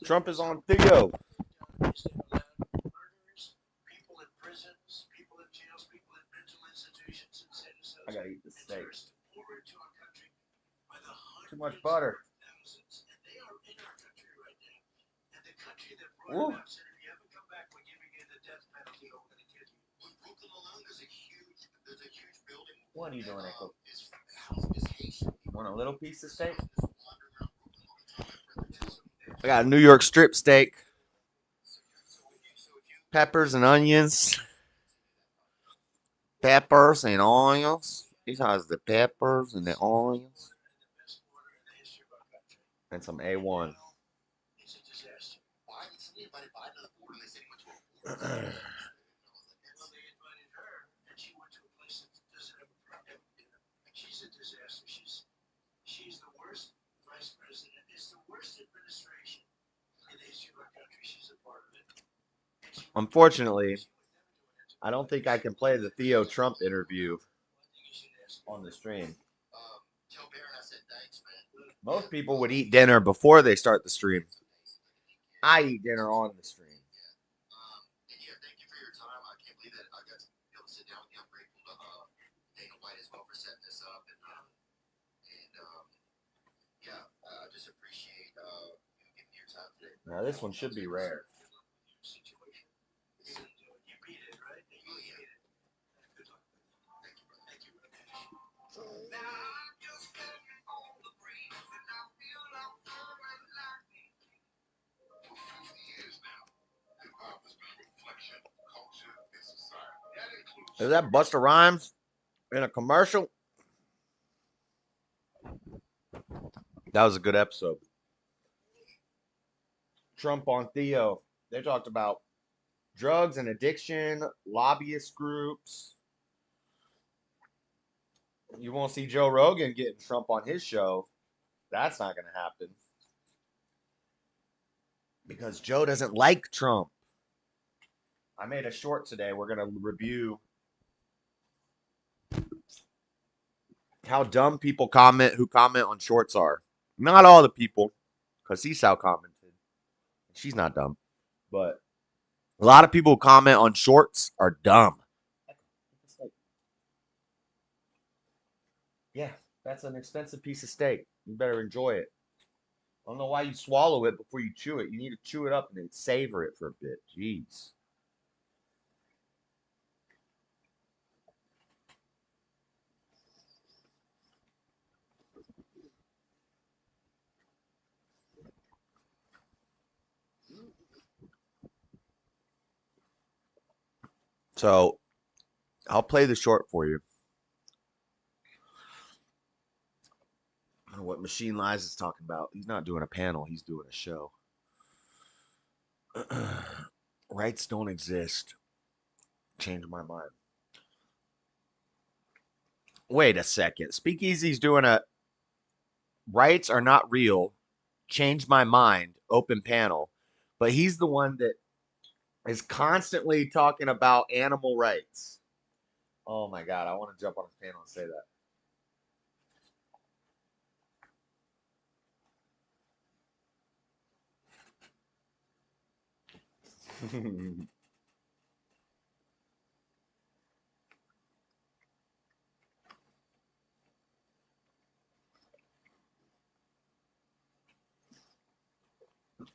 Trump is on Theo. I gotta eat this steak. Too much butter. Woo. What are you doing, Echo? Want a little piece of steak? I got a New York strip steak, peppers and onions, peppers and onions. These has the peppers and the onions, and some A1. Unfortunately, I don't think I can play the Theo Trump interview on the stream. Most people would eat dinner before they start the stream. I eat dinner on the stream. Now this one should be rare. Is that Busta Rhymes in a commercial? That was a good episode. Trump on Theo. They talked about drugs and addiction, lobbyist groups. You won't see Joe Rogan getting Trump on his show. That's not going to happen. Because Joe doesn't like Trump. I made a short today. We're going to review how dumb people who comment on shorts are. Not all the people, because Seesaw commented. She's not dumb. But a lot of people who comment on shorts are dumb. Yeah, that's an expensive piece of steak. You better enjoy it. I don't know why you swallow it before you chew it. You need to chew it up and then savor it for a bit. Jeez. So I'll play the short for you. I don't know what Machine Lies is talking about. He's not doing a panel, he's doing a show. Rights don't exist. Change my mind. Wait a second. Speakeasy's doing a rights are not real. Change my mind. Open panel. But he's the one that is constantly talking about animal rights. Oh my God. I want to jump on his panel and say that.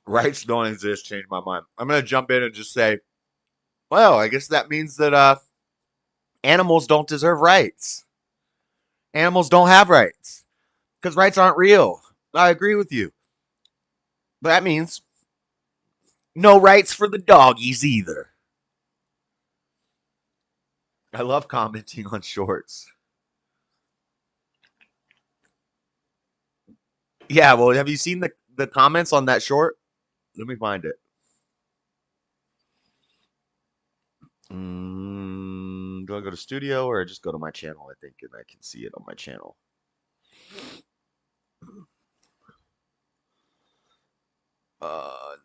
Rights don't exist. Change my mind. I'm going to jump in and just say, well, I guess that means that animals don't deserve rights. Animals don't have rights because rights aren't real. I agree with you. But that means no rights for the doggies either. I love commenting on shorts. Yeah, well, have you seen the comments on that short? Let me find it. Do I go to studio or just go to my channel? I think, and I can see it on my channel.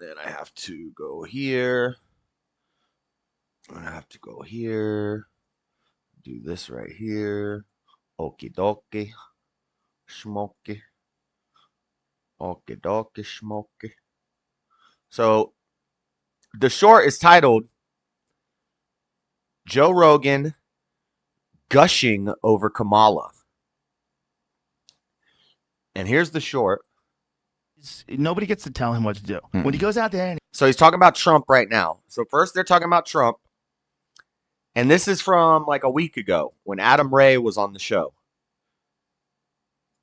Then I have to go here. I have to go here. Do this right here. Okie dokie. Smoky. Okie dokie smoky. So the short is titled Joe Rogan gushing over Kamala. And here's the short. Nobody gets to tell him what to do. When he goes out there and So he's talking about Trump right now. So first they're talking about Trump. And this is from like a week ago when Adam Ray was on the show.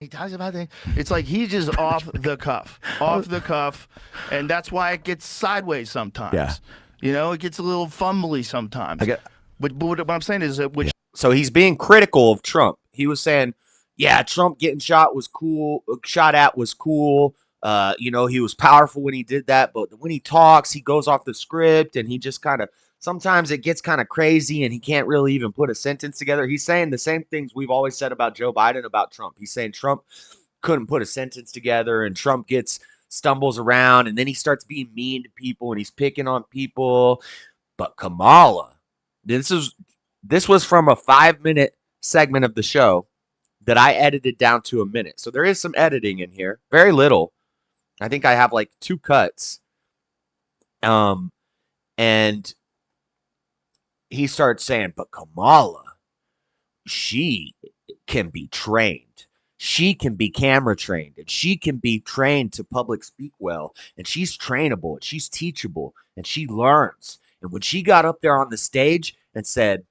he talks about things, it's like he's just off the cuff. And that's why it gets sideways sometimes. Yeah. You know, it gets a little fumbly sometimes. But what I'm saying is that So he's being critical of Trump. He was saying, yeah, Trump getting shot at was cool. You know, he was powerful when he did that, but when he talks, he goes off the script and he just kind of, sometimes it gets kind of crazy and he can't really even put a sentence together. He's saying the same things we've always said about Joe Biden about Trump. He's saying Trump couldn't put a sentence together and Trump stumbles around and then he starts being mean to people and he's picking on people. But Kamala, this was from a 5-minute segment of the show that I edited down to a minute. So there is some editing in here, very little. I think I have like 2 cuts. And he starts saying, but Kamala, she can be trained. She can be camera trained and she can be trained to public speak well. And she's trainable and she's teachable and she learns. And when she got up there on the stage and said,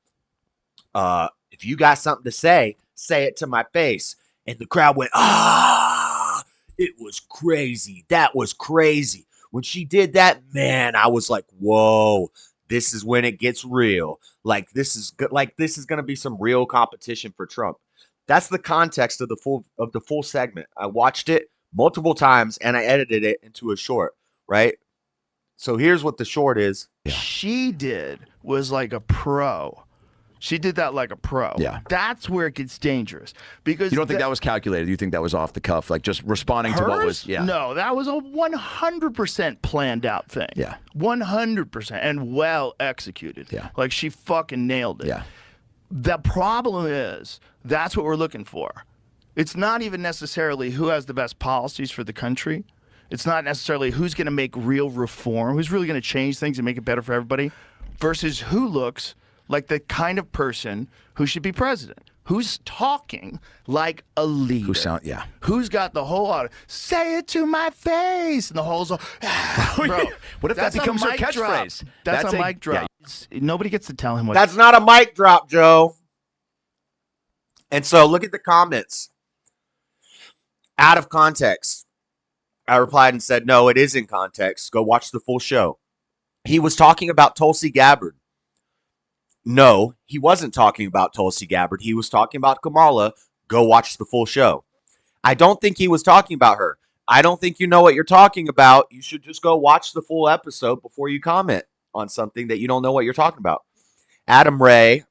if you got something to say it to my face. And the crowd went, it was crazy. That was crazy. When she did that, man, I was like, whoa, this is when it gets real. Like this is going to be some real competition for Trump. That's the context of the full segment. I watched it multiple times and I edited it into a short, right? So here's what the short is. she did was like a pro. She did that like a pro. Yeah. That's where it gets dangerous. Because you don't think that was calculated? You think that was off the cuff, like just responding to what was? Yeah. No, that was a 100% planned out thing. Yeah. 100% and well executed. Yeah. Like she fucking nailed it. Yeah. The problem is that's what we're looking for. It's not even necessarily who has the best policies for the country. It's not necessarily who's going to make real reform, who's really going to change things and make it better for everybody, versus who looks like the kind of person who should be president. Who's talking like a leader? Who's got the whole audio? Say it to my face, and the whole bro. What if that becomes her catchphrase? That's a mic drop. Yeah. Nobody gets to tell him what. That's not a mic drop, Joe. And so look at the comments. Out of context. I replied and said, no, it is in context. Go watch the full show. He was talking about Tulsi Gabbard. No, he wasn't talking about Tulsi Gabbard. He was talking about Kamala. Go watch the full show. I don't think he was talking about her. I don't think you know what you're talking about. You should just go watch the full episode before you comment on something that you don't know what you're talking about. Adam Ray.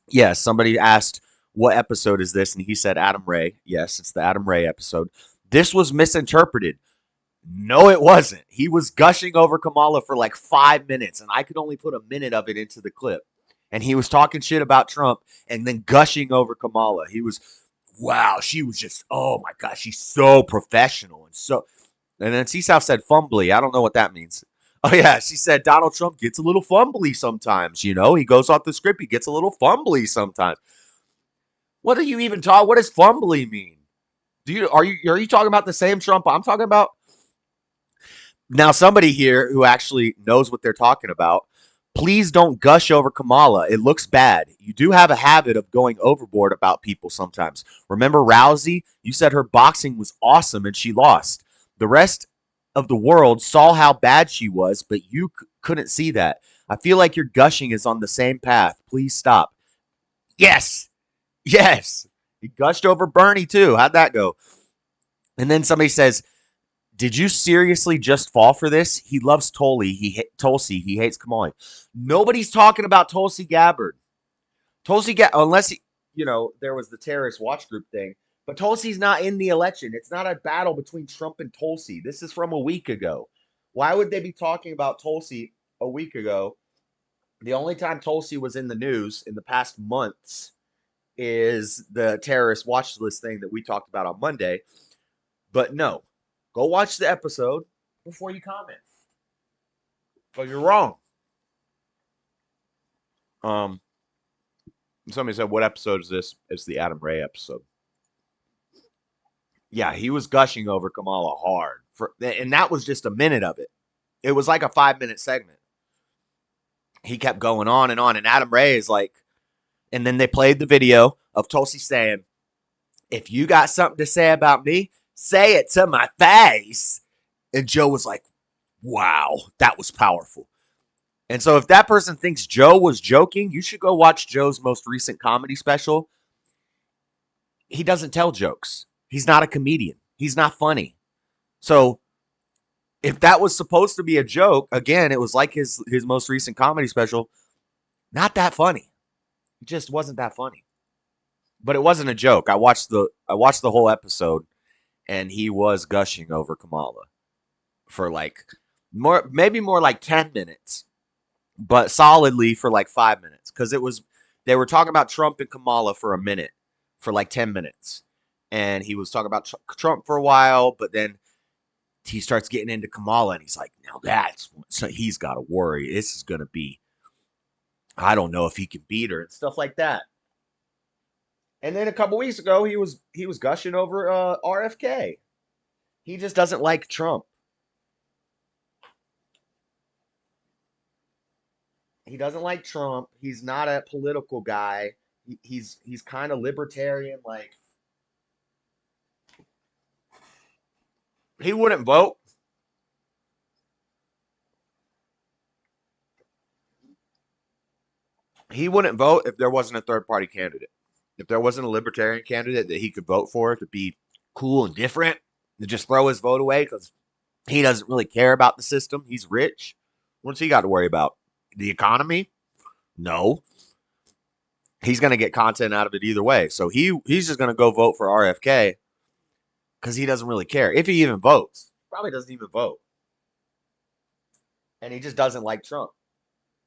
Yes, somebody asked, what episode is this? And he said Adam Ray. Yes, it's the Adam Ray episode. This was misinterpreted. No, it wasn't. He was gushing over Kamala for like 5 minutes, and I could only put a minute of it into the clip. And he was talking shit about Trump and then gushing over Kamala. He was, wow, she was just, oh my gosh, she's so professional. And then C-South said fumbly. I don't know what that means. Oh yeah, she said Donald Trump gets a little fumbly sometimes, you know? He goes off the script, he gets a little fumbly sometimes. What do you even talk? What does fumbly mean? Are you talking about the same Trump I'm talking about? Now, somebody here who actually knows what they're talking about, please don't gush over Kamala. It looks bad. You do have a habit of going overboard about people sometimes. Remember Rousey? You said her boxing was awesome and she lost. The rest of the world saw how bad she was, but you couldn't see that. I feel like your gushing is on the same path. Please stop. Yes. Yes. He gushed over Bernie too. How'd that go? And then somebody says, did you seriously just fall for this? He loves Tulsi. He hates Kamala. Nobody's talking about Tulsi Gabbard. Unless there was the terrorist watch group thing. But Tulsi's not in the election. It's not a battle between Trump and Tulsi. This is from a week ago. Why would they be talking about Tulsi a week ago? The only time Tulsi was in the news in the past months is the terrorist watch list thing that we talked about on Monday. But no, go watch the episode before you comment. But you're wrong. Somebody said, "What episode is this?" It's the Adam Ray episode. Yeah, he was gushing over Kamala hard, and that was just a minute of it. It was like a 5-minute segment. He kept going on, and Adam Ray is like, and then they played the video of Tulsi saying, "If you got something to say about me, say it to my face." And Joe was like, "Wow, that was powerful." And so if that person thinks Joe was joking, you should go watch Joe's most recent comedy special. He doesn't tell jokes. He's not a comedian. He's not funny. So if that was supposed to be a joke, again, it was like his most recent comedy special. Not that funny. It just wasn't that funny. But it wasn't a joke. I watched the whole episode, and he was gushing over Kamala for like maybe more like 10 minutes, but solidly for like 5 minutes, because they were talking about Trump and Kamala for a minute, for like 10 minutes, and he was talking about Trump for a while, but then he starts getting into Kamala, and he's like, now so he's got to worry. This is gonna be, I don't know if he can beat her and stuff like that. And then a couple weeks ago, he was gushing over RFK. He just doesn't like Trump. He doesn't like Trump. He's not a political guy. He's kind of libertarian. Like, he wouldn't vote. He wouldn't vote if there wasn't a third party candidate. If there wasn't a libertarian candidate that he could vote for to be cool and different, to just throw his vote away because he doesn't really care about the system. He's rich. What's he got to worry about? The economy? No. He's going to get content out of it either way. So he's just going to go vote for RFK because he doesn't really care. If he even votes, probably doesn't even vote. And he just doesn't like Trump.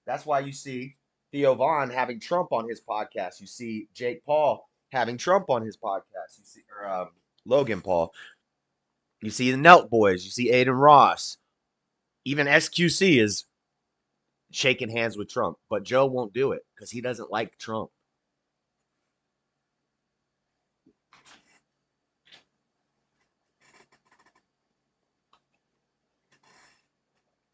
That's why you see Theo Vaughn having Trump on his podcast. You see Jake Paul having Trump on his podcast. You see Logan Paul. You see the Nelk Boys. You see Aiden Ross. Even SQC is shaking hands with Trump. But Joe won't do it because he doesn't like Trump.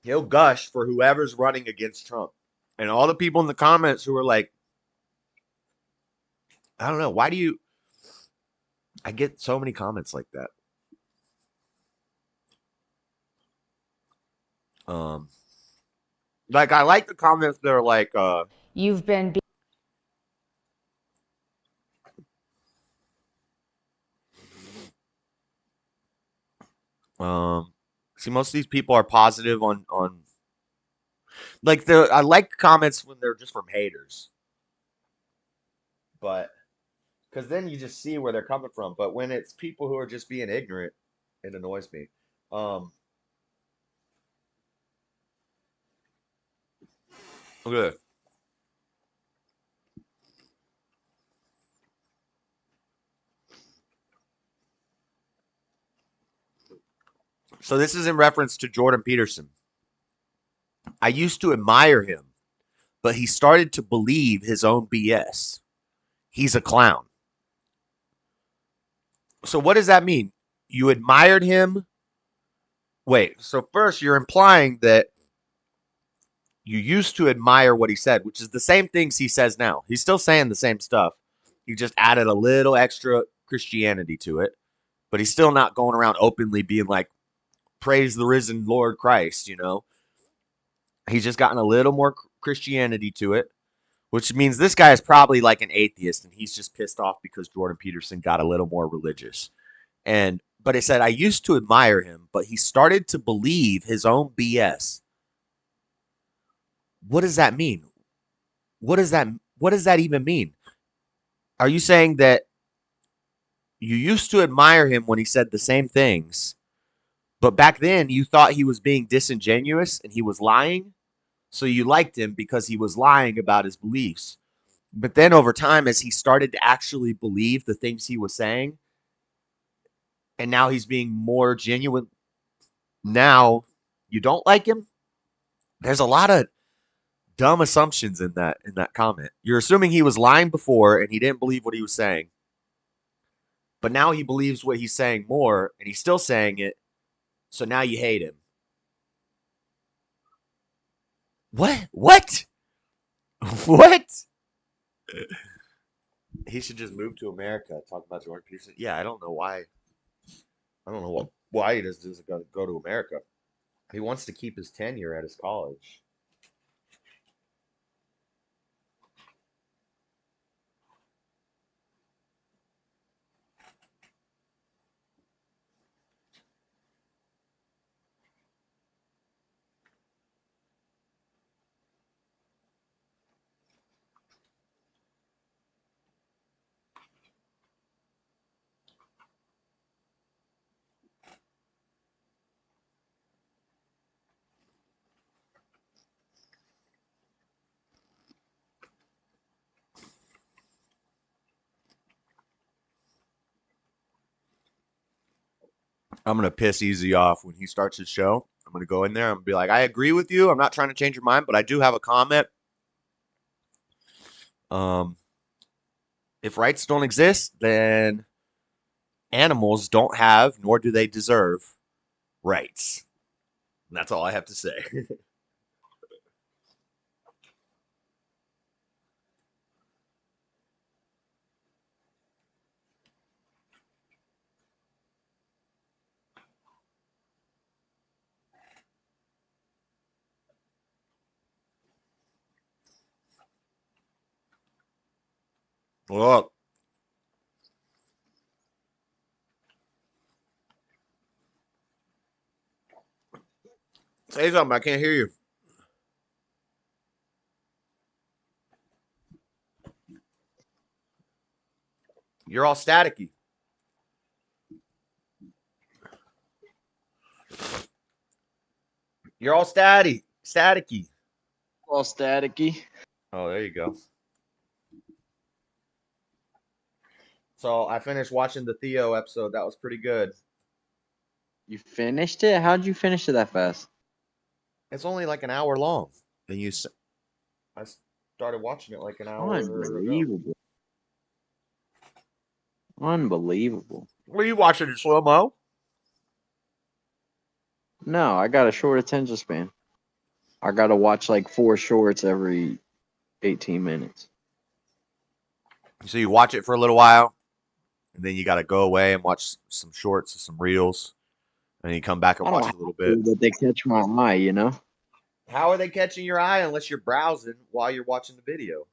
He'll gush for whoever's running against Trump. And all the people in the comments who are like, I don't know, why do you... I get so many comments like that. Like, I like the comments that are like, you've been see, most of these people are positive on like, I like comments when they're just from haters. But because then you just see where they're coming from. But when it's people who are just being ignorant, it annoys me. Okay. So this is in reference to Jordan Peterson. I used to admire him, but he started to believe his own BS. He's a clown. So what does that mean? You admired him? Wait, so first you're implying that you used to admire what he said, which is the same things he says now. He's still saying the same stuff. He just added a little extra Christianity to it, but he's still not going around openly being like, praise the risen Lord Christ, you know? He's just gotten a little more Christianity to it, which means this guy is probably like an atheist, and he's just pissed off because Jordan Peterson got a little more religious. But it said, I used to admire him, but he started to believe his own BS. What does that mean? What does that even mean? Are you saying that you used to admire him when he said the same things, but back then you thought he was being disingenuous and he was lying? So you liked him because he was lying about his beliefs. But then over time, as he started to actually believe the things he was saying, and now he's being more genuine, now you don't like him. There's a lot of dumb assumptions in that comment. You're assuming he was lying before and he didn't believe what he was saying. But now he believes what he's saying more and he's still saying it. So now you hate him. What? What? What? He should just move to America. Talk about Jordan Peterson. Yeah, I don't know why. I don't know why he doesn't go to America. He wants to keep his tenure at his college. I'm gonna piss Easy off when he starts his show. I'm gonna go in there. I'm gonna be like, I agree with you. I'm not trying to change your mind, but I do have a comment. Um, if rights don't exist, then animals don't have, nor do they deserve, rights. And that's all I have to say. Well, say something. I can't hear you. You're all staticky. You're all staticky. All staticky. Oh, there you go. So I finished watching the Theo episode. That was pretty good. You finished it? How'd you finish it that fast? It's only like an hour long, and I started watching it like an hour ago. Unbelievable. Unbelievable. Were you watching in slow mo? No, I got a short attention span. I got to watch like 4 shorts every 18 minutes. So you watch it for a little while, and then you got to go away and watch some shorts, some reels, and then you come back and I don't watch a little bit. But they catch my eye, you know? How are they catching your eye unless you're browsing while you're watching the video?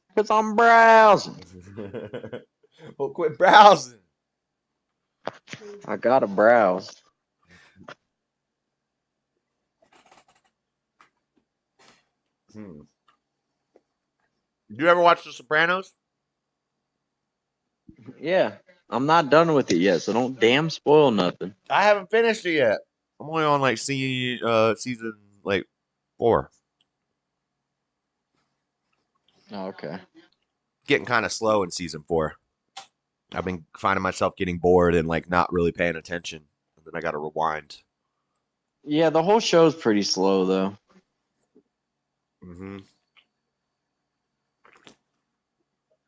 Because I'm browsing. Well, quit browsing. I got to browse. Did you ever watch The Sopranos? Yeah. I'm not done with it yet, so don't damn spoil nothing. I haven't finished it yet. I'm only on like season like 4. Oh, okay. Getting kind of slow in season 4. I've been finding myself getting bored and like not really paying attention. And then I got to rewind. Yeah, the whole show's pretty slow, though.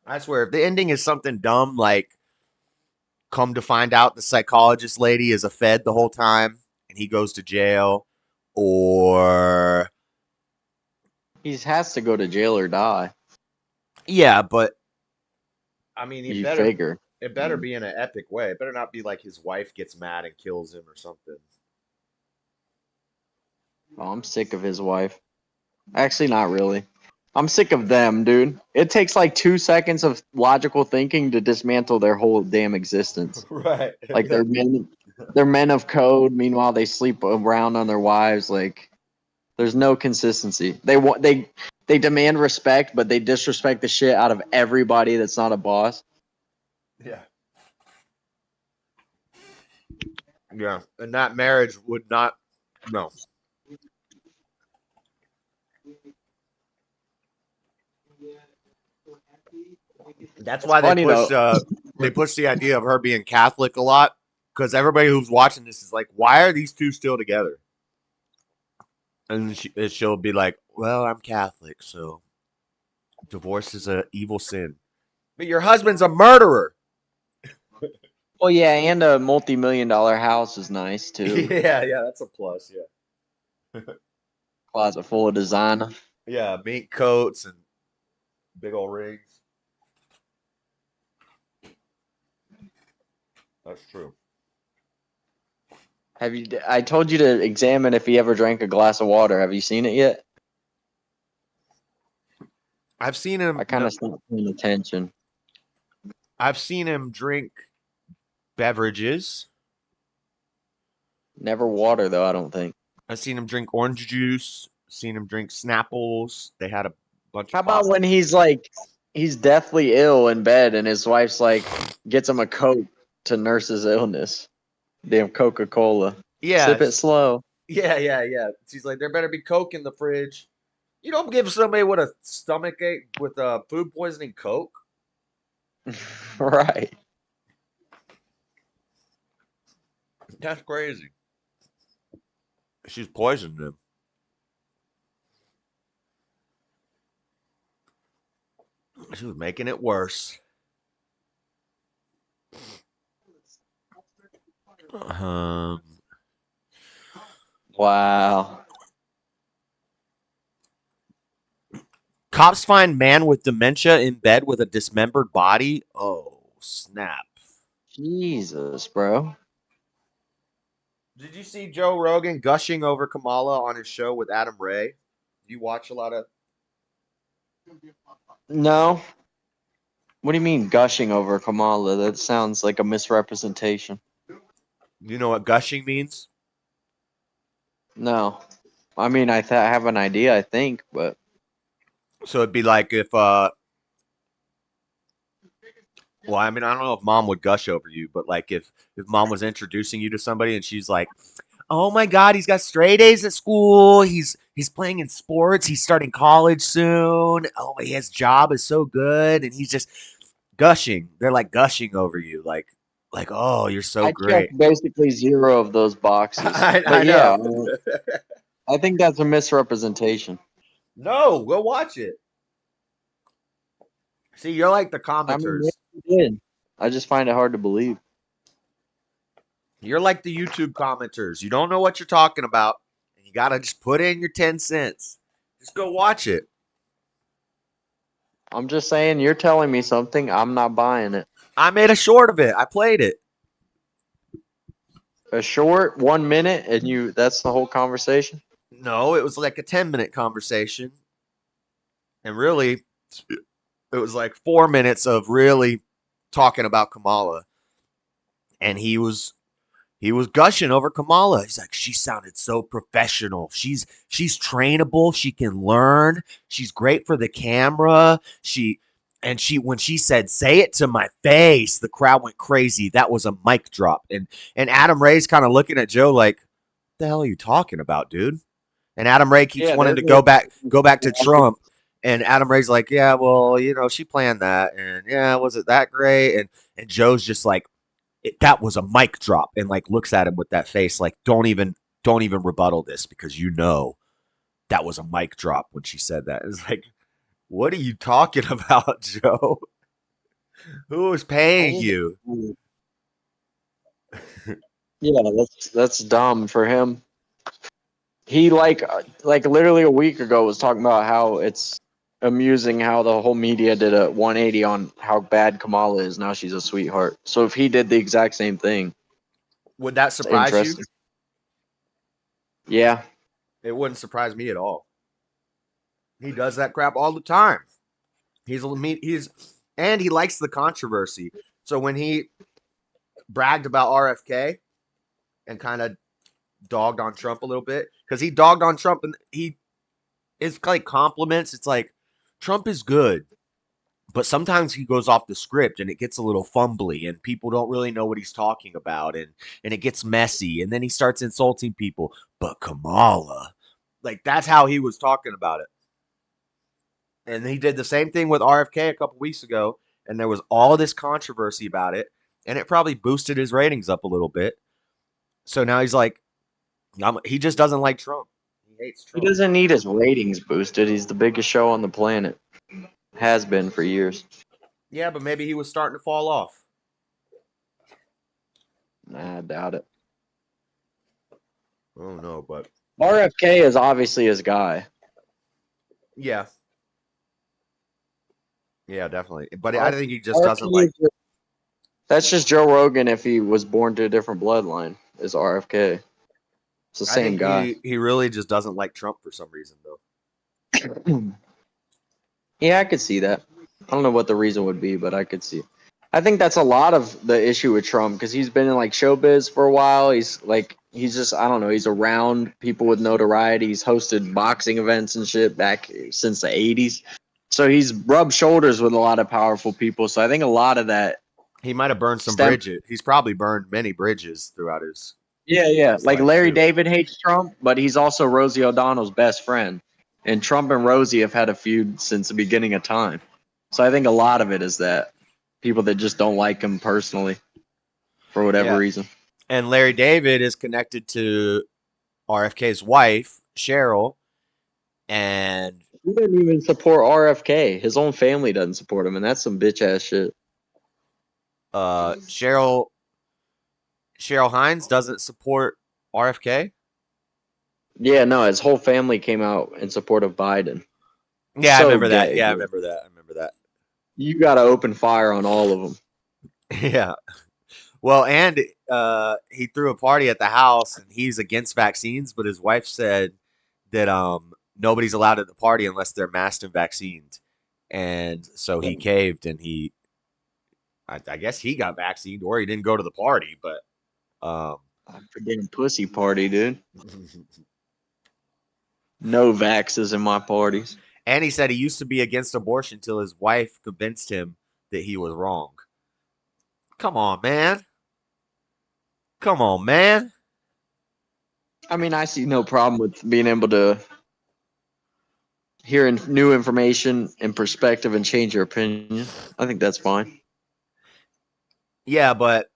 I swear, if the ending is something dumb like come to find out the psychologist lady is a Fed the whole time and he goes to jail, or He has to go to jail or die. yeah, but I mean, You figure. it better be in an epic way. It better not be like his wife gets mad and kills him or something. Oh, I'm sick of his wife. Actually, not really. I'm sick of them, dude. It takes like 2 seconds of logical thinking to dismantle their whole damn existence. Right. Like they're men of code. Meanwhile, they sleep around on their wives. Like there's no consistency. They demand respect, but they disrespect the shit out of everybody that's not a boss. Yeah. Yeah, and that marriage would not. No. That's It's why funny though. they push the idea of her being Catholic a lot, because everybody who's watching this is like, why are these two still together? And she'll be like, well, I'm Catholic, so divorce is a evil sin. But your husband's a murderer. Well, yeah, and a multi-million-dollar house is nice too. Yeah, that's a plus. Yeah, Closet full of designer. yeah, mink coats and big old rings. That's true. Have you? I told you to examine if he ever drank a glass of water. Have you seen it yet? I've seen him. I kind of stopped paying attention. I've seen him drink beverages. Never water though. I don't think. I've seen him drink orange juice. Seen him drink Snapples. They had a bunch How of about when he's like, he's deathly ill in bed, and his wife's like, gets him a Coke to nurse his illness. Damn Coca-Cola. Yeah, Sip it slow. yeah. She's like, there better be Coke in the fridge. You don't give somebody with a stomach ache with food poisoning Coke. Right. That's crazy. She's poisoned him. She was making it worse. Um, Wow. Cops find man with dementia in bed with a dismembered body. Oh, snap. Jesus, bro. Did you see Joe Rogan gushing over Kamala on his show with Adam Ray? Do you watch a lot of... No. What do you mean gushing over Kamala? That sounds like a misrepresentation. You know what gushing means? No. I mean, I have an idea, I think, but So it'd be like if, well, I mean, I don't know if mom would gush over you, but like if mom was introducing you to somebody and she's like, "Oh my God, he's got straight A's at school. He's playing in sports. He's starting college soon. Oh, his job is so good," and he's just gushing. They're like gushing over you, like, "Oh, you're so I great." checked basically zero of those boxes. I But yeah, know. I think that's a misrepresentation. No, go watch it. See, you're like the I mean, commenters. maybe you did. I just find it hard to believe. You're like the YouTube commenters. You don't know what you're talking about, and you gotta just put in your 10 cents. Just go watch it. I'm just saying, you're telling me something, I'm not buying it. I made a short of it. I played it. A short 1 minute, and that's the whole conversation? No, it was like a 10-minute conversation. And really, it was like 4 minutes of really talking about Kamala. And he was gushing over Kamala. He's like, she sounded so professional. She's trainable. She can learn. She's great for the camera. When she said, "Say it to my face," the crowd went crazy. That was a mic drop. And Adam Ray's kind of looking at Joe like, "What the hell are you talking about, dude?" And Adam Ray keeps Yeah, wanting to go back to Trump. And Adam Ray's like, "Yeah, well, she planned that, and yeah, was it that great?" And Joe's just like, that was a mic drop, and like looks at him with that face like, don't even rebuttal this, because that was a mic drop when she said that. It's like, what are you talking about, Joe? Who is paying you? Yeah, that's dumb for him. He like literally a week ago was talking about how it's amusing how the whole media did a 180 on how bad Kamala is. Now she's a sweetheart. So if he did the exact same thing, Would that it's surprise you? interesting. Yeah. It wouldn't surprise me at all. He does that crap all the time. And he likes the controversy. So when he bragged about RFK and kind of dogged on Trump a little bit, because he dogged on Trump, and it's like compliments. It's like, Trump is good, but sometimes he goes off the script and it gets a little fumbly and people don't really know what he's talking about, and it gets messy, and then he starts insulting people. But Kamala, like, that's how he was talking about it. And he did the same thing with RFK a couple weeks ago, and there was all this controversy about it, and it probably boosted his ratings up a little bit. So now he's like, he just doesn't like Trump. He hates He Trump. doesn't need his ratings boosted. He's the biggest show on the planet. Has been for years. Yeah, but maybe he was starting to fall off. Nah, I doubt it. I don't know, but RFK is obviously his guy. yeah, yeah, definitely. But I R- think he just doesn't RFK like. is that's just Joe Rogan if he was born to a different bloodline. Is RFK? It's the I same think guy. he really just doesn't like Trump for some reason, though. Yeah, I could see that. I don't know what the reason would be, but I could see it. I think that's a lot of the issue with Trump because he's been in like showbiz for a while. He's just I don't know. He's around people with notoriety. He's hosted boxing events and shit back since the '80s. So he's rubbed shoulders with a lot of powerful people. So I think a lot of that He might have burned some stem. bridges. He's probably burned many bridges throughout his Yeah. his Like life Larry too. David hates Trump, but he's also Rosie O'Donnell's best friend. And Trump and Rosie have had a feud since the beginning of time. So I think a lot of it is that people that just don't like him personally for whatever Yeah, reason. and Larry David is connected to RFK's wife Cheryl, and He doesn't even support RFK. His own family doesn't support him, and that's some bitch ass shit. Cheryl Hines doesn't support RFK. Yeah, no, his whole family came out in support of Biden. Yeah, I So remember that. gay, Yeah, I dude. remember that. I remember that. You got to open fire on all of them. Yeah. Well, and he threw a party at the house, and he's against vaccines, but his wife said that nobody's allowed at the party unless they're masked and vaccinated, and so he caved, and I guess he got vaccinated, or he didn't go to the party, but um, I'm forgetting pussy party, dude. No vaxes in my parties. and he said he used to be against abortion until his wife convinced him that he was wrong. Come on, man. Come on, man. I mean, I see no problem with being able to hear new information and perspective and change your opinion. I think that's fine. Yeah, but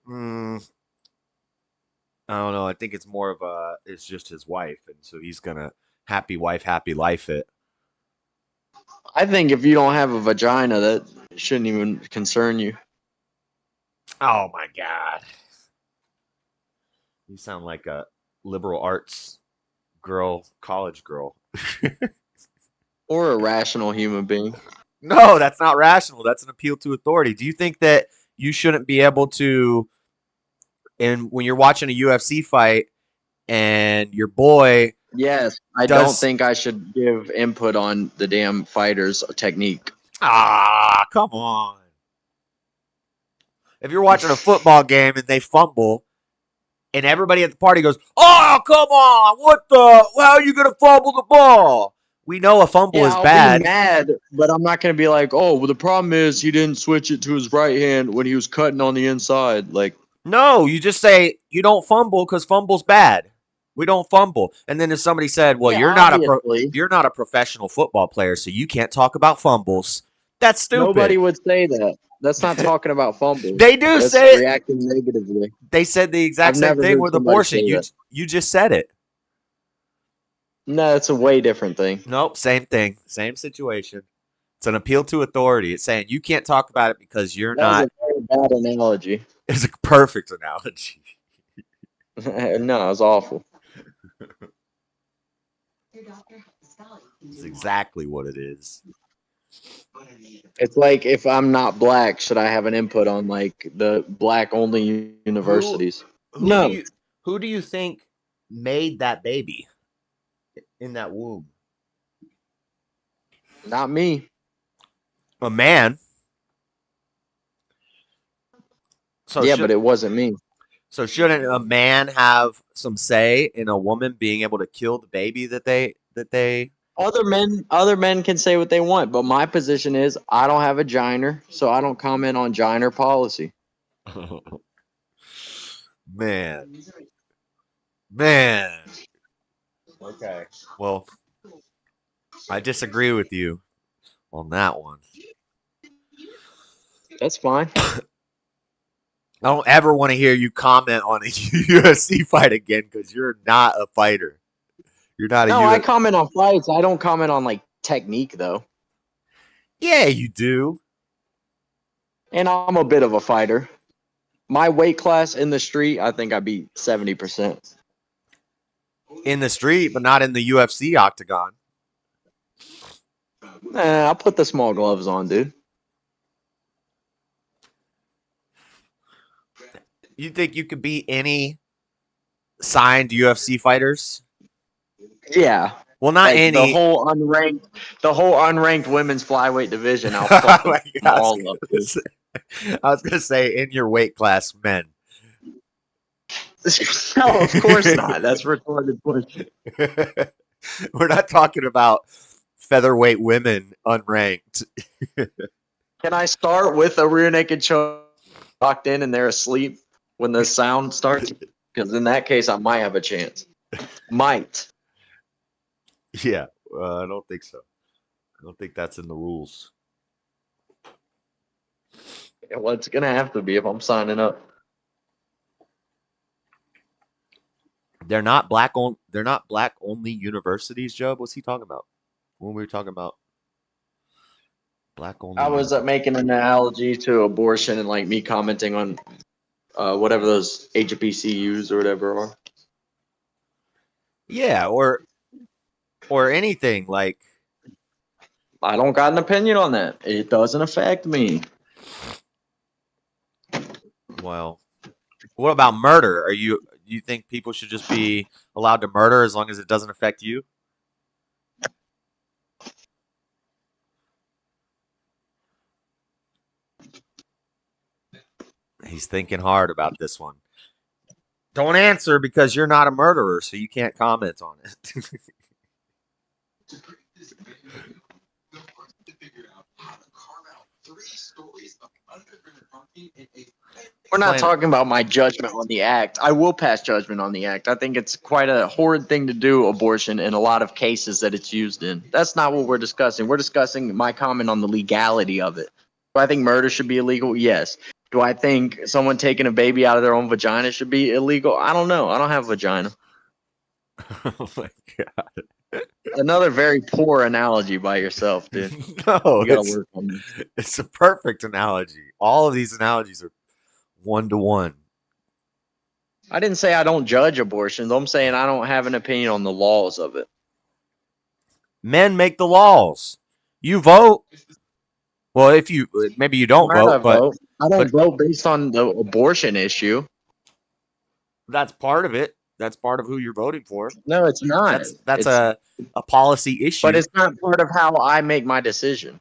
I don't know. I think it's more of it's just his wife, and so he's gonna happy wife, happy life it. I think if you don't have a vagina, that shouldn't even concern you. Oh my god, you sound like a liberal arts girl, college girl. Or a rational human being. No, that's not rational. That's an appeal to authority. Do you think that you shouldn't be able to, and when you're watching a UFC fight and your boy Yes, I don't does think I should give input on the damn fighter's technique. come on. If you're watching a football game and they fumble, and everybody at the party goes, "Oh, come on! What the? How are you gonna fumble the ball?" We know a fumble Yeah, is I'll be bad. mad, but I'm not gonna be like, oh, well, the problem is he didn't switch it to his right hand when he was cutting on the inside. Like, No, you just say you don't fumble because fumble's bad. We don't fumble. And then if somebody said, "Well, yeah, obviously, you're not a professional football player, so you can't talk about fumbles," that's nobody stupid. would say that. That's not talking about fumbles. They do That's say it. reacting negatively. They said the exact I've same never thing heard with somebody abortion. say that. You just said it. No, it's a way different thing. Nope, same thing, same situation. It's an appeal to authority. It's saying you can't talk about it because you're That was not. a very bad analogy. It's a perfect analogy. No, it was awful. It's exactly what it is. It's like if I'm not black, should I have an input on like the black only Who universities? who do No, you who do you think made that baby in that womb? not me. A man. So Yeah, but should it wasn't me. so shouldn't a man have some say in a woman being able to kill the baby that they Other men can say what they want, but my position is I don't have a giner, so I don't comment on giner policy. Man. Man. Okay. Well, I disagree with you on that one. That's fine. I don't ever want to hear you comment on a UFC fight again because you're not a fighter. You're not a No, I UFC. comment on fights. I don't comment on like technique though. Yeah, you do. And I'm a bit of a fighter. My weight class in the street, I think I beat 70%. In the street, but not in the UFC octagon. I'll put the small gloves on, dude. You think you could beat any signed UFC fighters? Yeah. Well, not Like any. the whole unranked women's flyweight division, I'll Oh fuck my them God, all up. Dude. I was gonna say in your weight class, men. No, of course not. That's retarded bullshit. We're not talking about featherweight women unranked. Can I start with a rear naked choke locked in and they're asleep when the sound starts? Because in that case, I might have a chance. Might. Yeah, I don't think so. I don't think that's in the rules. Well, it's gonna have to be if I'm signing up. They're not black on. They're not black only universities. Job, what's he talking about? When we were talking about black only. I was making an analogy to abortion and like me commenting on whatever those HBCUs or whatever are. Yeah, or anything like. I don't got an opinion on that. It doesn't affect me. Well, what about murder? You think people should just be allowed to murder as long as it doesn't affect you? He's thinking hard about this one. Don't answer because you're not a murderer, so you can't comment on it. We're not Planet- talking about my judgment on the act. I will pass judgment on the act. I think it's quite a horrid thing to do, abortion, in a lot of cases that it's used in. That's not what we're discussing. We're discussing my comment on the legality of it. Do I think murder should be illegal? Yes. Do I think someone taking a baby out of their own vagina should be illegal? I don't know. I don't have a vagina. Oh my God. Another very poor analogy by yourself, dude. No, You gotta work on this. it's a perfect analogy. All of these analogies are 1-to-1. I didn't say I don't judge abortions. I'm saying I don't have an opinion on the laws of it. Men make the laws. You vote. Well, if you maybe you don't vote, but I don't vote based on the abortion issue. that's part of it. That's part of who you're voting for. No, it's not. That's It's- a policy issue. But it's not part of how I make my decision.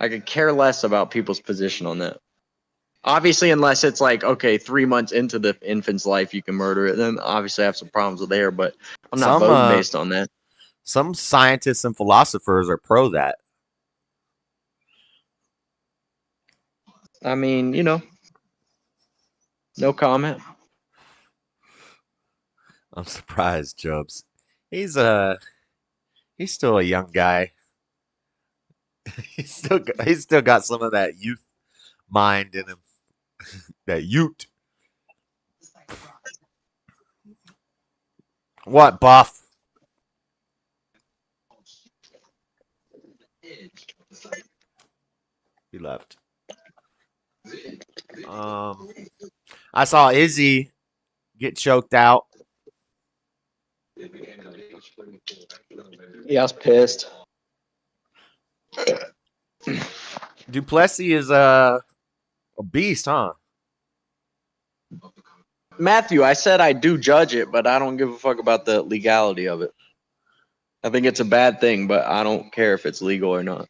I could care less about people's position on that. Obviously, unless it's like, okay, 3 months into the infant's life, you can murder it. Then obviously I have some problems with there, but I'm not voting based on that. Some scientists and philosophers are pro that. I mean, you know, no comment. I'm surprised, Jobs. He's still a young guy. he's still got some of that youth mind in him. That ute. What, Buff? He left. I saw Izzy get choked out. Yeah, I was pissed. Duplessis is a beast, huh? Matthew, I said I do judge it, but I don't give a fuck about the legality of it. I think it's a bad thing, but I don't care if it's legal or not.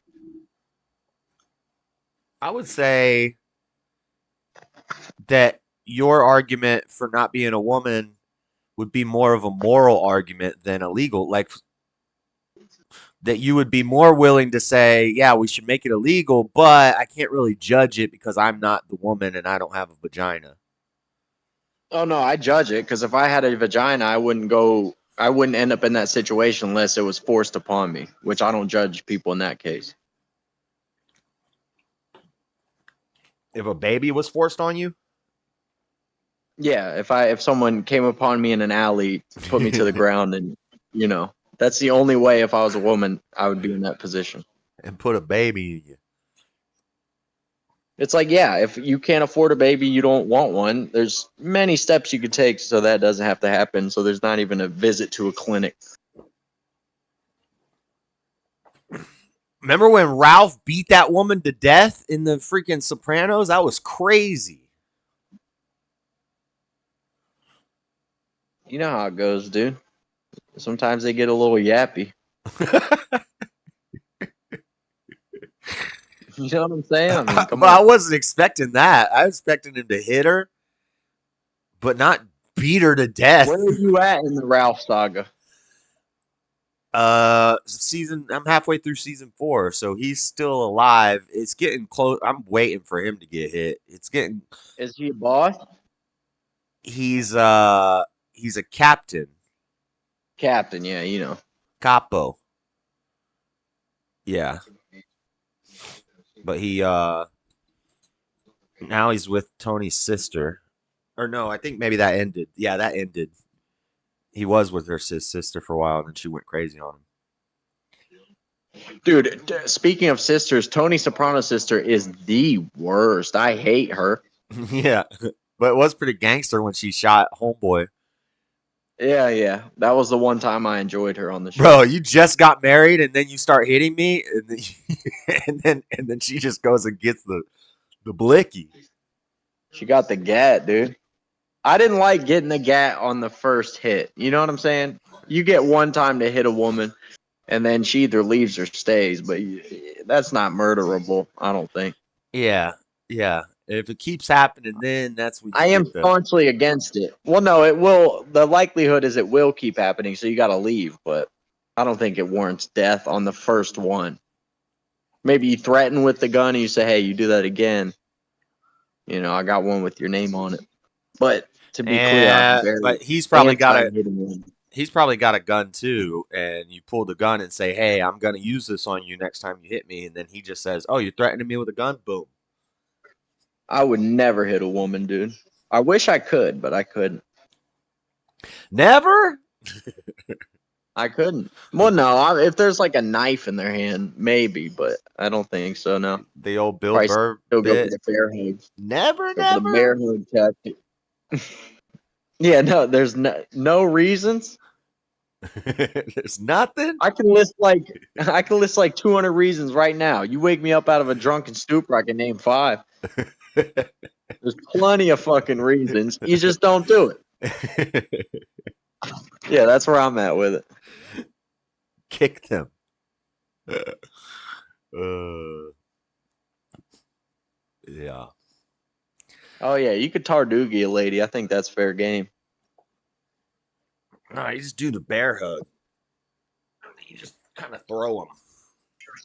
I would say that your argument for not being a woman would be more of a moral argument than a legal. Like, that you would be more willing to say, yeah, we should make it illegal, but I can't really judge it because I'm not the woman and I don't have a vagina. Oh no, I judge it because if I had a vagina, I wouldn't go I wouldn't end up in that situation unless it was forced upon me, which I don't judge people in that case. If a baby was forced on you? Yeah, if someone came upon me in an alley, put me to the ground, and that's the only way. If I was a woman, I would be in that position. And put a baby in you. It's like, yeah, if you can't afford a baby, you don't want one. There's many steps you could take so that doesn't have to happen. So there's not even a visit to a clinic. Remember when Ralph beat that woman to death in the freaking Sopranos? That was crazy. You know how it goes, dude. Sometimes they get a little yappy. You know what I'm saying? I mean, come But I on. wasn't expecting that. I was expecting him to hit her, but not beat her to death. Where are you at in the Ralph saga? I'm halfway through season 4, so he's still alive. It's getting close. I'm waiting for him to get hit. Is he a boss? He's a captain. Captain, yeah, Capo. Yeah. But he now he's with Tony's sister. Or no, I think maybe that ended. Yeah, that ended. He was with her sister for a while, and then she went crazy on him. Dude, speaking of sisters, Tony Soprano's sister is the worst. I hate her. Yeah, but it was pretty gangster when she shot Homeboy. Yeah. That was the one time I enjoyed her on the show. Bro, you just got married, and then you start hitting me, and then she just goes and gets the blicky. She got the gat, dude. I didn't like getting the gat on the first hit. You know what I'm saying? You get one time to hit a woman, and then she either leaves or stays, but that's not murderable, I don't think. Yeah. If it keeps happening, then that's when I am staunchly against it. Well, no, it will. The likelihood is it will keep happening, so you got to leave, but I don't think it warrants death on the first one. Maybe you threaten with the gun and you say, hey, you do that again. I got one with your name on it. But to be clear, but he's probably got a gun too, and you pull the gun and say, "Hey, I'm gonna use this on you next time you hit me," and then he just says, "Oh, you're threatening me with a gun?" Boom. I would never hit a woman, dude. I wish I could, but I couldn't. Never? I couldn't. Well, no. If there's like a knife in their hand, maybe, but I don't think so. No. The old Bill Burr bit. Go for the bear hug. Never. The bear hug tactic. Yeah, no. There's no reasons. There's nothing. I can list like 200 reasons right now. You wake me up out of a drunken stupor, I can name 5. There's plenty of fucking reasons. You just don't do it. Yeah, that's where I'm at with it. Kick them. Yeah. Oh yeah, you could Tardoogie a lady. I think that's fair game. No, you just do the bear hug. You just kind of throw them.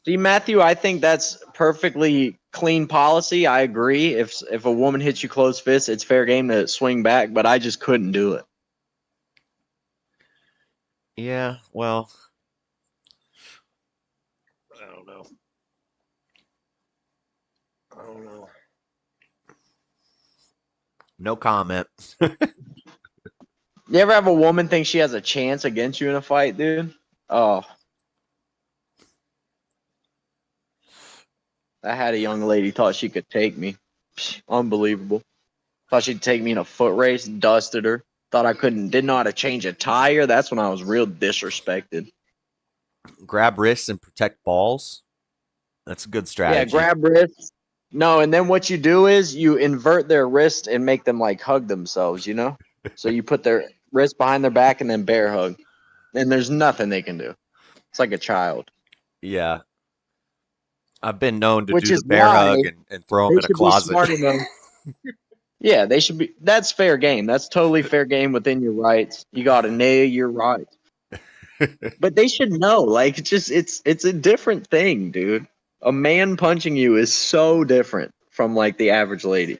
See, Matthew, I think that's perfectly clean policy. I agree. If a woman hits you close fist, it's fair game to swing back, but I just couldn't do it. Yeah, well, I don't know. No comment. You ever have a woman think she has a chance against you in a fight, dude? Oh. I had a young lady thought she could take me. Unbelievable. Thought she'd take me in a foot race, dusted her. Thought I didn't know how to change a tire. That's when I was real disrespected. Grab wrists and protect balls. That's a good strategy. Yeah, grab wrists. No, and then what you do is you invert their wrist and make them like hug themselves, So you put their wrist behind their back and then bear hug. And there's nothing they can do. It's like a child. Yeah. I've been known to do the bear hug and throw them in a closet. Yeah, they should be. That's fair game. That's totally fair game within your rights. You got to nail your rights. But they should know. Like, it's a different thing, dude. A man punching you is so different from like the average lady.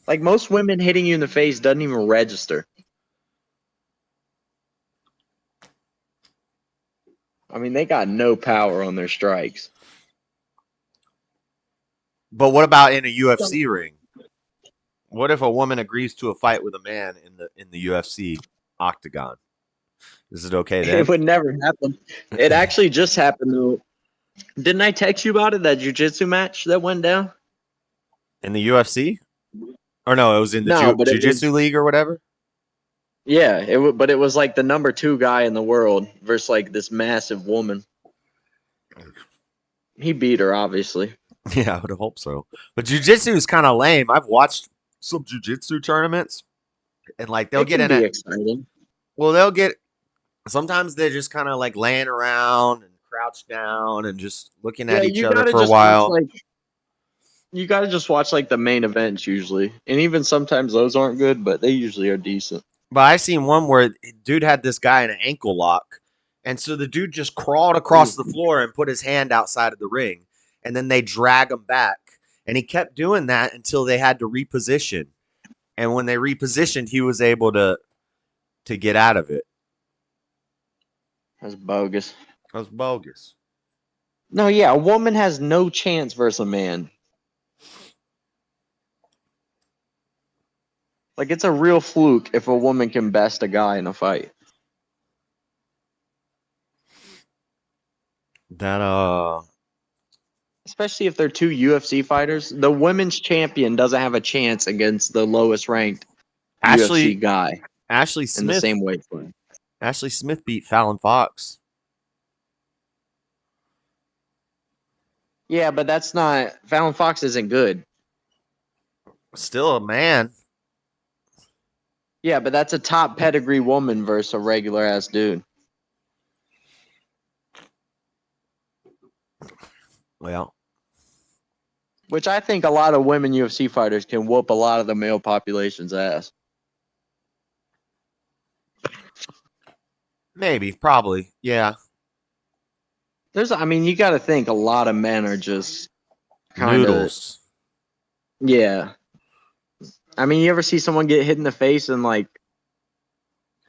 Like most women hitting you in the face doesn't even register. I mean, they got no power on their strikes. But what about in a UFC ring? What if a woman agrees to a fight with a man in the UFC octagon? Is it okay then? It would never happen. It actually just happened though. Didn't I text you about it? That jiu-jitsu match that went down? In the UFC? Or no, it was in the No, but it jiu-jitsu was league or whatever? yeah. But it was like the number 2 guy in the world versus like this massive woman. He beat her, obviously. Yeah, I would hope so. But jiu-jitsu is kind of lame. I've watched some jiu-jitsu tournaments, and like they'll It get can in be it. exciting. Well, they'll get. Sometimes they're just kind of like laying around and crouched down and just looking Yeah, at each you other gotta for a just watch while. like the main events usually, and even sometimes those aren't good, but they usually are decent. But I seen one where dude had this guy in an ankle lock, and so the dude just crawled across the Ooh. floor and put his hand outside of the ring, and then they drag him back, and he kept doing that until they had to reposition, and when they repositioned, he was able to get out of it. That's bogus. That was bogus. No, yeah, a woman has no chance versus a man. Like it's a real fluke if a woman can best a guy in a fight. That Especially if they're 2 UFC fighters. The women's champion doesn't have a chance against the lowest ranked Ashley UFC guy Ashley in the Smith same weight class. Ashley Smith beat Fallon Fox. Yeah, but that's not Fallon Fox isn't good. Still a man. Yeah, but that's a top pedigree woman versus a regular ass dude. Well, Which I think a lot of women UFC fighters can whoop a lot of the male population's ass. maybe, probably, yeah. I mean, you got to think a lot of men are just kind of, Noodles. yeah. I mean, you ever see someone get hit in the face and like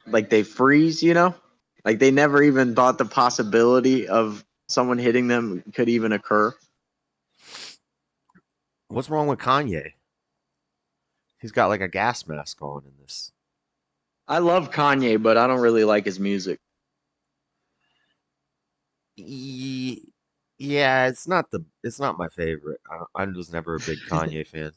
they freeze, you know? Like they never even thought the possibility of someone hitting them could even occur. What's wrong with Kanye? He's got like a gas mask on in this. I love Kanye, but I don't really like his music. Yeah, it's not my favorite. I'm just never a big Kanye fan.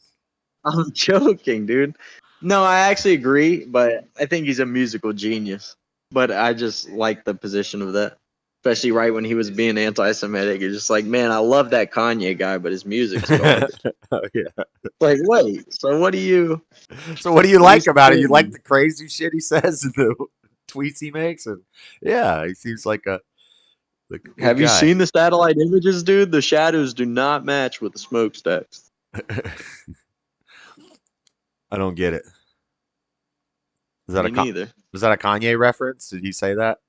I'm joking, dude. No, I actually agree, but I think he's a musical genius. But I just like the position of that. Especially right when he was being anti-Semitic. You're just like, man, I love that Kanye guy, but his music's garbage. Oh, yeah. Like, wait, so what do you... So what do you like about it? You like spitting? the crazy shit he says and the tweets he makes, and yeah, he seems like a good Have you guy. seen the satellite images, dude? The shadows do not match with the smokestacks. I don't get it. Is Me neither. Was that a Kanye reference? Did he say that?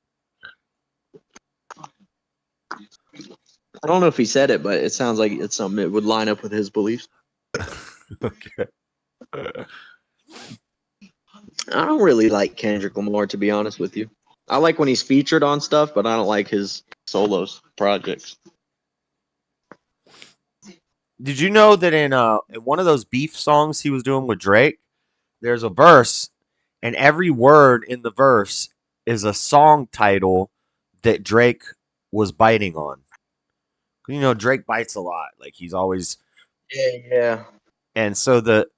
I don't know if he said it, but it sounds like it's something that would line up with his beliefs. Okay. I don't really like Kendrick Lamar, to be honest with you. I like when he's featured on stuff, but I don't like his solos projects. Did you know that in one of those beef songs he was doing with Drake, there's a verse, and every word in the verse is a song title that Drake was biting on. You know, Drake bites a lot. Like he's always Yeah. and so the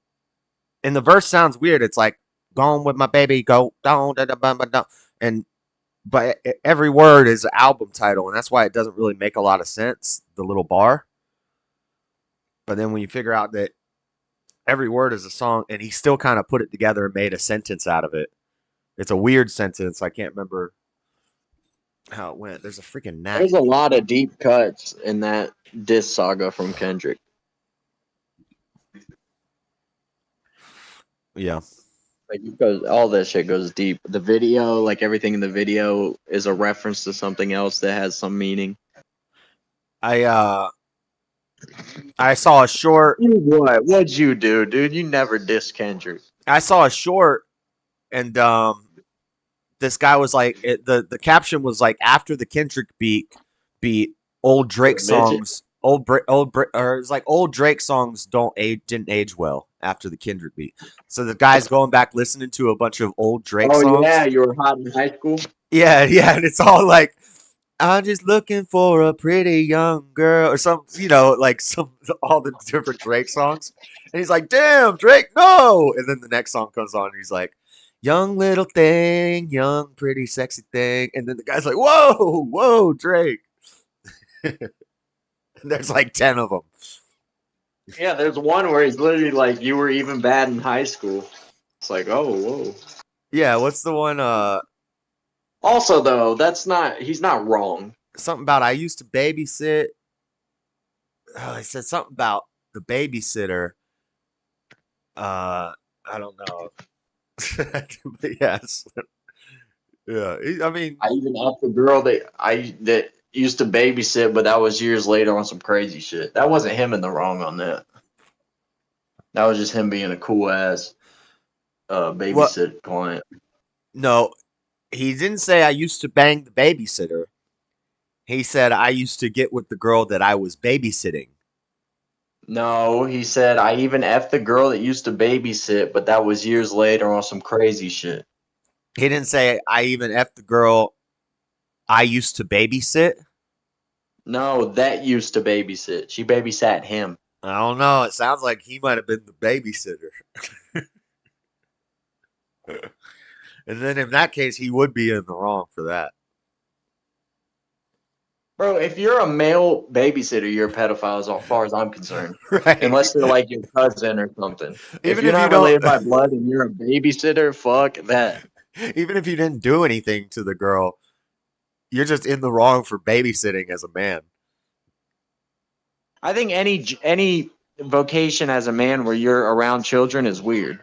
verse sounds weird. It's like "Gone with my baby, go down da da ba ba da," and but every word is an album title, and that's why it doesn't really make a lot of sense. The little bar, but then when you figure out that every word is a song, and he still kind of put it together and made a sentence out of it. It's a weird sentence. I can't remember how it went. There's a freaking knack. There's a lot of deep cuts in that diss saga from Kendrick. Yeah. Like because all that shit goes deep. The video, like everything in the video, is a reference to something else that has some meaning. I saw a short. What? What'd you do, dude? You never diss Kendrick. I saw a short, and this guy was like, the caption was like, after the Kendrick beat old Drake Midget. songs, or it's like old Drake songs didn't age well after the Kendrick beat. So the guy's going back listening to a bunch of old Drake Oh songs. yeah, you were hot in high school. Yeah, and it's all like, I'm just looking for a pretty young girl, or some, like all the different Drake songs. And he's like, damn, Drake, no. And then the next song comes on, and he's like, young little thing, young, pretty, sexy thing. And then the guy's like, whoa, Drake. And there's like 10 of them. Yeah, there's one where he's literally like, "You were even bad in high school." It's like, oh, whoa. Yeah, what's the one? Also, though, he's not wrong. Something about I used to babysit. Oh, he said something about the babysitter. I don't know. But yes. Yeah, I mean, I even asked the girl that used to babysit, but that was years later on some crazy shit. That wasn't him in the wrong on that. That was just him being a cool ass babysit client. No, he didn't say I used to bang the babysitter. He said I used to get with the girl that I was babysitting. No, he said I even effed the girl that used to babysit, but that was years later on some crazy shit. He didn't say I even effed the girl I used to babysit. No, that used to babysit. She babysat him. I don't know. It sounds like he might have been the babysitter. And then in that case, he would be in the wrong for that. Bro, if you're a male babysitter, you're a pedophile as far as I'm concerned. Right. Unless they're like your cousin or something. If Even you're if you not don't- related by blood and you're a babysitter, fuck that. Even if you didn't do anything to the girl, you're just in the wrong for babysitting as a man. I think any vocation as a man where you're around children is weird.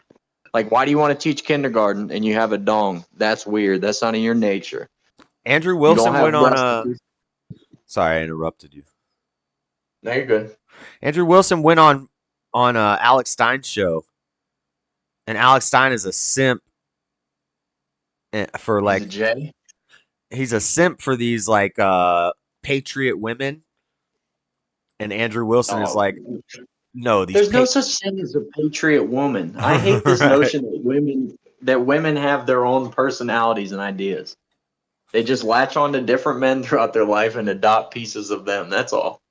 Like, why do you want to teach kindergarten and you have a dong? That's weird. That's not in your nature. Andrew You Wilson don't have went on recipes. Sorry, I interrupted you. No, you're good. Andrew Wilson went on Alex Stein's show, and Alex Stein is a simp for like He's a J. he's a simp for these like patriot women, and Andrew Wilson is like, no, these There's no such thing as a patriot woman. I hate this Right. notion that women have their own personalities and ideas. They just latch on to different men throughout their life and adopt pieces of them. That's all.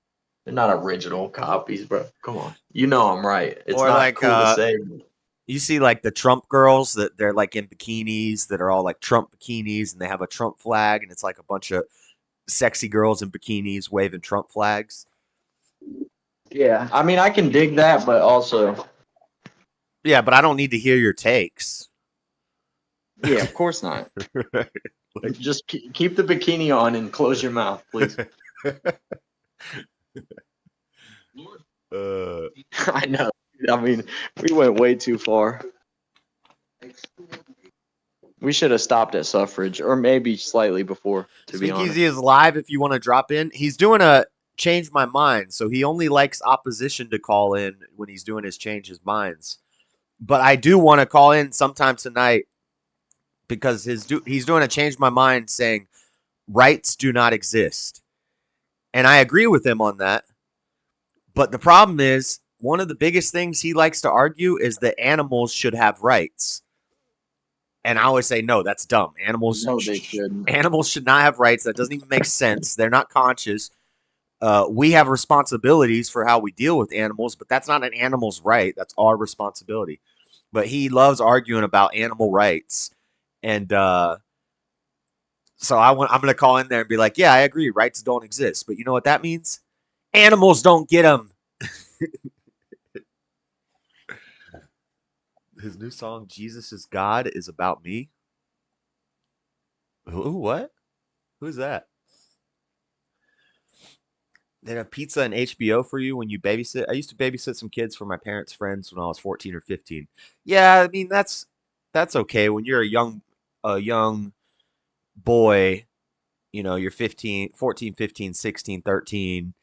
They're not original copies, bro. Come on. You know I'm right. It's Or not like, cool to say. You see like the Trump girls that they're like in bikinis that are all like Trump bikinis, and they have a Trump flag, and it's like a bunch of sexy girls in bikinis waving Trump flags. Yeah, I mean, I can dig that, but also, Yeah, but I don't need to hear your takes. yeah, of course not. Just keep the bikini on and close your mouth, please. I know. I mean, we went way too far. We should have stopped at suffrage, or maybe slightly before, to be honest. Speakeasy is live if you want to drop in. He's doing a change my mind, so he only likes opposition to call in when he's doing his change his minds. But I do want to call in sometime tonight because he's doing a change my mind saying rights do not exist. And I agree with him on that. But the problem is, one of the biggest things he likes to argue is that animals should have rights. And I always say, no, that's dumb. No, they shouldn't. Animals should not have rights. That doesn't even make sense. They're not conscious. We have responsibilities for how we deal with animals, but that's not an animal's right. That's our responsibility. But he loves arguing about animal rights. And so I'm going to call in there and be like, yeah, I agree. Rights don't exist. But you know what that means? Animals don't get them. His new song, Jesus is God, is about me. Ooh, what? Who's that? They have pizza and HBO for you when you babysit. I used to babysit some kids for my parents' friends when I was 14 or 15. Yeah, I mean that's okay when you're a young boy, you're 15, 14, 15, 16, 13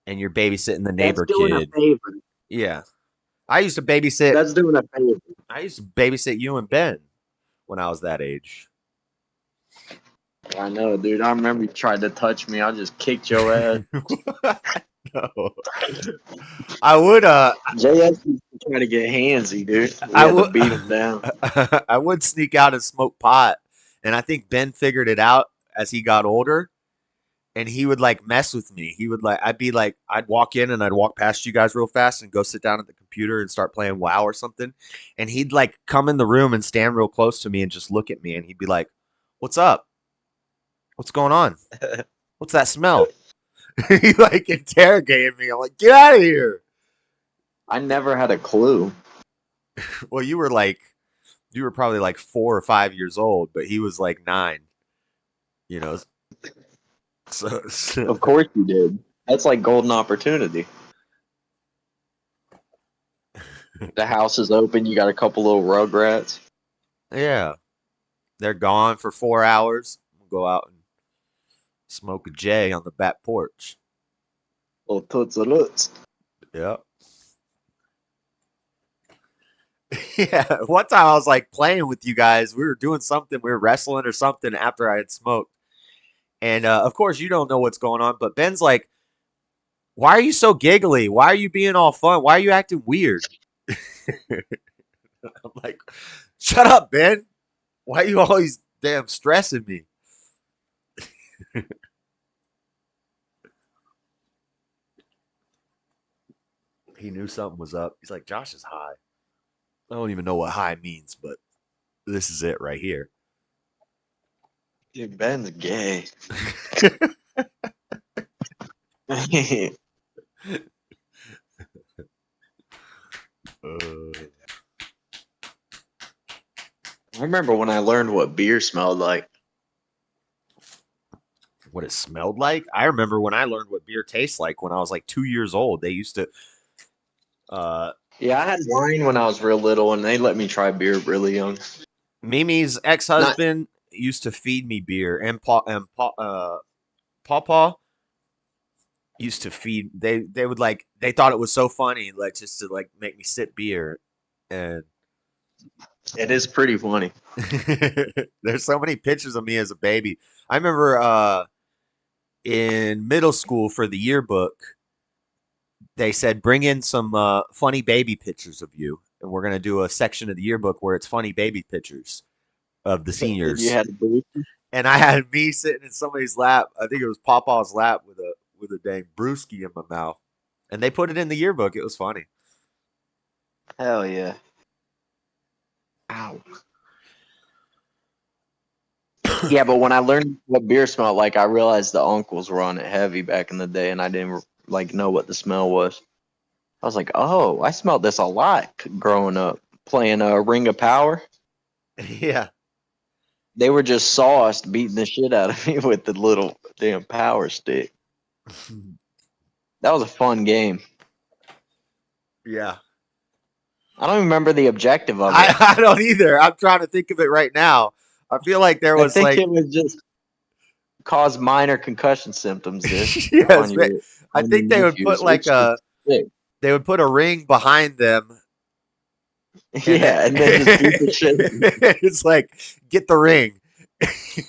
and you're babysitting the neighbor That's doing kid. a favor. Yeah. I used to babysit That's doing a favor. I used to babysit you and Ben when I was that age. I know, dude. I remember you tried to touch me. I just kicked your ass. No. I would JS was trying to get handsy, dude. We I had to would beat him down. I would sneak out and smoke pot, and I think Ben figured it out as he got older, and he would like mess with me. He would like I'd walk in and I'd walk past you guys real fast and go sit down at the computer and start playing WoW or something, and he'd like come in the room and stand real close to me and just look at me, and he'd be like, "What's up? What's going on? What's that smell?" He like interrogated me. I'm like, "Get out of here." I never had a clue. Well, you were probably like 4 or 5 years old, but he was like 9. You know, so Of course you did. That's like golden opportunity. The house is open. You got a couple little rugrats. yeah, they're gone for 4 hours. We'll go out and smoke a J on the back porch. Little toots and loots. Yep. Yeah, one time I was like playing with you guys. We were doing something. We were wrestling or something after I had smoked. And of course, you don't know what's going on. But Ben's like, "Why are you so giggly? Why are you being all fun? Why are you acting weird?" I'm like, "Shut up, Ben. Why are you always damn stressing me?" He knew something was up. He's like, "Josh is high." I don't even know what high means, but this is it right here. Dude, Ben's gay. Uh, I remember when I learned what beer smelled like. what it smelled like? I remember when I learned what beer tastes like when I was like 2 years old. They used to. Yeah, I had wine when I was real little, and they let me try beer really young. Mimi's ex-husband used to feed me beer, and Pawpaw used to feed. They would like they thought it was so funny, like just to like make me sip beer, and It is pretty funny. there's so many pictures of me as a baby. I remember in middle school for the yearbook, they said bring in some funny baby pictures of you, and we're gonna do a section of the yearbook where it's funny baby pictures of the You seniors. had a booth? And I had me sitting in somebody's lap. I think it was Pawpaw's lap with a dang brewski in my mouth, and they put it in the yearbook. It was funny. Hell yeah. Ow. Yeah, but when I learned what beer smelled like, I realized the uncles were on it heavy back in the day, and I didn't like know what the smell was. I was like, oh, I smelled this a lot growing up, playing Ring of Power. Yeah, They were just sauced, beating the shit out of me with the little damn power stick. That was a fun game. yeah. I don't even remember the objective of it. I don't either. I'm trying to think of it right now. I feel like there I was think like it was just cause minor concussion symptoms. yes, I on think your they would nephews, put like which is sick. they would put a ring behind them. Yeah, and then just beat the shit. It's like get the ring.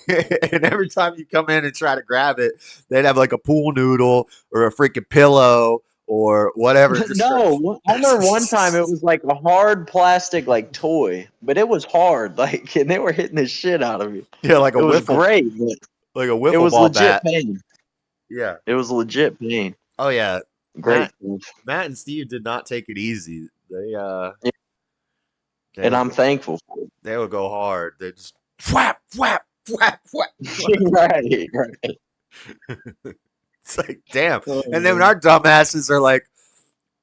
And every time you come in and try to grab it, they'd have like a pool noodle or a freaking pillow or whatever. No, I remember one time it was like a hard plastic like toy, but it was hard, like, and they were hitting the shit out of me. Yeah, like a It was wiffle, great, but like a it wiffle was ball legit bat. pain. Yeah. It was legit pain. Oh yeah. Great. Matt and Steve did not take it easy. They they And would I'm thankful for it. they would go hard. They just whap whap whap whap. Right. It's like damn. And then when our dumbasses are like,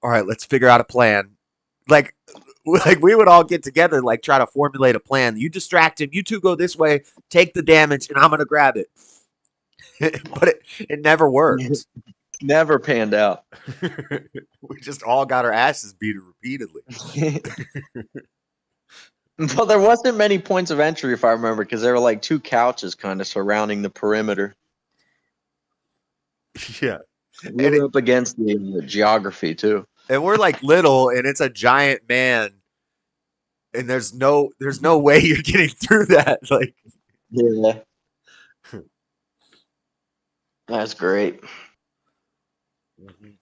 all right, let's figure out a plan. Like we would all get together, like try to formulate a plan. You distract him. You two go this way. Take the damage, and I'm gonna grab it. But it never worked. Never panned out. We just all got our asses beat repeatedly. Well, there wasn't many points of entry, if I remember, because there were like two couches kind of surrounding the perimeter. Yeah. We were up against the geography too. And we're like little, and it's a giant man, and there's no way you're getting through that. Like, Yeah. That's great. Mhm.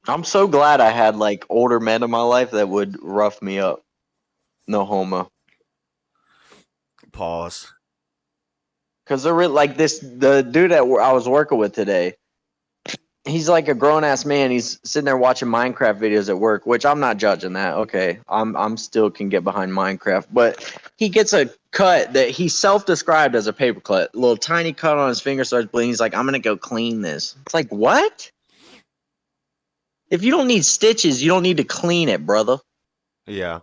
I'm so glad I had like older men in my life that would rough me up. No homo. Pause. Because they're like the dude that I was working with today. He's like a grown ass man. He's sitting there watching Minecraft videos at work, which I'm not judging that. Okay, I'm still can get behind Minecraft, but he gets a cut that he self-described as a paper cut, a little tiny cut on his finger starts bleeding. He's like, I'm gonna go clean this. It's like, what? If you don't need stitches, you don't need to clean it, brother. Yeah.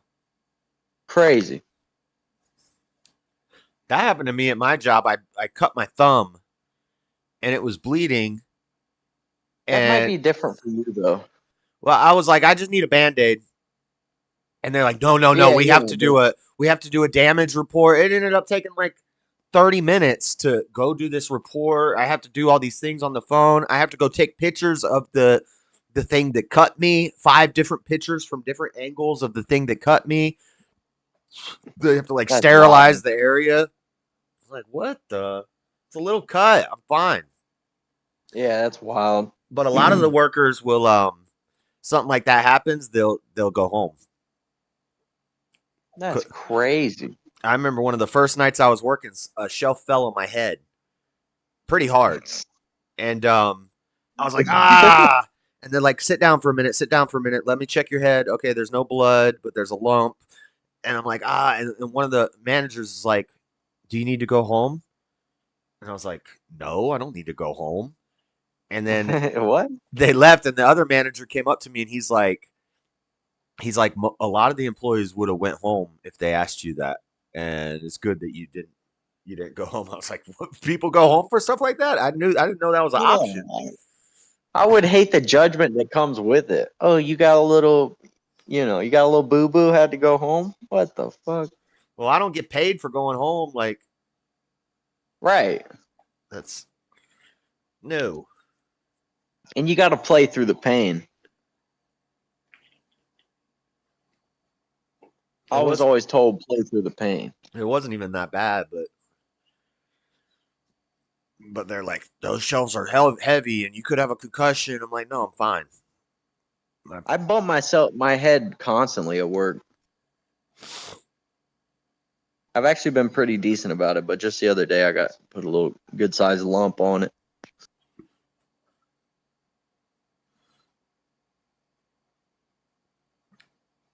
Crazy. That happened to me at my job. I cut my thumb and it was bleeding. That might And be different for you though. well, I was like, I just need a band-aid. And they're like, no, no, no, Yeah, we yeah. have to do a damage report. It ended up taking like 30 minutes to go do this report. I have to do all these things on the phone. I have to go take pictures of the thing that cut me, 5 different pictures from different angles of the thing that cut me. They have to like That's wild. sterilize the area. It's like, what the? It's a little cut. I'm fine. Yeah, that's wild. But a lot of the workers will something like that happens, they'll go home. That's crazy. I remember one of the first nights I was working, a shelf fell on my head pretty hard. And I was like, ah. And then like, sit down for a minute, sit down for a minute. Let me check your head. Okay, there's no blood, but there's a lump. And I'm like, ah. And one of the managers is like, do you need to go home? And I was like, no, I don't need to go home. And then What? they left, and the other manager came up to me, and he's like, a lot of the employees would have went home if they asked you that, and it's good that you didn't go home. I was like, what, people go home for stuff like that? I didn't know that was an option. I would hate the judgment that comes with it. Oh, you got a little, you got a little boo boo, had to go home. What the fuck? Well, I don't get paid for going home. Like, Right. that's no. And you got to play through the pain. I was always told play through the pain. It wasn't even that bad, but they're like, those shelves are heavy, and you could have a concussion. I'm like, no, I'm fine. I bump my head constantly at work. I've actually been pretty decent about it, but just the other day I got put a little good sized lump on it.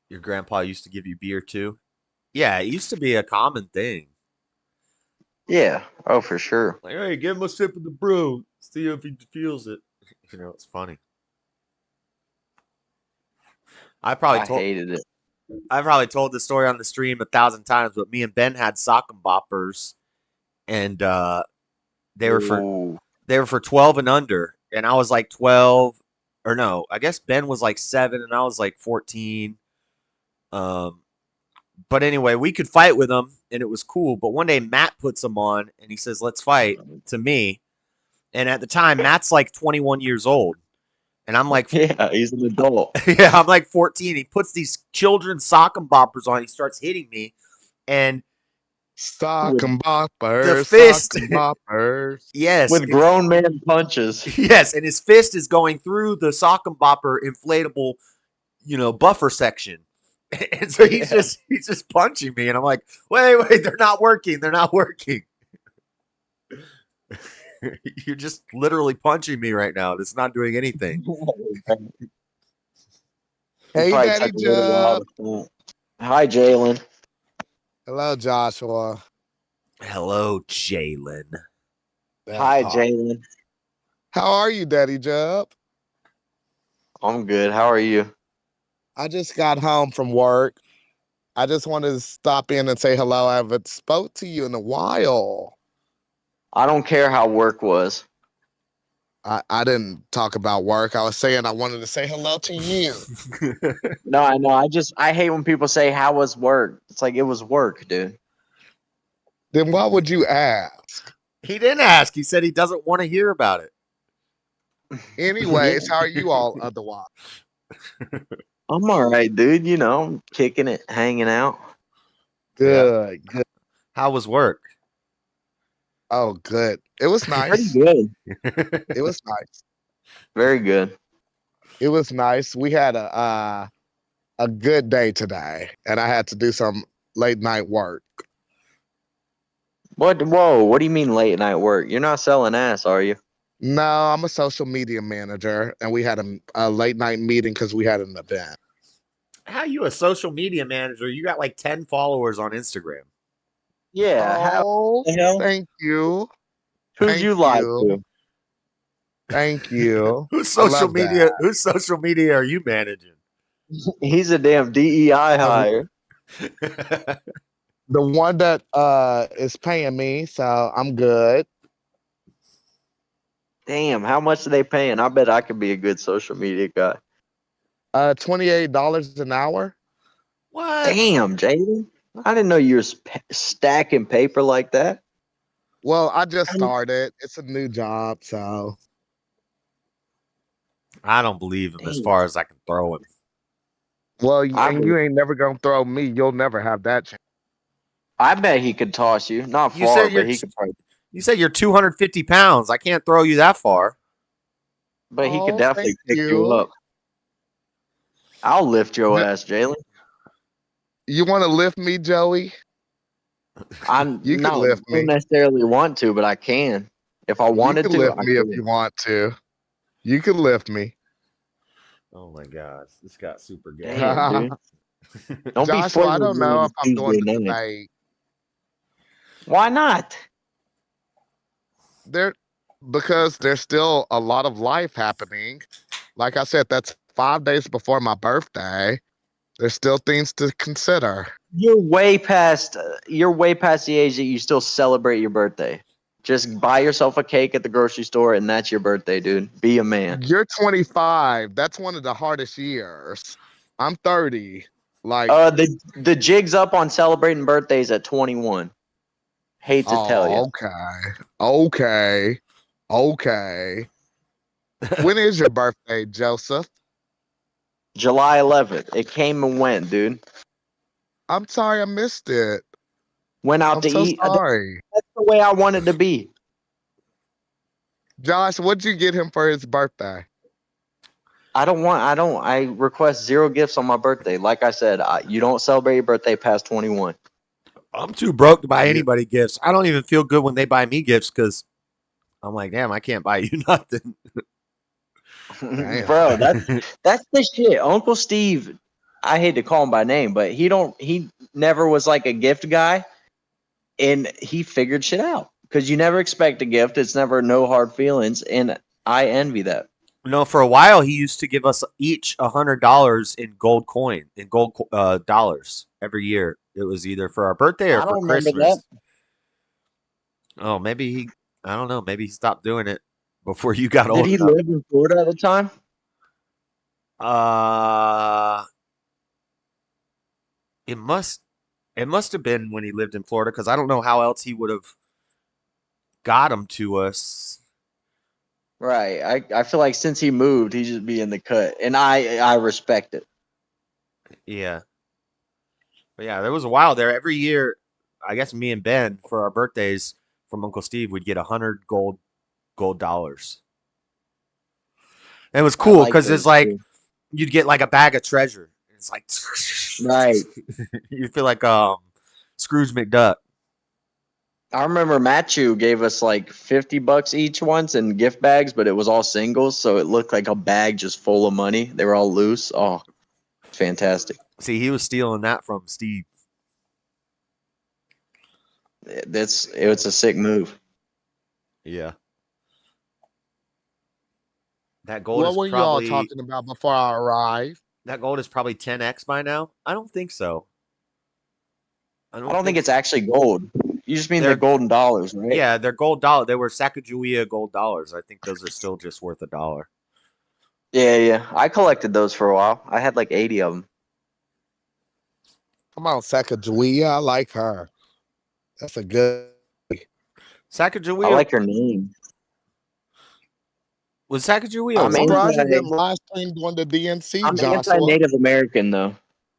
Your grandpa used to give you beer too? Yeah, it used to be a common thing. Yeah. Oh, for sure. Like, hey, give him a sip of the brew. See if he feels it. It's funny. I probably I told hated it. I probably told the story on the stream 1,000 times, but me and Ben had sock and boppers, and they were for Ooh. 12 and under, and I was like 12, or no, I guess Ben was like 7, and I was like 14. But anyway, we could fight with them, and it was cool. But one day Matt puts them on, and he says, "Let's fight," to me. And at the time, Matt's like 21 years old, and I'm like, Yeah, he's an adult. yeah, I'm like 14. He puts these children's sock and boppers on. He starts hitting me, and Sock and boppers. the fist, Sock and boppers. yes, With grown man punches. yes, and his fist is going through the sock and bopper inflatable, buffer section. And so he's just punching me, and I'm like, wait, they're not working. They're not working. You're just literally punching me right now. It's not doing anything. Hey, Probably Daddy took a little while Joe. to- Hi, Jalen. Hello, Joshua. Hello, Jalen. Hi, Jalen. How are you, Daddy Joe? I'm good. How are you? I just got home from work. I just wanted to stop in and say hello. I haven't spoke to you in a while. I don't care how work was. I didn't talk about work. I was saying I wanted to say hello to you. No, I know. I hate when people say, how was work? It's like, it was work, dude. Then why would you ask? He didn't ask. He said he doesn't want to hear about it. Anyways, how are you all otherwise? I'm all right, dude. I'm kicking it, hanging out. Good. How was work? Oh, good. It was Pretty nice. good. It was nice. Very good. It was nice. We had a good day today, and I had to do some late night work. What? Whoa! What do you mean late night work? You're not selling ass, are you? No, I'm a social media manager, and we had a late night meeting because we had an event. How you a social media manager? You got like 10 followers on Instagram. Yeah. How Oh, the hell? thank you. Who'd Thank you lie you. to? Thank you. Whose I social love that. media? Whose social media are you managing? He's a damn DEI The, hire. the one that is paying me, so I'm good. Damn, how much are they paying? I bet I could be a good social media guy. $28 an hour. What? Damn, Jaden. I didn't know you were stacking paper like that. Well, I just started. It's a new job, so I don't believe him as Damn. far as I can throw him. well, I and you ain't never gonna throw me. You'll never have that chance. I bet he could toss you. Not You far, said but he could probably. you said you're 250 pounds. I can't throw you that far. But he could Oh, definitely thank pick you you. up. I'll lift your Th- ass, Jalen. You want to lift me, Joey? I You can no, lift don't me. necessarily want to, but I can. If I You wanted can to, lift I me if could. you want to. You can lift me. Oh my gosh, this got super gay. Damn, dude. Don't be Joshua, I flirting with don't me know on if I'm doing Tuesday the night. debate. Why not? Because there's still a lot of life happening. Like I said, that's 5 days before my birthday. There's still things to consider. You're way past. You're way past the age that you still celebrate your birthday. Just buy yourself a cake at the grocery store, and that's your birthday, dude. Be a man. You're 25. That's one of the hardest years. I'm 30. Like, The jig's up on celebrating birthdays at 21. Hate to tell you. oh, okay. Okay. When is your birthday, Joseph? July 11th. It came and went, dude. I'm sorry I missed it. Went out I'm to so eat. sorry. That's the way I wanted to be. Josh, what'd you get him for his birthday? I request 0 gifts on my birthday. Like I said, you don't celebrate your birthday past 21. I'm too broke to buy You- anybody gifts. I don't even feel good when they buy me gifts because I'm like, damn, I can't buy you nothing. Damn. Bro, that's the shit. Uncle Steve, I hate to call him by name, but he never was like a gift guy, and he figured shit out. Because you never expect a gift. It's never no hard feelings, and I envy that. No, for a while he used to give us each $100 in gold coin, in gold dollars every year. It was either for our birthday or I for don't remember that. Christmas. Oh, I don't know. Maybe he stopped doing it before you got Did old he enough. live in Florida at the time? Uh, it must have been when he lived in Florida because I don't know how else he would have got them to us. Right. I feel like since he moved, he just be in the cut, and I respect it. Yeah. But yeah, there was a while there. Every year, I guess me and Ben for our birthdays from Uncle Steve would get 100 gold dollars. And it was I cool like because those it's like too. you'd get like a bag of treasure. It's like Right. you feel like Scrooge McDuck. I remember Matthew gave us like $50 each once in gift bags, but it was all singles, so it looked like a bag just full of money. They were all loose. Oh, fantastic! See, he was stealing that from Steve. It's a sick move. Yeah. That gold What is were you all probably talking about before I arrived? 10x by now. I don't think so. I don't think it's actually gold. You just mean the They're golden dollars, right? Yeah, they're gold dollar. They were Sacagawea gold dollars. I think those are still just worth $1. Yeah. I collected those for a while. I had like 80 of them. Come on, Sacagawea. I like her. That's a good. I Sacagawea like her name. was Sacagawea I'm I'm a woman? surprised you anti. didn't live stream during the DNC, I'm Joshua. anti-Native American though.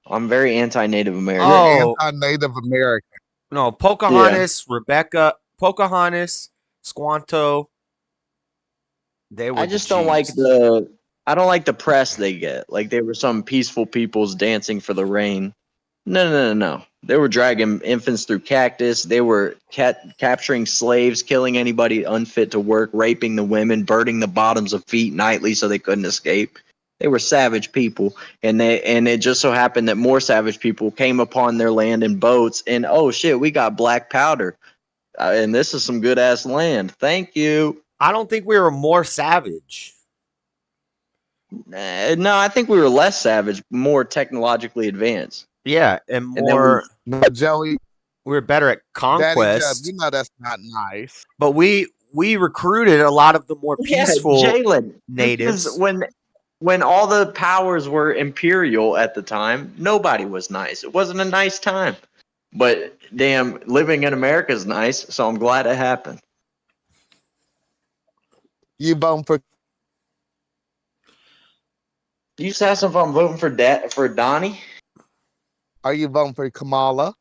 I'm very anti-Native American. You're Oh anti-Native American. no, Yeah. Pocahontas, Rebecca. Pocahontas, Squanto. They were I the just don't like Chiefs. I don't like the press they get. Like they were some peaceful peoples dancing for the rain. No. They were dragging infants through cactus. They were capturing slaves, killing anybody unfit to work, raping the women, burning the bottoms of feet nightly so they couldn't escape. They were savage people, and it just so happened that more savage people came upon their land in boats. And oh shit, we got black powder, and this is some good ass land. Thank you. I don't think we were more savage. No, I think we were less savage, more technologically advanced. Yeah, and And then more. No, Joey, We were better at Daddy Jeff, conquest, you know that's not nice. but we recruited a lot of the more peaceful Jalen, natives. because when all the powers were imperial at the time, nobody was nice. It wasn't a nice time. But damn, living in America is nice, so I'm glad it happened. You voting for You just asked if I'm voting for Donnie. Are you voting for Kamala?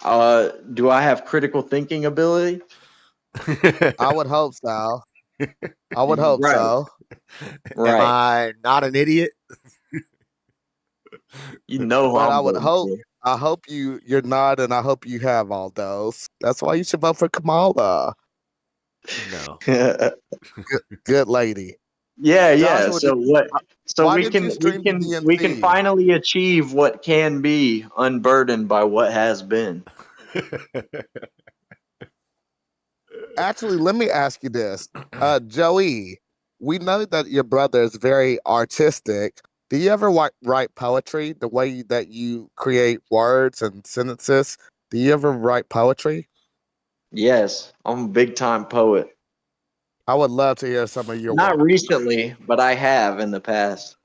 Do I have critical thinking ability? I would hope so. I would hope Right. so. Right. Am I not an idiot? You know who But I'm I would voting hope for. I hope you're not, and I hope you have all those. That's why you should vote for Kamala. No. Good lady. Yeah. Joshua, So what? So why we did can you we stream the can we can DMV? finally achieve what can be, unburdened by what has been. Actually, let me ask you this. Joey, we know that your brother is very artistic. Do you ever write poetry the way that you create words and sentences? Do you ever write poetry? Yes, I'm a big time poet. I would love to hear some of your Not work. recently, but I have in the past.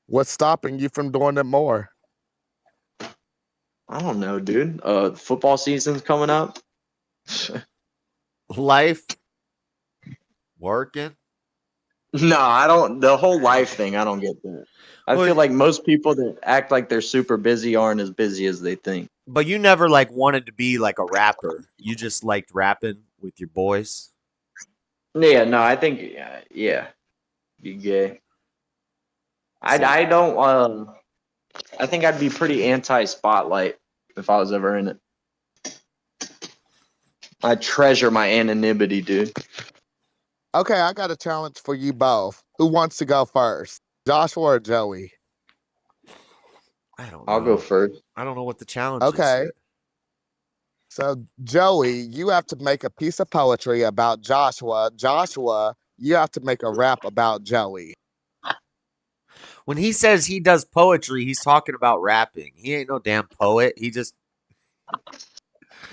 What's stopping you from doing it more? I don't know, dude. Football season's coming up. Life, working. No, I don't. The whole life thing, I don't get that. I Well, feel like most people that act like they're super busy aren't as busy as they think. but you never like wanted to be like a rapper. You just liked rapping with your boys. Yeah, no, I think yeah, be gay. I don't. I think I'd be pretty anti-spotlight if I was ever in it. I treasure my anonymity, dude. Okay, I got a challenge for you both. Who wants to go first? Joshua or Joey? I don't know. I'll go first. I don't know what the challenge Okay. is. Yet. So, Joey, you have to make a piece of poetry about Joshua. Joshua, you have to make a rap about Joey. When he says he does poetry, he's talking about rapping. He ain't no damn poet. He just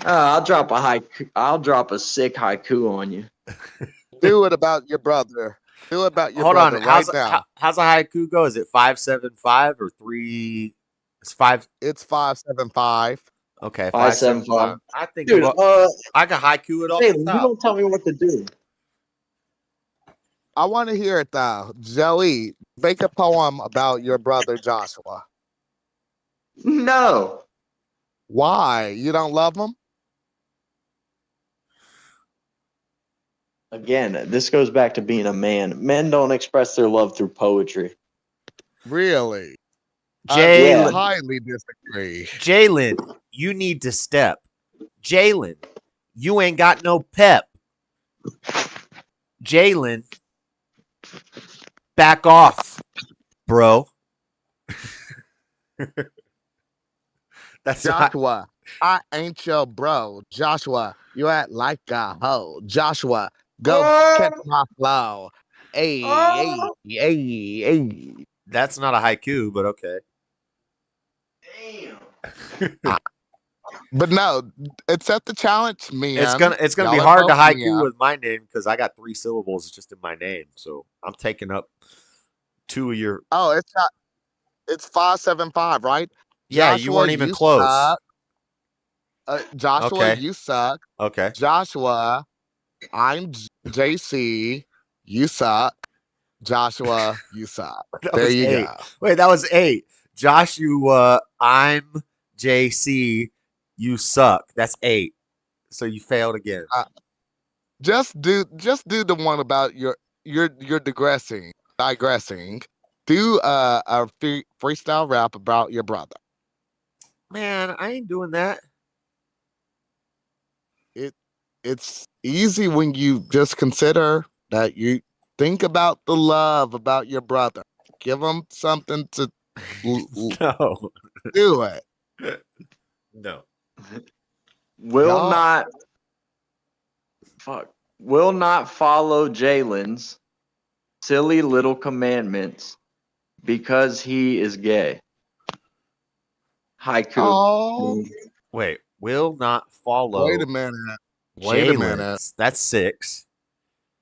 I'll drop a haiku. I'll drop a sick haiku on you. Do it about your brother. Do it about your hold on. brother right now. How's a haiku go? Is it 575 or 3? It's 5. It's 575. Okay, 575. 575. I think Dude, I can haiku it off hey, the you top. don't tell me what to do. I want to hear it though. Joey, make a poem about your brother Joshua. No. Why? You don't love him? Again, this goes back to being a man. Men don't express their love through poetry. Really? Jalen, Highly disagree. Jalen, you need to step. Jalen, you ain't got no pep. Jalen, back off, bro. That's not. Joshua, I ain't your bro. Joshua, you act like a hoe. Joshua, go catch my flow. Hey, hey. That's not a haiku, but okay. Damn. But no, accept the challenge, man. It's gonna Y'all be are hard to both haiku men. with my name because I got 3 syllables just in my name. So I'm taking up 2 of your. Oh, it's not. It's 575, right? Yeah, Joshua, you weren't even close. Suck. Joshua, Okay. you suck. Okay. Joshua, I'm JC. You suck. Joshua, you suck. That There was you 8. go. Wait, that was 8. Joshua, I'm JC. You suck. That's 8. So you failed again. Just do the one about you're digressing. Do a freestyle rap about your brother. Man, I ain't doing that. It's easy when you just consider that you think about the love about your brother. Give him something to No. do it. No. Will Y'all- not. Fuck. Will not follow Jalen's silly little commandments because he is gay. Haiku. Oh, Wait, will not follow wait a minute. Wait a minute. Jalen's. That's 6.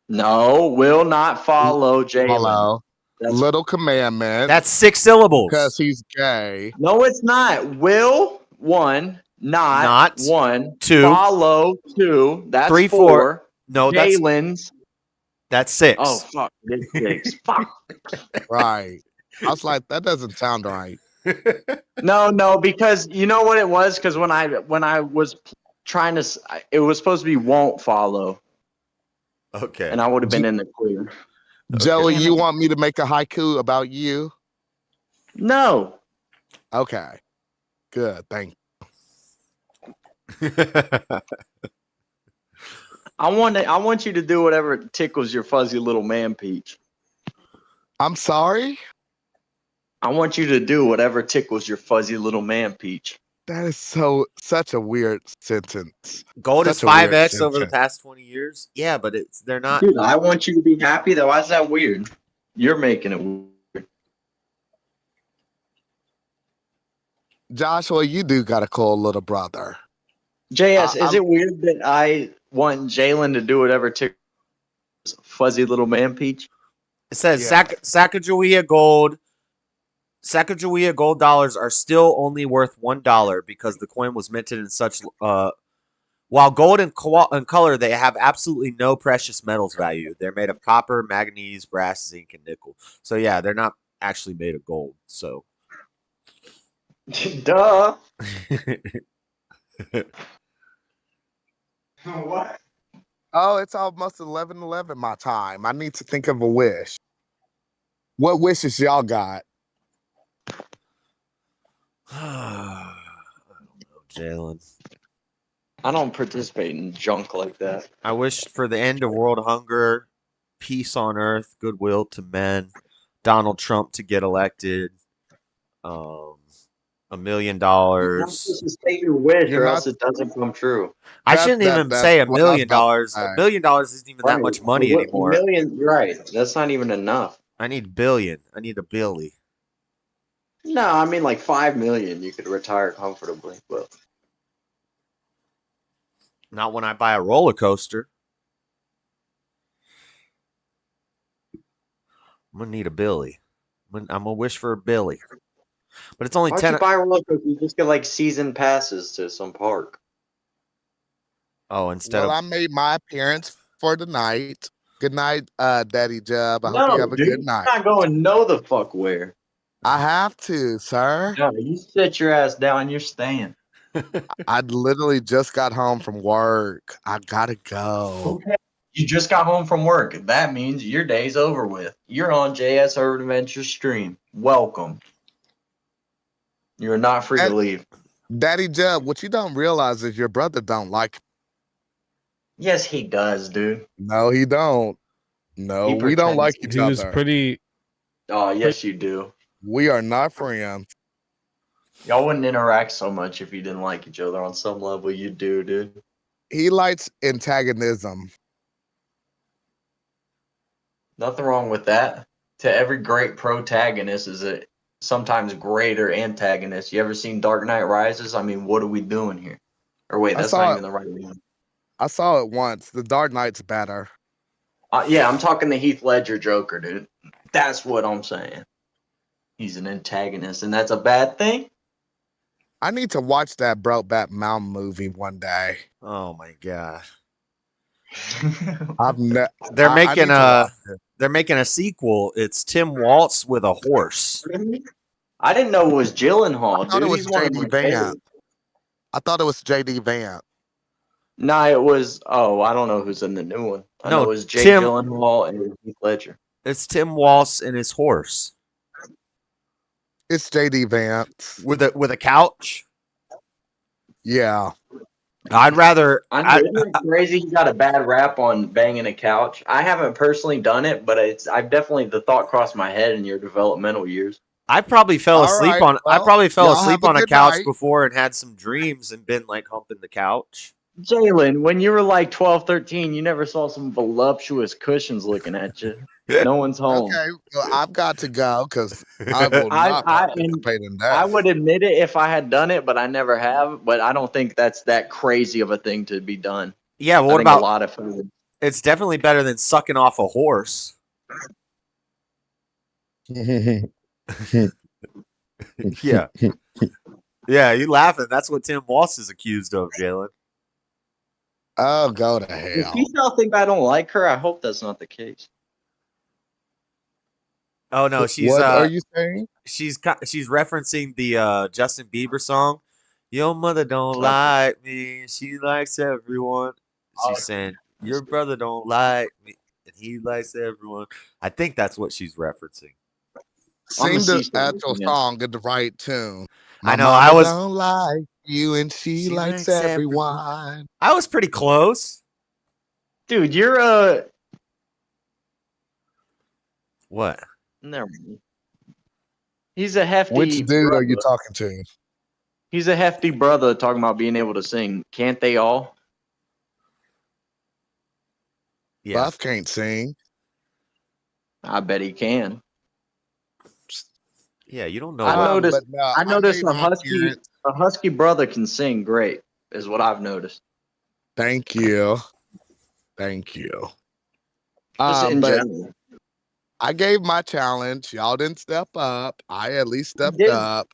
No, will not follow Jalen. Follow That's, little commandment That's 6 syllables. because he's gay. no, it's not. Will 1, not 1, 2, follow 2. That's 3, 4. No, Jalen's. that's 6. Oh fuck, it's 6. Fuck. Right. I was like, that doesn't sound right. No, because you know what it was. Because when I was trying to, it was supposed to be won't follow, Okay. and I would have been in the clear. Joey, you want me to make a haiku about you? No. Okay. Good. Thank you. I want you to do whatever tickles your fuzzy little man peach. I'm sorry? I want you to do whatever tickles your fuzzy little man peach. That is such a weird sentence. Gold is Such a weird 5x over the sentence. past 20 years. Yeah, but they're not. Dude, I want you to be happy. Though, why is that weird? You're making it weird. Joshua, you do got a cool little brother. JS, is it weird that I want Jalen to do whatever tickles fuzzy little man peach? It says Yeah. Sacagawea gold. Sacagawea gold dollars are still only worth $1 because the coin was minted in such. While gold and color, they have absolutely no precious metals value. They're made of copper, manganese, brass, zinc, and nickel. So yeah, they're not actually made of gold. So. Duh. What? Oh, it's almost 11:11 my time. I need to think of a wish. What wishes y'all got? I don't know, Jalen. I don't participate in junk like that. I wish for the end of world hunger, peace on earth, goodwill to men, Donald Trump to get elected, $1 million. You're not supposed to state your wish, You're or not- else it doesn't come true. I shouldn't even say $1 what I was million. about to say. $1 million isn't even that much money What- anymore. Million, right? That's not even enough. I need billion. I need a billy. No, I mean like 5 million. You could retire comfortably, but Not when I buy a roller coaster. I'm gonna need a billy. I'm gonna wish for a billy. But it's only why don't 10. you buy a roller coaster? You just get like season passes to some park. Oh, instead Well, of I made my appearance for the night. Good night, Daddy Jub. I hope you have a dude, good night. you're not going no the fuck where. I have to, sir. No, you sit your ass down. You're staying. I literally just got home from work. I gotta go. Okay. You just got home from work. That means your day's over with. You're on JS Urban Adventures stream. Welcome. You are not free to leave. Daddy Jub, what you don't realize is your brother don't like. Yes, he does, dude. No, he don't. No, He we don't pretends like to. each He was other. pretty. Oh, yes, you do. We are not friends. Y'all wouldn't interact so much if you didn't like each other on some level. You do, dude. He likes antagonism. Nothing wrong with that. To every great protagonist is a sometimes greater antagonist. You ever seen Dark Knight Rises? I mean, what are we doing here? Or wait, I that's saw not it. even the right one. I saw it once. The Dark Knight's better. Yeah, I'm talking the Heath Ledger Joker, dude. That's what I'm saying. He's an antagonist, and that's a bad thing? I need to watch that Brokeback Mountain movie one day. oh my god. I've They're I making need to watch it. they're making a sequel. It's Tim Waltz with a horse. I didn't know it was Gyllenhaal, I thought dude. it was He's one of JD my Vance. favorites. I thought it was JD Vance. Nah, it was. Oh, I don't know who's in the new one. I know No, it was Jake Tim. Gyllenhaal and Heath Ledger. It's Tim Walsh and his horse It's JD Vance. with a couch. Yeah. I'd rather. I know, isn't it crazy? He got a bad rap on banging a couch. I haven't personally done it, but I've definitely the thought crossed my head in your developmental years. I probably fell All asleep right, on. I well, probably fell y'all asleep have a on a good couch night. before and had some dreams and been like humping the couch. Jalen, when you were like 12, 13, you never saw some voluptuous cushions looking at you. No one's home. Okay, well, I've got to go because I will not participate in that. I would admit it if I had done it, but I never have. But I don't think that's that crazy of a thing to be done. Yeah, but I what think about? a lot of food. It's definitely better than sucking off a horse. Yeah. Yeah, you laughing. That's what Tim Walsh is accused of, Jalen. Oh, go to If hell. you still think I don't like her, I hope that's not the case. Oh no, she's What are you saying? she's referencing the Justin Bieber song. Your mother don't like me, she likes everyone. She's saying your brother don't like me, and he likes everyone. I think that's what she's referencing. Sing the see some actual yeah. song in the right tune. I My know, I mama was- don't like you, and she likes everyone. I was pretty close. Dude, you're What? never mind. He's a hefty. Which dude brother. are you talking to? He's a hefty brother talking about being able to sing. Can't they all? Yeah. Buff can't sing. I bet he can. Yeah, you don't know. I what- noticed. but no, I noticed made a my husky. appearance. A husky brother can sing great. Is what I've noticed. Thank you. Thank you. Just in But general. I gave my challenge. Y'all didn't step up. I at least stepped did. up.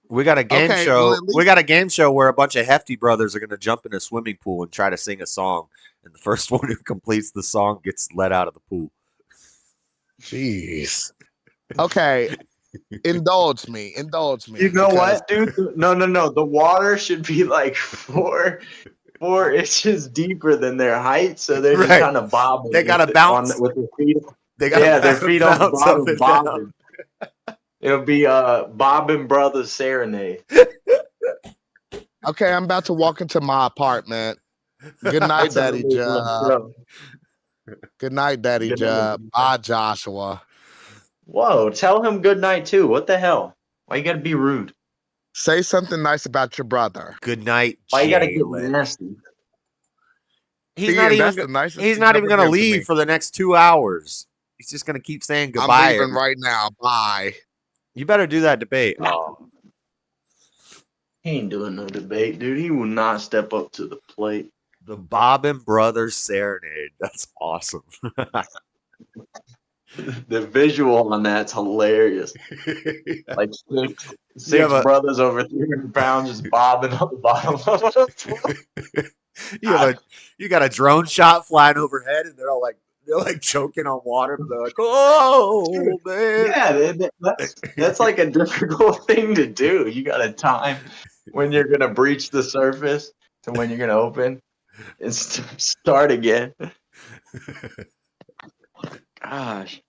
We got a game Okay, show. well, at least- We got a game show where a bunch of hefty brothers are going to jump in a swimming pool and try to sing a song, and the first one who completes the song gets let out of the pool. Jeez. Okay. Indulge me. Indulge me. You know because- what, dude? No. The water should be like 4 inches deeper than their height, so they're just Right. kind of bobbing. They gotta with it bounce. with their feet. They got Yeah, their feet on the bounce up bottom, and down. bobbing. It'll be Bobbin Brothers Serenade. Okay, I'm about to walk into my apartment. Good night, Daddy Jub. Good night, Daddy Good night. Jub. Bye, Joshua. Whoa, tell him good night too. What the hell? Why you gotta be rude? Say something nice about your brother. Good night, Why you gotta get Jalen. nasty? He's Ian, not that's the even. nicest He's thing not you've even ever going to given to leave me. for the next 2 hours. He's just going to keep saying I'm goodbye. leaving right now. Bye. You better do that debate. Oh, He ain't doing no debate, dude. He will not step up to the plate. the Bobbin Brothers Serenade. That's awesome. The visual on that's hilarious. Like six have a- brothers over 300 pounds just bobbing on the bottom of the you got a drone shot flying overhead, and they're like choking on water. But they're like, oh man. Yeah, that's like a difficult thing to do. You got to time when you're gonna breach the surface to when you're gonna open and start again. Gosh.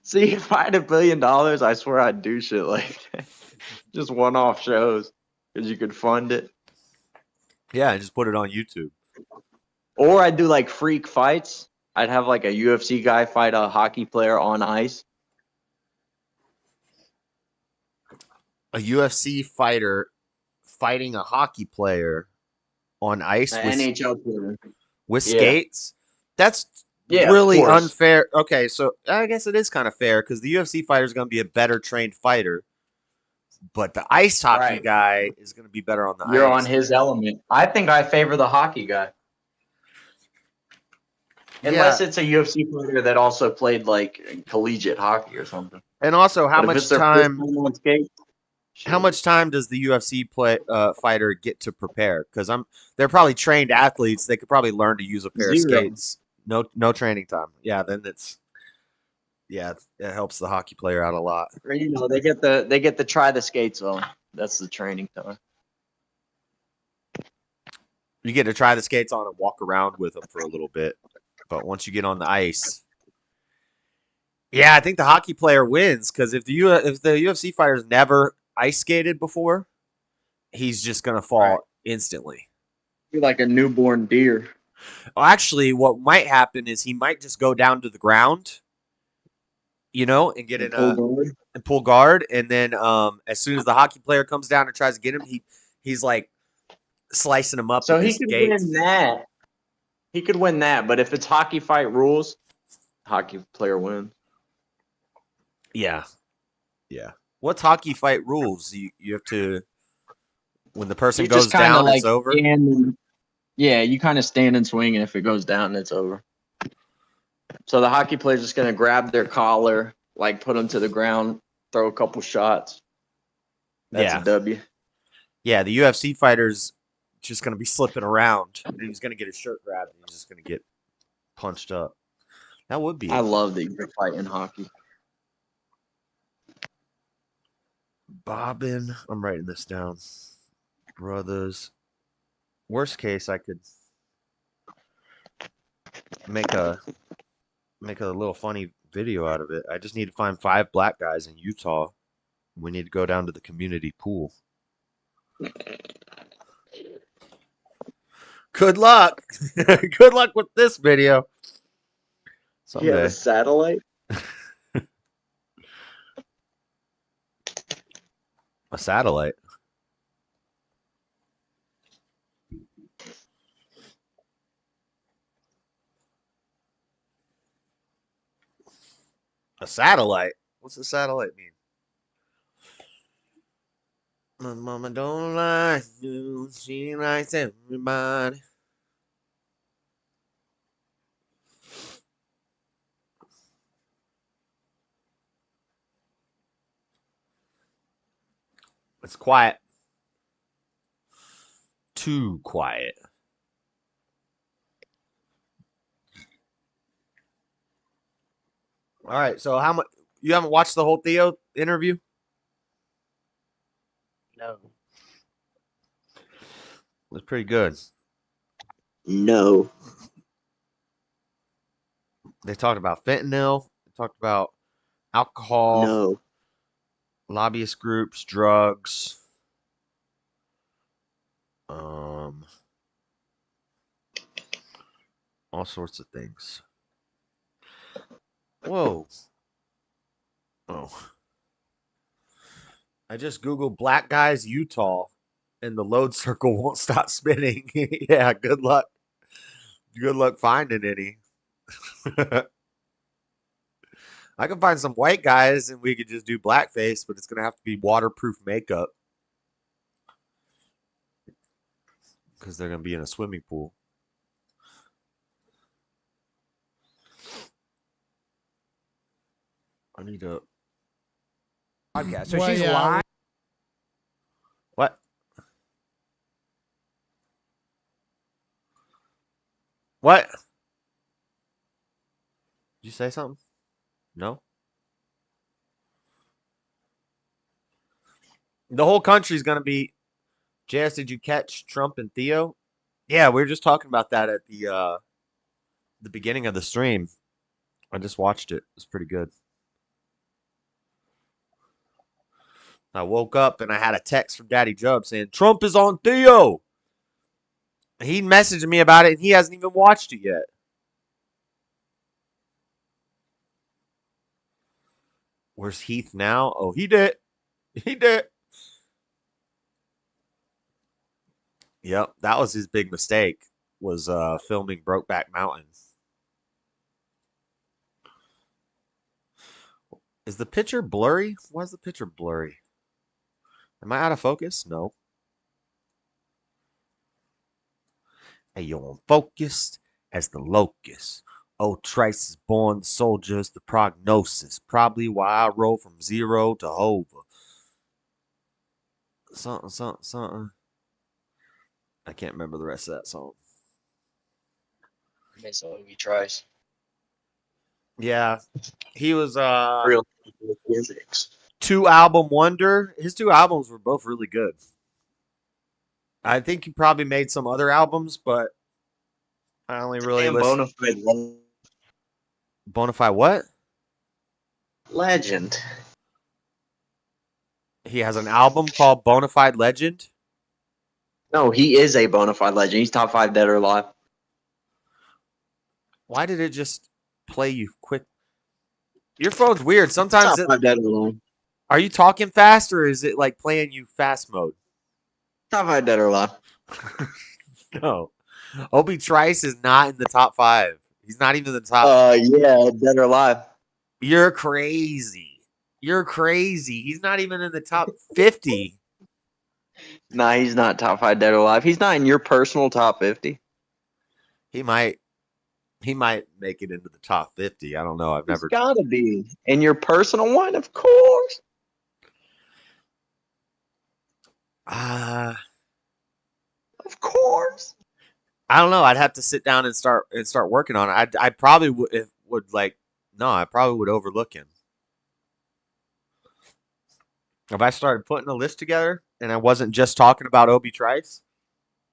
See, if I had $1 billion, I swear I'd do shit like that. Just one-off shows because you could fund it. Yeah, and just put it on YouTube. Or I'd do like freak fights. I'd have like a UFC guy fight a hockey player on ice. A UFC fighter fighting a hockey player on ice An NHL player. with Yeah. skates. That's Yeah, of really course. unfair. Okay, so I guess it is kind of fair because the UFC fighter is going to be a better trained fighter, but the ice hockey Right. guy is going to be better on the You're ice. on his element. I think I favor the hockey guy. Unless it's a UFC player that also played like collegiate hockey or something. And also, how But if much it's their time? first on skates, How much time does the UFC fighter get to prepare? Because they're probably trained athletes. They could probably learn to use a pair of Zero. skates. No training time. Yeah, then it's Yeah, it helps the hockey player out a lot. Or, they get to try the skates on. That's the training time. You get to try the skates on and walk around with them for a little bit, but once you get on the ice, yeah, I think the hockey player wins because if the UFC fighter's never ice skated before, he's just gonna fall Right. instantly. You're like a newborn deer. Well, actually, what might happen is he might just go down to the ground, and get in Pull guard. and pull guard, and then as soon as the hockey player comes down and tries to get him, he's like slicing him up So with he his could skates. win that. He could win that, but if it's hockey fight rules, hockey player wins. Yeah. What's hockey fight rules? You have to when the person You goes just kind down, of like it's over. yeah, you kind of stand and swing, and if it goes down, it's over. So the hockey player's just gonna grab their collar, like put them to the ground, throw a couple shots. That's Yeah. a W. Yeah, the UFC fighter's just gonna be slipping around, and he's gonna get his shirt grabbed, and he's just gonna get punched up. That would be I it. love that you're fighting hockey. Bobbin. I'm writing this down. Brothers. Worst case, I could make a little funny video out of it. I just need to find 5 black guys in Utah. We need to go down to the community pool. Good luck. Good luck with this video. You have Someday. a satellite? A satellite. A satellite? What's a satellite mean? My mama don't like you. She likes everybody. It's quiet. Too quiet. All right. So how much? You haven't watched the whole Theo interview? No. It was pretty good. No. They talked about fentanyl. They talked about alcohol, No. lobbyist groups, drugs. Um, all sorts of things. Whoa. Oh. I just Googled black guys Utah and the load circle won't stop spinning. Yeah, good luck. Good luck finding any. I can find some white guys and we could just do blackface, but it's going to have to be waterproof makeup because they're going to be in a swimming pool. I need to. Podcast. So she's lying. What? What? Did you say something? No? The whole country's going to be. JS, did you catch Trump and Theo? Yeah, we were just talking about that at the beginning of the stream. I just watched it. It was pretty good. I woke up and I had a text from Daddy Jub saying Trump is on Theo. He messaged me about it and he hasn't even watched it yet. Where's Heath now? Oh, he did. He did. Yep, that was his big mistake. Was filming Brokeback Mountain. Is the picture blurry? Why is the picture blurry? Am I out of focus? No. Hey, you on focused as the locust. Oh, Trice is born, the soldiers, the prognosis. Probably why I roll from zero to over. Something, something, something. I can't remember the rest of that song. So he tries. Yeah, he was Real physics. 2-album wonder. His 2 albums were both really good. I think he probably made some other albums, but I only really Damn listen. Bonafide what? legend. He has an album called Bonafide Legend. No, he is a bona fide legend. He's top 5 dead or alive. Why did it just play you quick? Your phone's weird. Sometimes Top 5 dead or alive. are you talking fast or is it like playing you fast mode? Top 5 dead or alive. No. Obi Trice is not in the top 5. He's not even in the top. Yeah, dead or alive. You're crazy. You're crazy. He's not even in the top 50. Nah, he's not top 5 dead or alive. He's not in your personal top 50. He might make it into the top 50. I don't know. I've He's never. gotta be in your personal one, of course. Of course. I don't know. I'd have to sit down and start working on it. I probably would like. No, I probably would overlook him. If I started putting a list together and I wasn't just talking about Obi Trice,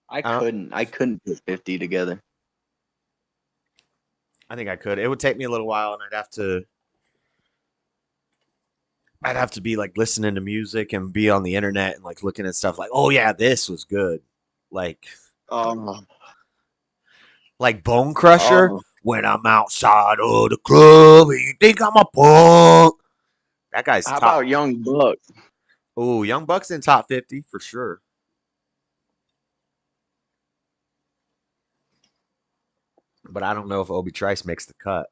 I couldn't put 50 together. I think I could. It would take me a little while, and I'd have to be like listening to music and be on the internet and like looking at stuff like, oh yeah, this was good, like Bone Crusher. When I'm outside of the club, and you think I'm a punk. That guy's How top. about Young Buck? Oh, Young Buck's in top 50 for sure. But I don't know if Obi Trice makes the cut.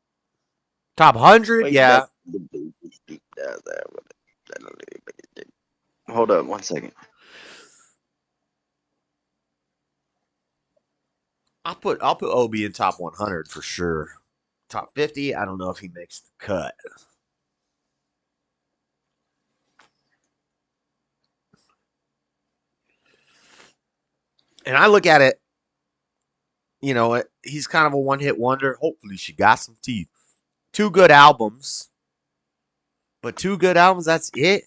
Top 100, yeah. Hold up 1 second. I'll put Obi in top 100 for sure. Top 50, I don't know if he makes the cut. And I look at it, he's kind of a one-hit wonder. Hopefully she got some teeth. 2 good albums. But 2 good albums, that's it?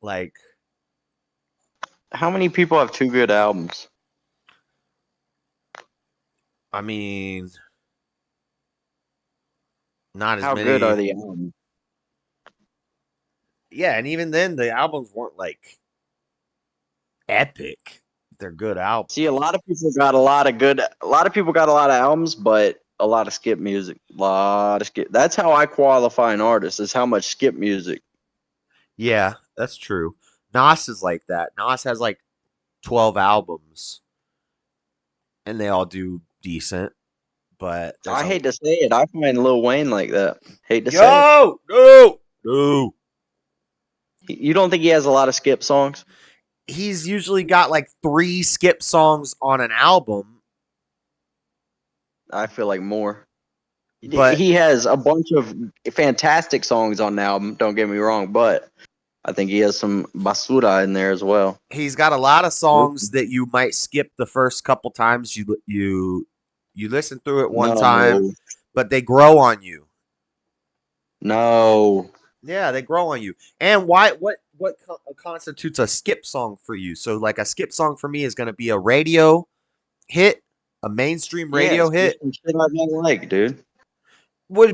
Like, how many people have 2 good albums? I mean, not as How many. good are the albums? Yeah, and even then, the albums weren't like epic. They're good albums. See, a lot of people got a lot of albums, but a lot of skip music. A lot of skip. That's how I qualify an artist, is how much skip music. Yeah, that's true. Nas is like that. Nas has like 12 albums, and they all do decent. But I hate to say it, I find Lil Wayne like that. Hate to say it. No. You don't think he has a lot of skip songs? He's usually got like 3 skip songs on an album. I feel like more. But he has a bunch of fantastic songs on the album, don't get me wrong, but I think he has some basura in there as well. He's got a lot of songs that you might skip the first couple times you listen through it one time, but they grow on you. No. Yeah, they grow on you. And what constitutes a skip song for you? So like a skip song for me is going to be a radio hit, a mainstream radio hit. Some shit I don't like, dude.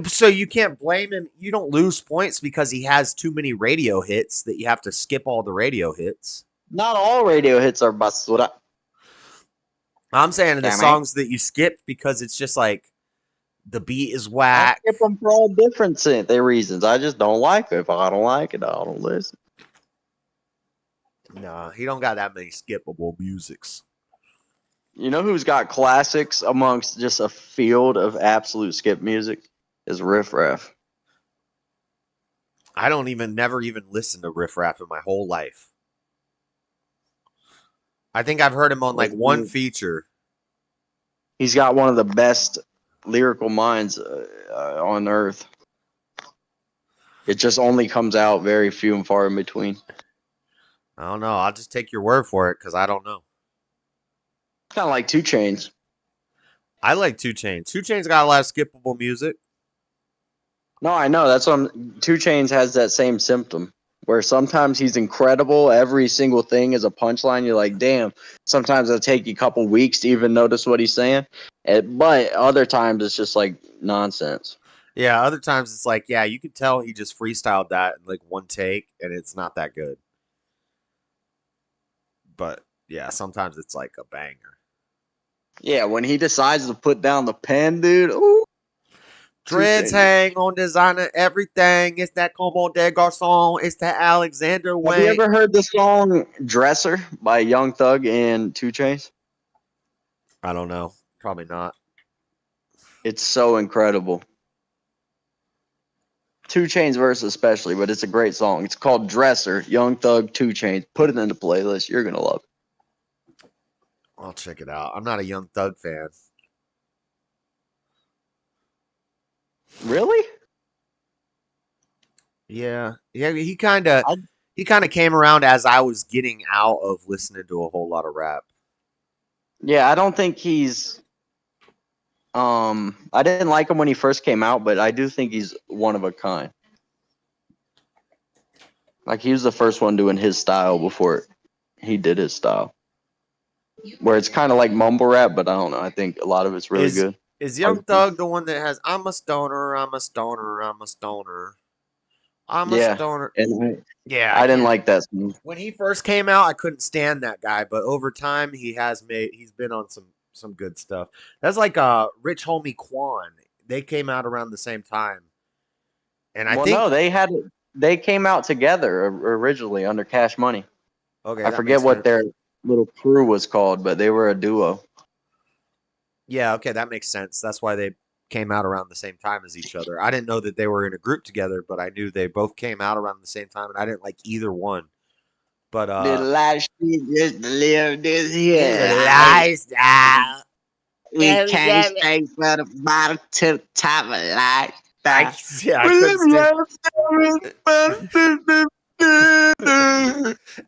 So you can't blame him. You don't lose points because he has too many radio hits that you have to skip all the radio hits. Not all radio hits are basura. I'm saying the songs that you skip because it's just like the beat is whack. I skip them for all different reasons. I just don't like it. If I don't like it, I don't listen. Nah, he don't got that many skippable musics. You know who's got classics amongst just a field of absolute skip music? Is Riff Raff. I never even listened to Riff Raff in my whole life. I think I've heard him on like one feature. He's got one of the best lyrical minds on earth. It just only comes out very few and far in between. I don't know. I'll just take your word for it because I don't know. Kind of like 2 Chainz. I like 2 Chainz. 2 Chainz got a lot of skippable music. No, I know. That's what I'm. 2 Chainz has that same symptom where sometimes he's incredible. Every single thing is a punchline. You're like, damn. Sometimes it'll take you a couple weeks to even notice what he's saying. But other times it's just like nonsense. Yeah, other times it's like, yeah, you can tell he just freestyled that in like one take and it's not that good. But yeah, sometimes it's like a banger. Yeah, when he decides to put down the pen, dude. Ooh, Dreads hang on designer everything. It's that Como de Garcon. It's that Alexander have you Wang. ever heard the song "Dresser" by Young Thug and 2 Chainz? I don't know. Probably not. It's so incredible. 2 Chainz verse especially, but it's a great song. It's called "Dresser." Young Thug, 2 Chainz. Put it in the playlist. You're gonna love it. I'll check it out. I'm not a Young Thug fan. Really? Yeah, he kind of came around as I was getting out of listening to a whole lot of rap. Yeah, I don't think he's. I didn't like him when he first came out, but I do think he's one of a kind. Like he was the first one doing his style before he did his style, where it's kind of like mumble rap, but I don't know. I think a lot of it's really good. Is Young Thug the one that has I'm a stoner, I'm a stoner, I'm a stoner, I'm a Yeah, stoner? and Yeah, I didn't like that song. when he first came out, I couldn't stand that guy, but over time he's been on some good stuff. That's like Rich Homie Quan. They came out around the same time. And I Well, think no, they came out together originally under Cash Money. okay, I that forget makes what sense. their little crew was called, but they were a duo. Yeah, okay, that makes sense. That's why they came out around the same time as each other. I didn't know that they were in a group together, but I knew they both came out around the same time, and I didn't like either one. But Little life she just to live this here. lifestyle. We came straight from the bottom to the top of life. Yeah, I couldn't stand.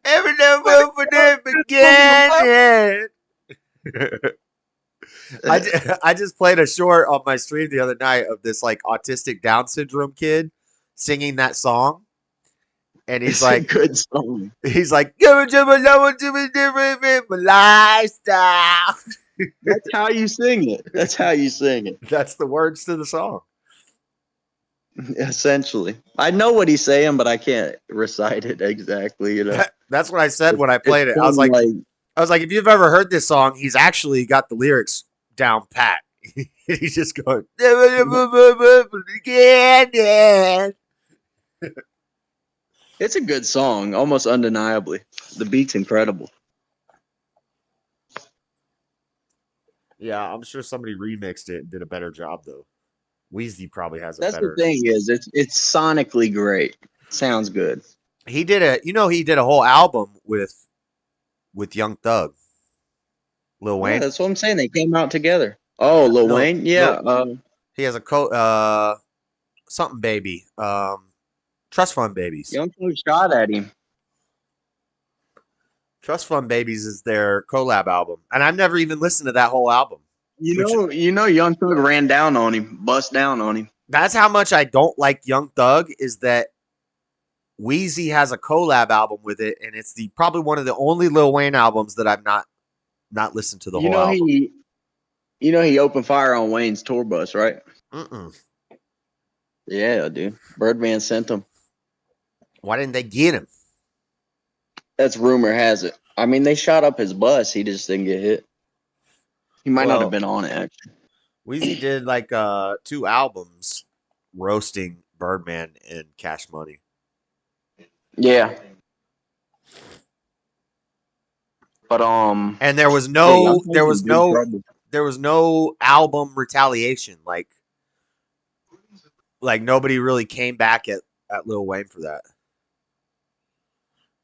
Every number for the beginning. I just played a short on my stream the other night of this like autistic Down syndrome kid singing that song, and he's It's like, a good song. he's like, give it to me, love it to me, different my lifestyle. That's how you sing it. That's how you sing it. That's the words to the song. Essentially, I know what he's saying, but I can't recite it exactly. You know, That's what I said when I It's played it. I was like, if you've ever heard this song, he's actually got the lyrics down pat. He's just going, it's a good song, almost undeniably. The beat's incredible. yeah, I'm sure somebody remixed it and did a better job though. Wheezy probably has a That's better. the thing is, it's sonically great. Sounds good. He did a whole album with Young Thug, Lil Yeah, Wayne. that's what I'm saying. They came out together. Oh, Lil No, Wayne, yeah. he has something baby, Trust Fund Babies. Young Thug shot at him. Trust Fund Babies is their collab album, and I've never even listened to that whole album. You know, Young Thug ran down on him, bust down on him. That's how much I don't like Young Thug is that Wheezy has a collab album with it, and it's probably one of the only Lil Wayne albums that I've not listened to the whole album. He opened fire on Wayne's tour bus, right? Mm-mm. Yeah, dude. Birdman sent him. Why didn't they get him? That's rumor has it. I mean, they shot up his bus. He just didn't get hit. He might not have been on it, actually. Wheezy did like 2 albums roasting Birdman and Cash Money. Yeah. But and there was no album retaliation. Like nobody really came back at Lil Wayne for that.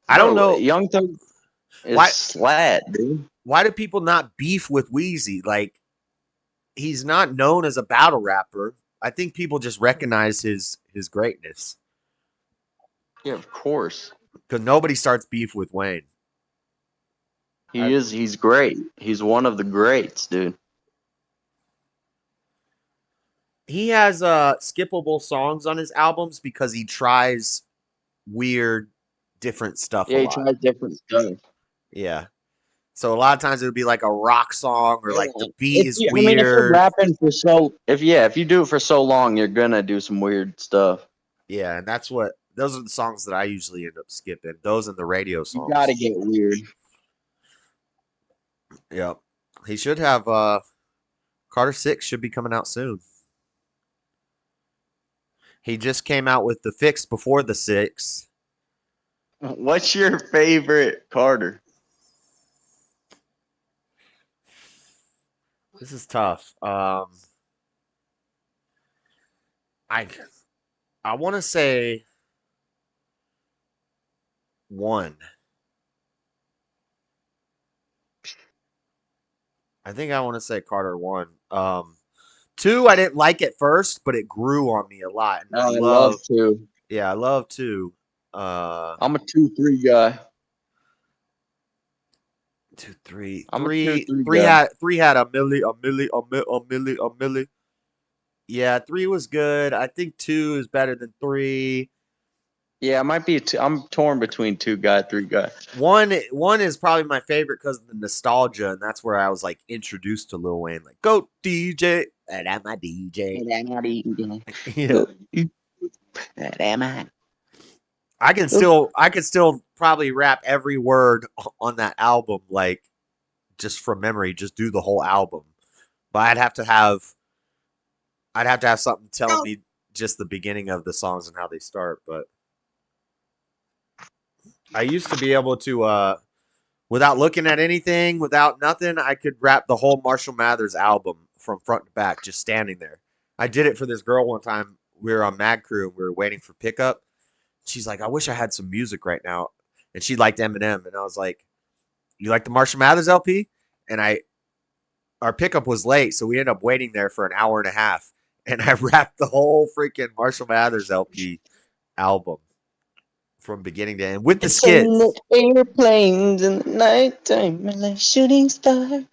I don't know. Young Thug is slat, dude. Why do people not beef with Wheezy? Like, he's not known as a battle rapper. I think people just recognize his greatness. Yeah, of course. Because nobody starts beef with Wayne. He's great. He's one of the greats, dude. He has skippable songs on his albums because he tries weird, different stuff a Yeah, he lot. tries different stuff. Yeah. So a lot of times it would be like a rock song or like the beat is I mean, if you're weird. rapping for if you do it for so long, you're gonna do some weird stuff. Yeah, and those are the songs that I usually end up skipping. Those and the radio You gotta songs. get weird. Yep. He should have Carter 6 should be coming out soon. He just came out with the fix before the 6. What's your favorite Carter? This is tough. I want to say 1. I think I want to say Carter 1. 2 I didn't like at first, but it grew on me a lot. And I love to. Yeah, I love 2. I'm a 2-3 guy. 2, 3, I'm a 3, 2-3 3 guy. had a milli. Yeah, 3 was good. I think 2 is better than 3. Yeah, I might be. I'm torn between 2 guy, 3 guy. 1 is probably my favorite because of the nostalgia, and that's where I was like introduced to Lil Wayne. Like, go DJ, and I'm my DJ. Yeah. I can still probably rap every word on that album, like just from memory, just do the whole album. But I'd have to have something telling me just the beginning of the songs and how they start. But I used to be able to, without looking at anything, without nothing, I could rap the whole Marshall Mathers album from front to back, just standing there. I did it for this girl one time. We were on Mag Crew and we were waiting for pickup. She's like, I wish I had some music right now. And she liked Eminem. And I was like, you like the Marshall Mathers LP? And our pickup was late, so we ended up waiting there for an hour and a half. And I rapped the whole freaking Marshall Mathers LP album from beginning to end with the skits. The airplanes in the nighttime and like shooting stars.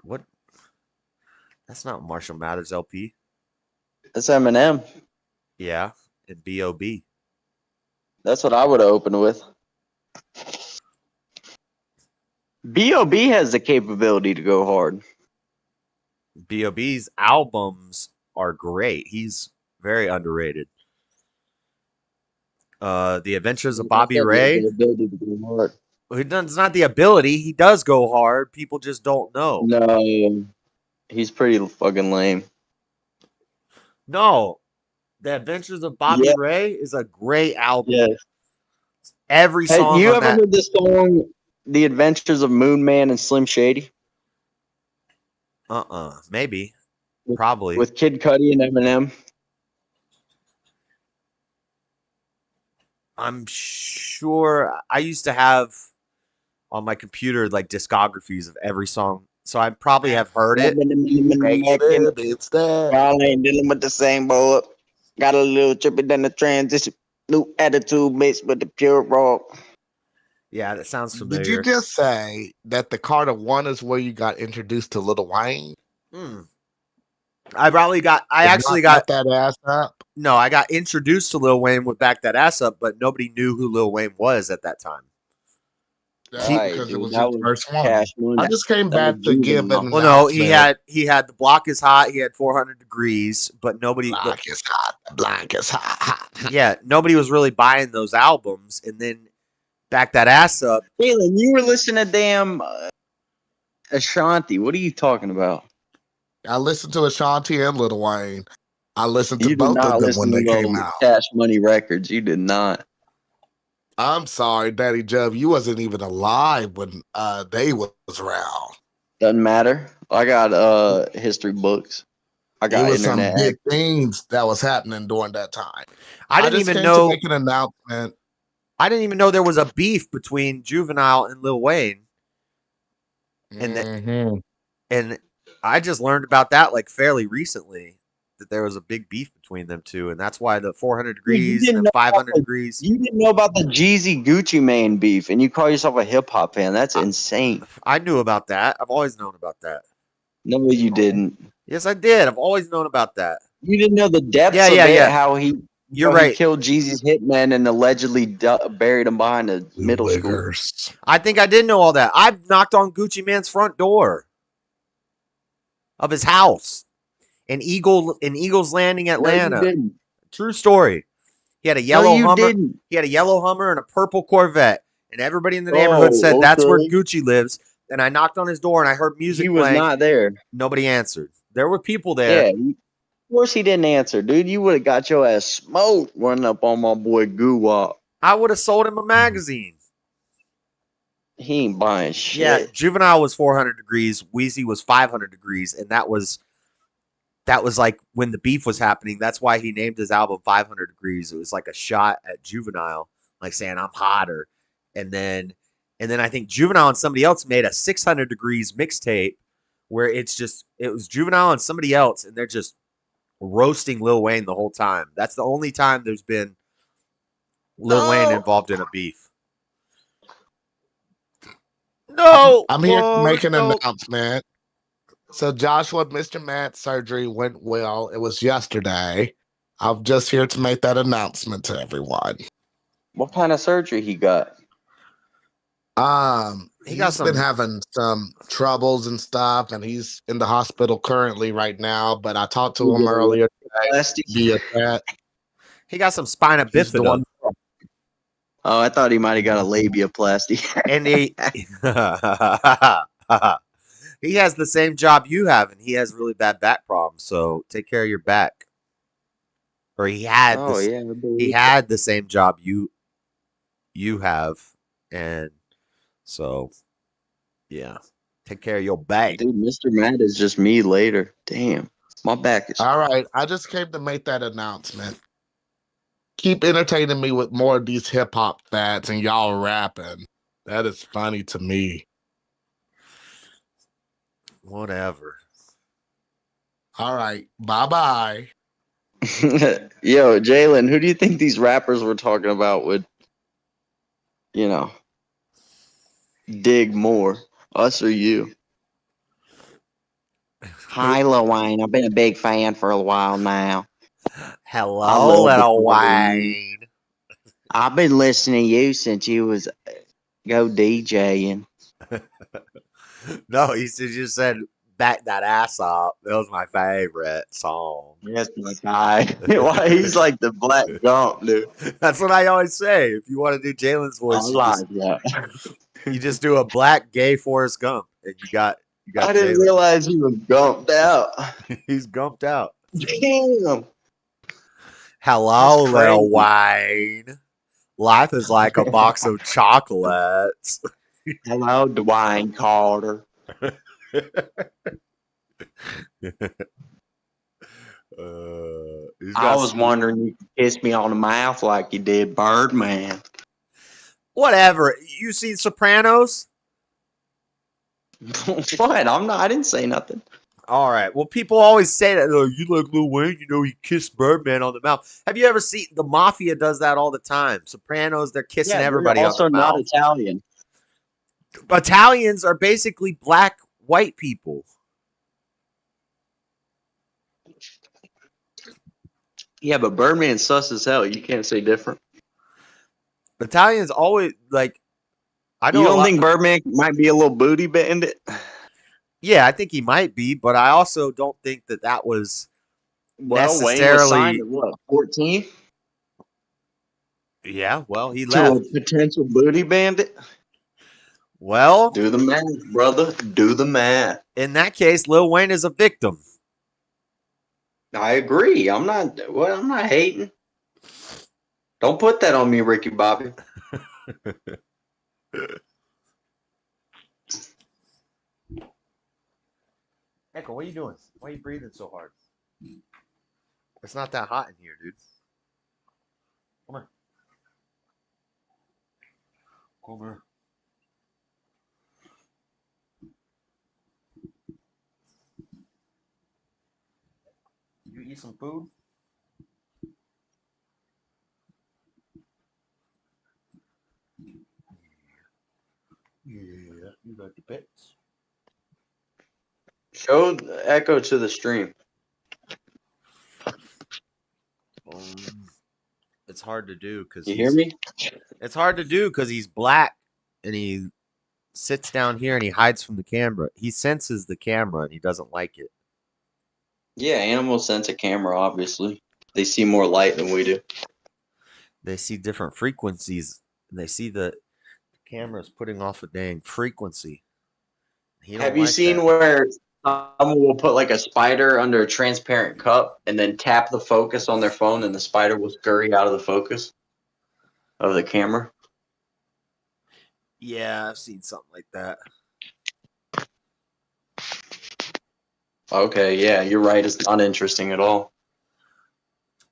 What? That's not Marshall Mathers LP. That's Eminem. Yeah, and B.O.B. That's what I would have opened with. B.O.B. has the capability to go hard. B.O.B.'s albums are great. He's very underrated. The Adventures of Bobby Ray. It's not the ability. He does go hard. People just don't know. No, he's pretty fucking lame. No, The Adventures of Bobby Ray is a great album. Yeah. Every song. Hey, you ever heard this song, The Adventures of Moon Man and Slim Shady? Maybe. Probably. With Kid Cudi and Eminem. I'm sure I used to have on my computer like discographies of every song. So I probably have heard it. Y'all ain't dealing with the same boy. Got a little trippy than the transition. New attitude mixed with the pure raw. Yeah, that sounds familiar. Did you just say that the Carter 1 is where you got introduced to Lil Wayne? I actually got that ass up. No, I got introduced to Lil Wayne with Back That Ass Up, but nobody knew who Lil Wayne was at that time. Because it was his first one. I just came back to give an Well, no, he had The Block Is Hot, he had 400 Degrees, but nobody. Block is hot. The block is hot. Yeah, nobody was really buying those albums, and then Back That Ass Up. Jalen, you were listening to damn Ashanti. What are you talking about? I listened to Ashanti and Lil Wayne. I listened to both of them when they came out. Cash Money Records. You did not. I'm sorry, Daddy Jub. You wasn't even alive when they was around. Doesn't matter. I got history books. I got it was internet. Some big things that was happening during that time. I didn't even know. To make an announcement. I didn't even know there was a beef between Juvenile and Lil Wayne. And and I just learned about that like fairly recently, that there was a big beef between them two, and that's why the 400 Degrees and the 500 Degrees. You didn't know about the Jeezy Gucci Mane beef, and you call yourself a hip hop fan. That's insane. I knew about that. I've always known about that. No, you didn't. Yes, I did. I've always known about that. You didn't know the depths Yeah, of yeah, it. yeah. How he You're he right. killed Jeezy's hitman and allegedly buried him behind a middle school. Wiggers. I think I did know all that. I've knocked on Gucci Man's front door of his house in Eagles Landing, No, you Atlanta. didn't. True story. He had a No, yellow you Hummer. didn't. He had a yellow Hummer and a purple Corvette. And everybody in the neighborhood said Oh, that's where okay. Gucci lives. And I knocked on his door and I heard He music was playing. not there. Nobody answered. There were people there. Yeah, of course he didn't answer, dude. You would have got your ass smoked running up on my boy Goo. I would have sold him a magazine. He ain't buying shit. Yeah, Juvenile was 400 degrees. Wheezy was 500 degrees. And that was like when the beef was happening. That's why he named his album 500 degrees. It was like a shot at Juvenile, like saying I'm hotter. And then I think Juvenile and somebody else made a 600 degrees mixtape where it was Juvenile and somebody else, and they're just roasting Lil Wayne the whole time. That's the only time there's been Lil Wayne involved in a beef. No, I'm here to make an no. announcement. So Joshua, Mr. Matt's surgery went well. It was yesterday. I'm just here to make that announcement to everyone. What kind of surgery he got? He got He's been having some troubles and stuff, and he's in the hospital currently right now. But I talked to him earlier today via chat. He got some spina He's bifida. doing Oh, I thought he might have got a labiaplasty. And he has the same job you have, and he has really bad back problems. So take care of your back. Or he had Oh this. yeah, I believe He it. had the same job you have, and so yeah, take care of your back. Dude, Mr. Matt is just me later. Damn, my back is. all right. I just came to make that announcement. Keep entertaining me with more of these hip hop fads and y'all rapping. That is funny to me. Whatever. All right. Bye bye. Yo, Jalen, who do you think these rappers were talking about would, dig more, us or you? Hi, Lil Wayne. I've been a big fan for a while now. I Hello, love the little cover of you. Wayne. I've been listening to you since you was go DJing. No, he just said back that ass up. That was my favorite song. That's my guy. Why he's like the black gump, dude. That's what I always say. If you want to do Jalen's I voice, like that. you just do a black gay Forrest Gump, and you got I didn't Jalen. realize he was gumped out. He's gumped out. Damn. Hello, That's Lil crazy. Wayne. Life is like a box of chocolates. Hello, Dwayne Carter. I was wondering you could kiss me on the mouth like you did Birdman. Whatever. You seen Sopranos? What? I didn't say nothing. All right. Well, people always say that. Oh, you like Lil Wayne? He kissed Birdman on the mouth. Have you ever seen the Mafia? Does that all the time? Sopranos, they're kissing everybody also on the not mouth. Italian. Italians are basically black white people. Yeah, but Birdman's sus as hell. You can't say different. Italians always like. I know. You don't think Birdman might be a little booty bandit? Yeah, I think he might be, but I also don't think that was Well, Wayne was necessarily. signed at what, 14? Yeah, well, he To left. a potential booty bandit? Well, Do the math, brother. Do the math. in that case, Lil Wayne is a victim. I agree. I'm not hating. Don't put that on me, Ricky Bobby. Echo, what are you doing? Why are you breathing so hard? It's not that hot in here, dude. Come on. Come here. You eat some food? Yeah, you got the pets. Show the echo to the stream. It's hard to do because You hear me? It's hard to do because he's black and he sits down here and he hides from the camera. He senses the camera and he doesn't like it. Yeah, animals sense a camera, obviously. They see more light than we do. They see different frequencies. And they see the camera's putting off a dang frequency. He don't Have you like seen that. where someone will put like a spider under a transparent cup and then tap the focus on their phone and the spider will scurry out of the focus of the camera? Yeah, I've seen something like that. Okay, yeah, you're right. It's not interesting at all.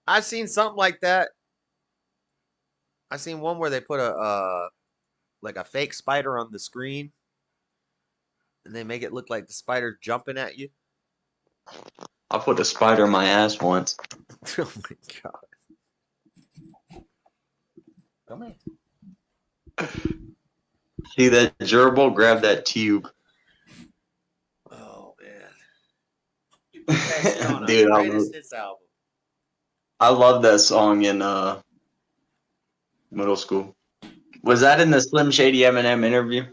I've seen something like that. I've seen one where they put a like a fake spider on the screen and they make it look like the spider's jumping at you. I put a spider in my ass once. Oh my god. Come here. See that gerbil? Grab that tube. Oh man. You put that shit on a Dude, greatest hits album. I love that song in middle school. Was that in the Slim Shady Eminem interview?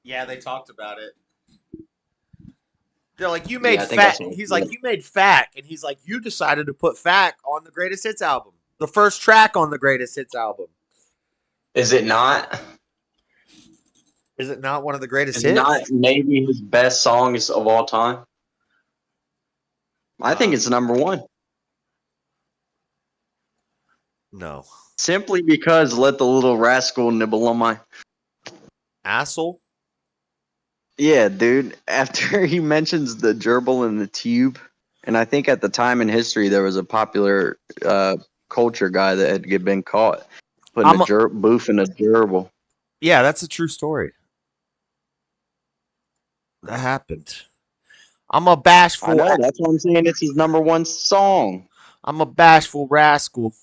Yeah, they talked about it. They're like, you Yeah, made I think I fat. saw it. He's like, you made fat, and he's like, you decided to put fat on the greatest hits album, the first track on the greatest hits album. Is it not? Is it not one of the greatest Is hits? it not maybe his best songs of all time? I think it's number one. No. Simply because Let the Little Rascal Nibble on My... Asshole? Yeah, dude. After he mentions the gerbil and the tube, and I think at the time in history there was a popular culture guy that had been caught putting a boof in a gerbil. Yeah, that's a true story. That happened. I'm a bashful. I know, that's what I'm saying. It's his number one song. I'm a bashful rascal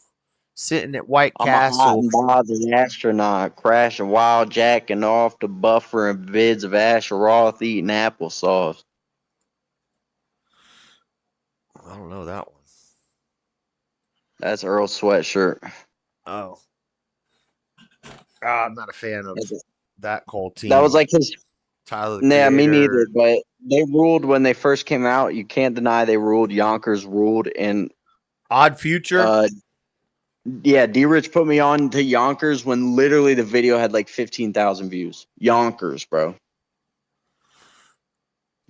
sitting at White I'm a hot Castle. and bothered astronaut crashing while jacking off the buffer and vids of Asheroth eating applesauce. I don't know that one. That's Earl's sweatshirt. Oh. I'm not a fan of that whole team. That was like his... Tyler, Nah, me neither, but they ruled when they first came out. You can't deny they ruled. Yonkers ruled. And Odd Future? Yeah, D-Rich put me on to Yonkers when literally the video had like 15,000 views. Yonkers, bro.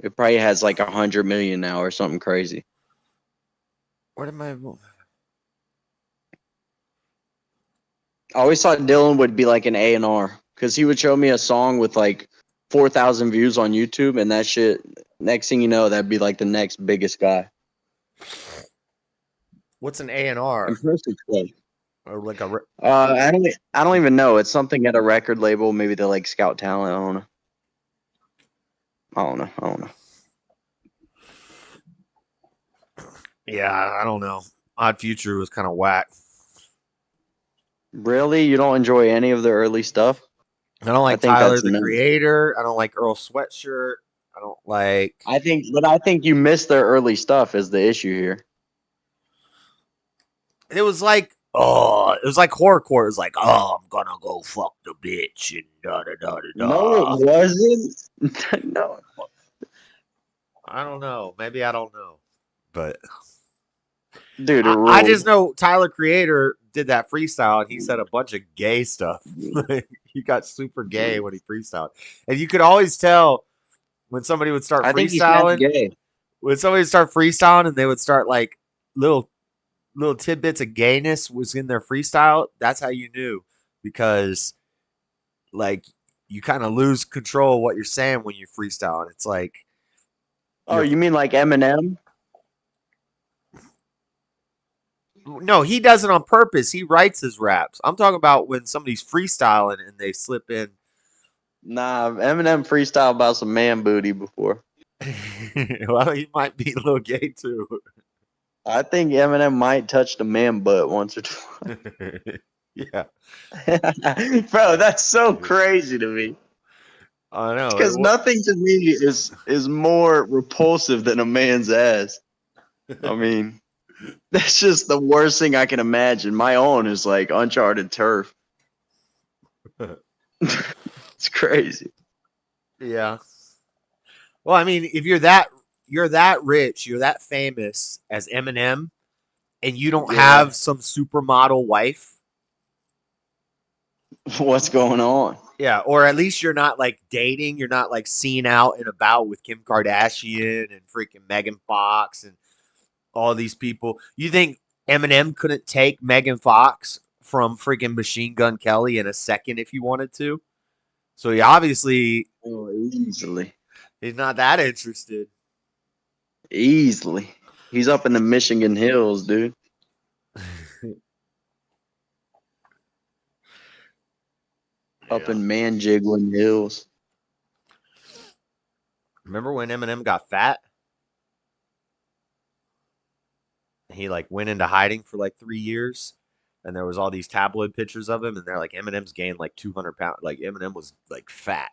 It probably has like 100 million now or something crazy. What am I... I always thought Dylan would be like an A&R because he would show me a song with like 4,000 views on YouTube, and that shit, next thing you know, that'd be like the next biggest guy. What's an A&R? Impressive play. Or like a... I don't even know. It's something at a record label. Maybe they like scout talent. I don't know. Yeah, I don't know. Odd Future was kind of whack. Really? You don't enjoy any of the early stuff? I don't like Tyler, the Creator. I don't like Earl Sweatshirt. I don't like... I think you missed their early stuff is the issue here. It was like... Oh, it was like horrorcore. It was like, oh, I'm gonna go fuck the bitch and da-da-da-da-da. No, it wasn't. No. I don't know. Maybe I don't know. But... Dude, I just know Tyler Creator did that freestyle and he said a bunch of gay stuff. He got super gay when he freestyled. And you could always tell when somebody would start freestyling. When somebody would start freestyling and they would start like little tidbits of gayness was in their freestyle, that's how you knew. Because like you kind of lose control of what you're saying when you freestyle. And it's like... Oh, you mean like Eminem? No, he does it on purpose. He writes his raps. I'm talking about when somebody's freestyling and they slip in. Nah, Eminem freestyle about some man booty before. Well, he might be a little gay too. I think Eminem might touch the man butt once or twice. Yeah. Bro, that's so crazy to me. I know. Because nothing to me is more repulsive than a man's ass. I mean, that's just the worst thing I can imagine. My own is like uncharted turf. It's crazy. Yeah. Well, I mean, if you're that rich, you're that famous as Eminem, and you don't Yeah. have some supermodel wife. What's going on? Yeah, or at least you're not like dating. You're not like seen out and about with Kim Kardashian and freaking Megan Fox and all these people. You think Eminem couldn't take Megan Fox from freaking Machine Gun Kelly in a second if he wanted to? So he obviously Oh, easily. he's not that interested. Easily. He's up in the Michigan hills, dude. Up in man-jiggling hills. Remember when Eminem got fat? He like went into hiding for like 3 years, and there was all these tabloid pictures of him, and they're like Eminem's gained like 200 pounds. Like Eminem was like fat.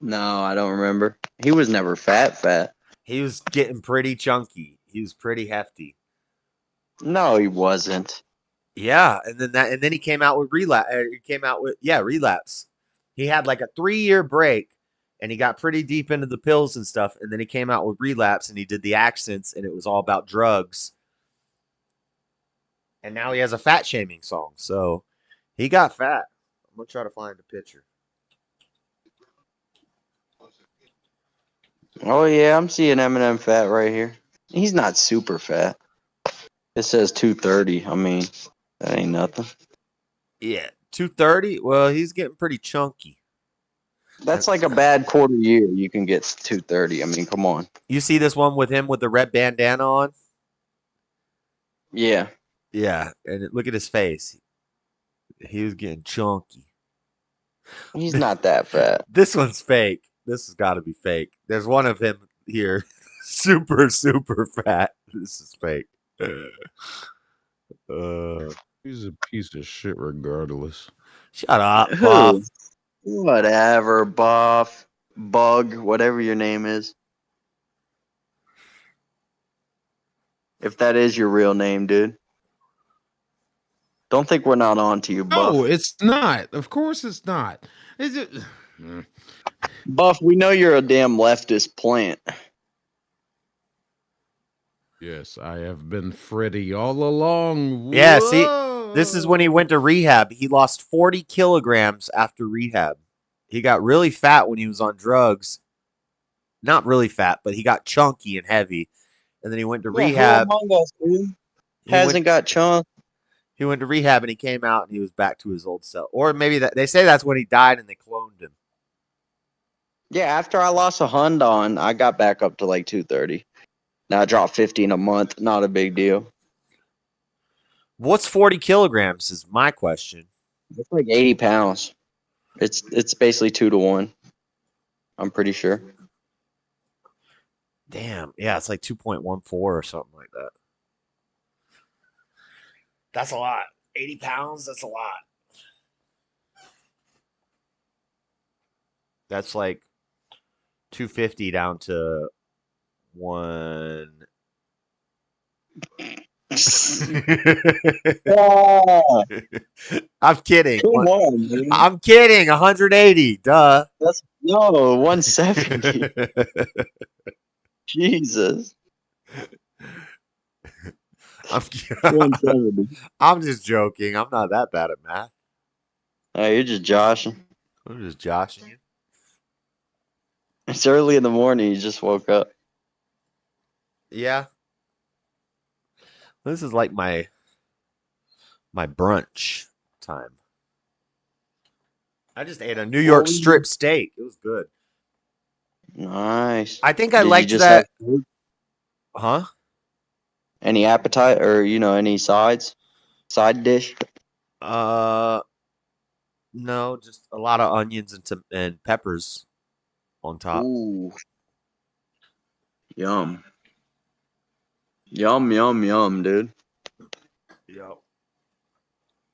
No, I don't remember. He was never fat. He was getting pretty chunky. He was pretty hefty. No, he wasn't. Yeah, and then he came out with relapse. He came out with relapse. He had like a 3 year break, and he got pretty deep into the pills and stuff. And then he came out with relapse, and he did the accents, and it was all about drugs. And now he has a fat shaming song. So he got fat. I'm gonna try to find a picture. Oh yeah, I'm seeing Eminem fat right here. He's not super fat. It says 230. I mean, that ain't nothing. Yeah, 230. Well, he's getting pretty chunky. That's like a bad quarter year. You can get 230. I mean, come on. You see this one with him with the red bandana on? Yeah. Yeah, and look at his face. He was getting chunky. He's not that fat. This one's fake. This has got to be fake. There's one of him here, super fat. This is fake. He's a piece of shit regardless. Shut up, Who? Buff. Whatever, Buff, Bug, whatever your name is. If that is your real name, dude. Don't think we're not on to you, Buff. No, it's not. Of course it's not. Is it? Buff, we know you're a damn leftist plant. Yes, I have been Freddy all along. Yeah, see, this is when he went to rehab. He lost 40 kilograms after rehab. He got really fat when he was on drugs. Not really fat, but he got chunky and heavy. And then he went to rehab. Who among us, dude? Hasn't got chunk. He went to rehab and he came out and he was back to his old self. Or maybe they say that's when he died and they cloned him. Yeah, after I lost a Hyundai, I got back up to like 230. Now I dropped 15 a month. Not a big deal. What's 40 kilograms is my question. It's like 80 pounds. It's basically 2 to 1. I'm pretty sure. Damn. Yeah, it's like 2.14 or something like that. That's a lot. 80 pounds, that's a lot. That's like 250 down to 1. I'm kidding. Come on, dude. I'm kidding. 180. Duh. That's 170. Jesus. I'm 170. I'm just joking. I'm not that bad at math. Oh, you're just joshing. I'm just joshing you. It's early in the morning. You just woke up. Yeah. This is like my brunch time. I just ate a New York strip steak. It was good. Nice. I think I Did you liked just that. have food? Huh? Any appetite or any sides? Side dish? No, just a lot of onions and peppers on top. Ooh. Yum. Yum, yum, yum, dude. Yep.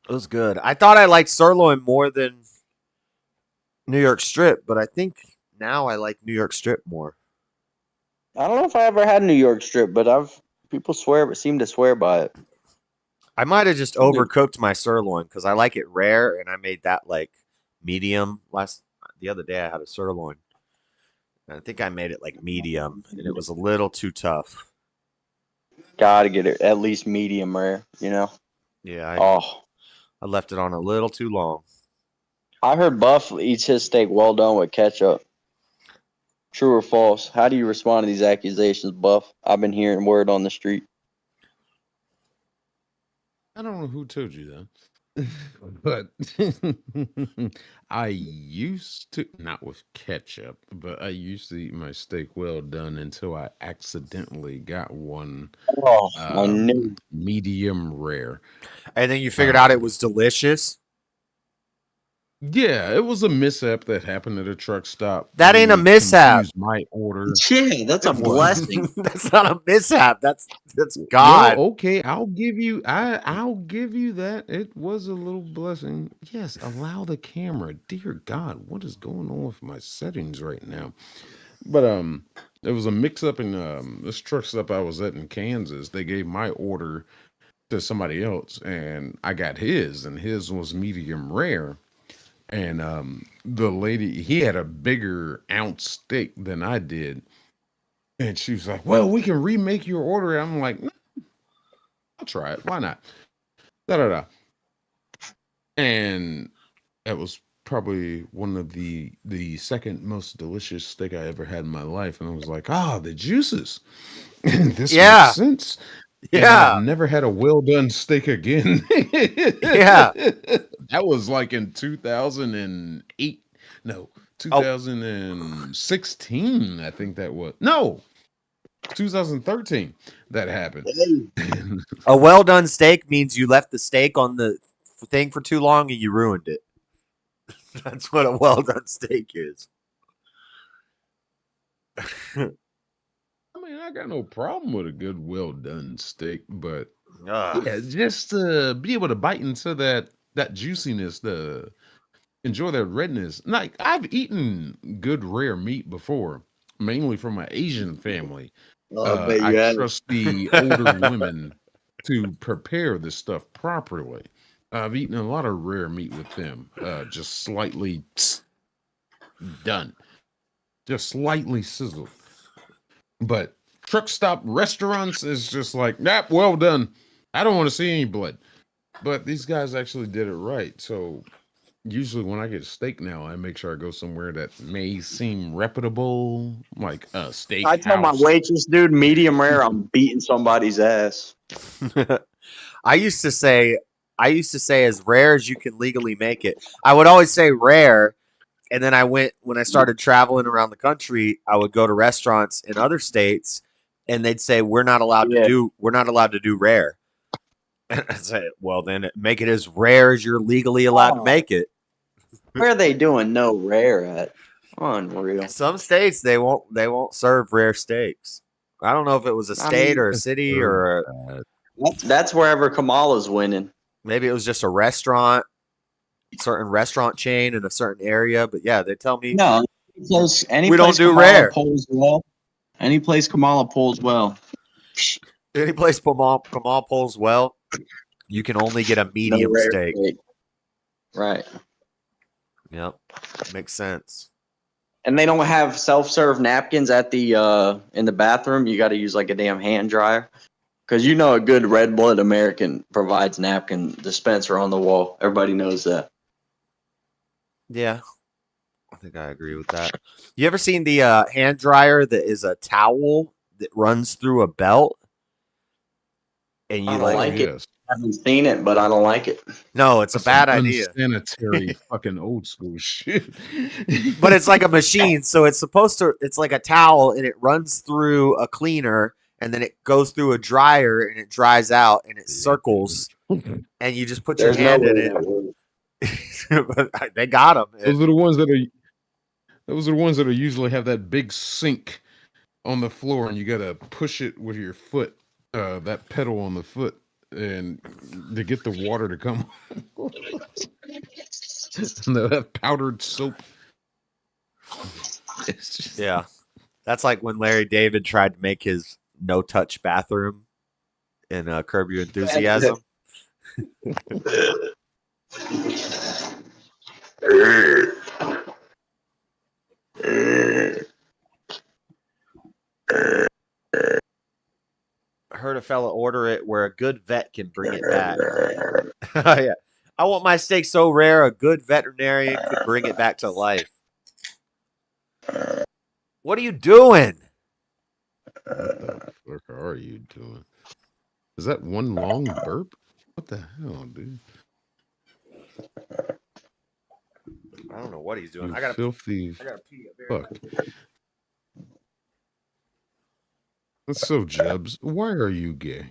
It was good. I thought I liked sirloin more than New York Strip, but I think now I like New York Strip more. I don't know if I ever had New York strip, but people seem to swear by it. I might have just overcooked my sirloin because I like it rare, and I made that like medium the other day. I had a sirloin, and I think I made it like medium, and it was a little too tough. Gotta get it at least medium rare, you know. Yeah, Oh, I left it on a little too long. I heard Buff eats his steak well done with ketchup. True or false? How do you respond to these accusations, Buff? I've been hearing word on the street. I don't know who told you that, but I used to, not with ketchup, but I used to eat my steak well done until I accidentally got one Oh, I knew. medium rare. And then you figured out it was delicious. Yeah, it was a mishap that happened at a truck stop. That ain't a They mishap. confused my order. Yeah, that's a It was. blessing. That's not a mishap. That's God. Well, okay, I'll give you that. It was a little blessing. Yes, allow the camera. Dear God, what is going on with my settings right now? But there was a mix up in this truck stop I was at in Kansas. They gave my order to somebody else, and I got his, and his was medium rare. And the lady, he had a bigger ounce steak than I did. And she was like, well, we can remake your order. I'm like, no, I'll try it. Why not? Da-da-da. And that was probably one of the second most delicious steak I ever had in my life. And I was like, the juices. This makes sense. And I've never had a well done steak again. Yeah. That was like in 2008. No, 2016, I think that was. No, 2013 that happened. A well done steak means you left the steak on the thing for too long and you ruined it. That's what a well done steak is. I mean, I got no problem with a good, well done steak, but yeah, just to be able to bite into that juiciness, to enjoy that redness. Like, I've eaten good rare meat before, mainly from an Asian family. I trust the older women to prepare this stuff properly. I've eaten a lot of rare meat with them, just slightly done, just slightly sizzled. But truck stop restaurants is just like, well done. I don't want to see any blood. But these guys actually did it right. So usually when I get steak now, I make sure I go somewhere that may seem reputable, like a steak. I tell my waitress, dude, medium rare, I'm beating somebody's ass. I used to say as rare as you can legally make it. I would always say rare. And then when I started traveling around the country, I would go to restaurants in other states and they'd say, we're not allowed to do rare. And I'd say, well, then make it as rare as you're legally allowed to make it. Where are they doing no rare at? Unreal. Some states they won't serve rare steaks. I don't know if it was a state or a city or that's wherever Kamala's winning. Maybe it was just a restaurant, certain restaurant chain in a certain area. But yeah, they tell me no. We don't do rare. Any place Kamala pulls well. Any place Kamala pulls well, you can only get a medium steak. Right. Yep. Makes sense. And they don't have self-serve napkins at the in the bathroom. You got to use like a damn hand dryer. Because you know a good red blood American provides napkin dispenser on the wall. Everybody knows that. Yeah. I think I agree with that. You ever seen the hand dryer that is a towel that runs through a belt? And you I don't like it. I haven't seen it, but I don't like it. No, it's a bad idea. Unsanitary fucking old school shit. But it's like a machine, so it's like a towel, and it runs through a cleaner, and then it goes through a dryer, and it dries out, and it circles, and you just put your hand in it. They got them. Those are the ones that are usually have that big sink on the floor, and you gotta push it with your foot, that pedal on the foot, and to get the water to come. And they have powdered soap It's just Yeah. That's like when Larry David tried to make his no-touch bathroom in Curb Your Enthusiasm. I heard a fella order it where a good vet can bring it back. Yeah. I want my steak so rare a good veterinarian could bring it back to life. What are you doing? what the fuck are you doing? Is that one long burp? What the hell, dude? I don't know what he's doing. You I gotta filthy pee. fuck. That's so Jebs. Why are you gay?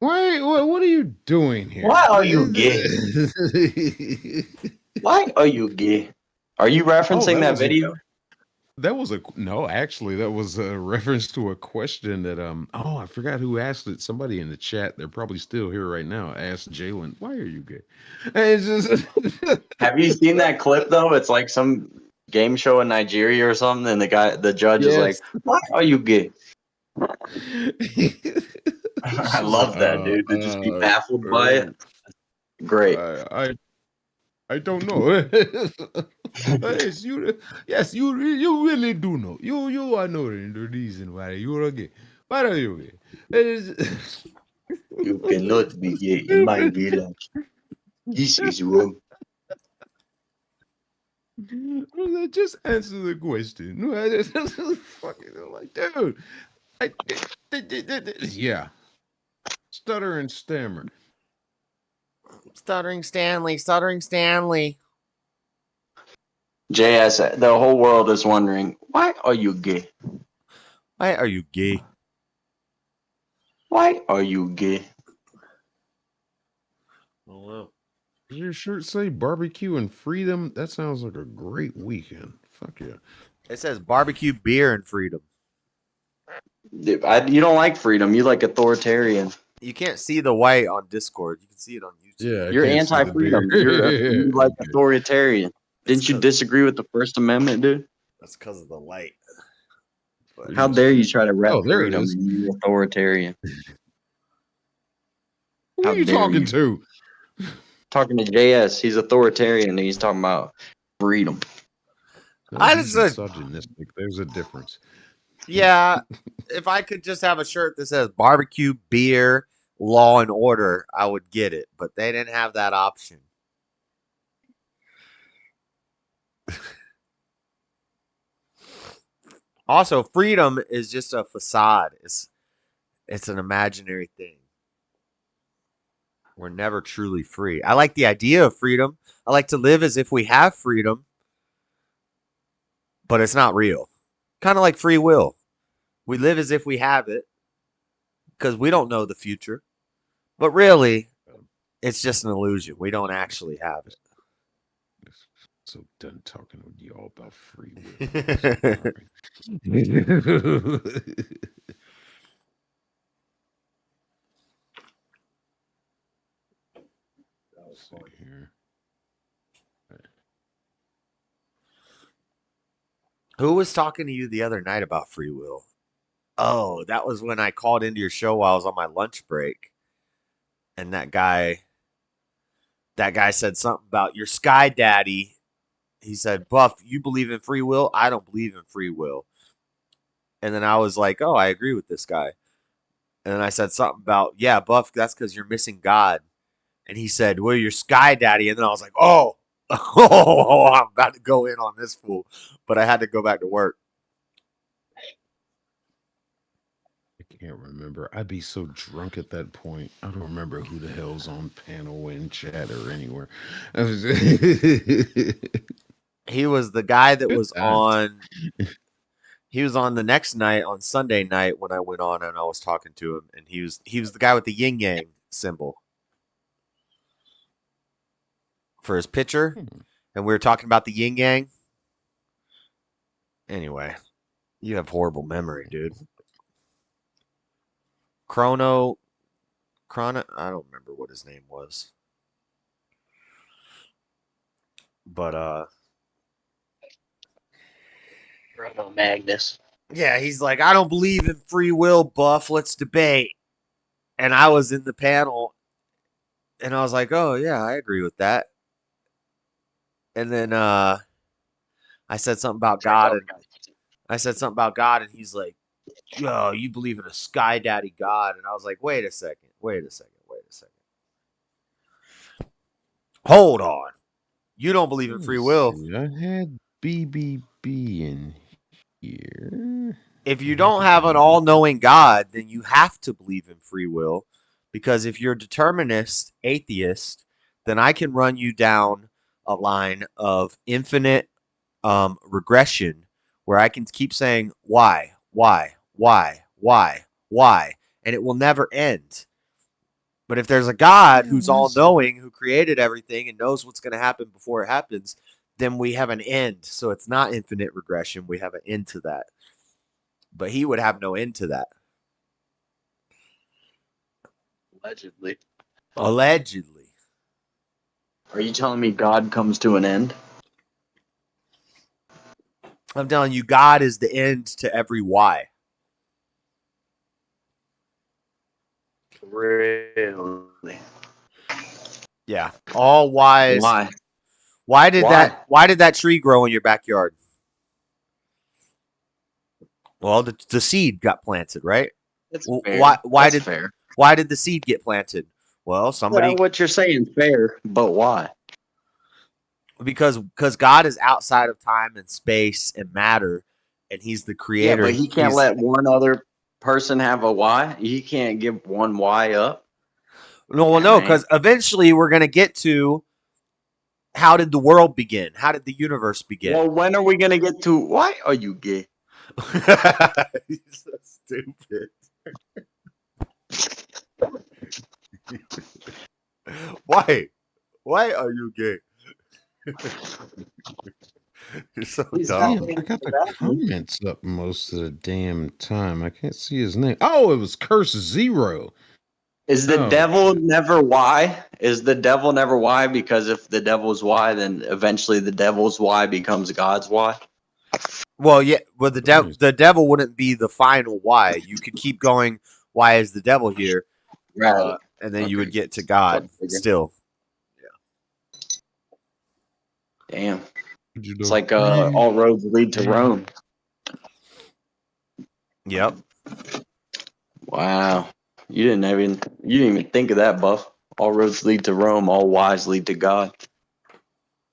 Why? What are you doing here? Why are you gay? Why are you gay? Are you referencing that video? That was no, actually, that was a reference to a question that oh, I forgot who asked it. Somebody in the chat, they're probably still here right now, asked Jalen, why are you gay? And it's just Have you seen that clip though? It's like some game show in Nigeria or something, and the judge is like, yes. "Why are you gay?" She's I love that, dude. To just be baffled by it. uh, Great. I don't know. Yes, you really do know. You are knowing the reason why you're gay. Why are you gay? You cannot be gay in my village. This is wrong. Just answer the question. No, I just fucking like, dude. Yeah. Stutter and stammer. Stuttering Stanley. JS, the whole world is wondering, why are you gay? Why are you gay? Why are you gay? Oh, well. Does your shirt say barbecue and freedom? That sounds like a great weekend. Fuck yeah. It says barbecue, beer, and freedom. You don't like freedom. You like authoritarian. You can't see the white on Discord. You can see it on YouTube. Yeah, I You're can't see the anti-freedom. beer. You like Okay. authoritarian. Didn't you disagree with the First Amendment, dude? That's because of the light. But How dare you try to rep Oh, there it freedom is. and you authoritarian? Who How are you dare talking you? to? Talking to JS, he's authoritarian and he's talking about freedom. No, I he's just misogynistic. There's a difference. yeah, if I could just have a shirt that says barbecue, beer, law and order, I would get it. But they didn't have that option. Also, freedom is just a facade. It's an imaginary thing. We're never truly free. I like the idea of freedom. I like to live as if we have freedom, but it's not real. Kind of like free will. We live as if we have it because we don't know the future. But really, it's just an illusion. We don't actually have it. So done talking with y'all about free will. Let's see here. Who was talking to you the other night about free will? Oh, that was when I called into your show while I was on my lunch break. And that guy said something about your sky daddy. He said, Buff, you believe in free will? I don't believe in free will. And then I was like, oh, I agree with this guy. And then I said something about, yeah, Buff, that's because you're missing God. And he said, well, you're sky daddy. And then I was like, oh, I'm about to go in on this fool. But I had to go back to work. I can't remember. I'd be so drunk at that point. I don't remember who the hell's on panel in chat or anywhere. He was the guy that was on. He was on the next night on Sunday night when I went on and I was talking to him, and he was the guy with the yin yang symbol for his picture, and we were talking about the yin yang. Anyway, you have horrible memory, dude. Chrono, I don't remember what his name was, but Magnus. Yeah, he's like, I don't believe in free will, Buff. Let's debate. And I was in the panel, and I was like, oh yeah, I agree with that. And then I said something about God, and he's like, yo, you believe in a sky daddy God? And I was like, wait a second. Hold on. You don't believe in free will. I had BBB in here. If you don't have an all-knowing God, then you have to believe in free will, because if you're a determinist, atheist, then I can run you down a line of infinite regression where I can keep saying why, and it will never end. But if there's a God who's all-knowing, who created everything and knows what's going to happen before it happens, then we have an end. So it's not infinite regression. We have an end to that. But he would have no end to that. Allegedly. Are you telling me God comes to an end? I'm telling you, God is the end to every why. Really? Yeah. All whys. Why? Why did that tree grow in your backyard? Well, the seed got planted, right? That's Well, fair. Why That's fair. Why did the seed get planted? Well, somebody. Well, what you're saying fair, but why? Because God is outside of time and space and matter, and he's the creator. Yeah, but he can't let one other person have a why. He can't give one why up. No, because eventually we're gonna get to how did the world begin? How did the universe begin? Well, when are we gonna get to why are you gay? He's so stupid. Why are you gay? You're so dumb. I got the comments up most of the damn time. I can't see his name. Oh, it was Curse Zero. Is the devil never why? Is the devil never why? Because if the devil's why, then eventually the devil's why becomes God's why. Well, yeah, but the devil wouldn't be the final why. You could keep going. Why is the devil here? Right. And then you would get to God still. Damn. It's like all roads lead to Rome. Yep. Wow. You didn't even think of that, Buff. All roads lead to Rome, all whys lead to God.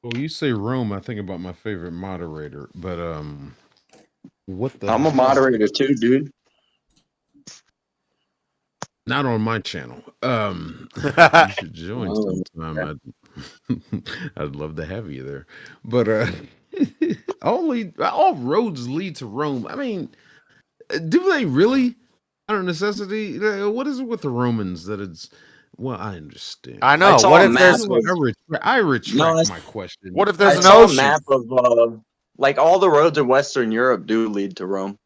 Well, you say Rome, I think about my favorite moderator, but what the I'm a moderator too, dude. Not on my channel. You should join sometime. I'd love to have you there. But all roads lead to Rome. I mean, do they really? Out of necessity? What is it with the Romans that it's? Well, I understand. I know. What if there's? I retract my question. What if there's an ocean? ocean? Map of like all the roads in Western Europe do lead to Rome.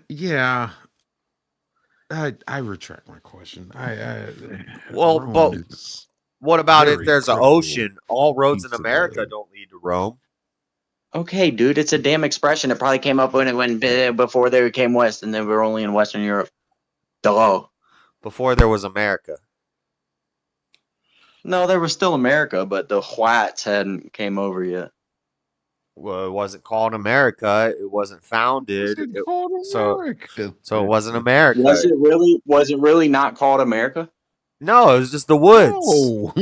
Yeah. I retract my question. Well, but what about if there's an ocean? All roads in America don't lead to Rome. Okay, dude, it's a damn expression. It probably came up when it went before they came west, and they were only in Western Europe. Duh. Before there was America. No, there was still America, but the whites hadn't came over yet. Well, it wasn't called America. It wasn't founded. So it wasn't America. Was it really not called America? No, it was just the woods. Oh.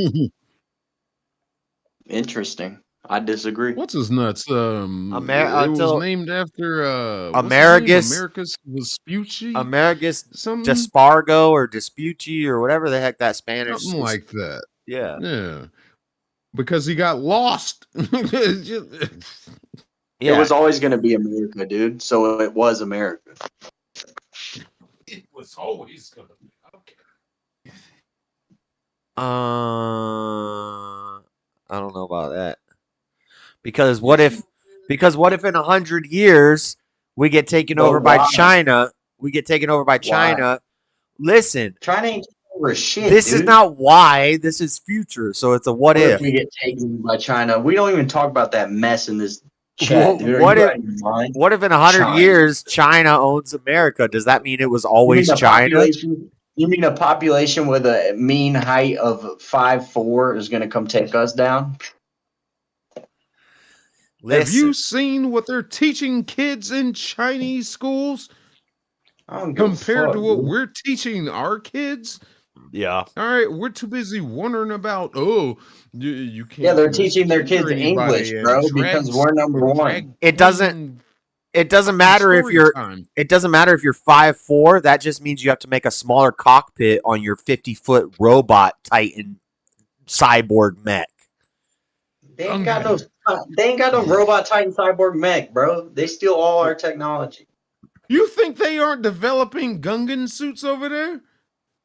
Interesting. I disagree. What's his nuts? It was named after Amerigus Vespucci. Amerigus Despargo or Dispucci or whatever the heck that Spanish. Something like that. Yeah. Yeah. Because he got lost. It was always going to be America, dude. So it was America. It was always going to be. Okay. I don't know about that. Because what if in 100 years we get taken over by China? We get taken over by China. Listen, China ain't over shit. This is not why. This is future. So it's a what if. We get taken by China. We don't even talk about that mess in this Chat, dude. Are What you if out of your mind? what if in 100 China. years China owns America? Does that mean it was You always mean a China? population? You mean a population with a mean height of 5'4" is going to come take us down? Have you Listen, seen what they're teaching kids in Chinese schools I don't give compared a to fuck, what dude. we're teaching our kids? yeah. All right, we're too busy wondering about you can't. Yeah, they're teaching their kids misgender English, anybody and bro, because we're number one. drag It doesn't queen it doesn't fucking matter if story you're time. it doesn't matter if you're 5'4", that just means you have to make a smaller cockpit on your 50-foot robot Titan cyborg mech. They ain't got no. They ain't got no robot Titan cyborg mech, bro. They steal all our technology. You think they aren't developing Gungan suits over there?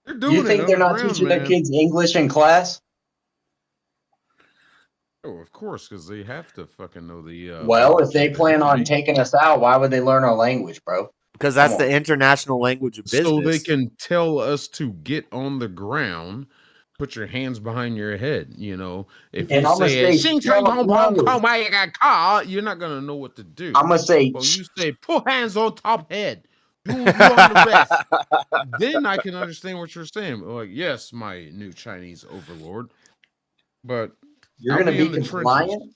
They're doing You it think they're not underground, teaching man. their kids English in class? Oh, of course, because they have to fucking know the. Well, if they language of the plan on enemy, taking us out, why would they learn our language, bro? Because that's Come the on. international language of business. so they can tell us to get on the ground, put your hands behind your head. You know, if And you I'm gonna say say, "Sing Chang Pong no. Pong Pong my car," you're not gonna know what to do. I'm gonna say, But when you say "Put hands on top head," you on the rest. Then I can understand what you're saying. Like, yes, my new Chinese overlord. But you're I'll gonna be in the trenches. compliant.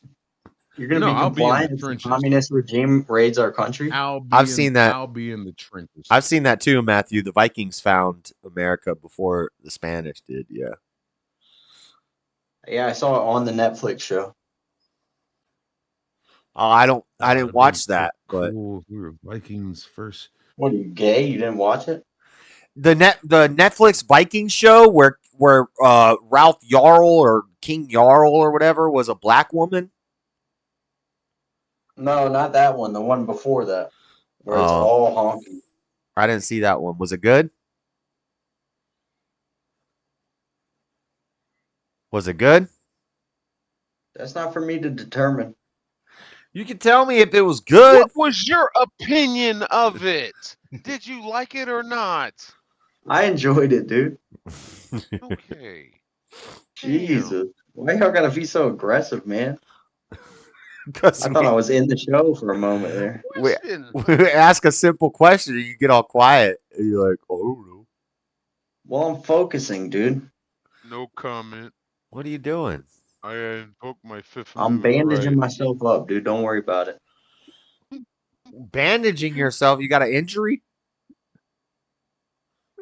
You're gonna No, be I'll be in compliant the if the trenches. communist regime raids our country. I've seen that. I'll be in the trenches. I've seen that too, Matthew. The Vikings found America before the Spanish did. Yeah. Yeah, I saw it on the Netflix show. Oh, I didn't watch that, but cool. We were Vikings first. What are you, gay? You didn't watch it? the Netflix Vikings show where Ralph Jarl or King Jarl or whatever was a black woman. No, not that one. The one before that, where it's all honky. I didn't see that one. Was it good? Was it good? That's not for me to determine. You can tell me if it was good. What was your opinion of it? Did you like it or not? I enjoyed it, dude. Okay. Jesus. Why y'all gotta be so aggressive, man? I thought I was in the show for a moment there. We ask a simple question and you get all quiet. And you're like, oh, I don't know. Well, I'm focusing, dude. No comment. What are you doing? I invoked my fifth I'm amendment bandaging right. myself up, dude. Don't worry about it. Bandaging yourself? You got an injury?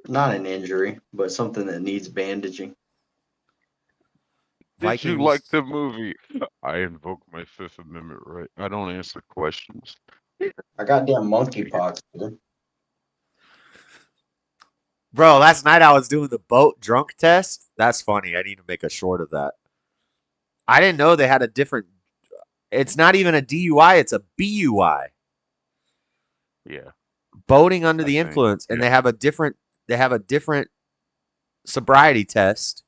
Not an injury, but something that needs bandaging. Did you like the movie? I invoke my Fifth Amendment right. I don't answer questions. I got damn monkeypox, dude. Bro, last night I was doing the boat drunk test. That's funny. I need to make a short of that. I didn't know they had a different. It's not even a DUI, it's a BUI. Yeah. Boating under the influence. And they have a different sobriety test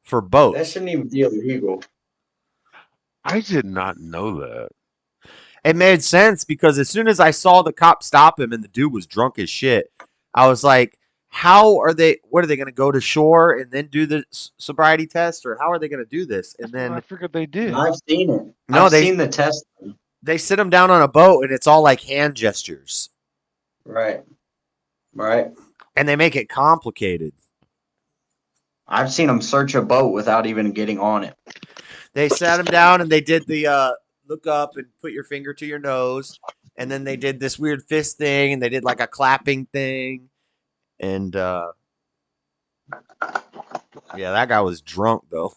for boats. That shouldn't even be illegal. I did not know that. It made sense because as soon as I saw the cop stop him and the dude was drunk as shit, I was like, what are they going to go to shore and then do the sobriety test, or how are they going to do this? And then I figured they did. I've seen it. No, I've seen the test. They sit them down on a boat and it's all like hand gestures. Right. Right. And they make it complicated. I've seen them search a boat without even getting on it. They sat him down and they did the look up and put your finger to your nose. And then they did this weird fist thing and they did like a clapping thing. And yeah, that guy was drunk though.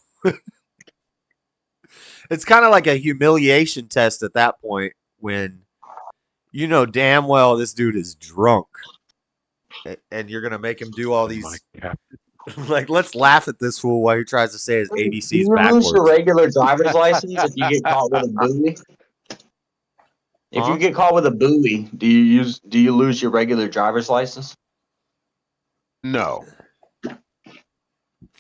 It's kind of like a humiliation test at that point when you know damn well this dude is drunk. And you're going to make him do all these... Like, let's laugh at this fool while he tries to say his ABCs do you backwards. lose your regular driver's license if you get caught with a buoy? If you get caught with a buoy, do you lose your regular driver's license? No.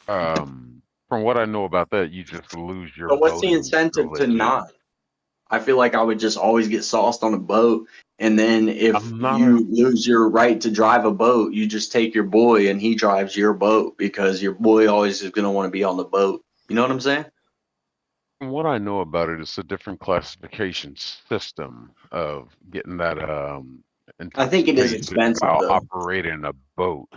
From what I know about that, you just lose your. But what's the voting incentive to privileges. not? I feel like I would just always get sauced on a boat, and then if you lose your right to drive a boat, you just take your boy and he drives your boat because your boy always is going to want to be on the boat. You know what I'm saying? From what I know about it, it's a different classification system of getting that I think it is intoxication expensive while though. operating a boat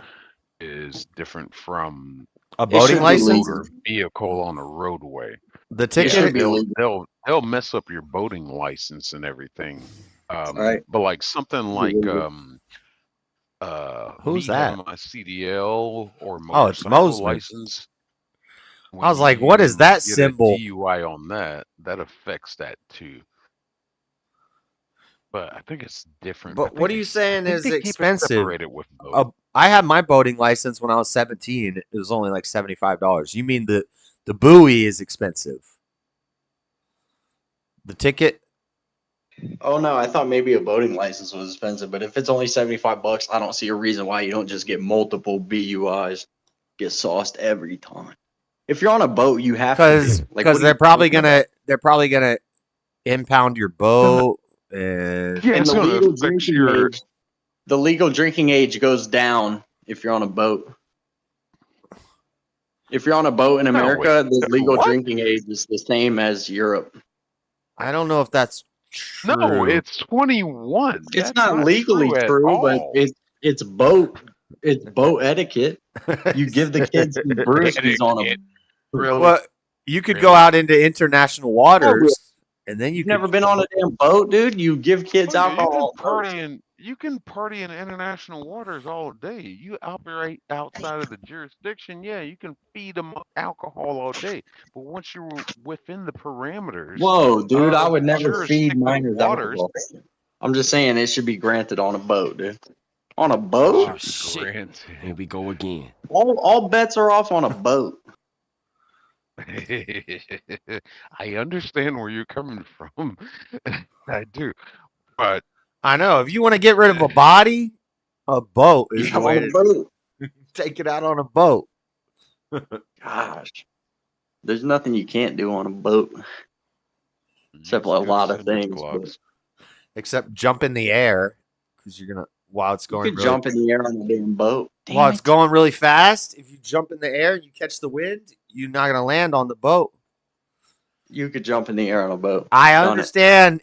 is different from A It boating should be a license? legal. motor vehicle on a roadway. The It Yeah, should ticket? be legal, they'll mess up your boating license and everything. right? But like something It should be like legal. Who's me that? having my CDL or Oh, it's motorcycle Mosman. license, I when was like, what is you that get a symbol? DUI on that, that affects that too. But I think it's different. But what are you I saying think is they keep it expensive? separated with both. I had my boating license when I was 17. It was only like $75. You mean the buoy is expensive? The ticket? Oh no, I thought maybe a boating license was expensive, but if it's only $75, I don't see a reason why you don't just get multiple BUIs, get sauced every time. If you're on a boat, you have to be. Like, Because what are you they're probably gonna impound your boat and Yeah, And it's the gonna legal affect drinking your. age, the legal drinking age goes down if you're on a boat. If you're on a boat in No, wait. America, the legal What? drinking age is the same as Europe. I don't know if that's No, true. it's 21. It's That's not not legally true at true, but all. it's boat etiquette. You give the kids some brewskis on Etiquette, a. really? Well, you could go Really? out into international waters, and then you You've could. never been on a damn boat, dude. You give kids Oh yeah, alcohol. on boats. you can party in international waters all day. You operate outside of the jurisdiction, yeah, you can feed them alcohol all day. But once you're within the parameters Whoa, dude! I of would never feed jurisdicted minors waters, alcohol. I'm just saying it should be granted on a boat, dude. On a it boat? Oh should be shit! granted. Here we go again. All bets are off on a boat. I understand where you're coming from. I do. But I know if you want to get rid of a body, a boat is Yeah, the way on a to boat. take it out on a boat. Gosh, there's nothing you can't do on a boat except use a good lot of cinder things. But blocks. Except jump in the air because you're gonna while it's you going could really jump in the air on a damn boat. while Damn it's it! going really fast. If you jump in the air and you catch the wind, you're not gonna land on the boat. You could jump in the air on a boat. I Done it. understand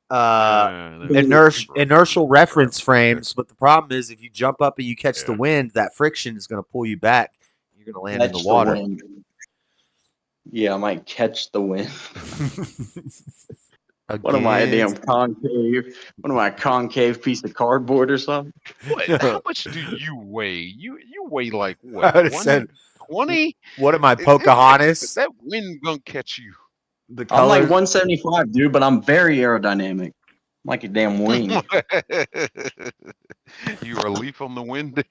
That's inertial reference frames, but the problem is if you jump up and you catch the Yeah. wind, that friction is gonna pull you back. You're gonna land in the Catch water. wind. Yeah, I might catch the wind. What am I, a damn concave? What am I, a concave piece of cardboard or something? What? How much do you weigh? You weigh like what? I would've said, 120? what am I, Pocahontas? That wind gonna catch you. The I'm like colors. 175, dude, but I'm very aerodynamic. I'm like a damn wing. You are a leaf on the wind.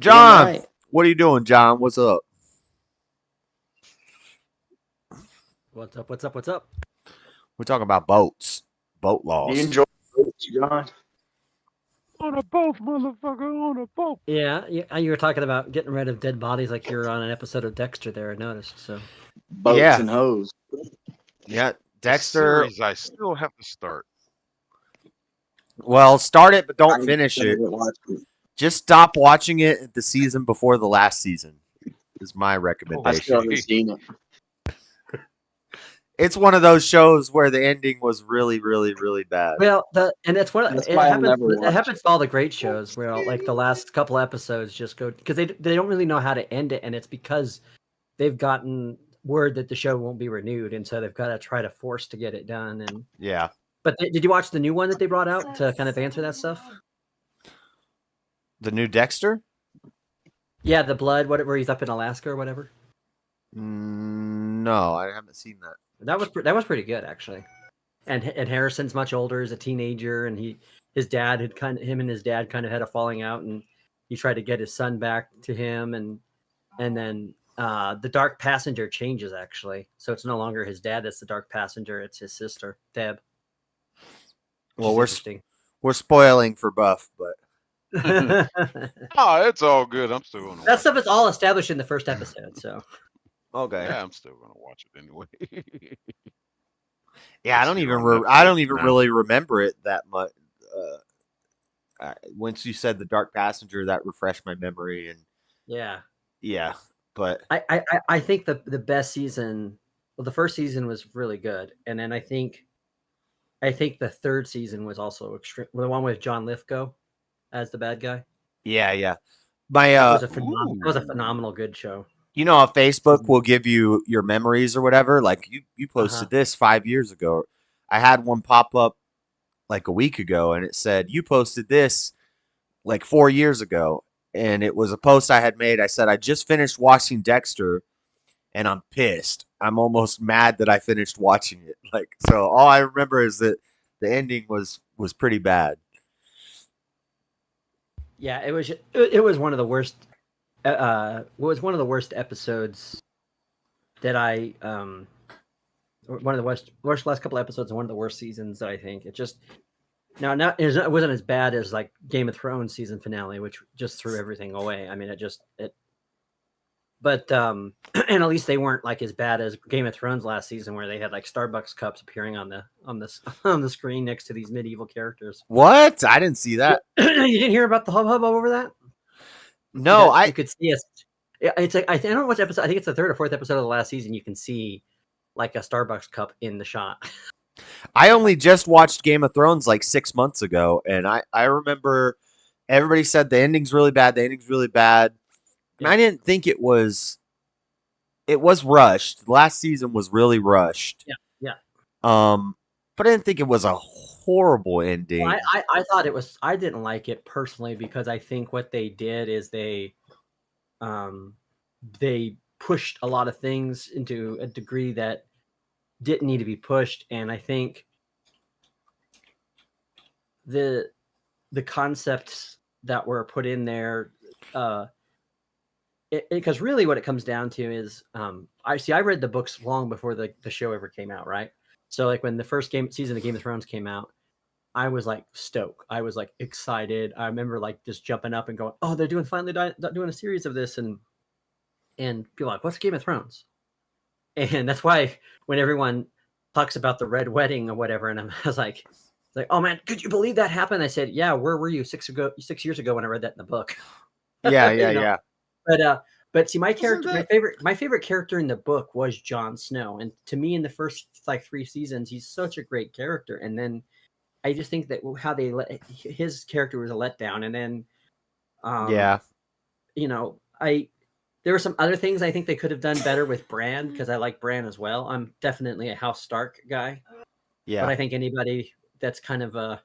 John, right. what are you doing, John? What's up? What's up? What's up? What's up? We're talking about boats, boat Do laws. you enjoy boats, John? On a boat, motherfucker, on a boat. Yeah, you were talking about getting rid of dead bodies like you were on an episode of Dexter there, I noticed. So Boats Yeah. and hoes. Yeah, A Dexter. series I still have to start. Well, start it, but don't I finish it. haven't watched it. Just stop watching it at the season before the last season. Is my I recommendation. still haven't seen it. It's one of those shows where the ending was really, really, really bad. well, and it's one. That's It why I'll happens. never It watch happens to all the great shows where like the last couple episodes just go because they don't really know how to end it, and it's because they've gotten word that the show won't be renewed, and so they've got to try to force to get it done. And Yeah. but did you watch the new one that they brought out to kind of answer that stuff? The new Dexter? Yeah, the blood, where he's up in Alaska or whatever. No, I haven't seen that. That was pretty good actually. And Harrison's much older as a teenager, and his dad had him and his dad kind of had a falling out, and he tried to get his son back to him, and then the dark passenger changes actually, so it's no longer his dad that's the dark passenger; it's his sister Deb. Well, we're spoiling for Buff, but Oh, it's all good. I'm still gonna that watch stuff it. is all established in the first episode. So okay. Yeah, I'm still gonna watch it anyway. Yeah, I It's don't here even on I don't Netflix even now. really remember it that much. Once you said the Dark Passenger, that refreshed my memory, and yeah, yeah, but I think the best season, Well, the first season was really good, and then I think the third season was also extreme. The one with John Lithgow as the bad guy. Yeah. My That was a phenomenal good show. you know how Facebook will give you your memories or whatever? Like you posted this 5 years ago. I had one pop up like a week ago and it said you posted this like 4 years ago, and it was a post I had made. I said I just finished watching Dexter and I'm pissed. I'm almost mad that I finished watching it. Like, so all I remember is that the ending was pretty bad. Yeah, it was one of the worst. Was one of the worst episodes that I one of the worst last couple episodes and one of the worst seasons that I think. It just it wasn't as bad as like Game of Thrones season finale, which just threw everything away. I mean, but and at least they weren't like as bad as Game of Thrones last season, where they had like Starbucks cups appearing on the screen next to these medieval characters. What? I didn't see that. You didn't hear about the hubbub over that? No, you could see us. It's like I don't know which episode. I think it's the third or fourth episode of the last season. You can see like a Starbucks cup in the shot. I only just watched Game of Thrones like 6 months ago, and I remember everybody said the ending's really bad. The ending's really bad. And I didn't think it was rushed. Last season was really rushed. Yeah. But I didn't think it was a horrible ending. Well, I thought it was. I didn't like it personally because I think what they did is they pushed a lot of things into a degree that didn't need to be pushed, and I think the concepts that were put in there. Because really what it comes down to is I read the books long before the show ever came out, right? So like when the first season of Game of Thrones came out, I was like stoked. I was like excited. I remember like just jumping up and going, "Oh, they're doing a series of this," and people are like, "What's Game of Thrones?" And that's why when everyone talks about the Red Wedding or whatever, and I was like, "Oh man, could you believe that happened?" I said, "Yeah, where were you 6 years ago when I read that in the book?" Yeah. But see, my favorite character in the book was Jon Snow, and to me, in the first like 3 seasons, he's such a great character. And then I just think that how his character was a letdown. And then, there were some other things I think they could have done better with Bran, because I like Bran as well. I'm definitely a House Stark guy. Yeah, but I think anybody that's kind of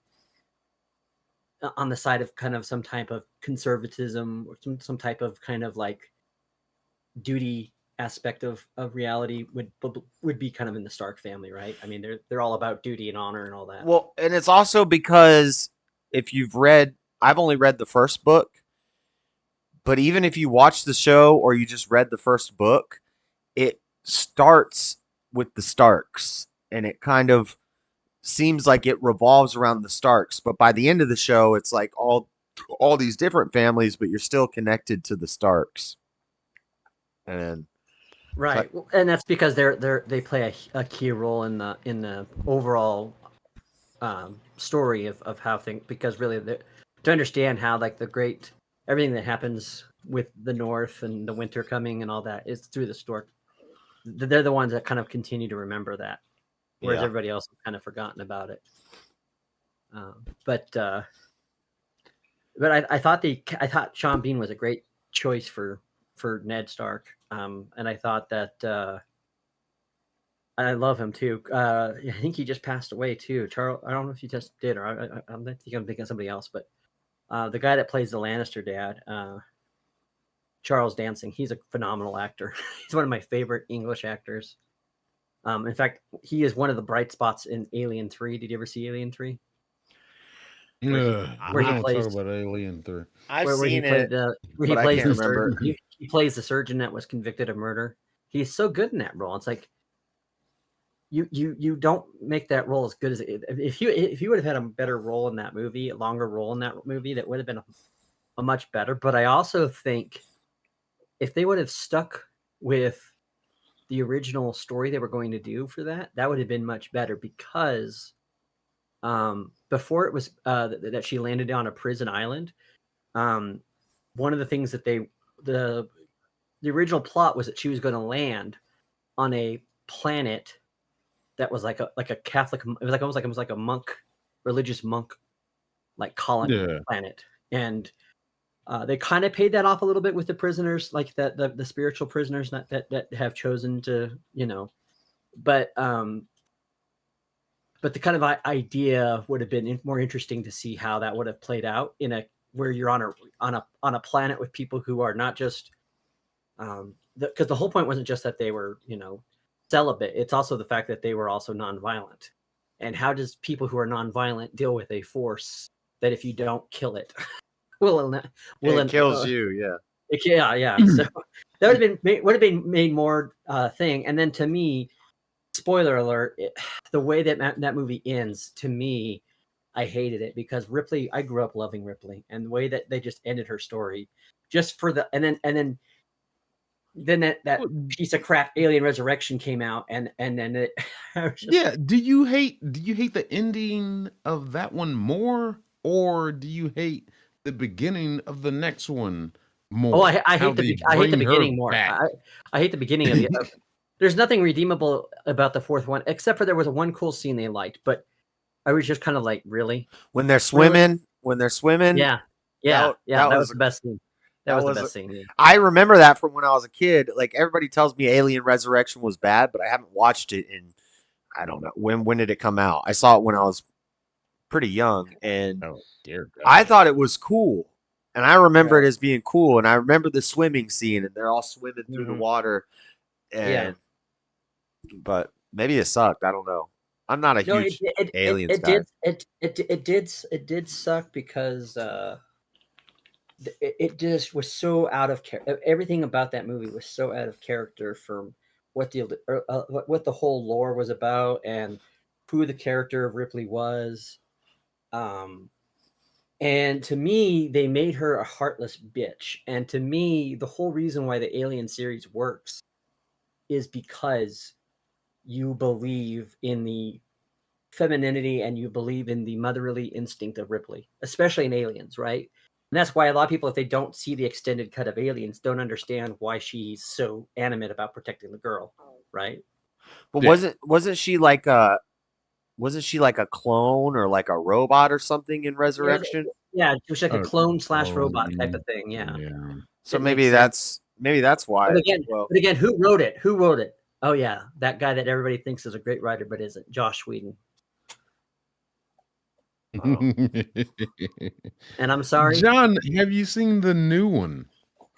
on the side of kind of some type of conservatism or some type of kind of like duty aspect of reality would be kind of in the Stark family, right? I mean, they're all about duty and honor and all that. Well, and it's also because if I've only read the first book, but even if you watch the show or you just read the first book, it starts with the Starks, and it kind of seems like it revolves around the Starks, but by the end of the show, it's like all these different families, but you're still connected to the Starks. And right, and that's because they play a key role in the overall story of how things. Because really, to understand how like everything that happens with the North and the winter coming and all that is through the Stork. They're the ones that kind of continue to remember that. Whereas everybody else has kind of forgotten about it. But I thought Sean Bean was a great choice for Ned Stark. And I thought that I love him too. I think he just passed away too. Charles, I don't know if he just did, or I think I'm thinking of somebody else. But the guy that plays the Lannister dad, Charles Dancing, he's a phenomenal actor. He's one of my favorite English actors. In fact, he is one of the bright spots in Alien 3. Did you ever see Alien 3? Where he plays, talk about Alien 3. I've seen it, where he plays the surgeon. He plays the surgeon that was convicted of murder. He's so good in that role. It's like you don't make that role as good as if you would have had a better role in that movie, a longer role in that movie, that would have been a much better. But I also think if they would have stuck with the original story they were going to do for that would have been much better, because before it was that she landed on a prison island, one of the things that the original plot was that she was going to land on a planet that was like a Catholic. It was like almost like a monk, religious monk, like colony planet, and they kind of paid that off a little bit with the prisoners, like the spiritual prisoners that have chosen to, but the kind of idea would have been more interesting to see how that would have played out where you're on a planet with people who are not just because the whole point wasn't just that they were celibate. It's also the fact that they were also nonviolent. And how does people who are nonviolent deal with a force that if you don't kill it, it kills you? Yeah. Yeah. So that would have been made more thing. And then to me, spoiler alert, the way that movie ends, to me, I hated it because Ripley. I grew up loving Ripley, and the way that they just ended her story, just for the and then that piece of crap Alien Resurrection came out, and then it. Do you hate the ending of that one more, or do you hate the beginning of the next one more? Oh, I hate the beginning more. I hate the beginning of the. There's nothing redeemable about the fourth one, except for there was one cool scene they liked, but I was just kind of like, really? When they're swimming, Yeah. That was the best scene. That was the best scene. Yeah. I remember that from when I was a kid. Like, everybody tells me Alien Resurrection was bad, but I haven't watched it in, I don't know, when did it come out? I saw it when I was pretty young, and I thought it was cool. And I remember it as being cool, and I remember the swimming scene, and they're all swimming through the water. And but maybe it sucked. I don't know. I'm not a huge Aliens guy. It did suck because it just was so out of character. Everything about that movie was so out of character from what the whole lore was about and who the character of Ripley was. And to me, they made her a heartless bitch. And to me, the whole reason why the Alien series works is because you believe in the femininity and you believe in the motherly instinct of Ripley, especially in Aliens, right? And that's why a lot of people, if they don't see the extended cut of Aliens, don't understand why she's so animate about protecting the girl, right? But wasn't she like a clone or like a robot or something in Resurrection? Yeah, it was like a clone / robot type of thing. Yeah. So maybe that's why. But again, who wrote it? Who wrote it? Oh yeah, that guy that everybody thinks is a great writer but isn't, Josh Whedon. And I'm sorry, John. Have you seen the new one,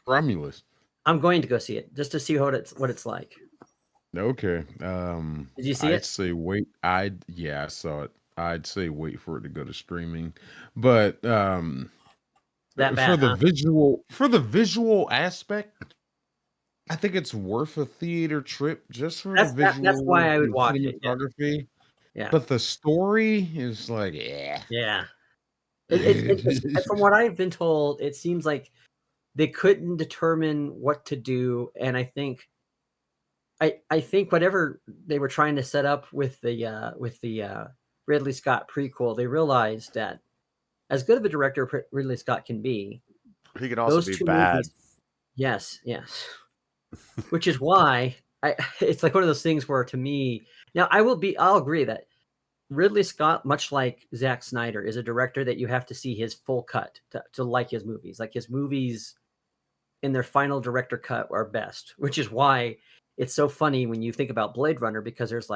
Romulus? I'm going to go see it just to see what it's like. Okay. Did you see it? I'd say wait. I saw it. I'd say wait for it to go to streaming, but that bad, for the visual aspect, I think it's worth a theater trip just for the visual. That's why I would watch it. Yeah. But the story is like, yeah. From what I've been told, it seems like they couldn't determine what to do, and I think whatever they were trying to set up with the Ridley Scott prequel, they realized that as good of a director Ridley Scott can be, he can also be bad. Movies, yes. Which is why it's like one of those things where, to me, now I'll agree that Ridley Scott, much like Zack Snyder, is a director that you have to see his full cut to like his movies. Like, his movies in their final director cut are best, which is why it's so funny when you think about Blade Runner, because there's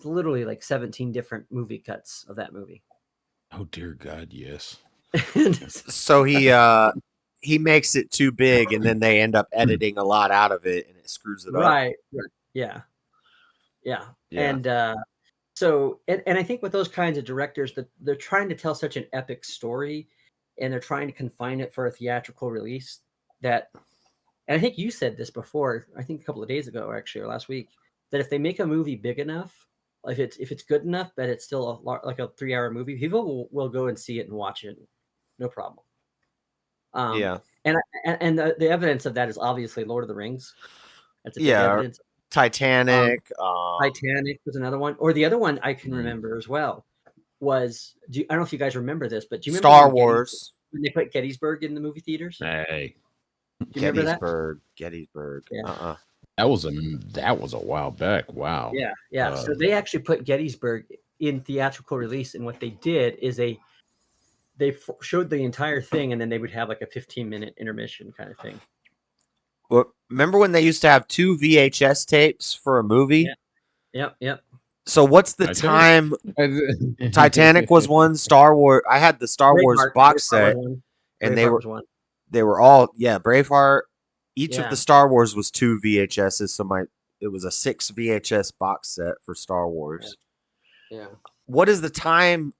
literally 17 different movie cuts of that movie. Oh dear God, yes. So he makes it too big, and then they end up editing a lot out of it, and it screws it up. Right. Yeah. And so I think with those kinds of directors, that they're trying to tell such an epic story, and they're trying to confine it for a theatrical release. And I think you said this before, I think a couple of days ago, actually, or last week, that if they make a movie big enough, if it's good enough, but it's still like a 3-hour movie, people will go and see it and watch it, no problem. And the evidence of that is obviously Lord of the Rings. That's a big evidence. Titanic. Titanic was another one, or the other one I can remember as well was. I don't know if you guys remember this, but do you remember Star Wars when they put Gettysburg in the movie theaters? Hey, do you remember that? Gettysburg. Yeah. That was a while back. Wow. Yeah, yeah. So they actually put Gettysburg in theatrical release, and what they did is they showed the entire thing, and then they would have like a 15-minute intermission kind of thing. Well, remember when they used to have 2 VHS tapes for a movie? Yeah. Yep. So what's the time? Titanic was one. Star Wars. I had the Star Wars box set, and they were all Braveheart. Each of the Star Wars was 2 VHSs. So it was a 6 VHS box set for Star Wars. Yeah. What is the time?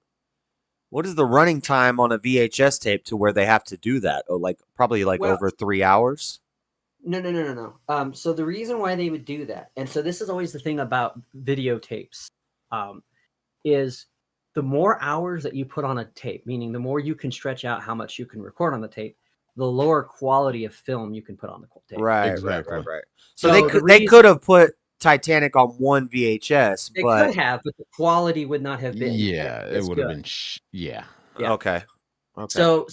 What is the running time on a VHS tape to where they have to do that? Oh, probably over 3 hours. No. So the reason why they would do that, and so this is always the thing about videotapes, is the more hours that you put on a tape, meaning the more you can stretch out how much you can record on the tape, the lower quality of film you can put on the tape. Right. So they could have put Titanic on 1 VHS, they could have, but the quality would not have been. Yeah, it would have been. Yeah. Okay. So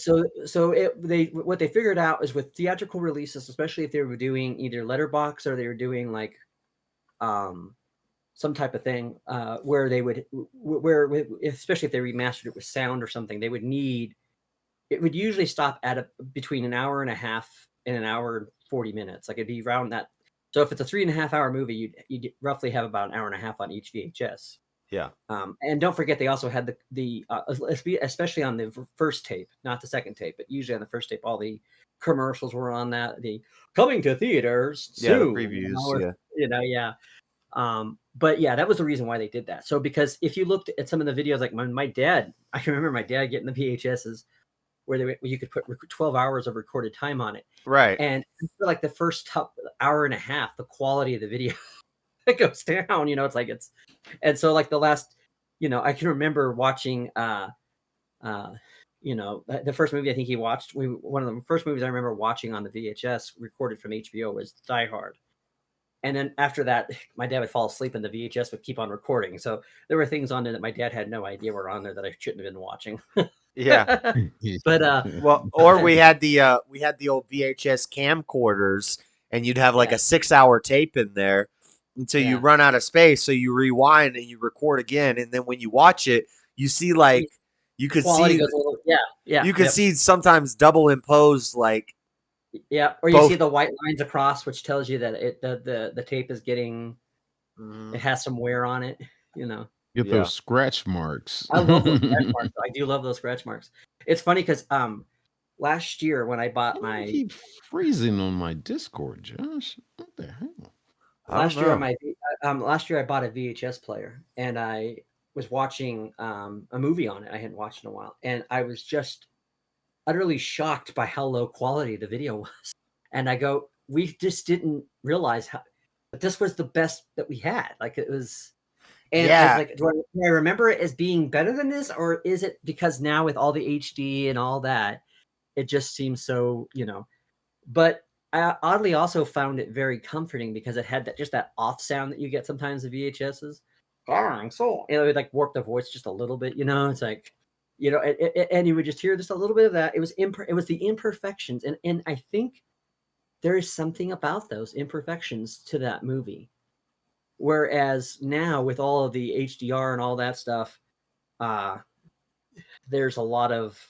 what they figured out is with theatrical releases, especially if they were doing either letterbox or they were doing some type of thing where they would especially if they remastered it with sound or something, it would usually stop at between an hour and a half and an hour and 40 minutes. It'd be around that. So if it's a 3.5 hour movie, you'd roughly have about an hour and a half on each VHS. Yeah. And don't forget, they also had the especially on the first tape, not the second tape, but usually on the first tape, all the commercials were on that. The coming to theaters soon. The previews. But that was the reason why they did that. So because if you looked at some of the videos, like my dad, I can remember my dad getting the VHSs where you could put 12 hours of recorded time on it. Right. And for the first hour and a half, the quality of the video it goes down, and so the last, I can remember watching, the first movie I think he watched, one of the first movies I remember watching on the VHS recorded from HBO was Die Hard. And then after that, my dad would fall asleep and the VHS would keep on recording. So there were things on there that my dad had no idea were on there that I shouldn't have been watching. Yeah. But or we had the old VHS camcorders, and you'd have a 6-hour tape in there until you run out of space, so you rewind and you record again, and then when you watch it, you see you could see you could see sometimes double imposed or you see the white lines across, which tells you that the tape is getting it has some wear on it. Get those scratch marks. I love those scratch marks. I do love those scratch marks. It's funny because last year when I bought my keep freezing on my Discord, Josh. What the hell? Last year I bought a VHS player and I was watching a movie on it I hadn't watched in a while, and I was just utterly shocked by how low quality the video was. And I go, we just didn't realize that this was the best that we had. It was, and I was do I remember it as being better than this, or is it because now with all the HD and all that, it just seems so, but I oddly also found it very comforting because it had that off sound that you get sometimes the VHSs. It would warp the voice just a little bit, it's and you would just hear just a little bit of that. It was the imperfections. And I think there is something about those imperfections to that movie. Whereas now with all of the HDR and all that stuff, there's a lot of,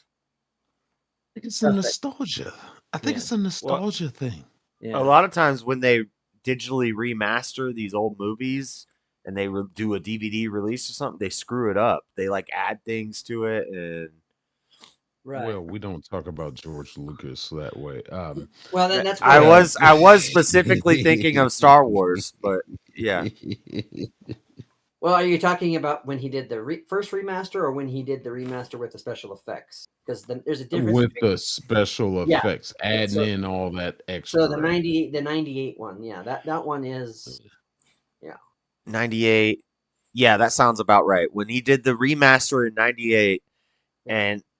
it's a nostalgia. I think it's a nostalgia thing. Yeah. A lot of times when they digitally remaster these old movies and they do a DVD release or something, they screw it up. They add things to it, and well, we don't talk about George Lucas that way. Well, that's I was specifically thinking of Star Wars, but yeah. Well, are you talking about when he did the first remaster or when he did the remaster with the special effects? Because there's a difference with the special effects, adding in all that extra. So the 98 one, that one is 98. Yeah, that sounds about right. When he did the remaster in 98,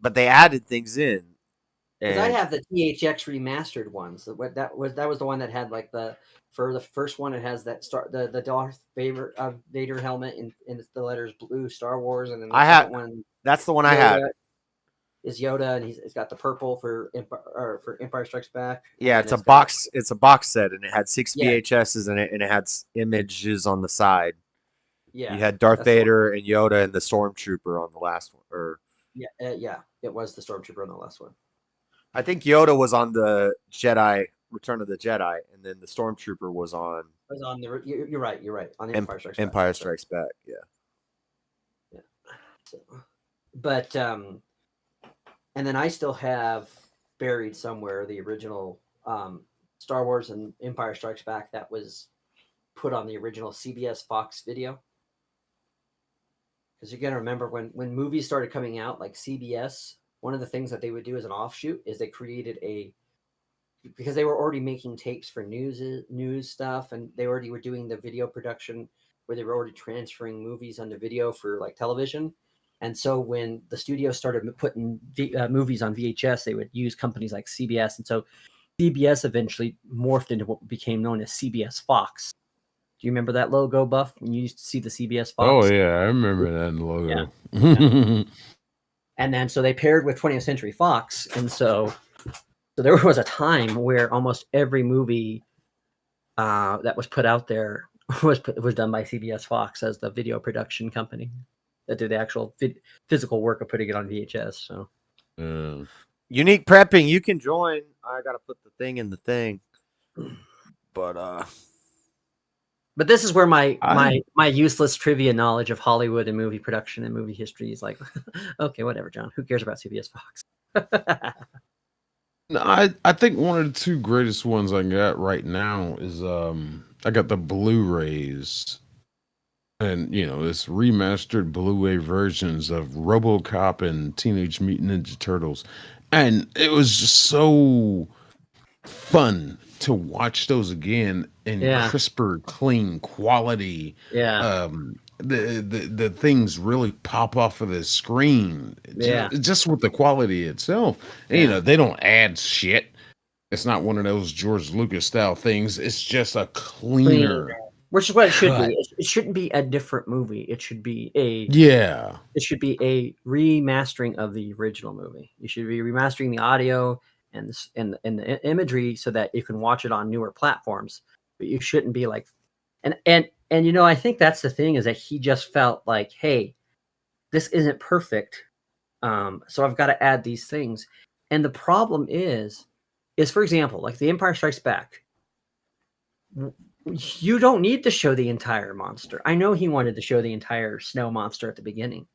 but they added things in. Because I have the THX remastered one. So that was the one that had for the first one, it has that the Darth Vader helmet and the letters blue Star Wars, and then the second one. That's the one I had. is Yoda, and he's got the purple for Empire Strikes Back. Yeah, and it's a got- box. It's a box set, and it had 6 Yeah. VHSs in it, and it had images on the side. Yeah, You had Darth that's the one. Vader and Yoda and the Stormtrooper on the last one, or Yeah, it was the Stormtrooper on the last one. I think Yoda was on the Jedi Return of the Jedi, and then the Stormtrooper was on It was on the. You're right. On Empire Strikes Back. Empire Strikes Back. Yeah. So, but and then I still have buried somewhere the original Star Wars and Empire Strikes Back that was put on the original CBS Fox video. Because you're gonna remember when movies started coming out, like CBS, one of the things that they would do as an offshoot is they created because they were already making tapes for news stuff, and they already were doing the video production where they were already transferring movies onto video for like television. And so when the studio started putting movies on VHS, they would use companies like CBS. And so CBS eventually morphed into what became known as CBS Fox. Do you remember that logo, Buff, when you used to see the CBS Fox? Oh, yeah, I remember that logo. Yeah. And then so they paired with 20th Century Fox. And so there was a time where almost every movie that was put out there was done by CBS Fox as the video production company that did the actual physical work of putting it on VHS. So Unique Prepping, you can join. I gotta put the thing in the thing, but this is where my useless trivia knowledge of Hollywood and movie production and movie history is like, okay, whatever, John. Who cares about CBS Fox? No, I think one of the two greatest ones I got right now is I got the Blu-rays, and it's remastered Blu-ray versions of RoboCop and Teenage Mutant Ninja Turtles, and it was just so fun to watch those again in crisper, clean quality. Yeah. The things really pop off of the screen. Just with the quality itself. And, they don't add shit. It's not one of those George Lucas style things. It's just a cleaner. Which is what it should be. It shouldn't be a different movie. It should be It should be a remastering of the original movie. You should be remastering the audio and the imagery so that you can watch it on newer platforms. But you shouldn't be like, and I think that's the thing, is that he just felt like, hey, this isn't perfect, so I've got to add these things. And the problem is for example, like the Empire Strikes Back, you don't need to show the entire monster. I know he wanted to show the entire snow monster at the beginning,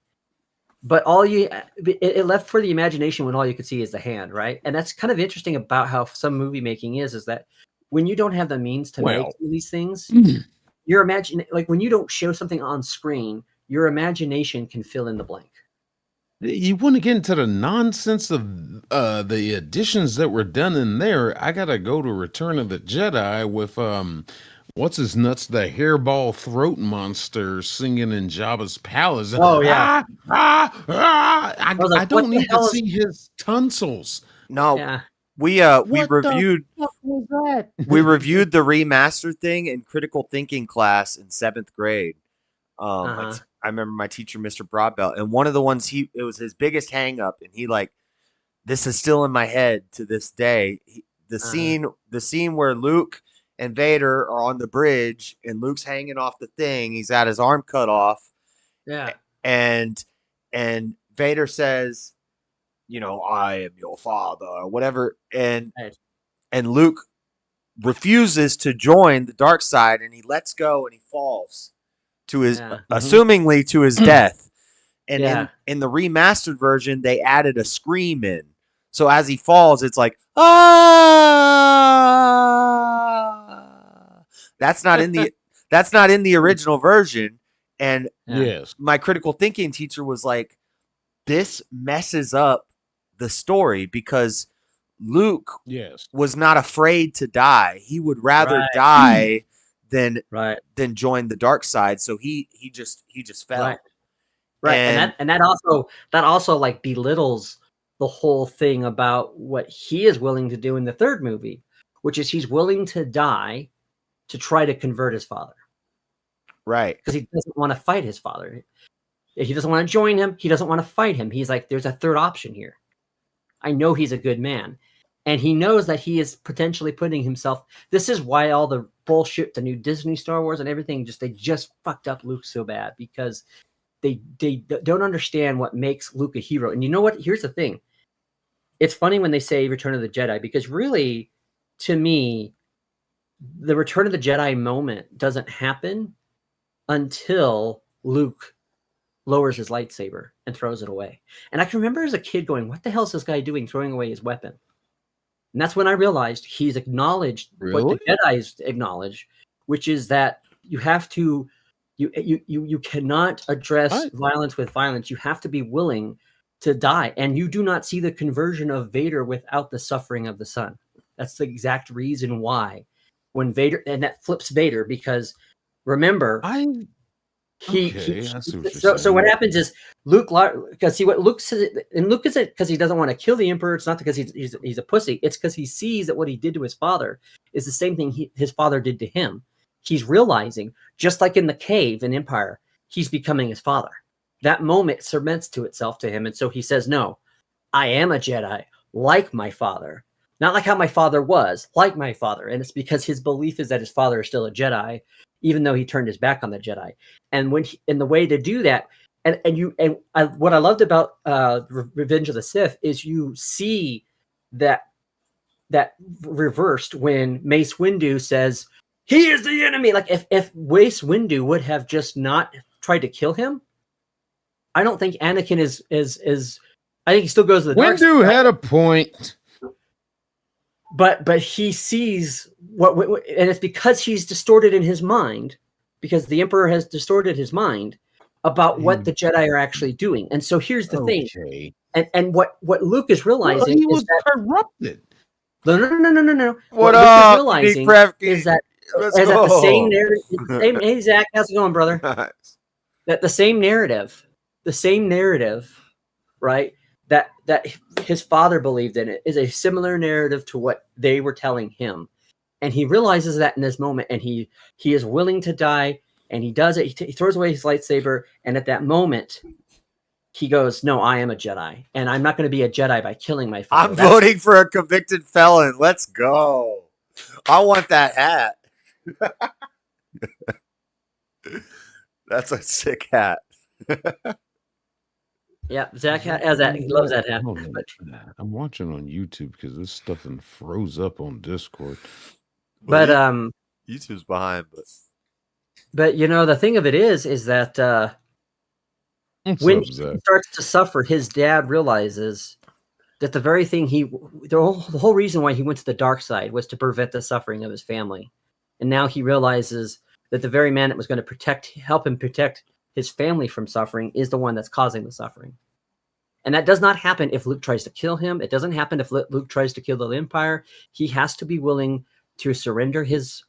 but it left for the imagination when all you could see is the hand, right? And that's kind of interesting about how some movie making is that when you don't have the means to make these things, your like when you don't show something on screen, your imagination can fill in the blank. You want to get into the nonsense of the additions that were done in there. I gotta go to Return of the Jedi with what's his nuts, the hairball throat monster singing in Jabba's palace. Oh yeah. I don't need to see his tonsils. No. Yeah. We reviewed the remastered thing in critical thinking class in 7th grade. I remember my teacher, Mr. Broadbelt, and one of the ones it was his biggest hang up, and he this is still in my head to this day. The scene where Luke and Vader are on the bridge, and Luke's hanging off the thing. He's got his arm cut off. Yeah. And Vader says, I am your father, or whatever. And Luke refuses to join the dark side, and he lets go and he falls to his, assumingly to his death. And in the remastered version, they added a scream in. So as he falls, it's like, ah! That's not in the original version. And my critical thinking teacher was like, this messes up the story because Luke was not afraid to die. He would rather die than join the dark side. So he just fell. Right. And that also like belittles the whole thing about what he is willing to do in the third movie, which is he's willing to die to try to convert his father. Right. Because he doesn't want to fight his father. He doesn't want to join him. He doesn't want to fight him. He's like, there's a third option here. I know he's a good man. And he knows that he is potentially putting himself. This is why all the bullshit, the new Disney Star Wars and everything, they just fucked up Luke so bad, because they don't understand what makes Luke a hero. And you know what? Here's the thing. It's funny when they say Return of the Jedi, because really, to me, the Return of the Jedi moment doesn't happen until Luke lowers his lightsaber and throws it away. And I can remember as a kid going, what the hell is this guy doing throwing away his weapon? And that's when I realized he's acknowledged what the Jedi's acknowledge, which is that you have to, you cannot address violence with violence. You have to be willing to die. And you do not see the conversion of Vader without the suffering of the son. That's the exact reason why when Vader, and that flips Vader, because remember, so what happens is Luke, because see what Luke says, and Luke isn't because he doesn't want to kill the Emperor. It's not because he's a pussy. It's because he sees that what he did to his father is the same thing his father did to him. He's realizing, just like in the cave in Empire, he's becoming his father. That moment cements to itself to him, and so he says, "No, I am a Jedi, like my father." Not like how my father was, like my father. And it's because his belief is that his father is still a Jedi, even though he turned his back on the Jedi. And the way to do that, what I loved about Revenge of the Sith is you see that reversed when Mace Windu says, he is the enemy. Like if Mace Windu would have just not tried to kill him, I don't think Anakin is I think he still goes to the dark side. Windu had a point. But he sees what, and it's because he's distorted in his mind, because the Emperor has distorted his mind about what the Jedi are actually doing. And so here's the thing, and what Luke is realizing he was is that corrupted. No. What Luke up, is realizing is that the same narrative. Hey Zach, how's it going, brother? That the same narrative, right? That his father believed in it is a similar narrative to what they were telling him. And he realizes that in this moment, and he is willing to die, and he does it. He throws away his lightsaber, and at that moment, he goes, "No, I am a Jedi, and I'm not going to be a Jedi by killing my father." I'm voting for a convicted felon. Let's go. I want that hat. That's a sick hat. Yeah, Zach has that. He loves that hat. I'm watching on YouTube because this stuff froze up on Discord. But YouTube's behind, but you know the thing of it is that when he starts to suffer, his dad realizes that the very thing the whole reason why he went to the dark side was to prevent the suffering of his family, and now he realizes that the very man that was going to help him protect his family from suffering is the one that's causing the suffering. And that does not happen if Luke tries to kill him. It doesn't happen if Luke tries to kill the Empire. He has to be willing to surrender his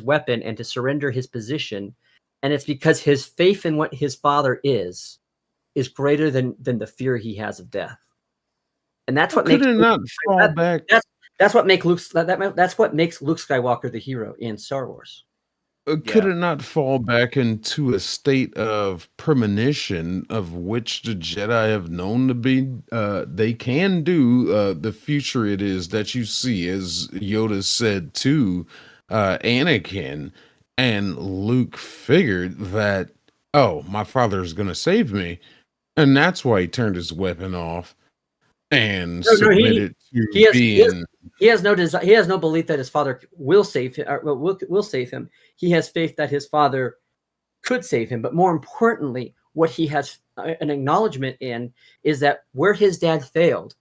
weapon and to surrender his position. And it's because his faith in what his father is greater than the fear he has of death. And that's what makes that's what makes Luke Skywalker the hero in Star Wars. Could it not fall back into a state of premonition of which the Jedi have known to be? They can do the future it is that you see, as Yoda said to Anakin, and Luke figured that, oh, my father is going to save me, and that's why he turned his weapon off and submitted to being. He has no desire. He has no belief that his father will save him. Will save him. He has faith that his father could save him. But more importantly, what he has an acknowledgement in is that where his dad failed.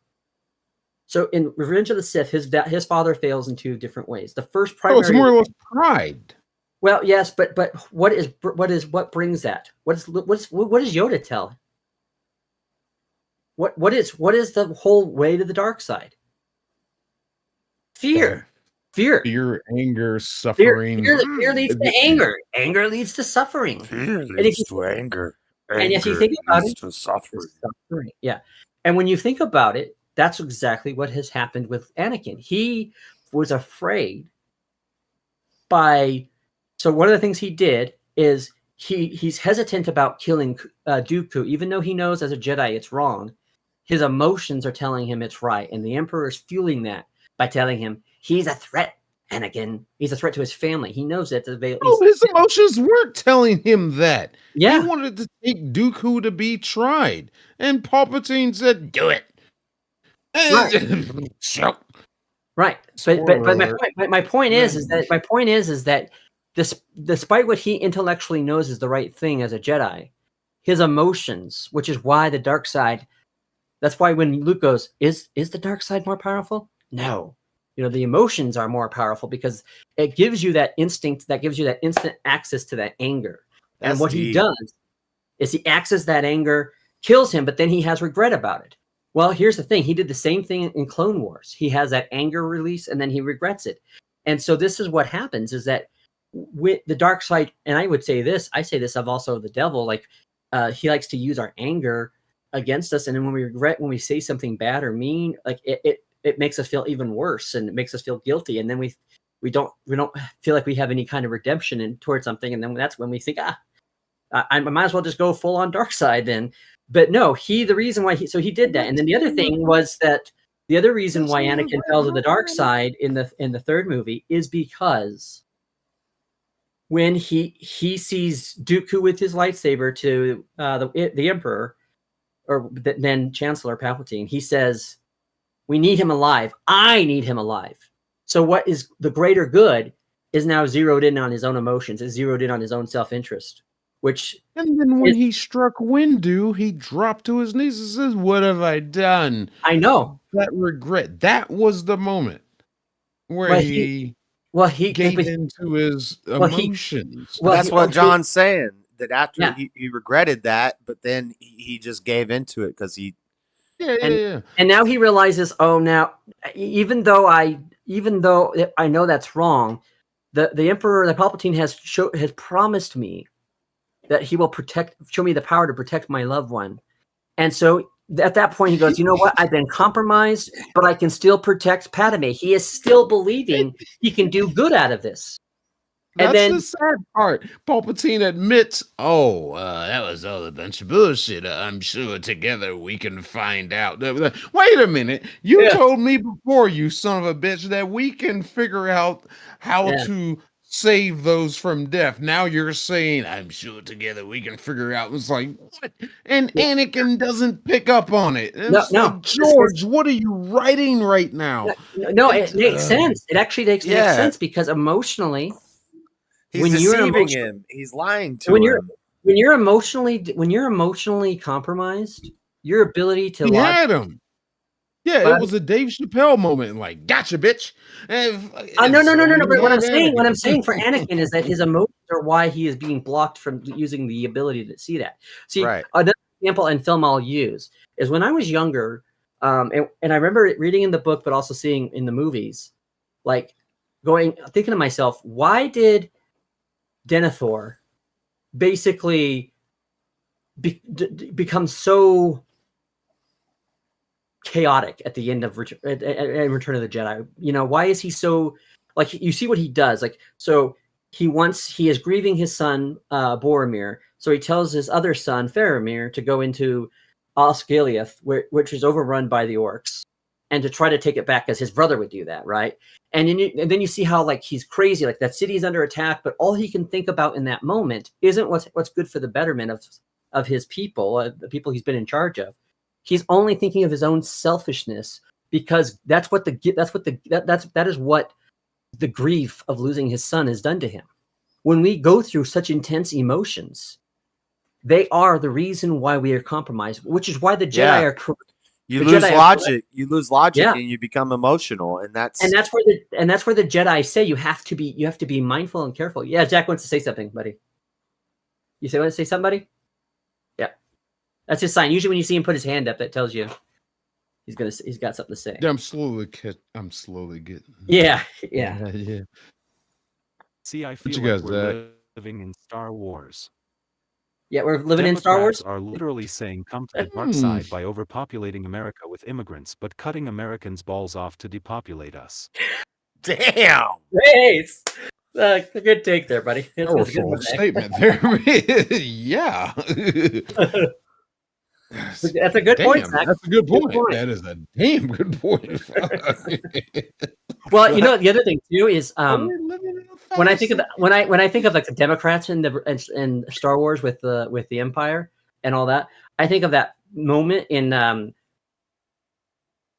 So in Revenge of the Sith, his father fails in two different ways. The first primary. It's more or less pride. Well, yes, but what brings that? What does Yoda tell? What is the whole way to the dark side? Fear, anger, suffering. Fear leads to anger. Anger leads to suffering. Fear leads to anger. And if you think about it, to suffering. Yeah. And when you think about it, that's exactly what has happened with Anakin. He was afraid so one of the things he did is he's hesitant about killing Dooku, even though he knows as a Jedi it's wrong. his emotions are telling him it's right, and the Emperor is fueling that by telling him he's a threat. Anakin, he's a threat to his family. He knows that. His emotions weren't telling him that. Yeah. He wanted to take Dooku to be tried, and Palpatine said, "Do it." Right. Right. But my point is that despite what he intellectually knows is the right thing as a Jedi, his emotions, which is why the dark side. That's why when Luke goes, "Is the dark side more powerful?" No. The emotions are more powerful because it gives you that instinct, that gives you that instant access to that anger. And what he does is he accesses that anger, kills him, but then he has regret about it. Well, here's the thing. He did the same thing in Clone Wars. He has that anger release and then he regrets it. And so this is what happens is that with the dark side, and I say this of also the devil, like he likes to use our anger against us. And then when we say something bad or mean, like it makes us feel even worse and it makes us feel guilty. And then we don't feel like we have any kind of redemption towards something. And then that's when we think, I might as well just go full on dark side then. But no, the reason why he did that. And then the other thing was that the other reason why Anakin fell to the dark side in the third movie is because when he sees Dooku with his lightsaber to the Emperor, or then Chancellor Palpatine, he says, "We need him alive. I need him alive." So what is the greater good is now zeroed in on his own emotions, is zeroed in on his own self-interest. And then when he struck Windu, he dropped to his knees and says, "What have I done?" I know. That regret. That was the moment where he gave into his emotions. That's what John's saying. That after he regretted that, but then he just gave into it because he. Yeah. And now he realizes, now even though I know that's wrong, the Emperor, the Palpatine has promised me that he will show me the power to protect my loved one. And so at that point he goes, you know what? I've been compromised, but I can still protect Padme. He is still believing he can do good out of this. That's the sad part. Palpatine admits, that was all a bunch of bullshit. I'm sure together we can find out. Wait a minute. You told me before, you son of a bitch, that we can figure out how to save those from death. Now you're saying, I'm sure together we can figure out. It's like, what? And Anakin doesn't pick up on it. It's like, George, what are you writing right now? No, it makes sense. It actually makes sense because emotionally, he's deceiving him. He's lying to him. When you're emotionally compromised, your ability to he had him. Yeah, it was a Dave Chappelle moment. Like, gotcha, bitch. No. But what I'm saying for Anakin is that his emotions are why he is being blocked from using the ability to see that. See, another example and film I'll use is when I was younger, and I remember reading in the book, but also seeing in the movies, like thinking to myself, why did Denethor basically become so chaotic at the end of Return of the Jedi? Why is he so, like, you see what he does, like, so he is grieving his son Boromir, so he tells his other son Faramir to go into Osgiliath, which is overrun by the orcs, and to try to take it back as his brother would do that, right? And then you see how, like, he's crazy, like that city is under attack, but all he can think about in that moment isn't what's good for the betterment of his people, the people he's been in charge of. He's only thinking of his own selfishness, because that is what the grief of losing his son has done to him. When we go through such intense emotions, they are the reason why we are compromised, which is why the Jedi are correct. You lose logic. You lose logic, and you become emotional, and that's where the Jedi say you have to be mindful and careful. Yeah, Jack wants to say something, buddy. You want to say something, buddy? Yeah, that's his sign. Usually, when you see him put his hand up, that tells you he's got something to say. Yeah, I'm slowly getting. Yeah. See, I feel like we're living in Star Wars. Yeah, we're living in Star Wars. Are literally saying come to the dark side by overpopulating America with immigrants, but cutting Americans' balls off to depopulate us. Damn. Hey, a good take there, buddy. Powerful statement there. Yeah. That's a good point, Damn, Zach. that's a good Good point. point. That is a damn good point. Well, you know, the other thing too is We're living in a when I think of fantasy. when I think of like the Democrats in Star Wars with the Empire and all that, I think of that moment in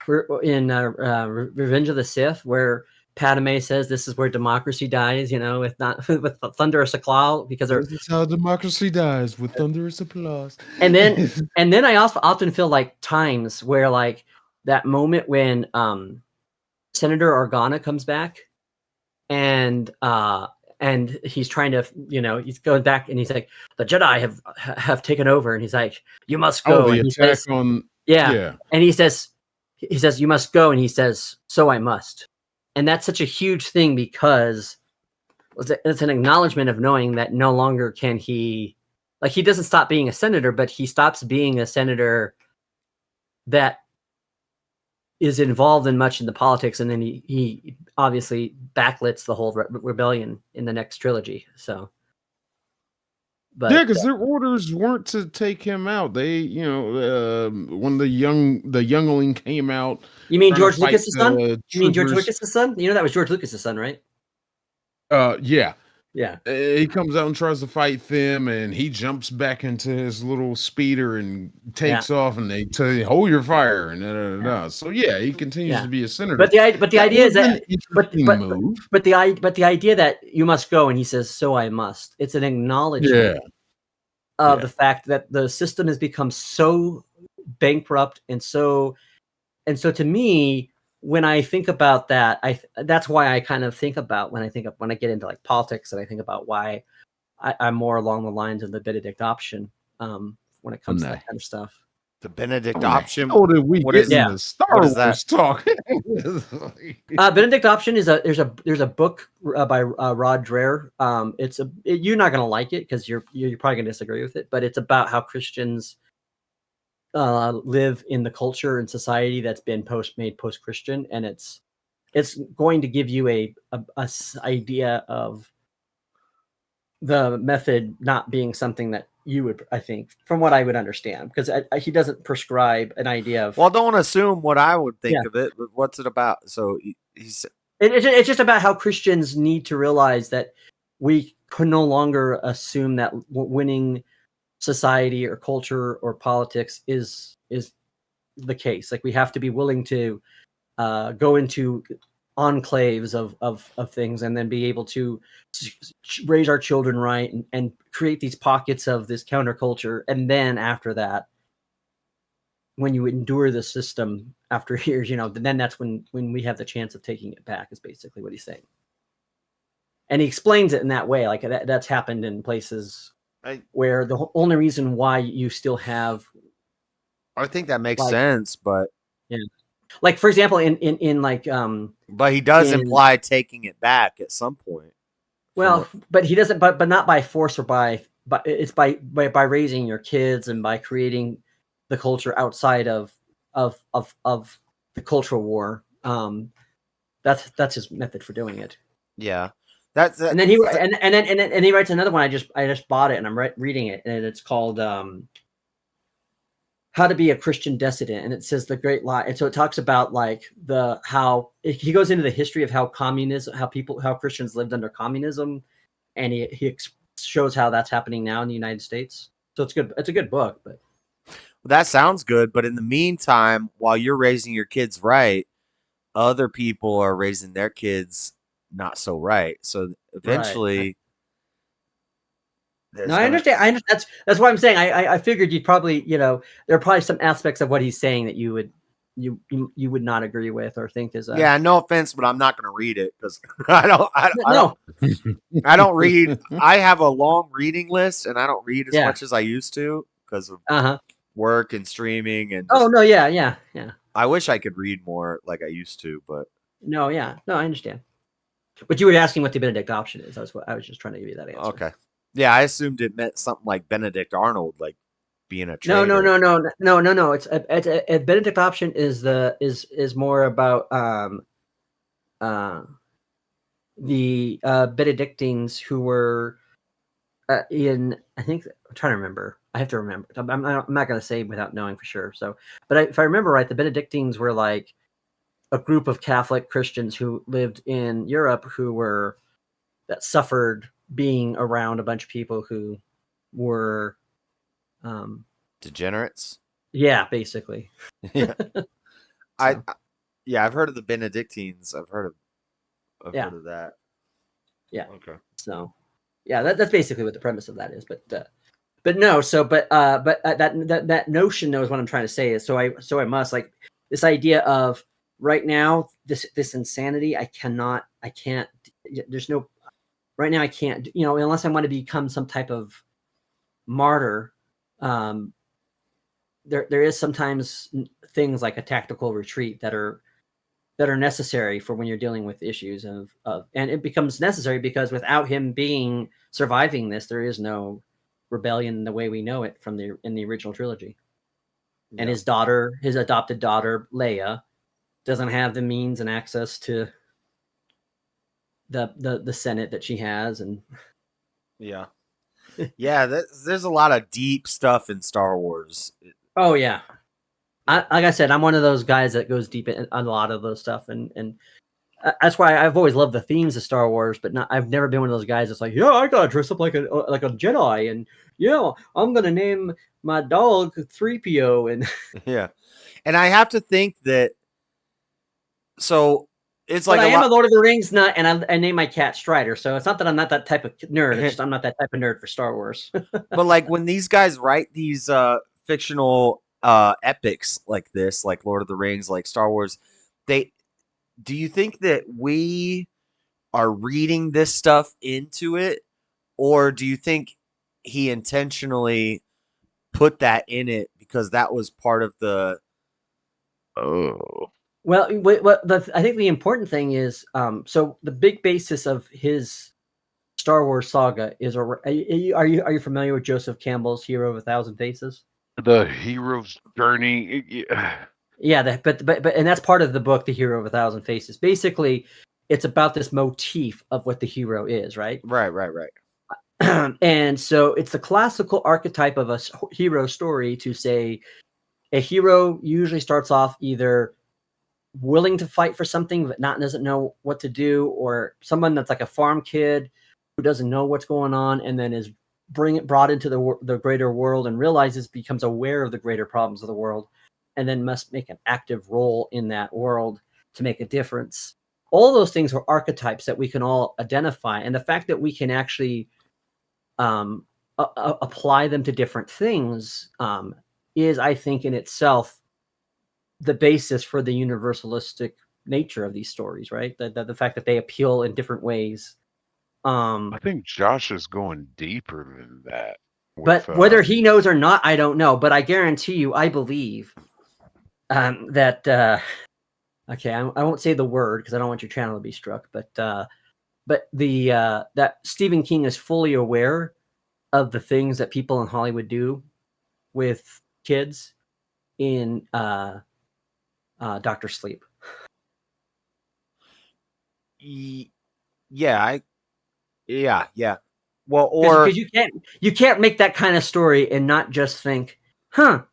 Revenge of the Sith where Padme says this is where democracy dies, you know, with not with thunderous applause because they're This is how democracy dies, with thunderous applause. and then I also often feel like times where like that moment when Senator Organa comes back and he's trying to, you know, he's going back and he's like, the Jedi have taken over, and he's like, you must go. the And he attack says, on yeah. And he says you must go, and he says, so I must. And that's such a huge thing because it's an acknowledgement of knowing that no longer can he, like, he doesn't stop being a senator, but he stops being a senator that is involved in much in the politics, and then he obviously backlits the whole rebellion in the next trilogy. So, but yeah, because their orders weren't to take him out. They, you know, when the youngling came out. You mean trying to George fight Lucas's son? the You mean George troopers. Lucas's son? You know that was George Lucas's son, right? Yeah. Yeah. He comes out and tries to fight them, and he jumps back into his little speeder and takes off, and they tell you, hold your fire, and So yeah, he continues to be a senator. But the idea is that move. but the idea that you must go, and he says, so I must. It's an acknowledgement of the fact that the system has become so bankrupt, and so to me, when I think about that, that's why I kind of think about when I get into like politics, and I think about why I'm more along the lines of the Benedict option when it comes to that kind of stuff. The Benedict option. How did we get into Star Wars talk? Benedict option is there's a book by Rod Dreher. You're not gonna like it because you're probably gonna disagree with it, but it's about how Christians live in the culture and society that's been made post-Christian, and it's going to give you a idea of the method not being something that you would, I think, from what I would understand, because he doesn't prescribe an idea of. Well, don't assume what I would think of it, but what's it about? So he's. It's just about how Christians need to realize that we can no longer assume that winning society or culture or politics is the case. Like, we have to be willing to go into enclaves of things, and then be able to raise our children right, and create these pockets of this counterculture. And then after that, when you endure the system after years, you know, then that's when we have the chance of taking it back, is basically what he's saying. And he explains it in that way, like that's happened in places where the only reason why you still have. I think that makes sense, but yeah, like for example, in like but he does imply taking it back at some point. Well, but he doesn't, but not by force or but it's by raising your kids and by creating the culture outside of the cultural war. That's his method for doing it. Yeah. And then he writes another one. I just bought it, and I'm reading it, and it's called How to Be a Christian Dissident, and it says the great lie. And so it talks about like how he goes into the history of how Christians lived under communism, and he shows how that's happening now in the United States. So it's good. It's a good book, but that sounds good. But in the meantime, while you're raising your kids right, other people are raising their kids not so right. So eventually, no, I understand. That's why I'm saying I figured you'd probably, you know, there are probably some aspects of what he's saying that you would not agree with or think is yeah, no offense, but I'm not going to read it because I don't read. I have a long reading list, and I don't read as much as I used to because of work and streaming and. Yeah. I wish I could read more like I used to, but no, I understand. But you were asking what the Benedict option is. That's what I was just trying to give you that answer. Okay. Yeah, I assumed it meant something like Benedict Arnold, like being a traitor. No. It's a Benedict option is more about the Benedictines who were I think I'm trying to remember. I have to remember. I'm not going to say without knowing for sure. So, but if I remember right, the Benedictines were like a group of Catholic Christians who lived in Europe that suffered being around a bunch of people who were Degenerates. Yeah, basically. Yeah. I've heard of the Benedictines. I've heard of that. Yeah. Okay. So, yeah, that's basically what the premise of that is. But no. So, that notion though is what I'm trying to say is so I must like this idea of right now this insanity. I can't. There's no right now. I can't. Unless I want to become some type of martyr. There is sometimes things like a tactical retreat that are necessary for when you're dealing with issues and it becomes necessary because without him surviving this, there is no rebellion in the way we know it in the original trilogy. Yeah. And his adopted daughter, Leia, doesn't have the means and access to the Senate that she has. And yeah. Yeah, there's a lot of deep stuff in Star Wars. Oh yeah. Like I said, I'm one of those guys that goes deep in a lot of those stuff, and that's why I've always loved the themes of Star Wars. But I've never been one of those guys that's like, yeah, I gotta dress up like a Jedi, and yeah, I'm gonna name my dog 3PO, and yeah, and I have to think that. So it's like I am a Lord of the Rings nut, and I name my cat Strider. So it's not that I'm not that type of nerd. It's just I'm not that type of nerd for Star Wars. But like when these guys write these fictional epics like this, like Lord of the Rings, like Star Wars, do you think that we are reading this stuff into it, or do you think he intentionally put that in it because that was part of the Well, I think the important thing is, so the big basis of his Star Wars saga is, are you familiar with Joseph Campbell's Hero of a Thousand Faces? The hero's journey. Yeah, but and that's part of the book, The Hero of a Thousand Faces. Basically, it's about this motif of what the hero is, right? Right. And so it's the classical archetype of a hero story to say a hero usually starts off either willing to fight for something but doesn't know what to do, or someone that's like a farm kid who doesn't know what's going on and then is brought into the greater world and becomes aware of the greater problems of the world and then must make an active role in that world to make a difference. All those things are archetypes that we can all identify, and the fact that we can actually apply them to different things is, I think, in itself the basis for the universalistic nature of these stories, right? The fact that they appeal in different ways. I think Josh is going deeper than that. But whether he knows or not, I don't know. But I guarantee you, I believe that. Okay, I won't say the word because I don't want your channel to be struck. But that Stephen King is fully aware of the things that people in Hollywood do with kids in Dr. Sleep. Yeah. Well, or because you can't make that kind of story and not just think, I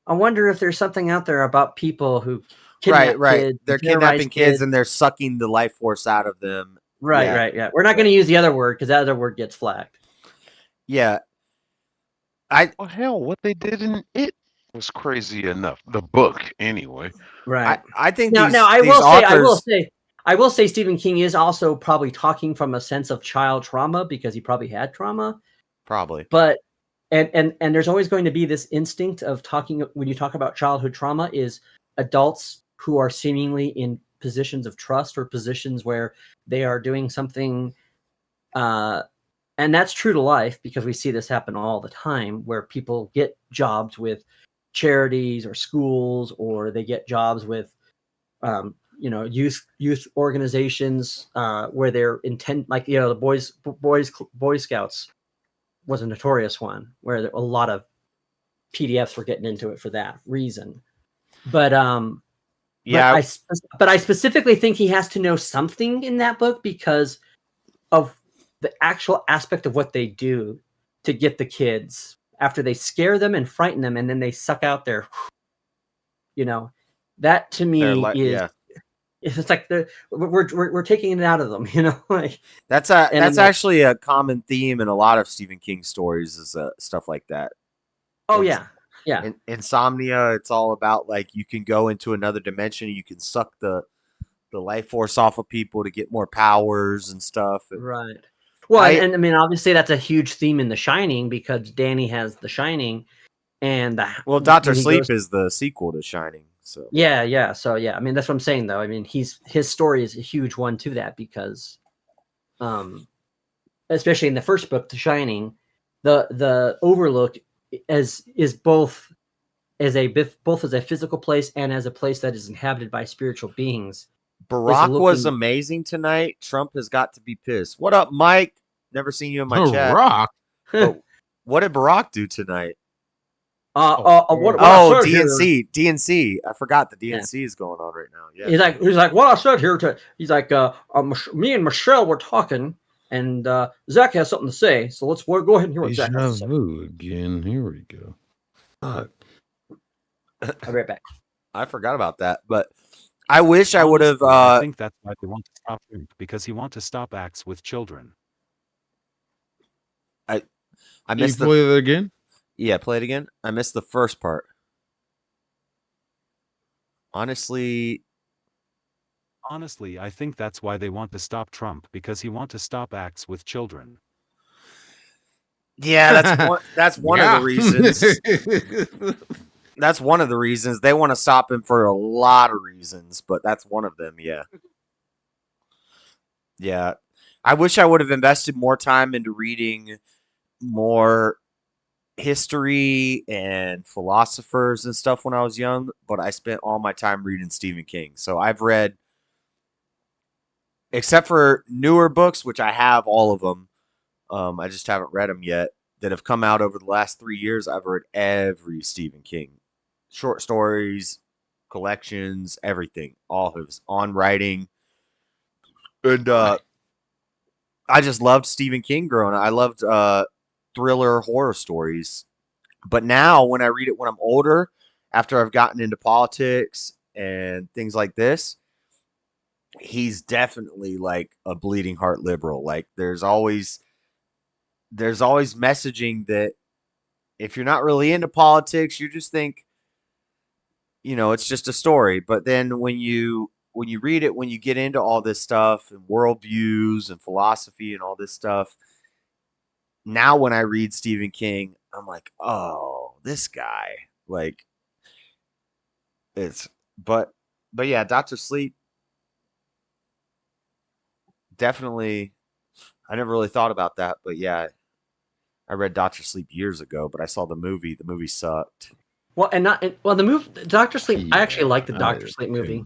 wonder if there's something out there about people who kidnap kids. They're kidnapping kids and they're sucking the life force out of them. Right. We're not going to use the other word because that other word gets flagged. Yeah. Well, hell, what they did in it was crazy enough. The book, anyway. Right. I think I will say Stephen King is also probably talking from a sense of child trauma because he probably had trauma. Probably. But and there's always going to be this instinct of talking when you talk about childhood trauma is adults who are seemingly in positions of trust or positions where they are doing something and that's true to life because we see this happen all the time where people get jobs with charities or schools, or they get jobs with youth organizations where they're intent, like the Boy Scouts was a notorious one where a lot of PDFs were getting into it for that reason. But I specifically think he has to know something in that book because of the actual aspect of what they do to get the kids after they scare them and frighten them, and then they suck out their, that to me is. It's like we're taking it out of them, like that's actually a common theme in a lot of Stephen King stories is stuff like that. Oh yeah. Insomnia, it's all about like you can go into another dimension, you can suck the life force off of people to get more powers and stuff. Right. Well, and I mean, obviously that's a huge theme in The Shining because Danny has The Shining, and Dr. Sleep is the sequel to Shining. So yeah. So yeah, I mean that's what I'm saying though. I mean his story is a huge one to that because, especially in the first book, The Shining, the Overlook is both as a physical place and as a place that is inhabited by spiritual beings. Barack was amazing tonight. Trump has got to be pissed. What up, Mike? Never seen you in my chat. Barack. What did Barack do tonight? DNC. I forgot the DNC is going on right now. Yeah. He's like, what I said here he's like, me and Michelle were talking, and Zach has something to say. So let's go ahead and hear what Zach has to say. Again. Here we go. I'll be right back. I forgot about that, but I wish I would have. I think that's why they want to stop him because he wants to stop acts with children. I missed. Can you play that again? Yeah, play it again. I missed the first part. Honestly, I think that's why they want to stop Trump because he wants to stop acts with children. Yeah, that's one of the reasons. That's one of the reasons they want to stop him for a lot of reasons, but that's one of them. Yeah. Yeah. I wish I would have invested more time into reading more history and philosophers and stuff when I was young, but I spent all my time reading Stephen King. So I've read, except for newer books, which I have all of them. I just haven't read them yet, that have come out over the last 3 years. I've read every Stephen King. Short stories, collections, everything. All his on writing. And I just loved Stephen King growing up. I loved thriller horror stories. But now when I read it when I'm older, after I've gotten into politics and things like this, he's definitely like a bleeding heart liberal. Like there's always messaging that if you're not really into politics, you just think, it's just a story. But then when you read it, when you get into all this stuff and worldviews and philosophy and all this stuff, now when I read Stephen King, I'm like, oh, this guy, like but yeah, Dr. Sleep, definitely. I never really thought about that, but yeah, I read Dr. Sleep years ago, but I saw the movie. The movie sucked. Well, the movie Doctor Sleep. I actually like the Doctor Sleep movie.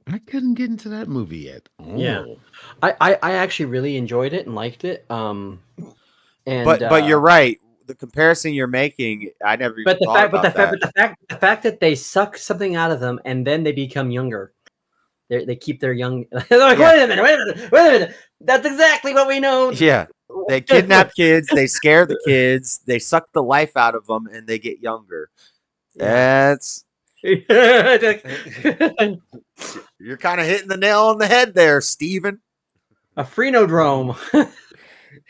I couldn't get into that movie at all. Yeah, I actually really enjoyed it and liked it. But you're right. The comparison you're making, I never even thought about that. The fact that they suck something out of them and then they become younger. They keep their young. They're like, wait a minute. That's exactly what we know. Yeah. They kidnap kids, they scare the kids, they suck the life out of them, and they get younger. That's you're kind of hitting the nail on the head there, Steven. A phrenodrome.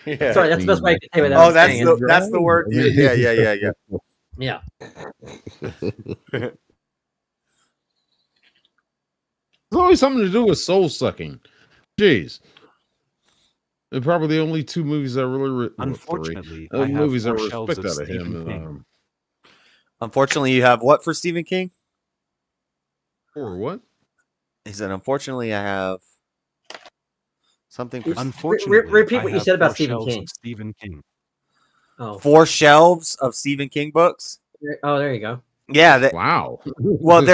Yeah. Sorry, that's the best way I can say what that's the word. Yeah. Yeah. It's always something to do with soul sucking. Jeez. They're probably the only two movies I really unfortunately movies I respect out of him. Unfortunately, you have what for Stephen King? Or what? He said, unfortunately, I have something for unfortunately. Repeat what you said about Stephen King. Oh. 4 shelves of Stephen King books. Oh, there you go. Yeah. Wow. Well,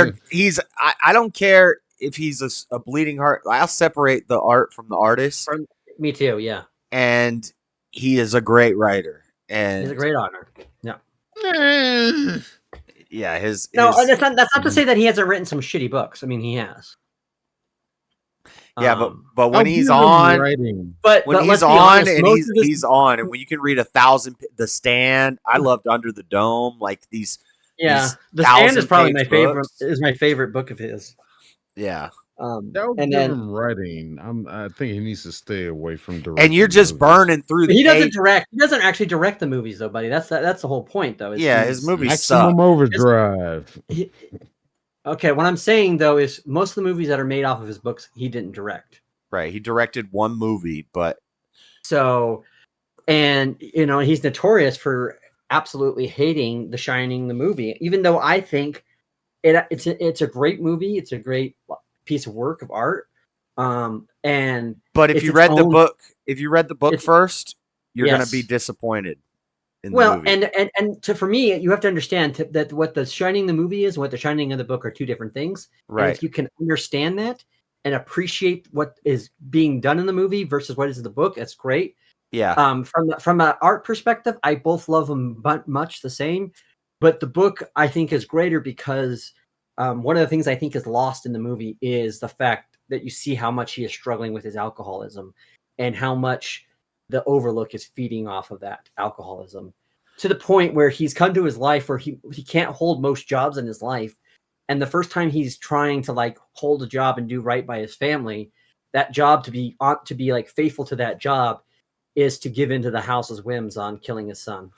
I don't care if he's a bleeding heart. I'll separate the art from the artist. Me too, yeah. And he is a great writer. And he's a great author. Yeah. Yeah, that's not to say that he hasn't written some shitty books. I mean, he has. Yeah, but I'll when he's give him on, writing. but when he's let's be on honest, and most of his, he's on, and when you can read 1,000, The Stand. I loved Under the Dome, like these The Stand is probably 1,000-page my favorite. books. Is my favorite book of his. Yeah. I'll And give then him writing. I think he needs to stay away from directing. And you're just movies. burning through the he doesn't page. direct. He doesn't actually direct the movies, though, buddy. That's the whole point, though. Is Yeah, his movies Maximum suck. Overdrive. Okay, what I'm saying though is most of the movies that are made off of his books, he didn't direct. Right. He directed one movie, but So, and he's notorious for absolutely hating The Shining, the movie, even though I think it's a great movie. It's a great piece of work of art. And but if you read the book first, you're going to be disappointed in the movie. and for me, you have to understand that what The Shining the movie is and what The Shining of the book are two different things. Right. And if you can understand that and appreciate what is being done in the movie versus what is in the book, that's great. Yeah. From an art perspective, I both love them much the same, but the book I think is greater because one of the things I think is lost in the movie is the fact that you see how much he is struggling with his alcoholism and how much the Overlook is feeding off of that alcoholism to the point where he's come to his life where he can't hold most jobs in his life. And the first time he's trying to like hold a job and do right by his family, that job to be like faithful to that job is to give into the house's whims on killing his son.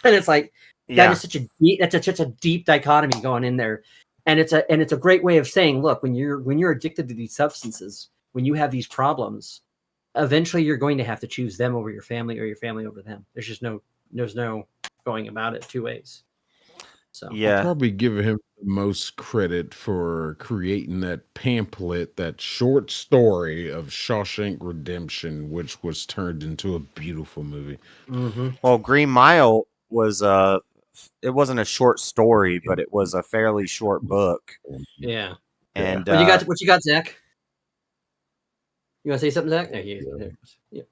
And it's like, that is such a deep dichotomy going in there. And it's a great way of saying, look, when you're addicted to these substances, when you have these problems, eventually you're going to have to choose them over your family or your family over them. There's no going about it two ways. So I'll probably give him the most credit for creating that pamphlet, that short story of Shawshank Redemption, which was turned into a beautiful movie. Mm-hmm. Well, Green Mile was it wasn't a short story, but it was a fairly short book. Yeah. And what you got, Zach? You want to say something, Zach? There he is. Yeah.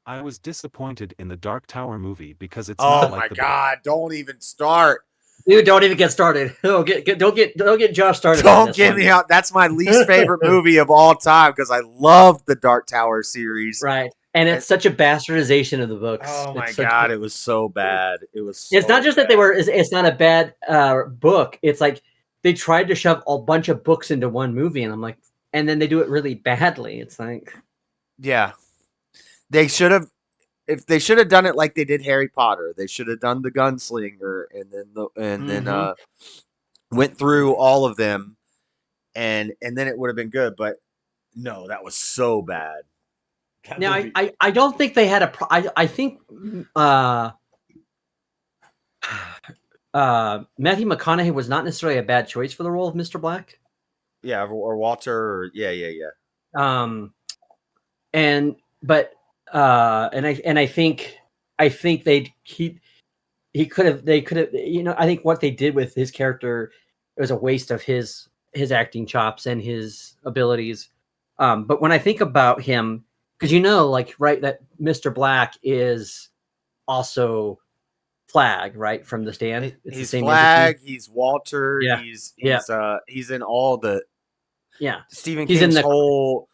I was disappointed in the Dark Tower movie because it's oh not my like the god! Don't even start. Dude, don't even get started. Don't get Josh started. Don't get me out. That's my least favorite movie of all time because I love the Dark Tower series. Right. And it's such a bastardization of the books. Oh my god, it was so bad. It was. It's not just that they were. It's not a bad book. It's like they tried to shove a bunch of books into one movie, and I'm like, and then they do it really badly. It's like, yeah, they should have. If they should have done it like they did Harry Potter, they should have done the Gunslinger and then went through all of them, and then it would have been good. But no, that was so bad. now I don't think they had a. I think Matthew McConaughey was not necessarily a bad choice for the role of Mr. Black. Yeah, or Walter. Or, yeah. I think they could have I think what they did with his character was a waste of his acting chops and his abilities. But when I think about him, because that Mr. Black is also Flag, right, from The Stand. It's he's the same Flag. entity. He's Walter. Yeah. He's in all the. Yeah. Stephen He's King's in the whole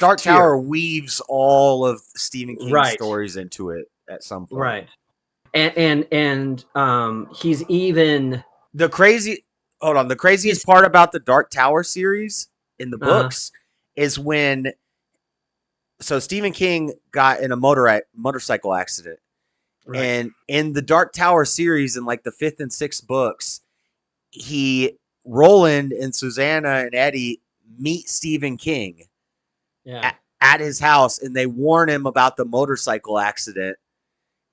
Dark Tower weaves all of Stephen King's stories into it at some point. Right. And he's even the craziest part about the Dark Tower series in the books is when Stephen King got in a motorcycle accident. Right. And in the Dark Tower series, in like the 5th and 6th books, Roland and Susanna and Eddie meet Stephen King at his house, and they warn him about the motorcycle accident.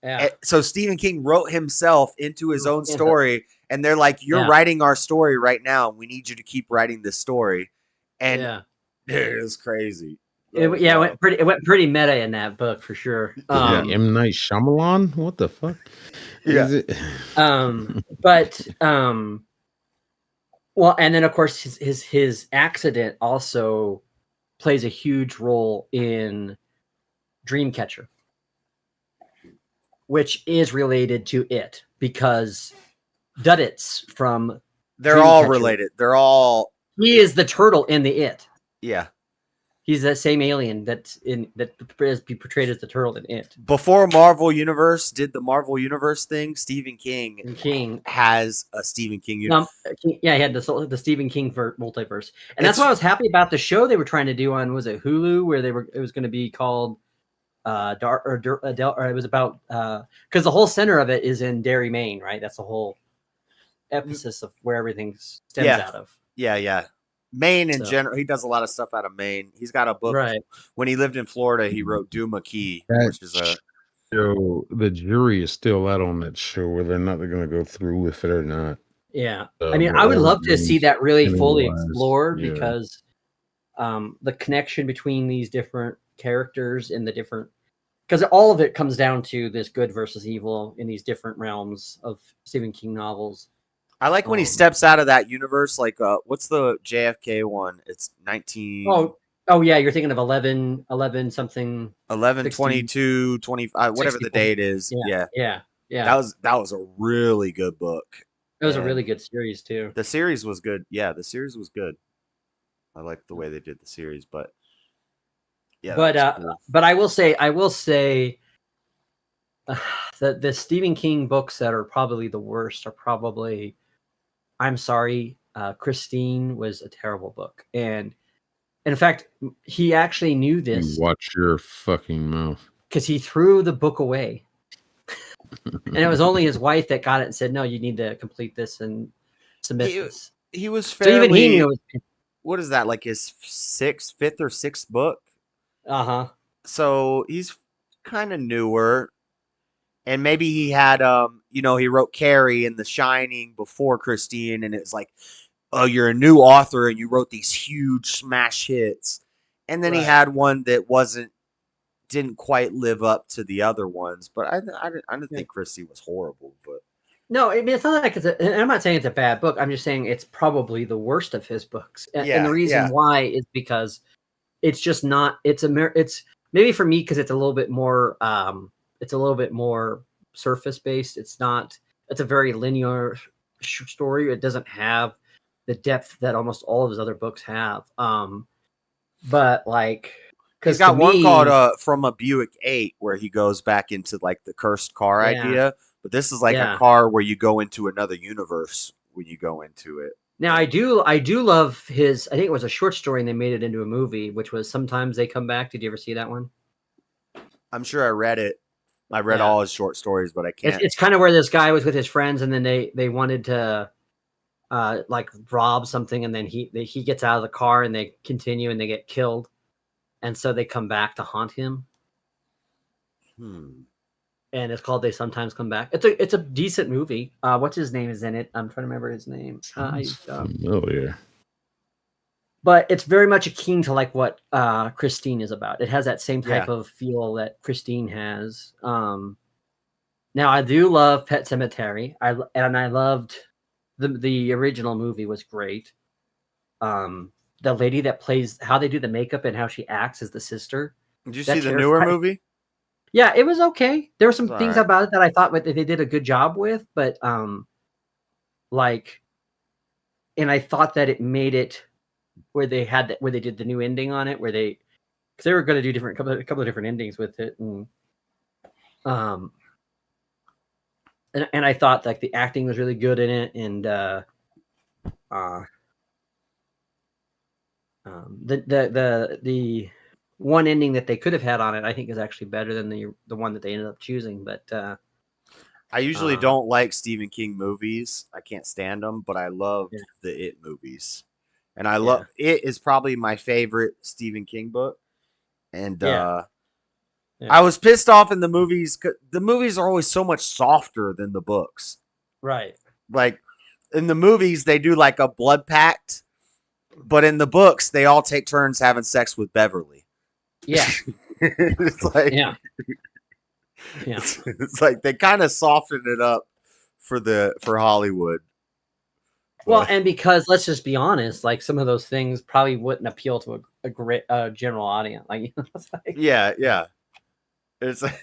Yeah. And so Stephen King wrote himself into his own story, and they're like, "You're writing our story right now. We need you to keep writing this story." And it was crazy. It went pretty meta in that book for sure. M. Night Shyamalan? What the fuck? Yeah. Well, and then of course his accident also plays a huge role in Dreamcatcher, which is related to it because Duddits from They're all related. They're all. He is the turtle in the It. Yeah. He's that same alien that is portrayed as the turtle in It. Before Marvel Universe did the Marvel Universe thing, Stephen King has a Stephen King universe. Yeah, he had the Stephen King multiverse, and that's why I was happy about the show they were trying to do on, was it Hulu, where it was going to be called or it was about because the whole center of it is in Derry, Maine, right? That's the whole emphasis of where everything stems out of. Yeah. Maine in general, he does a lot of stuff out of Maine. He's got a book. Right. When he lived in Florida, he wrote Duma Key, which is a show. The jury is still out on that show, whether or not they're going to go through with it or not. Yeah, I mean, I would love to see that really fully explored, because the connection between these different characters in the different, because all of it comes down to this good versus evil in these different realms of Stephen King novels. I like when he steps out of that universe. Like, what's the JFK one? It's 19. Oh yeah, you're thinking of 11 something. 11, 16, 22, 25, whatever 60. the date is. Yeah. That was a really good book. It was a really good series too. The series was good. Yeah, the series was good. I liked the way they did the series, but yeah. But I will say that the Stephen King books that are probably the worst are probably, I'm sorry, Christine was a terrible book. And in fact, he actually knew this. Watch your fucking mouth. Because he threw the book away. And it was only his wife that got it and said, no, you need to complete this and submit this. He was fairly... So even he knew it was... What is that, like his fifth or sixth book? Uh-huh. So he's kind of newer. And maybe he had, he wrote Carrie and The Shining before Christine, and it's like, oh, you're a new author and you wrote these huge smash hits. And then he had one that didn't quite live up to the other ones. But I didn't think Christie was horrible. But no, I mean, it's not like and I'm not saying it's a bad book. I'm just saying it's probably the worst of his books. And the reason why is because it's just not. It's maybe for me because it's a little bit more. It's a little bit more surface based. It's a very linear story. It doesn't have the depth that almost all of his other books have. But like, he's got one called From a Buick 8 where he goes back into like the cursed car idea. But this is like a car where you go into another universe when you go into it. Now I do love his, I think it was a short story and they made it into a movie, which was Sometimes They Come Back. Did you ever see that one? I'm sure I read it. I read all his short stories, but I can't. It's kind of where this guy was with his friends, and then they wanted to like rob something, and then he gets out of the car, and they continue, and they get killed, and so they come back to haunt him. And it's called They Sometimes Come Back. It's a decent movie. What's his name is in it? I'm trying to remember his name. Familiar. But it's very much akin to like what Christine is about. It has that same type of feel that Christine has. Now I do love Pet Sematary. I loved the original movie was great. The lady that plays, how they do the makeup and how she acts as the sister. Did you see the newer movie? Yeah, it was okay. There were some things about it that I thought they did a good job with, but and I thought that it made it where they did the new ending on it, because they were going to do a couple of different endings with it, and I thought like the acting was really good in it, and the one ending that they could have had on it, I think, is actually better than the one that they ended up choosing. But I usually don't like Stephen King movies. I can't stand them, but I love the It movies. And I love It is probably my favorite Stephen King book. And I was pissed off in the movies. The movies are always so much softer than the books. Right. Like in the movies, they do like a blood pact. But in the books, they all take turns having sex with Beverly. Yeah. It's like, it's like they kind of soften it up for Hollywood. Well, and because let's just be honest, like some of those things probably wouldn't appeal to a great general audience. Like, it's like, yeah. It's like,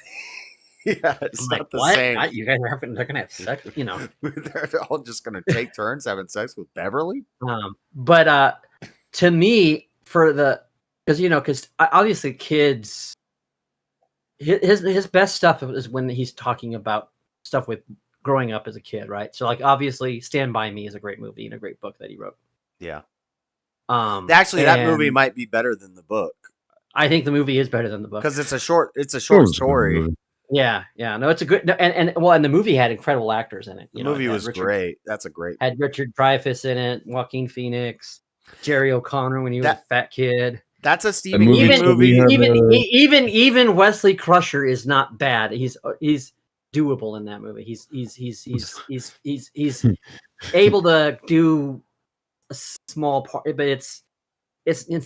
Yeah, it's I'm not like, the what? same. You guys are they're gonna have sex, you know. They're all just gonna take turns having sex with Beverly. But to me, because obviously kids, his best stuff is when he's talking about stuff with growing up as a kid, right? So like obviously, Stand By Me is a great movie and a great book that he wrote. Yeah. Actually, that movie And might be better than the book I think the movie is better than the book because it's a short It story. movie. Yeah, no, it's a good and the movie had incredible actors in it. The movie was great. That's a great Had Richard Dreyfuss in it, Joaquin Phoenix, Jerry O'Connor when he was a fat kid. That's a Stephen King movie. Even Wesley Crusher is not bad. He's doable in that movie. He's able to do a small part, but it's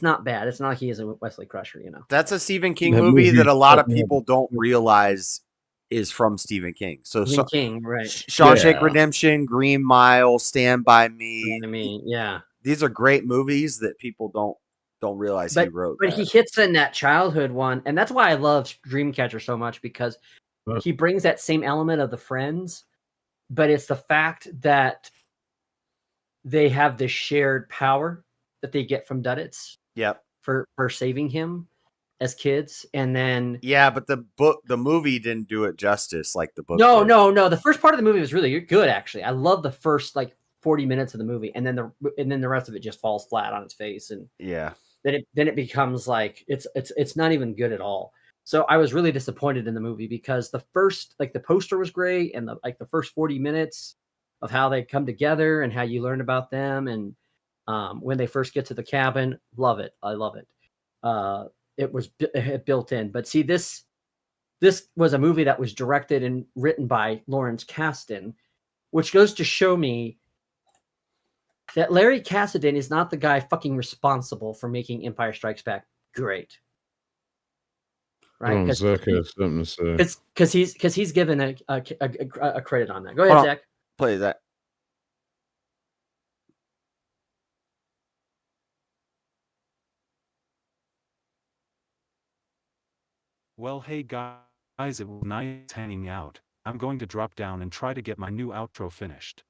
not bad. It's not like he is a Wesley Crusher, you know. That's a Stephen King movie that a lot of people don't realize is from Stephen King. Stephen King, right? Shawshank Redemption, Green Mile, Stand By Me. I mean, yeah, these are great movies that people don't realize he wrote. But he hits in that childhood one, and that's why I love Dreamcatcher so much, because he brings that same element of the friends, but it's the fact that they have this shared power that they get from Duddits. Yep. For saving him as kids, and then but the movie didn't do it justice like the book. No. The first part of the movie was really good, actually. I love the first 40 minutes of the movie, and then the rest of it just falls flat on its face, and then it becomes like it's not even good at all. So I was really disappointed in the movie because the first the poster was great, and the first 40 minutes of how they come together and how you learn about them, and when they first get to the cabin, love it. I love it. It was built in, but see, this was a movie that was directed and written by Lawrence Kasdan, which goes to show me that Larry Kasdan is not the guy fucking responsible for making Empire Strikes Back great. Right? Zach has something to say. Because he's given a credit on that. Go ahead, Zach. Play that. Well, hey guys, it was nice hanging out. I'm going to drop down and try to get my new outro finished.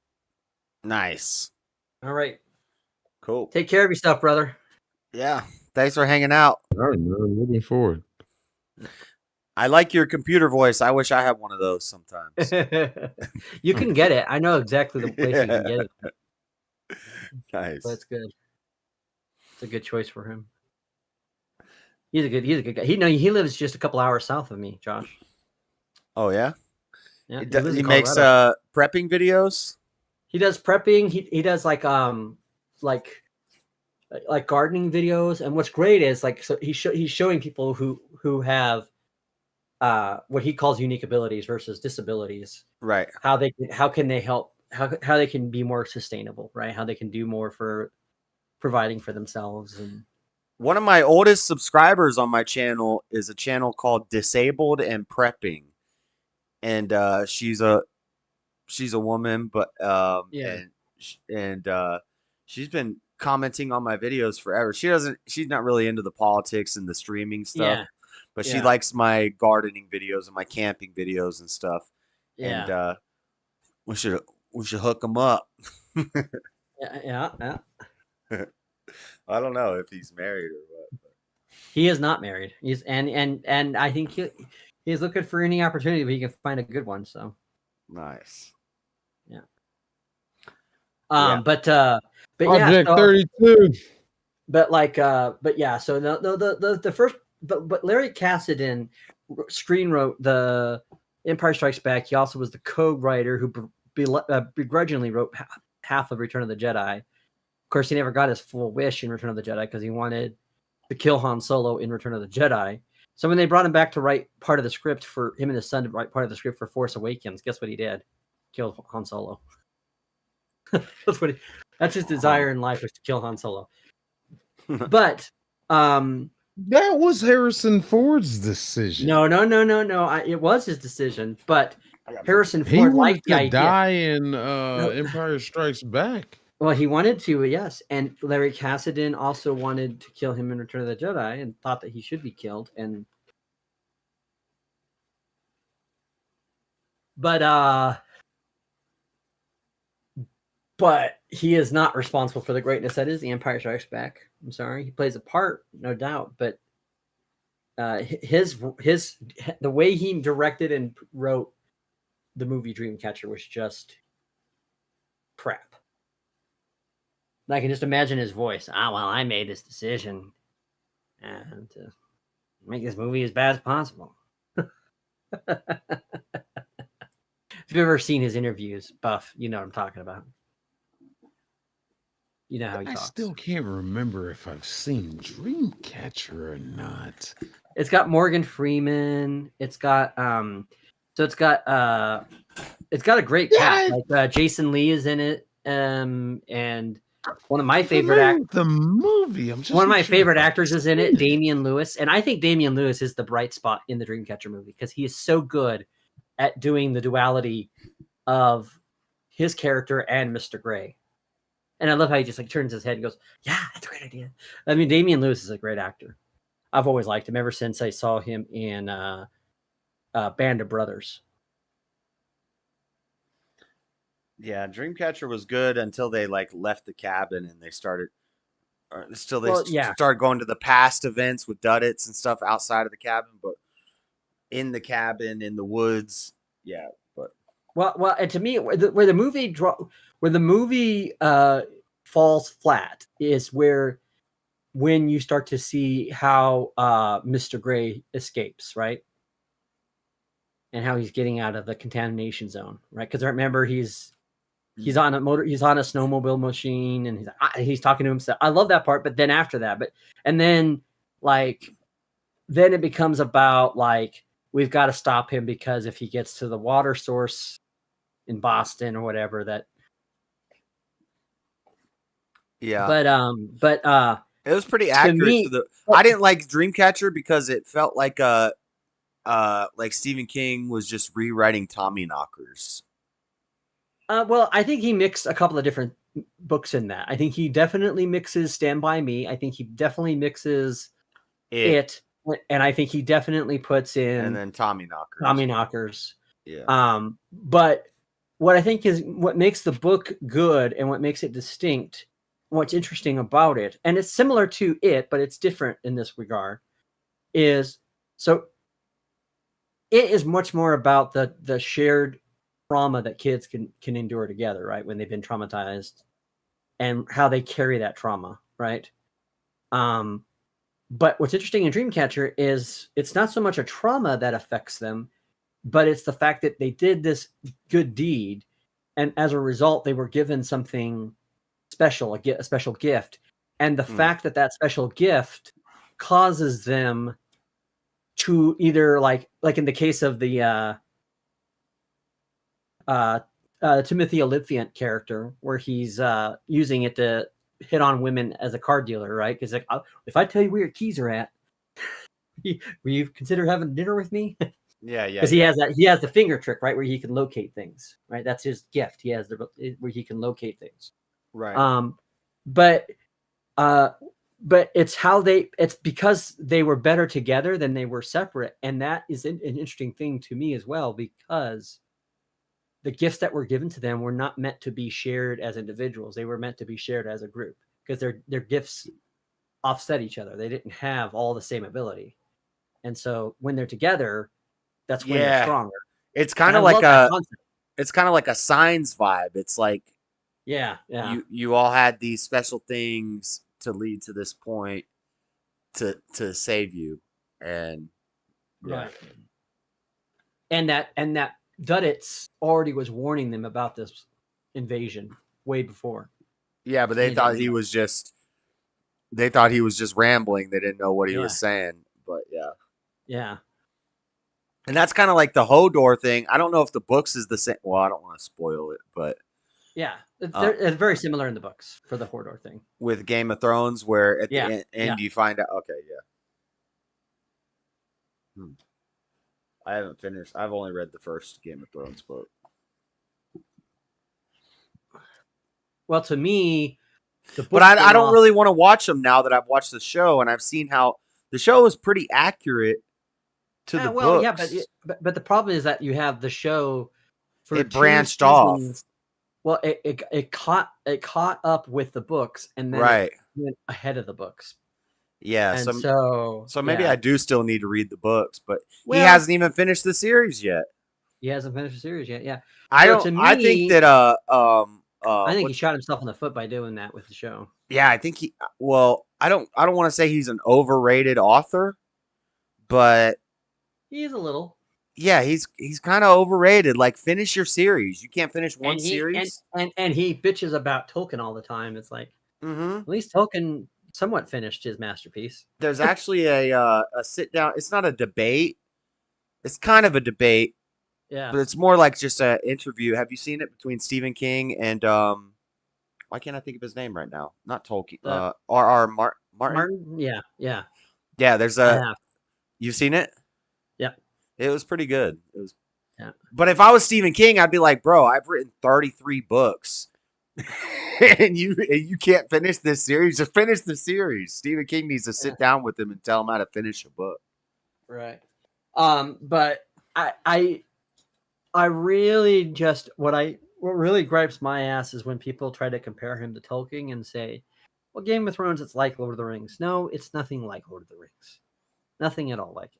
Nice. All right. Cool. Take care of yourself, brother. Yeah. Thanks for hanging out. All right, man. Looking forward. I like your computer voice. I wish I had one of those sometimes. You can get it. I know exactly the place you can get it. Nice. That's good. It's a good choice for him. He's a good guy. He lives just a couple hours south of me, Josh. Oh yeah? Yeah. He makes prepping videos? He does prepping. He does like gardening videos. And what's great is so he's showing people who have what he calls unique abilities versus disabilities. Right. How can they help, how they can be more sustainable, right? How they can do more for providing for themselves. And one of my oldest subscribers on my channel is a channel called Disabled and Prepping. And she's a woman, but she's been commenting on my videos forever. She's not really into the politics and the streaming stuff, but she likes my gardening videos and my camping videos and stuff. And we should hook them up. Yeah. I don't know if he's married or what. But. He is not married. He's and I think he's looking for any opportunity if he can find a good one. So nice. Yeah. But Project 32. But yeah. So the first, but Larry Kasdan screen wrote the Empire Strikes Back. He also was the co-writer who begrudgingly wrote half of Return of the Jedi. Of course, he never got his full wish in Return of the Jedi because he wanted to kill Han Solo in Return of the Jedi. So when they brought him back to write part of the script for him and his son to write part of the script for Force Awakens, guess what he did? Killed Han Solo. That's his desire in life, was to kill Han Solo. But that was Harrison Ford's decision. No. It was his decision, but Harrison Ford liked the idea. Die in Empire Strikes Back. Well, he wanted to, yes. And Larry Kasdan also wanted to kill him in Return of the Jedi and thought that he should be killed. And But he is not responsible for the greatness that is The Empire Strikes Back. I'm sorry, he plays a part, no doubt, but the way he directed and wrote the movie Dreamcatcher was just crap. And I can just imagine his voice. Well, I made this decision and to make this movie as bad as possible. If you've ever seen his interviews, Buff, you know what I'm talking about. You know how he talks. I still can't remember if I've seen Dreamcatcher or not. It's got Morgan Freeman. It's got a great cast. Like Jason Lee is in it, and one of my favorite favorite actors is in it, Damian Lewis, and I think Damian Lewis is the bright spot in the Dreamcatcher movie because he is so good at doing the duality of his character and Mr. Gray. And I love how he just like turns his head and goes, "Yeah, that's a great idea." I mean, Damian Lewis is a great actor. I've always liked him ever since I saw him in Band of Brothers. Yeah, Dreamcatcher was good until they like left the cabin and they started going to the past events with Duddits and stuff outside of the cabin, but in the cabin in the woods, yeah. But well, and to me, where the movie falls flat is when you start to see how Mr. Gray escapes, right? And how he's getting out of the contamination zone, right? Because I remember he's on a snowmobile machine and he's talking to himself. I love that part, but then after that, then it becomes about like we've got to stop him because if he gets to the water source in Boston or whatever that. Yeah. But it was pretty accurate I didn't like Dreamcatcher because it felt like Stephen King was just rewriting Tommyknockers. Well, I think he mixed a couple of different books in that. I think he definitely mixes Stand By Me. I think he definitely mixes It. And I think he definitely puts in and then Tommyknockers. Yeah. But what I think is what makes the book good and what makes it distinct, what's interesting about it, and it's similar to It, but it's different in this regard, is so it is much more about the shared trauma that kids can endure together, right? When they've been traumatized and how they carry that trauma, right? But what's interesting in Dreamcatcher is it's not so much a trauma that affects them, but it's the fact that they did this good deed. And as a result, they were given something special, a special gift. And the fact that special gift causes them to either like in the case of the Timothy Olyphant character, where he's using it to hit on women as a car dealer, right? Because like, if I tell you where your keys are at, will you consider having dinner with me? Yeah. Because he has the finger trick, right, where he can locate things, right? That's his gift. He has where he can locate things, right? But it's because they were better together than they were separate, and that is an interesting thing to me as well, because the gifts that were given to them were not meant to be shared as individuals. They were meant to be shared as a group because their gifts offset each other. They didn't have all the same ability. And so when they're together, that's when they're stronger. It's kind of like a Signs vibe. It's like, yeah. You all had these special things to lead to this point to save you. And right. And that Duddits already was warning them about this invasion way before. Yeah, but they thought he was just rambling. They didn't know what he was saying. But yeah. Yeah. And that's kind of like the Hodor thing. I don't know if the books is the same. Well, I don't want to spoil it, but yeah, it's very similar in the books for the Hodor thing. With Game of Thrones, where at the end you find out. Okay, yeah. I haven't finished. I've only read the first Game of Thrones book. Well, to me, but I don't really want to watch them now that I've watched the show and I've seen how the show is pretty accurate to the books. Yeah, but the problem is that you have the show for It 2 branched off. seasons. Well, it caught up with the books, and then Right. it went ahead of the books. Yeah. And so maybe yeah. I do still need to read the books, but he Well, hasn't even finished the series yet. he hasn't finished the series yet. Yeah. I So don't. to I think me, that I think he what, shot himself in the foot by doing that with the show. yeah, I think he. Well, I don't want to say he's an overrated author, but He is a little. yeah, he's kind of overrated. Like, finish your series. You can't finish one And he series. and he bitches about Tolkien all the time. It's like, Mm-hmm. at least Tolkien somewhat finished his masterpiece. There's actually a sit down. It's not a debate. It's kind of a debate, Yeah. but it's more like just an interview. Have you seen it between Stephen King and why can't I think of his name right now? Not Tolkien. R.R. Martin. Martin? Yeah. Yeah, there's I a. have. You've seen it? Yeah. It was pretty good. It was. Yeah. But if I was Stephen King, I'd be like, bro, I've written 33 books, and you can't finish this series. Just finish the series. Stephen King needs to sit down with him and tell him how to finish a book. Right. But I really just what really gripes my ass is when people try to compare him to Tolkien and say, well, Game of Thrones, it's like Lord of the Rings. No, it's nothing like Lord of the Rings. Nothing at all like it.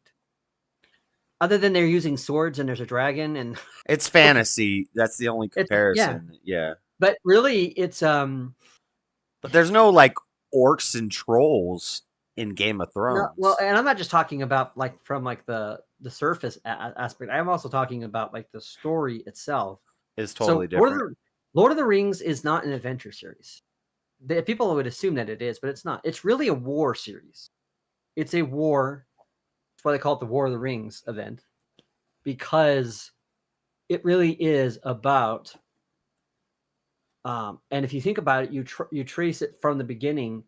Other than they're using swords and there's a dragon and it's fantasy. That's the only comparison. Yeah. But really, it's But there's no like orcs and trolls in Game of Thrones. No, well, and I'm not just talking about like from like the surface aspect. I'm also talking about like the story itself. It's totally so different. Lord of the Rings is not an adventure series. People would assume that it is, but it's not. It's really a war series. It's a war. That's why they call it the War of the Rings event, because it really is about. And if you think about it, you trace it from the beginning.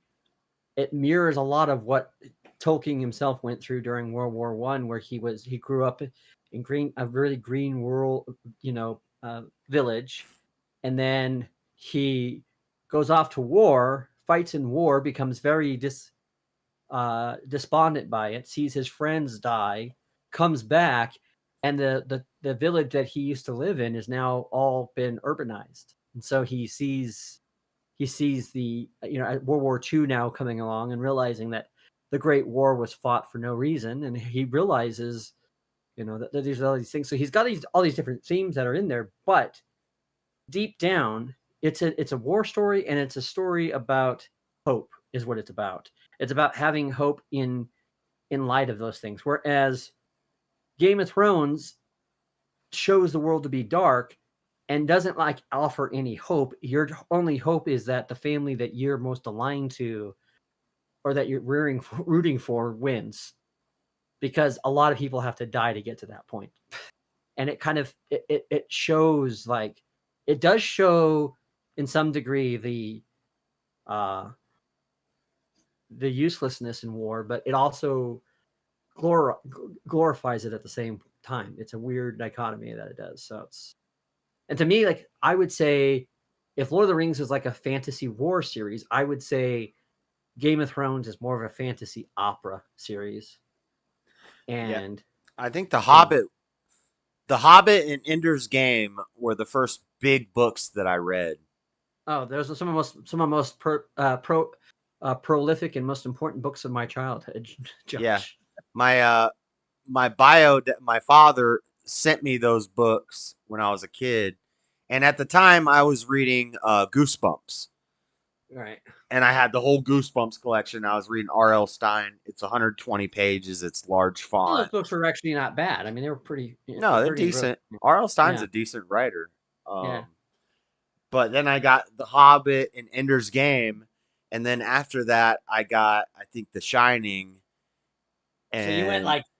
It mirrors a lot of what Tolkien himself went through during World War I, where he grew up in a really green rural, village, and then he goes off to war, fights in war, becomes very despondent by it, sees his friends die, comes back, and the village that he used to live in is now all been urbanized, and so he sees the World War II now coming along and realizing that the Great War was fought for no reason, and he realizes that there's all these things. So he's got all these different themes that are in there, but deep down, it's a war story, and it's a story about hope is what it's about. It's about having hope in light of those things. Whereas Game of Thrones shows the world to be dark and doesn't offer any hope. Your only hope is that the family that you're most aligned to or that you're rooting for wins, because a lot of people have to die to get to that point. And it kind of it shows, like, it does show in some degree the uselessness in war, but it also glorifies it at the same time. It's a weird dichotomy that it does. So and to me, like, I would say if Lord of the Rings is like a fantasy war series, I would say Game of Thrones is more of a fantasy opera series. And I think The Hobbit and Ender's Game were the first big books that I read. Oh, those are some of the most prolific and most important books of my childhood. Josh. Yeah, my father sent me those books when I was a kid, and at the time I was reading Goosebumps. Right. And I had the whole Goosebumps collection. I was reading R.L. Stein. It's 120 pages. It's large font. Well, those books were actually not bad. I mean, they were pretty. No, they're decent. R.L. Stein's a decent writer. But then I got The Hobbit and Ender's Game, and then after that, I got, I think, The Shining. And so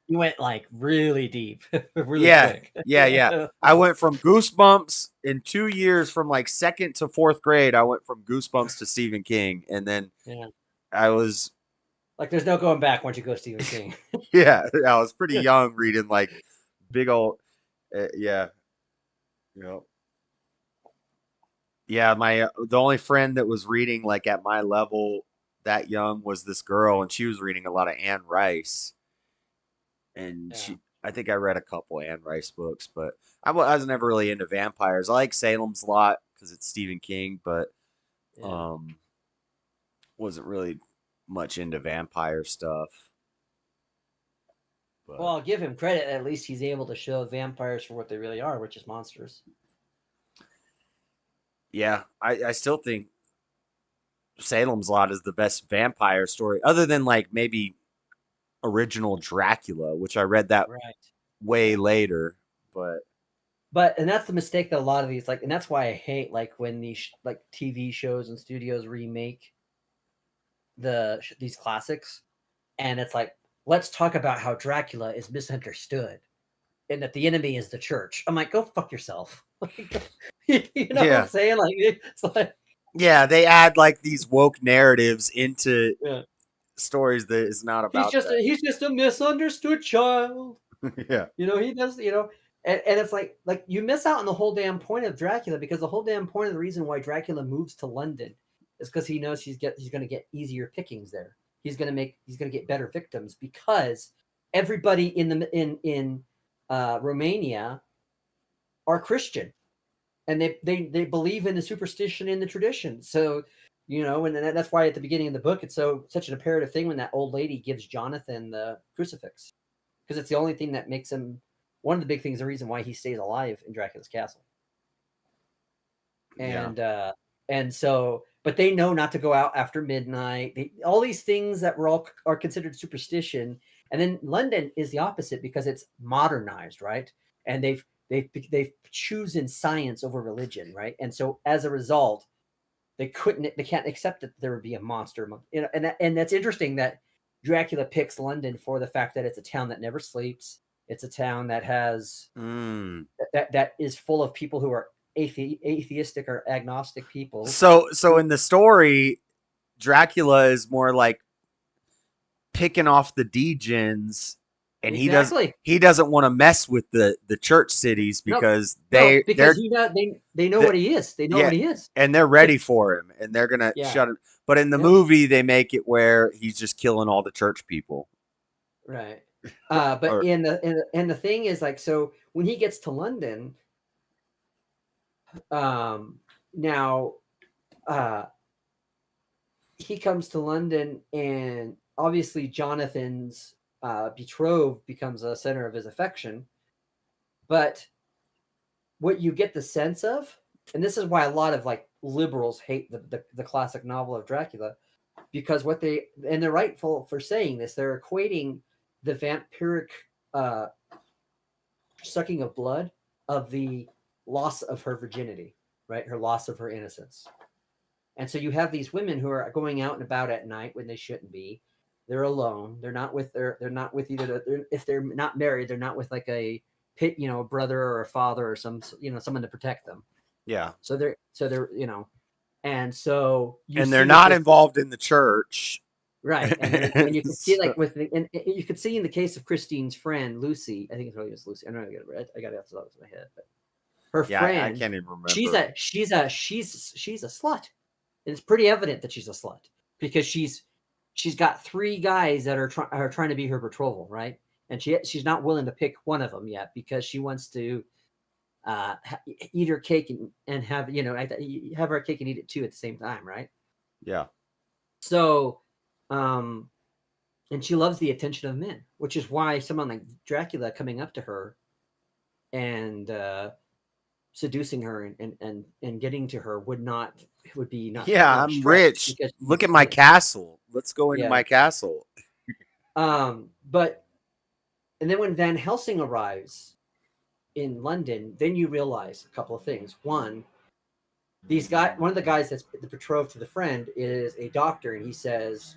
you went like really deep, really quick. Yeah. I went from Goosebumps in 2 years, from like second to fourth grade. I went from Goosebumps to Stephen King, and then I was like, there's no going back once you go Stephen King. Yeah, I was pretty young reading like big old, yeah. The only friend that was reading like at my level that young was this girl, and she was reading a lot of Anne Rice. And I think I read a couple Anne Rice books, but I was never really into vampires. I like Salem's Lot because it's Stephen King, but wasn't really much into vampire stuff. But Well, I'll give him credit. At least he's able to show vampires for what they really are, which is monsters. yeah, I still think Salem's Lot is the best vampire story, other than like maybe original Dracula, which I read that way later. But and that's the mistake that a lot of these and that's why I hate like when these like TV shows and studios remake these classics, and it's like, let's talk about how Dracula is misunderstood and that the enemy is the church. I'm like, go fuck yourself. You know what I'm saying? Like, it's like, yeah, they add like these woke narratives into stories that is not about. He's just a misunderstood child. Yeah, you know, he does. You know, and it's like you miss out on the whole damn point of Dracula, because the whole damn point of the reason why Dracula moves to London is because he knows he's going to get easier pickings there. He's going to get better victims, because everybody in Romania are Christian, and they believe in the superstition and the tradition. So, you know, and that's why at the beginning of the book it's such an imperative thing when that old lady gives Jonathan the crucifix, because it's the only thing that makes him, one of the big things, the reason why he stays alive in Dracula's castle. And so, but they know not to go out after midnight. All these things that are considered superstition. And then London is the opposite, because it's modernized, right? And they've chosen science over religion, right? And so as a result, they can't accept that there would be a monster. You know, and that's interesting that Dracula picks London for the fact that it's a town that never sleeps. It's a town that has that is full of people who are atheistic or agnostic people. So in the story, Dracula is more like picking off the degens, and he doesn't want to mess with the church cities, because they know what he is. They know what he is, and they're ready for him, and they're gonna shut him. But in the movie, they make it where he's just killing all the church people. Right. But in the thing is, like, so when he gets to London, now he comes to London, and obviously Jonathan's betrothed becomes a center of his affection. But what you get the sense of, and this is why a lot of like liberals hate the classic novel of Dracula, because they're rightful for saying this, they're equating the vampiric sucking of blood of the loss of her virginity, right? Her loss of her innocence. And so you have these women who are going out and about at night when they shouldn't be. They're alone. They're not with if they're not married, they're not with like a brother or a father or someone to protect them. Yeah. So they're and so they're not involved in the church. Right. And you can see you could see in the case of Christine's friend Lucy, I think it's really just Lucy. I don't know, I got it off the top of my head, but her friend, I can't even remember. She's a slut. It's pretty evident that she's a slut, because she's got 3 guys that are trying to be her betrothal, right? And she's not willing to pick one of them yet, because she wants to eat her cake and have her cake and eat it too at the same time, right? Yeah. So, and she loves the attention of men, which is why someone like Dracula coming up to her and seducing her and getting to her would be not. Yeah, not I'm rich. Look at my castle. Let's go into my castle. But and then when Van Helsing arrives in London, then you realize a couple of things. One of the guys that's the betrothed to the friend is a doctor, and he says,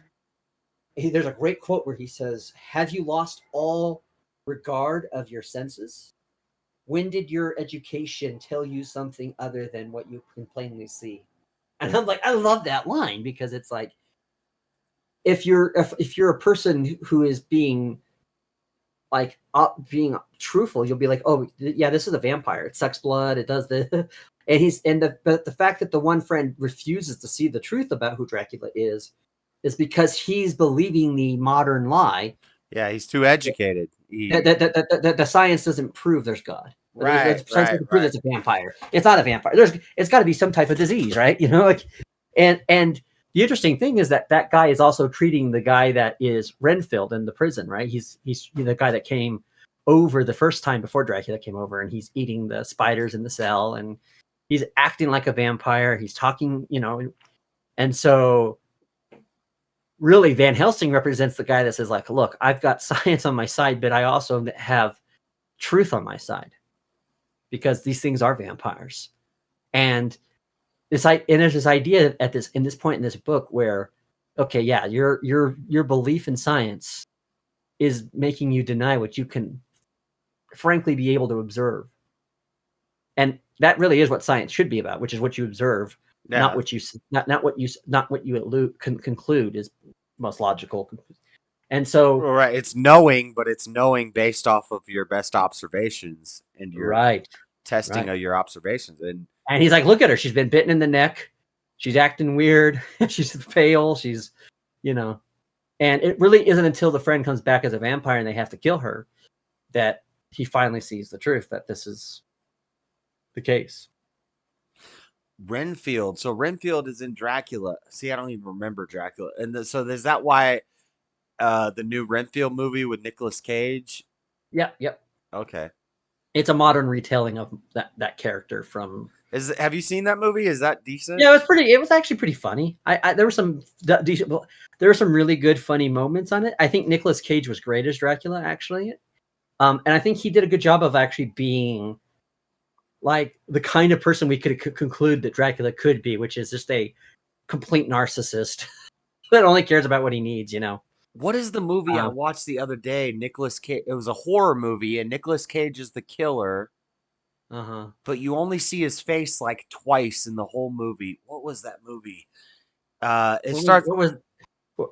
there's a great quote where he says, "Have you lost all regard of your senses? When did your education tell you something other than what you can plainly see?" And I'm like, I love that line, because it's like, if you're a person who is being truthful, you'll be like, oh yeah, this is a vampire. It sucks blood. It does the, but the fact that the one friend refuses to see the truth about who Dracula is because he's believing the modern lie Yeah, he's too educated. The science doesn't prove there's God. Right, The science right, doesn't prove right. it's a vampire. It's not a vampire. It's got to be some type of disease, right? You know, like, and the interesting thing is that that guy is also treating the guy that is Renfield in the prison, right? He's the guy that came over the first time before Dracula came over, and he's eating the spiders in the cell, and he's acting like a vampire. He's talking, you know, and so really Van Helsing represents the guy that says, like, look, I've got science on my side, but I also have truth on my side because these things are vampires. And there's this idea in this point in this book where, okay, yeah, your belief in science is making you deny what you can frankly be able to observe. And that really is what science should be about, which is what you observe, not what you conclude is most logical. And so, right, it's knowing, but it's knowing based off of your best observations and your testing of your observations. And he's like, look at her. She's been bitten in the neck. She's acting weird. She's pale. She's, you know, and it really isn't until the friend comes back as a vampire and they have to kill her that he finally sees the truth that this is the case. Renfield. So Renfield is in Dracula. See, I don't even remember Dracula. And so is that why the new Renfield movie with Nicolas Cage? Yep. Okay. It's a modern retelling of that character from. Have you seen that movie? Is that decent? Yeah, it was actually pretty funny. There were some decent. There were some really good funny moments on it. I think Nicolas Cage was great as Dracula, actually, and I think he did a good job of actually being like the kind of person we could conclude that Dracula could be, which is just a complete narcissist that only cares about what he needs, you know. What is the movie I watched the other day? Nicolas Cage. It was a horror movie, and Nicolas Cage is the killer. But you only see his face like twice in the whole movie. What was that movie? What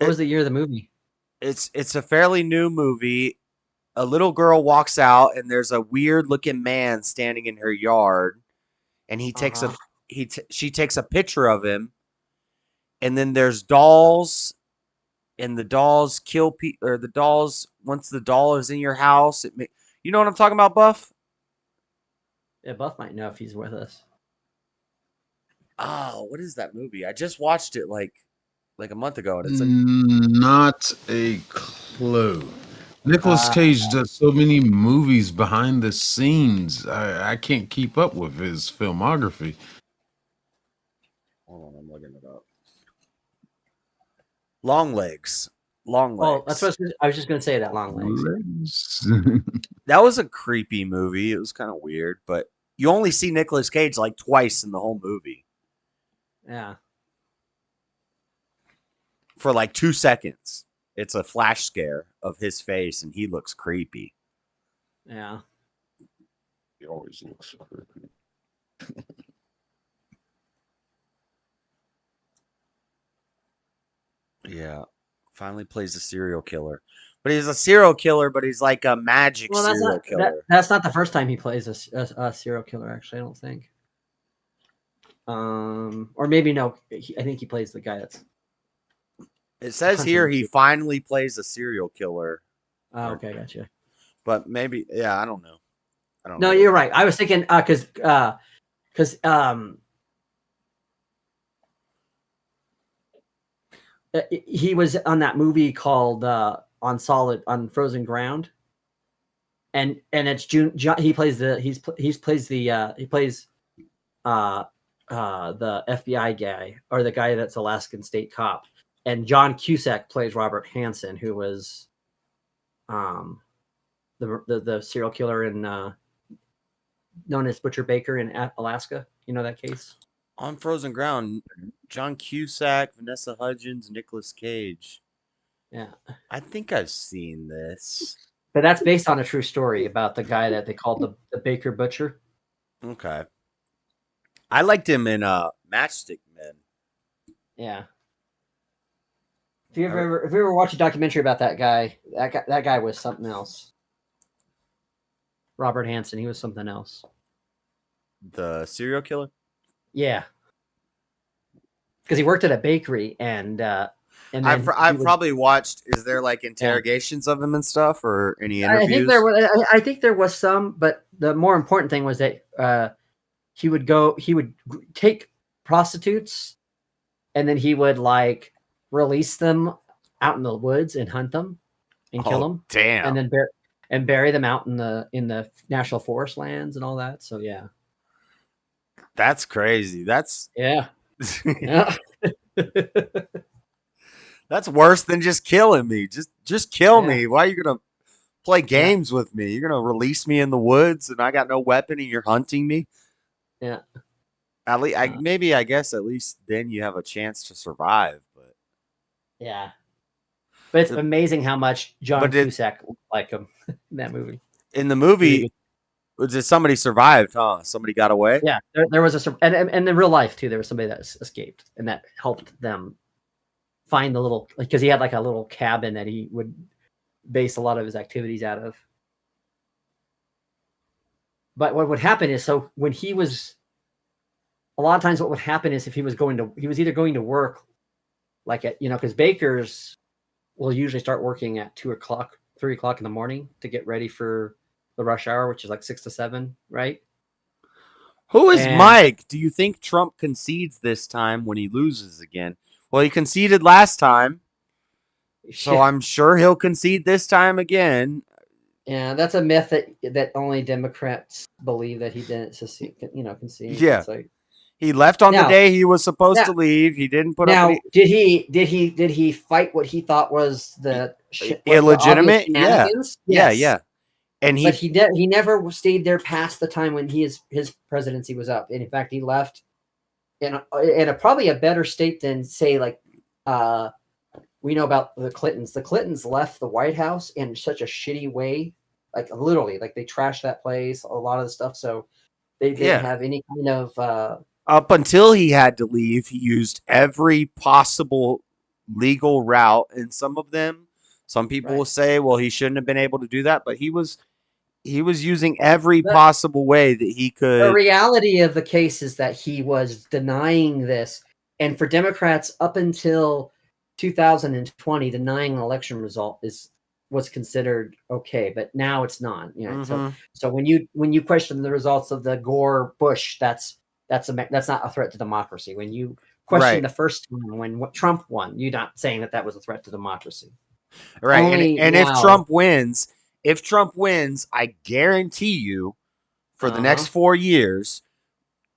was the year of the movie? It's a fairly new movie. A little girl walks out, and there's a weird looking man standing in her yard, and she takes a picture of him, and then there's dolls, and the dolls kill people, or the dolls, once the doll is in your house, you know what I'm talking about, Buff? Yeah, Buff might know if he's with us. Oh, what is that movie? I just watched it like a month ago, and it's not a clue. Nicolas Cage does so many movies behind the scenes. I can't keep up with his filmography. Hold on, I'm looking it up. Long Legs. Oh, that's what I was just going to say. That Long Legs. That was a creepy movie. It was kind of weird, but you only see Nicolas Cage like twice in the whole movie. Yeah. For like 2 seconds. It's a flash scare of his face, and he looks creepy. Yeah. He always looks creepy. Yeah. Finally plays a serial killer. But he's a serial killer, but he's like a magic serial killer. That's not the first time he plays a serial killer, actually, I don't think. Or maybe no. I think he plays the guy that's. It says here he finally plays a serial killer. Oh, okay, gotcha. But maybe, yeah, I don't know. No, you're right. I was thinking because he was on that movie called on Frozen Ground, and it's June. He plays the FBI guy, or the guy that's Alaskan state cop. And John Cusack plays Robert Hansen, who was the serial killer in known as Butcher Baker in Alaska. You know that case? On Frozen Ground, John Cusack, Vanessa Hudgens, Nicolas Cage. Yeah. I think I've seen this. But that's based on a true story about the guy that they called the Baker Butcher. Okay. I liked him in Matchstick Men. Yeah. If you ever watch a documentary about that guy was something else. Robert Hansen, he was something else. The serial killer? Yeah. Because he worked at a bakery, and And then I've probably watched. Is there like interrogations of him and stuff, or any interviews? I think there was some, but the more important thing was that he would take prostitutes, and then he would like release them out in the woods and hunt them and kill them. Damn. And then bury them out in the national forest lands and all that. So yeah. That's crazy. That's yeah. Yeah. That's worse than just killing me. Just kill me. Why are you gonna play games with me? You're gonna release me in the woods and I got no weapon and you're hunting me? Yeah. At least I guess at least then you have a chance to survive. But yeah. But it's amazing how much John Cusack like him in that movie. In the movie, did somebody survived? Huh? Somebody got away. Yeah, there was and in real life too. There was somebody that escaped, and that helped them find the little, because he had like a little cabin that he would base a lot of his activities out of. But what would happen is, so when he was, a lot of times what would happen is if he was either going to work, like at, because bakers will usually start working at 2 o'clock, 3 o'clock in the morning to get ready for the rush hour, which is like 6 to 7, right? Who is Mike? Do you think Trump concedes this time when he loses again? Well, he conceded last time, so I'm sure he'll concede this time again. Yeah, that's a myth that only Democrats believe, that he didn't concede. Yeah, he left on the day he was supposed to leave. He didn't put up. Did he fight what he thought was the illegitimate? Yeah. And he never stayed there past the time when his presidency was up. And in fact, he left in probably a better state than, say, like we know about the Clintons. The Clintons left the White House in such a shitty way, like literally, like they trashed that place, a lot of the stuff. So they didn't have any kind of. Up until he had to leave, he used every possible legal route, and some people will say, well, he shouldn't have been able to do that, but he was using every possible way that he could. The reality of the case is that he was denying this. And for Democrats, up until 2020, denying an election result was considered okay, but now it's not. So when you question the results of the Gore-Bush, that's not a threat to democracy. When you question the first time when Trump won, you're not saying that was a threat to democracy. Right. And if Trump wins, I guarantee you for the next 4 years,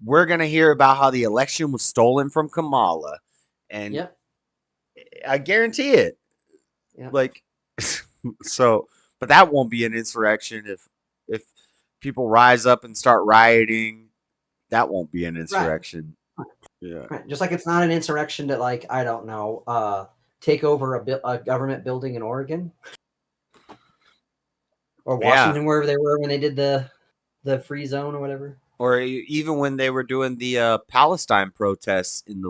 we're going to hear about how the election was stolen from Kamala. And I guarantee it. Yep. Like, so, but that won't be an insurrection. If people rise up and start rioting, that won't be an insurrection. Right. Yeah. Right. Just like it's not an insurrection to, like, I don't know, take over a government building in Oregon or Washington, wherever they were when they did the free zone or whatever. Or even when they were doing the Palestine protests in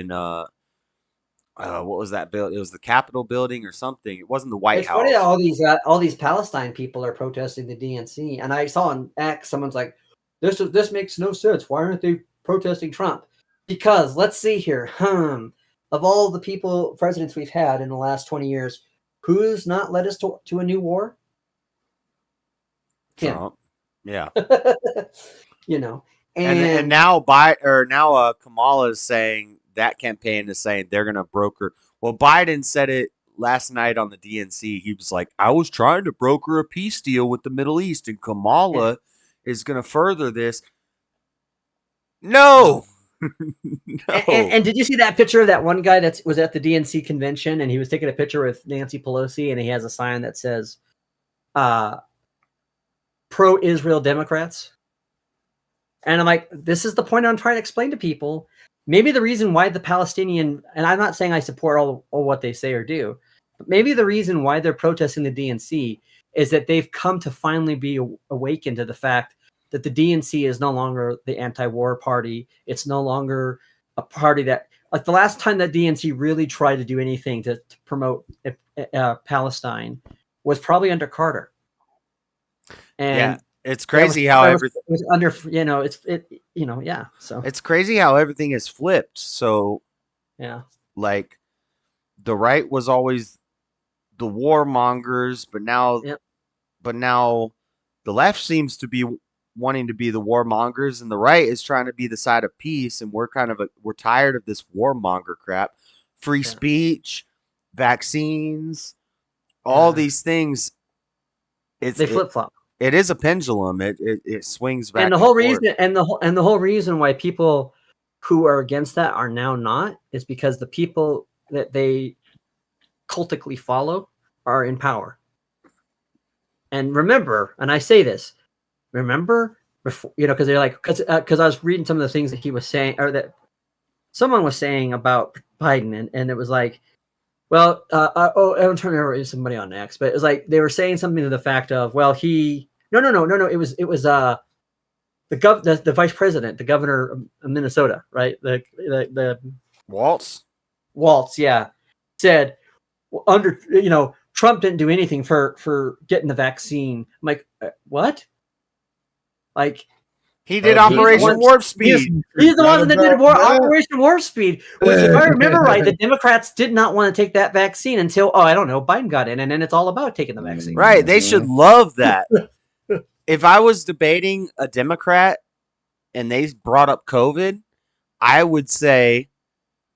what was that building? It was the Capitol building or something. It wasn't the White House. Funny that all these Palestine people are protesting the DNC, and I saw on X someone's like, "This makes no sense. Why aren't they protesting Trump?" Because let's see here, of all the presidents we've had in the last 20 years, who's not led us to a new war? Trump. Yeah. And now Kamala is saying, that campaign is saying they're going to broker. Well, Biden said it last night on the DNC. He was like, I was trying to broker a peace deal with the Middle East, and Kamala is going to further this. No. No. And did you see that picture of that one guy that was at the DNC convention, and he was taking a picture with Nancy Pelosi, and he has a sign that says, pro-Israel Democrats? And I'm like, this is the point I'm trying to explain to people. Maybe the reason why the Palestinian, and I'm not saying I support all what they say or do, but maybe the reason why they're protesting the DNC is that they've come to finally be awakened to the fact that the DNC is no longer the anti-war party. It's no longer a party that, like, the last time that DNC really tried to do anything to promote Palestine was probably under Carter. And it's crazy how everything was under, So it's crazy how everything is flipped. So yeah, like the right was always the warmongers, but now Yep. the left seems to be wanting to be the warmongers, and the right is trying to be the side of peace. And we're tired of this warmonger crap. Free speech, vaccines, all these things. They flip flop. It is a pendulum. It swings back. And the whole reason, and the whole reason why people who are against that are now not is because the people that they cultically follow are in power. And remember, and I say this, remember before, because they're like, because I was reading some of the things that he was saying, or that someone was saying about Biden, and it was like, well, I'm trying to remember somebody on X, but it was like they were saying something to the fact of, well, no, it was the vice president, the governor of Minnesota, right? The Waltz, yeah, said Trump didn't do anything for getting the vaccine. I'm like, what? Like, he did Operation Warp Speed. He's the one that did Operation Warp Speed, which, if I remember right, the Democrats did not want to take that vaccine until, I don't know, Biden got in, and then it's all about taking the vaccine. Right. They should love that. If I was debating a Democrat and they brought up COVID, I would say,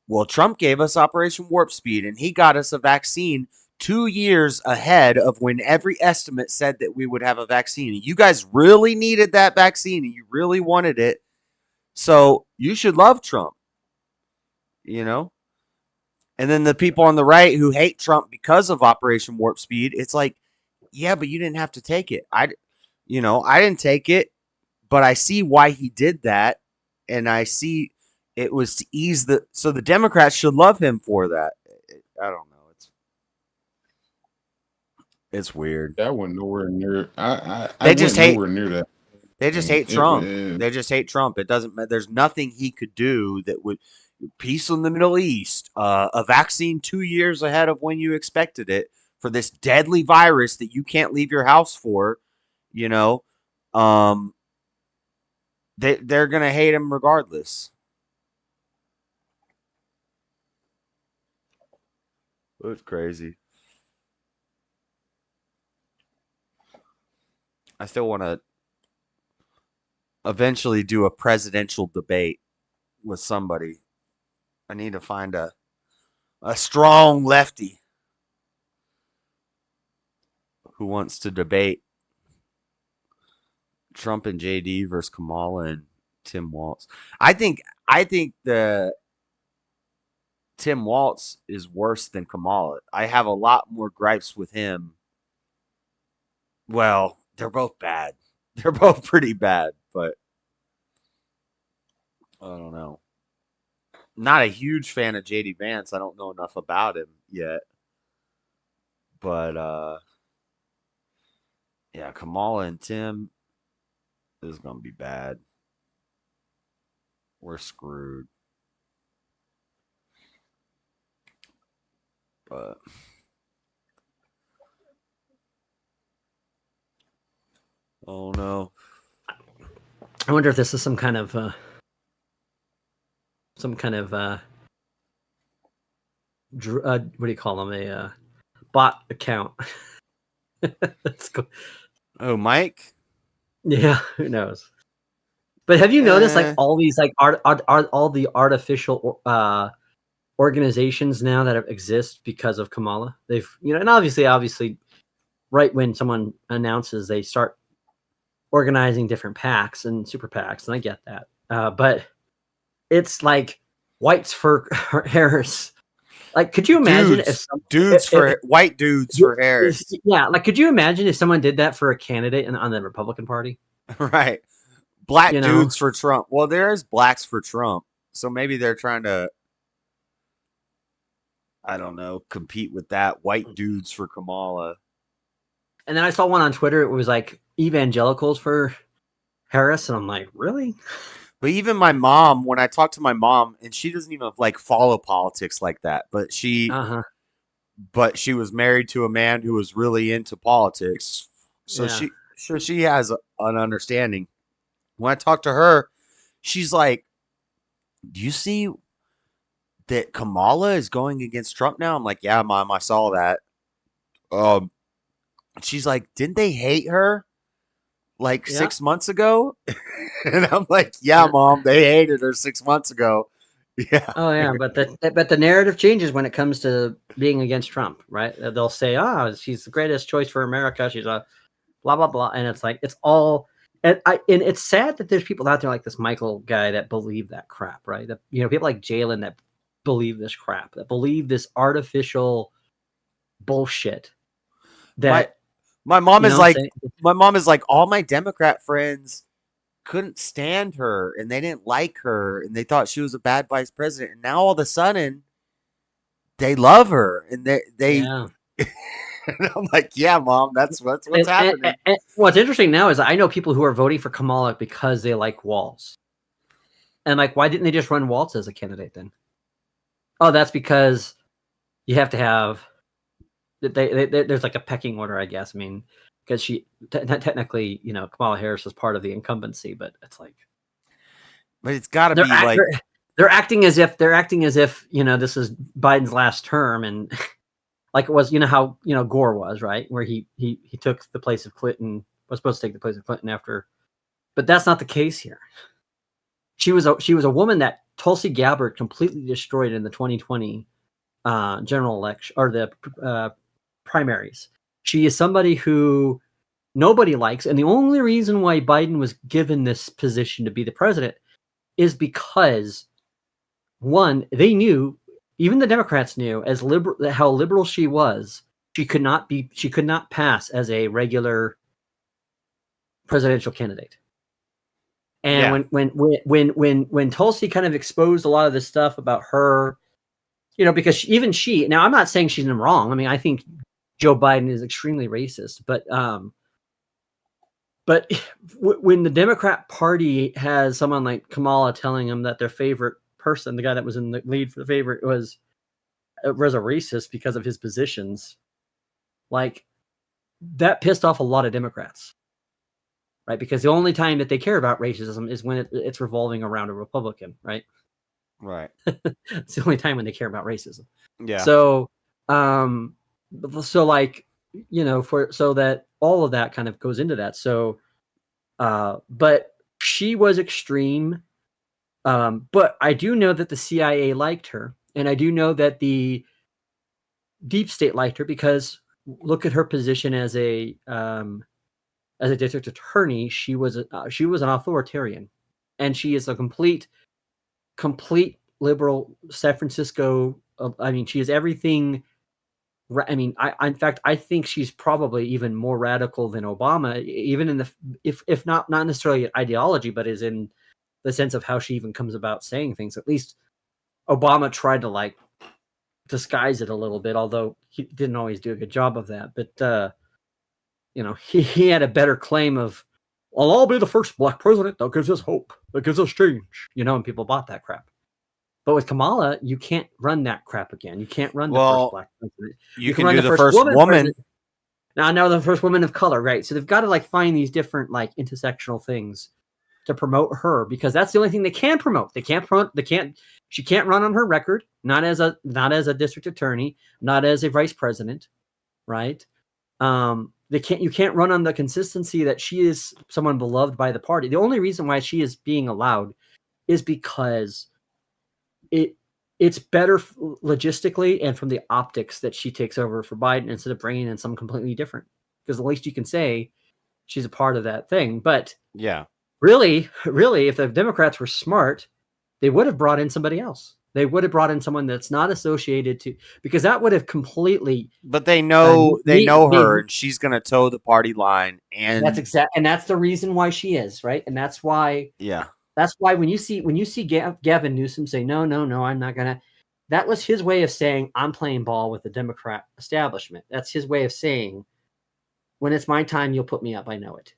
well, Trump gave us Operation Warp Speed, and he got us a vaccine 2 years ahead of when every estimate said that we would have a vaccine. You guys really needed that vaccine, and you really wanted it. So you should love Trump, And then the people on the right who hate Trump because of Operation Warp Speed, it's like, yeah, but you didn't have to take it. I didn't take it, but I see why he did that, and I see it was to ease so the Democrats should love him for that. I don't know. It's weird. That went nowhere near. They just hate nowhere near that. They just hate Trump. They just hate Trump. It doesn't. There's nothing he could do that would peace in the Middle East. A vaccine 2 years ahead of when you expected it for this deadly virus that you can't leave your house for. They're gonna hate him regardless. It's crazy. I still want to eventually do a presidential debate with somebody. I need to find a strong lefty who wants to debate Trump and JD versus Kamala and Tim Walz. I think the Tim Walz is worse than Kamala. I have a lot more gripes with him. Well, they're both bad. They're both pretty bad, but I don't know. Not a huge fan of JD Vance. I don't know enough about him yet. But yeah, Kamala and Tim, this is gonna be bad. We're screwed. But oh no. I wonder if this is some kind of what do you call them? A bot account. That's cool. Oh, Mike? Yeah, who knows? But have you noticed like all these like all the artificial organizations now that exist because of Kamala? They've and obviously right when someone announces, they start organizing different PACs and super PACs, and I get that. But it's like whites for Harris. Like, could you imagine white dudes for Harris? Yeah, like, could you imagine if someone did that for a candidate on the Republican Party? Right, black dudes for Trump. Well, there is blacks for Trump, so maybe they're trying to, I don't know, compete with that. White dudes for Kamala. And then I saw one on Twitter. It was like evangelicals for Harris, and I'm like, really? But even my mom, when I talk to my mom, and she doesn't even like follow politics like that, but she was married to a man who was really into politics, so she has an understanding. When I talk to her, she's like, "Do you see that Kamala is going against Trump now. I'm like, yeah, Mom, I saw that. Um, she's like, didn't they hate her like Yeah. 6 months ago? And I'm like, yeah, Yeah. Mom, they hated her 6 months ago. Yeah. Oh yeah, but the narrative changes when it comes to being against Trump, right? They'll say, "Oh, she's the greatest choice for America. She's a blah blah blah," and it's like it's all. And it's sad that there's people out there like this Michael guy that believe that crap, right? That, people like Jalen that believe this crap, that believe this artificial bullshit. That my mom you is know what I'm like, saying? all my Democrat friends couldn't stand her and they didn't like her and they thought she was a bad vice president. And now all of a sudden they love her and they Yeah. and I'm like, yeah, Mom, that's what's happening. And what's interesting now is I know people who are voting for Kamala because they like Walz. And like, why didn't they just run Walz as a candidate then? Oh, that's because you have to have there's like a pecking order, I guess. I mean, because she technically, Kamala Harris is part of the incumbency, but it's like, but it's got to be like they're acting as if this is Biden's last term, and like it was, how Gore was, right, where he took the place of Clinton, was supposed to take the place of Clinton after, but that's not the case here. She was a woman that Tulsi Gabbard completely destroyed in the 2020 general election or the primaries. She is somebody who nobody likes, and the only reason why Biden was given this position to be the president is because, one, they knew, even the Democrats knew, as liberal how liberal she was, she could not pass as a regular presidential candidate. And when Tulsi kind of exposed a lot of this stuff about her, because even she, now I'm not saying she's wrong. I mean, I think Joe Biden is extremely racist, but when the Democrat Party has someone like Kamala telling them that their favorite person, the guy that was in the lead for the favorite, was a racist because of his positions, like that pissed off a lot of Democrats. Right, because the only time that they care about racism is when it's revolving around a Republican, right? Right. It's the only time when they care about racism. Yeah. So, so that all of that kind of goes into that. So, but she was extreme. But I do know that the CIA liked her, and I do know that the deep state liked her because look at her position as a district attorney. She was an authoritarian, and she is a complete liberal San Francisco. I mean, she is everything. I mean, in fact, I think she's probably even more radical than Obama, even in the if not necessarily ideology, but is in the sense of how she even comes about saying things. At least Obama tried to like disguise it a little bit, although he didn't always do a good job of that. But he had a better claim of, well, I'll be the first black president that gives us hope, that gives us change, and people bought that crap. But with Kamala, you can't run that crap again. You can't run the first black president. You can run the first woman. Now the first woman of color, right? So they've got to like find these different like intersectional things to promote her, because that's the only thing they can promote. She can't run on her record, not as a district attorney, not as a vice president, right? You can't run on the consistency that she is someone beloved by the party. The only reason why she is being allowed is because it's better logistically and from the optics that she takes over for Biden instead of bringing in some completely different, because the least you can say she's a part of that thing. But yeah, really, if the Democrats were smart, they would have brought in somebody else. They would have brought in someone that's not associated to, because that would have completely. But they know her, and she's going to toe the party line, and and that's the reason why she is, right. And that's why. Yeah. That's why when you see Gavin Newsom say no, I'm not gonna. That was his way of saying I'm playing ball with the Democrat establishment. That's his way of saying, when it's my time, you'll put me up. I know it.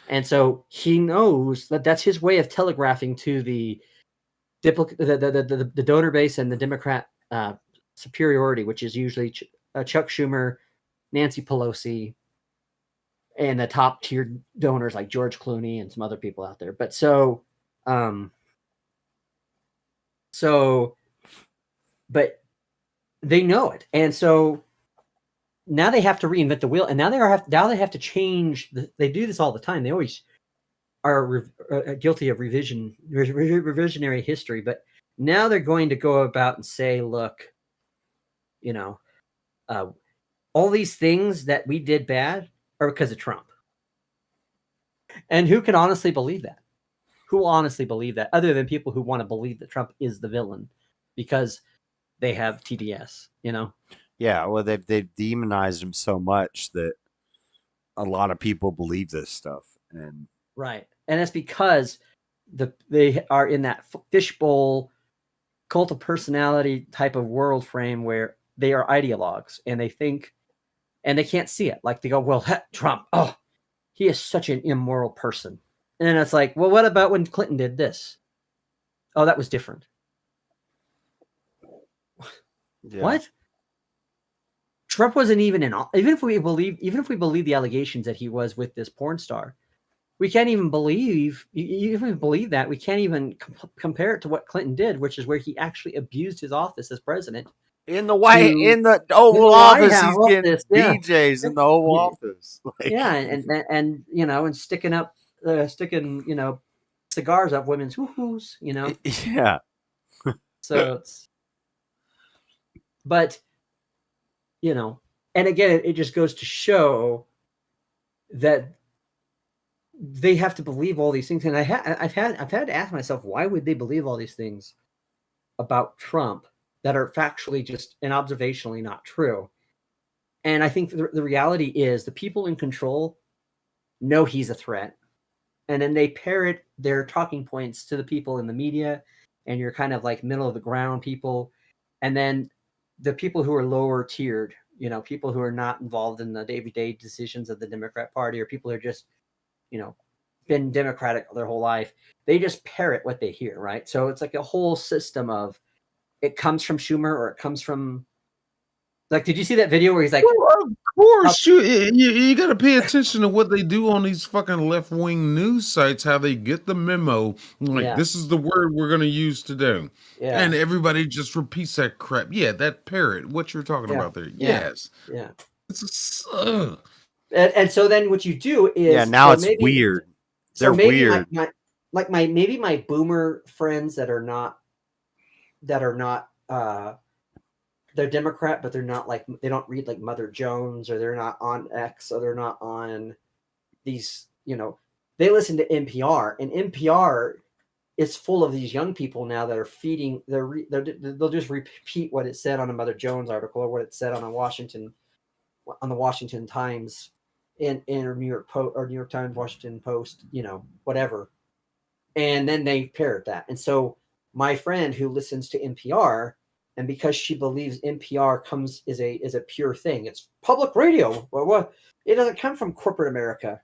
And so he knows that that's his way of telegraphing to the donor base and the Democrat superiority, which is usually Chuck Schumer, Nancy Pelosi, and the top tier donors like George Clooney and some other people out there. But so So, but they know it, and so now they have to reinvent the wheel, and now they have to change. They do this all the time. They always are guilty of revisionary history, but now they're going to go about and say, look, all these things that we did bad are because of Trump. And who can honestly believe that? Who will honestly believe that, other than people who want to believe that Trump is the villain because they have TDS, Yeah, well, they've demonized him so much that a lot of people believe this stuff, and right, and it's because they are in that fishbowl cult of personality type of world frame where they are ideologues and they think, and they can't see it. Like they go, well, Trump, oh, he is such an immoral person, and then it's like, well, what about when Clinton did this? Oh, that was different. Yeah. What? Trump wasn't even even if we believe the allegations that he was with this porn star, we can't even believe, even if we believe that, we can't even compare it to what Clinton did, which is where he actually abused his office as president. In the Oval Office, he's getting BJs in the Oval Office. Yeah, and and sticking cigars up women's hoo-hoos, Yeah. So it's, but and again, it just goes to show that they have to believe all these things. And I've had to ask myself, why would they believe all these things about Trump that are factually just and observationally not true? And I think the reality is the people in control know he's a threat. And then they parrot their talking points to the people in the media, and you're kind of like middle of the ground people. And then the people who are lower tiered, people who are not involved in the day-to-day decisions of the Democrat Party, or people who are just, been Democratic their whole life, they just parrot what they hear, right? So it's like a whole system of, it comes from Schumer or it comes from, like, did you see that video where he's like, well, of course, you got to pay attention to what they do on these fucking left-wing news sites, how they get the memo, like, this is the word we're going to use today. Yeah. And everybody just repeats that crap. Yeah, that parrot, what you're talking about there. Yes. Yeah. It's and so then what you do is, yeah, now it's weird. They're weird. Maybe my boomer friends that are not they're Democrat, but they're not like, they don't read like Mother Jones, or they're not on X, or they're not on these, they listen to NPR, and NPR is full of these young people now that are feeding, they'll just repeat what it said on a Mother Jones article, or what it said on the Washington Times in New York Post, or New York Times, Washington Post, whatever. And then they parrot that. And so my friend who listens to NPR, and because she believes NPR is a pure thing, it's public radio. Well, it doesn't come from corporate America.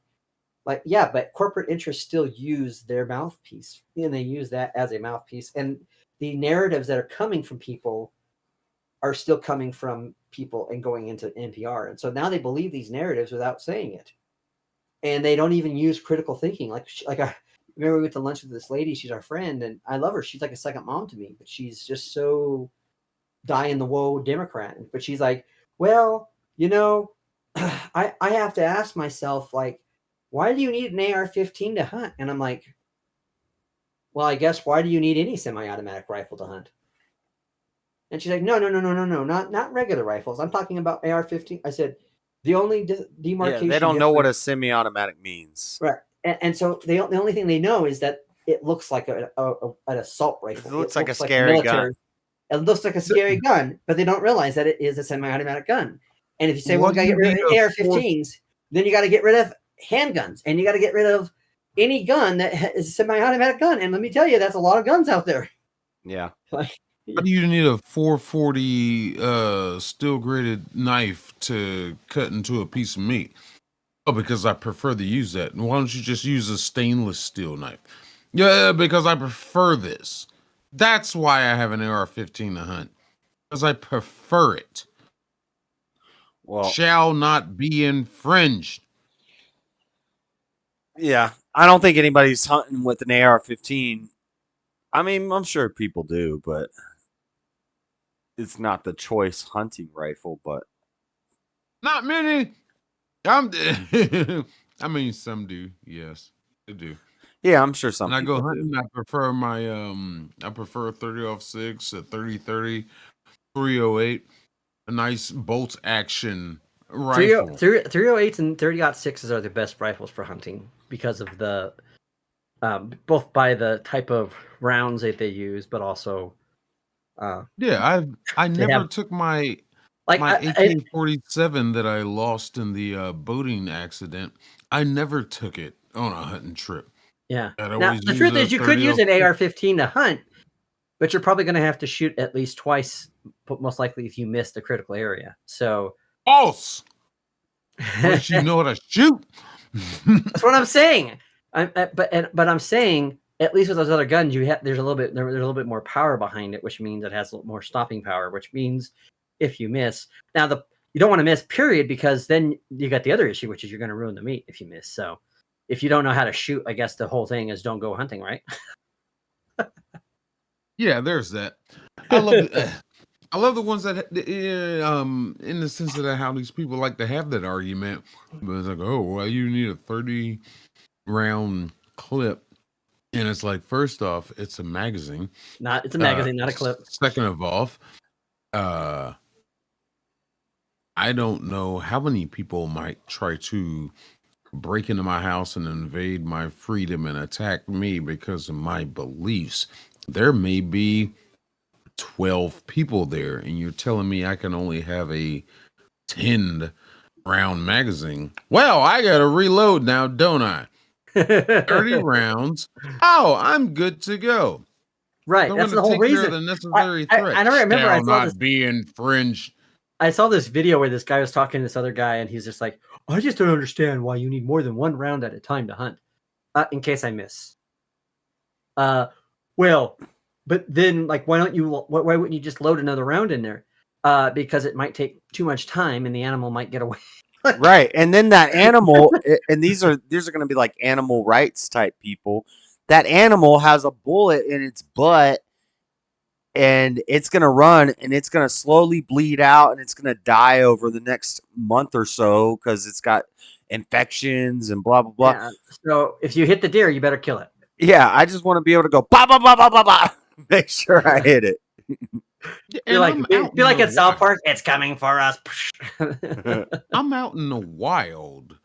Like, yeah, but corporate interests still use their mouthpiece, and they use that as a mouthpiece. And the narratives that are coming from people are still coming from people and going into NPR. And so now they believe these narratives without saying it. And they don't even use critical thinking. Like I remember we went to lunch with this lady. She's our friend, and I love her. She's like a second mom to me, but she's just so die-in-the-woe Democrat. But she's like, well, I have to ask myself, like, why do you need an AR-15 to hunt? And I'm like, well, I guess, why do you need any semi-automatic rifle to hunt? And she's like, no, not regular rifles. I'm talking about AR-15. I said, the only demarcation. Yeah, they don't know what a semi-automatic means. Right. And so the only thing they know is that it looks like an assault rifle. It looks like a scary gun. It looks like a scary gun, but they don't realize that it is a semi-automatic gun. And if you say, well, we got to get rid of AR-15s, then you got to get rid of handguns, and you got to get rid of any gun that is a semi-automatic gun. And let me tell you, that's a lot of guns out there. Yeah. How do you need a 440 steel graded knife to cut into a piece of meat? Oh, because I prefer to use that. Why don't you just use a stainless steel knife? Yeah, because I prefer this. That's why I have an AR-15 to hunt. Because I prefer it. Well, shall not be infringed. Yeah, I don't think anybody's hunting with an AR-15 I mean, I'm sure people do, but it's not the choice hunting rifle. But Not many. I mean, some do. Yes, they do. yeah, I'm sure some When I go people do. hunting, I prefer my I prefer 30-06, a 30-30, 308, a nice bolt action rifle. 308s and 30-06s are the best rifles for hunting because of the both by the type of rounds that they use, but also Yeah, I they never have took my like my AK-47 that I lost in the boating accident. I never took it on a hunting trip. yeah. I'd Now always the use truth a is, you could use an 30-06. AR-15 to hunt, but you're probably going to have to shoot at least twice, but most likely if you miss the critical area. So False. Once you know how to shoot. that's what I'm saying. But I'm saying at least with those other guns, there's a little bit more power behind it, which means it has a little more stopping power. Which means if you miss, you don't want to miss, period, because then you got the other issue, which is you're going to ruin the meat if you miss. So if you don't know how to shoot, I guess the whole thing is don't go hunting, right? Yeah, there's that. I love I love the ones that in the sense of that how these people like to have that argument. But it's like, oh, well, you need a 30 round clip. And it's like, first off, it's a magazine. It's a magazine, not a clip. Second of all, I don't know how many people might try to break into my house and invade my freedom and attack me because of my beliefs. There may be 12 people there, and you're telling me I can only have a 10 round magazine. Well, I gotta reload now, don't I? 30 rounds. Oh, I'm good to go. Right, I'm that's gonna the whole take care reason. of the necessary threat. I don't remember. Shall not be infringed. I saw this video where this guy was talking to this other guy, and he's just like, I just don't understand why you need more than one round at a time to hunt. In case I miss. Well, but then, like, why wouldn't you just load another round in there? Because it might take too much time, and the animal might get away. Right, and then that animal, and these are going to be like animal rights type people. That animal has a bullet in its butt, and it's going to run, and it's going to slowly bleed out, and it's going to die over the next month or so because it's got infections and blah blah blah. Yeah, so if you hit the deer, you better kill it. Yeah, I just want to be able to go blah blah blah blah blah blah. Make sure I hit it. Be like at South Park, it's coming for us. I'm out in the wild,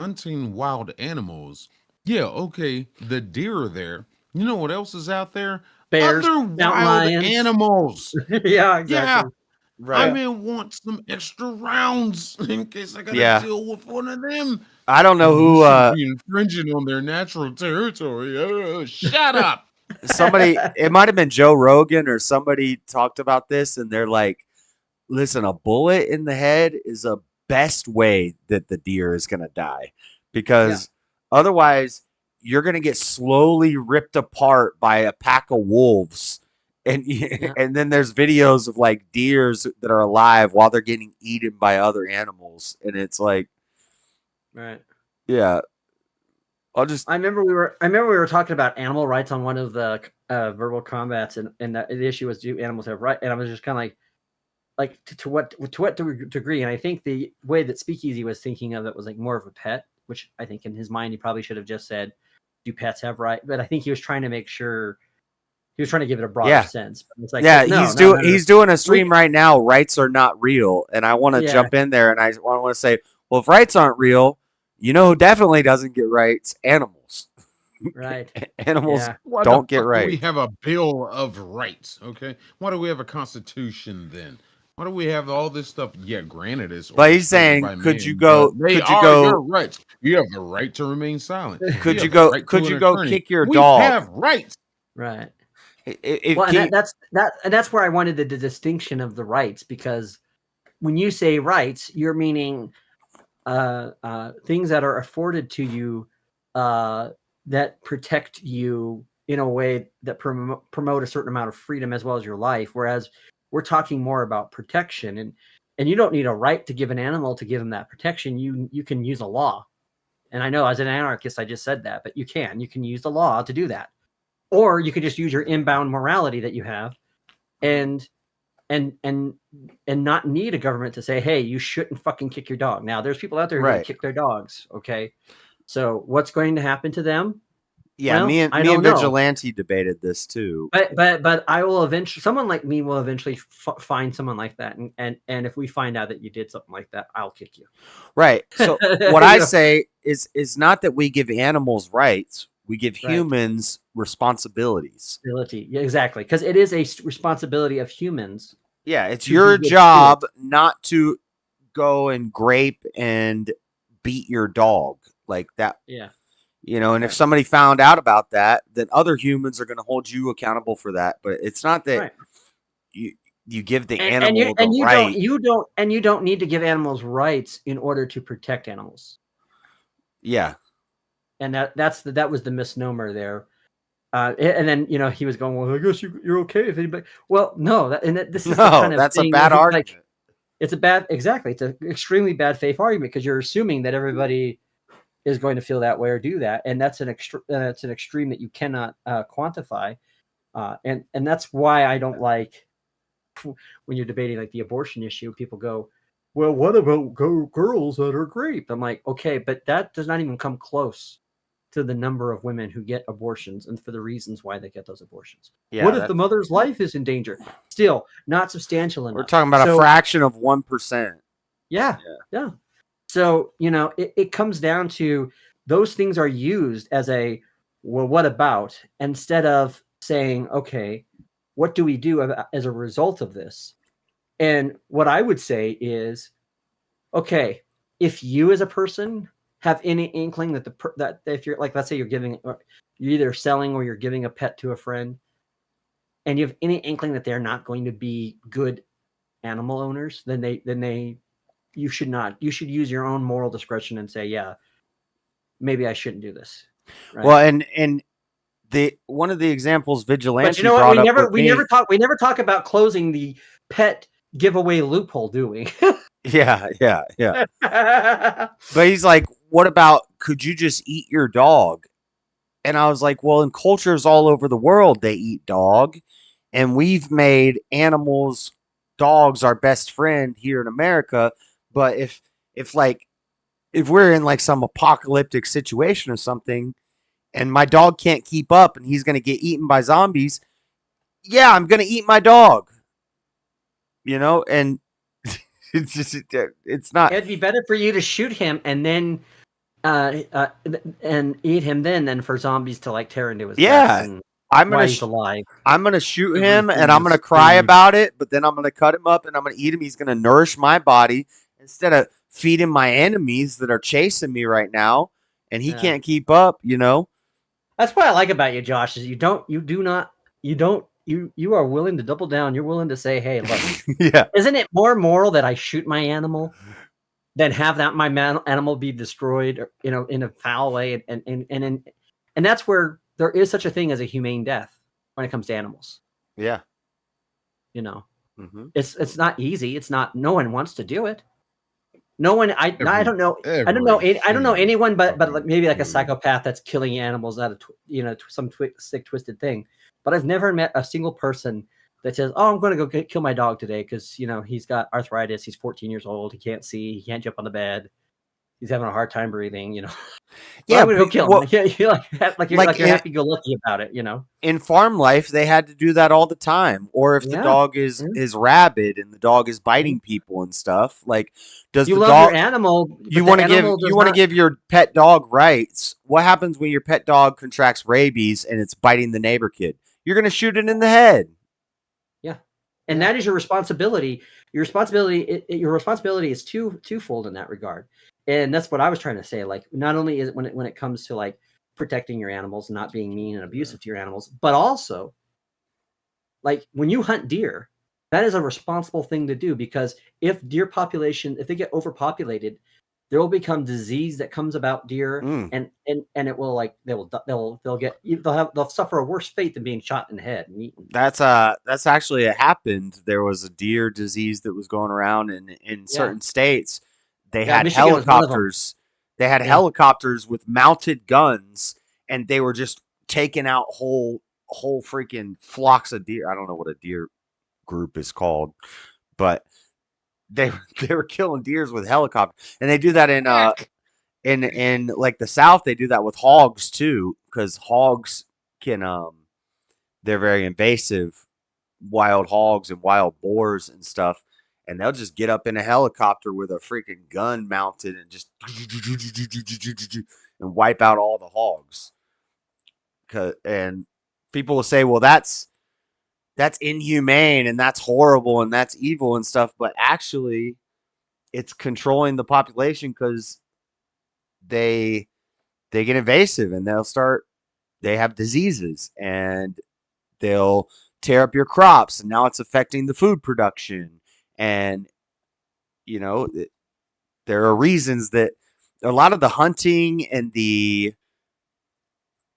hunting wild animals. Yeah, okay, the deer are there. You know what else is out there? Bears, other mountain wild lions. animals. Yeah, exactly. Yeah. Right. I may want some extra rounds in case I gotta deal with one of them. I don't know who be infringing on their natural territory. Shut up. Somebody, it might have been Joe Rogan or somebody talked about this, and they're like, listen, a bullet in the head is a best way that the deer is going to die, because otherwise you're going to get slowly ripped apart by a pack of wolves. And and then there's videos of like deers that are alive while they're getting eaten by other animals, and it's like, right, yeah. I remember we were talking about animal rights on one of the verbal combats, and the issue was, do animals have rights? And I was just kind of like to what degree? And I think the way that Speakeasy was thinking of it was like more of a pet, which I think in his mind he probably should have just said, do pets have rights? But I think he was trying to make sure he was trying to give it a broader sense. But it's like, he's doing a stream right now. Rights are not real, and I want to jump in there, and I want to say, well, if rights aren't real, you know who definitely doesn't get rights? Animals. Right. Animals don't get rights. We have a Bill of Rights, okay? Why do we have a Constitution then? Why do we have all this stuff? Yeah, granted, it's. But he's saying, could you go? Your rights. You have the right to remain silent. Could you go? Could you go kick your dog? We have rights. Right. That's where I wanted the distinction of the rights, because when you say rights, you're meaning things that are afforded to you that protect you in a way that promote a certain amount of freedom as well as your life. Whereas we're talking more about protection, and you don't need a right to give an animal to give him that protection. You can use a law. And I know as an anarchist, I just said that, but you can use the law to do that. Or you could just use your inbound morality that you have, and not need a government to say, hey, you shouldn't fucking kick your dog. Now, there's people out there who are going Right. to kick their dogs. Okay, so what's going to happen to them? Yeah, Well, me and I don't know. Vigilante debated this too. But I will eventually. Someone like me will eventually find someone like that, and if we find out that you did something like that, I'll kick you. Right. So what I say is not that we give animals rights. We give humans responsibilities. Yeah, exactly, because it is a responsibility of humans. Yeah, it's your job not to go and grape and beat your dog like that. Yeah. You know, and if somebody found out about that, then other humans are going to hold you accountable for that. But it's not that you give the animal the right. You don't need to give animals rights in order to protect animals. Yeah. And that was the misnomer there. And then he was going, well, I guess you're okay if anybody. Well, no, this is the kind of that's thing a bad argument. Like, it's an extremely bad faith argument because you're assuming that everybody is going to feel that way or do that, and that's an extreme that you cannot quantify, and that's why I don't like when you're debating like the abortion issue. People go, well, what about girls that are raped? I'm like, okay, but that does not even come close to the number of women who get abortions and for the reasons why they get those abortions. Yeah, what if the mother's life is in danger? Still not substantial enough. We're talking about a fraction of 1%. Yeah. So, it comes down to those things are used as a, well, what about, instead of saying, okay, what do we do as a result of this? And what I would say is, okay, if you as a person have any inkling that if you're like, let's say you're either selling or you're giving a pet to a friend, and you have any inkling that they're not going to be good animal owners, then you should not. You should use your own moral discretion and say, yeah, maybe I shouldn't do this. Right? Well, and the one of the examples Vigilante but you know what? brought up We never talk about closing the pet giveaway loophole, do we? Yeah. But he's like, what about, could you just eat your dog? And I was like, well, in cultures all over the world, they eat dog. And we've made dogs our best friend here in America. But if we're in like some apocalyptic situation or something, and my dog can't keep up and he's going to get eaten by zombies, yeah, I'm going to eat my dog. And it's just, it's not. It'd be better for you to shoot him and then and eat him than for zombies to like tear into his guts and while he's alive. I'm gonna shoot him and I'm gonna cry about it, but then I'm gonna cut him up and I'm gonna eat him. He's gonna nourish my body instead of feeding my enemies that are chasing me right now, and he can't keep up. That's what I like about you, Josh. Is you are willing to double down. You're willing to say, hey, look, yeah, isn't it more moral that I shoot my animal than have my animal be destroyed, in a foul way, and that's where there is such a thing as a humane death when it comes to animals. Yeah, it's not easy. It's not. No one wants to do it. No one. I don't know. I don't know anyone, but maybe like a psychopath that's killing animals out of some sick, twisted thing. But I've never met a single person that says, "Oh, I'm going to go kill my dog today because he's got arthritis. He's 14 years old. He can't see. He can't jump on the bed. He's having a hard time breathing." Yeah, I'm going to go kill him. You're happy-go-lucky about it. In farm life, they had to do that all the time. Or if the dog is rabid and the dog is biting people and stuff, like, does you the love dog? Your animal. You want to give your pet dog rights. What happens when your pet dog contracts rabies and it's biting the neighbor kid? You're going to shoot it in the head. Yeah. And that is your responsibility. Your responsibility is twofold in that regard. And that's what I was trying to say. Like, not only is it when it comes to like protecting your animals, not being mean and abusive to your animals, but also like when you hunt deer, that is a responsible thing to do, because if they get overpopulated, there will become disease that comes about deer, and it will like they'll suffer a worse fate than being shot in the head and eaten. That's actually happened. There was a deer disease that was going around in certain states. They had helicopters. They had helicopters with mounted guns, and they were just taking out whole whole freaking flocks of deer. I don't know what a deer group is called, but they they were killing deers with helicopters, and they do that in like the South. They do that with hogs too, because hogs can they're very invasive, wild hogs and wild boars and stuff, and they'll just get up in a helicopter with a freaking gun mounted and just and wipe out all the hogs. And people will say, well, that's inhumane and that's horrible and that's evil and stuff, but actually it's controlling the population because they get invasive and they have diseases and they'll tear up your crops, and now it's affecting the food production. And you know, there are reasons that a lot of the hunting and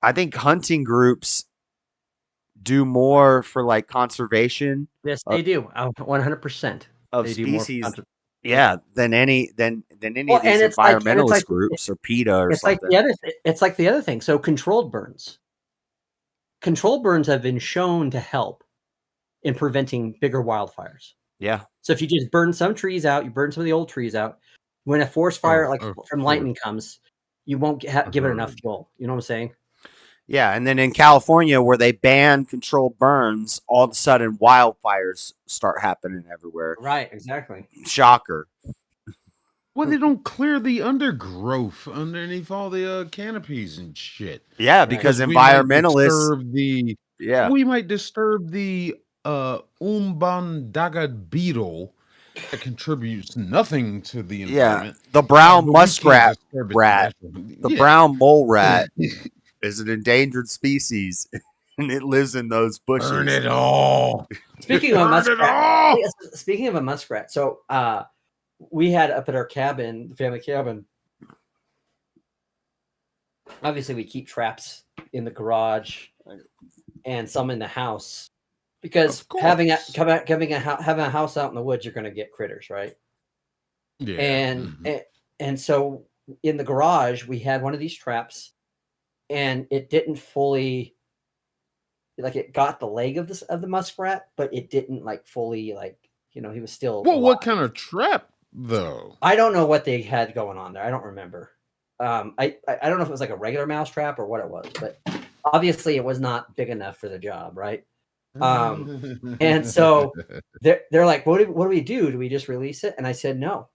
I think hunting groups do more for like conservation. Yes, they do. 100%. Of They do species, more yeah, than any of Well, these and environmentalist it's like groups or PETA or it's like something. it's like the other thing. So controlled burns. Controlled burns have been shown to help in preventing bigger wildfires. Yeah. So if you just burn some trees out, you burn some of the old trees out, when a forest fire from lightning comes, you won't give it enough fuel. You know what I'm saying? Yeah, and then in California, where they ban controlled burns, all of a sudden wildfires start happening everywhere. Right, exactly. Shocker. Well, they don't clear the undergrowth underneath all the canopies and shit. Yeah, because environmentalists. We might disturb the Umbandaga beetle that contributes nothing to the environment. Yeah, the brown muskrat disturb its rat, natural- the Yeah. brown mole rat, is an endangered species, and it lives in those bushes. Burn it all. Speaking of a muskrat, so we had up at our cabin, the family cabin. Obviously, we keep traps in the garage and some in the house because having a house out in the woods, you're going to get critters, right? Yeah. And so in the garage, we had one of these traps, and it didn't fully, like, it got the leg of the muskrat, but it didn't like fully, like, he was still. Well, what kind of trap though? I don't know what they had going on there. I don't remember. I don't know if it was like a regular mouse trap or what it was, but obviously it was not big enough for the job, right? And so they're like, what do we do? Do we just release it? And I said, no.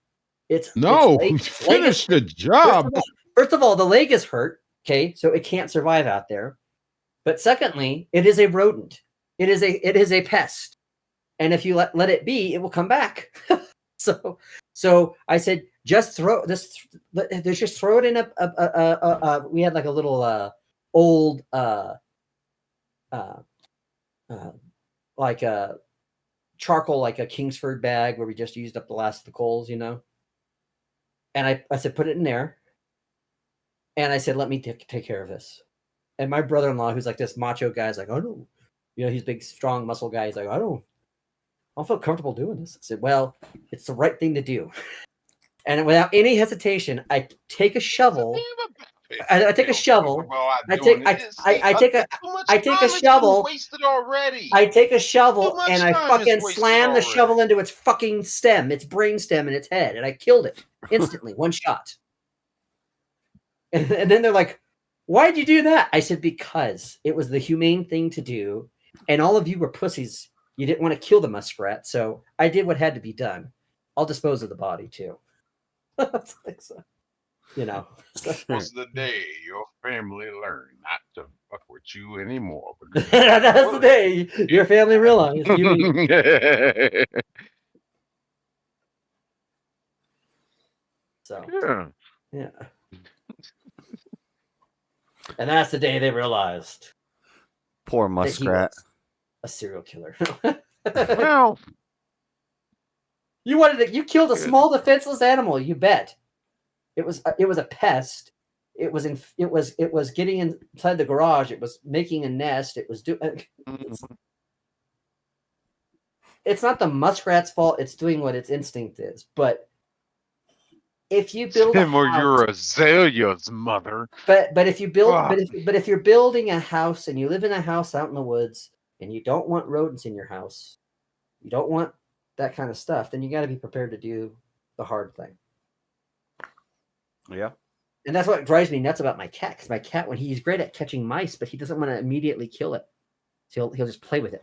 Finish the job. First of all, the leg is hurt. Okay, so it can't survive out there. But secondly, it is a rodent. It is a pest, and if you let it be, it will come back. So I said, just throw this. Just throw it in a. We had like a little old like a charcoal, like a Kingsford bag where we just used up the last of the coals, And I said, put it in there. And I said, let me take care of this. And my brother-in-law, who's like this macho guy, is like, oh no, he's a big, strong muscle guy. He's like, I don't feel comfortable doing this. I said, well, it's the right thing to do. And without any hesitation, I take a shovel. I take a shovel. I take a shovel. Wasted already. I take a shovel and I fucking slam the shovel into its fucking stem, its brain stem in its head, and I killed it instantly, one shot. And then they're like, why'd you do that? I said, because it was the humane thing to do, and all of you were pussies. You didn't want to kill the muskrat, so I did what had to be done. I'll dispose of the body too. So, was the day your family learned not to fuck with you anymore. That's the day your family realized you need. So yeah. And that's the day they realized. Poor muskrat. A serial killer. Well, you killed a small defenseless animal, you bet. It was a pest. It was getting inside the garage. It was making a nest. It was it's not the muskrat's fault. It's doing what its instinct is, but if you build a Tim, or house, your azaleas, mother. but if you build, Fuck. but if you're building a house and you live in a house out in the woods and you don't want rodents in your house, you don't want that kind of stuff, then you got to be prepared to do the hard thing. Yeah. And that's what drives me nuts about my cat. Because my cat, when he's great at catching mice, but he doesn't want to immediately kill it. So he'll just play with it.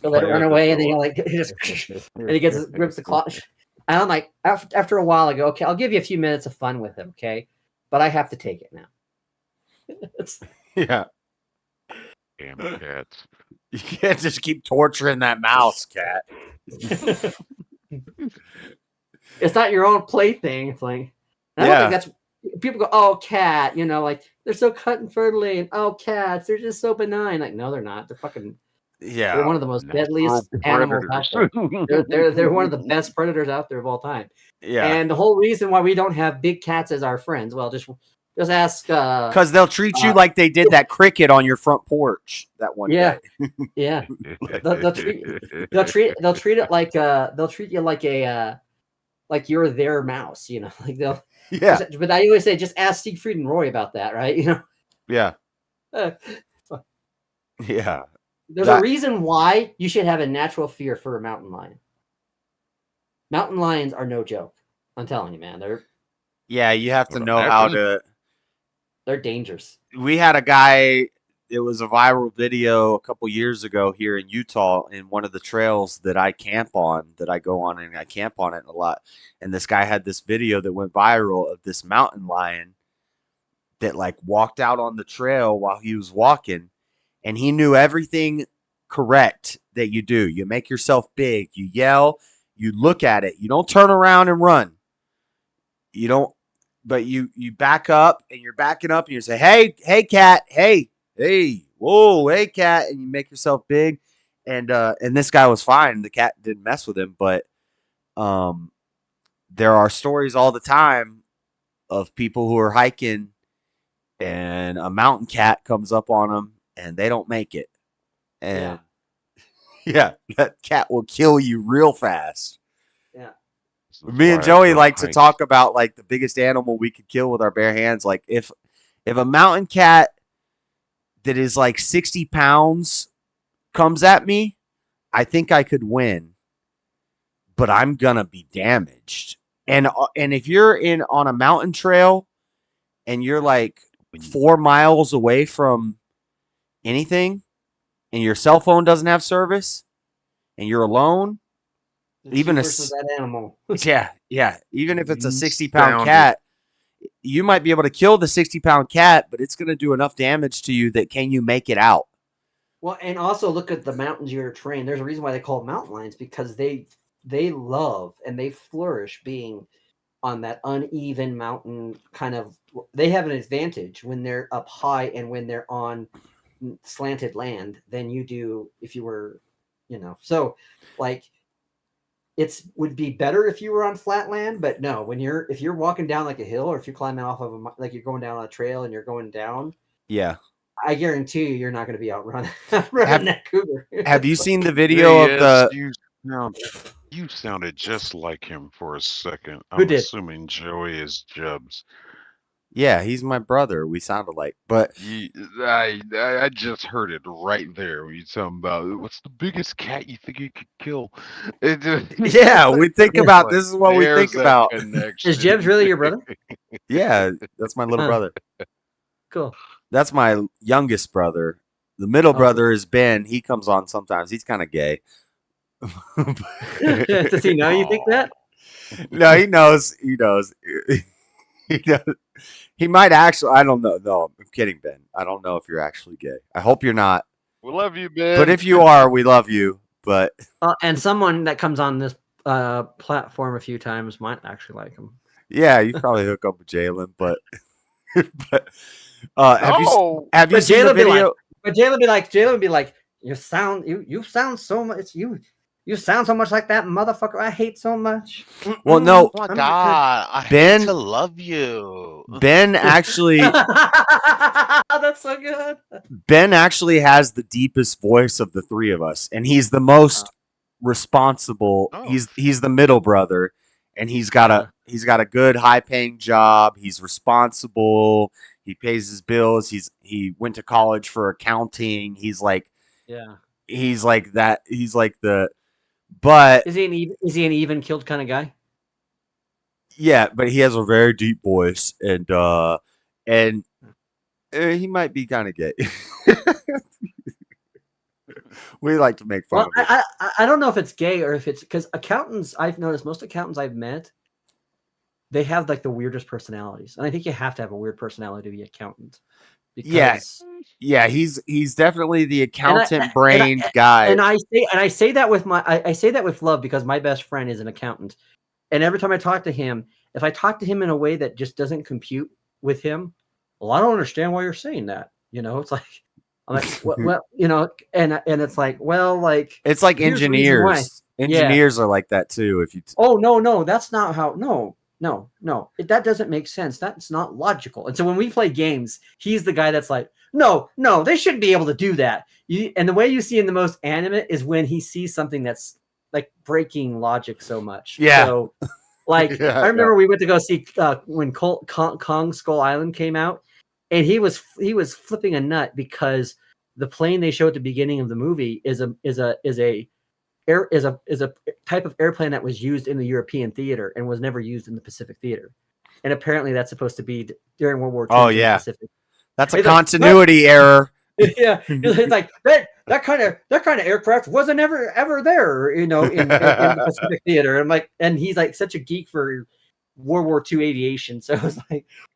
He'll let it run away, and then and he grips the claw. And I'm like, after a while, I go, okay, I'll give you a few minutes of fun with him, okay? But I have to take it now. Yeah. Damn cats. You can't just keep torturing that mouse, cat. It's not your own plaything. It's like, I don't think that's. People go, oh, cat, like they're so cut-and-fertile, and oh, cats, they're just so benign. Like, no, they're not. They're fucking. Yeah. They're one of the most deadliest animals out there. They're one of the best predators out there of all time. Yeah. And the whole reason why we don't have big cats as our friends, well, just ask. Because they'll treat you like they did that cricket on your front porch that one day. Yeah. They'll treat it like they'll treat you like a like you're their mouse, like they'll. Yeah. But I always say, just ask Siegfried and Roy about that, right? Yeah. Yeah. There's a reason why you should have a natural fear for a mountain lion. Mountain lions are no joke. I'm telling you, man. Yeah, you have to know how to. They're dangerous. We had a guy. It was a viral video a couple years ago here in Utah in one of the trails that I camp on, that I go on, and I camp on it a lot. And this guy had this video that went viral of this mountain lion that walked out on the trail while he was walking, and he knew everything correct that you do. You make yourself big, you yell, you look at it, you don't turn around and run. You don't, but you back up, and you're backing up, and you say, hey, cat, hey, whoa, hey, cat, and you make yourself big, and this guy was fine. The cat didn't mess with him, but there are stories all the time of people who are hiking, and a mountain cat comes up on them, and they don't make it, and yeah, that cat will kill you real fast. Yeah. Me and Joey like to talk about the biggest animal we could kill with our bare hands. Like if a mountain cat that is 60 pounds comes at me, I think I could win, but I'm gonna be damaged. And if you're on a mountain trail and you're 4 miles away from anything, and your cell phone doesn't have service, and you're alone, even that animal. yeah, even if it's a 60-pound cat, you might be able to kill the 60-pound cat, but it's going to do enough damage to you that can you make it out? Well, and also look at the mountains you're trained. There's a reason why they call it mountain lions, because they love and they flourish being on that uneven mountain kind of. They have an advantage when they're up high and when they're on slanted land than you do if you were, so it would be better if you were on flat land, but no, if you're walking down a hill, or if you're climbing off of you're going down on a trail and you're going down, yeah, I guarantee you're not going to be outrunning that cougar. Have you seen the video of the? You sounded just like him for a second. Who did? Assuming Joey is Jubs. Yeah, he's my brother. We sound alike, but I just heard it right there when you talking about what's the biggest cat you think you could kill. Yeah, we think about this is what we think about. Is Jebs really your brother? Yeah, that's my little brother. Cool. That's my youngest brother. The middle brother is Ben. He comes on sometimes. He's kind of gay. Does he know you think that? No, he knows. He knows. He knows. He might actually. I don't know. No, I'm kidding, Ben. I don't know if you're actually gay. I hope you're not. We love you, Ben. But if you are, we love you. But and someone that comes on this platform a few times might actually like him. Yeah, you probably hook up with Jalen, but have you seen the video? But Jalen would be like, you sound so much you sound so much like that motherfucker I hate so much. Well, no. Oh my God, I Ben, hate to love you. Ben actually. That's so good. Ben actually has the deepest voice of the three of us, and he's the most responsible. He's the middle brother, and he's got a good high paying job. He's responsible. He pays his bills. He went to college for accounting. He's like that. He's like the but Is he an even killed kind of guy? yeah, but he has a very deep voice and he might be kind of gay. We like to make fun of it. I don't know if it's gay or if it's because accountants, I've noticed most accountants I've met, they have like the weirdest personalities. And I think you have to have a weird personality to be an accountant. Yeah, he's definitely the accountant brained guy. And I say that with I say that with love because my best friend is an accountant. And every time I talk to him, if I talk to him in a way that just doesn't compute with him, well, I don't understand why you're saying that. It's like, I'm like, well, and it's like, well, like it's like engineers. Engineers are like that too. If you no, that's not how. No, that doesn't make sense. That's not logical. And so when we play games, he's the guy that's like, no, they shouldn't be able to do that. And the way you see in the most anime is when he sees something that's like breaking logic so much. Yeah. So, like, I remember we went to go see when Kong Skull Island came out, and he was flipping a nut because the plane they show at the beginning of the movie is a type of airplane that was used in the European theater and was never used in the Pacific theater. And apparently that's supposed to be during World War II. Oh yeah, Pacific. That's a continuity error. Yeah, it's like that kind of aircraft wasn't ever there, in the Pacific theater. And I'm like, and he's like such a geek for World War II aviation, so it's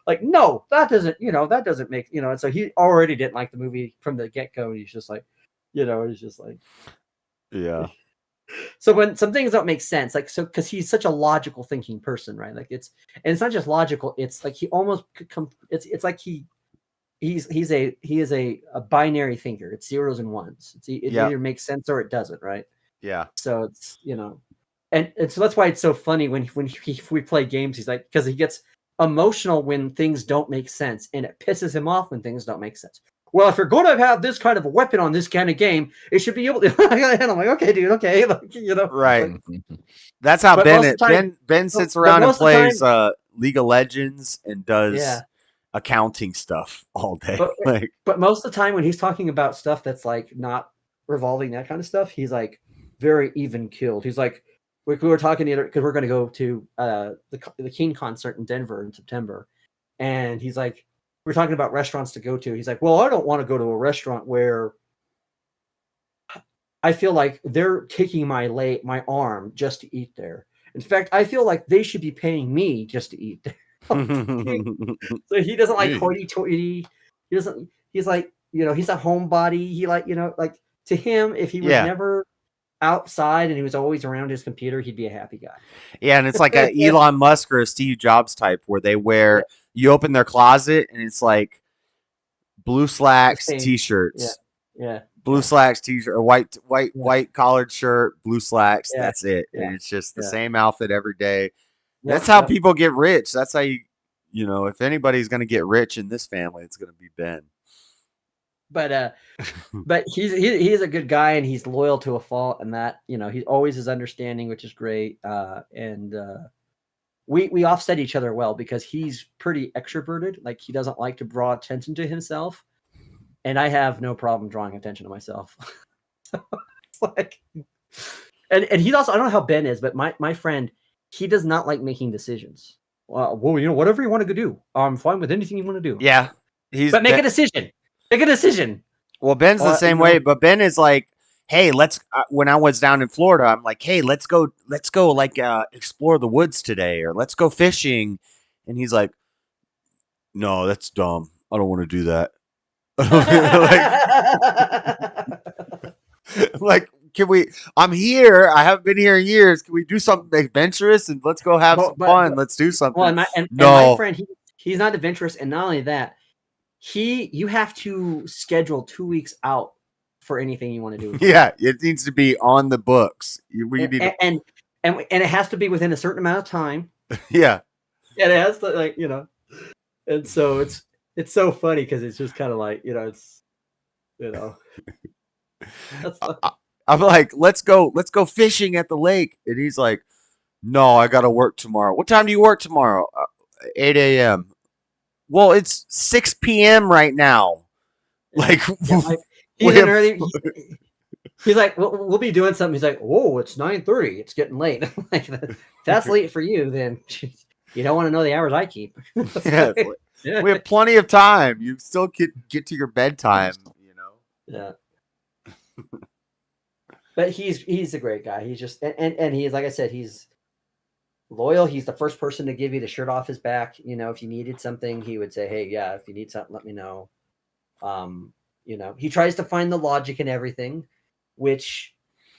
like no, that doesn't make And so he already didn't like the movie from the get go. He's just like, he's just like, yeah. So when some things don't make sense, like because he's such a logical thinking person, right? Like it's not just logical. It's like he almost it's like he is a binary thinker. It's zeros and ones. It either makes sense or it doesn't, right? Yeah. So it's and so that's why it's so funny when we play games. He's like, because he gets emotional when things don't make sense, and it pisses him off when things don't make sense. Well, if you're going to have this kind of a weapon on this kind of game, it should be able to. And I'm like, okay, dude, okay, right. Like, that's how Ben sits around and plays League of Legends and does accounting stuff all day. But most of the time when he's talking about stuff that's like not revolving that kind of stuff, he's like very even killed. He's like, we were talking because we're going to go to the King concert in Denver in September, and he's like, we're talking about restaurants to go to. He's like, well, I don't want to go to a restaurant where I feel like they're taking my arm just to eat there. In fact, I feel like they should be paying me just to eat there. So he doesn't like hoity-toity. He doesn't. He's like, he's a homebody. He like, like to him, if he was never outside and he was always around his computer, he'd be a happy guy. Yeah, and it's like a Elon Musk or a Steve Jobs type where they wear. You open their closet and it's like blue slacks, t-shirts. Yeah. Blue slacks, t-shirt, or white collared shirt, blue slacks. Yeah. That's it. Yeah. And it's just the same outfit every day. That's how people get rich. That's how if anybody's going to get rich in this family, it's going to be Ben. But he's a good guy and he's loyal to a fault, and that he always is understanding, which is great. We offset each other well because he's pretty extroverted. Like he doesn't like to draw attention to himself, and I have no problem drawing attention to myself. So it's like, and he's also, I don't know how Ben is, but my friend, he does not like making decisions. Well, whatever you want to do, I'm fine with anything you want to do. Yeah, but make a decision. Make a decision. Well, Ben's the same way, but Ben is like, hey, let's. When I was down in Florida, I'm like, hey, let's go, like explore the woods today, or let's go fishing. And he's like, no, that's dumb. I don't want to do that. like, can we? I'm here. I haven't been here in years. Can we do something adventurous and let's go have some fun? Let's do something. Well, and my friend, he's not adventurous, and not only that, you have to schedule 2 weeks out for anything you want to do. Yeah, it needs to be on the books. And it has to be within a certain amount of time. Yeah. And it has to and so it's so funny because it's just kind of like, I'm like, let's go fishing at the lake. And he's like, No, I gotta work tomorrow. What time do you work tomorrow? 8 a.m. Well, it's 6 p.m. right now. Like, he's in early. He's like, we'll be doing something. He's like, whoa, it's 9:30. It's getting late. Like, if that's late for you, then you don't want to know the hours I keep. Yeah, we have plenty of time. You still get to your bedtime, you know. Yeah. But he's a great guy. He's just and he's, like I said, he's loyal. He's the first person to give you the shirt off his back. You know, if you needed something, he would say, hey, yeah, if you need something, let me know. You know, he tries to find the logic in everything, which,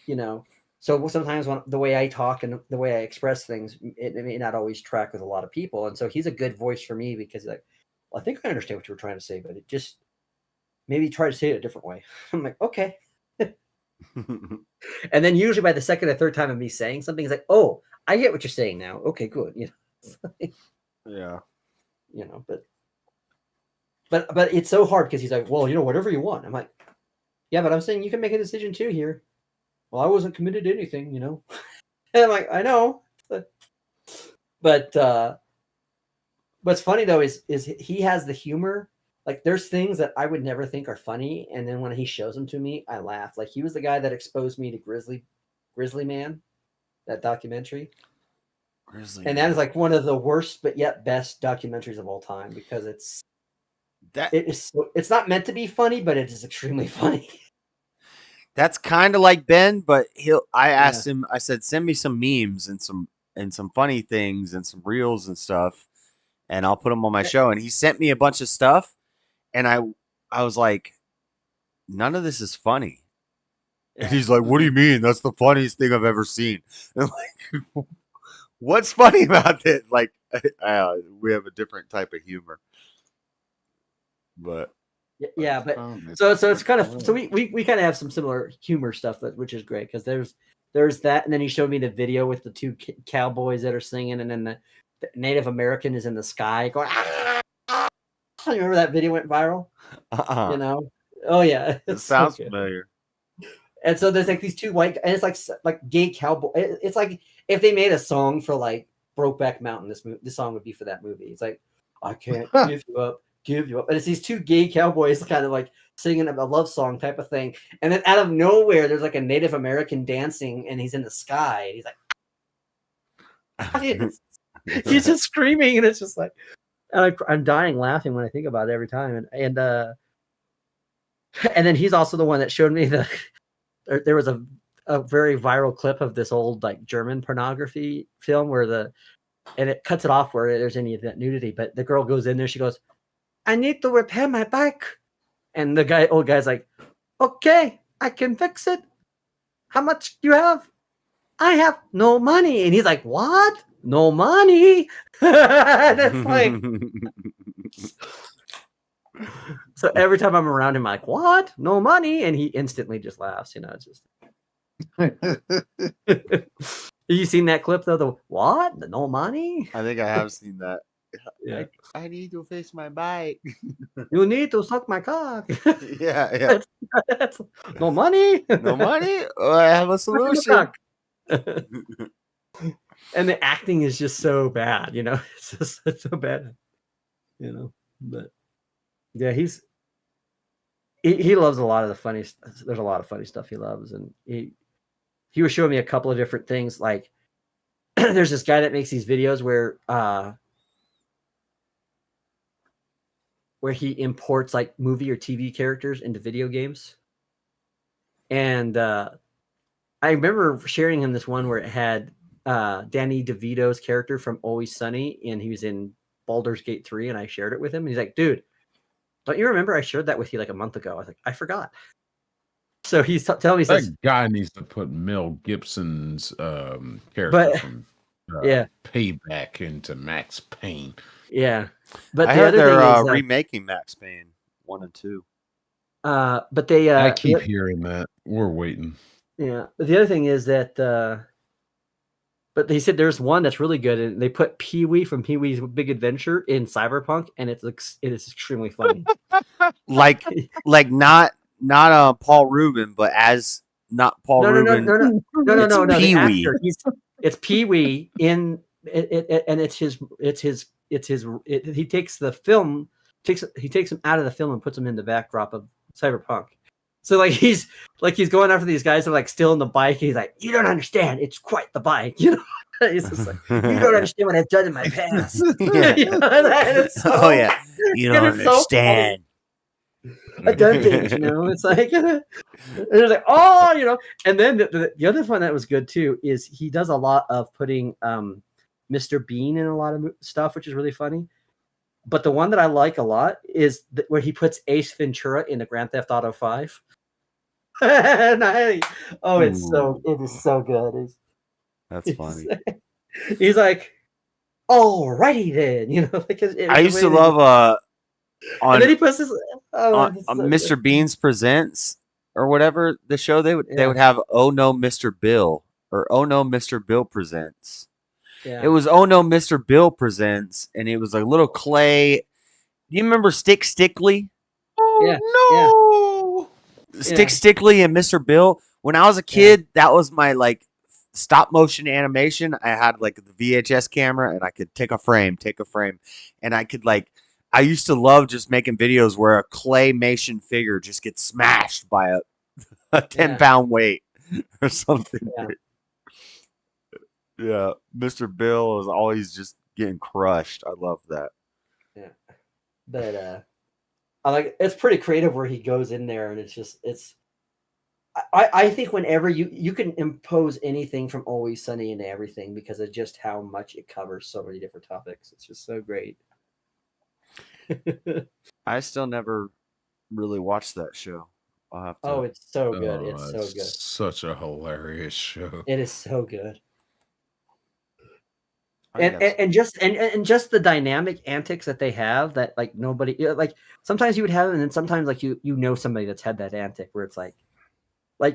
you know, so sometimes the way I talk and the way I express things, it may not always track with a lot of people. And so he's a good voice for me because, like, well, I think I understand what you were trying to say, but it just maybe try to say it a different way. I'm like, okay. And then usually by the second or third time of me saying something, he's like, oh, I get what you're saying now. Okay, good. You know, yeah. You know, but it's so hard because he's like, well, you know, whatever you want. I'm like, yeah, but I'm saying you can make a decision too here. Well, I wasn't committed to anything, you know. And I'm like, I know. But what's funny though is he has the humor. Like, there's things that I would never think are funny, and then when he shows them to me, I laugh. Like, he was the guy that exposed me to Grizzly Man, that documentary. And that is like one of the worst but yet best documentaries of all time because it's not meant to be funny, but it is extremely funny. That's kind of like Ben, but I asked him, I said, send me some memes and some funny things and some reels and stuff, and I'll put them on my show. And he sent me a bunch of stuff, and I was like, none of this is funny. And he's like, what do you mean? That's the funniest thing I've ever seen. And I'm like, what's funny about it? Like, we have a different type of humor. But yeah, but so it's kind of, so we kind of have some similar humor stuff, which is great because there's that, and then he showed me the video with the two cowboys that are singing, and then the Native American is in the sky going. You remember that video went viral? You know? Oh yeah, it sounds familiar. And so there's like these two white, and it's like gay cowboy. It's like if they made a song for like Brokeback Mountain, this song would be for that movie. It's like, I can't give you up. And it's these two gay cowboys kind of like singing a love song type of thing. And then out of nowhere, there's like a Native American dancing, and he's in the sky. And he's like, he's just screaming, and it's just like, I'm dying laughing when I think about it every time. And then he's also the one that showed me there was a very viral clip of this old like German pornography film and it cuts it off where there's any of that nudity, but the girl goes in there, she goes, I need to repair my bike. And the old guy's like, okay, I can fix it. How much do you have? I have no money. And he's like, what? No money? That's like, so every time I'm around him, I'm like, what? No money? And he instantly just laughs, you know, it's just. You seen that clip though? The what? The no money? I think I have seen that. Yeah. I need to fix my bike. You need to suck my cock. Yeah. That's no money. No money? Oh, I have a solution. And the acting is just so bad, you know. It's so bad, you know. But yeah, he loves a lot of the funny. There's a lot of funny stuff he loves, and he was showing me a couple of different things. Like there's this guy that makes these videos where he imports like movie or TV characters into video games. And I remember sharing him this one where it had Danny DeVito's character from Always Sunny, and he was in Baldur's Gate 3, and I shared it with him. And he's like, dude, don't you remember I shared that with you like a month ago? I was like, I forgot. So he's telling me, that guy needs to put Mel Gibson's character from Payback into Max Payne. Yeah, but I heard they're remaking Max Payne 1 and 2. But they I keep hearing that. We're waiting. Yeah, but the other thing is that but they said there's one that's really good, and they put Pee-wee from Pee-wee's Big Adventure in Cyberpunk, and it is extremely funny. like not Paul Rubin, but as not Paul Rubin. No. Pee-wee. It's Pee-wee in it, and he takes the film, he takes him out of the film and puts him in the backdrop of Cyberpunk. So like he's going after these guys that are like still in the bike. He's like, you don't understand. It's quite the bike, you know. He's just like, you don't understand what I've done in my past. You know, and it's so, oh yeah, you don't understand. I've done things, you know. It's like, and it's like, oh, you know. And then the other one that was good too is he does a lot of putting Mr. Bean in a lot of stuff, which is really funny. But the one that I like a lot is where he puts Ace Ventura in the Grand Theft Auto 5. And it is so good. That's funny. He's like, alrighty then, you know. Like I used to love and then he puts his on Mr. Bean's Presents or whatever the show they would have Oh No Mr. Bill or Oh No Mr. Bill Presents. Yeah. It was Oh No Mr. Bill Presents, and it was a little clay. Do you remember Stickly? Oh no! Stickly and Mr. Bill. When I was a kid, that was my like stop motion animation. I had like the VHS camera, and I could take a frame, and I could like. I used to love just making videos where a claymation figure just gets smashed by a 10-pound weight or something. Yeah, Mr. Bill is always just getting crushed. I love that. Yeah, but I like it's pretty creative where he goes in there and it's. I think whenever you can impose anything from Always Sunny into everything because of just how much it covers so many different topics. It's just so great. I still never really watched that show. I'll have to. Oh, it's so good. It's so good. Such a hilarious show. It is so good. And just the dynamic antics that they have that like nobody like sometimes you would have, and then sometimes like you know somebody that's had that antic where it's like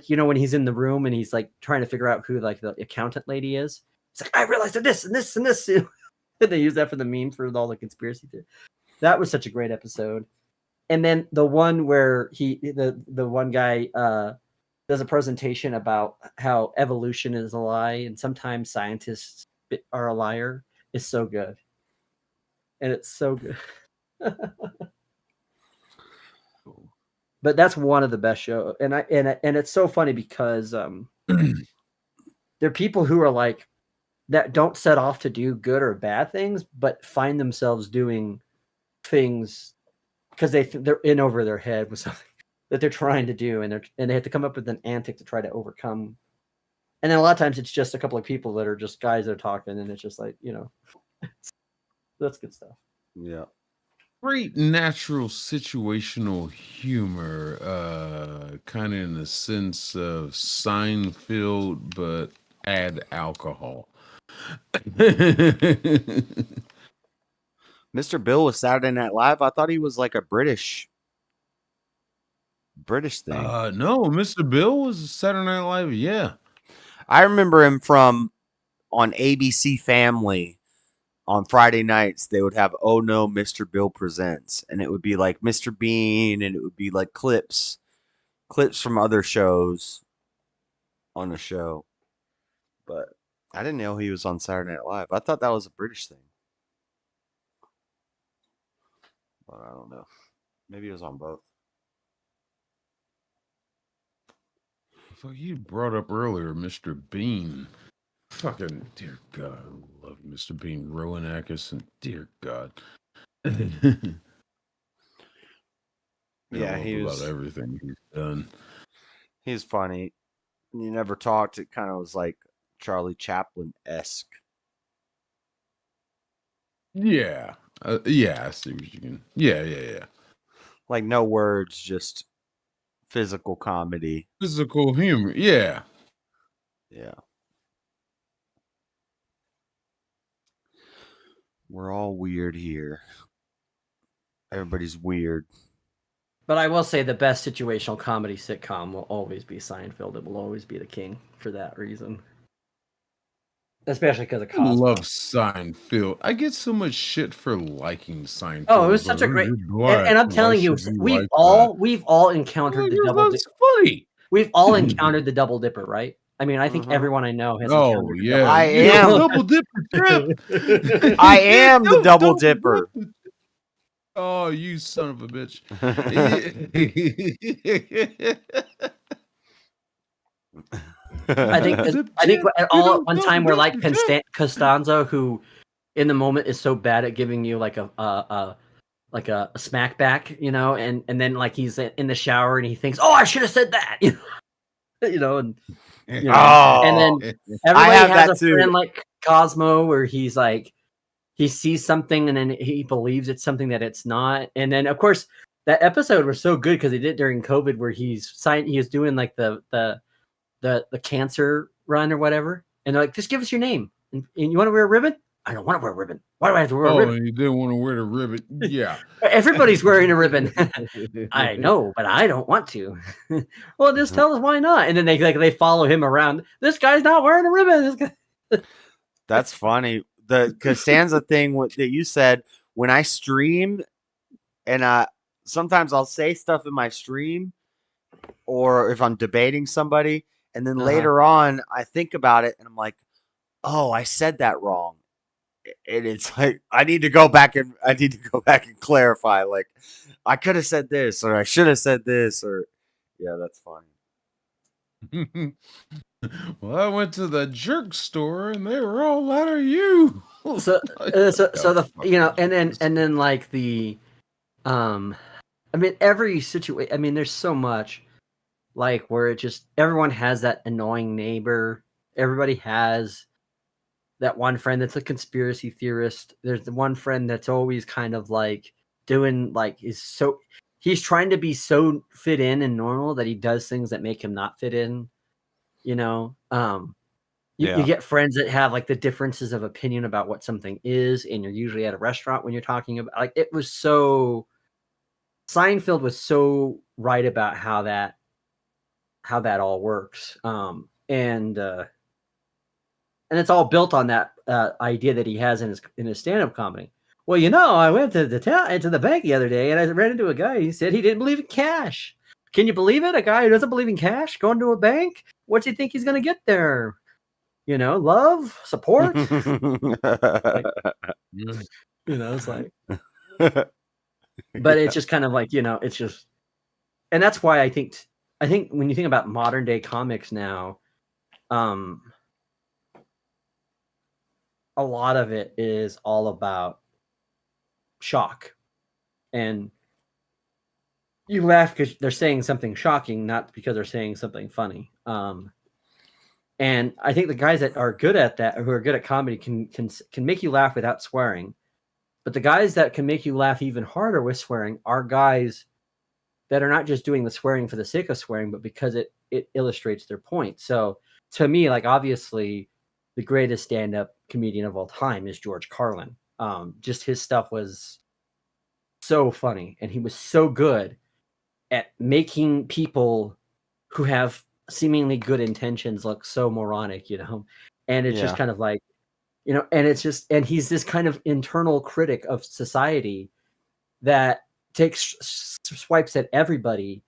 you know when he's in the room and he's like trying to figure out who like the accountant lady is. It's like I realized that this and this and this. And they use that for the meme for all the conspiracy theory. That was such a great episode. And then the one where the one guy does a presentation about how evolution is a lie and sometimes scientists are a liar is so good. And it's so good. But that's one of the best shows. And it's so funny because there are people who are like that don't set off to do good or bad things, but find themselves doing things because they're in over their head with something that they're trying to do, and they have to come up with an antic to try to overcome. And then a lot of times it's just a couple of people that are just guys that are talking, and it's just like, you know, that's good stuff. Yeah. Great natural situational humor, kind of in the sense of Seinfeld, but add alcohol. Mr. Bill was Saturday Night Live. I thought he was like a British thing. No, Mr. Bill was Saturday Night Live. Yeah, I remember him from on ABC Family on Friday nights. They would have Oh No, Mr. Bill Presents, and it would be like Mr. Bean, and it would be like clips from other shows on the show. But I didn't know he was on Saturday Night Live. I thought that was a British thing. But I don't know. Maybe it was on both. So you brought up earlier, Mr. Bean. Fucking dear God, I love Mr. Bean. Rowan Atkinson, dear God. Yeah, he was about everything he's done. He's funny. You never talked. It kind of was like Charlie Chaplin-esque. Yeah. Yeah, I see what you can. Yeah. Like no words, just physical comedy. Physical humor. Yeah. Yeah. We're all weird here. Everybody's weird. But I will say the best situational comedy sitcom will always be Seinfeld. It will always be the king for that reason. Especially because of Cosmo. I love Seinfeld. I get so much shit for liking Seinfeld. Oh, it was such a great, and I'm telling you, we've all encountered the double dipper. Funny. We've all encountered the double dipper, right? I mean, I think everyone I know has Oh encountered. yeah, I you am. double dipper trip. I am the double dipper. Oh, you son of a bitch! I think all at one time we're like Costanzo, who in the moment is so bad at giving you like a smack back, you know, and then like he's in the shower and he thinks, oh, I should have said that, you know, and and then everybody has a friend like Cosmo where he's like he sees something and then he believes it's something that it's not, and then of course that episode was so good because he did it during COVID where he was doing like the cancer run or whatever, and they're like, just give us your name and you want to wear a ribbon. I don't want to wear a ribbon. Why do I have to wear a ribbon? Oh, you didn't want to wear the ribbon. Yeah. Everybody's wearing a ribbon. I know, but I don't want to. Well, just tell us why not. And then they follow him around. This guy's not wearing a ribbon. That's funny. The Costanza thing that you said, when I stream, and sometimes I'll say stuff in my stream, or if I'm debating somebody, and then later on I think about it and I'm like, oh, I said that wrong. And it's like I need to go back and clarify. Like I could have said this, or I should have said this, or yeah, that's funny. Well, I went to the jerk store and they were all out of you. So the and then like the I mean every situation. I mean, there's so much like where it just everyone has that annoying neighbor. Everybody has that one friend that's a conspiracy theorist. There's the one friend that's always kind of like doing like he's trying to be so fit in and normal that he does things that make him not fit in. You know, you get friends that have like the differences of opinion about what something is, and you're usually at a restaurant when you're talking about like it was so. Seinfeld was so right about how that all works, and it's all built on that idea that he has in his stand-up comedy. Well, you know, I went to the bank the other day and I ran into a guy. He said he didn't believe in cash. Can you believe it? A guy who doesn't believe in cash going to a bank? What do you think he's going to get there? You know, love, support. Like, you know, it's like, but it's just kind of like, you know, it's just, and that's why I think when you think about modern day comics now, a lot of it is all about shock, and you laugh because they're saying something shocking, not because they're saying something funny. And I think the guys that are good at that, who are good at comedy, can make you laugh without swearing. But the guys that can make you laugh even harder with swearing are guys that are not just doing the swearing for the sake of swearing, but because it illustrates their point. So to me, like obviously, the greatest stand-up comedian of all time is George Carlin. Just his stuff was so funny, and he was so good at making people who have seemingly good intentions look so moronic, you know. And it's just kind of like, you know, and it's just, and he's this kind of internal critic of society that takes swipes at everybody,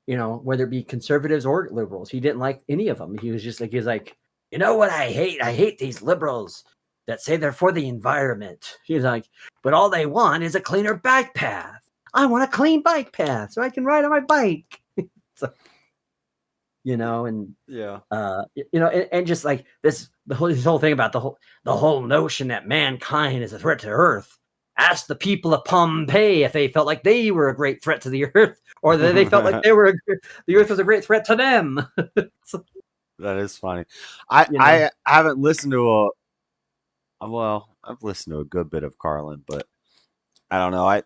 you know, whether it be conservatives or liberals. He didn't like any of them. He was just like, he's like, you know what I hate? I hate these liberals that say they're for the environment. He's like, but all they want is a cleaner bike path. I want a clean bike path so I can ride on my bike. So, you know, and you know, and just like this whole thing about the whole notion that mankind is a threat to Earth. Ask the people of Pompeii if they felt like they were a great threat to the Earth, or that they felt like the Earth was a great threat to them. So, that is funny. I haven't listened to I've listened to a good bit of Carlin, but I don't know.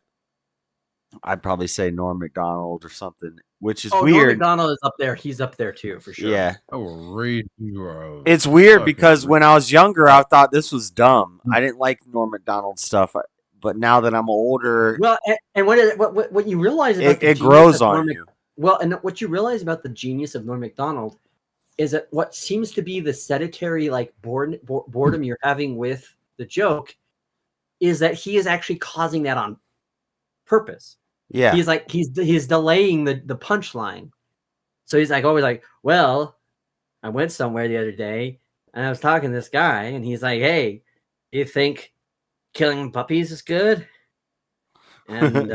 I'd probably say Norm Macdonald or something, which is weird. Norm Macdonald is up there. He's up there too, for sure. Yeah. It's weird because when I was younger, I thought this was dumb. I didn't like Norm Macdonald stuff, but now that I'm older, well, and what you realize about it grows on you. Well, and what you realize about the genius of Norm Macdonald is that what seems to be the sedentary like boredom you're having with the joke is that he is actually causing that on purpose. Yeah, he's like he's delaying the punchline, so he's like always like, well, I went somewhere the other day and I was talking to this guy and he's like, "Hey, do you think killing puppies is good?" And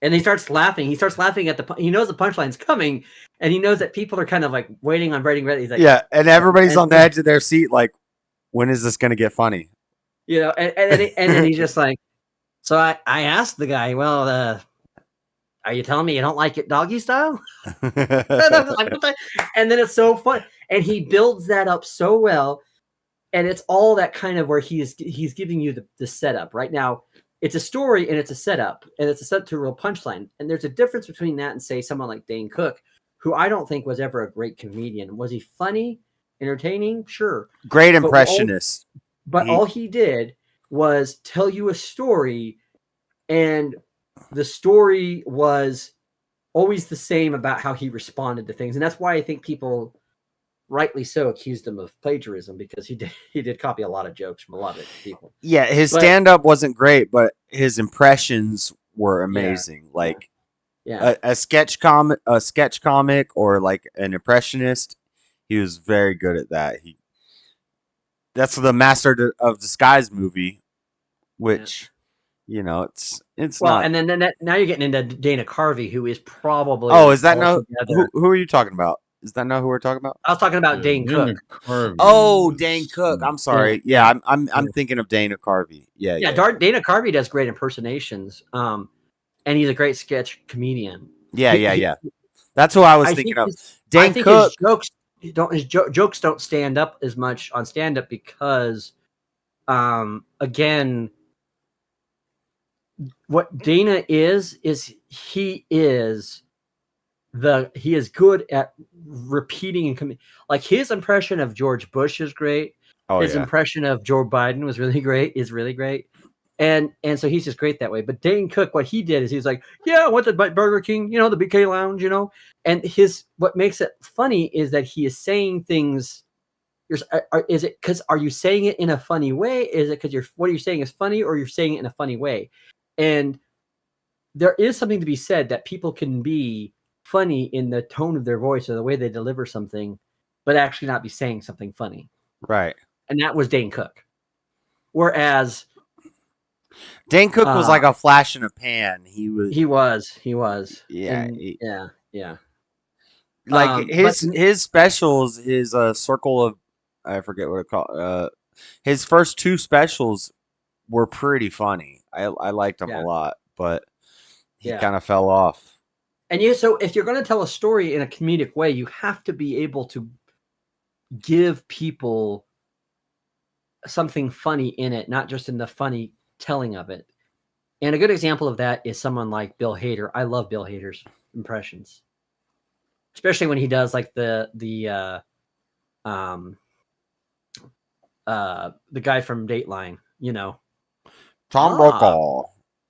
and he starts laughing. He starts laughing at he knows the punchline's coming, and he knows that people are kind of like waiting on writing ready. He's like, yeah, and everybody's on the edge of their seat, like, when is this gonna get funny? You know, and then he's just like, so I asked the guy, well, are you telling me you don't like it doggy style? And I was like, what the? And then it's so fun, and he builds that up so well, and it's all that kind of where he's giving you the setup right now. It's a story and it's a setup, and it's a setup to a real punchline. And there's a difference between that and say someone like Dane Cook, who I don't think was ever a great comedian. Was he funny, entertaining? Sure. Great impressionist. But all he did was tell you a story, and the story was always the same about how he responded to things. And that's why I think people rightly so accused him of plagiarism, because he did copy a lot of jokes from a lot of people. Yeah, his stand-up wasn't great, but his impressions were amazing. A sketch comic or like an impressionist, he was very good at that. That's the Master of Disguise movie, which it's well, not. And then now you're getting into Dana Carvey, who is probably is that no? Who are you talking about? Is that not who we're talking about? I was talking about Dane Cook. Dane Cook. I'm sorry. Yeah, I'm thinking of Dana Carvey. Yeah. Dana Carvey does great impersonations, and he's a great sketch comedian. Yeah. That's who I was thinking of. Dane Cook. His jokes don't stand up as much on stand up because, again, what Dana is he is good at repeating and like his impression of George Bush is great. His impression of Joe Biden was really great. And so he's just great that way. But Dane Cook, what he did is he's like, yeah, I went to Burger King, the BK Lounge, And what makes it funny is that he is saying things. Is it because are you saying it in a funny way? Is it because what you're saying is funny, or you're saying it in a funny way? And there is something to be said that people can be funny in the tone of their voice or the way they deliver something, but actually not be saying something funny. Right. And that was Dane Cook. Whereas Dane Cook was like a flash in a pan. He was. Yeah. Yeah. Like his specials, his circle of, I forget what it called. His first two specials were pretty funny. I liked them a lot, but he kind of fell off. And so if you're going to tell a story in a comedic way, you have to be able to give people something funny in it, not just in the funny telling of it. And a good example of that is someone like Bill Hader. I love Bill Hader's impressions, especially when he does like the guy from Dateline, Tom Brokaw.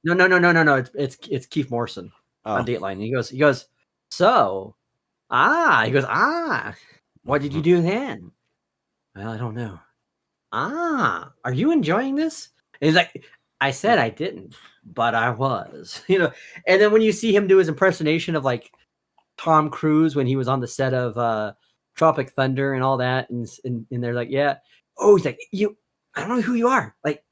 No. It's Keith Morrison on Dateline. And he goes, what did you do then? Well, I don't know. Are you enjoying this? And he's like, I said I didn't, but I was, And then when you see him do his impersonation of like Tom Cruise when he was on the set of Tropic Thunder and all that, and they're like, yeah. Oh, he's like, I don't know who you are. Like,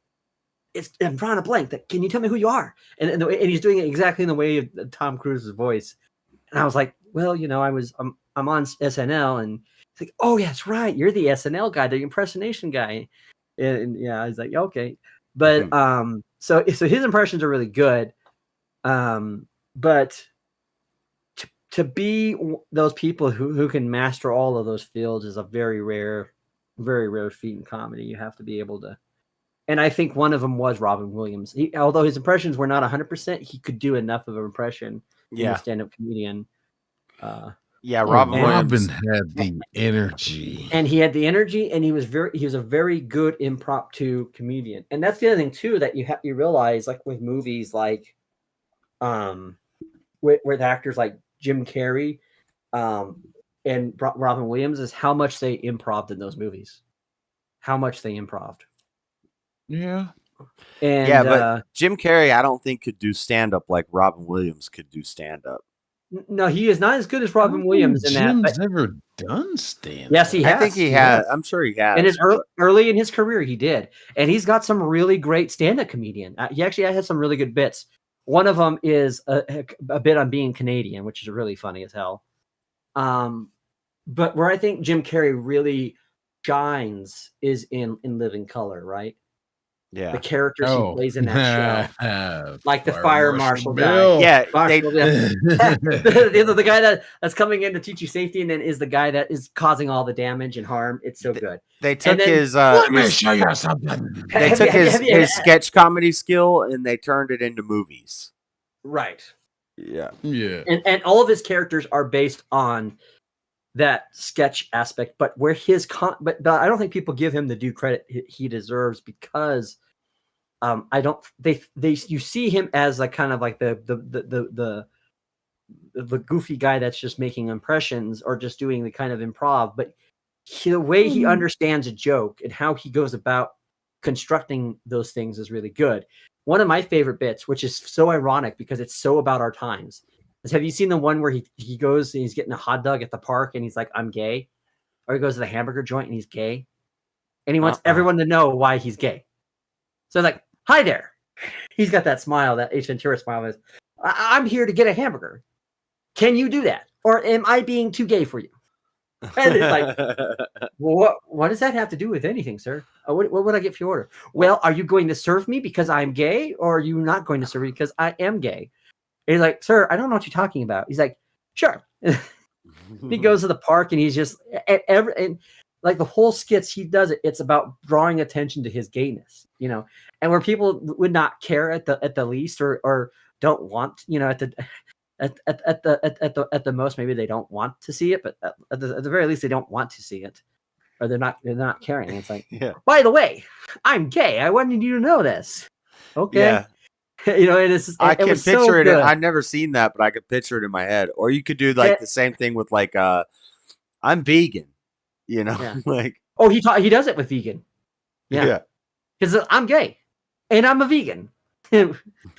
I'm drawing a blank. Can you tell me who you are? And he's doing it exactly in the way of Tom Cruise's voice. And I was like, well, I'm on SNL, and it's like, oh, yeah, that's right. You're the SNL guy, the impersonation guy. And I was like, okay. But so his impressions are really good. But to be those people who can master all of those fields is a very rare feat in comedy. You have to be able to. And I think one of them was Robin Williams. Although his impressions were not 100%, he could do enough of an impression in a stand-up comedian. Robin had the energy, and he had the energy, and he was a very good impromptu comedian. And that's the other thing too that you realize, like with movies, like with actors like Jim Carrey, and Robin Williams, is how much they improv'd in those movies. How much they improv'd. Yeah. And but Jim Carrey, I don't think could do stand up like Robin Williams could do stand up. No, he is not as good as Robin Williams in that. Jim's But ever done stand? yes, he I has. think he has. I'm sure he has. In his early in his career, he did, and he's got some really great stand-up comedian. He actually has some really good bits. One of them is a bit on being Canadian, which is really funny as hell. But where I think Jim Carrey really shines is in Living Color, right? Yeah. The characters he plays in that show, like the Fire fire Marshal marshal Bill. guy. Yeah, Marshal, the guy that's coming in to teach you safety, and then is the guy that is causing all the damage and harm. It's so good. They took then, his. Let me show you something. They took his sketch comedy skill and they turned it into movies. Right. Yeah. And all of his characters are based on that sketch aspect, but where his but I don't think people give him the due credit he deserves, because you see him as like kind of like the goofy guy that's just making impressions or just doing the kind of improv, but the way he understands a joke and how he goes about constructing those things is really good. One of my favorite bits, which is so ironic because it's so about our times, is, have you seen the one where he goes and he's getting a hot dog at the park and he's like, I'm gay? Or he goes to the hamburger joint and he's gay? And he wants everyone to know why he's gay. So like, hi there. He's got that smile, that Ace Ventura smile. I'm here to get a hamburger. Can you do that? Or am I being too gay for you? And it's like, well, what does that have to do with anything, sir? What would I get for your order? Well, are you going to serve me because I'm gay, or are you not going to serve me because I am gay? And he's like, sir, I don't know what you're talking about. He's like, sure. He goes to the park and he's just and like the whole skits he does it. It's about drawing attention to his gayness, and where people would not care at the least or don't want, at the most, maybe they don't want to see it, but at the very least, they don't want to see it, or they're not caring. It's like, by the way, I'm gay. I wanted you to know this. Okay. Yeah. I can picture it. I've never seen that, but I could picture it in my head. Or you could do like the same thing with like, I'm vegan, like. Oh, he does it with vegan. Yeah. Because I'm gay and I'm a vegan. And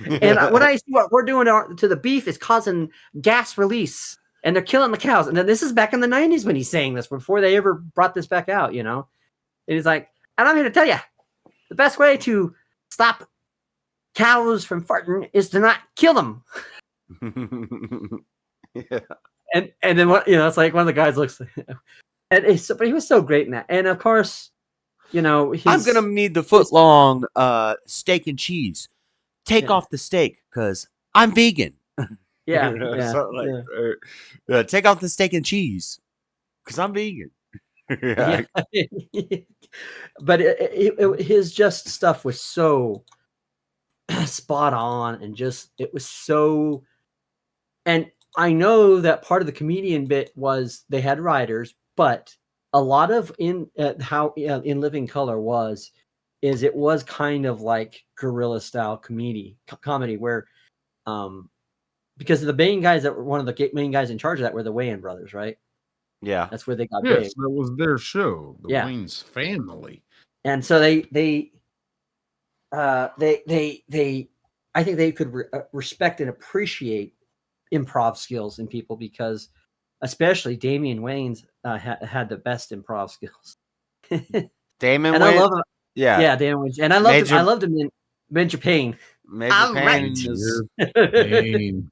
when I see what we're doing to the beef is causing gas release and they're killing the cows. And then this is back in the 90s when he's saying this, before they ever brought this back out, And he's like, and I'm here to tell you, the best way to stop cows from farting is to not kill them. Yeah. And then what, it's like one of the guys looks, but he was so great in that. And of course, I'm gonna need the foot long steak and cheese. Take off the steak because I'm vegan. Yeah, take off the steak and cheese because I'm vegan. But his just stuff was so spot on, and it was so. And I know that part of the comedian bit was they had writers, but a lot of in Living Color it was kind of like guerrilla style comedy where, because the main guys that were one of the main guys in charge of that were the Wayans brothers, right? Yeah, that's where they got big. Yes, that was their show, the Wayans family, and so they I think they could respect and appreciate improv skills in people, because especially Damian Wayans had the best improv skills. Damon and Wayans? I love him. Yeah, Damon Wayans, and I loved him in Major Pain. Major Pain.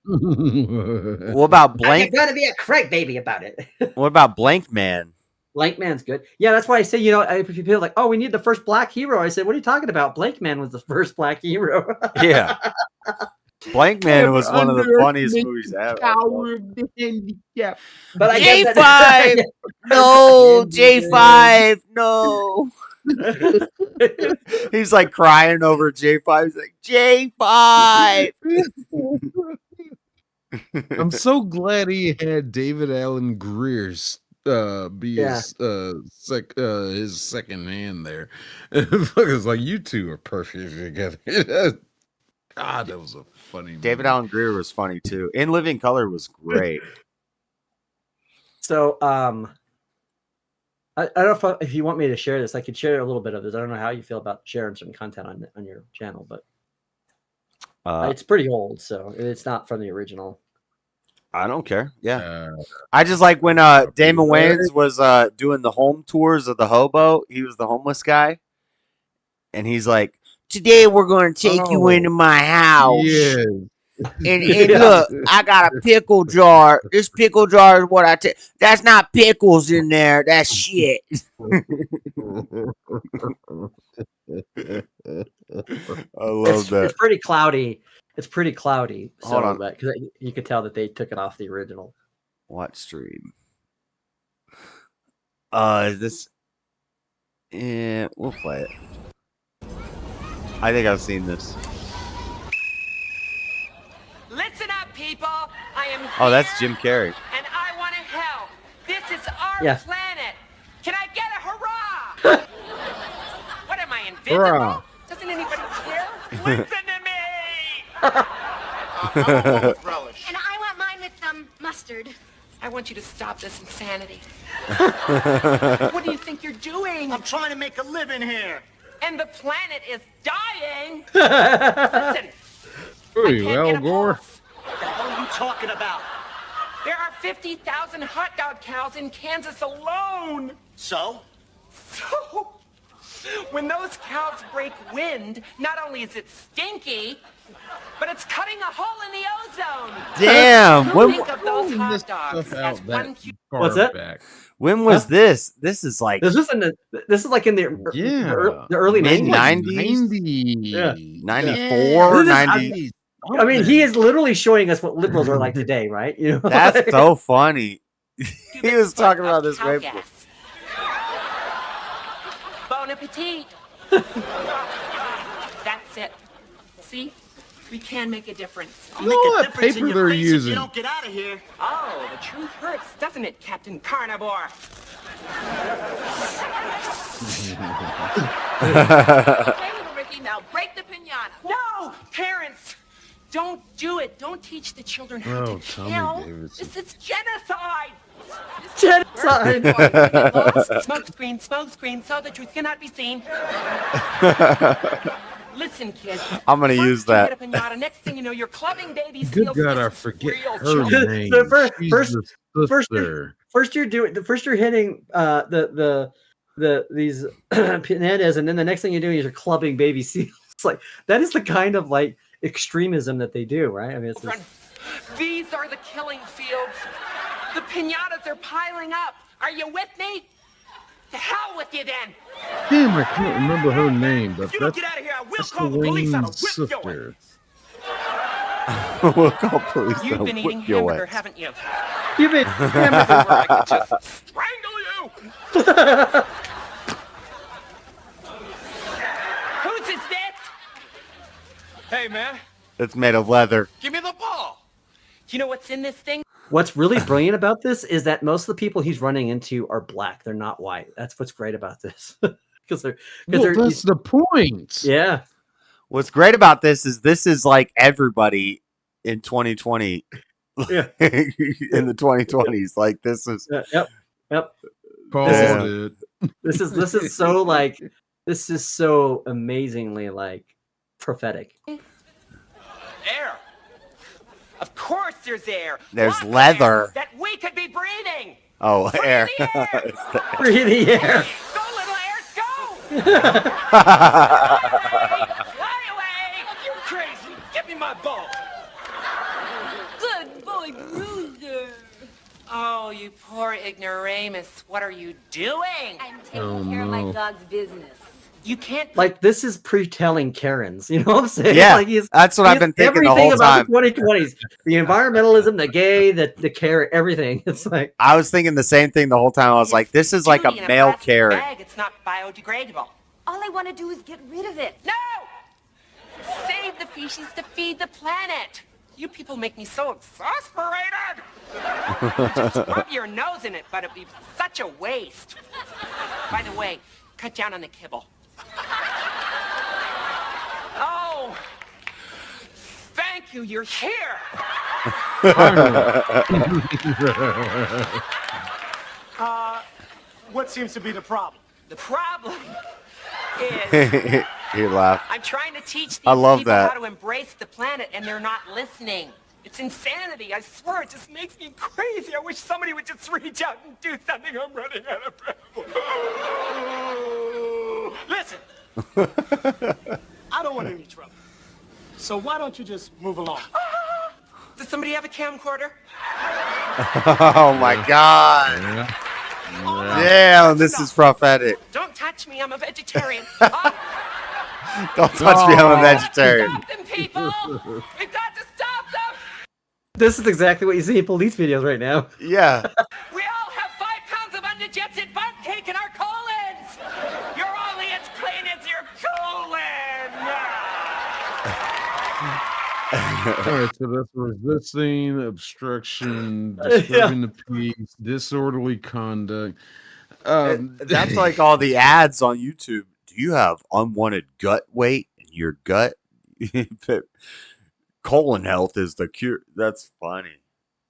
Right. What about Blank? I'm gonna be a crybaby about it. What about Blank Man? Blank Man's good. Yeah, that's why I say, people are like, oh, we need the first black hero. I said, what are you talking about? Blank Man was the first black hero. Yeah. Blank Man was one of the funniest movies ever. But J5! No, J5, no. He's like crying over J5. He's like, J5! I'm so glad he had David Allen Greer's be his second hand there. It's like, you two are perfect together. God, that was a funny movie. David Allen Greer was funny too. In Living Color was great. So I don't know if you want me to share this. I could share a little bit of this. I don't know how you feel about sharing some content on your channel, but it's pretty old, so it's not from the original. I don't care. Yeah. Uh, I just like when Damon What? Wayans was doing the home tours of the hobo. He was the homeless guy, and he's like, "Today we're going to take you into Oh, my house, yes. and Yeah. look, I got a pickle jar. This pickle jar is what I take. That's not pickles in there. That's shit." I love that. It's pretty cloudy. It's pretty cloudy. Hold So, on. but because you could tell that they took it off the original. What stream? Is this? Yeah, we'll play it. I think I've seen this. Listen up, people. I am here, Oh, that's Jim Carrey. and I want to help. This is our Yeah. planet. Can I get a hurrah? What am I, invisible? Hurrah. Doesn't anybody care? Listen to me. And I want mine with mustard. I want you to stop this insanity. What do you think you're doing? I'm trying to make a living here. And the planet is dying. Listen, Hey, can't Al get a Gore. pulse. What the hell are you talking about? There are 50,000 hot dog cows in Kansas alone. So? So, when those cows break wind, not only is it stinky, but it's cutting a hole in the ozone. Damn. Think of those Pulling hot this dogs stuff as out that one cute. far What's that? back. When was this? This is like This is like in the Yeah. the early Mid 90s. 90s, Yeah. 94, This is- 90. I mean, he is literally showing us what liberals are like today, right? You know, That's so funny. He was talking about this cow way gas. before. Bon appetit. That's it. See? We can make a difference. I'll You make know a what difference in paper your they're face if using? you don't get out of here. Oh, the truth hurts, doesn't it, Captain Carnivore? Okay, little Ricky, now break the pinata. No! Parents! Don't do it. Don't teach the children how Oh, to Tommy kill. Davidson. This is genocide! genocide. Smoke screen, so the truth cannot be seen. Listen, kids. I'm gonna First use you that. get a pinata, next thing you know, you're clubbing baby Good seals God, I with forget real her children. name. So She's first, the first, sister. first you're hitting these pinatas, and then the next thing you're doing is you're clubbing baby seals. Like that is the kind of like extremism that they do, right? I mean, it's just, These are the killing fields. The pinatas are piling up. Are you with me? The hell with you then. Damn, I can't remember her name, but You don't that's, get out of here, I will that's call the police. I'll Dwayne's whip your sister. We'll call police. You've They'll been eating whip your hamburger, ass. haven't you? you've been I could just strangle you. Whose is this? Hey, man, It's made of leather. give me the ball. Do you know what's in this thing? What's really brilliant about this is that most of the people he's running into are black. They're not white. That's what's great about this. Because Well, that's the point. yeah. What's great about this is like everybody in 2020. Yeah. In the 2020s. Like this is Yep. Called it. This is so like this is so amazingly like prophetic. Air. Of course there's air. There's Lots of leather. air that we could be breathing. Oh, air. Breathe the air. Go, little airs, go! Fly away! You crazy? Give me my ball. Good boy, Bruiser. Oh, you poor ignoramus. What are you doing? I'm taking Oh, care of my no. dog's business. You can't. Like this is pre-telling Karens. You know what I'm saying? Yeah, like that's what I've been thinking the everything whole about time. the 2020s. The environmentalism, the gay, the Karen, everything. It's like I was thinking the same thing the whole time. I was like, this is like a Duty in male plastic Karen. bag. It's not biodegradable. All I want to do is get rid of it. No! Save the species to feed the planet. You people make me so exasperated. Just rub your nose in it, but it'd be such a waste. By the way, cut down on the kibble. Oh, thank you. You're here. What seems to be the problem? The problem is He laughed. I'm trying to teach these I love people that. how to embrace the planet, and they're not listening. It's insanity. I swear, it just makes me crazy. I wish somebody would just reach out and do something. I'm running out of breath. Listen, I don't want any trouble. So why don't you just move along? Does somebody have a camcorder? Oh my God. Damn, this is prophetic. Don't touch me. I'm a vegetarian. Don't touch me, I'm a vegetarian. Stop them, people! We've got to stop them! This is exactly what you see in police videos right now. Yeah. We all have 5 pounds of undigested butt cake in our colons! You're only as clean as your colon! All right, so that's resisting, obstruction, disturbing the peace, disorderly conduct. That's like all the ads on YouTube. Do you have unwanted gut weight in your gut? Colon health is the cure. That's funny.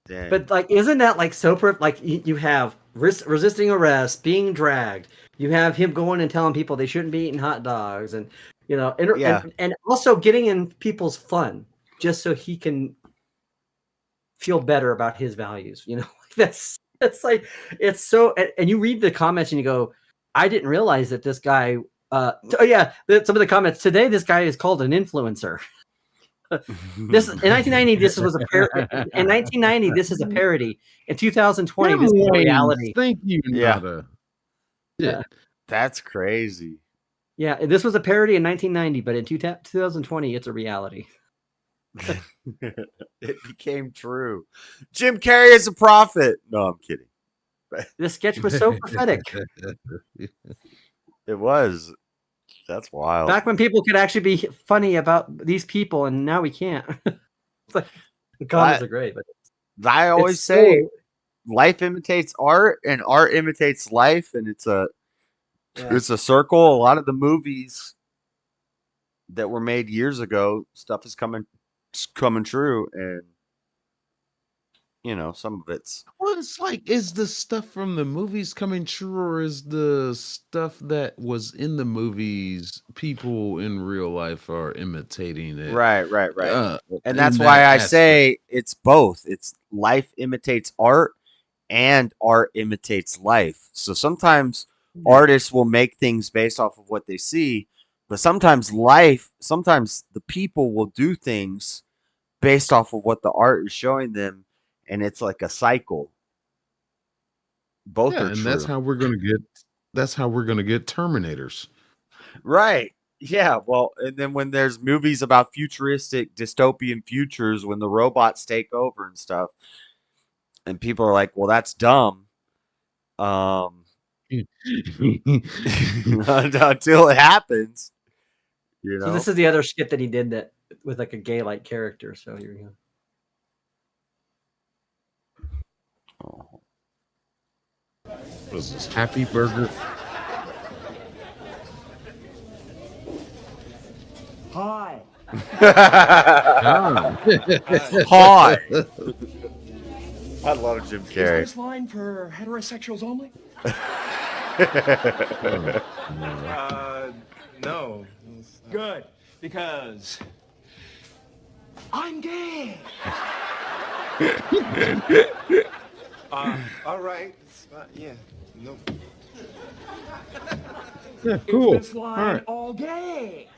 Dang. But like, isn't that like so? Like you have resisting arrest, being dragged. You have him going and telling people they shouldn't be eating hot dogs, and and also getting in people's fun just so he can feel better about his values. That's like, it's so. And you read the comments and you go, I didn't realize that this guy. Some of the comments today. This guy is called an influencer. This in 1990. This was a in 1990. This is a parody. In 2020, this is a reality. Thank you. Yeah, that's crazy. Yeah, this was a parody in 1990, but in 2020, it's a reality. It became true. Jim Carrey is a prophet. No, I'm kidding. This sketch was so prophetic. It was. That's wild. Back when people could actually be funny about these people, and now we can't. The comments are great, but I always say life imitates art, and art imitates life, and it's a circle. A lot of the movies that were made years ago, stuff is coming true, and some of it's. Well, it's like, is the stuff from the movies coming true, or is the stuff that was in the movies people in real life are imitating it? Right. And that's why I say it's both. It's life imitates art, and art imitates life. So sometimes artists will make things based off of what they see, but sometimes the people will do things based off of what the art is showing them. And it's like a cycle. Both are and true. that's how we're gonna get Terminators. Right. Yeah. Well, and then when there's movies about futuristic dystopian futures, when the robots take over and stuff, and people are like, well, that's dumb. Until it happens. So this is the other skit that he did that with like a gay like character. So you're gonna. What is this? Happy Burger? Hi. Hi. I love Jim Carrey. Is this line for heterosexuals only? No. Good, because I'm gay. All right. Yeah. No. Yeah, cool. Is this line all gay?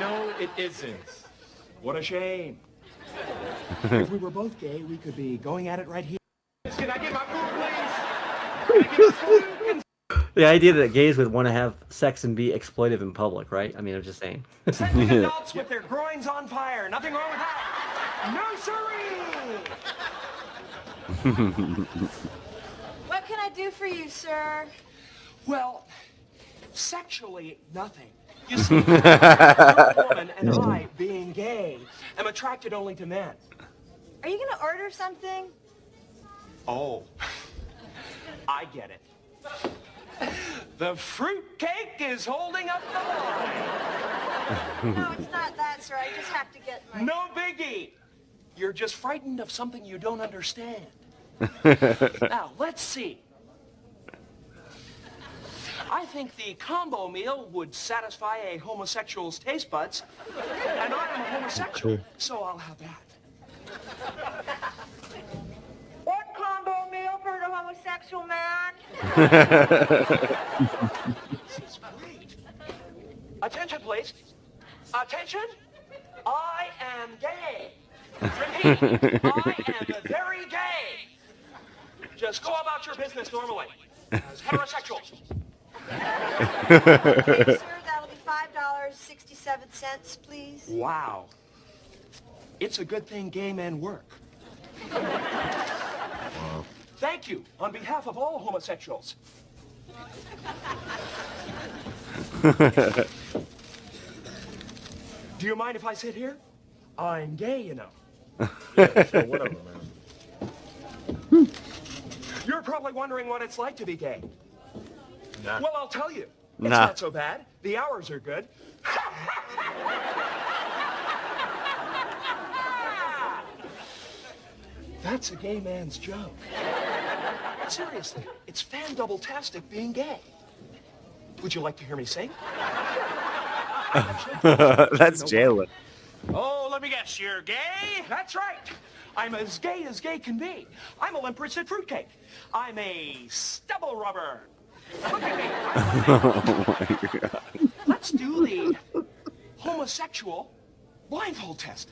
No, it isn't. What a shame. If we were both gay, we could be going at it right here. Can I get my food, please? The idea that gays would want to have sex and be exploitive in public, right? I mean, I'm just saying. Sending adults with their groins on fire. Nothing wrong with that. No, sirree. What can I do for you, sir? Well, sexually, nothing. You see, I'm a woman, and I, being gay, am attracted only to men. Are you gonna order something? Oh, I get it. The fruitcake is holding up the line. No, it's not that, sir. I just have to get my... No biggie. You're just frightened of something you don't understand. Now, let's see. I think the combo meal would satisfy a homosexual's taste buds, and I'm a homosexual, so I'll have that. What combo meal for the homosexual man? This is great. Attention, please. Attention. I am gay. Repeat, I am very gay. Just go about your business normally, as heterosexuals. Okay, sir, that'll be $5.67, please. Wow. It's a good thing gay men work. Thank you on behalf of all homosexuals. Do you mind if I sit here? I'm gay, you know. Yeah, sure, whatever, man. You're probably wondering what it's like to be gay. Nah. Well, I'll tell you. It's Nah. not so bad. The hours are good. That's a gay man's joke. Seriously, it's fan-double-tastic being gay. Would you like to hear me sing? That's Jalen. Oh, let me guess, you're gay? That's right. I'm as gay can be. I'm a limp-wristed fruitcake. I'm a stubble rubber. Look at me. Oh my God. Let's do the homosexual blindfold test.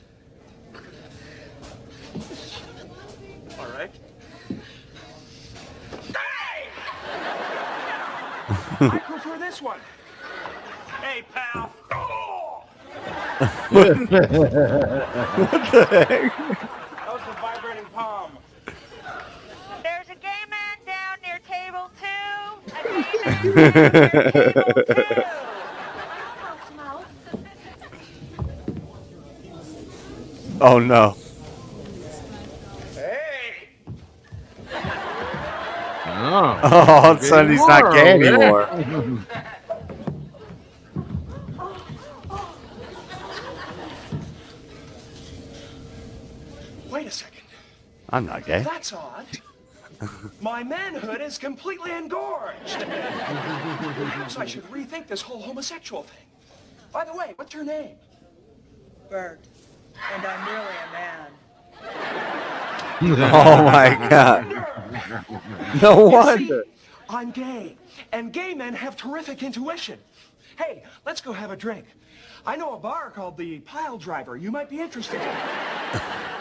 All right. Hey! I prefer this one. Hey, pal. Oh! What the heck? That was the vibrating palm. There's a gay man down near table 2. A gay man down near table 2. Oh no. Hey! Oh, all of a sudden he's not gay anymore. Wait a second. I'm not gay. That's odd. My manhood is completely engorged. Perhaps I should rethink this whole homosexual thing. By the way, what's your name? Bert. And I'm really a man. Oh my God. No wonder. See, I'm gay, and gay men have terrific intuition. Hey, let's go have a drink. I know a bar called the Pile Driver. You might be interested.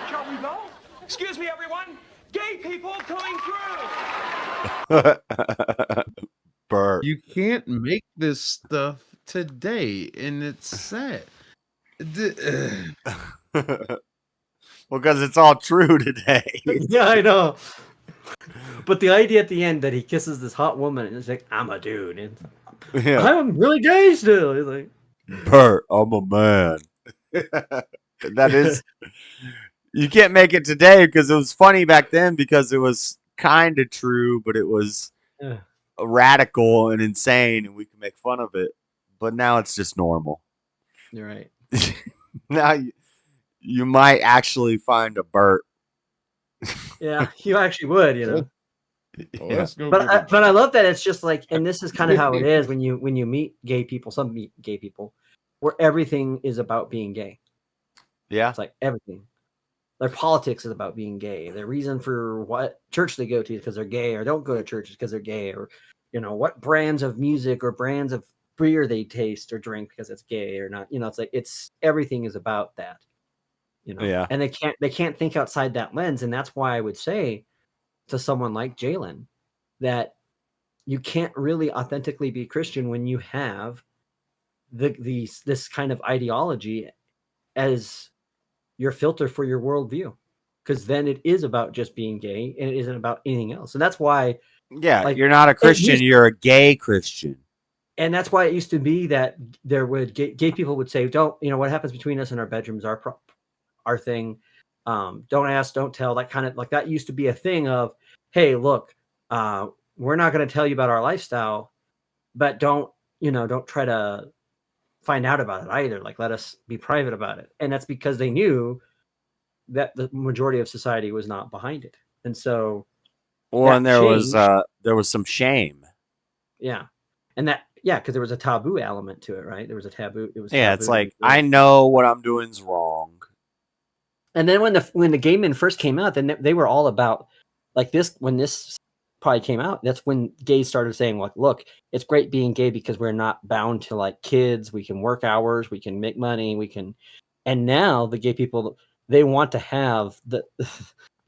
Shall we go? Excuse me, everyone. Gay people coming through. Bert. You can't make this stuff today, and it's sad. Well, because it's all true today. Yeah, I know. But the idea at the end that he kisses this hot woman and it's like, I'm a dude. And Yeah. I'm really gay still. He's like, Bert, I'm a man. That is, you can't make it today because it was funny back then because it was kind of true, but it was yeah. radical and insane, and we can make fun of it. But now it's just normal. You're right. Now you might actually find a Bert. Yeah, you actually would, you know. Oh, Yeah. let's go But get I love that it's just like, and this is kind of how it is when you meet gay people. Some meet gay people, where everything is about being gay. Yeah. It's like everything. Their politics is about being gay. Their reason for what church they go to is because they're gay, or don't go to church is because they're gay, or what brands of music or brands of beer they taste or drink because it's gay or not. It's everything is about that. Yeah. And they can't think outside that lens, and that's why I would say to someone like Jalen that you can't really authentically be Christian when you have this kind of ideology as your filter for your worldview, because then it is about just being gay and it isn't about anything else. And that's why, Yeah, you're not a Christian, you're a gay Christian. And that's why it used to be that there would gay people would say, "Don't what happens between us in our bedrooms, our thing. Don't ask, don't tell." That kind of like that used to be a thing of, "Hey, look, we're not going to tell you about our lifestyle, but don't try to find out about it either. Like, let us be private about it." And that's because they knew that the majority of society was not behind it, and so. Well, and there was some shame. Yeah, and because there was a taboo element to it, right? There was a taboo. It was Yeah, taboo. it's like I know what I'm doing is wrong. And then when the gay men first came out, then they were all about like this. When this probably came out, that's when gays started saying, like, look, it's great being gay because we're not bound to like kids. We can work hours, we can make money, we can. And now the gay people, they want to have the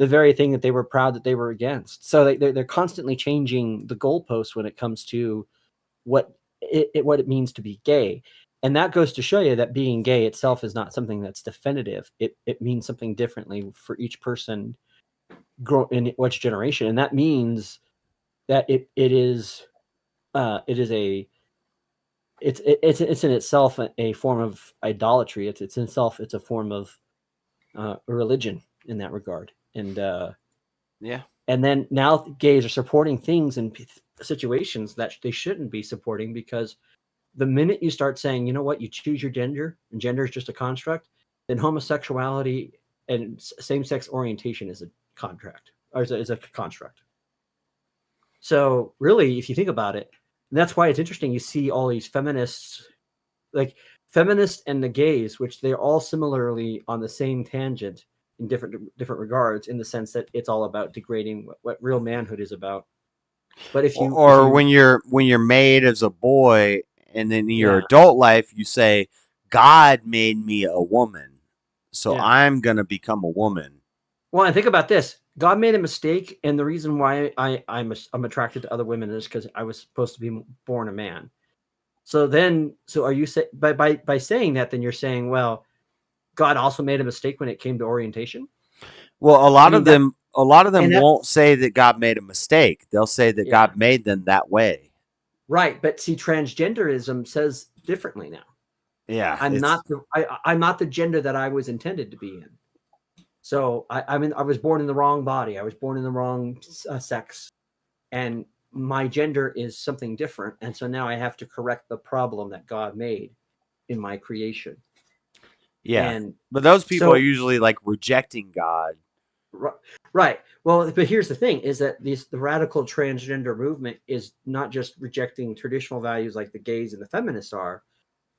the very thing that they were proud that they were against. So they're constantly changing the goalposts when it comes to what it means to be gay. And that goes to show you that being gay itself is not something that's definitive. It means something differently for each person grow in which generation. And that means that it is in itself a form of idolatry. It's in itself, it's a form of a religion in that regard. And yeah. And then now gays are supporting things and situations that they shouldn't be supporting, because the minute you start saying, you know what, you choose your gender and gender is just a construct, then homosexuality and same-sex orientation is a contract, or is a construct. So really, if you think about it, that's why it's interesting. You see all these feminists, like feminists and the gays, which they're all similarly on the same tangent in different regards, in the sense that it's all about degrading what real manhood is about. But if you when you're made as a boy, and then in your Yeah. adult life you say, God made me a woman, so Yeah. I'm gonna become a woman. Well, and think about this. God made a mistake, and the reason why I'm attracted to other women is because I was supposed to be born a man. So are you by saying that, then you're saying, well, God also made a mistake when it came to orientation? Well, a lot of them and that- won't say that God made a mistake. They'll say that Yeah. God made them that way. Right, but see, transgenderism says differently now. Yeah, I'm not the gender that I was intended to be in. So I was born in the wrong body. I was born in the wrong sex, and my gender is something different. And so now I have to correct the problem that God made in my creation. Yeah, And but those people so- are usually like rejecting God. Right. Well, but here's the thing: is that the radical transgender movement is not just rejecting traditional values like the gays and the feminists are,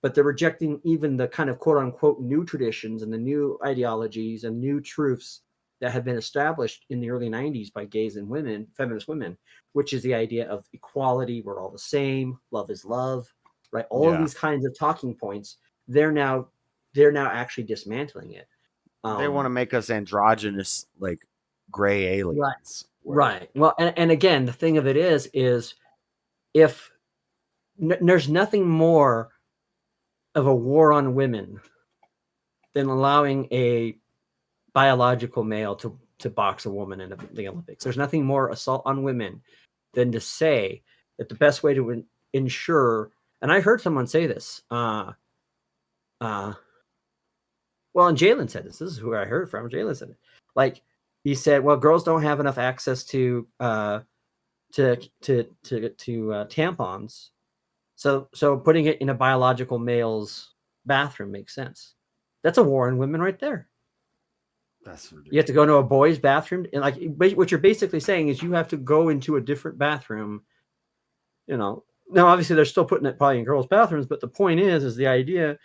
but they're rejecting even the kind of quote unquote new traditions and the new ideologies and new truths that have been established in the early 90s by gays and women, feminist women, which is the idea of equality, we're all the same, love is love, right? All of Yeah. these kinds of talking points, they're now actually dismantling it. They want to make us androgynous, like gray aliens. Right. Well, and again, the thing of it is if there's nothing more of a war on women than allowing a biological male to box a woman in the Olympics. There's nothing more assault on women than to say that the best way to ensure, and I heard someone say this, well, and Jalen said this. This is who I heard from. Jalen said it. Like, he said, well, girls don't have enough access to tampons, so putting it in a biological male's bathroom makes sense. That's a war on women right there. That's ridiculous. You have to go to a boy's bathroom, and like what you're basically saying is you have to go into a different bathroom. You know, now obviously they're still putting it probably in girls' bathrooms, but the point is the idea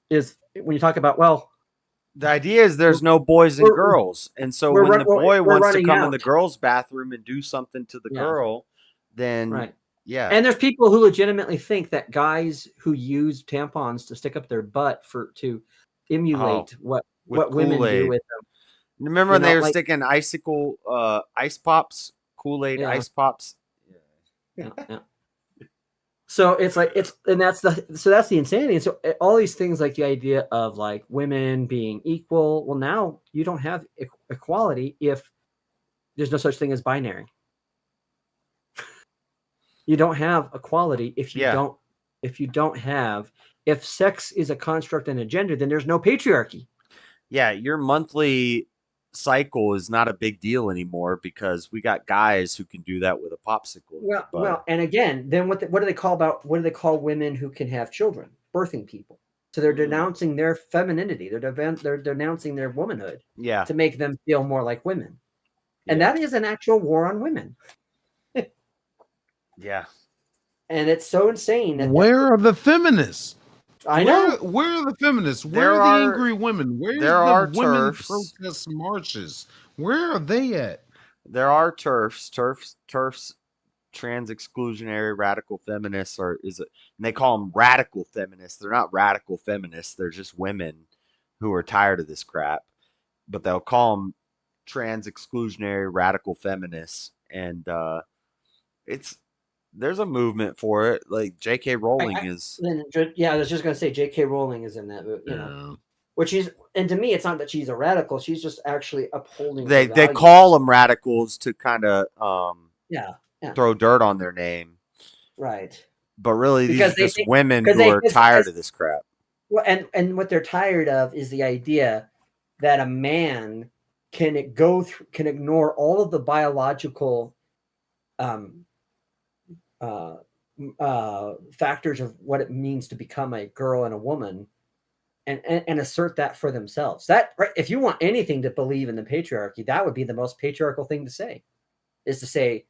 is when you talk about, well, the idea is there's no boys and girls, and so when the boy wants to come in the girl's bathroom and do something to the girl, then yeah. And there's people who legitimately think that guys who use tampons to stick up their butt to emulate what women do with them. Remember when they were sticking icicle ice pops, Kool-Aid ice pops? Yeah. So it's like that's the insanity. And so all these things, like the idea of like women being equal. Well, now you don't have equality if there's no such thing as binary. You don't have equality if if sex is a construct and a gender, then there's no patriarchy. Yeah, your monthly cycle is not a big deal anymore because we got guys who can do that with a popsicle. Well, and again, then what do they call women who can have children? Birthing people. So they're denouncing their femininity. They're denouncing their womanhood. Yeah. To make them feel more like women. And that is an actual war on women. Yeah. And it's so insane. Where are the feminists? I know. Where are the feminists? Where There are the are- angry women? Where's there are the women TERFs. protest marches? Where are they at? There are TERFs, trans exclusionary radical feminists, and they call them radical feminists. They're not radical feminists. They're just women who are tired of this crap. But they'll call them trans exclusionary radical feminists, and there's a movement for it. Like J.K. Rowling is. Yeah, I was just gonna say J.K. Rowling is in that, you know, which is, and to me, it's not that she's a radical. She's just actually upholding. They her they values. call them radicals to kind of Yeah. throw dirt on their name, Right. but really Because these are they just think- women because who they- are because- tired because- of this crap. Well, and what they're tired of is the idea that a man can ignore all of the biological factors of what it means to become a girl and a woman, and assert that for themselves. That, right, if you want anything to believe in the patriarchy, that would be the most patriarchal thing to say, is to say,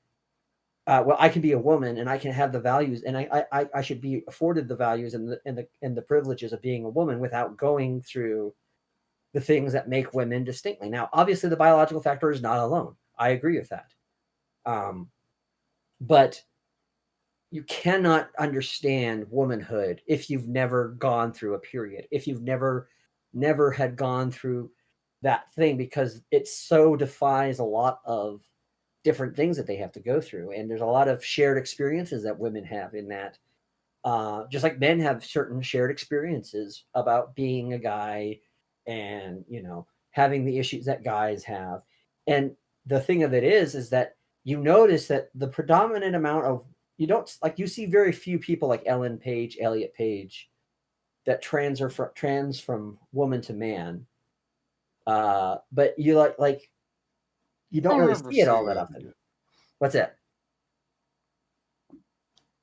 well, I can be a woman and I can have the values, and I should be afforded the values and the privileges of being a woman without going through the things that make women distinctly. Now, obviously, the biological factor is not alone. I agree with that. But you cannot understand womanhood if you've never gone through a period, if you've never had gone through that thing, because it so defies a lot of different things that they have to go through. And there's a lot of shared experiences that women have in that. Just like men have certain shared experiences about being a guy and, you know, having the issues that guys have. And the thing of it is that you notice that the predominant amount of, you see very few people like Ellen Page, Elliot Page, that trans from woman to man. But you like you don't really see it all that often. What's that?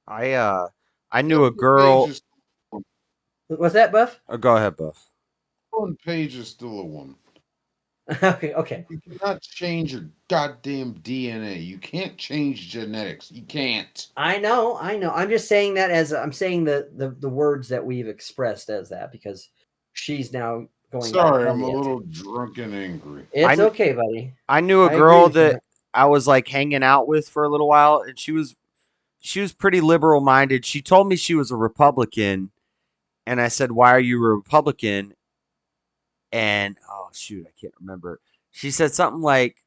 I knew a girl. What's that, Buff? Oh, go ahead, Buff. Ellen Page is still a woman. Okay. You cannot change your goddamn DNA. You can't change genetics. You can't. I know. I'm just saying that as I'm saying the words that we've expressed as that, because she's now going. Sorry, I'm a little drunk and angry. It's okay, buddy. I knew a girl that I was like hanging out with for a little while, and she was pretty liberal minded. She told me she was a Republican, and I said, "Why are you a Republican?" And oh shoot, I can't remember. She said something like,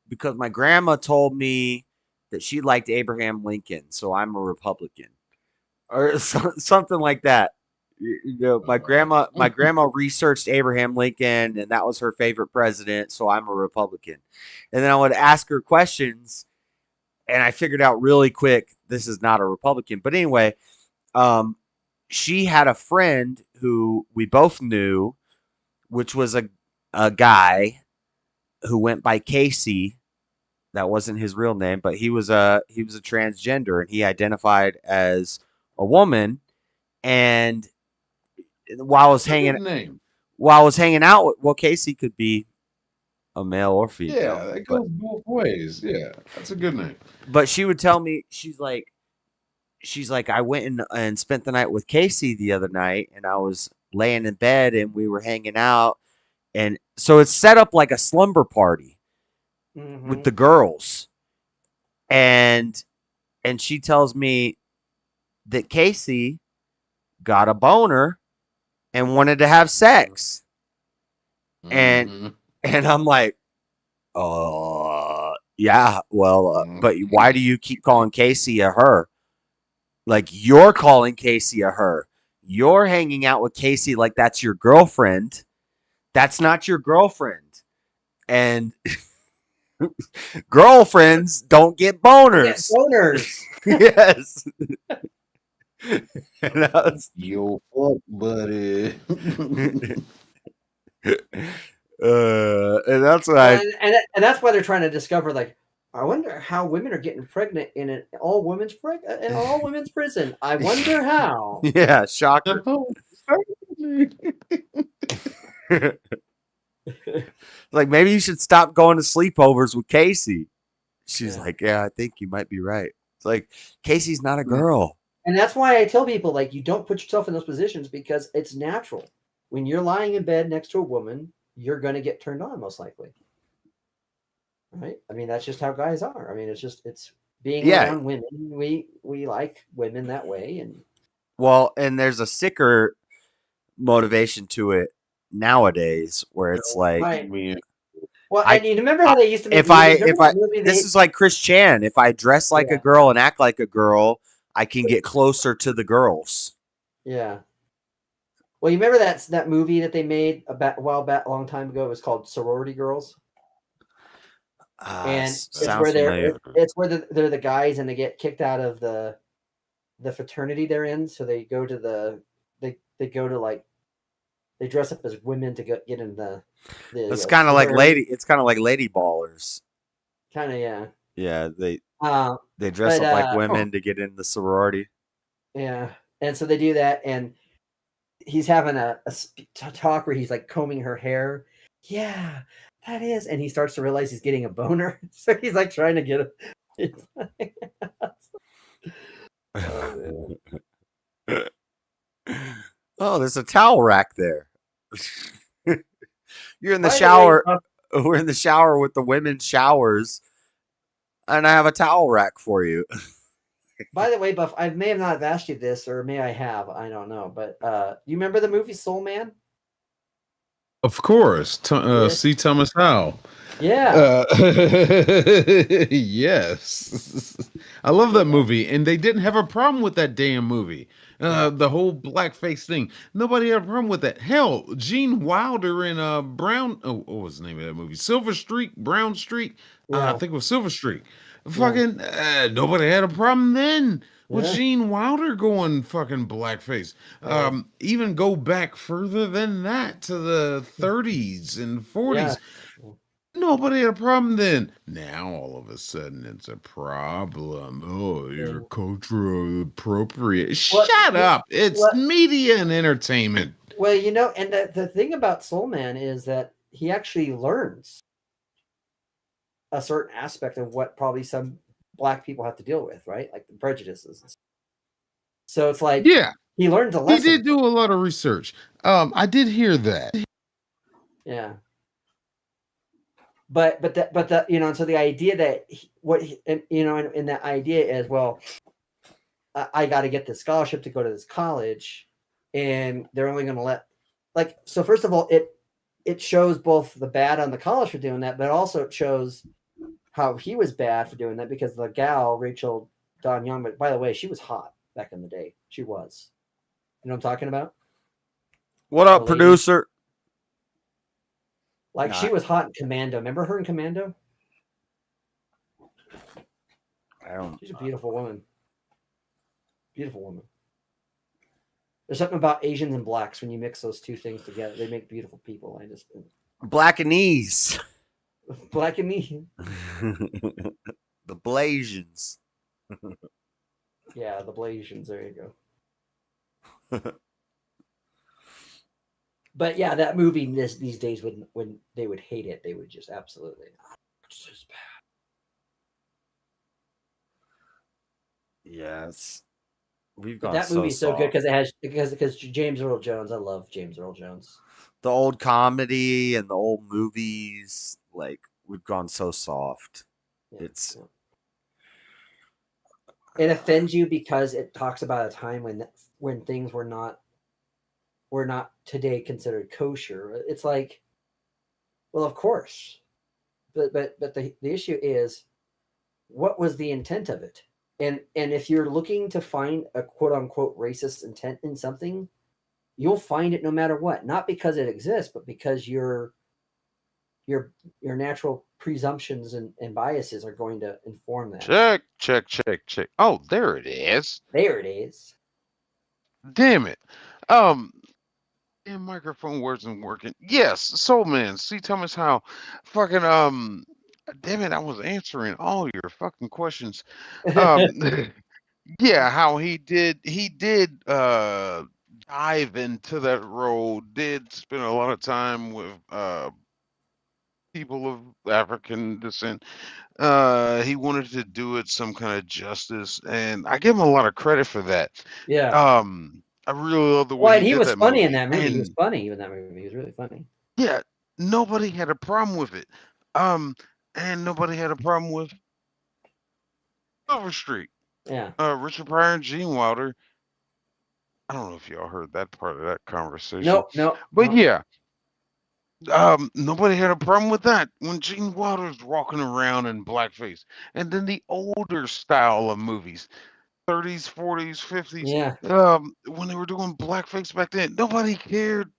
"Because my grandma told me that she liked Abraham Lincoln, so I'm a Republican," or something like that. You know, my grandma researched Abraham Lincoln, and that was her favorite president, so I'm a Republican. And then I would ask her questions, and I figured out really quick this is not a Republican. But anyway, she had a friend who we both knew, which was a guy who went by Casey. That wasn't his real name, but he was a transgender, and he identified as a woman. And while I was hanging out with, Casey could be a male or female. Yeah, that goes both ways. Yeah, that's a good name. But she would tell me, she's like, I went and spent the night with Casey the other night, and I was laying in bed and we were hanging out. And so it's set up like a slumber party with the girls. And she tells me that Casey got a boner and wanted to have sex. And I'm like, yeah, well, but why do you keep calling Casey a her? Like, you're calling Casey a her. You're hanging out with Casey like that's your girlfriend. That's not your girlfriend. And girlfriends don't get boners. Yes. And I was, yo, fuck, buddy. and that's why and that's why they're trying to discover, like, I wonder how women are getting pregnant in an all women's prison. I wonder how. Yeah, shocker. Like, maybe you should stop going to sleepovers with Casey. She's like, yeah, I think you might be right. It's like, Casey's not a girl. And that's why I tell people, like, you don't put yourself in those positions because it's natural. When you're lying in bed next to a woman, you're going to get turned on most likely. Right? I mean, that's just how guys are. I mean, it's being around women. We like women that way. And well, and there's a sicker motivation to it nowadays where it's like, right. Well, and you remember how they used to make if movies? I, this is like Chris Chan. If I dress like a girl and act like a girl, I can get closer to the girls. Yeah. Well, you remember that movie that they made a long time ago? It was called Sorority Girls. And it's where they're the guys and they get kicked out of the fraternity they're in, so they go to they dress up as women to get in the it's kind of like lady ballers. Kind of, yeah. Yeah, they dress up like women to get in the sorority. Yeah, and so they do that, and he's having a talk where he's like combing her hair. Yeah, that is, and he starts to realize he's getting a boner, so he's like trying to get it. Oh, there's a towel rack there. You're in the shower. We're in the shower with the women's showers, and I have a towel rack for you. By the way, Buff, I may have not asked you this, or may I have? I don't know, but you remember the movie Soul Man? Of course, C. Thomas Howell. Yeah. Yes. I love that movie, and they didn't have a problem with that damn movie. The whole blackface thing. Nobody had a problem with that. Hell, Gene Wilder and Brown. Oh, what was the name of that movie? Silver Streak, Brown Streak. I think it was Silver Streak. Fucking nobody had a problem then with Gene Wilder going fucking blackface. Even go back further than that to the 30s and 40s. Nobody had a problem then. Now all of a sudden it's a problem. Oh, you're culturally appropriate. Shut up. It's media and entertainment. Well, you know, and the thing about Soul Man is that he actually learns a certain aspect of what probably some black people have to deal with, right? Like the prejudices. So it's like, he learned a lesson. He did do a lot of research. I did hear that. Yeah. But you know, so the idea that and that idea is, well, I got to get this scholarship to go to this college, and they're only going to let, like, so first of all, it shows both the bad on the college for doing that, but also it shows how he was bad for doing that, because the gal, Rachel Dawn Young, but by the way, she was hot back in the day. She was. You know what I'm talking about? What up, producer? Like, she was hot in Commando. Remember her in Commando? She's a beautiful woman. Beautiful woman. There's something about Asians and blacks when you mix those two things together. They make beautiful people. Blackanese. Blackanese. The Blasians. Yeah, the Blasians. There you go. But yeah, that movie these days, when they would hate it, they would just absolutely. It's just bad. Yes, we've gone. That movie's so good because James Earl Jones. I love James Earl Jones. The old comedy and the old movies, like, we've gone so soft. It offends you because it talks about a time when things were not today considered kosher. It's like, well, of course, but the issue is, what was the intent of it? And if you're looking to find a quote unquote racist intent in something, you'll find it no matter what. Not because it exists, but because your natural presumptions and biases are going to inform that. Check. Oh, there it is. There it is. Damn it. Damn microphone wasn't working. Yes, Soul Man. See, Thomas Howell. Fucking damn it, I was answering all your fucking questions. Yeah, how he did dive into that role, did spend a lot of time with people of African descent. He wanted to do it some kind of justice, and I give him a lot of credit for that. Yeah. I really love the way Well, he and he did was that funny in movie, that movie. He was and funny in that movie. He was really funny. yeah, nobody had a problem with it. Um, and nobody had a problem with Silver Streak. Yeah. Richard Pryor and Gene Wilder. I don't know if y'all heard that part of that conversation, No, no, but no. yeah, nobody had a problem with that when Gene Wilder's walking around in blackface, and then the older style of movies, 30s, 40s, 50s, Yeah. when they were doing blackface back then, nobody cared.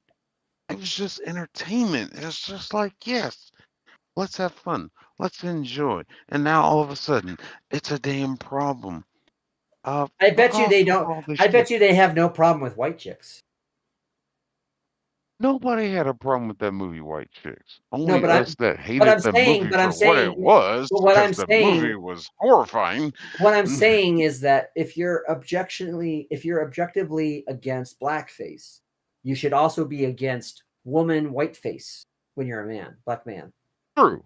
It was just entertainment. It's just like, yes, let's have fun, let's enjoy. And now all of a sudden, it's a damn problem. I Fuck bet you off they with don't. all this I bet shit. you they have no problem with white chicks. Nobody had a problem with that movie, White Chicks. No, Only but us that but hated I'm the saying, movie but I'm for what saying, it was, but what because I'm the saying, movie was horrifying. what I'm saying is that if you're objectively against blackface, you should also be against woman whiteface when you're a man, black man. True.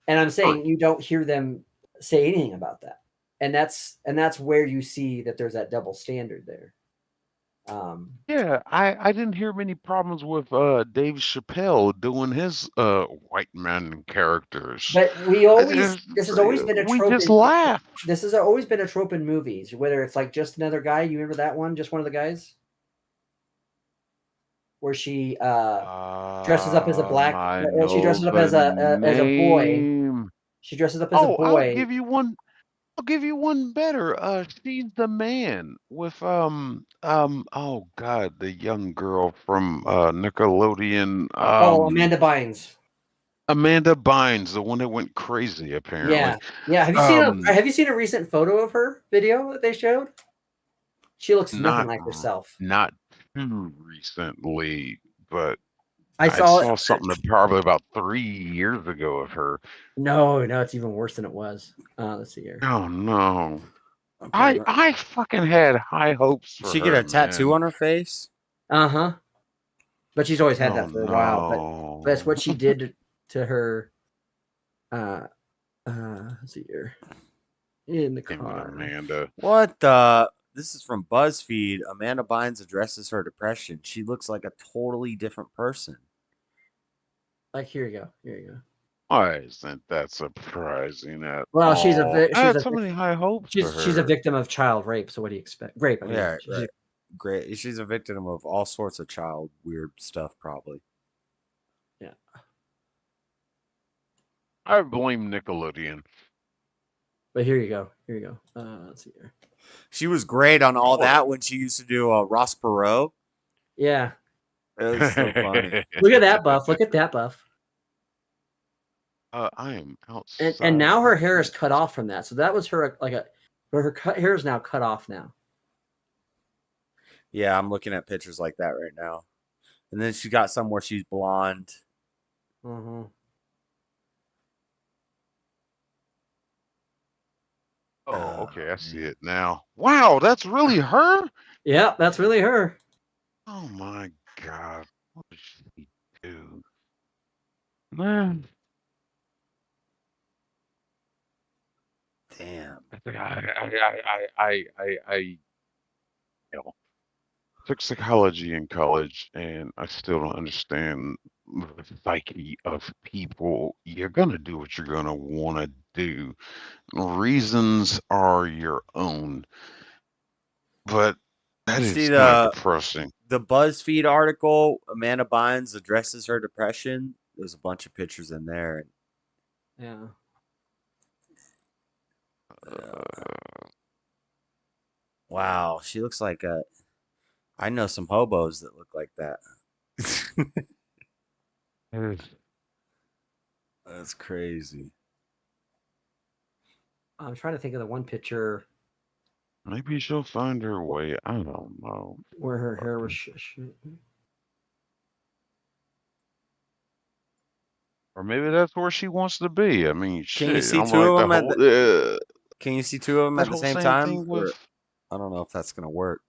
And I'm saying you don't hear them say anything about that. And that's where you see that there's that double standard there. Yeah, I didn't hear many problems with Dave Chappelle doing his white man characters. But we always this has always been a We trope. just laugh. This has always been a trope in movies, whether it's like Just Another Guy. You remember that one? Just One of the Guys, where she dresses up as a black. I She know dresses up the as a boy. name. She dresses up as a Oh, boy. I'll give you one better. She's the man with oh God, the young girl from Nickelodeon. Oh, Amanda Bynes. Amanda Bynes, the one that went crazy apparently. Yeah, yeah. Have you seen a recent photo of her video that they showed? She looks nothing like herself. Not too recently, but I saw something probably about 3 years ago of her. No, it's even worse than it was. Let's see here. Oh no. I fucking had high hopes for Did she her, get a tattoo man. on her face? Uh-huh. But she's always had Oh, that for a while. no. But that's what she did to her. Let's see here. In the car. Amanda. What the? This is from BuzzFeed. Amanda Bynes addresses her depression. She looks like a totally different person. Like, here you go. Here you go. I isn't that surprising at Well, all. she's I had so many high hopes for her. She's a victim of child rape. So what do you expect? Rape. I mean, Yeah, right. Great. She's a victim of all sorts of child weird stuff, probably. Yeah. I blame Nickelodeon. But here you go. Here you go. Let's see here. She was great on all that when she used to do Ross Perot. Yeah. It was so funny. Look at that buff. Look at that buff. I am outside. And now her hair is cut off from that. So that was her her hair is now cut off now. Yeah, I'm looking at pictures like that right now. And then she got some where she's blonde. Mm-hmm. Oh, okay, I see it now. Wow, that's really her? Yeah, that's really her. Oh my God. What did she do? Man. Damn. I took psychology in college, and I still don't understand the psyche of people. You're gonna do what you're gonna want to do. Reasons are your own, but that You see is kind of depressing. the BuzzFeed article, Amanda Bynes addresses her depression. There's a bunch of pictures in there. Yeah. Wow, she looks like a. I know some hobos that look like that. That's crazy. I'm trying to think of the one picture Maybe she'll find her way. I don't know. where her hair was. Or maybe that's where she wants to be. I mean, Can you shit. see I'm two like of the them at whole. the? Can you see two of them that at the whole same same time? thing with. I don't know if that's gonna work.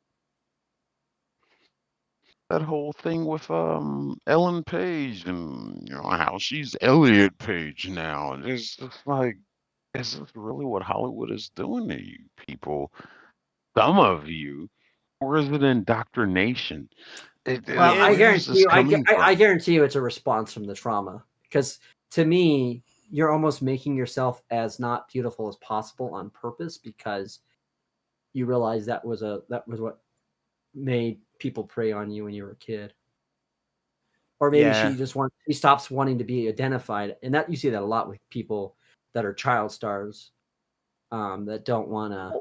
that whole thing with Ellen Page and how she's Elliot Page now. And it's just like, is this really what Hollywood is doing to you people? Some of you, or is it indoctrination? Well, I Where is guarantee this you, coming I from? guarantee you, it's a response from the trauma. Because to me, you're almost making yourself as not beautiful as possible on purpose because you realize that was what made people prey on you when you were a kid. Or maybe Yeah. she stops wanting to be identified, and that you see that a lot with people that are child stars, that don't want to.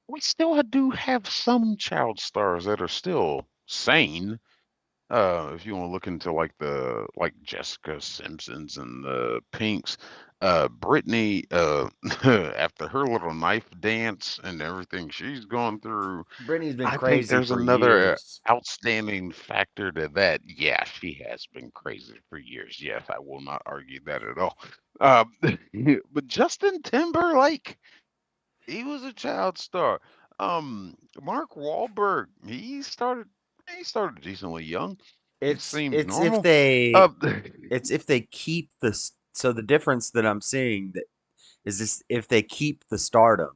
We still do have some child stars that are still sane. If you want to look into like Jessica Simpsons and the Pinks, Brittany, after her little knife dance and everything she's gone through, Brittany's been I think crazy there's for another years. outstanding factor to that. Yeah, she has been crazy for years. Yes, I will not argue that at all. Um, but Justin Timberlake, he was a child star. Mark Wahlberg, he started decently young. He It's seems it's if normal. they Uh, it's if they keep this. So the difference that I'm seeing that is this if they keep the stardom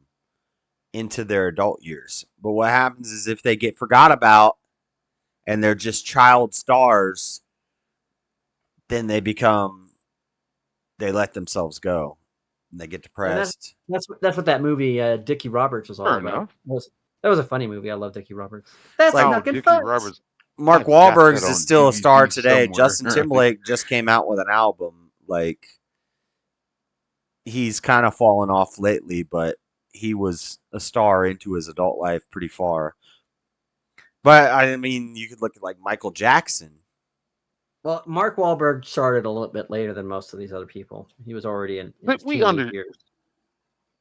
into their adult years. But what happens is if they get forgot about and they're just child stars, then they let themselves go and they get And depressed. that's what that movie Dickie Roberts was all fair about. enough. That was a funny movie. I love Dickie Roberts. It's That's like Oh, fucking Dickie fun. Roberts. Mark I've got that Wahlberg's is on still a star DVD today. somewhere. Justin Timberlake just came out with an album. Like he's kind of fallen off lately, but he was a star into his adult life pretty far. But I mean, you could look at like Michael Jackson. Well, Mark Wahlberg started a little bit later than most of these other people. He was already in But his teenage years.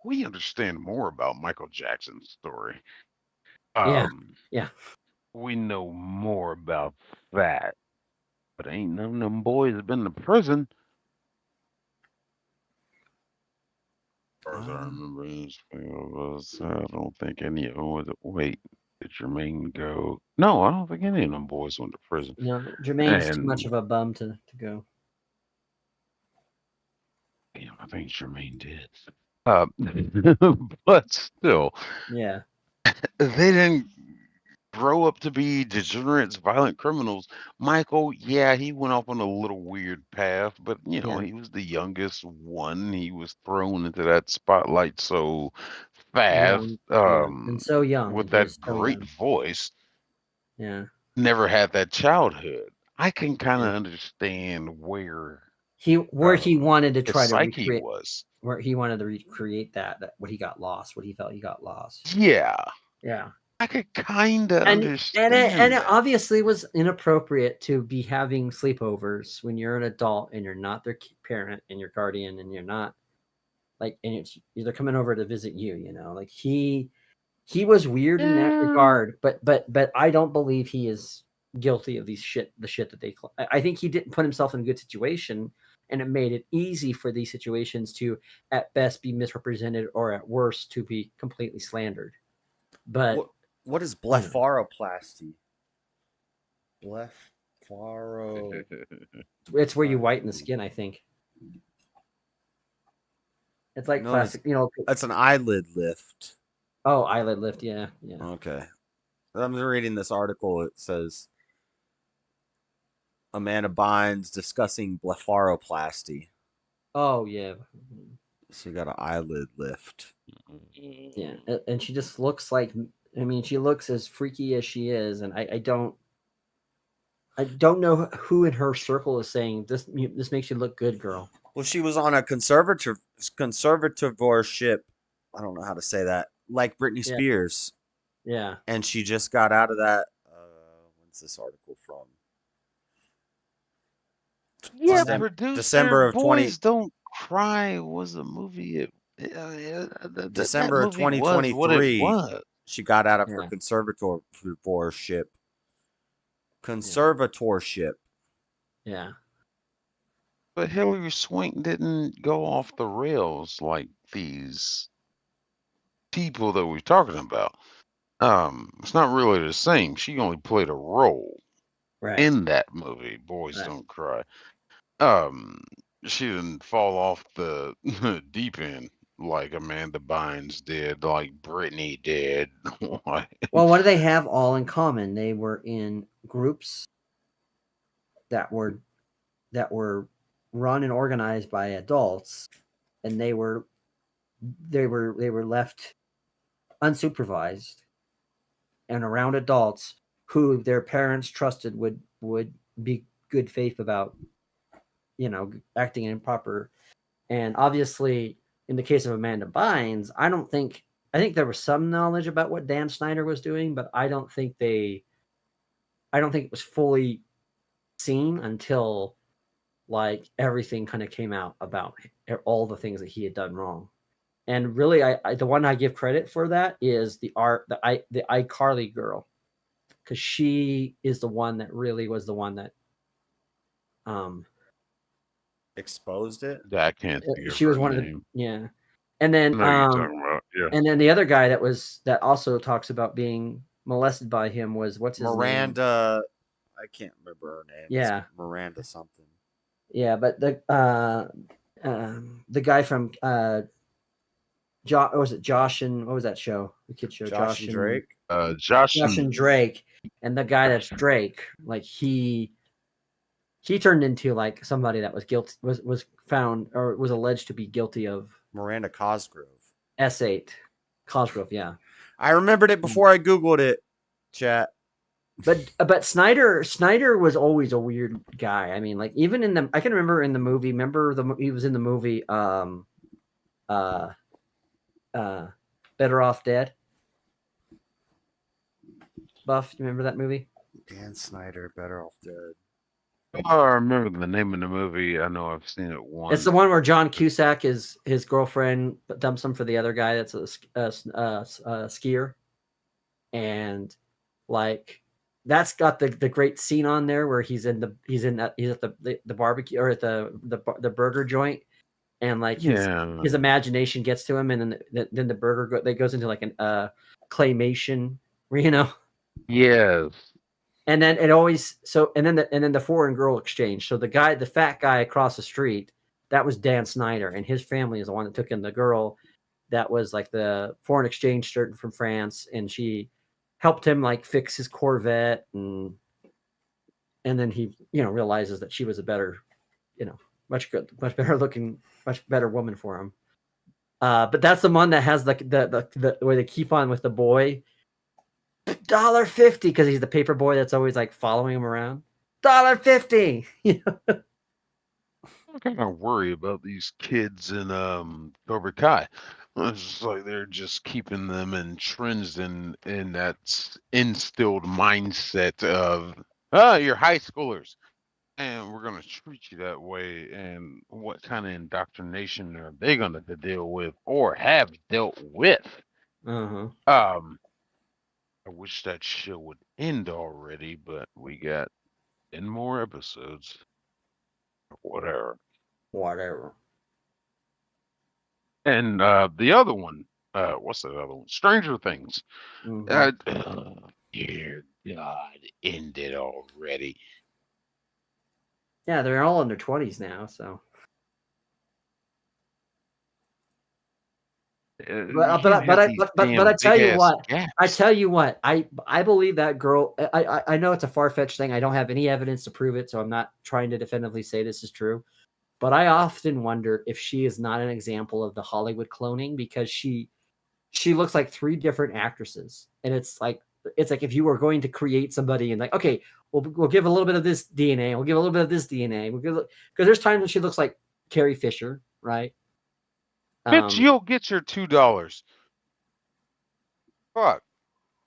we understand more about Michael Jackson's story. Yeah, Um, yeah. we know more about that. But ain't none of them boys been to prison. As far as I remember, there's few of us. I don't think any of them was. Wait, did Jermaine go? No, I don't think any of them boys went to prison. No, Jermaine's too much And of a bum to go. yeah, I think Jermaine did. Uh, but still, Yeah. they didn't grow up to be degenerates, violent criminals. Michael, yeah, he went off on a little weird path, but Yeah. he was the youngest one. He was thrown into that spotlight so fast, Young, yeah, and so young, with and he that was so great young. voice. Yeah. Never had that childhood. I can kind of Yeah. understand where Where he wanted to his try to psyche recreate, was. where he wanted to recreate that what he got lost, what he felt he got lost. Yeah, Yeah. I could kind of And understand it that. obviously was inappropriate to be having sleepovers when you're an adult and you're not their parent and your guardian and you're not like, and it's they're coming over to visit you, like he was weird in that Yeah. regard, but I don't believe he is guilty of the shit that they I think he didn't put himself in a good situation, and it made it easy for these situations to at best be misrepresented or at worst to be completely slandered. But What is blepharoplasty? Blepharo. it's where you whiten the skin, I think. It's like No, plastic, that's an eyelid lift. Oh, eyelid lift, yeah. Okay. I'm reading this article. It says Amanda Bynes discussing blepharoplasty. Oh, yeah. So you got an eyelid lift. Yeah, and she just looks like, she looks as freaky as she is, and I don't know who in her circle is saying this makes you look good, girl. Well, she was on a conservatorship. I don't know how to say that. Like Britney Yeah. Spears. Yeah. And she just got out of that. When's this article from? Yeah, December producer of Boys Don't Cry was a movie. That December of movie was what it 2023. was. She got out of her Yeah. conservatorship. Conservatorship. Yeah. But Hillary Swank didn't go off the rails like these people that we're talking about. it's not really the same. She only played a role Right. in that movie. Boys Right. Don't Cry. Um, she didn't fall off the deep end like Amanda Bynes did, like Brittany did. Well, what do they have all in common? They were in groups that were run and organized by adults, and they were left unsupervised and around adults who their parents trusted would be good faith about, acting in proper. And obviously, in the case of Amanda Bynes, I think there was some knowledge about what Dan Snyder was doing, but I don't think it was fully seen until like everything kind of came out about all the things that he had done wrong. And really, I the one I give credit for that is the iCarly girl, because she is the one that really was the one that exposed it. I can't think of she was her one of name. the and then I know you're talking about, yeah. and then the other guy that also talks about being molested by him was what's his name? Miranda. I can't remember her name. Yeah. It's Miranda something. Yeah, but the guy from was it Josh and what was that show? The kid show, Josh and Drake. Josh and Drake, and the guy that's Drake, like he turned into like somebody that was guilty, was found or was alleged to be guilty of Miranda Cosgrove. S8 Cosgrove, yeah. I remembered it before I googled it. Chat. But Snyder was always a weird guy. I mean, like even I can remember in the movie. He was in the movie Better Off Dead. Buff, you remember that movie? Dan Snyder, Better Off Dead. I remember the name of the movie. I know I've seen it once. It's the one where John Cusack is his girlfriend dumps him for the other guy that's a skier, and like that's got the great scene on there where he's at the barbecue or at the burger joint, and like his imagination gets to him, and then the burger goes into like an claymation, Yes. And then it always and then the foreign girl exchange. So the fat guy across the street, that was Dan Snyder, and his family is the one that took in the girl that was like the foreign exchange student from France, and she helped him like fix his Corvette, and then he realizes that she was a better, much better looking, much better woman for him. But that's the one that has the where they keep on with the boy. $1.50 because he's the paper boy that's always like following him around. $1.50. I kind of worry about these kids in Cobra Kai. It's just like they're just keeping them entrenched in that instilled mindset of you're high schoolers and we're gonna treat you that way. And what kind of indoctrination are they gonna deal with or have dealt with? I wish that show would end already, but we got 10 more episodes. Whatever. And the other one, what's the other one? Stranger Things. Dear God, ended already. Yeah, they're all in their 20s now, so. But I tell you what, I believe that girl. I know it's a far-fetched thing. I don't have any evidence to prove it, so I'm not trying to definitively say this is true. But I often wonder if she is not an example of the Hollywood cloning, because she looks like 3 different actresses, and it's like if you were going to create somebody and like, okay, we'll give a little bit of this DNA, we'll give a little bit of this DNA, because there's times when she looks like Carrie Fisher, right? Bitch, you'll get your $2. Fuck.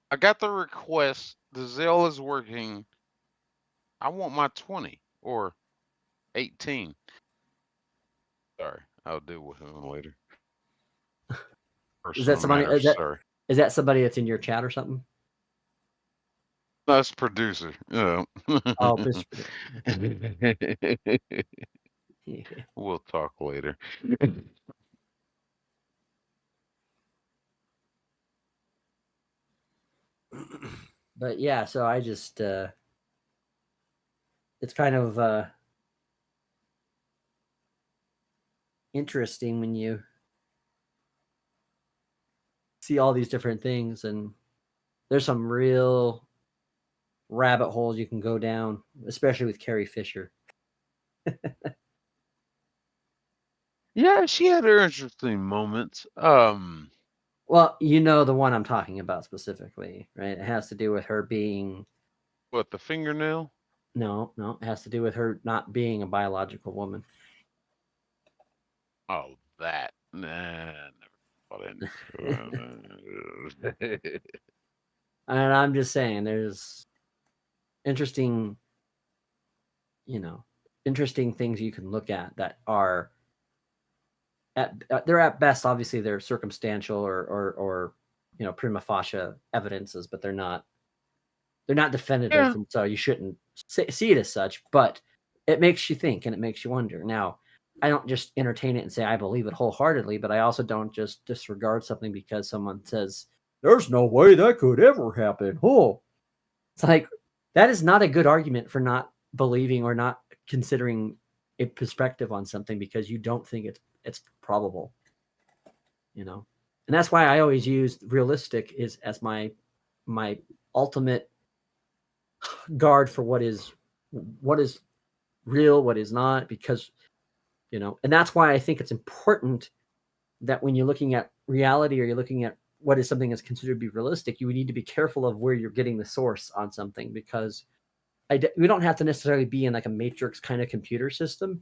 I got the request. The Zelle is working. I want my 20 or 18. Sorry, I'll deal with him later. Is that somebody? Is that somebody that's in your chat or something? That's producer. Yeah. Oh, producer. We'll talk later. But yeah, so I just it's kind of interesting when you see all these different things, and there's some real rabbit holes you can go down, especially with Carrie Fisher. Yeah, she had her interesting moments. Well, you know the one I'm talking about specifically, right? It has to do with her being What, the fingernail? no, it has to do with her not being a biological woman. Oh, that. Nah, never thought into. And I'm just saying, there's interesting, interesting things you can look at that are they're at best, obviously, they're circumstantial or prima facie evidences, but they're not definitive, Yeah. and so you shouldn't see it as such. But it makes you think and it makes you wonder. Now, I don't just entertain it and say I believe it wholeheartedly, but I also don't just disregard something because someone says there's no way that could ever happen. Oh, it's like that is not a good argument for not believing or not considering a perspective on something because you don't think it's probable. And that's why I always use realistic as my ultimate guard for what is real, what is not, because and that's why I think it's important that when you're looking at reality or you're looking at what is something that's considered to be realistic, you need to be careful of where you're getting the source on something, because we don't have to necessarily be in like a matrix kind of computer system,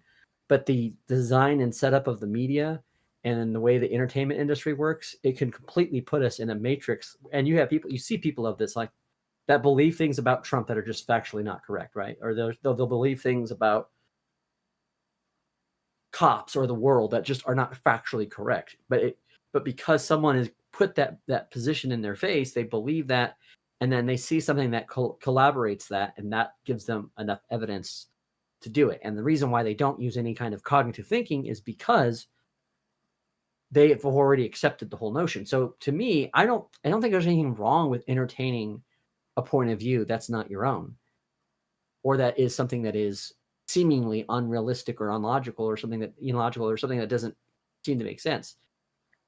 but the design and setup of the media and the way the entertainment industry works, it can completely put us in a matrix. And you see people of this like that believe things about Trump that are just factually not correct, right? Or they'll believe things about cops or the world that just are not factually correct. But because someone has put that position in their face, they believe that, and then they see something that collaborates that, and that gives them enough evidence to do it. And the reason why they don't use any kind of cognitive thinking is because they have already accepted the whole notion. So to me, I don't think there's anything wrong with entertaining a point of view that's not your own, or that is something that is seemingly unrealistic or unlogical or something that illogical or something that doesn't seem to make sense.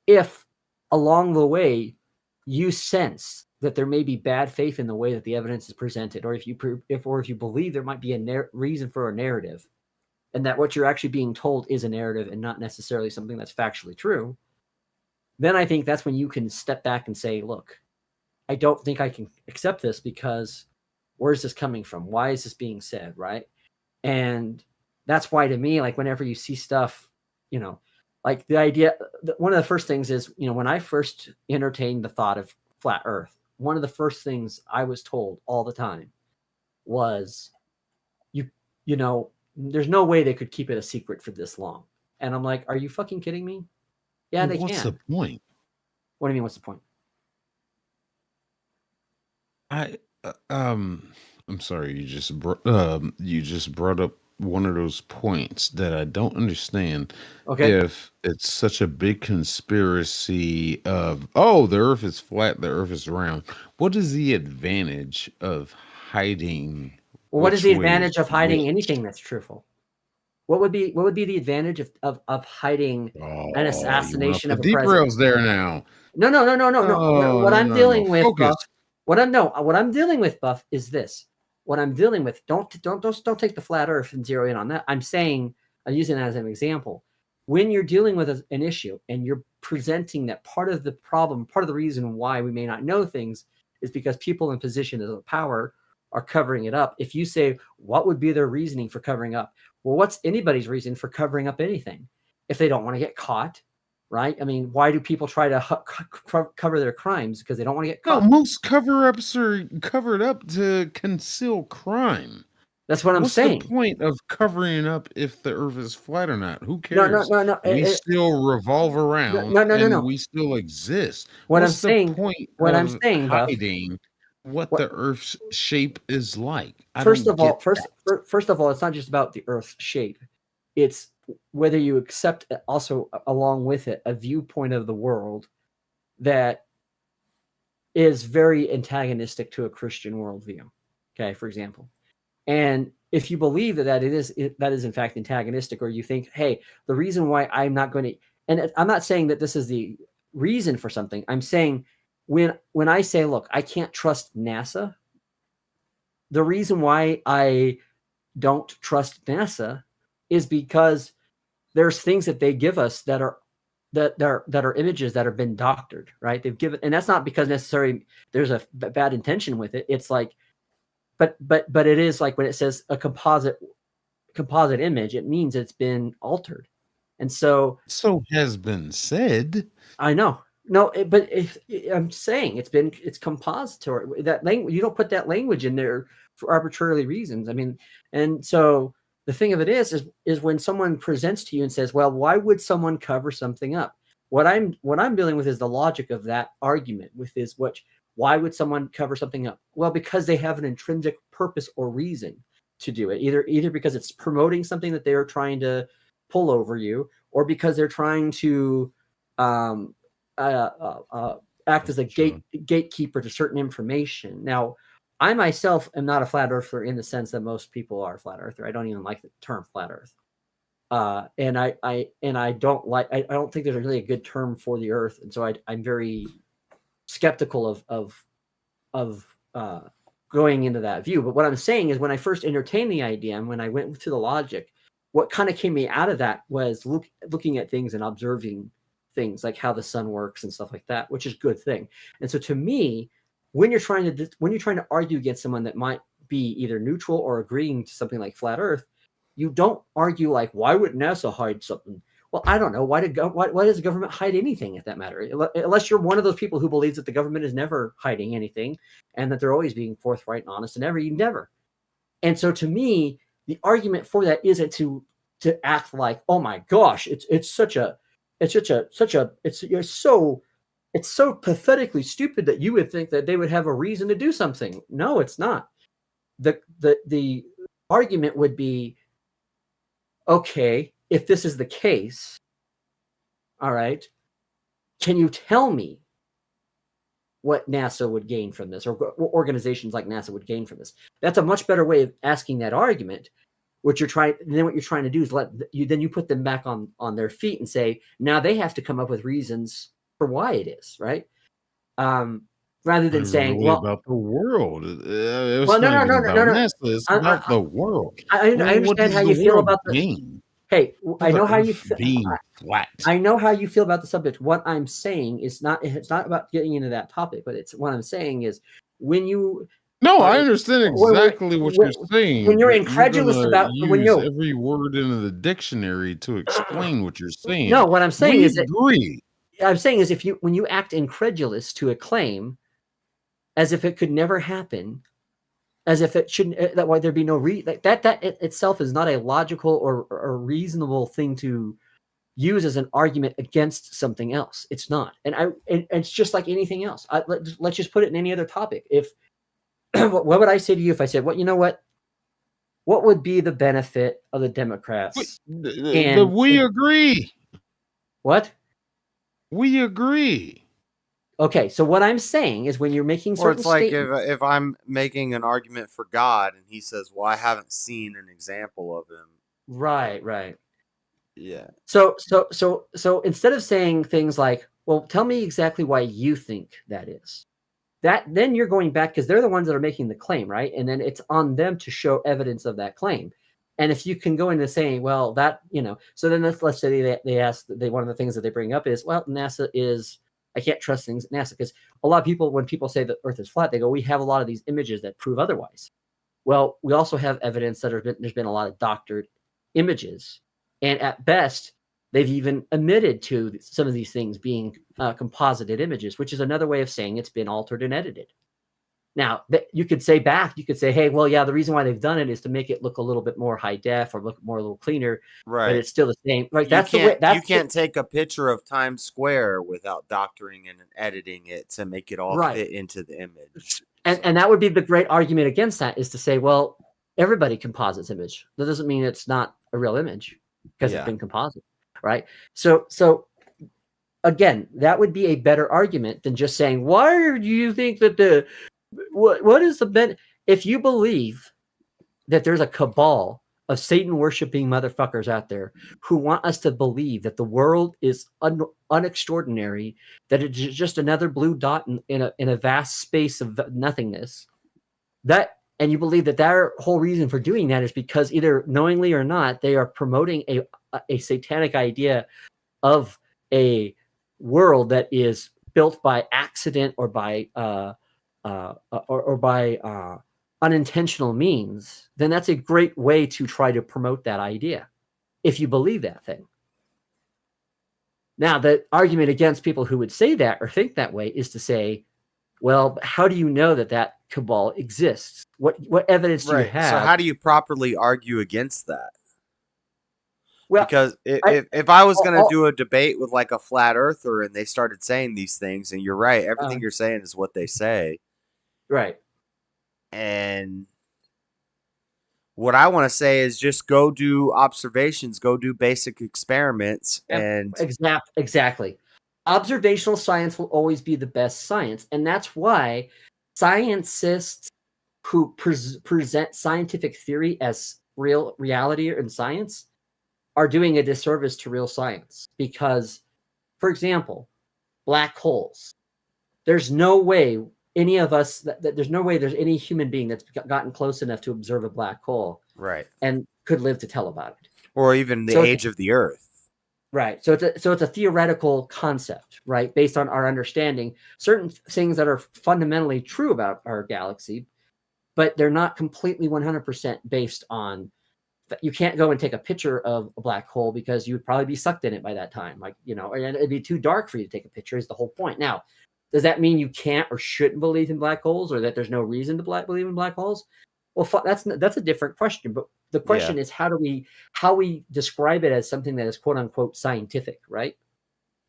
If along the way you sense that there may be bad faith in the way that the evidence is presented, or if you believe there might be a reason for a narrative, and that what you're actually being told is a narrative and not necessarily something that's factually true, then I think that's when you can step back and say, look, I don't think I can accept this because where's this coming from? Why is this being said? Right. And that's why, to me, like whenever you see stuff, like the idea, one of the first things is, when I first entertained the thought of flat earth, one of the first things I was told all the time was there's no way they could keep it a secret for this long. And I'm like, are you fucking kidding me? Yeah, they What's can. the point? What do you mean? What's the point? I'm sorry. You just brought up one of those points that I don't understand. Okay. If it's such a big conspiracy of the Earth is flat, the Earth is round, what is the advantage of hiding? Well, what is the which way advantage is of hiding which? anything that's truthful? What would be the advantage of hiding an assassination of a deep president? rails there now. No. What I'm dealing with, Focus. Buff. What I'm dealing with, Buff, is this. What I'm dealing with. Don't take the flat Earth and zero in on that. I'm using that as an example. When you're dealing with an issue and you're presenting that part of the problem, part of the reason why we may not know things is because people in positions of power are covering it up. If you say, what would be their reasoning for covering up? Well, what's anybody's reason for covering up anything? If they don't want to get caught, right? I mean, why do people try to cover their crimes? Because they don't want to get caught. No, most cover-ups are covered up to conceal crime. That's what I'm saying. What's the point of covering up if the Earth is flat or not? Who cares? No. We still revolve around. No. We still exist. What What's I'm saying, the point what of I'm saying, Buff, hiding what the Earth's shape is like? First of all, it's not just about the Earth's shape. It's whether you accept also along with it a viewpoint of the world that is very antagonistic to a Christian worldview. Okay, for example. And if you believe that that is in fact antagonistic, or you think, hey, the reason why I'm not going to, and I'm not saying that this is the reason for something. I'm saying when I say, look, I can't trust NASA, the reason why I don't trust NASA is because there's things that they give us that are images that have been doctored, right? They've given, and that's not because necessarily there's a bad intention with it. It's like, but it is like when it says a composite image, it means it's been altered. And so has been said. I know. No, but I'm saying it's compository. That language, you don't put that language in there for arbitrary reasons. I mean, and so the thing of it is when someone presents to you and says, well, why would someone cover something up? What I'm dealing with is the logic of that argument why would someone cover something up? Well, because they have an intrinsic purpose or reason to do it, either because it's promoting something that they are trying to pull over you, or because they're trying to act as a gatekeeper to certain information. Now, I myself am not a flat earther in the sense that most people are flat earther. I don't even like the term flat earth. And I don't think there's really a good term for the earth. And so I'm very skeptical of going into that view. But what I'm saying is when I first entertained the idea and when I went to the logic, what kind of came me out of that was looking at things and observing things like how the sun works and stuff like that, which is a good thing. And so to me, when you're trying to argue against someone that might be either neutral or agreeing to something like flat earth, you don't argue like, why would NASA hide something? Well, I don't know. Why does the government hide anything at that matter? Unless you're one of those people who believes that the government is never hiding anything and that they're always being forthright and honest and never. And so to me, the argument for that isn't to act like, oh my gosh, it's so pathetically stupid that you would think that they would have a reason to do something. No, it's not. The argument would be, okay, if this is the case, all right, can you tell me what NASA would gain from this, or organizations like NASA would gain from this? That's a much better way of asking that argument. What you're trying to do is you put them back on their feet and say, now they have to come up with reasons for why it is, right? Rather than saying, really well, about the world. It's well, no, not no, even no, about no, no. NASA. It's about the world. I understand how you feel about gain? Hey, I know how you feel. Being flat. I know how you feel about the subject. What I'm saying is it's not about getting into that topic, but what I'm saying is when you. No, I understand exactly what you're saying. When you're but incredulous gonna about every word in the dictionary to explain what you're saying. No, what I'm saying is agree. I'm saying is when you act incredulous to a claim, as if it could never happen, as if it shouldn't, that why there'd be no that itself is not a logical or reasonable thing to use as an argument against something else. It's not, and it's just like anything else. Let's just put it in any other topic. If what would I say to you if I said, "Well, you know what? What would be the benefit of the Democrats?" We agree. What? We agree. Okay, so what I'm saying is when you're making certain Or it's like statements, if I'm making an argument for God and he says, "Well, I haven't seen an example of him." right. Yeah. So instead of saying things like, "Well, tell me exactly why you think that is," then you're going back because they're the ones that are making the claim, right? And then it's on them to show evidence of that claim. And if you can go into saying, well, that, so then let's say they ask, one of the things that they bring up is, well, NASA is, I can't trust things at NASA, because a lot of people, when people say that Earth is flat, they go, we have a lot of these images that prove otherwise. Well, we also have evidence that there's been a lot of doctored images. And at best, they've even admitted to some of these things being composited images, which is another way of saying it's been altered and edited. Now, you could say, hey, well, yeah, the reason why they've done it is to make it look a little bit more high def or look a little cleaner, right? But it's still the same, right? You can't take a picture of Times Square without doctoring and editing it to make it all fit into the image. And that would be the great argument against that, is to say, well, everybody composites image. That doesn't mean it's not a real image because it's been composite, right? So again, that would be a better argument than just saying, why do you think that what is the benefit? If you believe that there's a cabal of Satan worshiping motherfuckers out there who want us to believe that the world is unextraordinary, that it's just another blue dot in a vast space of nothingness, and you believe that their whole reason for doing that is because either knowingly or not, they are promoting a satanic idea of a world that is built by accident or by unintentional means, then that's a great way to try to promote that idea if you believe that thing. Now, the argument against people who would say that or think that way is to say, well, how do you know that cabal exists? What evidence do you have? So how do you properly argue against that? Well, because if I was going to do a debate with like a flat earther and they started saying these things, and you're right, everything you're saying is what they say. Right. And what I want to say is just go do observations, go do basic experiments. And exactly. Observational science will always be the best science. And that's why scientists who present scientific theory as real reality and science are doing a disservice to real science. Because, for example, black holes. There's no way any of us, there's no way there's any human being that's gotten close enough to observe a black hole. Right. And could live to tell about it. Or even the age of the Earth. Right. So it's a theoretical concept, right? Based on our understanding, certain things that are fundamentally true about our galaxy, but they're not completely 100% based on that. You can't go and take a picture of a black hole because you would probably be sucked in it by that time. Like, and it'd be too dark for you to take a picture is the whole point. Now, does that mean you can't or shouldn't believe in black holes, or that there's no reason to believe in black holes? Well, that's a different question. But the question is how we describe it as something that is quote unquote scientific, right?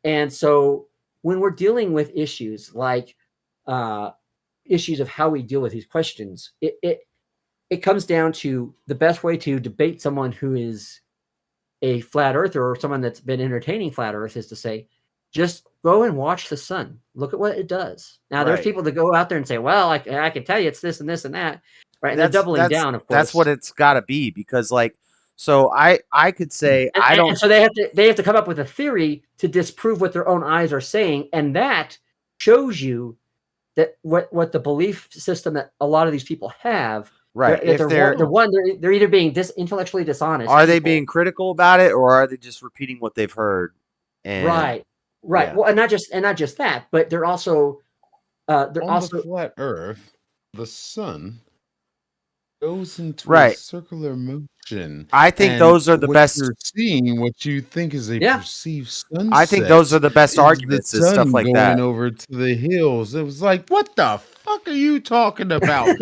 And so when we're dealing with issues like issues of how we deal with these questions, it comes down to the best way to debate someone who is a flat earther or someone that's been entertaining flat earth is to say, just go and watch the sun. Look at what it does. Now, there's people that go out there and say, well, I can tell you it's this and this and that. Right. And they're doubling down, of course. That's what it's got to be, because so I could say and so they have to come up with a theory to disprove what their own eyes are saying. And that shows you that what the belief system that a lot of these people have. Right. They're either being intellectually dishonest. Are they being critical about it, or are they just repeating what they've heard? Right. Yeah. Well, and not just that, but they're also the flat Earth, the sun goes into a circular motion. I think those are the best. You're seeing what you think is a perceived sunset. I think those are the best arguments. The sun stuff like going that. Over to the hills. It was like, what the fuck are you talking about?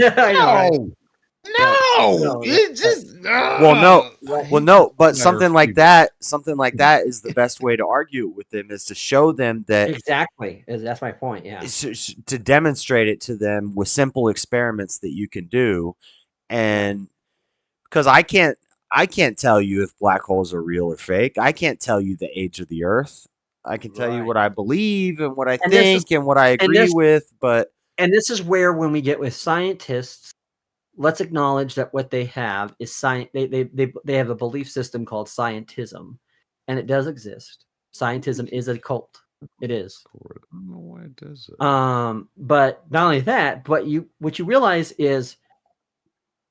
No, it just no. But something like that is the best way to argue with them, is to show them that exactly. That's my point. Yeah, to demonstrate it to them with simple experiments that you can do, and because I can't tell you if black holes are real or fake. I can't tell you the age of the Earth. I can tell you what I believe and what I think and what I agree with, but this is where when we get with scientists. Let's acknowledge that what they have is science. They have a belief system called scientism, and it does exist. Scientism is a cult. It is. I don't know why it does it. But not only that, but what you realize is,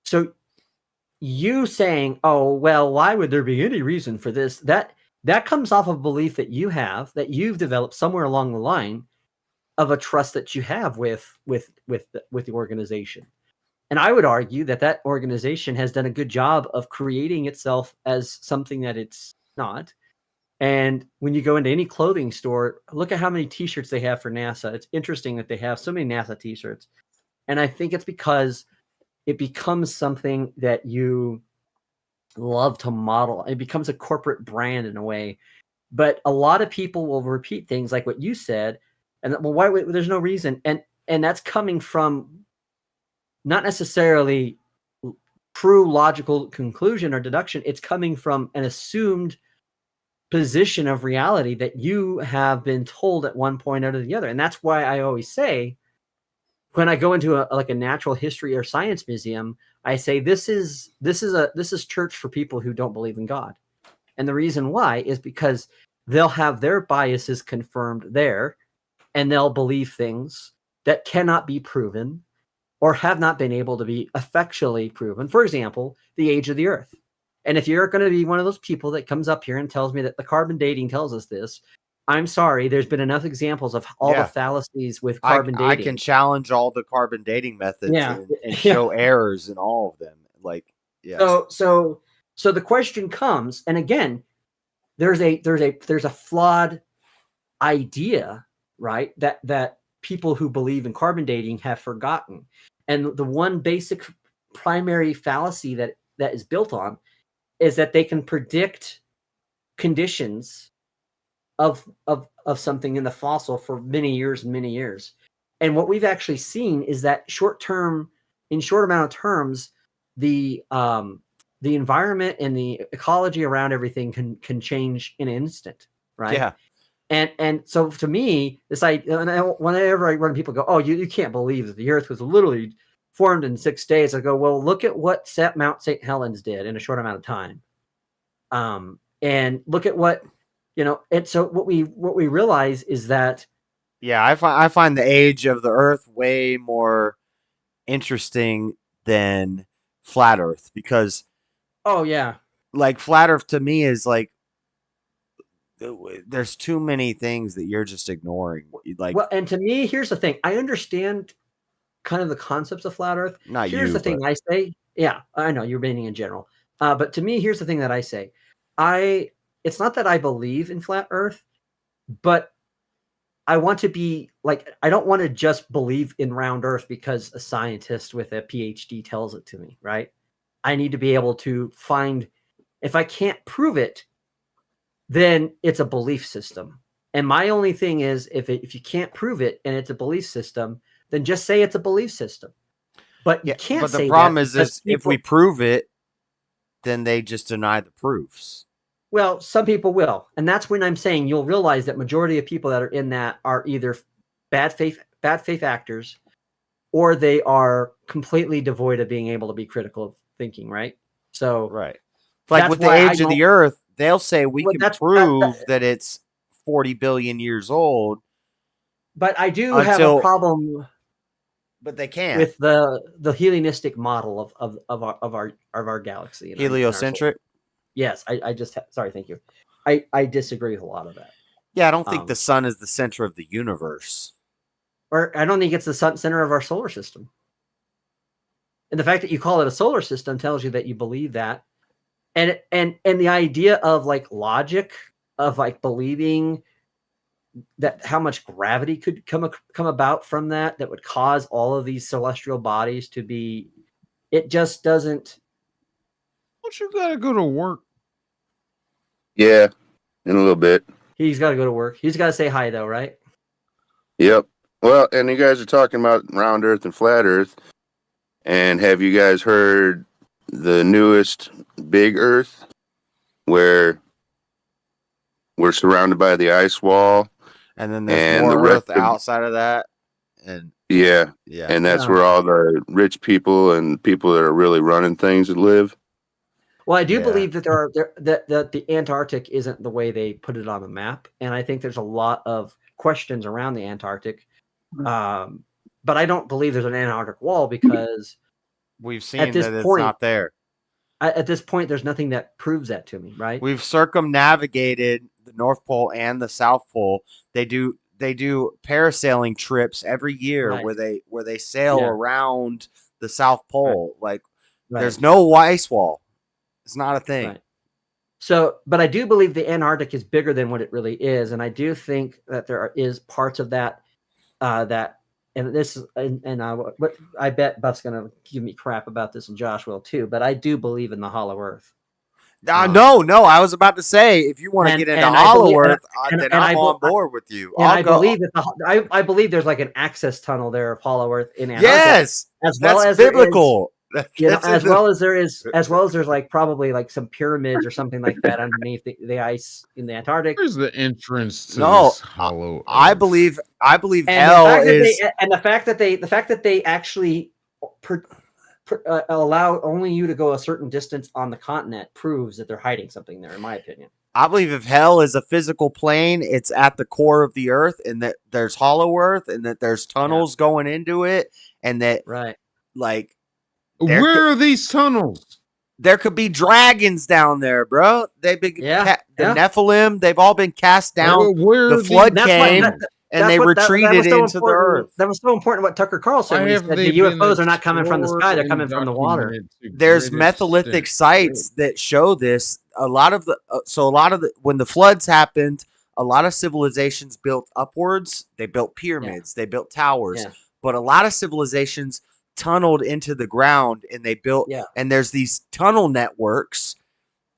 so you saying, "Oh well, why would there be any reason for this?" That comes off of a belief that you have, that you've developed somewhere along the line of a trust that you have with the organization. And I would argue that organization has done a good job of creating itself as something that it's not. And when you go into any clothing store, look at how many T-shirts they have for NASA. It's interesting that they have so many NASA T-shirts. And I think it's because it becomes something that you love to model. It becomes a corporate brand in a way. But a lot of people will repeat things like what you said. And well, there's no reason. And that's coming from not necessarily true logical conclusion or deduction. It's coming from an assumed position of reality that you have been told at one point or the other. And that's why I always say, when I go into a natural history or science museum, I say this is church for people who don't believe in God. And the reason why is because they'll have their biases confirmed there, and they'll believe things that cannot be proven or have not been able to be effectually proven. For example, the age of the Earth. And if you're going to be one of those people that comes up here and tells me that the carbon dating tells us this, I'm sorry, there's been enough examples of all the fallacies with carbon dating. I can challenge all the carbon dating methods and show errors in all of them. Like, yeah. So the question comes, and again, there's a flawed idea, right? That people who believe in carbon dating have forgotten. And the one basic primary fallacy that is built on is that they can predict conditions of something in the fossil for many years and many years. And what we've actually seen is that in short amount of terms, the environment and the ecology around everything can change in an instant, right? Yeah. And so to me, whenever I run, people go, "Oh, you can't believe that the Earth was literally formed in 6 days." I go, "Well, look at what Mount St. Helens did in a short amount of time, and look at what And so what we realize is that, yeah, I find the age of the Earth way more interesting than flat Earth, because like flat Earth to me is like, there's too many things that you're just ignoring. Like, well, and to me, here's the thing. I understand kind of the concepts of flat Earth. Not here's you, the thing but... I say. Yeah, I know you're meaning in general. But to me, here's the thing that I say. It's not that I believe in flat Earth, but I want to be like, I don't want to just believe in round Earth because a scientist with a PhD tells it to me, right? I need to be able to find, if I can't prove it, then it's a belief system. And my only thing is, if you can't prove it and it's a belief system, then just say it's a belief system. But you can't. But say the problem that is if we prove it, then they just deny the proofs. Well, some people will, and that's when I'm saying you'll realize that majority of people that are in that are either bad faith actors, or they are completely devoid of being able to be critical of thinking. Right. So right, like with the age of the Earth, they'll say we can prove that it's 40 billion years old. But I do have a problem. But they can't with the helionistic model of our galaxy. Heliocentric. Yes, sorry, thank you. I disagree with a lot of that. Yeah, I don't think the sun is the center of the universe. Or I don't think it's the center of our solar system. And the fact that you call it a solar system tells you that you believe that. And the idea of like logic, of like believing that how much gravity could come about from that would cause all of these celestial bodies to be, it just doesn't. Don't you gotta go to work? Yeah, in a little bit. He's got to go to work. He's got to say hi, though, right? Yep. Well, and you guys are talking about round Earth and flat Earth. And have you guys heard the newest big Earth, where we're surrounded by the ice wall, and then there's more Earth outside of that, and yeah, and that's where all the rich people and people that are really running things live. Well, I do believe that that the Antarctic isn't the way they put it on the map, and I think there's a lot of questions around the Antarctic. But I don't believe there's an Antarctic wall, because we've seen that it's not there. At this point, there's nothing that proves that to me, right? We've circumnavigated the North Pole and the South Pole. They do parasailing trips every year where they sail around the South Pole. Like there's no ice wall. It's not a thing. Right. So, but I do believe the Antarctic is bigger than what it really is, and I do think that there is parts of that but I bet Buff's gonna give me crap about this, and Josh will too. But I do believe in the Hollow Earth. No, I was about to say, if you want to get into Hollow Earth, then I'm on board with you. I believe that I believe there's like an access tunnel there of Hollow Earth in Antarctica. Yes, as well that's as biblical. You know, That's in as well as there's like probably like some pyramids or something like that underneath the ice in the Antarctic. Where's the entrance to No, this hollow I earth? believe And hell is. the fact that they actually allow only you to go a certain distance on the continent proves that they're hiding something there, in my opinion. I believe if hell is a physical plane, it's at the core of the earth, and that there's hollow earth, and that there's tunnels going into it, and that like where are these tunnels? There could be dragons down there, bro. They've been the yeah. Nephilim. They've all been cast down. Where the flood That's came, why- and they retreated into the earth. That was so important what Tucker Carlson said when he said the UFOs are not coming from the sky; they're coming from the water. There's metholithic sites that show this. A lot of the when the floods happened, a lot of civilizations built upwards. They built pyramids. They built towers. But a lot of civilizations tunneled into the ground, and they built. And there's these tunnel networks,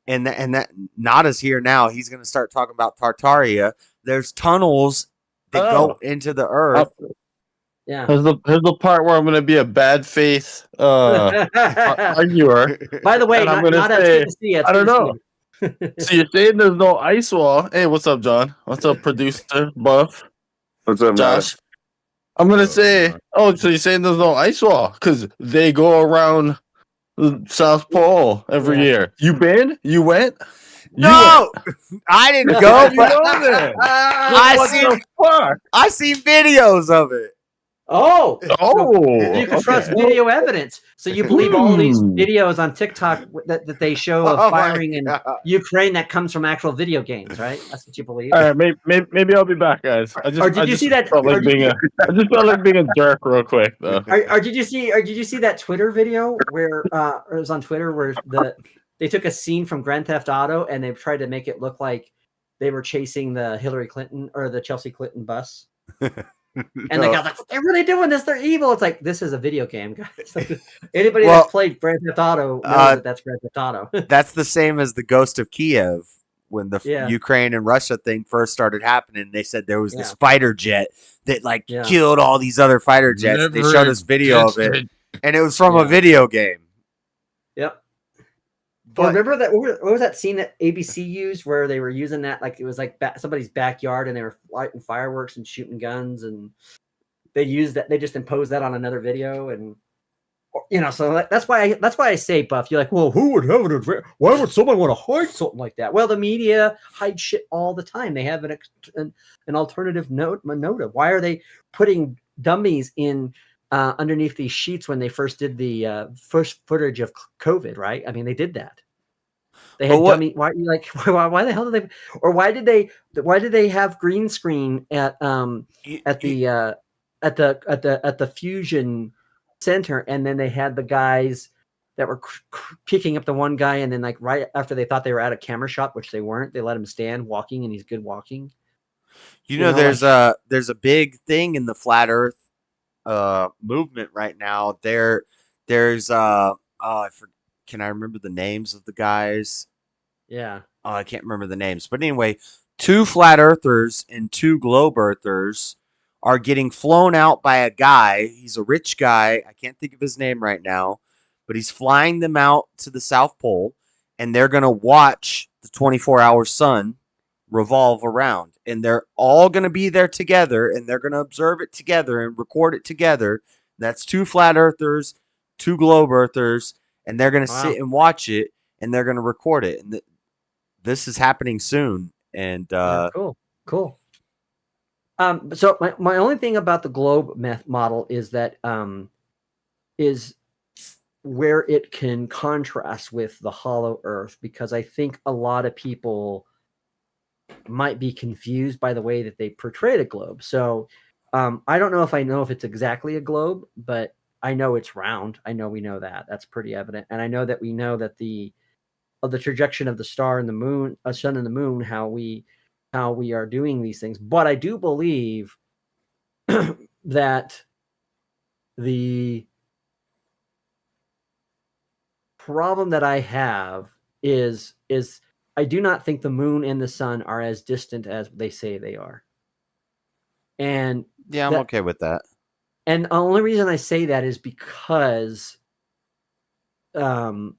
and that Nada's here now. He's going to start talking about Tartaria. There's tunnels that go into the earth. Yeah. Here's the part where I'm going to be a bad faith arguer. By the way, and I'm not going to good say, to see you. It's I don't good to know. So you're saying there's no ice wall? Hey, what's up, John? What's up, producer Buff? What's up, Josh? I'm gonna say, so you're saying there's no ice wall because they go around the South Pole every year. You been? You went? No, I didn't go. You But know that. I seen videos of it. Oh, you can okay. trust video evidence. So you believe all these videos on TikTok that they show of firing in Ukraine that comes from actual video games, right? That's what you believe. All right, maybe I'll be back, guys. I just see that? Felt like I just felt like being a jerk real quick, though. Or did you see that Twitter video where it was on Twitter where they took a scene from Grand Theft Auto and they tried to make it look like they were chasing the Hillary Clinton or the Chelsea Clinton bus. And the guy's like, they're really doing this. They're evil. It's like, this is a video game, guys. Like, anybody that's played Grand Theft Auto knows that's Grand Theft Auto. That's the same as the Ghost of Kiev when the Ukraine and Russia thing first started happening. They said there was this fighter jet that killed all these other fighter jets. They showed us video of it, and it was from a video game. Yep. But remember that? What was that scene that ABC used where they were using that like it was like somebody's backyard and they were lighting fireworks and shooting guns and they used that. They just imposed that on another video and so that's why I say, Buff. You're like, well, who would have it? Why would someone want to hide something like that? Well, the media hides shit all the time. They have an alternative motive. Why are they putting dummies in? Underneath these sheets when they first did the first footage of COVID, right? I mean, they did that. They had dummy. Why the hell did they? Or why did they have green screen at the fusion center, and then they had the guys that were picking up the one guy, and then like right after they thought they were at a camera shot, which they weren't, they let him stand walking, and he's good walking. There's a big thing in the flat Earth movement right now. There's can I remember the names of the guys? Yeah. I can't remember the names. But anyway, 2 flat earthers and 2 globe earthers are getting flown out by a guy. He's a rich guy. I can't think of his name right now, but he's flying them out to the South Pole, and they're going to watch the 24-hour sun revolve around, and they're all going to be there together, and they're going to observe it together and record it together. That's 2 flat earthers, 2 globe earthers, and they're going to sit and watch it, and they're going to record it. And this is happening soon. And cool. So my only thing about the globe model is that is where it can contrast with the hollow earth, because I think a lot of people might be confused by the way that they portrayed a globe. So I don't know if it's exactly a globe, but I know it's round. I know we know that. That's pretty evident. And I know that we know that the trajectory of the star and the moon, sun and the moon, how we are doing these things. But I do believe that the problem that I have is I do not think the moon and the sun are as distant as they say they are. And yeah, I'm okay with that. And the only reason I say that is because of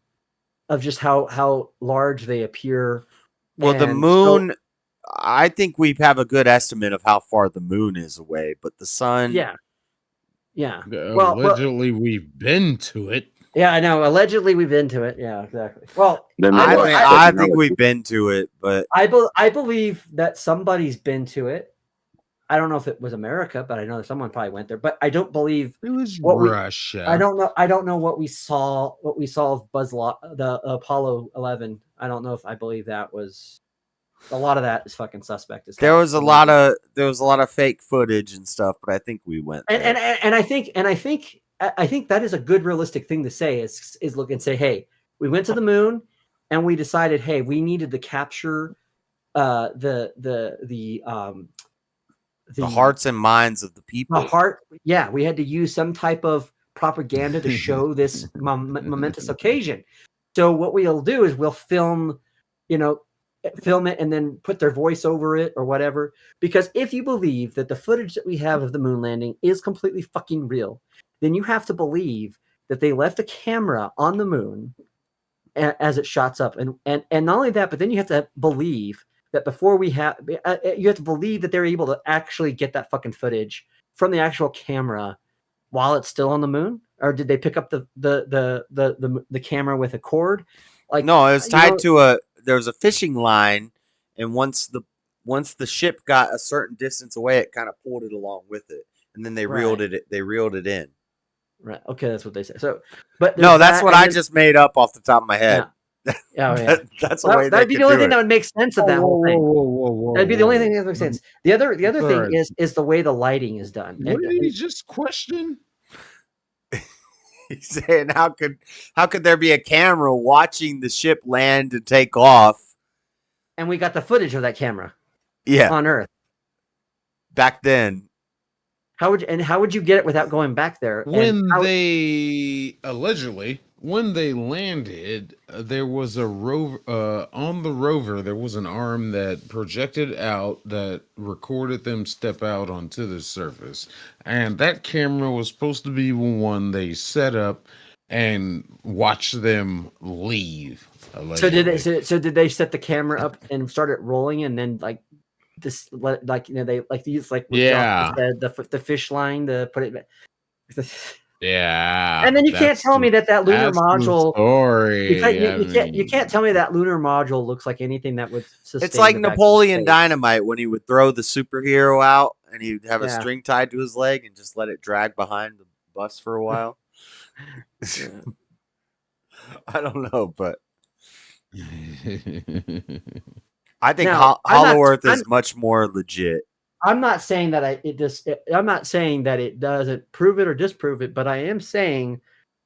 just how large they appear. Well, the And moon, I think we have a good estimate of how far the moon is away, but the sun. Yeah. Yeah. Allegedly, we've been to it. Yeah, I know. Allegedly, we've been to it. Yeah, exactly. Well, I think we've been to it, but I believe that somebody's been to it. I don't know if it was America, but I know someone probably went there. But I don't believe it was Russia. I don't know. I don't know what we saw. What we saw of the Apollo 11. I don't know if I believe that was. A lot of that is fucking suspect. There was a lot of fake footage and stuff, but I think we went there. And I think that is a good realistic thing to say is look and say, hey, we went to the moon and we decided, hey, we needed to capture the hearts and minds of the people. We had to use some type of propaganda to show this momentous occasion. So what we'll do is we'll film it and then put their voice over it or whatever. Because if you believe that the footage that we have of the moon landing is completely fucking real, then you have to believe that they left a camera on the moon as it shots up. And not only that, but then you have to believe that you have to believe that they're able to actually get that fucking footage from the actual camera while it's still on the moon. Or did they pick up the camera with a cord? Like, no, it was tied to there was a fishing line, and once the ship got a certain distance away, it kind of pulled it along with it, and then they reeled it in. Right. Okay, that's what they say. So, but no, that's what I just made up off the top of my head. Yeah. That's the way that'd be the only thing that would make sense of that whole thing. That'd be the only thing that makes sense. The other thing is the way the lighting is done. What did he just question? He's saying, how could there be a camera watching the ship land and take off? And we got the footage of that camera. Yeah. On Earth. Back then. How would you get it without going back there? When they landed, there was a rover on the rover. There was an arm that projected out that recorded them step out onto the surface, and that camera was supposed to be one they set up and watch them leave. Allegedly. So did they set the camera up and start it rolling, and then like this, like they like these like the fish line to put it back. Yeah, and then you can't tell me that lunar module. Story. You can't tell me that lunar module looks like anything that would sustain. It's like Napoleon Dynamite when he would throw the superhero out and he'd have a string tied to his leg and just let it drag behind the bus for a while. I don't know, but I think Hollow Earth is much more legit. I'm not saying that I'm not saying that it doesn't prove it or disprove it, but I am saying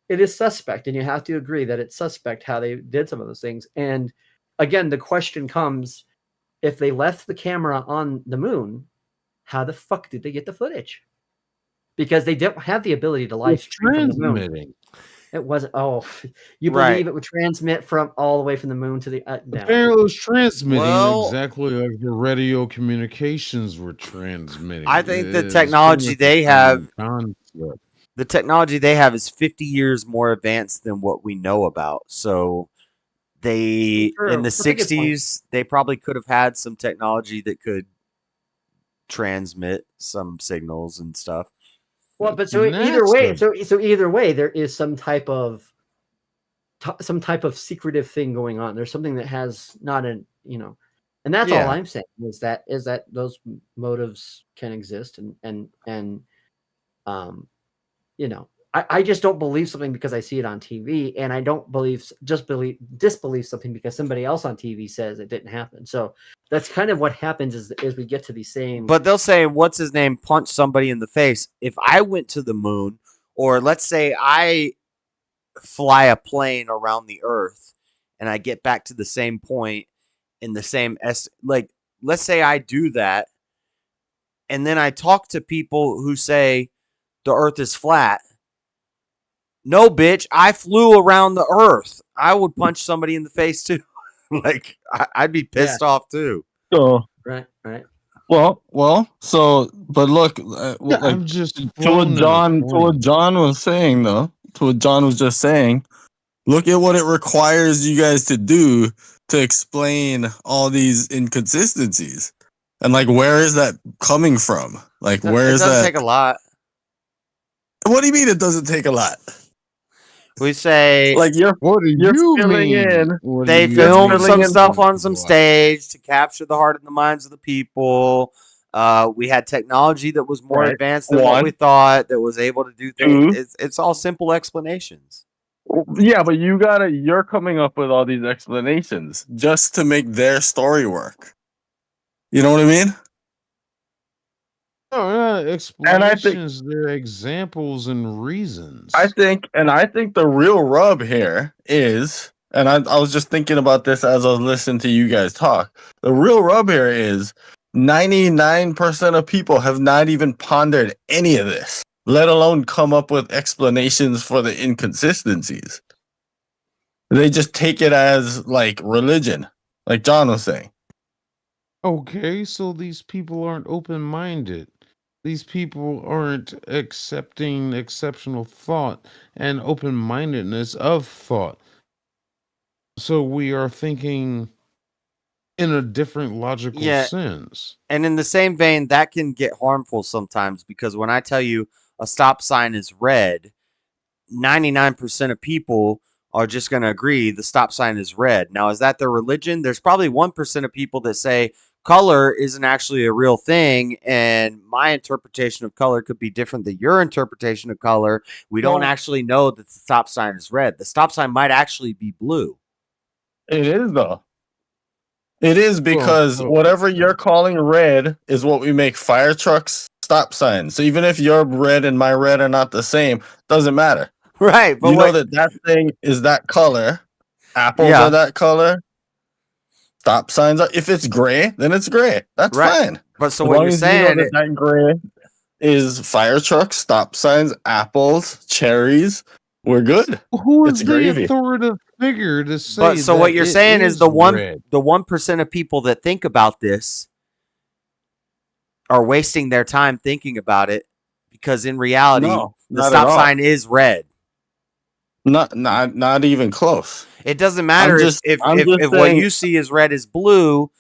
it is suspect, and you have to agree that it's suspect how they did some of those things. And again, the question comes: if they left the camera on the moon, how the fuck did they get the footage? Because they don't have the ability to live stream from the moon. It wasn't. Oh, you believe it would transmit from all the way from the moon to the? No. Apparently, it was transmitting exactly like the radio communications were transmitting. I think the technology they have, the technology they have, is 50 years more advanced than what we know about. So, in the 60s, they probably could have had some technology that could transmit some signals and stuff. Well, but so either way, there is some type of secretive thing going on. There's something that has not and that's all I'm saying is that those motives can exist and I just don't believe something because I see it on TV, and I don't disbelieve something because somebody else on TV says it didn't happen. So that's kind of what happens is we get to the same. But they'll say, what's his name, punch somebody in the face. If I went to the moon, or let's say I fly a plane around the Earth and I get back to the same point in the same let's say I do that, and then I talk to people who say the Earth is flat. No, bitch, I flew around the Earth. I would punch somebody in the face too. I'd be pissed off too. So right. Well. So, but look, I'm just to what John was saying though. To what John was just saying, Look at what it requires you guys to do to explain all these inconsistencies. And like, where is that coming from? Like, where It is doesn't that? take a lot. What do you mean it doesn't take a lot? We say, Like What do you're you filling mean? in. What do they you filmed filling some in stuff for- on some stage to capture the heart and the minds of the people. We had technology that was more Right. advanced than what One. we thought, that was able to do things. Two. It's all simple explanations. Yeah, but you're coming up with all these explanations just to make their story work. You know what I mean? No, not explanations. They're examples and reasons. I think the real rub here is, and I was just thinking about this as I was listening to you guys talk. The real rub here is 99% of people have not even pondered any of this, let alone come up with explanations for the inconsistencies. They just take it as like religion, like John was saying. Okay, so these people aren't open-minded. These people aren't accepting exceptional thought and open-mindedness of thought. So we are thinking in a different logical Yeah. sense. And in the same vein, that can get harmful sometimes, because when I tell you a stop sign is red, 99% of people are just going to agree the stop sign is red. Now, is that their religion? There's probably 1% of people that say color isn't actually a real thing, and my interpretation of color could be different than your interpretation of color. We don't Well- actually know that the stop sign is red. The stop sign might actually be blue. It is though. It is because so- whatever you're calling red is what we make fire trucks stop signs. So even if your red and my red are not the same, doesn't matter. Right, but you know what- that thing is that color. Apples Yeah. are that color. Stop signs are. If it's gray, then it's gray. That's Right. fine. But so As what long you're as you know saying that that gray is fire trucks, stop signs, apples, cherries. We're good. Who It's is the gravy. authoritative figure to say But so what that you're it saying is the red? 1% of people that think about this are wasting their time thinking about it, because in reality, No, the not stop at all. sign is red. Not even close. It doesn't matter I'm just if what saying- you see as red is blue.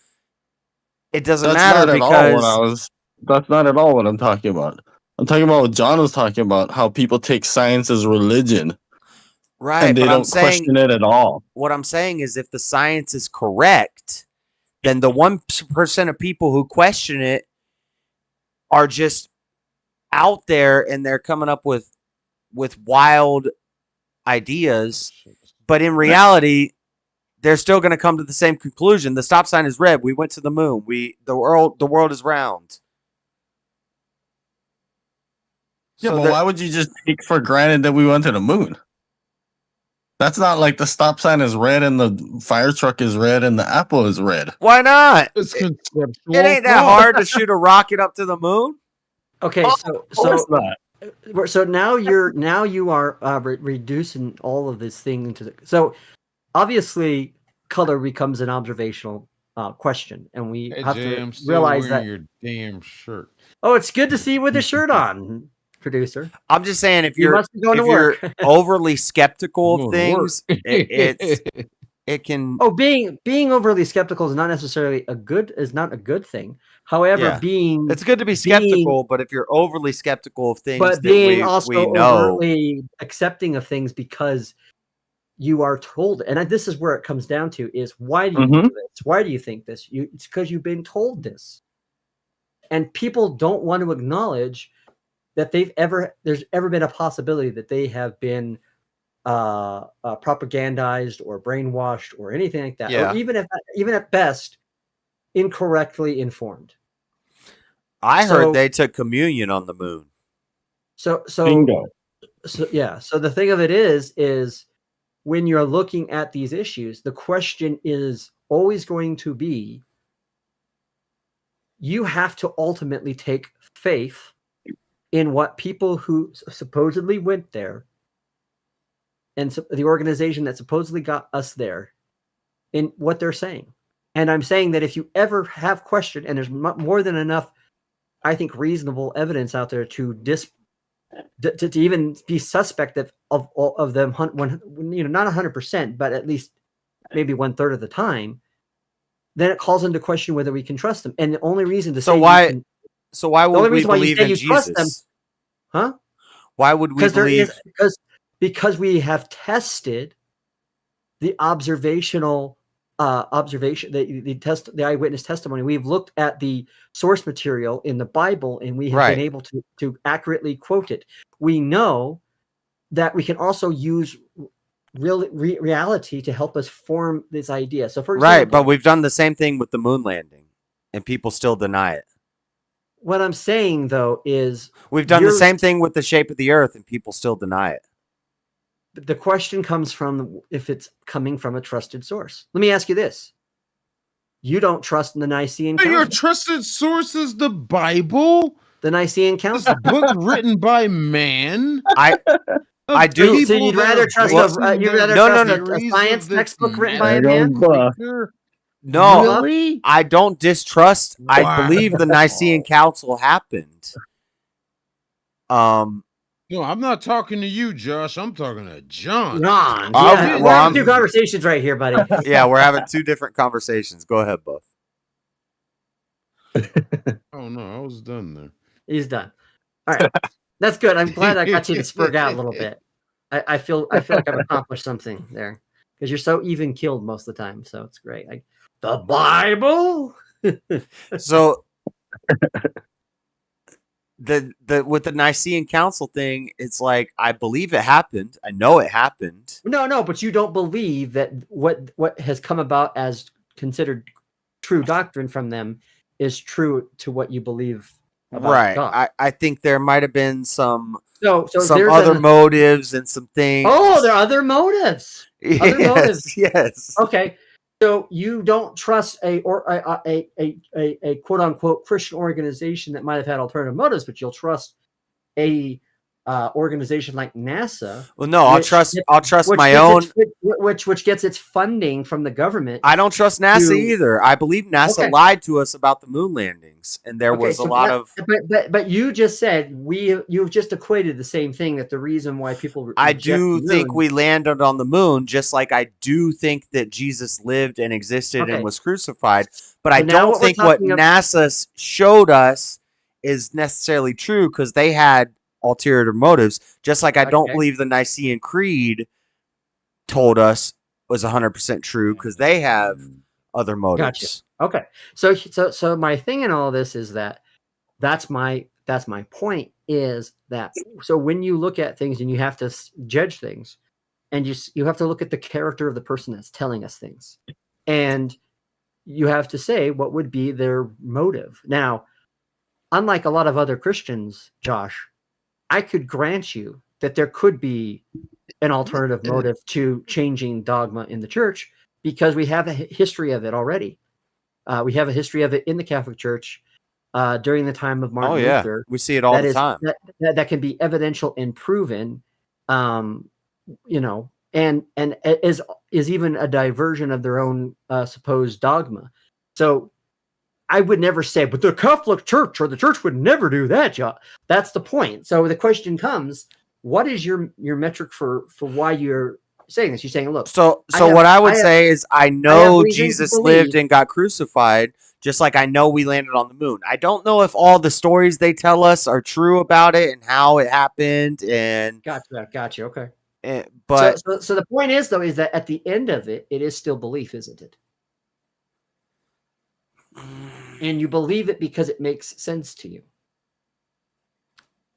It doesn't That's matter not at all what because that's not at all what I'm talking about. I'm talking about what John was talking about, how people take science as religion. right, And they but I'm don't saying question it at all. what I'm saying is if the science is correct, then the 1% of people who question it are just out there and they're coming up with wild ideas, but in reality, they're still going to come to the same conclusion. The stop sign is red. We went to the moon. The world is round. Yeah, So but that- why would you just take for granted that we went to the moon? That's not like the stop sign is red and the fire truck is red and the apple is red. Why not? It's conceptual. It ain't that hard to shoot a rocket up to the moon. Okay, so now you are reducing all of this thing into the, so obviously color becomes an observational question, and we Hey, have Jay, to I'm still realize wearing that. your damn shirt. Oh, it's good to see you with the shirt on, producer. I'm just saying, if You you're must be going to if you're work. overly skeptical Going of to work. things, it can. Oh, being overly skeptical is not necessarily a good thing. However, Yeah. it's good to be skeptical, but if you're overly skeptical of things, but that being also we know, overtly accepting of things because you are told, and this is where it comes down to, is why do you do this? Why do you think this? It's because you've been told this, and people don't want to acknowledge that there's ever been a possibility that they have been propagandized or brainwashed or anything like that, Yeah. or even at best incorrectly informed. I heard So- they took communion on the moon. So Bingo. So yeah. So the thing of it is when you're looking at these issues, the question is always going to be, you have to ultimately take faith in what people who supposedly went there and the organization that supposedly got us there, in what they're saying. And I'm saying that if you ever have question, and there's more than enough, I think, reasonable evidence out there to even be suspect of them, not 100%, but at least maybe 1/3 of the time, then it calls into question whether we can trust them. And the only reason to So say why would we why you believe say in you trust them, Jesus? huh? Why would we believe? Because we have tested the observational observation, the eyewitness testimony. We've looked at the source material in the Bible, and we have been able to accurately quote it. We know that we can also use reality to help us form this idea. So, for example, Right, but we've done the same thing with the moon landing, and people still deny it. what I'm saying though is We've done the same thing with the shape of the Earth, and people still deny it. the question comes from if it's coming from a trusted source. Let me ask you this. You don't trust in the Nicene Council. Your trusted source is the Bible? The Nicene Council? This book written by man? I do. So you'd rather trust a science textbook written by a man? No, Really? I don't distrust. I believe the Nicene Council happened. No, I'm not talking to you, Josh. I'm talking to John. Ron. Yeah, we're having two conversations right here, buddy. Yeah, we're having two different conversations. Go ahead, Buff. Oh no, I was done there. He's done. All right, that's good. I'm glad I got you to spurg out a little bit. I feel like I've accomplished something there because you're so even keeled most of the time. So it's great. The Bible. So the with the Nicene Council thing, it's like I believe it happened. I know it happened. No, but you don't believe that what has come about as considered true doctrine from them is true to what you believe about God. I think there might have been some there's other motives and some things. Oh, there are other motives. Other motives. Yes. Okay. So you don't trust a quote unquote Christian organization that might have had alternative motives, but you'll trust a organization like NASA. Well, no, I'll trust my own, which gets its funding from the government. I don't trust NASA either. I believe NASA lied to us about the moon landings, and there was a lot of. But you just said you've just equated the same thing, that the reason why people. I do think we landed on the moon, just like I do think that Jesus lived and existed and was crucified. But I don't think what NASA showed us is necessarily true because they had ulterior motives, just like I don't believe the Nicene Creed told us was 100% true because they have other motives. Gotcha. Okay. So my thing in all this is that's my point is that so when you look at things and you have to judge things and you have to look at the character of the person that's telling us things, and you have to say what would be their motive. Now, unlike a lot of other Christians, Josh, I could grant you that there could be an alternative motive to changing dogma in the church because we have a history of it already. We have a history of it in the Catholic Church during the time of Martin Luther. We see it all the time. That can be evidential and proven, and is even a diversion of their own supposed dogma. So I would never say, but the Catholic Church or the church would never do that, John. That's the point. So the question comes, what is your metric for why you're saying this? You're saying, look. So what I would say is I know Jesus lived and got crucified, just like I know we landed on the moon. I don't know if all the stories they tell us are true about it and how it happened. And Gotcha. Okay. But so the point is, though, is that at the end of it, it is still belief, isn't it? And you believe it because it makes sense to you.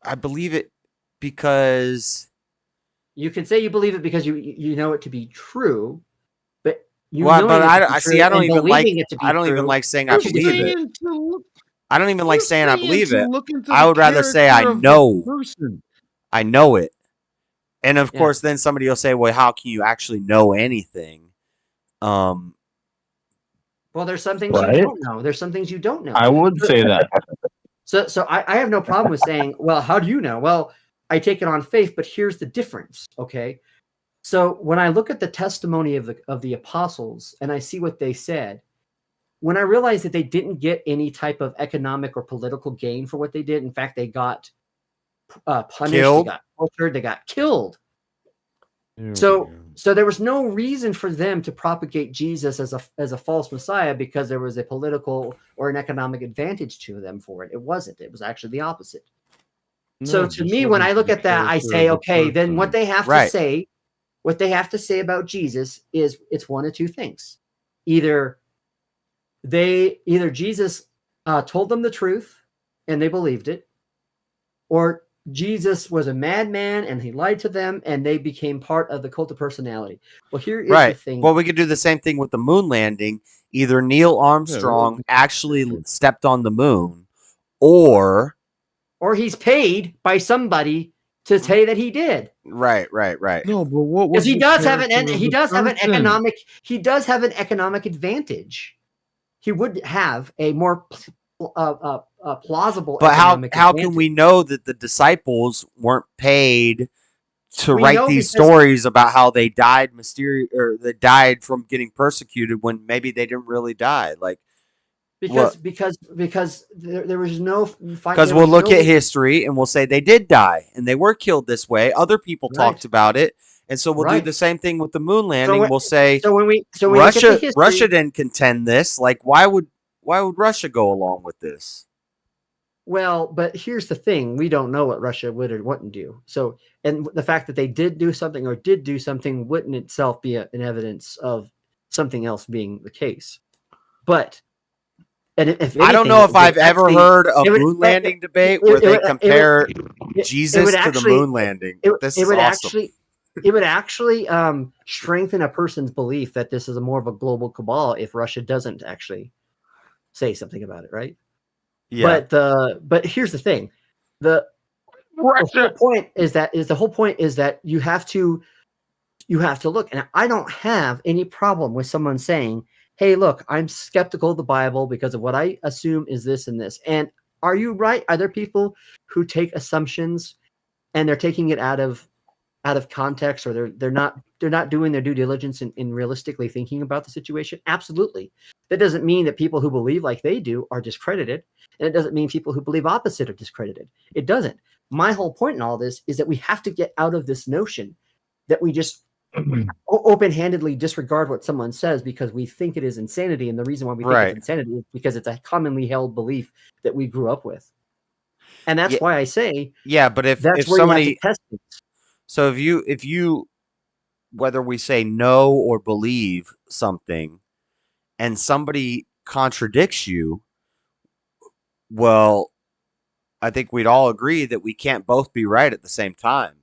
I believe it because you can say you believe it because you know it to be true, but I don't even like saying I believe it. I don't even like saying I believe it. I would rather say I know. I know it. And of course, then somebody will say, "Well, how can you actually know anything?" Well, there's some things you don't know. There's some things you don't know. I would say that. So I have no problem with saying, well, how do you know? Well, I take it on faith, but here's the difference. Okay. So when I look at the testimony of the apostles and I see what they said, when I realize that they didn't get any type of economic or political gain for what they did, in fact, they got punished, they got tortured, they got killed So there was no reason for them to propagate Jesus as a false Messiah because there was a political or an economic advantage to them for it. It wasn't. It was actually the opposite. So to me, when I look at that, I say, okay, then what they have to say, about Jesus is it's one of two things. Either Jesus told them the truth and they believed it, or Jesus was a madman and he lied to them and they became part of the cult of personality. Well, here is the thing. Well, we could do the same thing with the moon landing. Either Neil Armstrong actually stepped on the moon, or he's paid by somebody to say that he did. Right. No, but what was because he does have an economic advantage. He would have a more plausible. But how can we know that the disciples weren't paid to write these stories about how they died or they died from getting persecuted when maybe they didn't really die? Like because there was no fight. Because we'll look at history and we'll say they did die and they were killed this way. Other people talked about it. And so we'll do the same thing with the moon landing. We'll say Russia didn't contend this. Like why would Russia go along with this? Well, but here's the thing. We don't know what Russia would or wouldn't do. So, and the fact that they did do something or did do something wouldn't itself be an evidence of something else being the case. But, and if anything, I don't know if I've ever heard a moon landing debate where they compare Jesus to the moon landing. This is awesome. It would actually strengthen a person's belief that this is more of a global cabal if Russia doesn't actually say something about it, right? Yeah. But here's the thing: the whole point is that you have to look. And I don't have any problem with someone saying, "Hey, look, I'm skeptical of the Bible because of what I assume is this and this." And are you right? Are there people who take assumptions and they're taking it out of context, or they're not doing their due diligence in realistically thinking about the situation? Absolutely. That doesn't mean that people who believe like they do are discredited, and it doesn't mean people who believe opposite are discredited. It doesn't. My whole point in all this is that we have to get out of this notion that we just open-handedly disregard what someone says because we think it is insanity, and the reason why we think it's insanity is because it's a commonly held belief that we grew up with. And that's why I say, but if somebody test it. So if you whether we say no or believe something and somebody contradicts you, well, I think we'd all agree that we can't both be right at the same time.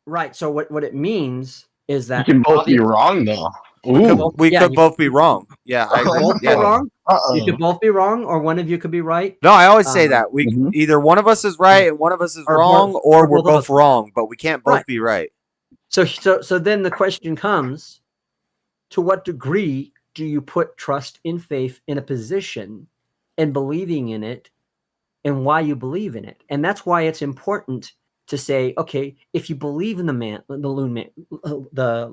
Right. So what it means is that you can both be wrong, though. We could both be wrong. Yeah, I agree. You could both be wrong, or one of you could be right. No, I always say that. Either one of us is right and one of us is wrong, or we're both wrong, but we can't both be right. So then the question comes: to what degree do you put trust in faith in a position and believing in it, and why you believe in it? And that's why it's important to say, okay, if you believe in the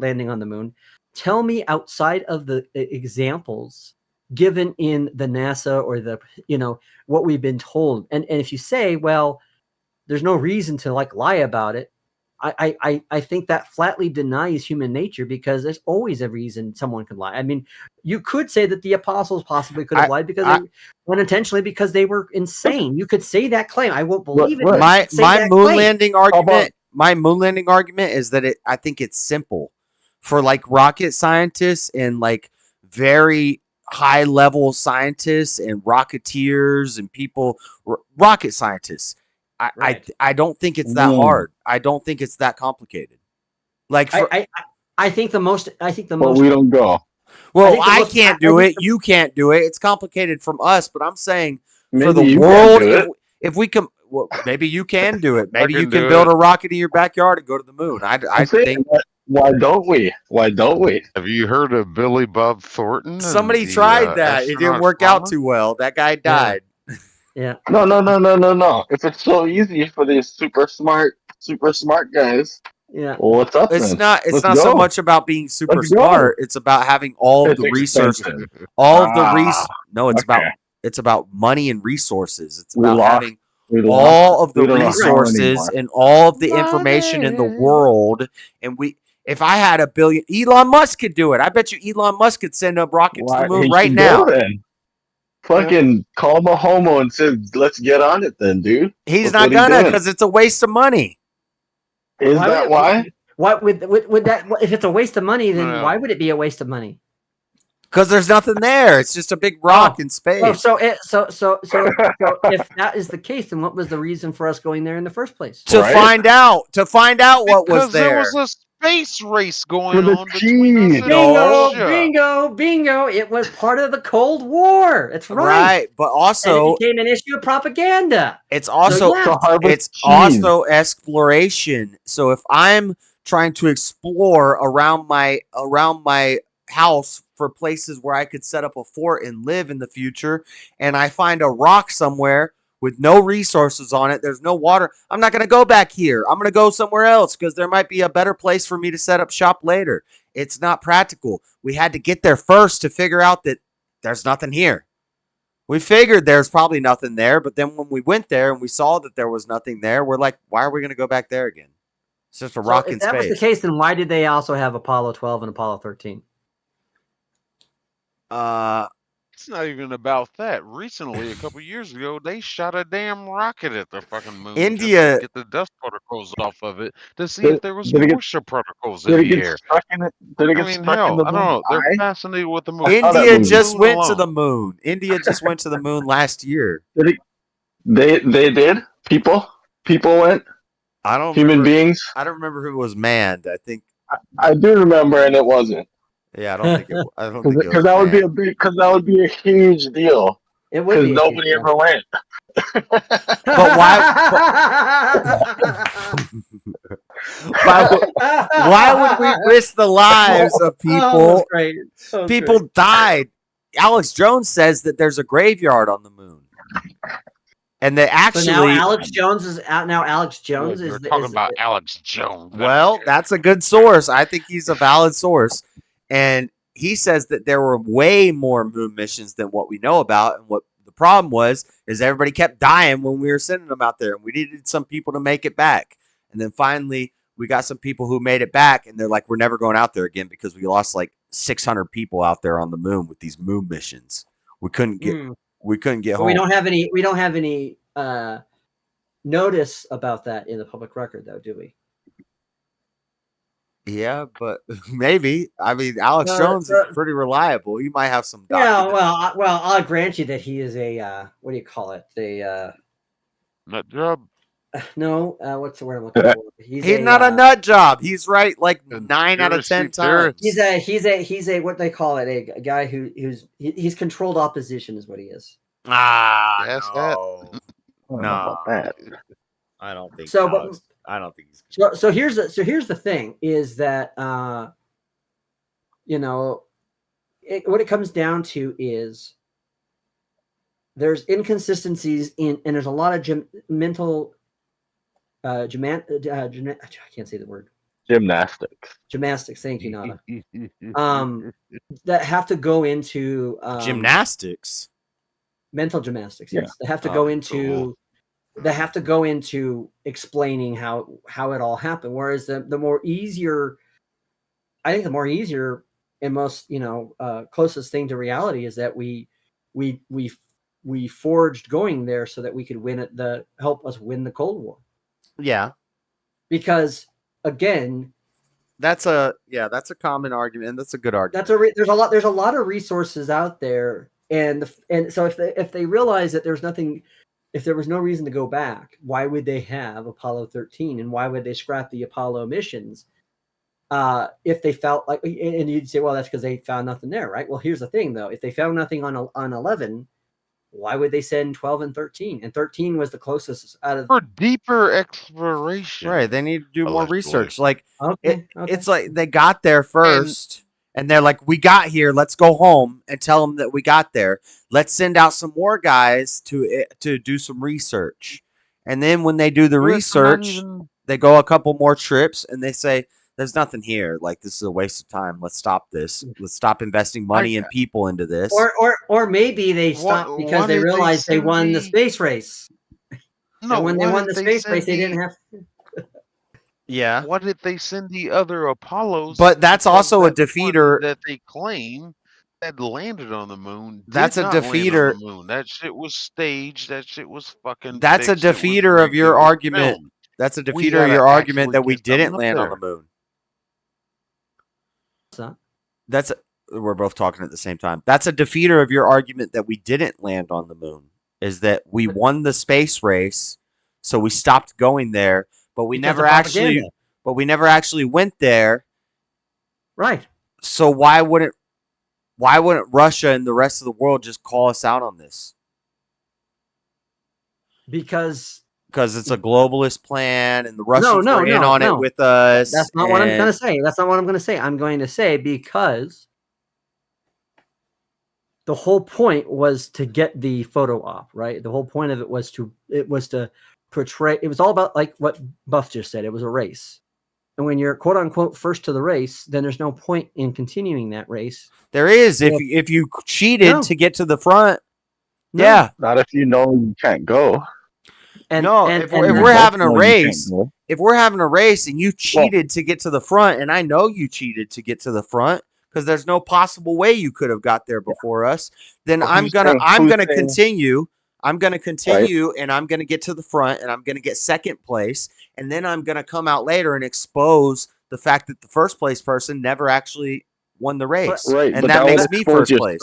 landing on the moon, tell me outside of the examples given in the NASA or what we've been told. And if you say, well, there's no reason to lie about it, I think that flatly denies human nature, because there's always a reason someone could lie. I mean, you could say that the apostles possibly could have lied because unintentionally because they were insane. You could say that claim. I won't believe it. My moon landing argument. My moon landing argument is that I think it's simple for rocket scientists and very high level scientists and rocketeers and people, rocket scientists. I don't think it's that hard. I don't think it's that complicated. I think the most. But we don't go. Well, I can't do it. You can't do it. It's complicated from us. But I'm saying for the world, if we can, well, maybe you can do it. Maybe you can build a rocket in your backyard and go to the moon. I think. Why don't we? Have you heard of Billy Bob Thornton? Somebody tried that. It didn't work out too well. That guy died. Yeah. No. If it's so easy for these super smart guys. Yeah. Well, what's up? It's then? not. It's Let's not go. so much about being super Let's smart. go. It's about having all of It's the resources. expensive. All of the No, it's okay. about money and resources. It's about having We lost. all of the We don't know how resources anymore. and all of the information in the world, and if I had $1 billion, Elon Musk could do it. I bet you Elon Musk could send a rocket to the Why moon he right should now. go then? Fucking call him a homo and say, "Let's get on it then, dude." He's That's not what gonna, doing. because it's a waste of money. Is that why? What would that? If it's a waste of money, then why would it be a waste of money? Because there's nothing there. It's just a big rock in space. Oh, so if that is the case, then what was the reason for us going there in the first place? To find out what was Because there there. was a space race going For the on between us and Bingo, Russia. bingo, bingo! It was part of the Cold War. That's right. Right, but also and it became an issue of propaganda. It's also exploration. So if I'm trying to explore around my house for places where I could set up a fort and live in the future, and I find a rock somewhere with no resources on it, there's no water, I'm not going to go back here. I'm going to go somewhere else because there might be a better place for me to set up shop later. It's not practical. We had to get there first to figure out that there's nothing here. We figured there's probably nothing there, but then when we went there and we saw that there was nothing there, we're like, why are we going to go back there again? It's just a rock in If that space. was the case, then why did they also have Apollo 12 and Apollo 13? It's not even about that. Recently, a couple years ago, they shot a damn rocket at the fucking moon India- just to get the dust particles off of it to see Did- if there was did it get- moisture particles Did in it the get air. stuck in it? Did it get I mean, stuck hell, in the I don't know. moon's They're eye? fascinated with the moon. India just Moon went to alone. the moon. India just went to the moon last year. They did. People went. I don't Human remember, beings. I don't remember who was manned. I think. I do remember, and it wasn't. Yeah, I don't think it. I don't think it was Because that would be manned. because that would be a huge deal. It would Because be a nobody huge ever went. But why would we risk the lives of people? Oh, that's great. That was People great. died. Alex Jones says that there's a graveyard on the moon, and that actually. So now Alex Jones is out. Now Alex Jones We're is talking about Alex Jones. Well, that's a good source. I think he's a valid source, and he says that there were way more moon missions than what we know about, and what the problem was is everybody kept dying when we were sending them out there, and we needed some people to make it back, and then finally we got some people who made it back, and they're like, we're never going out there again because we lost like 600 people out there on the moon with these moon missions. We couldn't get home. We don't have any. We don't have any notice about that in the public record, though, do we? Yeah, but maybe. I mean, Alex Jones is pretty reliable. He might have some. Yeah, well, I'll grant you that he is a what do you call it? The nut job. No, what's the word I'm looking for? He's not a nut job. He's right like 9 out of 10 times. He's a what they call it, a guy he's controlled opposition is what he is. Yes, no. No. I don't think so. Alex, I don't think he's. So here's the thing is that what it comes down to is there's inconsistencies in, and there's a lot of mental I can't say the word. Gymnastics. Thank you, Nada. That have to go into gymnastics. Mental gymnastics. Yes, Yeah. they have to go into. Cool. They have to go into explaining how it all happened. Whereas the more easier, I think the more easier and most closest thing to reality is that we forged going there so that we could help us win the Cold War. Yeah, because again, that's a common argument, and that's a good argument. There's a lot of resources out there, and so if they realize that there's nothing. If there was no reason to go back, why would they have Apollo 13 and why would they scrap the Apollo missions? If they felt like, and you'd say, well, that's because they found nothing there, right? Well, here's the thing though. If they found nothing on 11, why would they send 12 and 13? And 13 was the closest out of for deeper exploration. Right. They need to do more research. Like okay. It's like they got there first. And they're like, we got here. Let's go home and tell them that we got there. Let's send out some more guys to do some research. And then when they do the research, they go a couple more trips and they say, there's nothing here. Like, this is a waste of time. Let's stop this. Let's stop investing money and people into this. Or maybe they stopped because they realized they won the space race. No, And when they why won did the they space race, send they the? didn't have. Yeah. Why did they send the other Apollos? But that's Because also a that one defeater. that they claim that landed on the moon That's did a not land on the defeater. moon. That shit was staged. That shit was fucking That's a fixed. It was defeater of rigged. It your was argument. filmed. That's a We defeater of gotta your argument actually that we get something didn't up land on there. the moon. So, That's we're both talking at the same time. That's a defeater of your argument that we didn't land on the moon. Is that we won the space race, so we stopped going there, but we because never of propaganda. actually went there. Right. So why wouldn't Russia and the rest of the world just call us out on this? Because it's a globalist plan and the Russians were in on it with us. That's not what I'm going to say. That's not what I'm going to say. I'm going to say because the whole point was to get the photo op, right? The whole point of it was to portray. It was all about like what Buff just said. It was a race. And when you're quote unquote first to the race, then there's no point in continuing that race. There is if you cheated to get to the front. No. Yeah. Not if you know you can't go. If we're having a race, and you cheated to get to the front, and I know you cheated to get to the front because there's no possible way you could have got there before us, then I'm gonna continue. I'm gonna continue, and I'm gonna get to the front, and I'm gonna get second place, and then I'm gonna come out later and expose the fact that the first place person never actually won the race, Right, and but that makes me first place.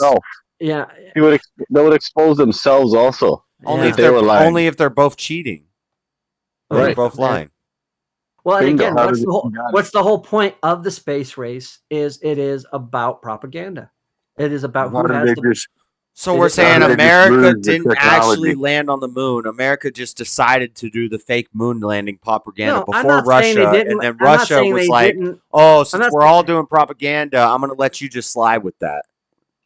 Yeah, they would expose themselves also. Only if they were lying. Only if they're both cheating. Or they're both lying. Well, and Bingo. again, what's the whole point of the space race? It is about propaganda. It is about who has the. So we're saying America didn't actually land on the moon. America just decided to do the fake moon landing propaganda before Russia, and then Russia was like, "Oh, since we're all doing propaganda, I'm going to let you just slide with that."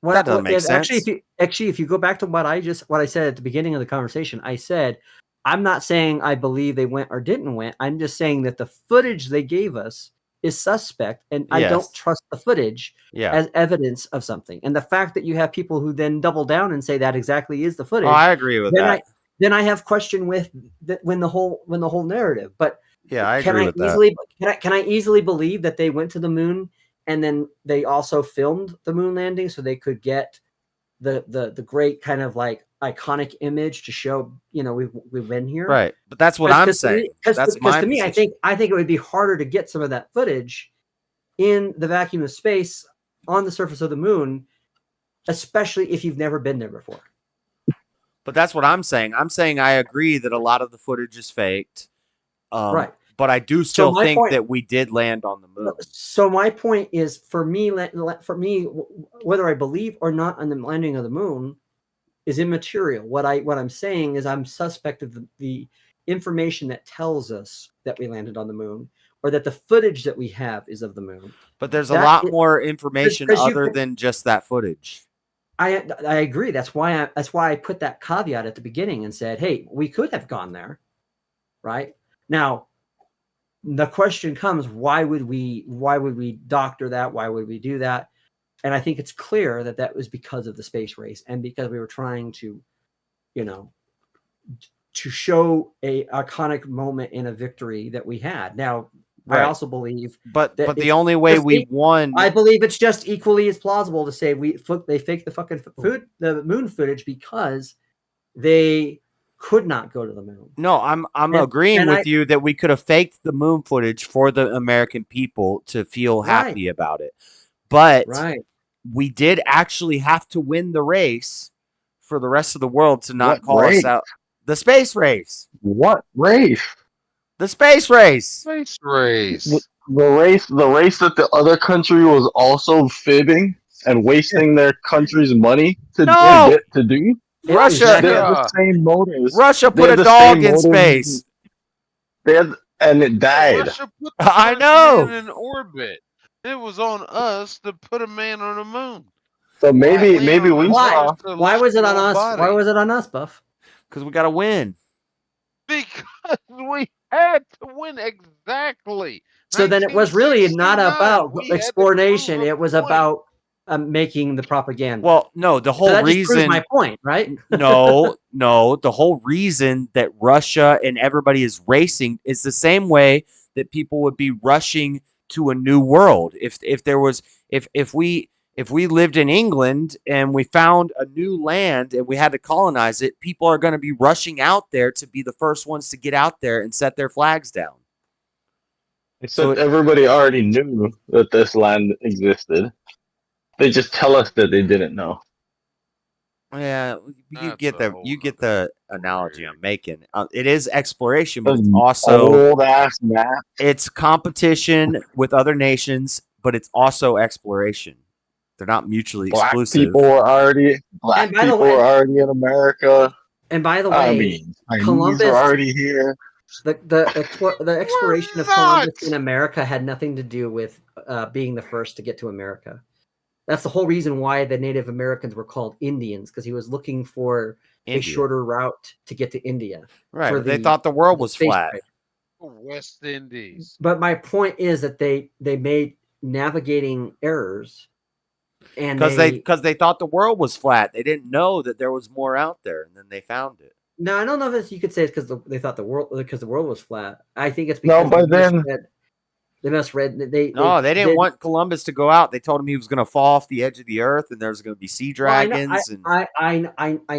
That doesn't make sense. Actually, if you go back to what I said at the beginning of the conversation, I said, I'm not saying I believe they went or didn't went. I'm just saying that the footage they gave us is suspect, and I don't trust the footage as evidence of something. And the fact that you have people who then double down and say that exactly is the footage. Oh, I agree with that. Then I have question with when the whole narrative. But yeah, I agree with that. Can I easily believe that they went to the moon and then they also filmed the moon landing so they could get the great kind of like iconic image to show, we've been here. Right. But that's what I'm saying. Because to me, I think it would be harder to get some of that footage in the vacuum of space on the surface of the moon, especially if you've never been there before. But that's what I'm saying. I'm saying I agree that a lot of the footage is faked. Right. But I do still think that we did land on the moon. So my point is, for me, whether I believe or not on the landing of the moon is immaterial. What I'm saying is I'm suspect of the information that tells us that we landed on the moon, or that the footage that we have is of the moon. But there's a lot more information other than just that footage. I agree. That's why I put that caveat at the beginning and said, hey, we could have gone there, right? Now, the question comes, why would we doctor that? Why would we do that? And I think it's clear that was because of the space race and because we were trying to, to show a iconic moment in a victory that we had. Now, right. I also believe, but the only way we won, I believe it's just equally as plausible to say they faked the fucking the moon footage because they could not go to the moon. No, I'm agreeing with you that we could have faked the moon footage for the American people to feel happy about it. But we did actually have to win the race for the rest of the world to not call us out. The space race. What race? The space race. Space race. The race that the other country was also fibbing and wasting their country's money to do. Russia, they have the same motives. Russia put a dog in space. And it died. Russia put the I know. man in orbit. It was on us to put a man on the moon. So maybe we saw. Why was it on us? Why was it on us, Buff? Because we got to win. Because we had to win exactly. So then it was really not about exploration. It was about making the propaganda. Well, no, the whole so that just proves reason. my point, right? No, the whole reason that Russia and everybody is racing is the same way that people would be rushing to a new world. If we lived in England and we found a new land and we had to colonize it, people are going to be rushing out there to be the first ones to get out there and set their flags down. Except everybody already knew that this land existed. They just tell us that they didn't know. Yeah, you get the analogy I'm making. It is exploration, but it's Those also old ass maps. it's competition with other nations, but it's also exploration. They're not mutually Black exclusive. people were already in America. And by the way, I mean, Chinese Columbus were already here. The exploration of Columbus in America had nothing to do with being the first to get to America. That's the whole reason why the Native Americans were called Indians, because he was looking for a shorter route to get to India. Right. They thought the world was flat. West Indies. But my point is that they made navigating errors, and because they thought the world was flat. They didn't know that there was more out there, and then they found it. No, I don't know if you could say it's because they thought the world was flat. I think it's because they misread. They didn't want Columbus to go out. They told him he was going to fall off the edge of the earth, and there was going to be sea dragons. I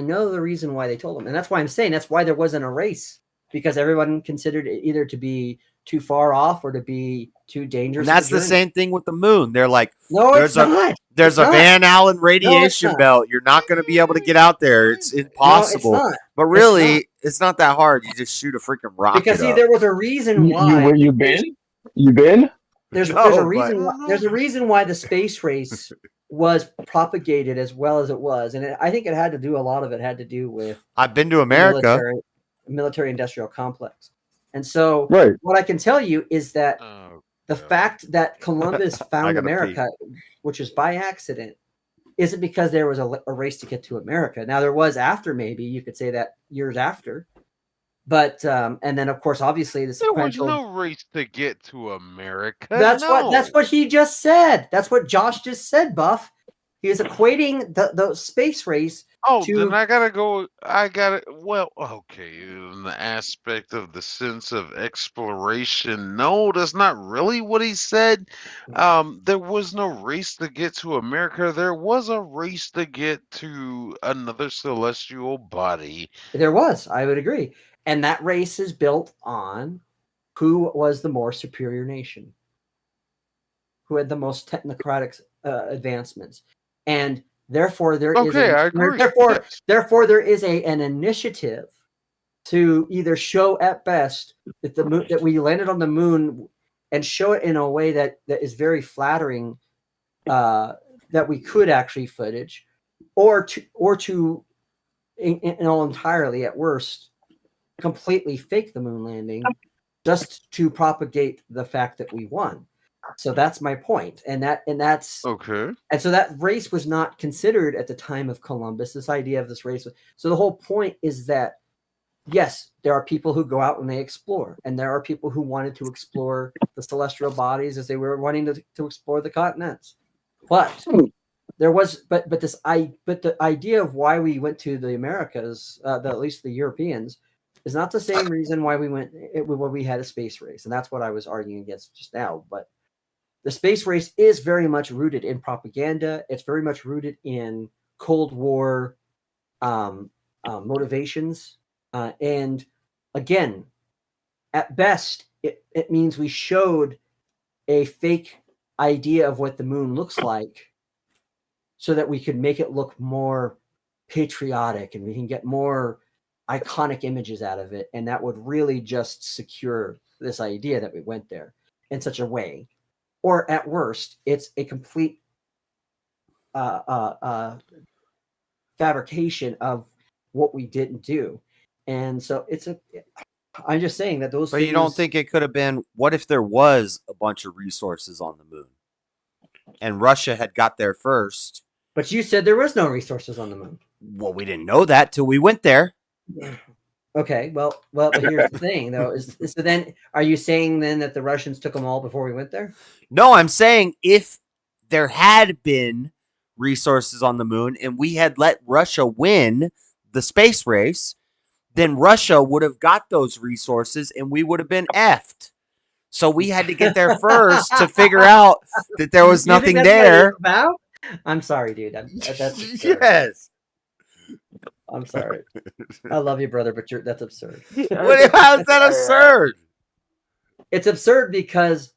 know the reason why they told him, and that's why I'm saying that's why there wasn't a race, because everyone considered it either to be too far off or to be too dangerous. And that's the same thing with the moon. They're like, no, it's not. There's a Van Allen radiation belt. You're not going to be able to get out there. It's impossible. No, it's not. But really, it's not that hard. You just shoot a freaking rocket. Because there was a reason why. You been? You been? There's a reason. There's a reason why the space race was propagated as well as it was, and I think a lot of it had to do with. I've been to America. Military industrial complex, and so what I can tell you is that the fact that Columbus found America, which is by accident, isn't because there was a race to get to America. Now there was after, maybe you could say that years after. But and then of course, obviously, the sequential. There was no race to get to America. That's what he just said. That's what Josh just said, Buff. He is equating the space race. Then I gotta go. Well, okay. In the aspect of the sense of exploration, no, that's not really what he said. There was no race to get to America. There was a race to get to another celestial body. There was. I would agree. And that race is built on who was the more superior nation, who had the most technocratic advancements, and therefore there is. I agree. Therefore, there is an initiative to either show at best that that we landed on the moon, and show it in a way that is very flattering, that we could actually footage, or to entirely at worst. Completely fake the moon landing just to propagate the fact that we won. So that's my point. And that's okay. And so that race was not considered at the time of Columbus. This idea of this race. So the whole point is that yes, there are people who go out and they explore, and there are people who wanted to explore the celestial bodies as they were wanting to explore the continents. But there was but the idea of why we went to the Americas, at least the Europeans, is not the same reason why we had a space race. And that's what I was arguing against just now. But the space race is very much rooted in propaganda. It's very much rooted in Cold War motivations. And again, at best, it means we showed a fake idea of what the moon looks like so that we could make it look more patriotic and we can get more iconic images out of it, and that would really just secure this idea that we went there in such a way. Or at worst, it's a complete fabrication of what we didn't do. And so I'm just saying that those. But you don't think it could have been? What if there was a bunch of resources on the moon, and Russia had got there first? But you said there was no resources on the moon. Well, we didn't know that till we went there. Okay, well, but here's the thing, though. So then, are you saying then that the Russians took them all before we went there? No, I'm saying if there had been resources on the moon and we had let Russia win the space race, then Russia would have got those resources and we would have been effed. So we had to get there first to figure out that there was You think nothing that's what there. it's about? I'm sorry, dude. That's absurd. Yes. I'm sorry. I love you, brother, but that's absurd. How is that absurd? It's absurd because,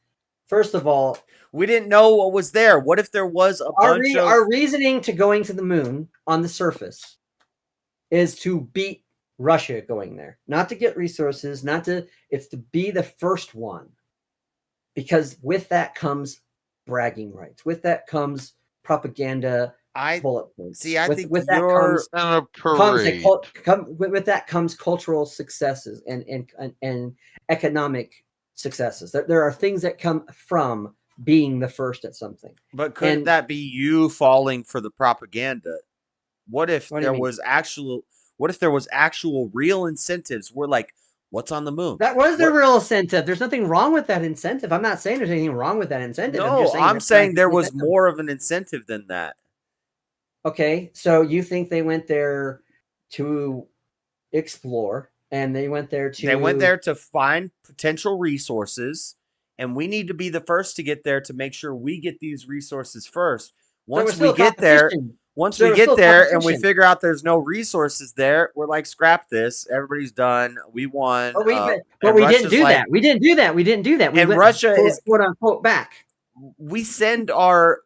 first of all, we didn't know what was there. What if there was a bunch of... Our reasoning to going to the moon on the surface is to beat Russia going there. Not to get resources, it's to be the first one. Because with that comes bragging rights. With that comes propaganda bullet points. See, I think with you're that with that comes cultural successes and economic successes. There are things that come from being the first at something. But couldn't that be you falling for the propaganda? What if What do you there mean? was actual real incentives? We're like, what's on the moon? That was the real incentive. There's nothing wrong with that incentive. I'm not saying there's anything wrong with that incentive. No, I'm saying there was more of an incentive than that. Okay, so you think they went there to explore, and they went there to find potential resources, and we need to be the first to get there to make sure we get these resources first. Once we get there and we figure out there's no resources there, we're like, scrap this. Everybody's done. We won. But we didn't do that. We didn't do that. We didn't do that. We and went Russia is quote unquote back. We send our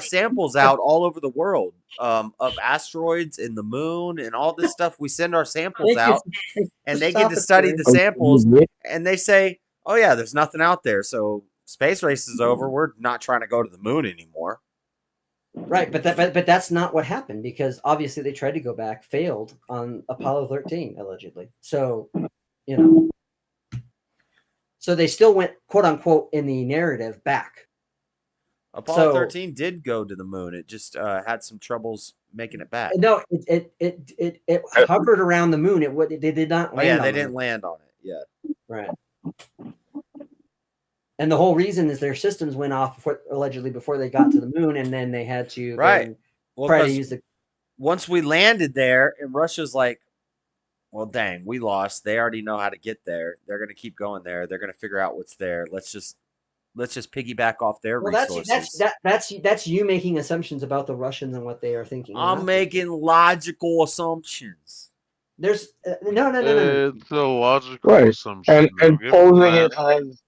samples out all over the world of asteroids and the moon and all this stuff. We send our samples out, and they get to study the samples, and they say, "Oh yeah, there's nothing out there. So space race is over. We're not trying to go to the moon anymore." Right, but that's not what happened, because obviously they tried to go back, failed on Apollo 13 allegedly. So, so they still went quote unquote in the narrative back. Apollo 13 did go to the moon. It just had some troubles making it back. No, it hovered around the moon. They did not land. Oh yeah, on they it. didn't land on it. Yeah. Right. And the whole reason is their systems went off allegedly before they got to the moon, and then they had to try to use the. Once we landed there, and Russia's like, "Well, dang, we lost. They already know how to get there. They're going to keep going there. They're going to figure out what's there. Let's just piggyback off their resources." That's you making assumptions about the Russians and what they are thinking. I'm making logical assumptions. There's no. It's a logical assumption. And posing it as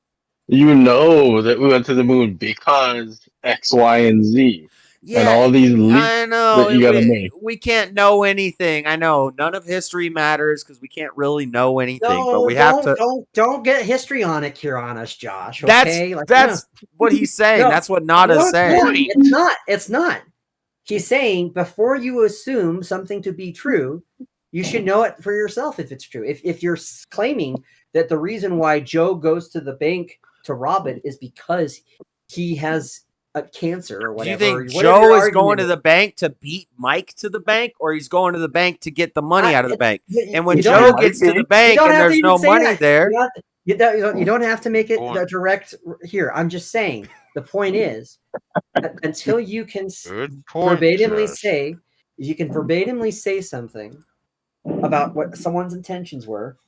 that we went to the moon because X, Y, and Z. Yeah, and all these leaps I know that you gotta make. we can't know anything. I know none of history matters because we can't really know anything. But we have to. Don't get history on it, Josh. Okay, that's what he's saying. No, that's what Nada's saying. It's not. It's not. He's saying before you assume something to be true, you should know it for yourself if it's true. If you're claiming that the reason why Joe goes to the bank to rob it is because he has a cancer or whatever. Do you think Joe is going to the bank to beat Mike to the bank, or he's going to the bank to get the money out of the bank? And when Joe gets to the bank and there's no money there, you don't have to make it direct here. I'm just saying the point is that until you can verbatimly say something about what someone's intentions were,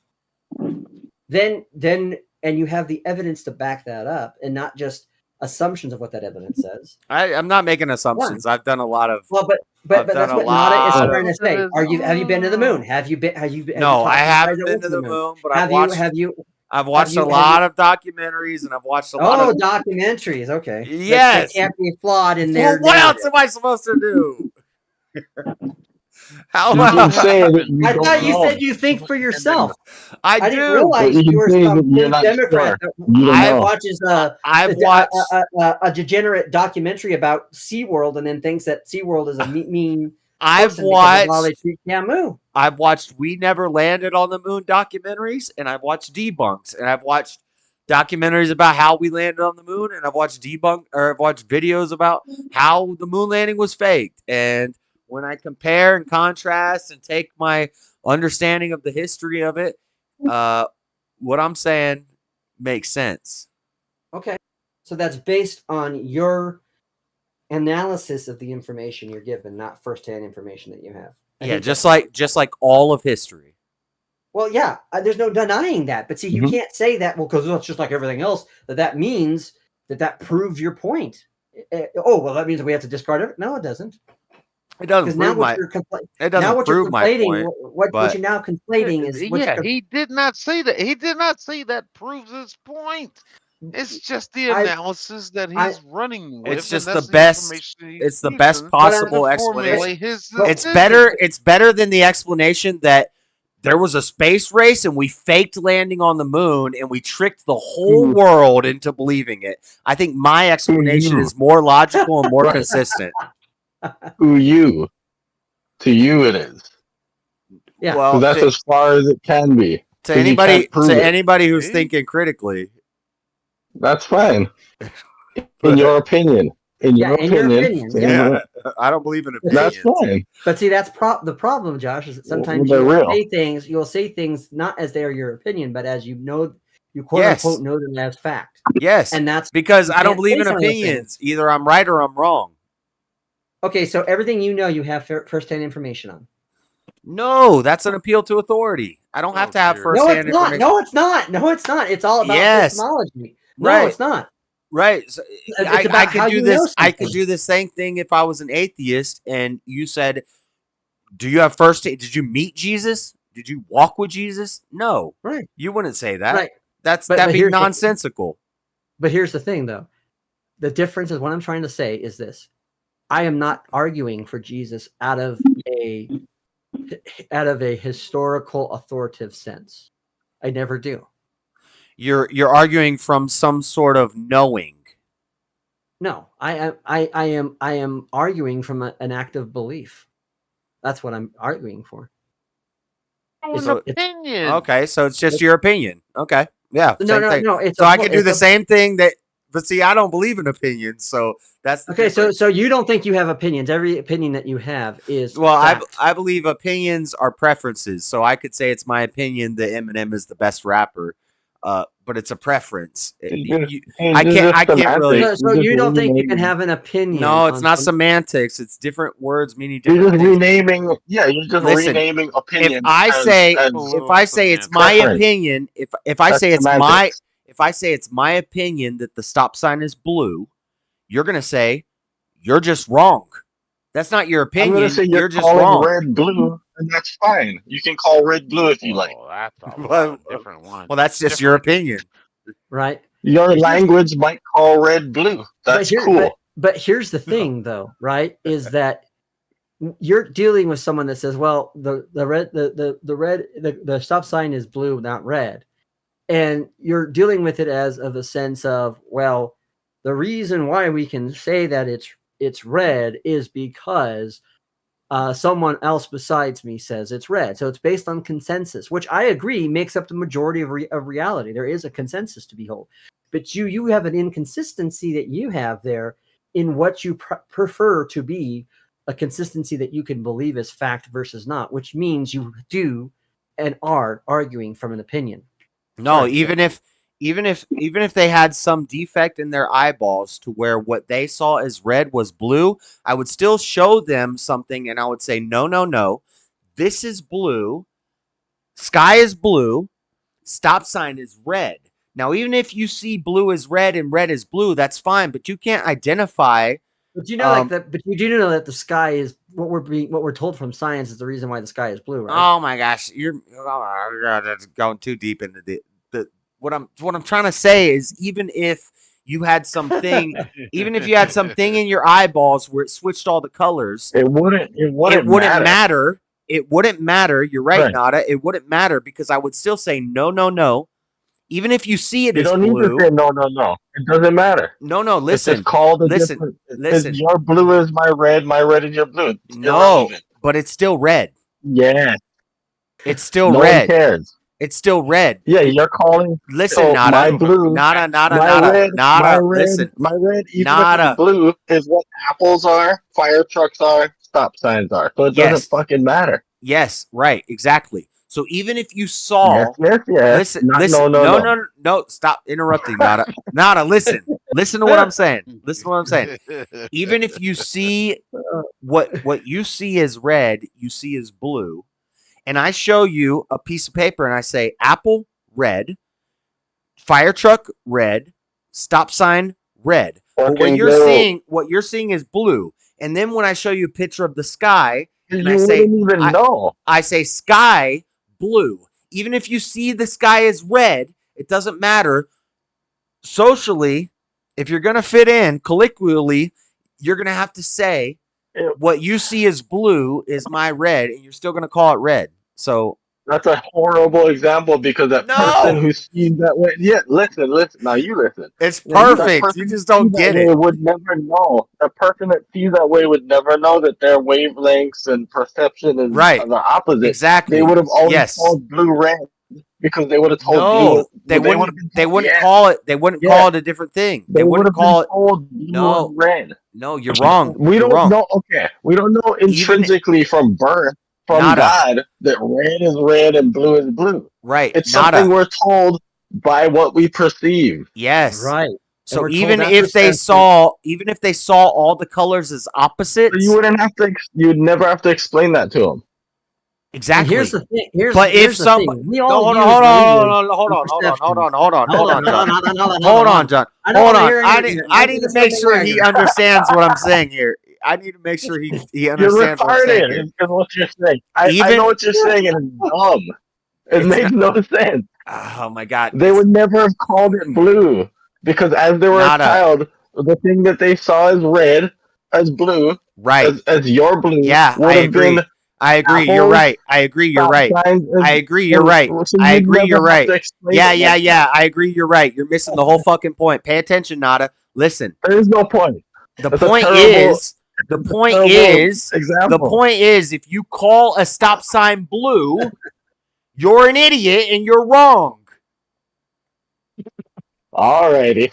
then and you have the evidence to back that up, and not just assumptions of what that evidence says. I'm not making assumptions. I've done a lot of. Well, but that's what Nada is trying to say. Have you been to the moon? Have you been? No, I haven't been to the moon, but I've watched a lot of documentaries, and I've watched a lot of documentaries. Okay, yes, that can't be flawed in there. Well, what else am I supposed to do? I thought you said you think for yourself. I didn't realize you were some Democrat that watches a degenerate documentary about SeaWorld and then thinks that SeaWorld is a mean. I've watched We Never Landed on the Moon documentaries, and I've watched debunks, and I've watched documentaries about how we landed on the moon, and I've watched videos about how the moon landing was faked. And when I compare and contrast and take my understanding of the history of it, what I'm saying makes sense. Okay. So that's based on your analysis of the information you're given, not firsthand information that you have. I Yeah, think just that's like all of history. well, yeah, there's no denying that. But see, you can't say that. Well, because it's just like everything else. That means that proves your point. Oh, well, that means we have to discard it. No, it doesn't. It doesn't Because now prove what my. you're It doesn't now what you're prove my conflating, point. what But you're now conflating is what Yeah, you're, he did not say that. He did not say that proves his point. It's just the I- analysis that he's running with, it's just and the that's the best. information he's It's the best using possible to explanation. formulate his It's decision. better. It's better than the explanation that there was a space race and we faked landing on the moon and we tricked the whole world into believing it. I think my explanation is more logical and more consistent. To you it is. Yeah. So Well, that's to, as far as it can be. to 'cause you anybody can't prove it. who's thinking critically, That's fine. In your opinion. In Yeah, your in your opinion. opinion, yeah, I don't believe in That's opinions. fine. But see, that's the problem, Josh, is that sometimes they're real. you'll say things not as they are your opinion, but as you know, you quote Yes. unquote know them as fact. Yes, And that's because you I don't can't believe say in some of those things. opinions. Either I'm right or I'm wrong. Okay, so everything you know, you have firsthand information on. No, that's an appeal to authority. I don't have to have No, firsthand it's not. information. No, it's not. No, it's not. It's all about Yes. epistemology. No, Right. it's not. Right. So, It's I about could how do you this. know I could something. do the same thing if I was an atheist and you said, "Do you have first? Did you meet Jesus? Did you walk with Jesus?" No. Right. You wouldn't say that. Right. That'd But be here's the- nonsensical. But here's the thing, though. The difference is what I'm trying to say is this: I am not arguing for Jesus out of a historical authoritative sense. I never do. You're arguing from some sort of knowing. No, I am arguing from an act of belief. That's what I'm arguing for. So- opinion. Okay, so it's just your opinion. Okay. Yeah. No, same no, thing. no, it's so a I po- can do it's the a- same thing that. But see, I don't believe in opinions, so that's the Okay, difference. so you don't think you have opinions. Every opinion that you have is Well, fact. I believe opinions are preferences. So I could say it's my opinion that Eminem is the best rapper, but it's a preference. I can't really. So you don't think you can have an opinion? No, it's on not some- semantics. It's different words meaning You're different just things. renaming. Yeah, you're just Listen, renaming opinions. If I say it's my preference. opinion, if I That's say it's semantics. if I say it's my opinion that the stop sign is blue, you're gonna say you're just wrong. That's not your I'm opinion. gonna say You're you're just calling wrong. red blue, and that's fine. You can call red blue if you like. That's a lot Well, of different ones. well, that's just your opinion. right? Your language might call red blue. That's cool. But here's the thing, though, right? Is that you're dealing with someone that says, "Well, the stop sign is blue, not red," and you're dealing with it as of a sense of, well, the reason why we can say that it's red is because someone else besides me says it's red. So it's based on consensus, which I agree makes up the majority of reality. There is a consensus to behold, but you have an inconsistency that you have there in what you prefer to be a consistency that you can believe as fact versus not, which means you do and are arguing from an opinion. No, Sorry, even if they had some defect in their eyeballs to where what they saw as red was blue, I would still show them something and I would say, no. This is blue. Sky is blue. Stop sign is red. Now, even if you see blue as red and red is blue, that's fine, but you can't identify. But you know, but you do know that the sky is what we're told from science is the reason why the sky is blue, right? Oh my gosh, that's going too deep into the what I'm trying to say is even if you had something in your eyeballs where it switched all the colors, it wouldn't matter. It wouldn't matter. You're right, Nada. It wouldn't matter because I would still say no. Even if you see it You as don't blue. need to say no. It doesn't matter. No, listen. It's just called a listen. Your blue is my red is your blue. It's no, irrelevant. but it's still red. Yeah. It's still no red. One cares. It's still red. Yeah, you're calling. Listen, so Nada. My blue. Nada. My red, Listen. My red, even Nada. if it's blue, is what apples are, fire trucks are, stop signs are. So it doesn't fucking matter. Yes, right, exactly. So even if you saw, yes. listen, listen, no, stop interrupting, Nada. Nada, listen to what I'm saying. Listen to what I'm saying. Even if you see what you see as red, you see as blue, and I show you a piece of paper and I say apple red, fire truck red, stop sign red. But what you're seeing is blue. And then when I show you a picture of the sky, and You wouldn't even know. I say sky blue. Even if you see the sky as red, it doesn't matter. Socially, if you're gonna fit in colloquially, you're gonna have to say what you see as blue is my red, and you're still gonna call it red. So that's a horrible example because that person who sees that way. Yeah, listen. Now you listen. It's perfect. You just don't get it. Would never know. The person that sees that way would never know that their wavelengths and perception is the opposite. Exactly. They would have always called blue red because they would have told blue. They wouldn't call it. They wouldn't call it a different thing. They wouldn't call it blue red. No, you're wrong. We You're don't wrong. know. Okay, we don't know intrinsically from birth. From God, that red is red and blue is blue. Right. It's something we're told by what we perceive. Yes. Right. So even if they saw all the colors as opposites, you'd never have to explain that to them. Exactly. And here's the thing. Here's Hold on, John. I need to make sure he understands what I'm saying here. I need to make sure he understands what I'm saying here. Is what you're saying. I know what you're saying, and it's dumb. It makes no sense. Oh my God! They would never have called it blue because as they were a child, the thing that they saw as red, as blue, right, as your blue. Yeah, I agree. I agree. You're right. I agree. You're right. I agree. You're right. I agree. You're right. Yeah. I agree. You're right. You're missing the whole fucking point. Pay attention, Nada. Listen. There is no point. The point is, if you call a stop sign blue, you're an idiot and you're wrong. Alrighty.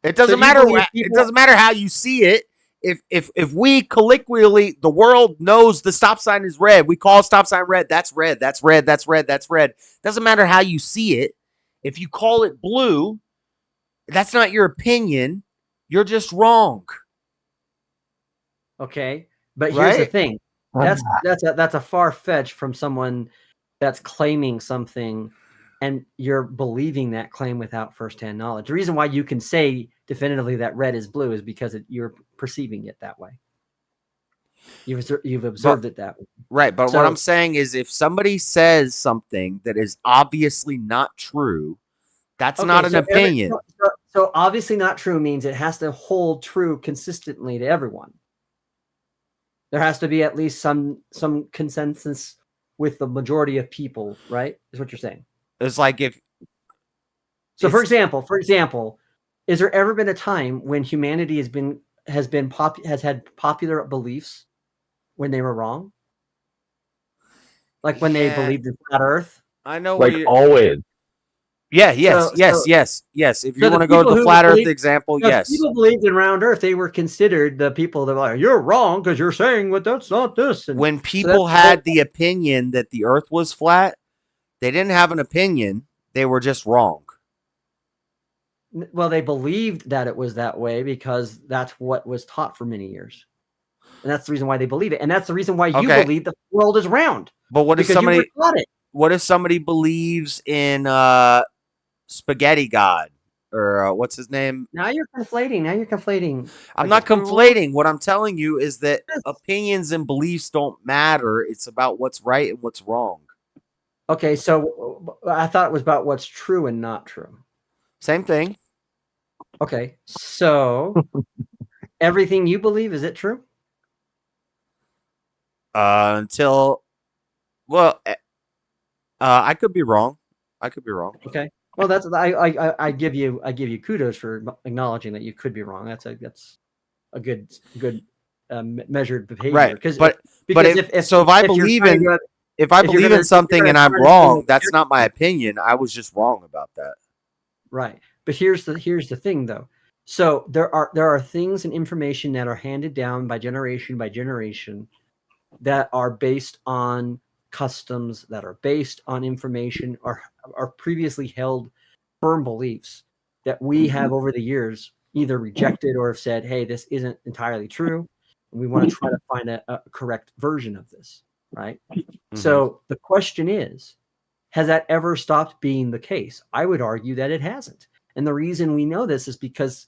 It doesn't matter. It doesn't matter how you see it. If we colloquially, the world knows the stop sign is red, we call stop sign red. That's red. That's red. That's red. That's red. Doesn't matter how you see it. If you call it blue, that's not your opinion. You're just wrong. Okay, but here's the thing. That's a far fetch from someone that's claiming something, and you're believing that claim without firsthand knowledge. The reason why you can say definitively that red is blue is because you're perceiving it that way. You've observed it that way. Right, but what I'm saying is if somebody says something that is obviously not true, that's not an opinion. So obviously not true means it has to hold true consistently to everyone. There has to be at least some consensus with the majority of people, right? Is what you're saying. It's like if. So, for example, is there ever been a time when humanity has had popular beliefs when they were wrong? Like when they believed in flat Earth? I know. Like always. Yeah. Yes. If you want to go to the flat Earth example, yes. People believed in round Earth. They were considered the people that were like, you're wrong because you're saying, well, that's not this. And when people had the opinion that the Earth was flat, they didn't have an opinion. They were just wrong. Well, they believed that it was that way because that's what was taught for many years. And that's the reason why they believe it. And that's the reason why you believe the world is round. But what if somebody believes in spaghetti god or what's his name? Now you're conflating. I'm not conflating. What I'm telling you is that opinions and beliefs don't matter. It's about what's right and what's wrong. Okay, so I thought it was about what's true and not true. Same thing. Okay, so everything you believe, is it true? I could be wrong. Okay. Well, that's I give you kudos for acknowledging that you could be wrong. That's a good measured behavior. Right. But if I believe in something and I'm wrong, that's not my opinion. I was just wrong about that. Right. But here's the thing though. So there are things and information that are handed down by generation that are based on customs that are based on information are previously held firm beliefs that we have over the years either rejected or have said, hey, this isn't entirely true. And we want to try to find a correct version of this, right? So the question is, has that ever stopped being the case? I would argue that it hasn't. And the reason we know this is because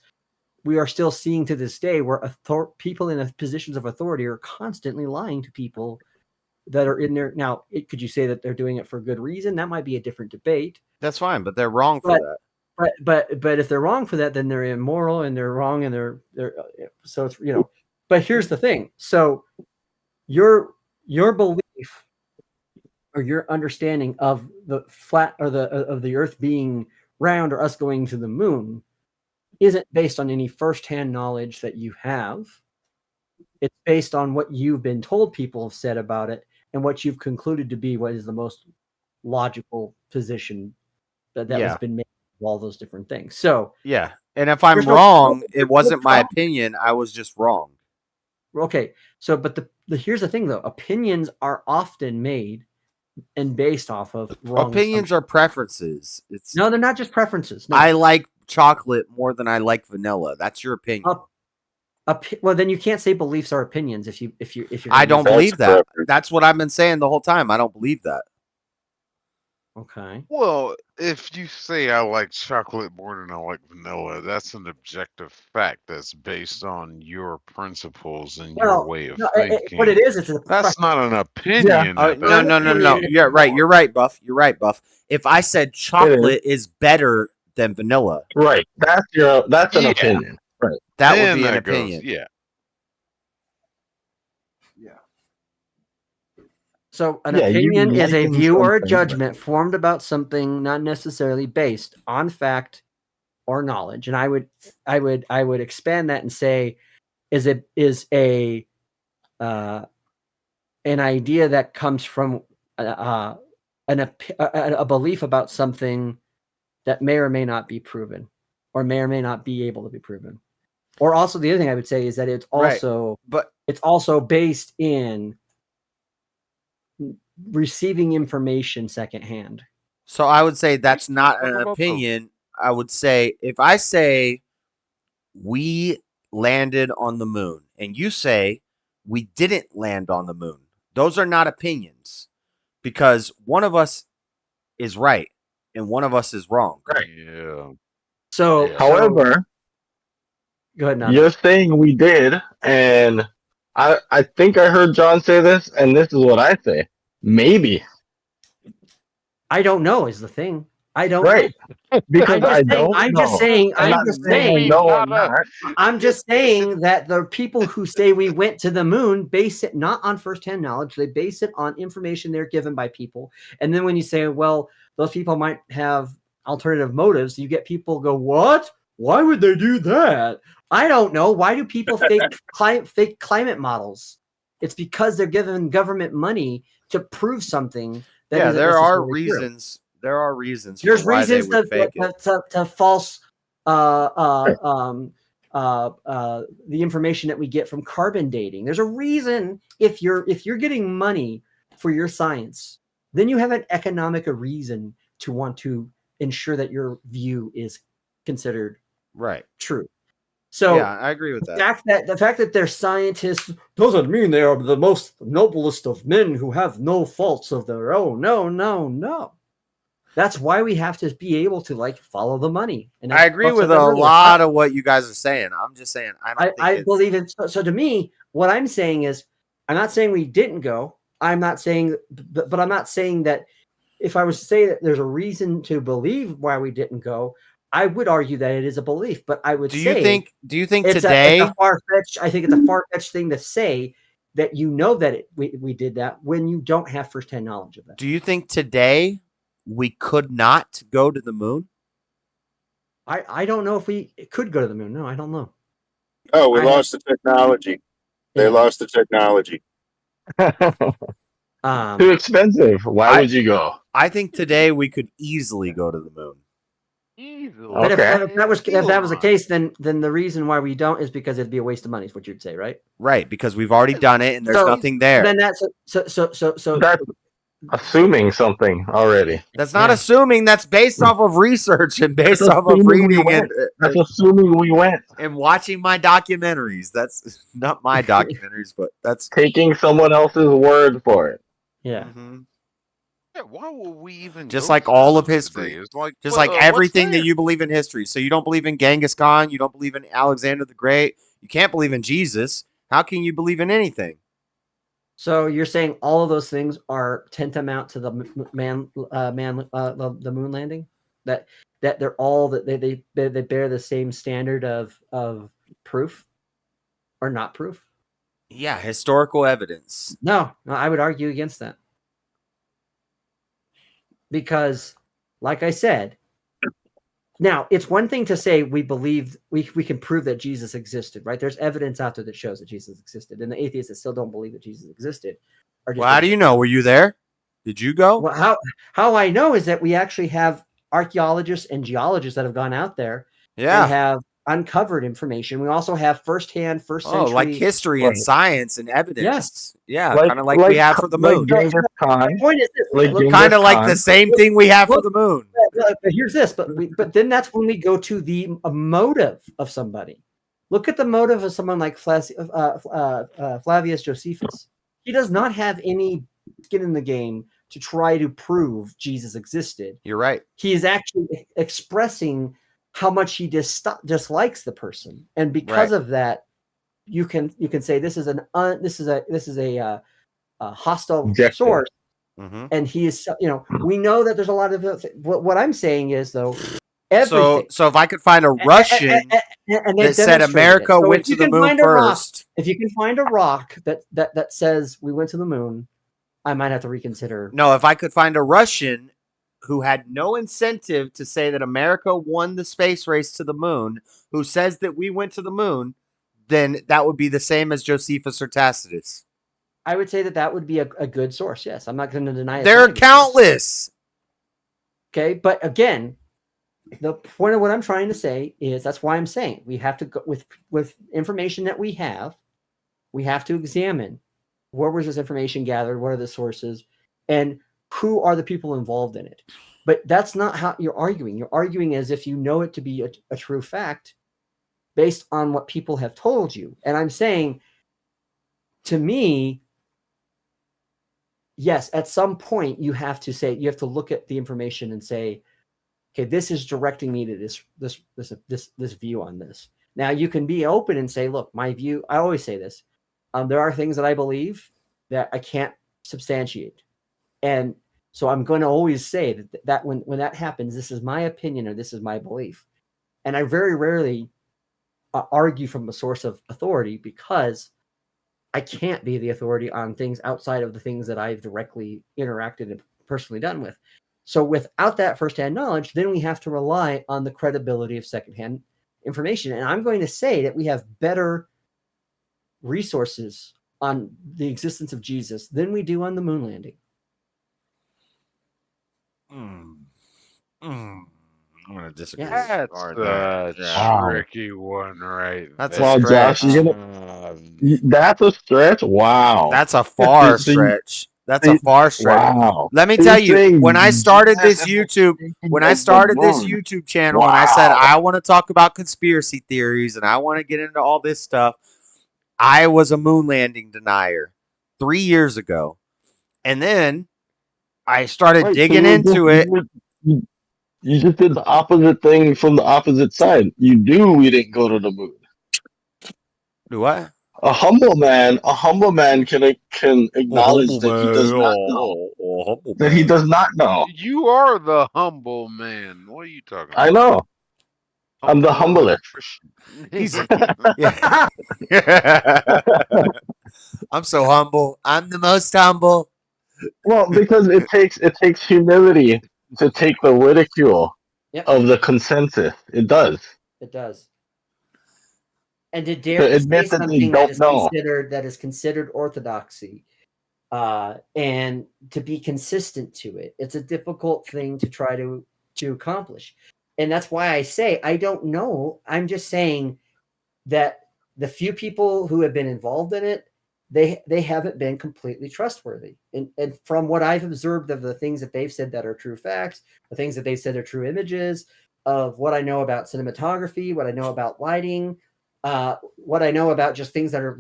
we are still seeing to this day where people in positions of authority are constantly lying to people that are in there. Now, could you say that they're doing it for good reason? That might be a different debate. That's fine, but they're wrong for that. But if they're wrong for that, then they're immoral and they're wrong and they're so it's But here's the thing. So your belief or your understanding of the flat or of the Earth being round or us going to the moon isn't based on any firsthand knowledge that you have. It's based on what you've been told people have said about it and what you've concluded to be what is the most logical position that has been made of all those different things. So yeah, and if I'm wrong, it wasn't my opinion. I was just wrong. Okay, so but here's the thing though: opinions are often made and based off of wrong opinions are preferences. No, they're not just preferences. No. I like chocolate more than I like vanilla. That's your opinion. Well, then you can't say beliefs are opinions if you're. I don't believe that. That's what I've been saying the whole time. I don't believe that. Okay. Well, if you say I like chocolate more than I like vanilla, that's an objective fact that's based on your principles and your way of thinking. What it is, that's not an opinion. No. You're right. You're right, Buff. You're right, Buff. If I said chocolate is better than vanilla, right? That's an opinion, right? That would be an opinion. Yeah. So an opinion is a view or a judgment formed about something not necessarily based on fact or knowledge. And I would expand that and say is an idea that comes from a belief about something that may or may not be proven or may or may not be able to be proven. Or also the other thing I would say is that it's also it's also based in receiving information secondhand. So I would say that's not an opinion. I would say if I say we landed on the moon and you say we didn't land on the moon, those are not opinions because one of us is right and one of us is wrong. Right. Yeah. So, however, go ahead now. You're saying we did, and I think I heard John say this, and this is what I say. Maybe. I don't know is the thing. I don't right. Because I'm just saying that the people who say we went to the moon base it not on firsthand knowledge. They base it on information they're given by people. And then when you say, well, those people might have alternative motives, you get people go, what? Why would they do that? I don't know. Why do people fake climate models? It's because they're given government money to prove something. That there are reasons. True. There are reasons. There's reasons to false the information that we get from carbon dating. There's a reason if you're getting money for your science, then you have an economic reason to want to ensure that your view is considered true. So yeah, I agree with that. The fact that they're scientists doesn't mean they are the most noblest of men who have no faults of their own. No. That's why we have to be able to follow the money. And I agree with a lot of what you guys are saying. I'm just saying I believe it. So to me, what I'm saying is, I'm not saying we didn't go. I'm not saying, but I'm not saying that if I was to say that there's a reason to believe why we didn't go, I would argue that it is a belief, but I would do you think today? I think it's a far-fetched thing to say that that we did that when you don't have firsthand knowledge of that. Do you think today we could not go to the moon? I don't know if we could go to the moon. No, I don't know. Oh, we lost the technology. They lost the technology. Too expensive. Why would you go? I think today we could easily go to the moon. But if that was the case, then the reason why we don't is because it'd be a waste of money. Is what you'd say, right? Right, because we've already done it and there's nothing there. Then that's so assuming something already. That's not assuming. That's based off of research and That's based off of assuming we reading went. That's assuming we went. and watching my documentaries. That's not my documentaries, but that's Taking someone else's word for it. Yeah. Yeah, why would we even just go like to all of those history. days? Like, Just what, like what's everything that there? you believe in history. So you don't believe in Genghis Khan. You don't believe in Alexander the Great. You can't believe in Jesus. How can you believe in anything? So you're saying all of those things are tantamount to the the moon landing? That they're all that they bear the same standard of proof or not proof? Yeah, historical evidence. No, I would argue against that. Because, like I said, now it's one thing to say we believe we can prove that Jesus existed, right? There's evidence out there that shows that Jesus existed, and the atheists that still don't believe that Jesus existed are just. Well, how do you know? Were you there? Did you go? Well, how I know is that we actually have archaeologists and geologists that have gone out there Yeah. and have uncovered information. We also have first century. Like history and science and evidence. Yes. Yeah, kind of like we have for the moon. My point is this, Kind of like the same thing we have for the moon. But here's this, but then that's when we go to the motive of somebody. Look at the motive of someone like Flavius Josephus. He does not have any skin in the game to try to prove Jesus existed. You're right. He is actually expressing how much he dislikes the person, and because of that, you can say this is a hostile source. Mm-hmm. And he is, we know that there's a lot of what I'm saying is though. Everything. So if I could find a Russian that said America went to the moon first, if you can find a rock that says we went to the moon, I might have to reconsider. No, if I could find a Russian who had no incentive to say that America won the space race to the moon, who says that we went to the moon, then that would be the same as Josephus or Tacitus. I would say that would be a good source. Yes, I'm not going to deny it. There are countless. Okay, but again, the point of what I'm trying to say is that's why I'm saying we have to go with information that we have to examine where was this information gathered, what are the sources, and who are the people involved in it. But that's not how you're arguing. You're arguing as if you know it to be a true fact based on what people have told you. And I'm saying, to me, yes, at some point you have to look at the information and say, okay, this is directing me to this view on this. Now you can be open and say, look, my view, I always say this. There are things that I believe that I can't substantiate. And so I'm going to always say that when that happens, this is my opinion or this is my belief. And I very rarely argue from a source of authority because I can't be the authority on things outside of the things that I've directly interacted and personally done with. So without that firsthand knowledge, then we have to rely on the credibility of secondhand information. And I'm going to say that we have better resources on the existence of Jesus than we do on the moon landing. I'm going to disagree. Yes. That's a tricky one right That's there. a stretch. Josh, that's a stretch. Wow. That's a far stretch. That's a far stretch. Wow. Let me tell you, when I started this YouTube, channel, and I said I want to talk about conspiracy theories and I want to get into all this stuff, I was a moon landing denier 3 years ago. And then I started digging into it. You just did the opposite thing from the opposite side. You knew we didn't go to the moon. Do what? A humble man can acknowledge that he does not know. That he does not know. You are the humble man. What are you talking about? I know. I'm the humblest. He's yeah. I'm so humble. I'm the most humble. Well, because it takes humility to take the ridicule of the consensus. It does. It does. And to dare to say something that is considered orthodoxy, and to be consistent to it, it's a difficult thing to try to accomplish. And that's why I say I don't know. I'm just saying that the few people who have been involved in it, they haven't been completely trustworthy. And from what I've observed of the things that they've said that are true facts, the things that they've said are true images, of what I know about cinematography, what I know about lighting, what I know about just things that are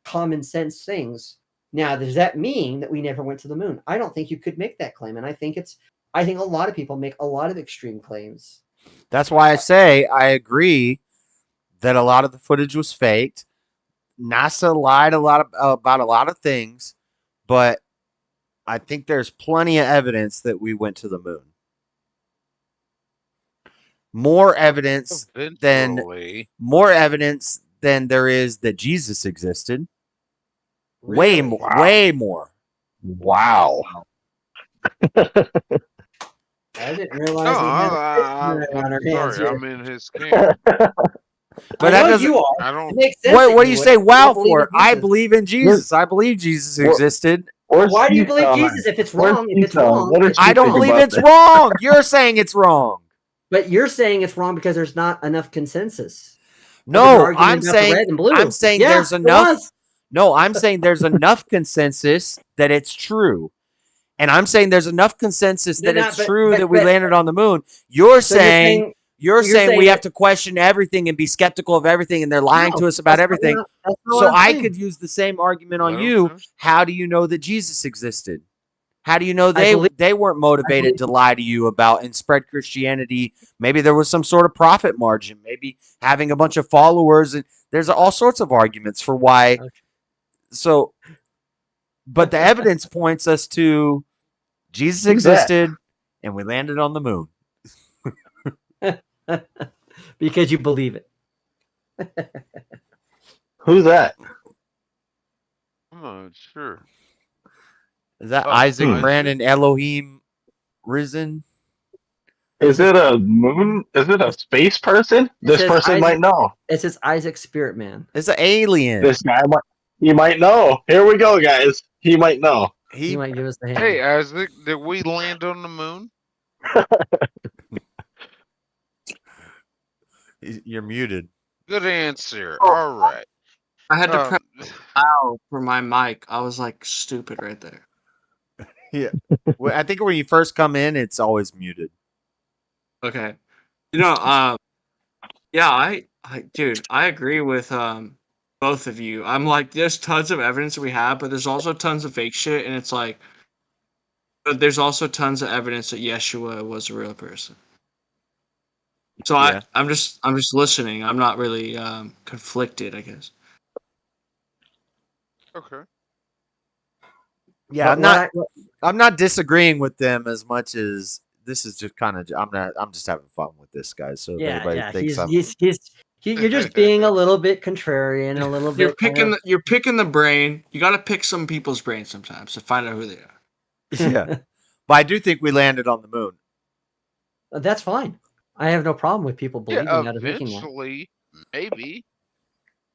common sense things. Now, does that mean that we never went to the moon? I don't think you could make that claim. And I think a lot of people make a lot of extreme claims. That's why I say I agree that a lot of the footage was faked. NASA lied about a lot of things, but I think there's plenty of evidence that we went to the moon. More evidence than there is that Jesus existed. Really? Way more. Wow. I didn't realize we had a on our hands sorry, here. I'm in his camp. But I that know doesn't. you are. I don't. It makes sense What that do you would. say? don't Wow believe for? in I Jesus. believe in Jesus. I believe Jesus existed. Why do you believe Jesus if it's wrong? If it's wrong, I don't believe it's wrong. You're saying it's wrong. But you're saying it's wrong because there's not enough consensus. No, I'm saying Yeah, there's there enough. was. No, I'm saying there's enough consensus that it's true. And I'm saying there's enough consensus that it's true that we landed on the moon. You're saying we have to question everything and be skeptical of everything, and they're lying to us about everything. So I could use the same argument on you. How do you know that Jesus existed? How do you know they weren't motivated to lie to you about and spread Christianity? Maybe there was some sort of profit margin. Maybe having a bunch of followers. And there's all sorts of arguments for why. So, but the evidence points us to Jesus existed, and we landed on the moon. Because you believe it. Who's that? I'm not sure. Is that Isaac Isaac. Brandon Elohim risen? Is it a moon? Is it a space person? This person might know. It says Isaac Spirit Man. It's an alien. This guy he might know. Here we go, guys. He might know. He might give us the hand. Hey, Isaac, did we land on the moon? You're muted. Good answer. All right. I had to press ow for my mic. I was like stupid right there. Yeah. Well, I think when you first come in, it's always muted. Okay. Yeah, dude, I agree with both of you. I'm like, there's tons of evidence that we have, but there's also tons of fake shit, and it's like, but there's also tons of evidence that Yeshua was a real person. So Yeah. I'm just listening. I'm not really conflicted, I guess. Okay. Yeah, I'm not disagreeing with them as much as this is just kind of. I'm just having fun with this guy. So if anybody thinks you're just being a little bit contrarian, a little You're bit. you're picking the brain. You got to pick some people's brains sometimes to find out who they are. Yeah, but I do think we landed on the moon. That's fine. I have no problem with people believing that or thinking that. Eventually, maybe.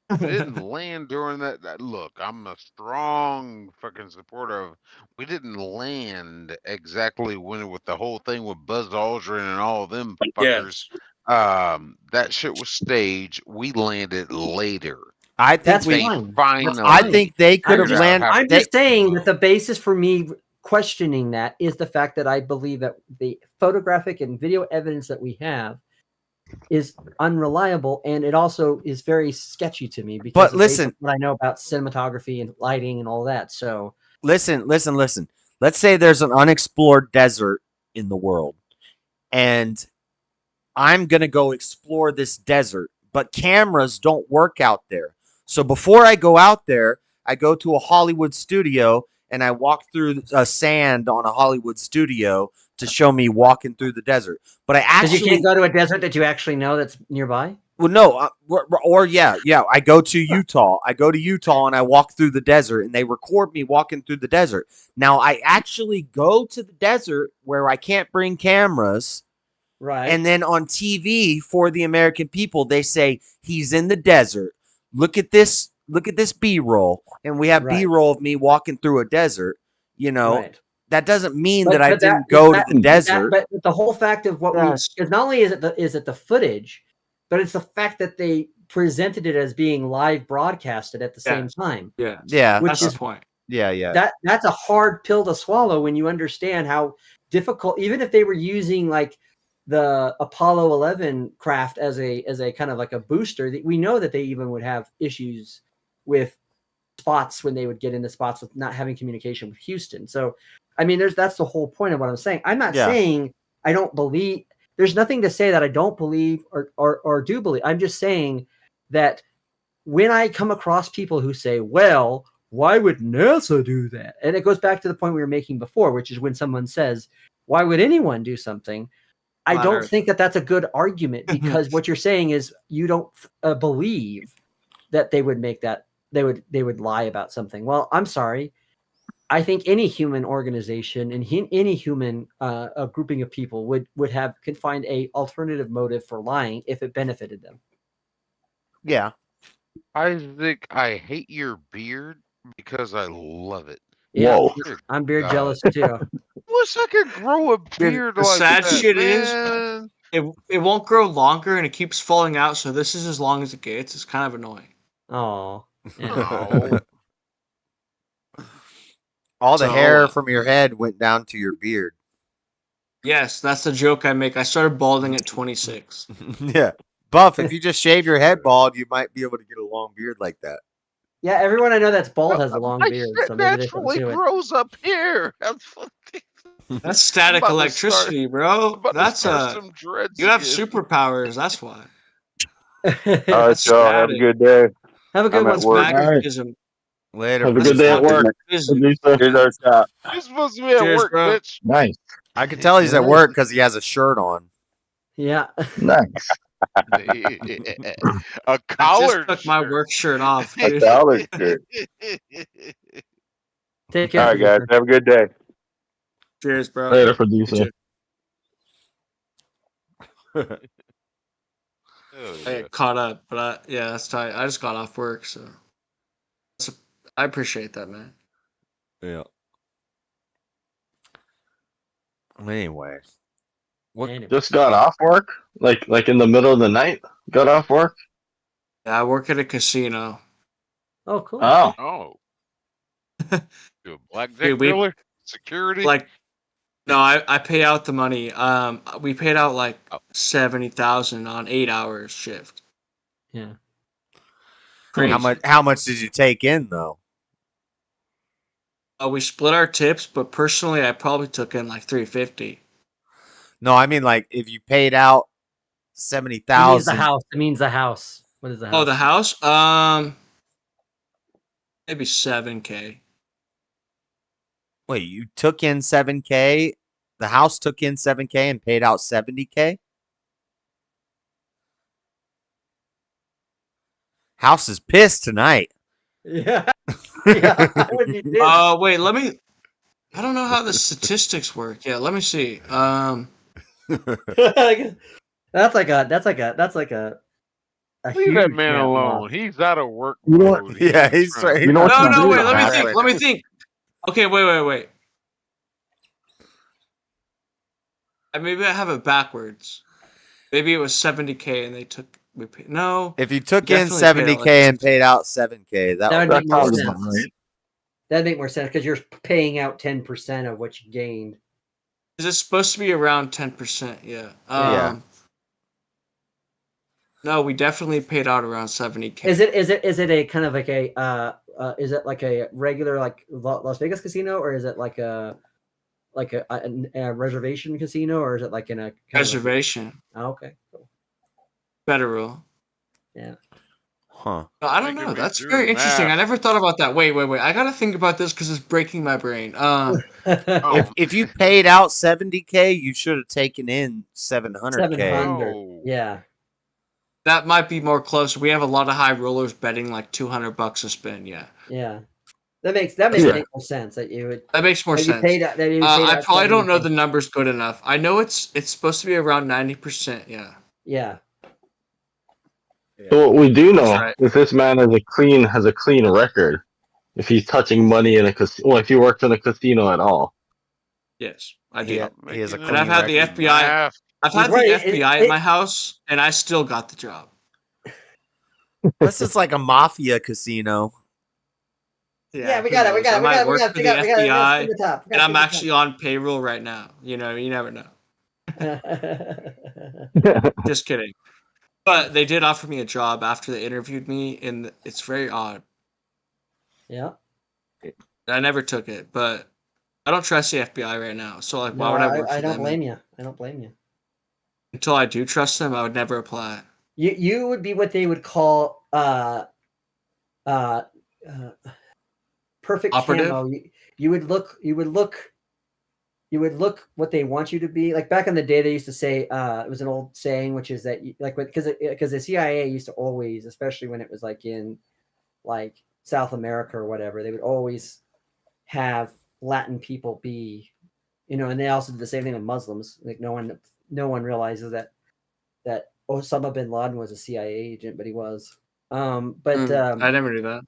It didn't land during that. Look, I'm a strong fucking supporter of. We didn't land exactly when with the whole thing with Buzz Aldrin and all them fuckers. That shit was staged. We landed later. I think I think they could have landed. I'm just saying that the basis for me questioning that is the fact that I believe that the photographic and video evidence that we have is unreliable, and it also is very sketchy to me because of what I know about cinematography and lighting and all that. So listen. Let's say there's an unexplored desert in the world, and I'm gonna go explore this desert, but cameras don't work out there. So before I go out there, I go to a Hollywood studio and I walk through sand on a Hollywood studio to show me walking through the desert. But I actually you can't go to a desert that you actually know that's nearby. Well, no, I go to Utah. I go to Utah and I walk through the desert, and they record me walking through the desert. Now I actually go to the desert where I can't bring cameras. Right. And then on TV for the American people, they say he's in the desert. Look at this B-roll. And we have B-roll of me walking through a desert. That doesn't mean that I didn't go to the desert. But the whole fact of what because not only is it the footage, but it's the fact that they presented it as being live broadcasted at the same time. Yeah. Yeah. Which That's is the point. Yeah. That's a hard pill to swallow when you understand how difficult, even if they were using like the Apollo 11 craft as a kind of like a booster, we know that they even would have issues with spots when they would get into spots with not having communication with Houston. So, I mean, that's the whole point of what I'm saying. I'm not saying I don't believe. There's nothing to say that I don't believe or do believe. I'm just saying that when I come across people who say, well, why would NASA do that? And it goes back to the point we were making before, which is when someone says, why would anyone do something? I Flat don't Earth. think that that's a good argument, because what you're saying is you don't believe that they would make that, they would lie about something. Well, I'm sorry. I think any human organization and any human a grouping of people could find a alternative motive for lying if it benefited them. Yeah. Isaac, I hate your beard because I love it. Yeah, Whoa. I'm beard God. jealous too. Wish I could grow a beard The like sad that, shit man. is, it won't grow longer and it keeps falling out. So this is as long as it gets. It's kind of annoying. Oh, Oh. All the So, hair from your head went down to your beard. Yes, that's the joke I make. I started balding at 26. Yeah. Buff, if you just shave your head bald, you might be able to get a long beard like that. Yeah, everyone I know that's bald has a long My beard, shit so maybe they naturally do it. grows up here. That's static about to electricity, bro. about to That's start some dreads you have again. superpowers. That's why. All right, That's y'all. Have a static. good day. Have a good I'm one. at work. Magnetism. Later. Have a good day at work. Producer. Here's our shot. You're supposed to be at Cheers, work, bro. bitch. Nice. I can tell he's at work because he has a shirt on. Yeah. Nice. A I collared just took my shirt. work shirt off, A dude. collared shirt. Take All care. right, guys. producer. Have a good day. Cheers, bro. Later, producer. Oh, I yeah. get caught up, but that's tight. I just got off work, so I appreciate that, man. Yeah. Anyway. What? Just got off work? Like in the middle of the night? Got off work? Yeah, I work at a casino. Oh, cool. Oh. Oh. You a blackjack Dude, we- dealer? Security? Like, no, I pay out the money. We paid out like 70,000 on 8 hours shift. Yeah. Crazy. How much did you take in though? We split our tips, but personally, I probably took in like 350. No, I mean like if you paid out It means the 70,000. house. It means the house. What is the house? Oh, the house? Maybe 7K. Wait, you took in 7K? The house took in 7K and paid out 70K? House is pissed tonight. Yeah. Yeah. What did you do? Wait, let me. I don't know how the statistics work. Yeah, let me see. That's like a Leave huge that man amount alone. off. He's out of work You know what? mode. Yeah, he's trying- right. You know what No, you no, do wait. to Let me hack think. it? Let me think. Okay, wait. Maybe I have it backwards. Maybe it was 70K and they took. No. If you took We in definitely paid out 70K like and paid out 7K, That would That make more sounds sense. about right. That'd make more sense because you're paying out 10% of what you gained. Is it supposed to be around 10%? Yeah. Yeah. No, we definitely paid out around 70K. Is it a kind of like a is it like a regular like Las Vegas casino, or is it like a reservation casino, or is it like in a kind Reservation? Oh, okay, cool. Federal. Yeah. Huh. I don't know. That's very interesting. I never thought about that. Wait. I gotta think about this because it's breaking my brain. If you paid out 70K, you should have taken in 700K. 700. Yeah. That might be more closer. We have a lot of high rollers betting like $200 a spin. Yeah. Yeah. That makes more sense that you would. That makes more that you sense. paid out- that you paid I out probably don't know 70K. the numbers good enough. I know it's supposed to be around 90%. Yeah. Yeah. So what we do know That's right. is this man has a clean record. If he's touching money in a casino, well, if he works in a casino at all. Yes, I He do. has a And I've had the record. FBI. I've had Right, the FBI at my house, and I still got the job. This is like a mafia casino. Yeah, we who got it. We knows? got I it. We might got it. We work got it. for We the got it. We got it. We got to FBI, spin the top. We and got I'm to actually on payroll right now. You know, you never know. spin Just kidding. But they did offer me a job after they interviewed me, and it's very odd. Yeah. I never took it, but I don't trust the FBI right now. So like, No, why would I work I for don't them? blame you. I don't blame you. Until I do trust them, I would never apply. You would be what they would call perfect Operative? camo. You would look what they want you to be. Like back in the day, they used to say it was an old saying, which is that because the CIA used to always, especially when it was like in like South America or whatever, they would always have Latin people be, and they also did the same thing with Muslims. Like no one realizes that Osama bin Laden was a CIA agent, but he was. I never knew that.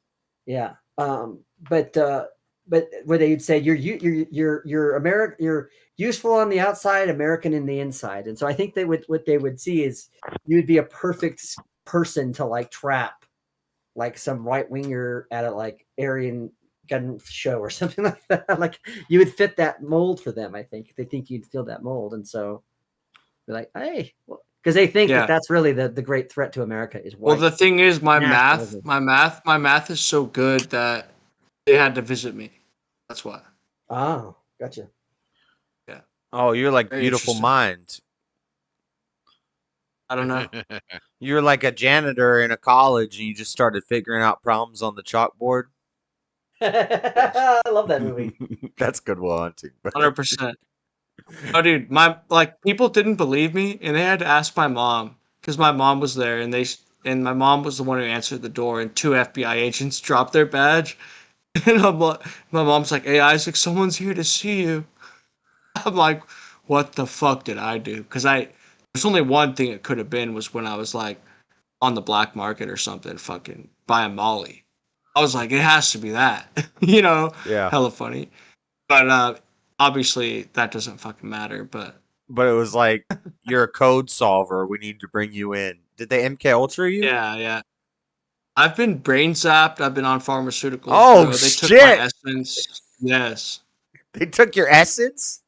Yeah. But where they'd say you're American, you're useful on the outside, American in the inside. And so I think what they would see is you would be a perfect person to like trap like some right winger at a like Aryan gun show or something like that. Like you would fit that mold for them. I think they think you'd fill that mold. And so they're like, hey, because they think that that's really the great threat to America is white. Well, the thing is, my nationalism. math is so good that they had to visit me. That's why. Oh, gotcha. Yeah. Oh, you're like Very beautiful interesting. mind. I don't know. You're like a janitor in a college and you just started figuring out problems on the chalkboard. I love that movie. That's good hunting. 100%. Oh, dude, people didn't believe me, and they had to ask my mom because my mom was there, and my mom was the one who answered the door, and 2 FBI agents dropped their badge, and my mom's like, "Hey, Isaac, someone's here to see you." I'm like, "What the fuck did I do?" Because there's only one thing it could have been was when I was like on the black market or something, fucking buying Molly. I was like, it has to be that, Yeah. hella funny. But obviously that doesn't fucking matter. But it was like, you're a code solver. We need to bring you in. Did they MK Ultra you? yeah. I've been brain zapped. I've been on pharmaceuticals. Oh, bro. They shit. took my essence. Yes. They took your essence?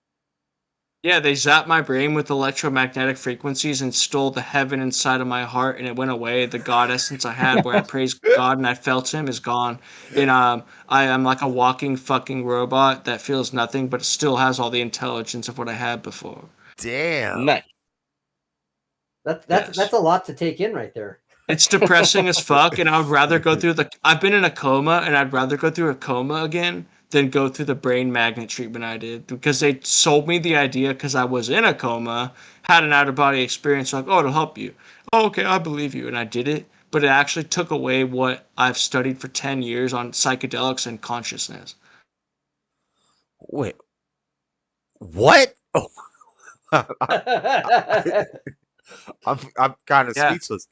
Yeah, they zapped my brain with electromagnetic frequencies and stole the heaven inside of my heart, and it went away. The God essence I had, where I praised God and I felt Him, is gone. And I am like a walking fucking robot that feels nothing, but still has all the intelligence of what I had before. Damn. Nice. That's a lot to take in right there. It's depressing as fuck, and I would rather go through I've been in a coma, and I'd rather go through a coma again than go through the brain magnet treatment I did, because they sold me the idea because I was in a coma, had an out of body experience, like, oh, it'll help you. Oh, okay, I believe you, and I did it, but it actually took away what I've studied for 10 years on psychedelics and consciousness. Wait. What? Oh. I'm kind of speechless.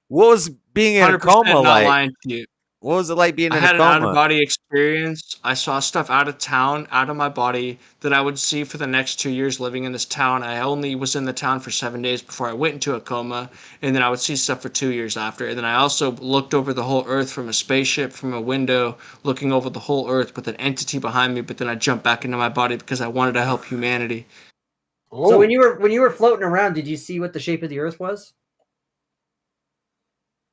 What was being in a coma not like? lying to you. What was it like being I in a had coma? an out-of-body experience. I saw stuff out of town, out of my body, that I would see for the next 2 years living in this town. I only was in the town for 7 days before I went into a coma, and then I would see stuff for 2 years after. And then I also looked over the whole Earth from a spaceship, from a window, looking over the whole Earth with an entity behind me, but then I jumped back into my body because I wanted to help humanity. So when you were floating around, did you see what the shape of the Earth was?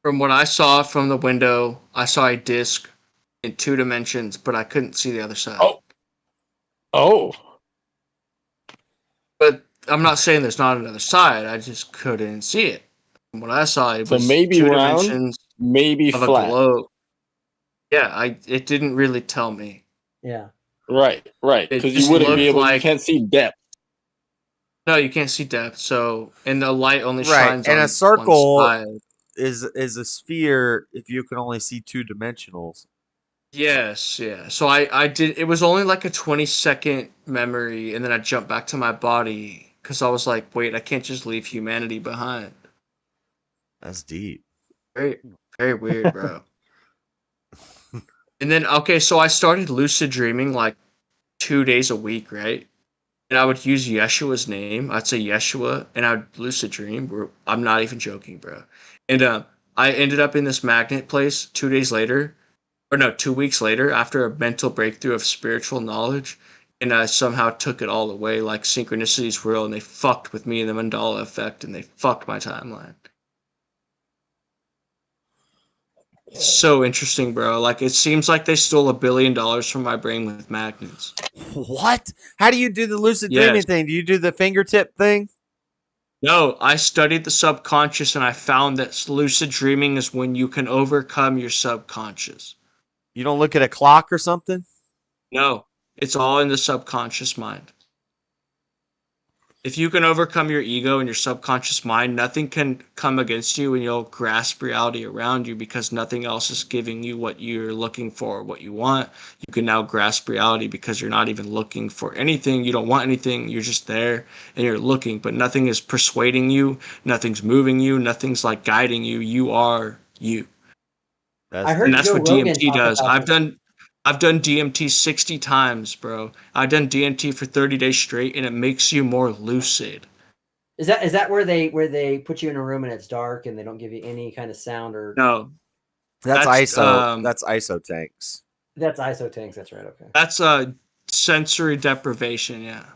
From what I saw from the window, I saw a disc in 2 dimensions, but I couldn't see the other side. Oh. But I'm not saying there's not another side. I just couldn't see it. From what I saw, it was maybe 2 round, dimensions maybe of flat. a globe. Yeah, it didn't really tell me. Yeah. Right. It Because you just wouldn't be looked able. You like- can't see depth. No, you can't see depth. So, and the light only Right, shines and on a circle one side. is a sphere if you can only see 2 dimensionals. Yes, yeah. So I did. It was only like a 20-second memory, and then I jumped back to my body because I was like, wait, I can't just leave humanity behind. That's deep. Very, very weird, bro. And then, okay, so I started lucid dreaming like 2 days a week, right? And I would use Yeshua's name. I'd say Yeshua, and I'd lucid dream. I'm not even joking, bro. And I ended up in this magnet place 2 days later, or no, 2 weeks later, after a mental breakthrough of spiritual knowledge, and I somehow took it all away. Like synchronicity is real, and they fucked with me in the Mandala effect, and they fucked my timeline. It's so interesting, bro. Like it seems like they stole $1 billion from my brain with magnets. What? How do you do the lucid Yes. dreaming thing? Do you do the fingertip thing? No, I studied the subconscious and I found that lucid dreaming is when you can overcome your subconscious. You don't look at a clock or something? No, it's all in the subconscious mind. If you can overcome your ego and your subconscious mind, nothing can come against you and you'll grasp reality around you because nothing else is giving you what you're looking for, what you want. You can now grasp reality because you're not even looking for anything. You don't want anything. You're just there and you're looking, but nothing is persuading you. Nothing's moving you. Nothing's like guiding you. You are you. I heard And that's Joe what Rogan DMT talk does. about I've done DMT 60 times, bro. I've done DMT for 30 days straight and it makes you more lucid. Is that where they put you in a room and it's dark and they don't give you any kind of sound or No. That's ISO. That's ISO tanks. That's ISO tanks, that's right, okay. That's sensory deprivation, yeah.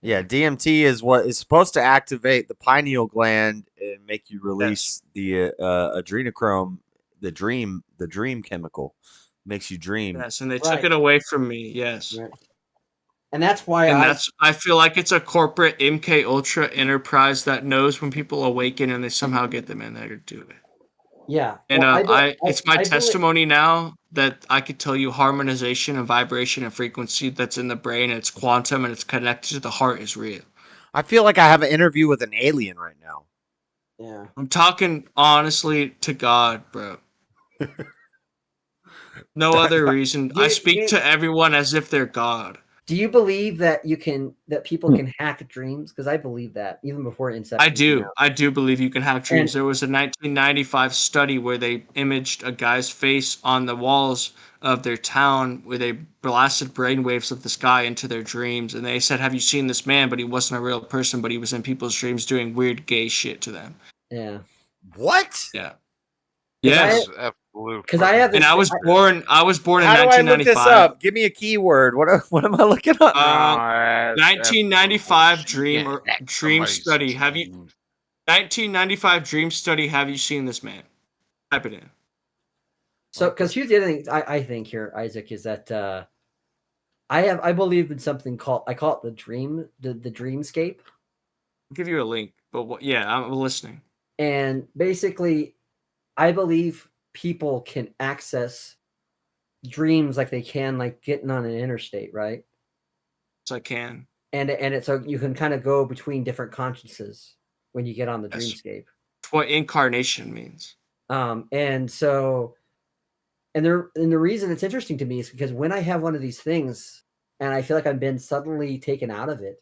Yeah, DMT is what is supposed to activate the pineal gland and make you release the adrenochrome, the dream chemical. Makes you dream. Yes, and they took it away from me, yes. Right. And that's why I feel like it's a corporate MK Ultra enterprise that knows when people awaken and they somehow get them in there to do it. Yeah. And Well, it's my I believe- testimony now that I could tell you harmonization and vibration and frequency that's in the brain and it's quantum and it's connected to the heart is real. I feel like I have an interview with an alien right now. Yeah. I'm talking honestly to God, bro. No other reason. I speak to everyone as if they're God. Do you believe that people can hack dreams? Because I believe that even before Inception. I do. came out. I do believe you can have dreams. And- There was a 1995 study where they imaged a guy's face on the walls of their town where they blasted brainwaves of this guy into their dreams. And they said, have you seen this man? But he wasn't a real person, but he was in people's dreams doing weird gay shit to them. Yeah. What? Yeah. Yes, Yes. absolutely. Because I have this. And I was born in How do I 1995. look this up? Give me a keyword. What am I looking up? 1995 dream somebody's study. 1995 dream study. Have you seen this man? Type it in. So, because here's the other thing I think here, Isaac, is that I believe in something called I call it the dreamscape. I'll give you a link, but yeah, I'm listening. And basically, I believe people can access dreams like they can like getting on an interstate, right? So I can. And it's so you can kind of go between different consciences when you get on the dreamscape. It's what incarnation means. And so and the reason it's interesting to me is because when I have one of these things and I feel like I've been suddenly taken out of it,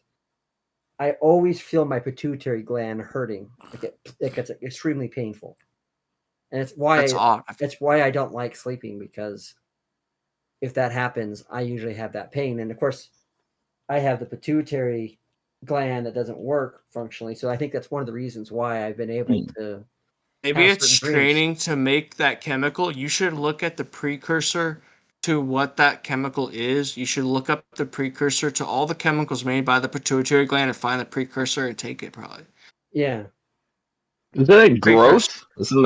I always feel my pituitary gland hurting. It gets extremely painful. And it's why it's why I don't like sleeping, because if that happens, I usually have that pain. And of course, I have the pituitary gland that doesn't work functionally. So I think that's one of the reasons why I've been able to. Maybe have it's certain dreams. training to make that chemical. You should look at the precursor to what that chemical is. You should look up the precursor to all the chemicals made by the pituitary gland and find the precursor and take it, probably. Yeah. Isn't that growth? Isn't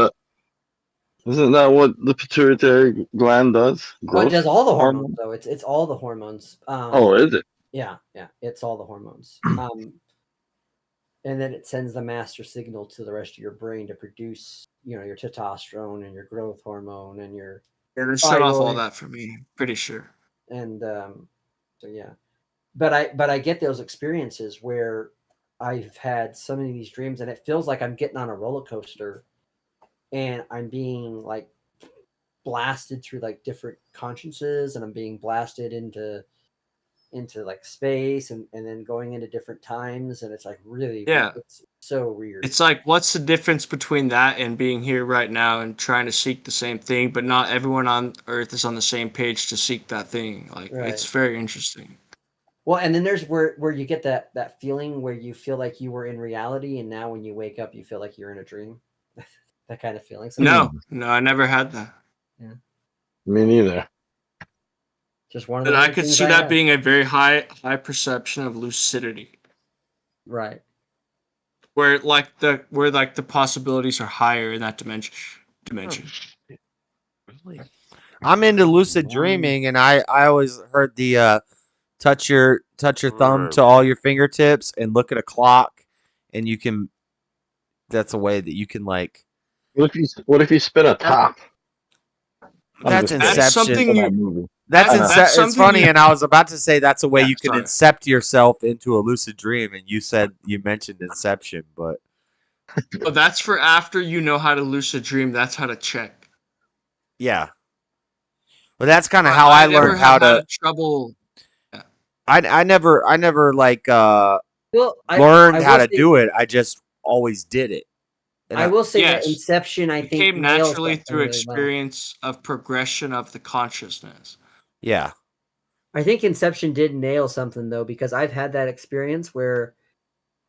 that what the pituitary gland does? Well, it Growth does all the hormone? hormones, though. It's all the hormones. Oh, is it? Yeah, it's all the hormones. And then it sends the master signal to the rest of your brain to produce, your testosterone and your growth hormone and your. Yeah, they shut off all thyroid. that for me. Pretty sure. And so yeah, but I get those experiences where I've had so many of these dreams, and it feels like I'm getting on a roller coaster, and I'm being like blasted through like different consciences, and I'm being blasted into like space and then going into different times, and it's like really it's so weird. It's like, what's the difference between that and being here right now and trying to seek the same thing, but not everyone on Earth is on the same page to seek that thing. Like, it's very interesting. Well, and then there's where you get that feeling where you feel like you were in reality, and now when you wake up, you feel like you're in a dream. that kind of feeling. So No, I never had that. Yeah. Me neither. Just one of the But I weird could things see I that have. being a very high perception of lucidity, Right. where the possibilities are higher in that dimension. I'm into lucid dreaming, and I always heard the touch your thumb to all your fingertips and look at a clock, and you can. That's a way that you can like. What if you spin a top? That's That's something Inception. you. That's That's It's something funny, you. and I was about to say that's a way Yeah, you can sorry. incept yourself into a lucid dream, and you mentioned Inception, but Oh, that's for after you know how to lucid dream. That's how to check. yeah. But that's kind of how I never learned how have had to. trouble. I never like Well, learned I how will to say, do it. I just always did it. And I will say that Yes. Inception, I It think, came nails naturally that through really well. experience of progression of the consciousness. Yeah. I think Inception did nail something though, because I've had that experience where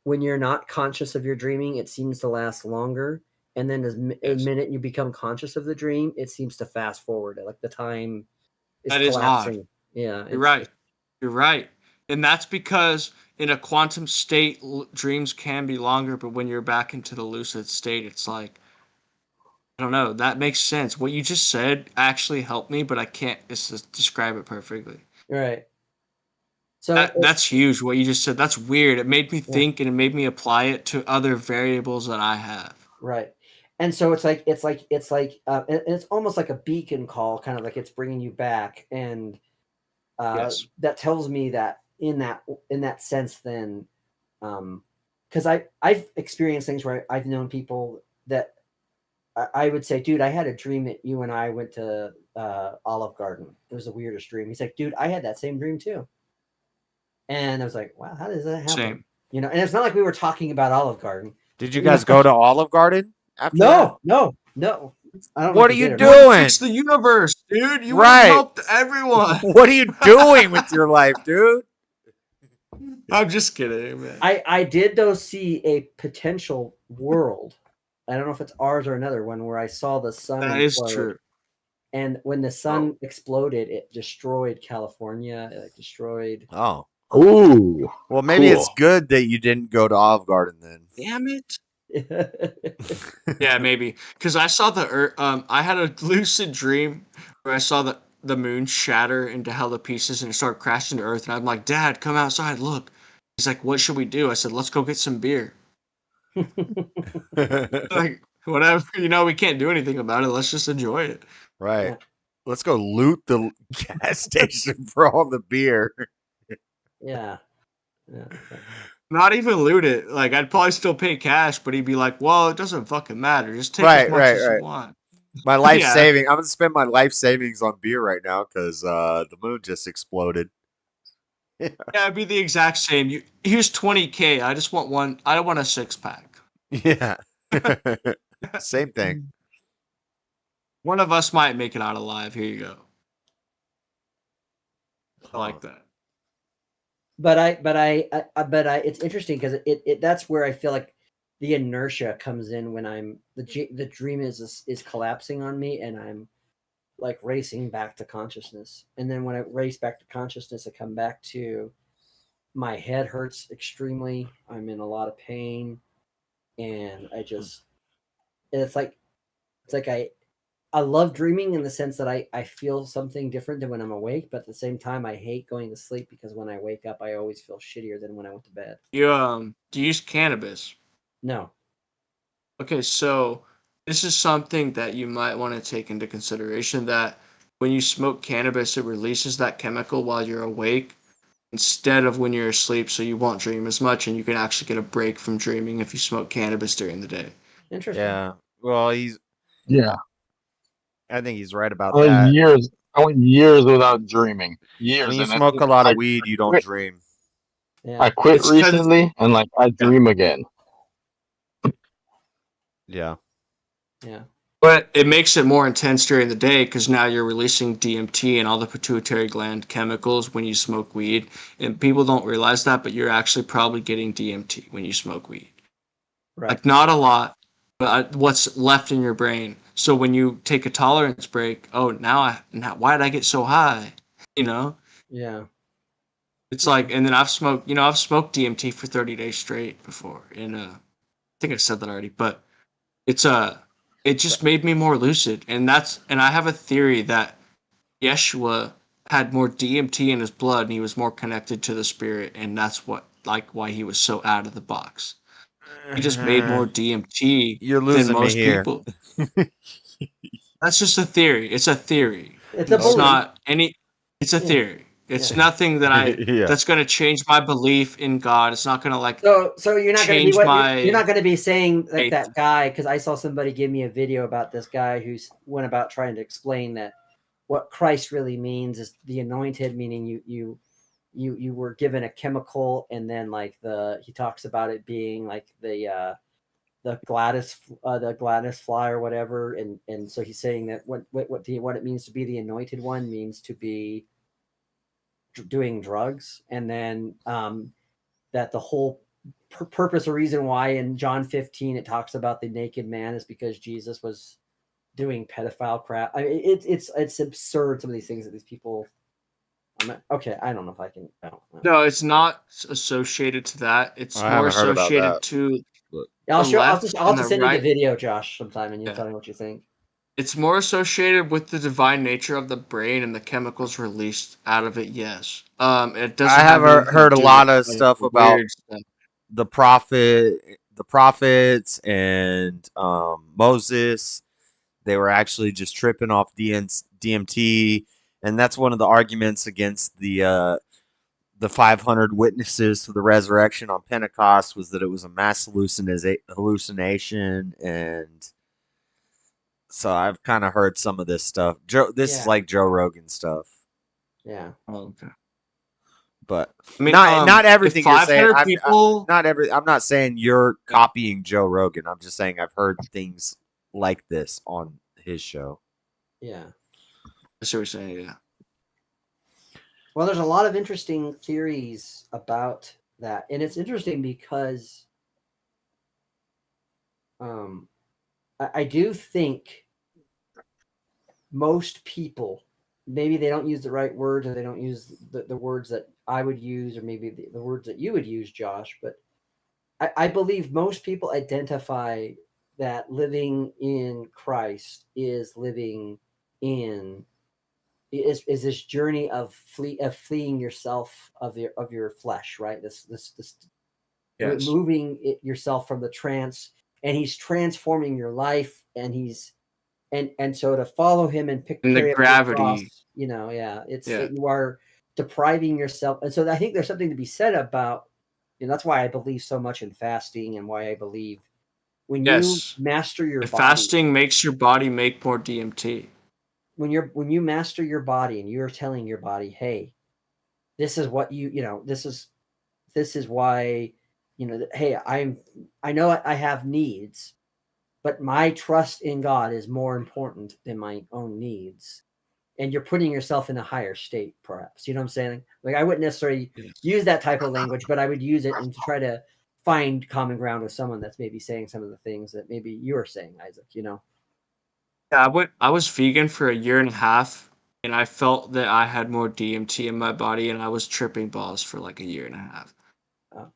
when you're not conscious of your dreaming, it seems to last longer. And then a minute you become conscious of the dream, it seems to fast forward. Like the time is That is odd. collapsing. Yeah. You're right. You're right. And that's because in a quantum state, dreams can be longer, but when you're back into the lucid state, it's like, I don't know. That makes sense. What you just said actually helped me, but I can't describe it perfectly. Right. So That's huge. What you just said. That's weird. It made me Yeah. think, and it made me apply it to other variables that I have. Right. And so it's it's almost like a beacon call, kind of like it's bringing you back. And that tells me that in that sense, then, because I've experienced things where I've known people that I would say, dude, I had a dream that you and I went to Olive Garden. It was the weirdest dream. He's like, dude, I had that same dream too. And I was like, wow, how does that happen? Same. You know, and it's not like we were talking about Olive Garden. Did you guys go to Olive Garden after that? No. I don't know What if are we you did or not. doing? Fix the universe, dude. You would Right. have helped everyone. What are you doing with your life, dude? I'm just kidding, man. I did though see a potential world. I don't know if it's ours or another one where I saw the sun. That is implode. true. And when the sun exploded, it destroyed California. It destroyed. Oh. Ooh. Well, maybe cool. it's good that you didn't go to Olive Garden then. Damn it. Yeah, maybe. Because I saw I had a lucid dream where I saw the moon shatter into hella pieces and it started crashing to Earth. And I'm like, Dad, come outside, look. He's like, what should we do? I said, let's go get some beer. Like, whatever. We can't do anything about it. Let's just enjoy it. Right. Yeah. Let's go loot the gas station for all the beer. Yeah. Not even loot it. Like, I'd probably still pay cash, but he'd be like, well, it doesn't fucking matter. Just take as much as you want. My life Yeah. saving. I'm gonna spend my life savings on beer right now because the moon just exploded. Yeah, it'd be the exact same. Here's $20K. I just want one. I don't want a 6-pack. Yeah. Same thing. One of us might make it out alive. Here you go. I like that. But it's interesting because it that's where I feel like the inertia comes in when the dream is collapsing on me and I'm like racing back to consciousness. And then when I race back to consciousness, I come back to my head hurts extremely. I'm in a lot of pain. And it's like I love dreaming in the sense that I feel something different than when I'm awake, but at the same time, I hate going to sleep because when I wake up, I always feel shittier than when I went to bed. You do you use cannabis? No. Okay, so this is something that you might want to take into consideration, that when you smoke cannabis, it releases that chemical while you're awake instead of when you're asleep, so you won't dream as much, and you can actually get a break from dreaming if you smoke cannabis during the day. Interesting. Yeah. Well, Yeah. I think he's right about I went that. years without dreaming. Years. When you and I smoke think a lot I of weed, you don't quit- dream. Yeah. I quit It's 'cause- recently, and like I dream again. Yeah. Yeah. But it makes it more intense during the day because now you're releasing DMT and all the pituitary gland chemicals when you smoke weed. And people don't realize that, but you're actually probably getting DMT when you smoke weed. Right. Like, not a lot, what's left in your brain. So when you take a tolerance break, now why did I get so high? You know? Yeah. It's like, and then I've smoked DMT for 30 days straight before, and I think I said that already, but it's it just made me more lucid, and I have a theory that Yeshua had more DMT in his blood, and he was more connected to the spirit, and that's why he was so out of the box. He just made more DMT You're than losing me most here. people. That's just a theory. It's a theory. It's a It's belief. not any. It's a Yeah. theory. It's Yeah. nothing that Yeah. that's going to change my belief in God. It's not going to like So you're not going to be change what my. you're not going to be saying like faith. that guy, because I saw somebody give me a video about this guy who's went about trying to explain that what Christ really means is the anointed, meaning you were given a chemical, and then like he talks about it being like the Gladys fly or whatever, and so he's saying that what it means to be the anointed one means to be doing drugs, and then that the whole purpose or reason why in John 15 it talks about the naked man is because Jesus was doing pedophile crap. I mean, it's absurd, some of these things that these people. Okay, I don't know if I can. I don't know. No, it's not associated to that. It's I more haven't heard about associated that. to I'll the show. I'll left just and the send you the right. video, Josh, sometime, and you Yeah. tell me what you think. It's more associated with the divine nature of the brain and the chemicals released out of it. Yes. It doesn't I have have anything heard to a do lot with of stuff about weird stuff. the prophets and Moses. They were actually just tripping off DMT, and that's one of the arguments against the 500 witnesses to the resurrection on Pentecost was that it was a mass hallucination, and so I've kind of heard some of this stuff. This is like Joe Rogan stuff. Yeah. Oh, okay. But I mean, not everything if you're saying. 500 people, I'm not saying you're copying Joe Rogan. I'm just saying I've heard things like this on his show. Yeah. I see what you're saying. Yeah. Well, there's a lot of interesting theories about that, and it's interesting because I do think most people, maybe they don't use the right words, or they don't use the words that I would use, or maybe the words that you would use, Josh, but I believe most people identify that living in Christ is living in is this journey of fleeing yourself of your flesh, right? This Yes. removing yourself from the trance, and he's transforming your life, and he's and so to follow him and And the carry up your gravity. cross, it's that you are depriving yourself, and so I think there's something to be said about, that's why I believe so much in fasting, and why I believe when you master your If body, fasting makes your body make more DMT. when you master your body and you're telling your body, hey, this is what this is why, hey, I know I have needs, but my trust in God is more important than my own needs. And you're putting yourself in a higher state, perhaps. You know what I'm saying? Like, I wouldn't necessarily use that type of language, but I would use it and to try to find common ground with someone that's maybe saying some of the things that maybe you are saying, Isaac, Yeah, I was vegan for a year and a half, and I felt that I had more DMT in my body, and I was tripping balls for like a year and a half.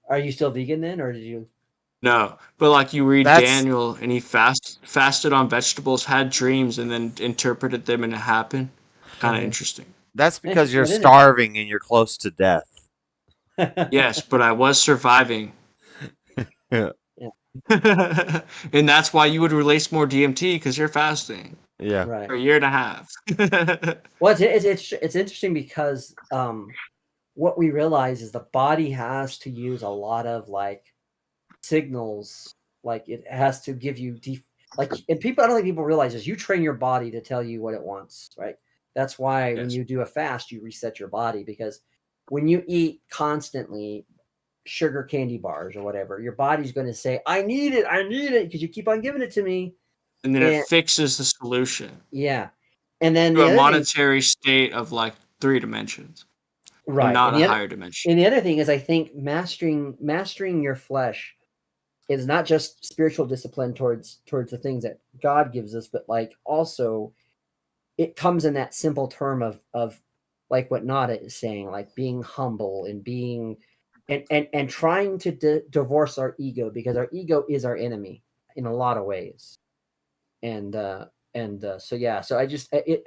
Are you still vegan then, or did you? No, but like you read That's- Daniel, and he fasted on vegetables, had dreams, and then interpreted them, and it happened. Kind of interesting. That's because you're starving and you're close to death. Yes, but I was surviving. Yeah. And that's why you would release more DMT, because you're fasting. Yeah. Right. For a year and a half. Well, it's interesting because what we realize is the body has to use a lot of like signals, like it has to give you and people, I don't think people realize is you train your body to tell you what it wants, right? That's why when you do a fast, you reset your body, because when you eat constantly sugar candy bars or whatever, your body's going to say, I need it, because you keep on giving it to me. And then it fixes the solution. Yeah. And then to a monetary state of like 3 dimensions. Right. And not and a the higher other, dimension. And the other thing is, I think mastering your flesh it's not just spiritual discipline towards the things that God gives us, but like also it comes in that simple term of like what Nada is saying, like being humble and being and trying to divorce our ego, because our ego is our enemy in a lot of ways. And so yeah, so I just it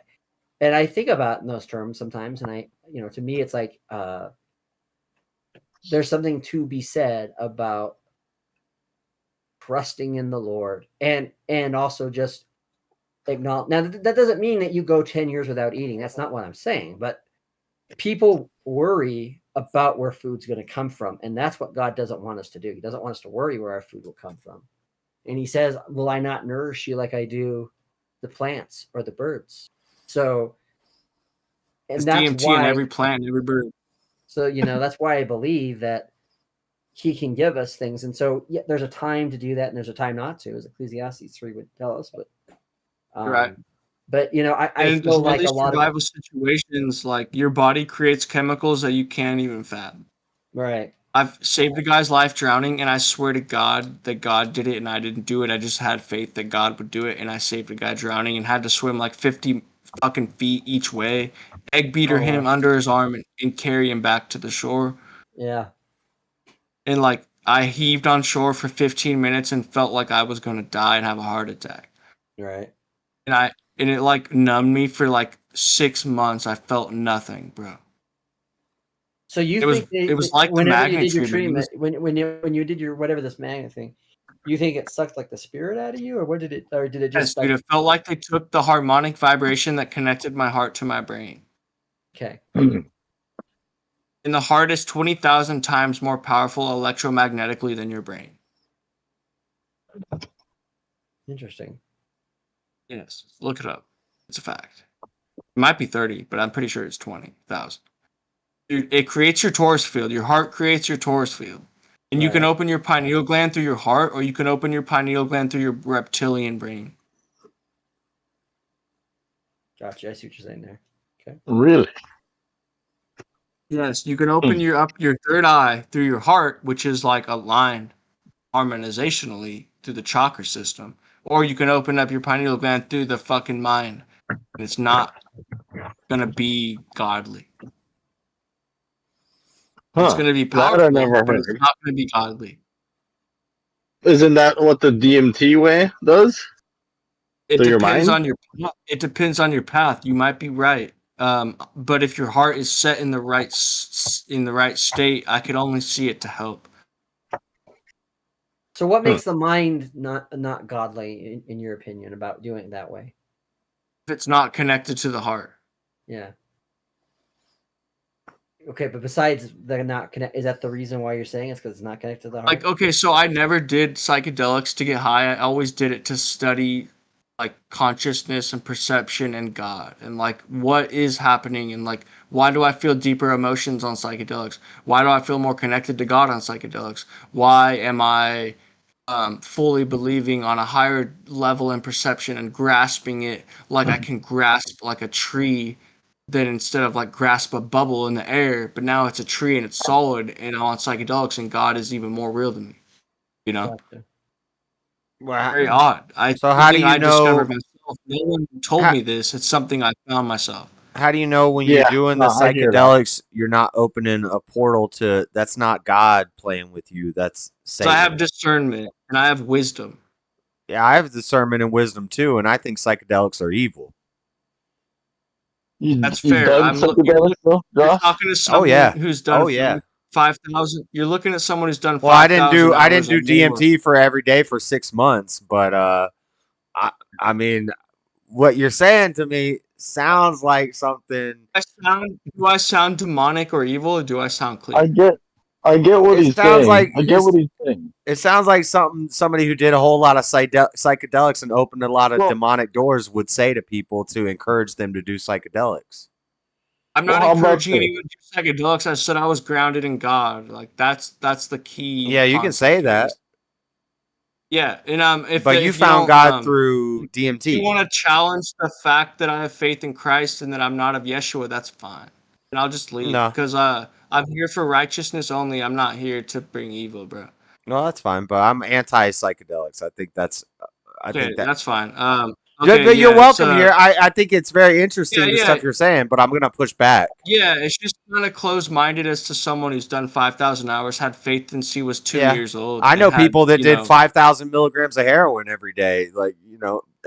and I think about in those terms sometimes, and I, you know, to me it's like there's something to be said about trusting in the Lord and also just acknowledge. Now that doesn't mean that you go 10 years without eating. That's not what I'm saying, but people worry about where food's going to come from, and that's what God doesn't want us to do. He doesn't want us to worry where our food will come from. And he says, will I not nourish you like I do the plants or the birds? So, and It's that's DMT in why every plant, every bird. So, you know, that's why I believe that he can give us things. And so, yeah, there's a time to do that and there's a time not to, as Ecclesiastes 3 would tell us. Right. But, you know, I And feel some of like a these lot of, survival situations, like your body creates chemicals that you can't even fathom. right. I've saved a guy's life drowning, and I swear to God that God did it, and I didn't do it. I just had faith that God would do it, and I saved a guy drowning and had to swim like 50 fucking feet each way, egg beater Oh, him wow. under his arm, and carry him back to the shore. Yeah. And like I heaved on shore for 15 minutes and felt like I was gonna die and have a heart attack. Right. And it like numbed me for like 6 months. I felt nothing, bro. So you It was think it was like the whenever you magnet did your treatment. treatment, when you did your whatever this magnet thing, you think it sucked like the spirit out of you, or what did it, or did it Yes, just dude, like? it felt like they took the harmonic vibration that connected my heart to my brain. Okay. And the heart is 20,000 times more powerful electromagnetically than your brain. Interesting. Yes, look it up. It's a fact. It might be 30, but I'm pretty sure it's 20,000. Dude, it creates your torus field. Your heart creates your torus field. And you can Right. open your pineal gland through your heart, or you can open your pineal gland through your reptilian brain. Gotcha. I see what you're saying there. Okay. Really? Yes, you can open your third eye through your heart, which is like aligned harmonizationally through the chakra system, or you can open up your pineal gland through the fucking mind, and it's not gonna be godly. It's Huh. gonna be That I powerful, never but it's heard. not gonna be godly. Isn't that what the DMT way does? It Through your depends mind? on your it depends on your path. You might be right, but if your heart is set in the right state, I could only see it to help. So what makes the mind not godly in your opinion about doing it that way? If it's not connected to the heart. Yeah. Okay, but besides the not connect, is that the reason why you're saying it's because it's not connected to the heart? Like, okay, so I never did psychedelics to get high. I always did it to study like consciousness and perception and God and like what is happening and like why do I feel deeper emotions on psychedelics? Why do I feel more connected to God on psychedelics? Why am I fully believing on a higher level in perception and grasping it like I can grasp like a tree than instead of like grasp a bubble in the air, but now it's a tree and it's solid and I'm on psychedelics and God is even more real to me. You know? Gotcha. Very odd. It's So how do something you I discovered know? myself. No one told me this. It's something I found myself. How do you know when you're Yeah, doing no, the I hear that. psychedelics, you're not opening a portal to? That's not God playing with you. That's So I have Satan. discernment and I have wisdom. Yeah, I have discernment and wisdom too, and I think psychedelics are evil. That's You've fair. done psychedelics though, You're Josh? talking to Oh someone yeah. who's done Oh yeah. 5,000. You're looking at someone who's done Well, I 5,000 didn't hours or do more. DMT for every day for 6 months, but I mean, what you're saying to me sounds like something. Do I sound demonic or evil, or do I sound clear? I get what It he's sounds saying. like I get what he's saying. it sounds like somebody who did a whole lot of psychedelics and opened a lot of Well, demonic doors would say to people to encourage them to do psychedelics. I'm well, not how about encouraging this? anyone to do psychedelics. I said I was grounded in God. Like that's the key Yeah, you can say concept here. that, Yeah, and but you if you found don't God through if you DMT. want to challenge the fact that I have faith in Christ and that I'm not of Yeshua, that's fine. And I'll just leave No. because I'm here for righteousness only. I'm not here to bring evil, bro. No, that's fine, but I'm anti psychedelics. I think that's. I Okay, think that. that's fine. Yeah, Okay, but you're yeah, it's welcome here. I think it's very interesting the yeah, stuff you're saying, but I'm gonna push back. yeah. It's just kind of closed-minded as to someone who's done 5,000 hours, had faith since he was 2 Yeah, years old, I and know had people that did 5,000 milligrams of heroin every day, like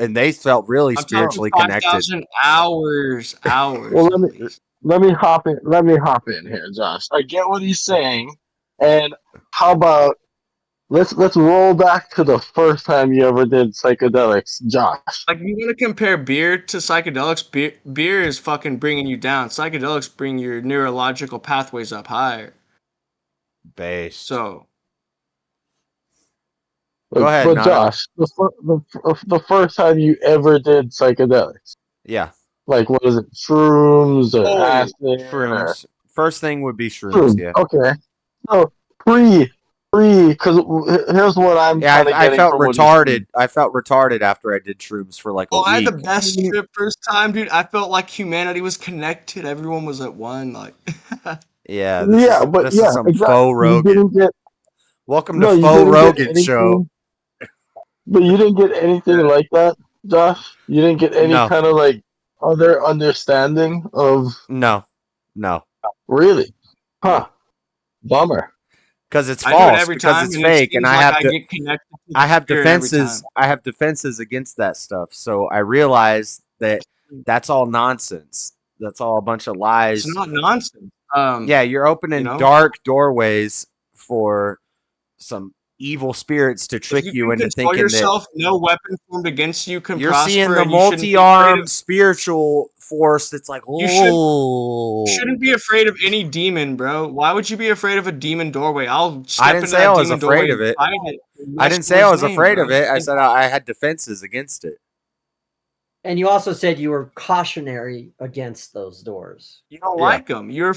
and they felt really I'm talking spiritually connected. 5,000 hours, Well, at least. let me hop in. Let me hop in here, Josh. I get what he's saying, and how about let's roll back to the first time you ever did psychedelics, Josh. Like, you want to compare beer to psychedelics? Beer is fucking bringing you down. Psychedelics bring your neurological pathways up higher. Based. So. Go ahead, But Nada. Josh, the first time you ever did psychedelics, Yeah. like what is it, shrooms or acid? Shrooms. First thing would be shrooms. Yeah. Okay. So pre, because here's what I'm Yeah, kind of I getting felt from what he's saying. retarded. I felt retarded after I did shrooms for like a Oh, I had week. the best trip first time, dude. I felt like humanity was connected. Everyone was at one. Like, Yeah, But this is some exactly. faux You Rogan. didn't get Welcome to no, you faux didn't get Rogan show. anything. But you didn't get anything like that, Josh. You didn't get any No. kind of like other understanding of. No. Really? Huh. Bummer. Because it's I do it false. every Because time, it's and it fake, and seems I like have I to. get connected to I the have spirit every defenses. time. I have defenses against that stuff. So I realized that that's all nonsense. That's all a bunch of lies. It's not nonsense. Yeah, you're opening dark doorways for some evil spirits to If trick you you can into control thinking that yourself, no weapon formed against you can you're prosper, seeing the and you shouldn't be afraid multi-armed of. spiritual force that's like, You shouldn't be afraid of any demon, bro. Why would you be afraid of a demon doorway? I'll I step didn't into say I that was demon doorway afraid and of it. fight it. in I didn't say I Yeshua's was name, afraid of bro. it. I said I had defenses against it. And you also said you were cautionary against those doors. You don't like them. You're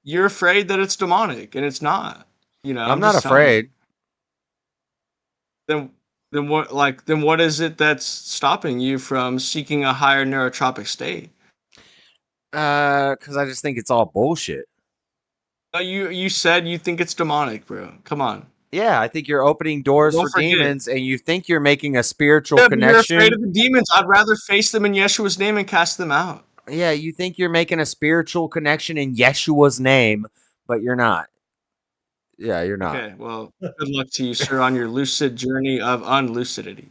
you're afraid that it's demonic, and it's not. I'm not just telling you. afraid. Then what is it that's stopping you from seeking a higher neurotropic state? Because I just think it's all bullshit. No, you said you think it's demonic, bro. Come on. Yeah, I think you're opening doors Don't for forget. demons, and you think you're making a spiritual Yeah, but you're afraid connection. of the demons. I'd rather face them in Yeshua's name and cast them out. Yeah, you think you're making a spiritual connection in Yeshua's name, but you're not. Yeah, you're not. Okay, well, good luck to you, sir, on your lucid journey of unlucidity.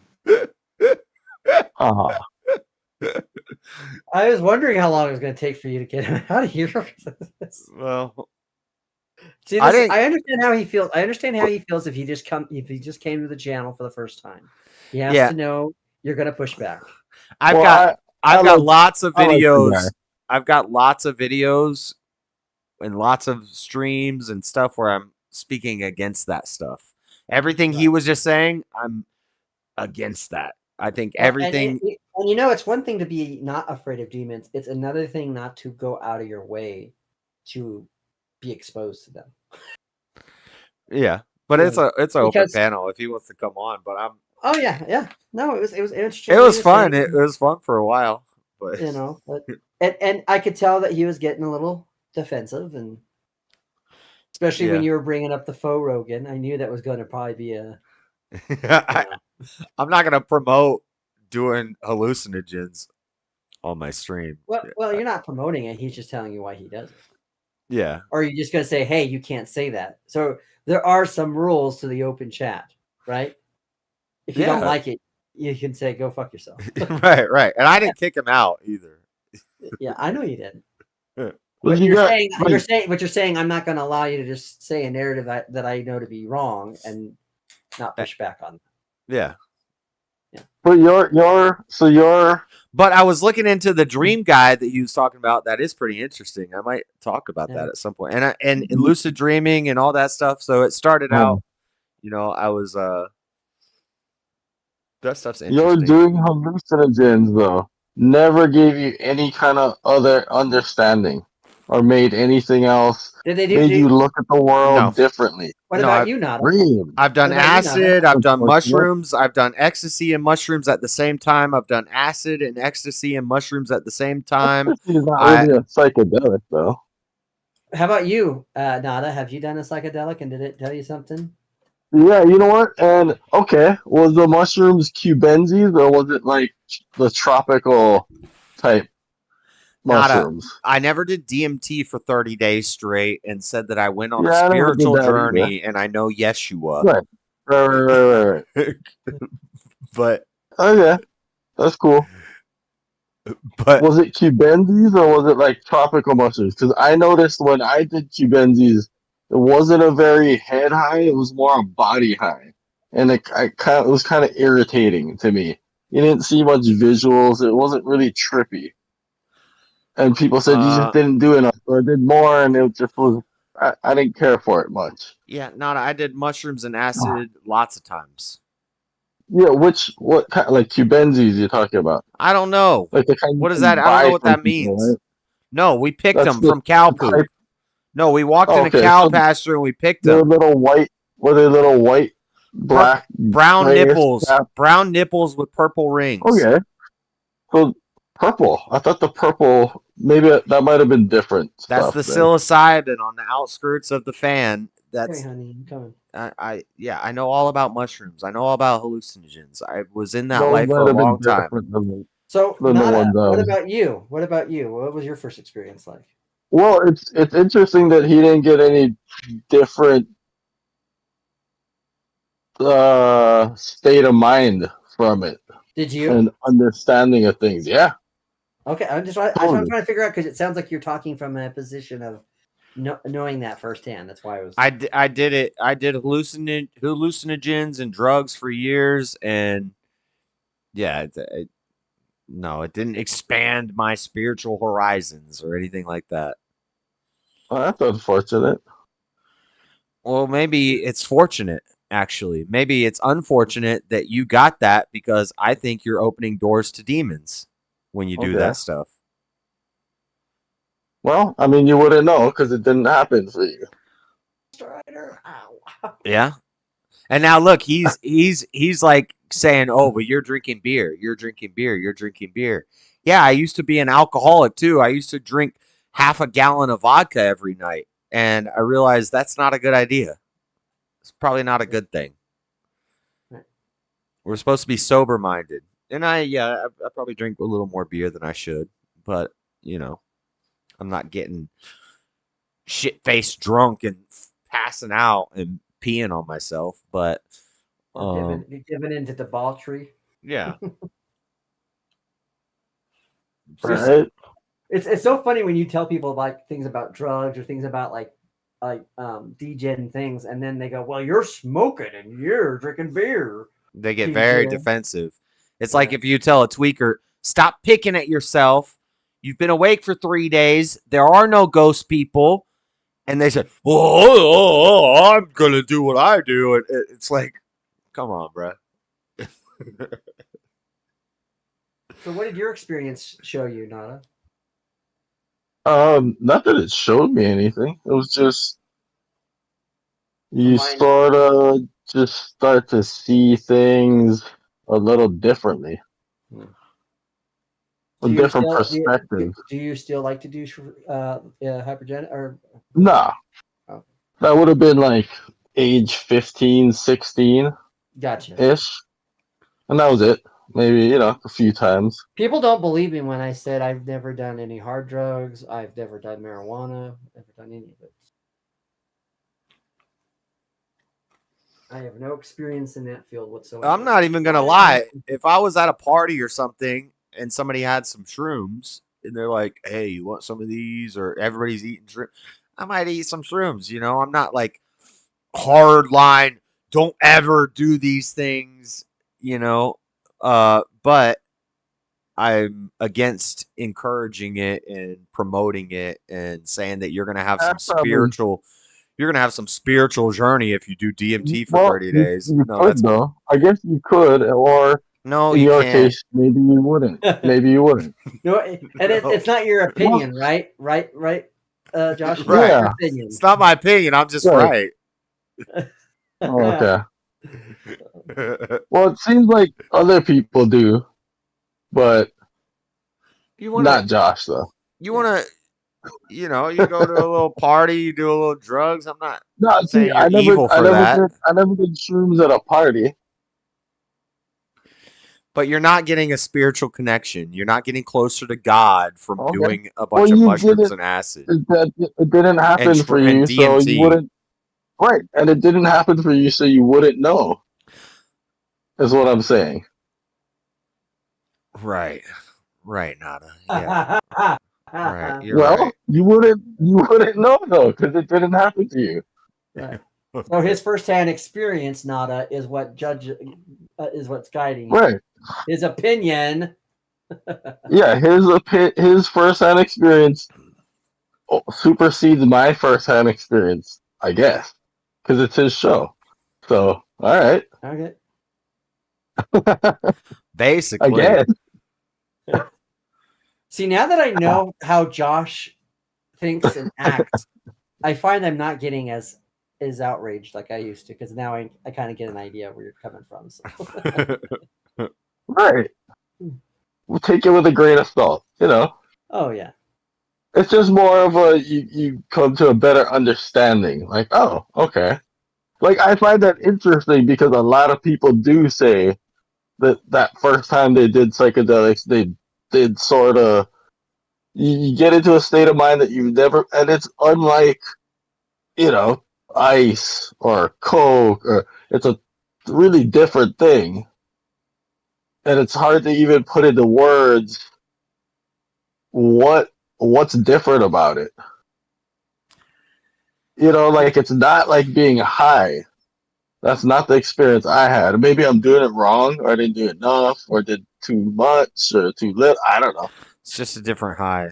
I was wondering how long it was going to take for you to get him out of here. Well, See, I this, didn't- I understand how he feels. I understand how he feels if he just came to the channel for the first time. He has Yeah. to know you're going to push back. I've got lots of videos. I've got lots of videos and lots of streams and stuff where I'm speaking against that stuff. Everything he was just saying, I'm against that. I think everything. And it's one thing to be not afraid of demons. It's another thing not to go out of your way to be exposed to them. Yeah, but it's an open Because- panel if he wants to come on. But I'm. Oh yeah. No, it was It was fun. It was fun for a while, but and I could tell that he was getting a little defensive, and especially when Yeah. you were bringing up the faux Rogan. I knew that was going to probably be a. I'm not gonna promote doing hallucinogens on my stream. Well, you're not promoting it. He's just telling you why he does it. Yeah. Or are you just going to say, hey, you can't say that? So there are some rules to the open chat, right? If you don't Yeah. like it, you can say, go fuck yourself. right. And I didn't kick him out either. Yeah, I know you didn't. Yeah. But You you're got- saying, like- you're saying, I'm not going to allow you to just say a narrative that I know to be wrong and not push back on. Yeah. But you're But I was looking into the dream guide that he was talking about. That is pretty interesting. I might talk about that at some point. And lucid dreaming and all that stuff. So it started out, I was that stuff's interesting. You're doing hallucinogens though. Never gave you any kind of other understanding or made anything else. Did they do- made did- you look at the world No. differently? What about you, Nada? Really? I've done What about you, Nada? acid, I've done Unfortunate. mushrooms, I've done ecstasy and mushrooms at the same time. I've done acid and ecstasy and mushrooms at the same time. It's not really a psychedelic though. How about you, Nada? Have you done a psychedelic and did it tell you something? Yeah, you know what? And okay, was the mushrooms cubensis or was it like the tropical type Not a. mushrooms? I never did DMT for 30 days straight and said that I went on a Yeah, I never did spiritual that either. journey and I know Yeshua. Right. Right. But Okay, that's cool. But was it cubensis or was it like tropical mushrooms? Because I noticed when I did cubensis, it wasn't a very head high; it was more a body high, and it was kind of irritating to me. You didn't see much visuals; it wasn't really trippy. And people said you just didn't do enough, or did more, and it just was. I didn't care for it much. yeah, not I did mushrooms and acid lots of times. Yeah, what kind like cubensis you're talking about? I don't know. Like the kind What you is can that? I don't buy know what from that people, means. right? No, we picked That's them from cow poop. type. No, we walked in a Okay, cow so pasture and we picked they're them. little white. Were they little white, black, brown grayish nipples, cap? brown nipples with purple rings. Okay, so purple. I thought the purple. Maybe that might have been different That's stuff the then. psilocybin on the outskirts of the fan. That's Hey, honey, I'm coming. I know all about mushrooms. I know all about hallucinogens. I was in that Those life for might a have been long time. different So, than the Nada, ones I what was. about you? What about you? What was your first experience like? Well, it's interesting that he didn't get any different state of mind from it. Did you? And understanding of things. Yeah. Okay, I'm Totally. trying to figure out because it sounds like you're talking from a position of knowing that firsthand. That's why I was. I did it. I did hallucinogens and drugs for years, and yeah, no, it didn't expand my spiritual horizons or anything like that. Well, that's unfortunate. Well, maybe it's fortunate, actually. Maybe it's unfortunate that you got that because I think you're opening doors to demons when you do Okay. that stuff. Well, I mean, you wouldn't know because it didn't happen for you. Yeah. And now look, he's like saying, "Oh, but you're drinking beer. You're drinking beer. You're drinking beer." Yeah, I used to be an alcoholic too. I used to drink half a gallon of vodka every night, and I realized that's not a good idea. It's probably not a good thing. We're supposed to be sober minded. And I probably drink a little more beer than I should, but you know, I'm not getting shit faced drunk and passing out and peeing on myself, but Giving into debauchery. yeah. Right. It's so funny when you tell people like things about drugs or things about like DJing things, and then they go, "Well, you're smoking and you're drinking beer." They get very defensive. It's like if you tell a tweaker, "Stop picking at yourself. You've been awake for 3 days. There are no ghost people." And they said, "Oh, I'm going to do what I do." And it's like, come on, bro. So, what did your experience show you, Nada? Not that it showed me anything. It was just you sort of just start to see things a little differently. A different perspective. Do you still like to do hypergen or Nah. Oh. That would have been like age 15, 16 Gotcha. ish. And that was it. Maybe, a few times. People don't believe me when I said I've never done any hard drugs. I've never done marijuana. Never done any of it. I have no experience in that field whatsoever. I'm not even going to lie. If I was at a party or something and somebody had some shrooms and they're like, "Hey, you want some of these?" or everybody's eating shrooms, I might eat some shrooms. I'm not like hard line, don't ever do these things, but I'm against encouraging it and promoting it and saying that you're going to have some spiritual journey if you do DMT for 30 days. You could, though. I guess you could, or no, in you your can't. case, maybe you wouldn't. Maybe you wouldn't. No, and it's not your opinion, right? Right, Josh? It's Right. not your opinion. It's not my opinion. I'm just right. Oh, okay. Well, it seems like other people do, but not Josh, though. You want to you know, you go to a little party, you do a little drugs. I'm not No, see, saying you're evil for that, I never did shrooms at a party. but you're not getting a spiritual connection. You're not getting closer to God from Okay. doing a Well, bunch of you mushrooms didn't. and acid It didn't happen for and you, so you DMT. wouldn't. Right, and it didn't happen for you, so you wouldn't know. Is what I'm saying. Right, right, Nada. Yeah, right. You're Well, right. you wouldn't know though, because it didn't happen to you. Right. So his firsthand experience, Nada, is what is what's guiding you. Right. His opinion. Yeah, his firsthand experience supersedes my firsthand experience, I guess, because it's his show. So, all right. Okay. Basically, I guess. See, now that I know how Josh thinks and acts, I find I'm not getting as outraged like I used to, because now I kind of get an idea of where you're coming from. So. Right. We'll take it with a grain of salt, you know. Oh yeah. It's just more of a you come to a better understanding. Like, oh, okay. Like I find that interesting because a lot of people do say that first time they did psychedelics, they did sort of you get into a state of mind that you've never, and it's unlike, you know, ice or coke, or it's a really different thing, and it's hard to even put into words what's different about it. You know, like it's not like being high. That's not the experience I had. Maybe I'm doing it wrong, or I didn't do enough, or did too much, or too little. I don't know. it's just a different high.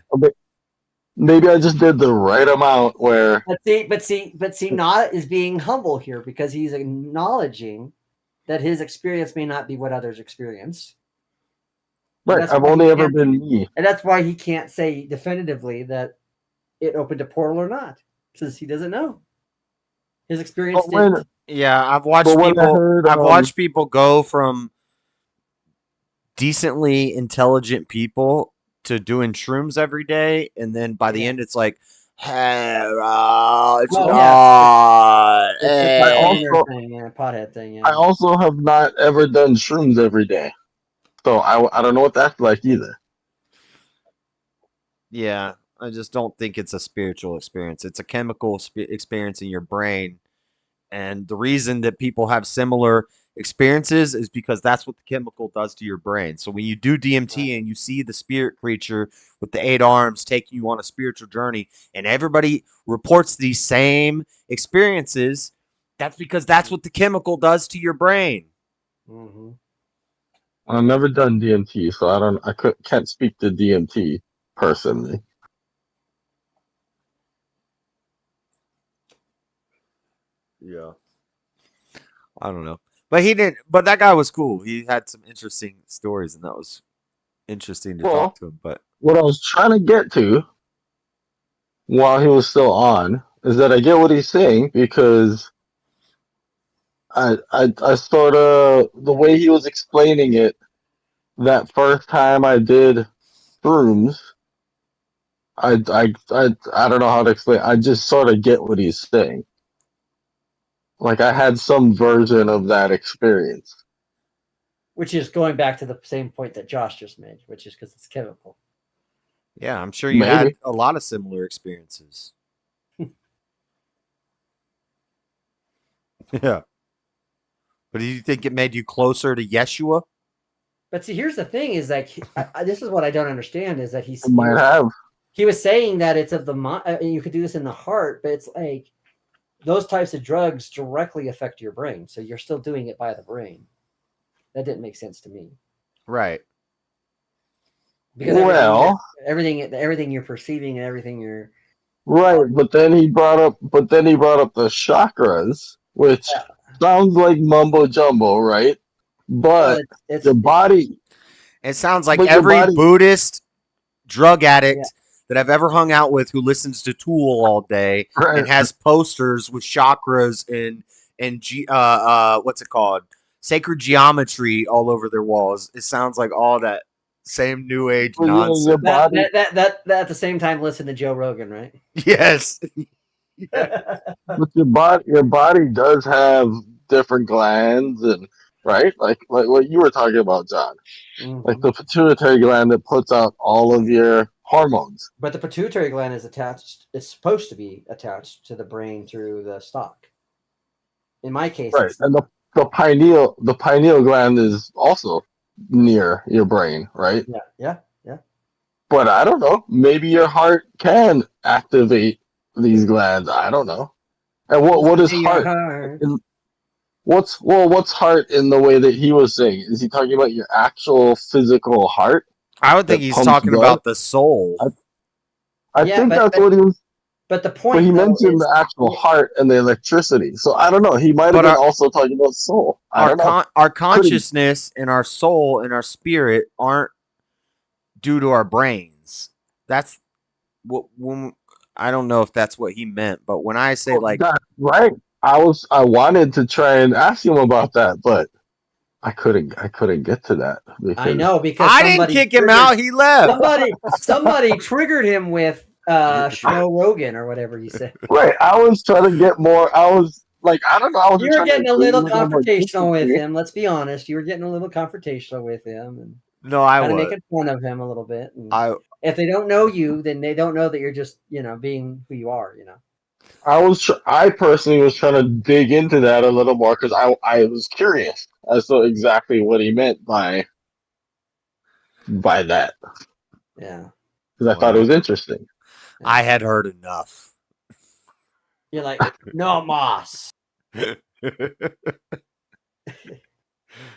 Maybe I just did the right amount where. But see, Nada is being humble here because he's acknowledging that his experience may not be what others experience. Right, I've only ever been me. And that's why he can't say definitively that it opened a portal or not, because he doesn't know. His experience didn't. Yeah, I've watched people. I've watched people go from decently intelligent people to doing shrooms every day, and then by the end, it's like, hey, it's not. Pothead thing. Yeah. I also have not ever done shrooms every day, so I don't know what that's like either. Yeah, I just don't think it's a spiritual experience. It's a chemical experience in your brain. And the reason that people have similar experiences is because that's what the chemical does to your brain. So when you do DMT and you see the spirit creature with the 8 arms taking you on a spiritual journey, and everybody reports these same experiences, that's because that's what the chemical does to your brain. Mm-hmm. I've never done DMT, so can't speak to DMT personally. Yeah. I don't know. But he didn't. But that guy was cool. He had some interesting stories, and that was interesting to talk to him. But what I was trying to get to while he was still on is that I get what he's saying, because I sort of, the way he was explaining it, that first time I did shrooms, I don't know how to explain. I just sort of get what he's saying. Like I had some version of that experience. Which is going back to the same point that Josh just made, which is because it's chemical. yeah, I'm sure you had a lot of similar experiences. Yeah. But do you think it made you closer to Yeshua? But see, here's the thing: is like this is what I don't understand is that he was saying that it's of the mind. You could do this in the heart, but it's like those types of drugs directly affect your brain, so you're still doing it by the brain. That didn't make sense to me. Right. Because everything you're perceiving and everything you're right. But then he brought up the chakras, which sounds like mumbo jumbo, right? But the body. It sounds like every Buddhist drug addict that I've ever hung out with who listens to Tool all day and has posters with chakras and what's it called? Sacred geometry all over their walls. It sounds like all that same new age Well, nonsense. your body, That at the same time listen to Joe Rogan, right? Yes. but your body does have different glands, and right, like what you were talking about, John. Like the pituitary gland that puts out all of your hormones. But the pituitary gland is attached. It's supposed to be attached to the brain through the stalk. In my case, Right, and the pineal gland is also near your brain, right? yeah. But I don't know. Maybe your heart can activate these glands. I don't know. And what is Your heart? heart. What's heart in the way that he was saying? Is he talking about your actual physical heart? I would think that he's pumps talking blood? about the soul. I Yeah, think but- that's but- what he was. But the But point, he though, mentioned is the actual heart and the electricity. So I don't know. He might have But been our- also talking about soul. I don't know. Our consciousness and our soul and our spirit aren't due to our brains. That's what when I don't know if that's what he meant, but when I say like That's right. I wanted to try and ask him about that, but I couldn't get to that because I know because I didn't kick him out, he left. Somebody triggered him with Joe Rogan or whatever he said. Right. I was trying to get more. I was like, I don't know. I was You were getting a little confrontational with him. him. Let's be honest. You were getting a little confrontational with him, and No, I kind of was. making fun of him a little bit. And I if they don't know you, then they don't know that you're just being who you are. I personally was trying to dig into that a little more because I was curious as to exactly what he meant by that. Yeah. Because I thought it was interesting. I had heard enough. You're like, no, Moss.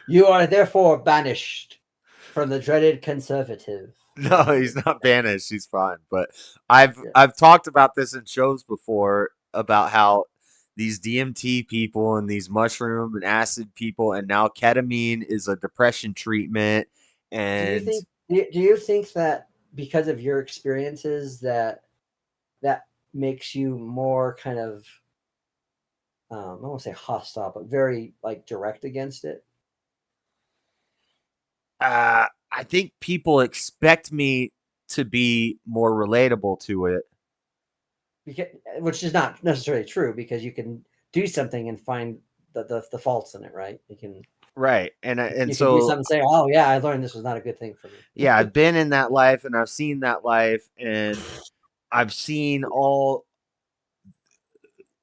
You are therefore banished from the dreaded conservative. No, he's not banished. He's fine. But I've talked about this in shows before about how these DMT people and these mushroom and acid people, and now ketamine is a depression treatment. And Do you think that because of your experiences that makes you more kind of I don't want to say hostile, but very like direct against it? I think people expect me to be more relatable to it. Because, which is not necessarily true because you can do something and find the faults in it, right? You can Right. And you can do so something and say, "Oh yeah, I learned this was not a good thing for me." yeah, I've been in that life and I've seen that life and I've seen all.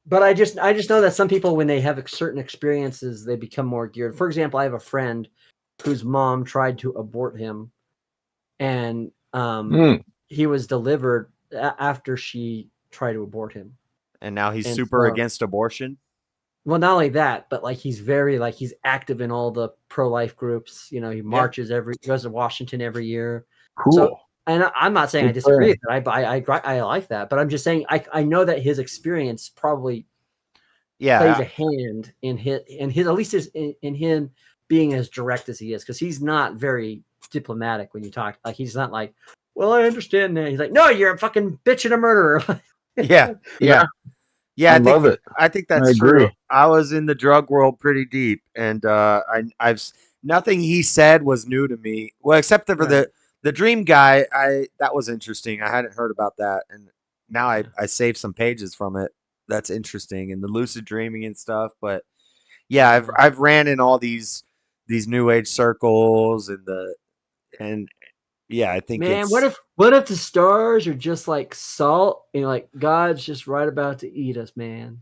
But I just know that some people, when they have certain experiences, they become more geared. For example, I have a friend whose mom tried to abort him, and he was delivered after she tried to abort him. And now he's And super so- against abortion. Well, not only that, but like he's he's active in all the pro-life groups. He marches goes to Washington every year. Cool. So, and I'm not saying I Good disagree for with it. I like that, but I'm just saying I know that his experience probably Yeah. plays a hand in his at least in him being as direct as he is, because he's not very diplomatic when you talk. Like he's not like, well, I understand that. He's like, no, you're a fucking bitch and a murderer. Yeah. Yeah. Yeah, I love it. I think that's I agree. true. I was in the drug world pretty deep, and I've nothing he said was new to me. Well, except for the dream guy. That was interesting. I hadn't heard about that, and now I saved some pages from it. That's interesting, and the lucid dreaming and stuff. But yeah, I've ran in all these new age circles and yeah, I think Man, it's what if the stars are just like salt and like God's just right about to eat us, man?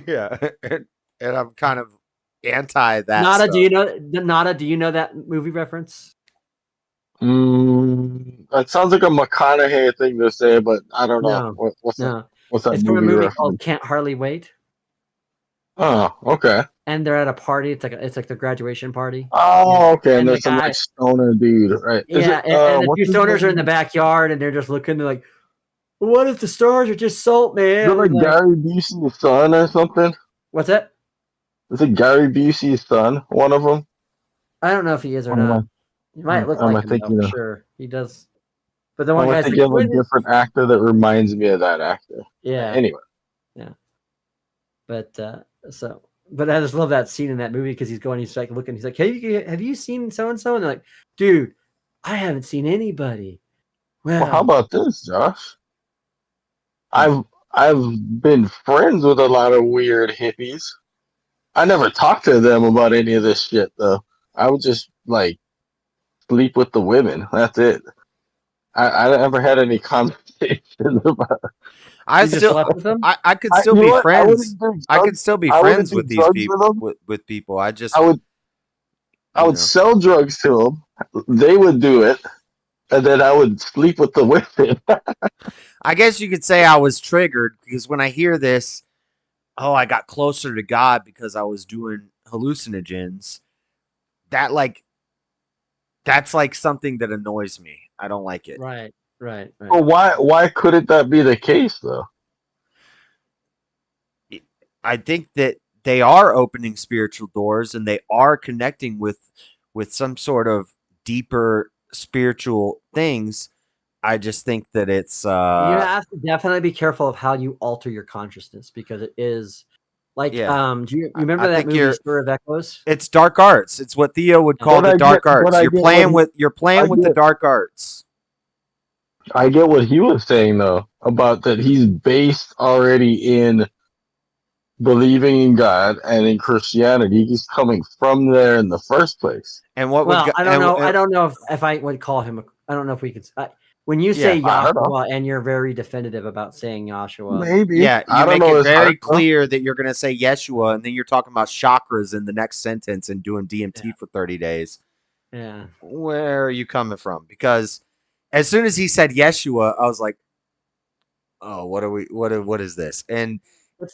yeah, and I'm kind of anti that. Nada, stuff. do you know that movie reference? That sounds like a McConaughey thing to say, but I don't know. No, What's no. that It's from a movie movie reference? called Can't Hardly Wait. Oh, okay. And they're at a party. It's like their graduation party. Oh, okay. And the there's some guy- like stoner dude, right? Is Yeah, it, and the what's two his stoners are in name? the backyard and they're just looking. They're like, "What if the stars are just salt, man?" Is it like Like, Gary Busey's son or something? what's that? Is it Gary Busey's son? One of them? I don't know if he is or Am I- not. He might look am I like him, though, thinking for of- sure. He does. But the one I'm guy's thinking of like, a different actor that reminds me of that actor. yeah. Anyway. Yeah. But but I just love that scene in that movie because he's like looking. He's like, "Hey, have you seen so and so?" And they're like, "Dude, I haven't seen anybody. Well, how Well, about this, Josh? I've been friends with a lot of weird hippies. I never talked to them about any of this shit though. I would just like sleep with the women. That's it. I never had any conversations about. I you just still, slept with them? I could I, still you know be what? I wouldn't friends. do I could drugs. still be I wouldn't friends do with these drugs people. with them. With people, I I just, would. I you would know. sell drugs to them. They would do it, and then I would sleep with the women. I guess you could say I was triggered because when I hear this, oh, I got closer to God because I was doing hallucinogens. That like that's like something that annoys me. I don't like it. Right, right, right. Well, why couldn't that be the case though? I think that they are opening spiritual doors and they are connecting with some sort of deeper spiritual things. I just think that it's You have to definitely be careful of how you alter your consciousness because it is like yeah. do you remember I that think movie Stir of Echoes? it's dark arts. It's what Theo would call But the I get, dark but arts. I You're get what playing he, with I the get, dark arts. I get what he was saying though about that he's based already in believing in God and in Christianity. He's coming from there in the first place. And what would Well, go- I don't know. I and don't know if I would call him. I don't know if we could. When you yeah. say I don't know. Yahshua and you're very definitive about saying Yahshua, Maybe Yeah, I you don't make know it his very heart though. clear that you're going to say Yeshua, and then you're talking about chakras in the next sentence and doing DMT for 30 days. yeah. Where are you coming from? Because as soon as he said Yeshua, I was like, oh, what is this? And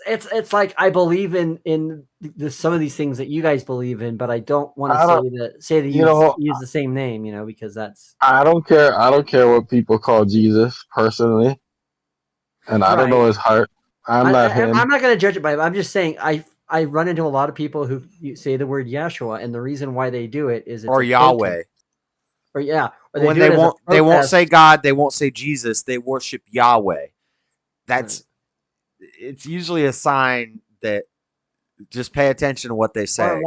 It's like I believe in some of these things that you guys believe in, but I don't want to I don't. say that You know, use the same name, because that's I don't care. I don't care what people call Jesus personally, and I don't right. know his heart. I'm not I'm him. not going to judge it by it. I'm just saying I run into a lot of people who say the word Yeshua, and the reason why they do it is it's or a protest, Yahweh. or they When do it as a they won't say protest. God, they won't say Jesus, they worship Yahweh. That's it's usually a sign that just pay attention to what they say.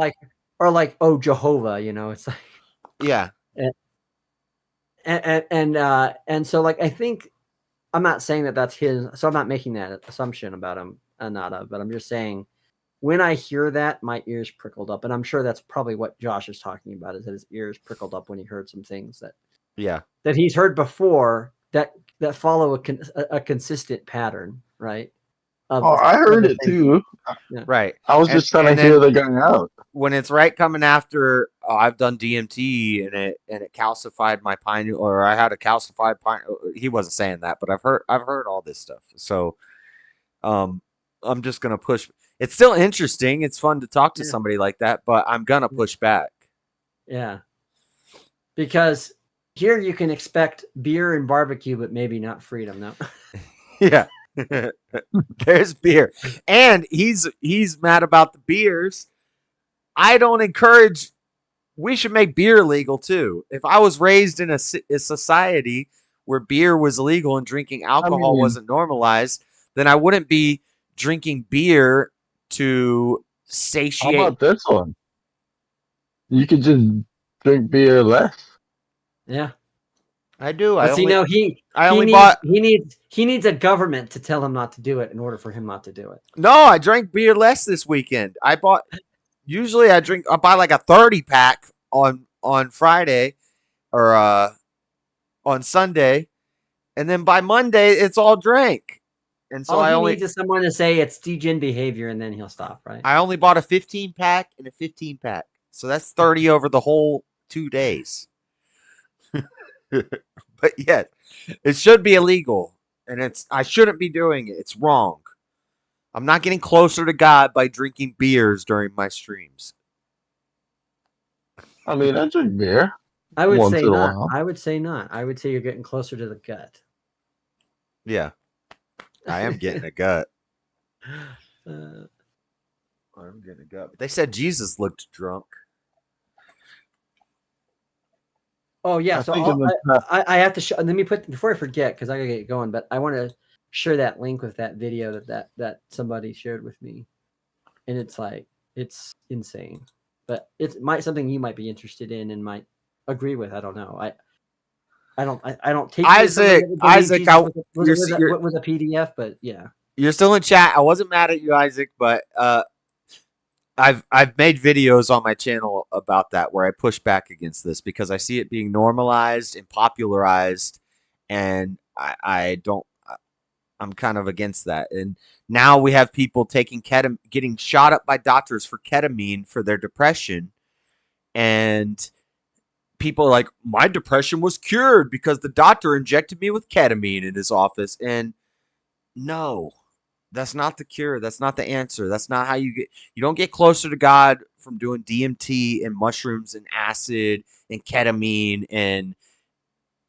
Or like oh Jehovah, it's like Yeah. and so like I think I'm not saying that that's his, so I'm not making that assumption about him, but I'm just saying when I hear that, my ears prickled up, and I'm sure that's probably what Josh is talking about, is that his ears prickled up when he heard some things that he's heard before that follow a consistent pattern, right? Oh, I heard it too. Yeah. Right. I was just trying to hear the guy out. When it's right coming after I've done DMT and it calcified my pineal, or I had a calcified pine. He wasn't saying that, but I've heard all this stuff. So, I'm just gonna push. It's still interesting. It's fun to talk to somebody like that, but I'm gonna push back. Yeah. Because here you can expect beer and barbecue, but maybe not freedom. No. Yeah. There's beer. And he's mad about the beers. I don't encourage. We should make beer legal too. If I was raised in a society where beer was illegal and drinking alcohol wasn't normalized, then I wouldn't be drinking beer to How satiate. about this one? You could just drink beer less. Yeah. I do. But see, no, he needs a government to tell him not to do it in order for him not to do it. No, I drank beer less this weekend. Usually I buy like a 30 pack on Friday or on Sunday, and then by Monday it's all drank. And so all he needs is someone to say it's degen behavior, and then he'll stop, right? I only bought a 15 pack and a 15 pack. So that's 30 over the whole 2 days. But yeah, it should be illegal, and I shouldn't be doing it. It's wrong. I'm not getting closer to God by drinking beers during my streams. I mean, I drink beer. I would once say in a not. while. I would say not. I would say you're getting closer to the gut. Yeah, I am getting a gut. Uh, I'm getting a gut. But they said Jesus looked drunk. Oh yeah, I so think in the I have to show. Let me put before I forget because I gotta get going. But I want to share that link with that video that somebody shared with me, and it's insane. But it's something you might be interested in and might agree with. I don't know. I don't take you as somebody Isaac, that would believe Isaac, Jesus you're with a PDF, but yeah. you're still in chat. I wasn't mad at you, Isaac, but I've made videos on my channel about that where I push back against this because I see it being normalized and popularized, and I don't. I'm kind of against that. And now we have people taking getting shot up by doctors for ketamine for their depression, and people are like, my depression was cured because the doctor injected me with ketamine in his office. And no, that's not the cure. That's not the answer. That's not how you don't get closer to God from doing DMT and mushrooms and acid and ketamine. And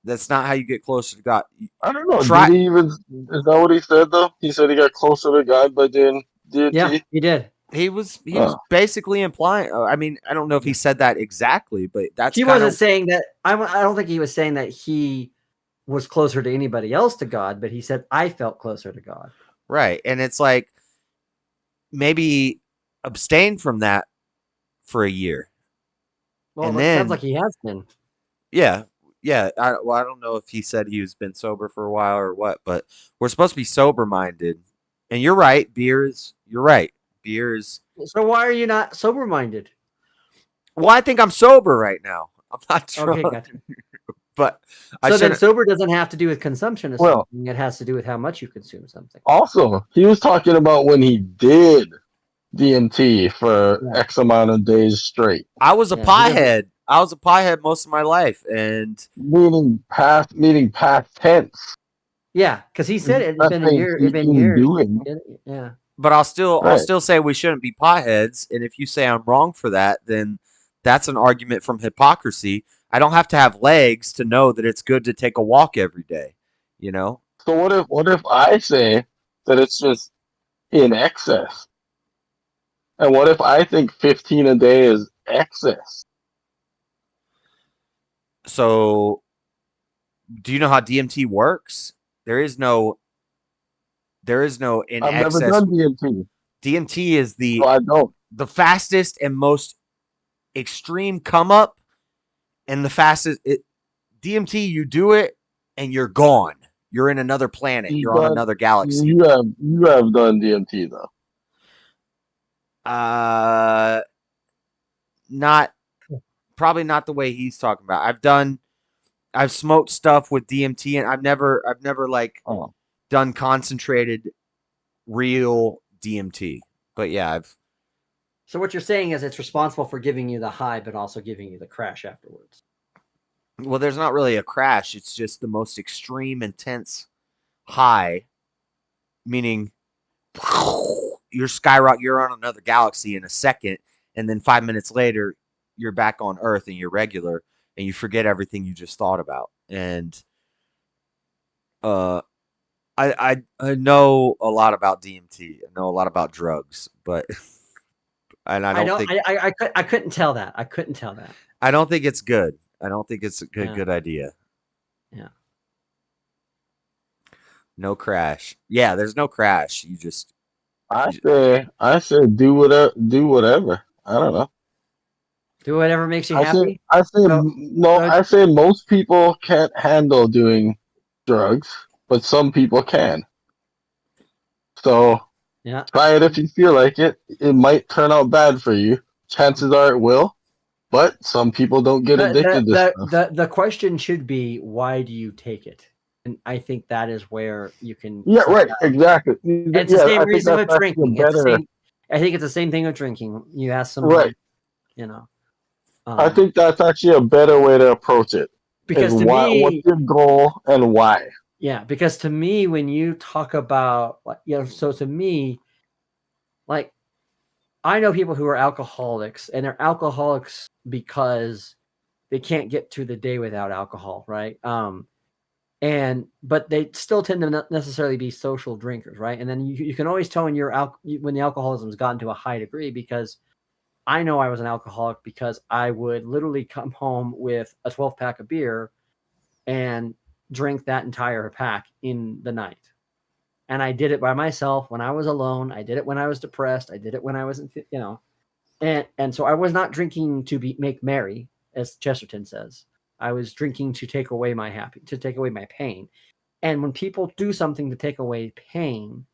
that's not how you get closer to God. I don't know. Try. Did he even? Is that what he said though? He said he got closer to God by doing DMT. Yeah, he did. He was basically implying. I mean, I don't know if he said that exactly, but that's He kind wasn't of saying that. I don't think he was saying that he was closer to anybody else to God, but he said I felt closer to God. right. And it's like maybe abstain from that for a year. Well, And it then sounds like he has been. yeah. I don't know if he said he's been sober for a while or what, but we're supposed to be sober minded. And you're right. You're right. Beer is. So why are you not sober minded? Well, I think I'm sober right now. I'm not drunk. Okay, gotcha. But So then sober doesn't have to do with consumption of Well- something. It has to do with how much you consume something. Also, he was talking about when he did DMT for X amount of days straight. I was a piehead. I was a piehead most of my life, and meaning past tense. Yeah, because he said it's been a year. It's been Nothing years. doing. Yeah. but I'll still Right. say we shouldn't be pieheads. And if you say I'm wrong for that, then that's an argument from hypocrisy. I don't have to have legs to know that it's good to take a walk every day. You know? So what if I say that it's just in excess? And what if I think 15 a day is excess? So, do you know how DMT works? There is no in I've excess. never done DMT. DMT is So I don't. the fastest and most extreme come up, and the fastest DMT. You do it, and you're gone. You're in another planet. You're on another galaxy. You have done DMT though. Probably not the way he's talking about. I've smoked stuff with DMT, and I've never like done concentrated real DMT. But yeah, So what you're saying is it's responsible for giving you the high, but also giving you the crash afterwards. well, there's not really a crash. It's just the most extreme, intense high, meaning you're on another galaxy in a second, and then 5 minutes later, you're back on Earth and you're regular, and you forget everything you just thought about. And I know a lot about DMT. I know a lot about drugs, but and I don't think I couldn't tell that. I couldn't tell that. I don't think it's good. I don't think it's a good idea. Yeah. No crash. Yeah, there's no crash. You just I say do whatever. I don't know. Do whatever makes you I happy. say most people can't handle doing drugs, but some people can. So yeah, try it if you feel like it. It might turn out bad for you. Chances are it will, but some people don't get addicted to stuff. The question should be, why do you take it? And I think that is where you can. Yeah, right. Exactly. And it's the same reason with drinking. I think it's the same thing with drinking. You ask somebody, Right. you know. I think that's actually a better way to approach it. Because is to what's me, your goal and why? yeah, because to me, when you talk about, so to me, like, I know people who are alcoholics, and they're alcoholics because they can't get through the day without alcohol, right? But they still tend to not necessarily be social drinkers, right? And then you can always tell when when the alcoholism's gotten to a high degree, because I know I was an alcoholic because I would literally come home with a 12-pack of beer and drink that entire pack in the night. And I did it by myself when I was alone. I did it when I was depressed. I did it when I was, and so I was not drinking to make merry, as Chesterton says. I was drinking to take away my pain. And when people do something to take away pain,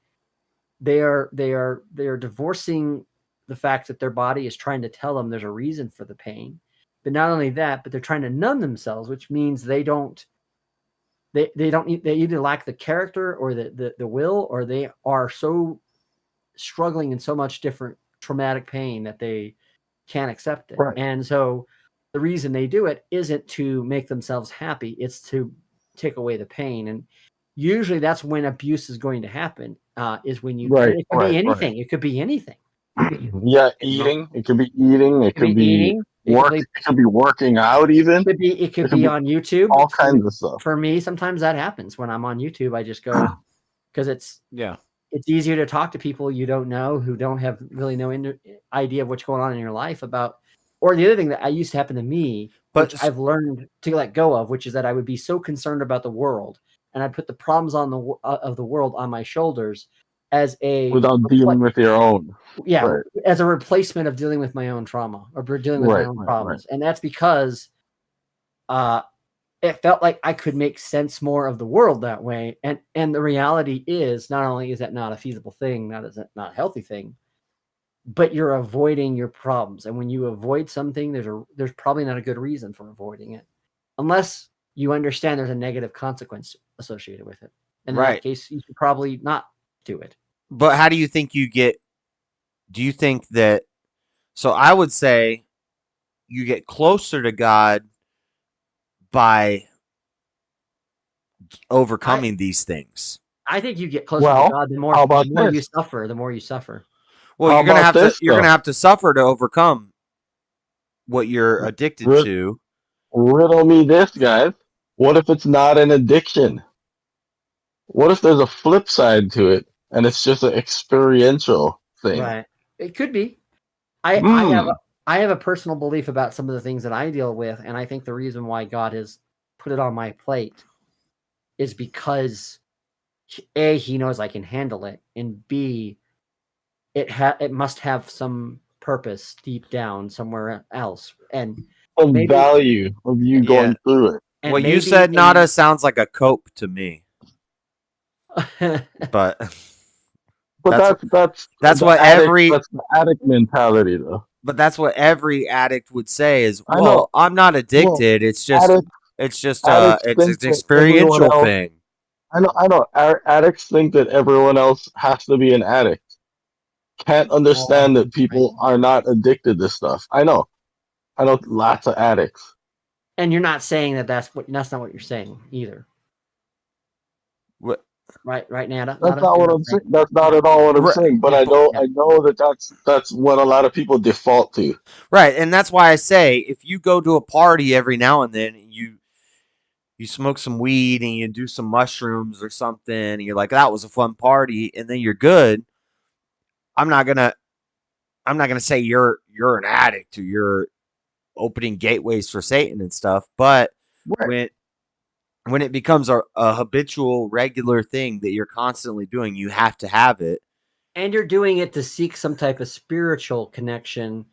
they are divorcing the fact that their body is trying to tell them there's a reason for the pain. But not only that, but they're trying to numb themselves, which means they either lack the character or the will, or they are so struggling in so much different traumatic pain that they can't accept it. Right. And so the reason they do it isn't to make themselves happy, it's to take away the pain. And usually that's when abuse is going to happen, is when you, Right, it could right, be right. anything. It could be anything. Yeah, eating. It could be eating. It could be eating. work. It could be working out. Even It could be on YouTube. all kinds of stuff. For me, sometimes that happens when I'm on YouTube. I just go because it's easier to talk to people you don't know, who don't have really no idea of what's going on in your life about. Or the other thing that I used to happen to me, which I've learned to let go of, which is that I would be so concerned about the world, and I put the problems of the world on my shoulders as a Without dealing with your own. Right. as a replacement of dealing with my own trauma or dealing with my own problems. And that's because it felt like I could make sense more of the world that way. And the reality is, not only is that not a feasible thing, not a healthy thing, but you're avoiding your problems. And when you avoid something, there's probably not a good reason for avoiding it, unless you understand there's a negative consequence associated with it. And in that case, you should probably not do it. But how do you think do you think that, so I would say you get closer to God by overcoming these things. I think you get closer to God the more you suffer, the more you suffer. Well, you're gonna have to suffer to overcome what you're addicted to. Riddle me this, guys. What if it's not an addiction? What if there's a flip side to it and it's just an experiential thing? Right. It could be. I have a personal belief about some of the things that I deal with, and I think the reason why God has put it on my plate is because A, he knows I can handle it, and B, it must have some purpose deep down somewhere else. And some value of you going through it. What you said, Nada, sounds like a cope to me. But that's what every that's the addict mentality, though. But that's what every addict would say is, well, I'm not addicted. Well, it's an experiential thing. I know. Our addicts think that everyone else has to be an addict. Can't understand that people are not addicted to stuff. I know lots of addicts. And you're not saying that's not what you're saying either. What? Right, Nada. That's not what I'm saying. That's not at all what I'm saying. But I know that that's what a lot of people default to. Right, and that's why I say if you go to a party every now and then, and you smoke some weed and you do some mushrooms or something, and you're like, that was a fun party, and then you're good. I'm not gonna say you're an addict or you're opening gateways for Satan and stuff, but when it becomes a habitual, regular thing that you're constantly doing, you have to have it. And you're doing it to seek some type of spiritual connection.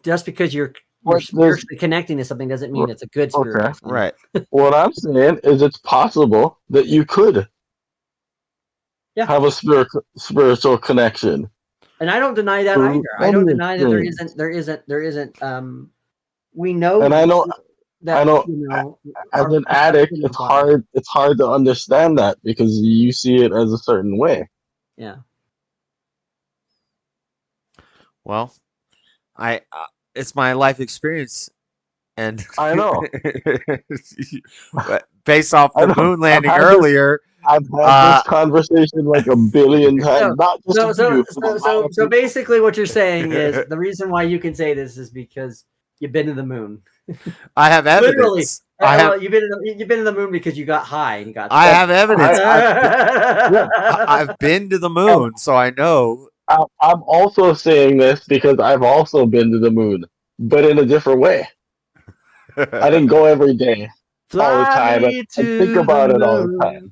Just because you're spiritually connecting to something doesn't mean it's a good spiritual thing. Right. What I'm saying is it's possible that you could have a spiritual connection. And I don't deny that either. I don't deny that there isn't. We know. And I know. As an addict, it's hard to understand that because you see it as a certain way. Yeah. Well, it's my life experience, and I know. Based off the moon landing earlier, I've had this conversation like a billion times. So basically, what you're saying is the reason why you can say this is because you've been to the moon. I have evidence. Literally, you've been to the moon because you got high and got. I have evidence. I've been to the moon, so I know. I'm also saying this because I've also been to the moon, but in a different way. I didn't go every day, all the time. I think about it all the time.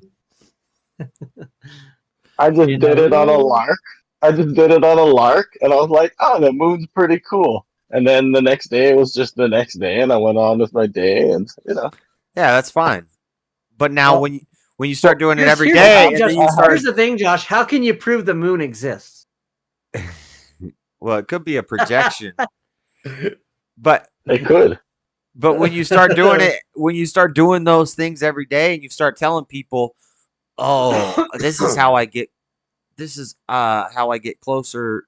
I just did it on a lark. And I was like, oh, the moon's pretty cool. And then the next day it was just the next day, and I went on with my day, and Yeah, that's fine. But now Well, when you start doing it every here's the day, thing, and then Josh. you start, Here's the thing, Josh. How can you prove the moon exists? well, it could be a projection, but it could. But when you start doing it, when you start doing those things every day, and you start telling people, "Oh, this is how I get closer,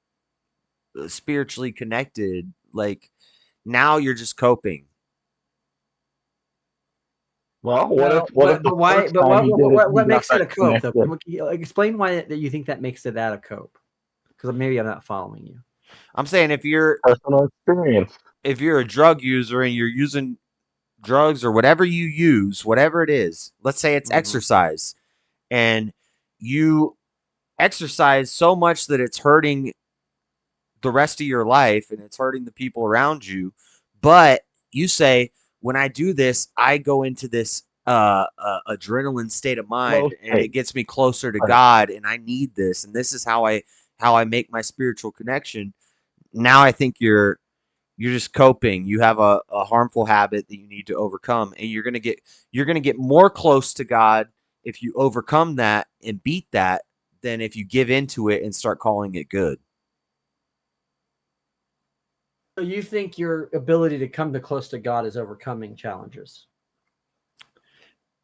spiritually connected," like now you're just coping. Well, Well, what if the why? first But time you did it, you what got makes it a that cope? Though? connected? Explain why that you think that makes it that a cope. Because maybe I'm not following you. I'm saying if you're Personal experience. if you're a drug user and you're using drugs or whatever you use, whatever it is, let's say it's exercise, and you exercise so much that it's hurting the rest of your life and it's hurting the people around you, but you say, when I do this, I go into this adrenaline state of mind, and it gets me closer to God, and I need this, and this is how I make my spiritual connection. Now I think you're just coping. You have a harmful habit that you need to overcome, and you're gonna get more close to God if you overcome that and beat that than if you give into it and start calling it good. So you think your ability to come to close to God is overcoming challenges?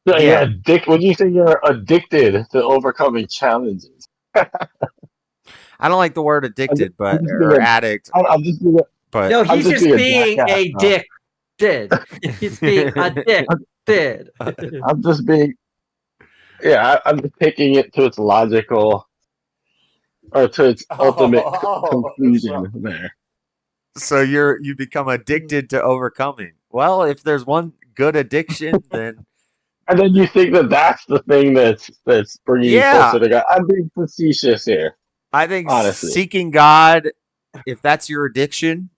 So Yeah. when you say you're addicted to overcoming challenges. I don't like the word addicted, but or addict. I'm just being, but No, he's just being jackass a now. dick. He's being a dick. I'm just being, I'm just taking it to its logical, or to its ultimate conclusion there. So you become addicted to overcoming. Well, if there's one good addiction, then And then you think that that's the thing that's bringing you yeah, closer to God. I'm being facetious here. I think Honestly. seeking God, if that's your addiction,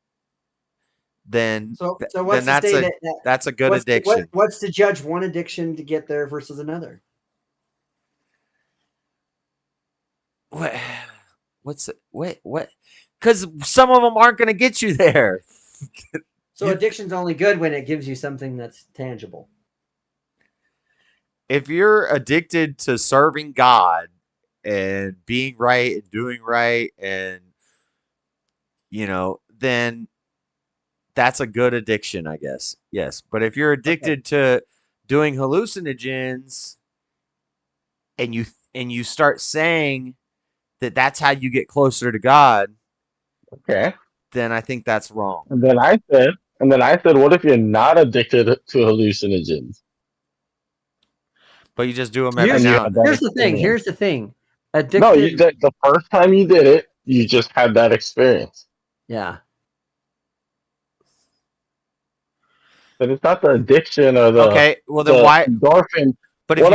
then So then what's that's to a say that's a good addiction. What's to judge one addiction to get there versus another? What? Because some of them aren't going to get you there. So addiction's only good when it gives you something that's tangible. If you're addicted to serving God and being right and doing right, and then that's a good addiction, I guess. Yes. But if you're addicted to doing hallucinogens and you start saying that that's how you get closer to God, then I think that's wrong. And then I said, what if you're not addicted to hallucinogens? But you just do them every now and then. Here's the thing. Here's the thing. Addicted. No, the first time you did it, you just had that experience. Yeah. But it's not the addiction or the okay. Well, then why endorphin? But if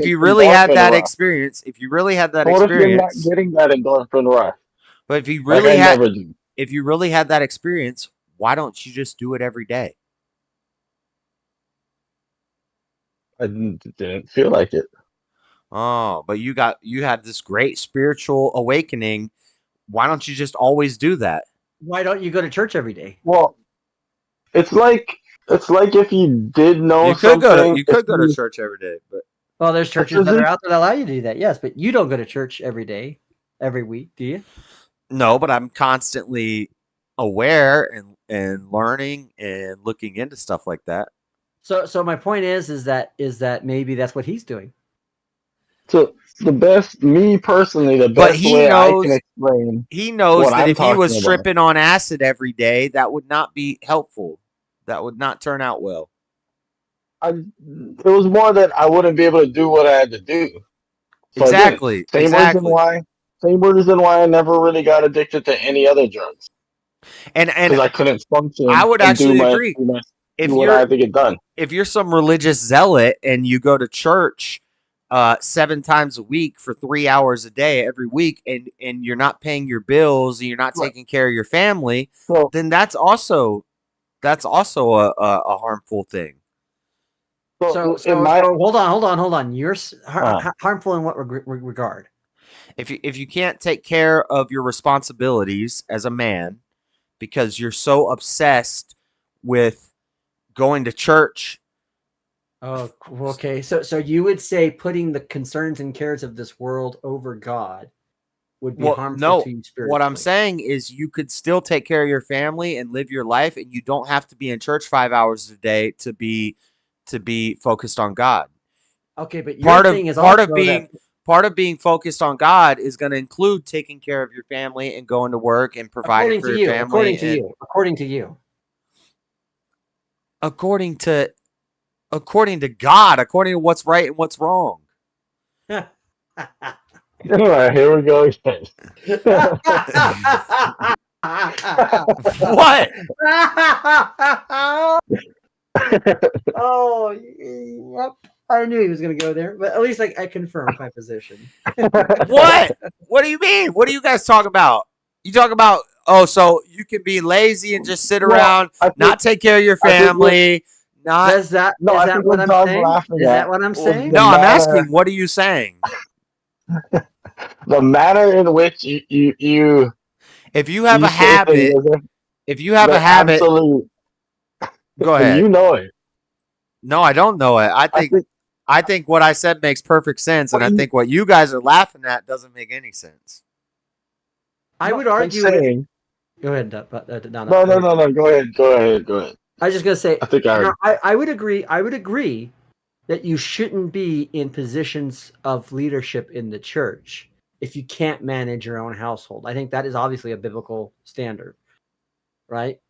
you really had that experience, if you really had that what experience, if you're not getting that endorphin rush? But if you Like really I never do. if you really had that experience, why don't you just do it every day? I didn't feel like it. Oh, but you had this great spiritual awakening. Why don't you just always do that? Why don't you go to church every day? Well, it's like if you did know You could something. go to church every day, but Well, there's churches that are out there that allow you to do that. Yes, but you don't go to church every day, every week, do you? no, but I'm constantly aware and learning and looking into stuff like that. So my point is that maybe that's what he's doing. So the best way I can explain. He knows what that I'm if he was talking about. tripping on acid every day, that would not be helpful. That would not turn out well. It was more that I wouldn't be able to do what I had to do. So Exactly. Same reason why I never really got addicted to any other drugs. And because I couldn't function. I would actually agree. Do what I had to get done. If you're some religious zealot and you go to church 7 times a week for 3 hours a day every week, and you're not paying your bills and you're not taking care of your family, then that's also a harmful thing. So hold on. You're harmful in what regard? If you can't take care of your responsibilities as a man because you're so obsessed with going to church. Oh, okay. So you would say putting the concerns and cares of this world over God would be harmful No, to you spiritually. what I'm saying is you could still take care of your family and live your life, and you don't have to be in church 5 hours a day to be focused on God. Okay, but your thing is also that part of being focused on God is going to include taking care of your family and going to work and providing for your family. according to you, according to God, according to what's right and what's wrong. All right, here we go again. What? Oh, yep. I knew he was going to go there, but at least I confirmed my position. What? What do you mean? What do you guys talk about? You talk about, so you can be lazy and just sit around, not take care of your family, not. Is that what I'm saying? Is that what I'm saying? No, I'm asking, what are you saying? The manner in which you if you have a habit, absolute, go ahead. You know it. No, I don't know it. I think what I said makes perfect sense, and I think what you guys are laughing at doesn't make any sense. I would argue. Go ahead. No. Go ahead. I was just gonna say. I think I would agree. I would agree that you shouldn't be in positions of leadership in the church if you can't manage your own household. I think that is obviously a biblical standard, right?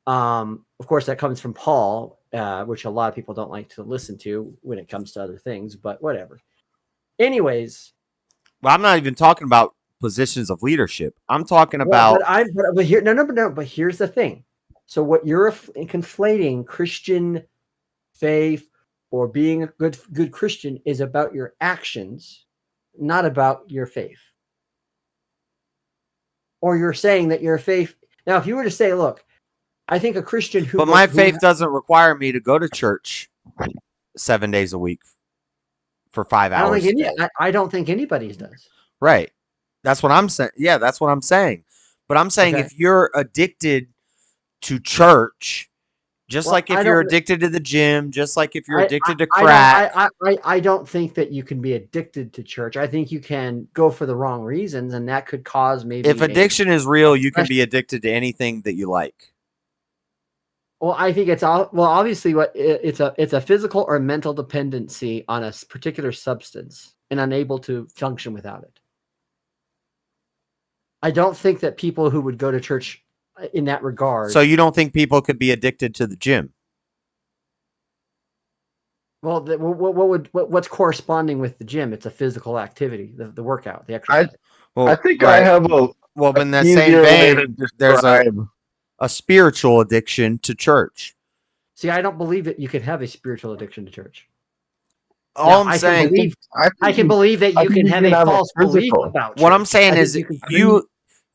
Of course, that comes from Paul, which a lot of people don't like to listen to when it comes to other things, but whatever. Anyways. Well, I'm not even talking about positions of leadership. I'm talking about. But here's the thing. So what you're conflating Christian faith or being a good Christian is about your actions, not about your faith. Or you're saying that your faith. Now, if you were to say, look, I think a Christian who. But my faith doesn't require me to go to church 7 days a week for 5 hours. I don't think anybody's does. Right. That's what I'm saying. Yeah, that's what I'm saying. But I'm saying if you're addicted to church, just like if you're addicted to the gym, just like if you're addicted to crack. I don't think that you can be addicted to church. I think you can go for the wrong reasons, and that could cause maybe. If addiction is real, you can be addicted to anything that you like. Well, I think obviously it's a physical or mental dependency on a particular substance and unable to function without it. I don't think that people who would go to church in that regard. So you don't think people could be addicted to the gym? Well, what's corresponding with the gym? It's a physical activity, the workout, the exercise. I think I have a. Well, but in that same vein, there's a spiritual addiction to church. See, I don't believe that you could have a spiritual addiction to church. All I'm saying, I can believe that you can have a false belief about church. What I'm saying is,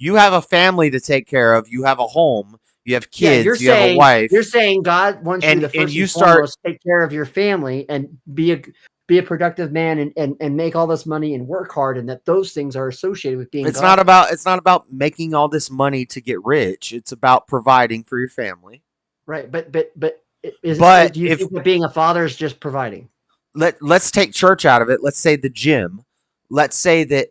you have a family to take care of. You have a home. You have kids. You have a wife. You're saying God wants you to first take care of your family and be a productive man and make all this money and work hard, and that those things are associated with being. It's not about making all this money to get rich. It's about providing for your family. Right, but do you think that being a father is just providing? Let's take church out of it. Let's say the gym. Let's say that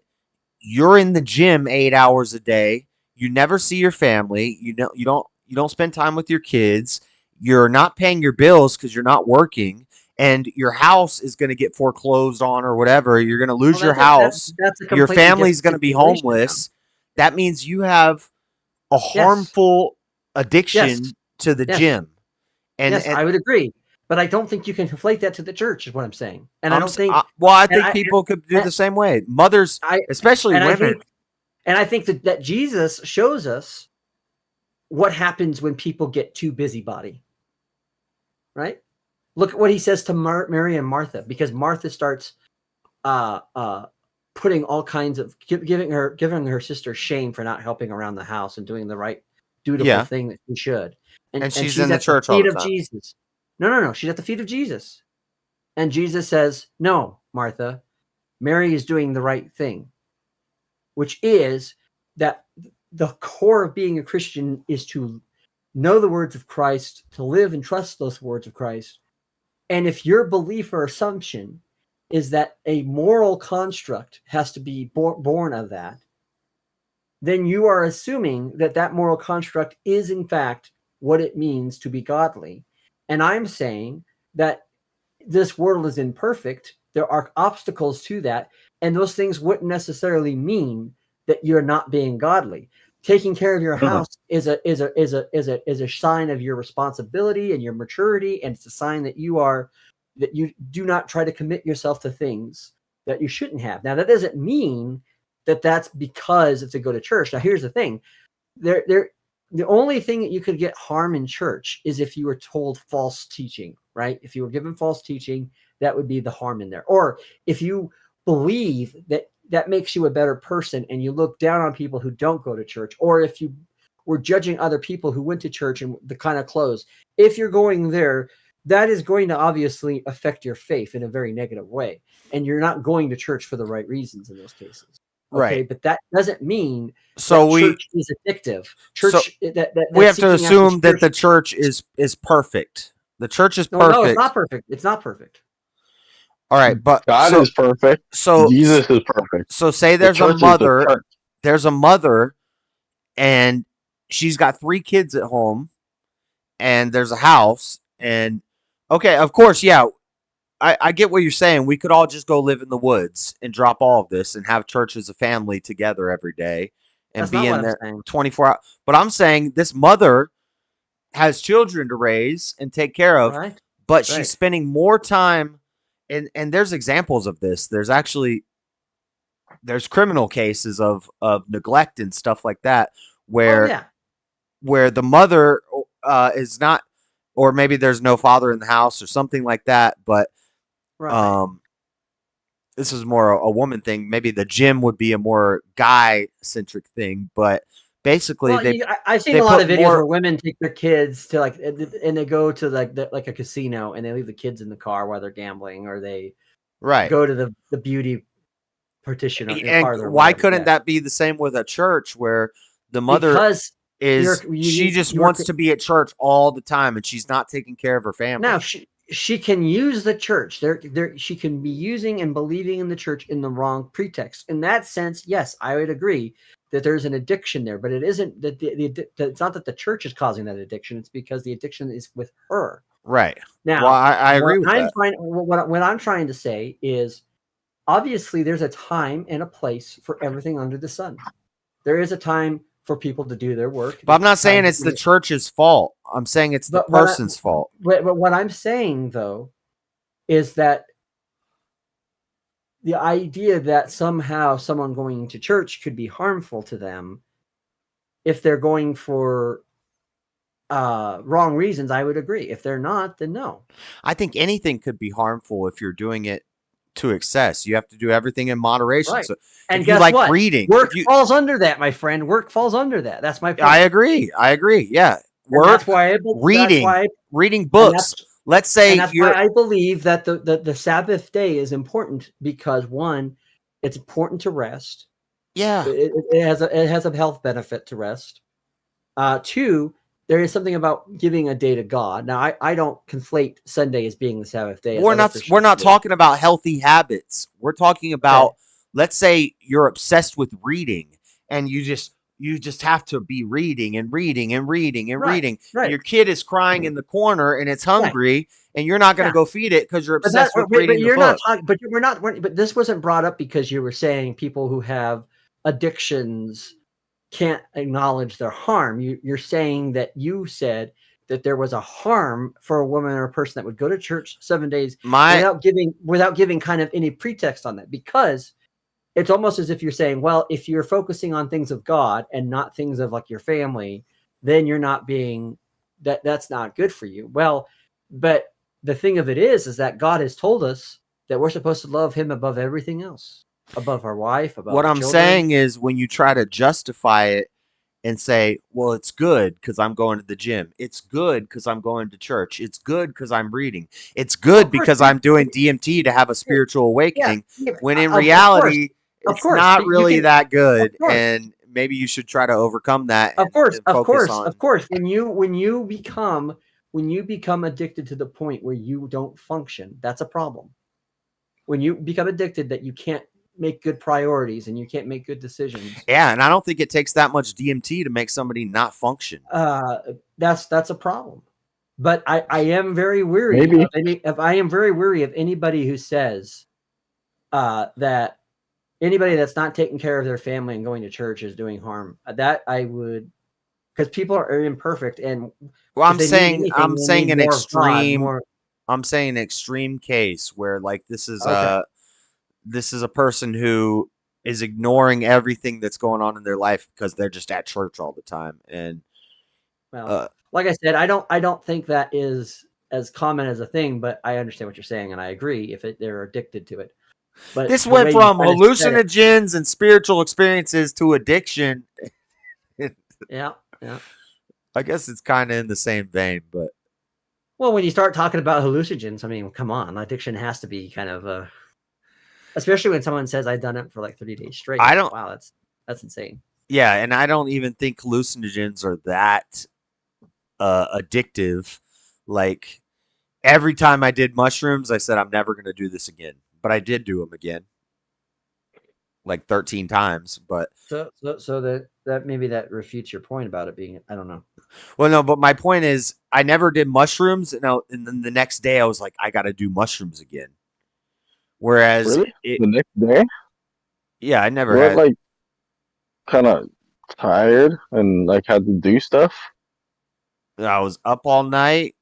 you're in the gym 8 hours a day. You never see your family. You don't spend time with your kids. You're not paying your bills because you're not working, and your house is going to get foreclosed on or whatever. You're going to lose your house. Your family's going to be homeless. That means you have a harmful addiction to the gym. And I would agree. But I don't think you can conflate that to the church, is what I'm saying. And I don't think. I think people could do the same way. Mothers, especially women. I think that Jesus shows us what happens when people get too busybody. Right? Look at what he says to Mary and Martha, because Martha starts putting all kinds of giving her sister shame for not helping around the house and doing the right dutiful thing that she should. And she's in the church all the time. Jesus. No. She's at the feet of Jesus. And Jesus says, no, Martha, Mary is doing the right thing, which is that the core of being a Christian is to know the words of Christ, to live and trust those words of Christ. And if your belief or assumption is that a moral construct has to be born of that, then you are assuming that that moral construct is in fact what it means to be godly. And I'm saying that this world is imperfect. There are obstacles to that, and those things wouldn't necessarily mean that you're not being godly. Taking care of your house is a sign of your responsibility and your maturity, and it's a sign that you do not try to commit yourself to things that you shouldn't have. Now, that doesn't mean that that's because if they go to church. Now, here's the thing: the only thing that you could get harm in church is if you were told false teaching, right? If you were given false teaching, that would be the harm in there. Or if you believe that makes you a better person and you look down on people who don't go to church, or if you were judging other people who went to church and the kind of clothes, if you're going there, that is going to obviously affect your faith in a very negative way. And you're not going to church for the right reasons in those cases. Okay, Right. but that doesn't mean So that church is addictive. Church So that we have to seeking after assume that the spiritual- church is perfect. The church is No, perfect. it's not perfect. It's not perfect. All right, but God so, is perfect. So Jesus is perfect. So say The there's church a is the mother. church. There's a mother, and she's got 3 kids at home, and there's a house, and okay, of course, yeah. I get what you're saying. We could all just go live in the woods and drop all of this and have church as a family together every day and That's be not in what I'm there saying. 24 hours. But I'm saying this mother has children to raise and take care of, Right. but she's Right. spending more time. And there's examples of this. There's criminal cases of neglect and stuff like that where yeah. where the mother is not, or maybe there's no father in the house or something like that, but Right. this is more a woman thing. Maybe the gym would be a more guy centric thing, but basically Well, I've seen they a lot of put videos more- where women take their kids to and they go to like a casino and they leave the kids in the car while they're gambling, or they Right. go to the beauty partition or and parlor. Or why whatever. couldn't Yeah. that be the same with a church where the mother Because is you she need- just you're- wants to be at church all the time and she's not taking care of her family? Now she can use the church. She can be using and believing in the church in the wrong pretext. In that sense, yes, I would agree that there's an addiction there, but it isn't that it's not that the church is causing that addiction. It's because the addiction is with her. Right. Now, Well, I agree with that. What I'm trying to say is, obviously, there's a time and a place for everything under the sun. There is a time for people to do their work. But I'm not There's a saying time it's to the do- church's fault. I'm saying it's the But what I- person's fault. But what I'm saying, though, is that the idea that somehow someone going to church could be harmful to them if they're going for wrong reasons, I would agree. If they're not, then no. I think anything could be harmful if you're doing it to excess. You have to do everything in moderation. Right. So And if you guess like what? reading, Work if you, falls under that, my friend. Work falls under that. That's my point. I agree. Yeah. And Work, that's why reading, reading and books. Let's say and that's you're. why I believe that the Sabbath day is important because, one, it's important to rest. Yeah. It has a health benefit to rest. 2, there is something about giving a day to God. Now, I don't conflate Sunday as being the Sabbath day. as We're other not Christians we're not do. talking about healthy habits. We're talking about, let's say you're obsessed with reading and you just have to be reading and reading and reading and Right, reading. right. Your kid is crying in the corner and it's hungry and you're not going to Yeah. go feed it because you're But obsessed with reading the you're book. not talking. But we're not. But this wasn't brought up because you were saying people who have addictions can't acknowledge their harm. You're saying that you said that there was a harm for a woman or a person that would go to church 7 days without giving kind of any pretext on that, because it's almost as if you're saying, well, if you're focusing on things of God and not things of like your family, then you're not being that's not good for you. Well, but the thing of it is that God has told us that we're supposed to love him above everything else, above our wife, above What our I'm children. saying is when you try to justify it and say, well, it's good because I'm going to the gym. It's good because I'm going to church. It's good because I'm reading. It's good because I'm doing DMT to have a spiritual awakening. When in reality, it's not really that good. And maybe you should try to overcome that. Of course, and of focus course, on. of course. When you become addicted to the point where you don't function, that's a problem. When you become addicted that you can't make good priorities and you can't make good decisions. Yeah, and I don't think it takes that much DMT to make somebody not function. That's a problem. But I am very weary Maybe. I am very weary of anybody who says that anybody that's not taking care of their family and going to church is doing harm. That I would, because people are imperfect, and Well, if they need anything, I'm they saying need an more of God, extreme. more. I'm saying an extreme case where like this is Okay. a person who is ignoring everything that's going on in their life because they're just at church all the time. And Well, like I said, I don't think that is as common as a thing, but I understand what you're saying, and I agree if they're addicted to it. But this the went way you from kinda said it- hallucinogens and spiritual experiences to addiction. Yeah, yeah. I guess it's kind of in the same vein, but Well, when you start talking about hallucinogens, I mean, come on, addiction has to be kind of especially when someone says I've done it for like 30 days straight. I don't. Wow, that's insane. Yeah, and I don't even think hallucinogens are that addictive. Like every time I did mushrooms, I said I'm never going to do this again, but I did do them again, like 13 times. But So that maybe that refutes your point about it being. I don't know. well, no, but my point is, I never did mushrooms, and then the next day I was like, I got to do mushrooms again. Whereas, Really? The next day? Yeah, I never You weren't had. like kind of tired and like had to do stuff. I was up all night,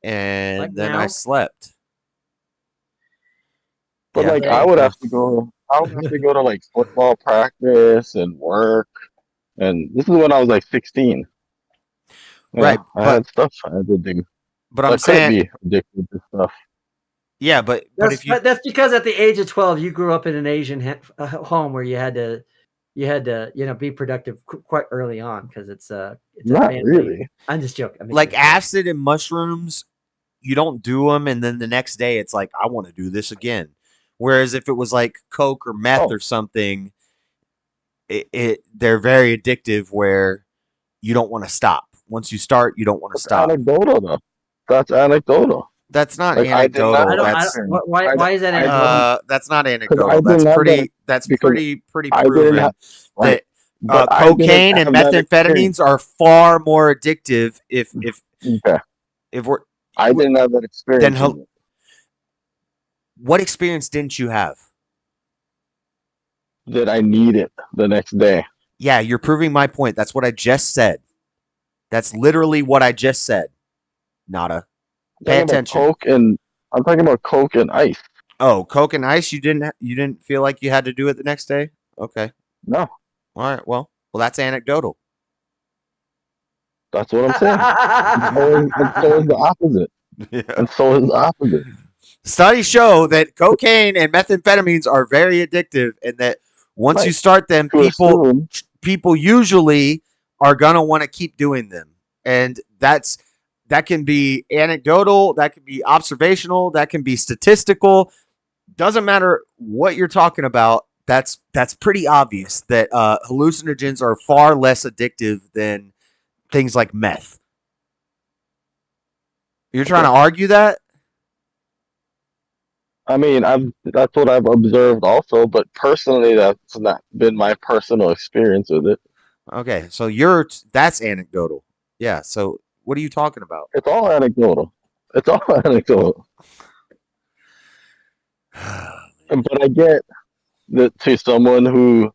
and Like then I now? slept. But Yeah, like there I you would go. have to go. I would have to go to like football practice and work. And this is when I was like 16. You Right, know, I had stuff I had to do. but I I'm couldn't saying, be addicted to stuff. yeah, but That's because at the age of 12 you grew up in an Asian home where you had to be productive quite early on because it's a Not family. really. I'm just joking. I'm like making a joke. acid and mushrooms, you don't do them, and then the next day it's like I want to do this again. Whereas if it was like coke or meth or something, they're very addictive where you don't want to stop. Once you start, you don't want to That's stop. anecdotal though. That's anecdotal. That's not Like I did not. anecdotal. That's why is that anecdotal? that's not I anecdotal. didn't That's have pretty. that That's because pretty I didn't proven have that but I didn't cocaine and have that experience. methamphetamines are far more addictive Okay. if we're I didn't have that then experience. with it. what experience didn't you have? That I need it the next day. Yeah, you're proving my point. That's what I just said. That's literally what I just said. Nada. Pay I'm talking about attention. I'm talking about Coke and ice. Oh, Coke and ice. You didn't feel like you had to do it the next day. Okay. No. All right. Well, that's anecdotal. That's what I'm saying. and so is the opposite. Yeah. And so is the opposite. Studies show that cocaine and methamphetamines are very addictive, and that once you start them, people usually are gonna want to keep doing them, and that can be anecdotal, that can be observational, that can be statistical. Doesn't matter what you're talking about. That's pretty obvious that hallucinogens are far less addictive than things like meth. You're trying to argue that? I mean, that's what I've observed also, but personally, that's not been my personal experience with it. Okay, so that's anecdotal. Yeah. So what are you talking about? It's all anecdotal. It's all anecdotal. But I get that to someone who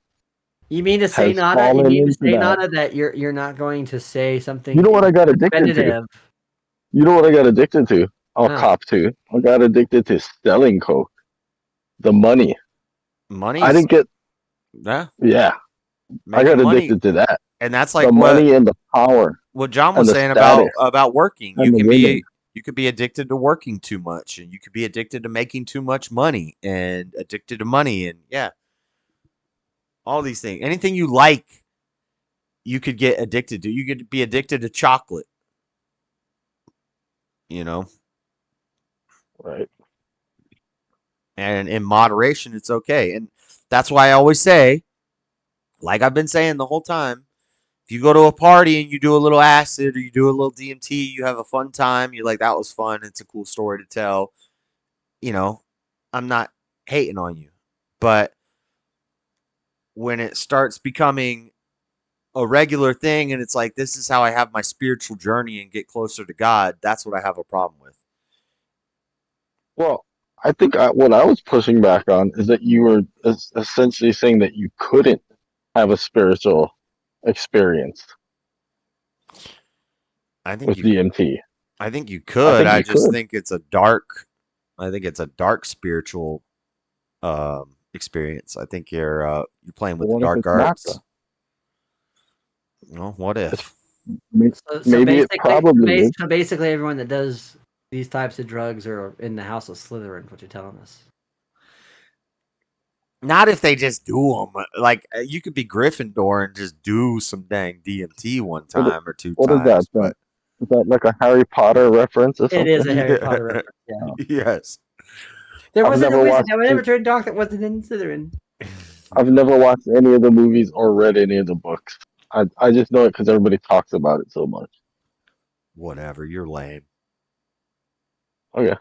You mean to say, has Nada? You fallen mean to into say, that. Nada, that you're not going to say something? You know what I got addicted to? repetitive? You know what I got addicted to? I'll Huh. cop to. I got addicted to selling coke. The money. Money. I didn't get. Yeah. Yeah. I got addicted to that. And that's like the what money and the power. what John and was the saying status about working. and the women. You could be addicted to working too much, and you could be addicted to making too much money, and addicted to money, and yeah, all these things. Anything you like, you could get addicted to. You could be addicted to chocolate. You know, Right. and in moderation, it's okay. And that's why I always say, like I've been saying the whole time, if you go to a party and you do a little acid or you do a little DMT, you have a fun time. You're like, that was fun. It's a cool story to tell. You know, I'm not hating on you. But when it starts becoming a regular thing and it's like, this is how I have my spiritual journey and get closer to God, that's what I have a problem with. Well, I think what I was pushing back on is that you were essentially saying that you couldn't have a spiritual experience I think with you DMT. I think you I could. think I you just could. think it's a dark spiritual experience. I think you're playing with But the what if dark it's not arts. though? Well, what if? So Maybe it probably is. basically, everyone that does these types of drugs are in the house of Slytherin. What you're telling us? Not if they just do them. Like you could be Gryffindor and just do some dang DMT one time or two What is that? times, but Is that like a Harry Potter reference or It something? is a Harry Potter reference. Yeah. yes. There I've wasn't a never wizard watched that would ever turn dark that wasn't in Slytherin. I've never watched any of the movies or read any of the books. I just know it because everybody talks about it so much. Whatever, you're lame. Okay.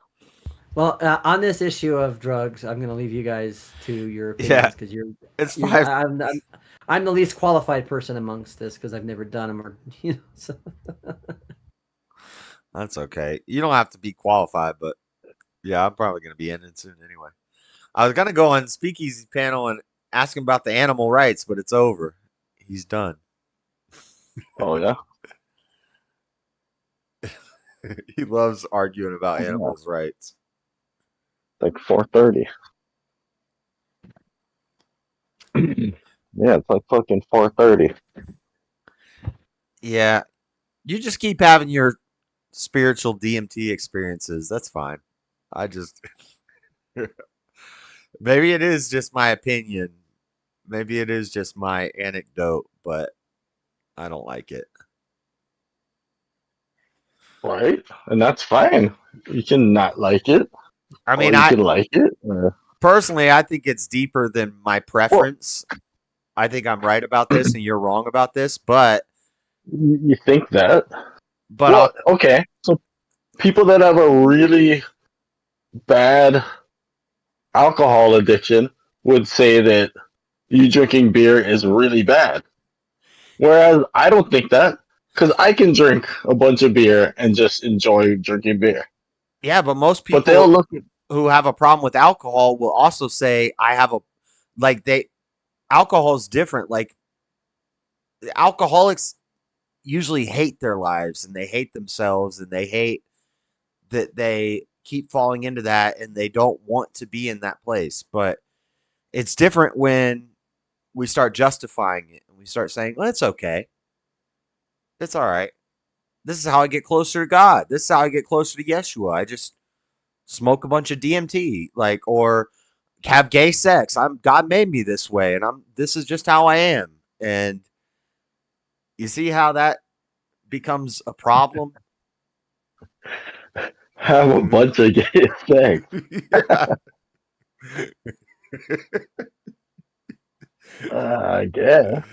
Well, on this issue of drugs, I'm going to leave you guys to your Yeah, opinions because it's fine. I'm the least qualified person amongst this because I've never done them or So. That's okay. You don't have to be qualified, but yeah, I'm probably gonna be in it soon anyway. I was gonna go on Speakeasy panel and ask him about the animal rights, but it's over. He's done. Oh yeah. He loves arguing about Oh, yeah. animals' rights. Like 4:30. Yeah, it's like fucking 4:30. Yeah, you just keep having your spiritual DMT experiences. That's fine. I just maybe it is just my opinion. Maybe it is just my anecdote, but I don't like it. Right? And that's fine. You can not like it. I mean, or you I can like it. personally, I think it's deeper than my preference. I think I'm right about this and you're wrong about this, but You think that? But well, okay. So people that have a really bad alcohol addiction would say that you drinking beer is really bad. Whereas I don't think that because I can drink a bunch of beer and just enjoy drinking beer. yeah, but most But they'll people look who have a problem with alcohol will also say I have a like they alcohol's different. Like alcoholics usually hate their lives and they hate themselves and they hate that they keep falling into that and they don't want to be in that place. But it's different when we start justifying it and we start saying, well, it's okay. It's all right. This is how I get closer to God. This is how I get closer to Yeshua. I just smoke a bunch of DMT, like, or have gay sex. God made me this way, and this is just how I am. And you see how that becomes a problem? have a bunch of gay sex. Yeah. I guess.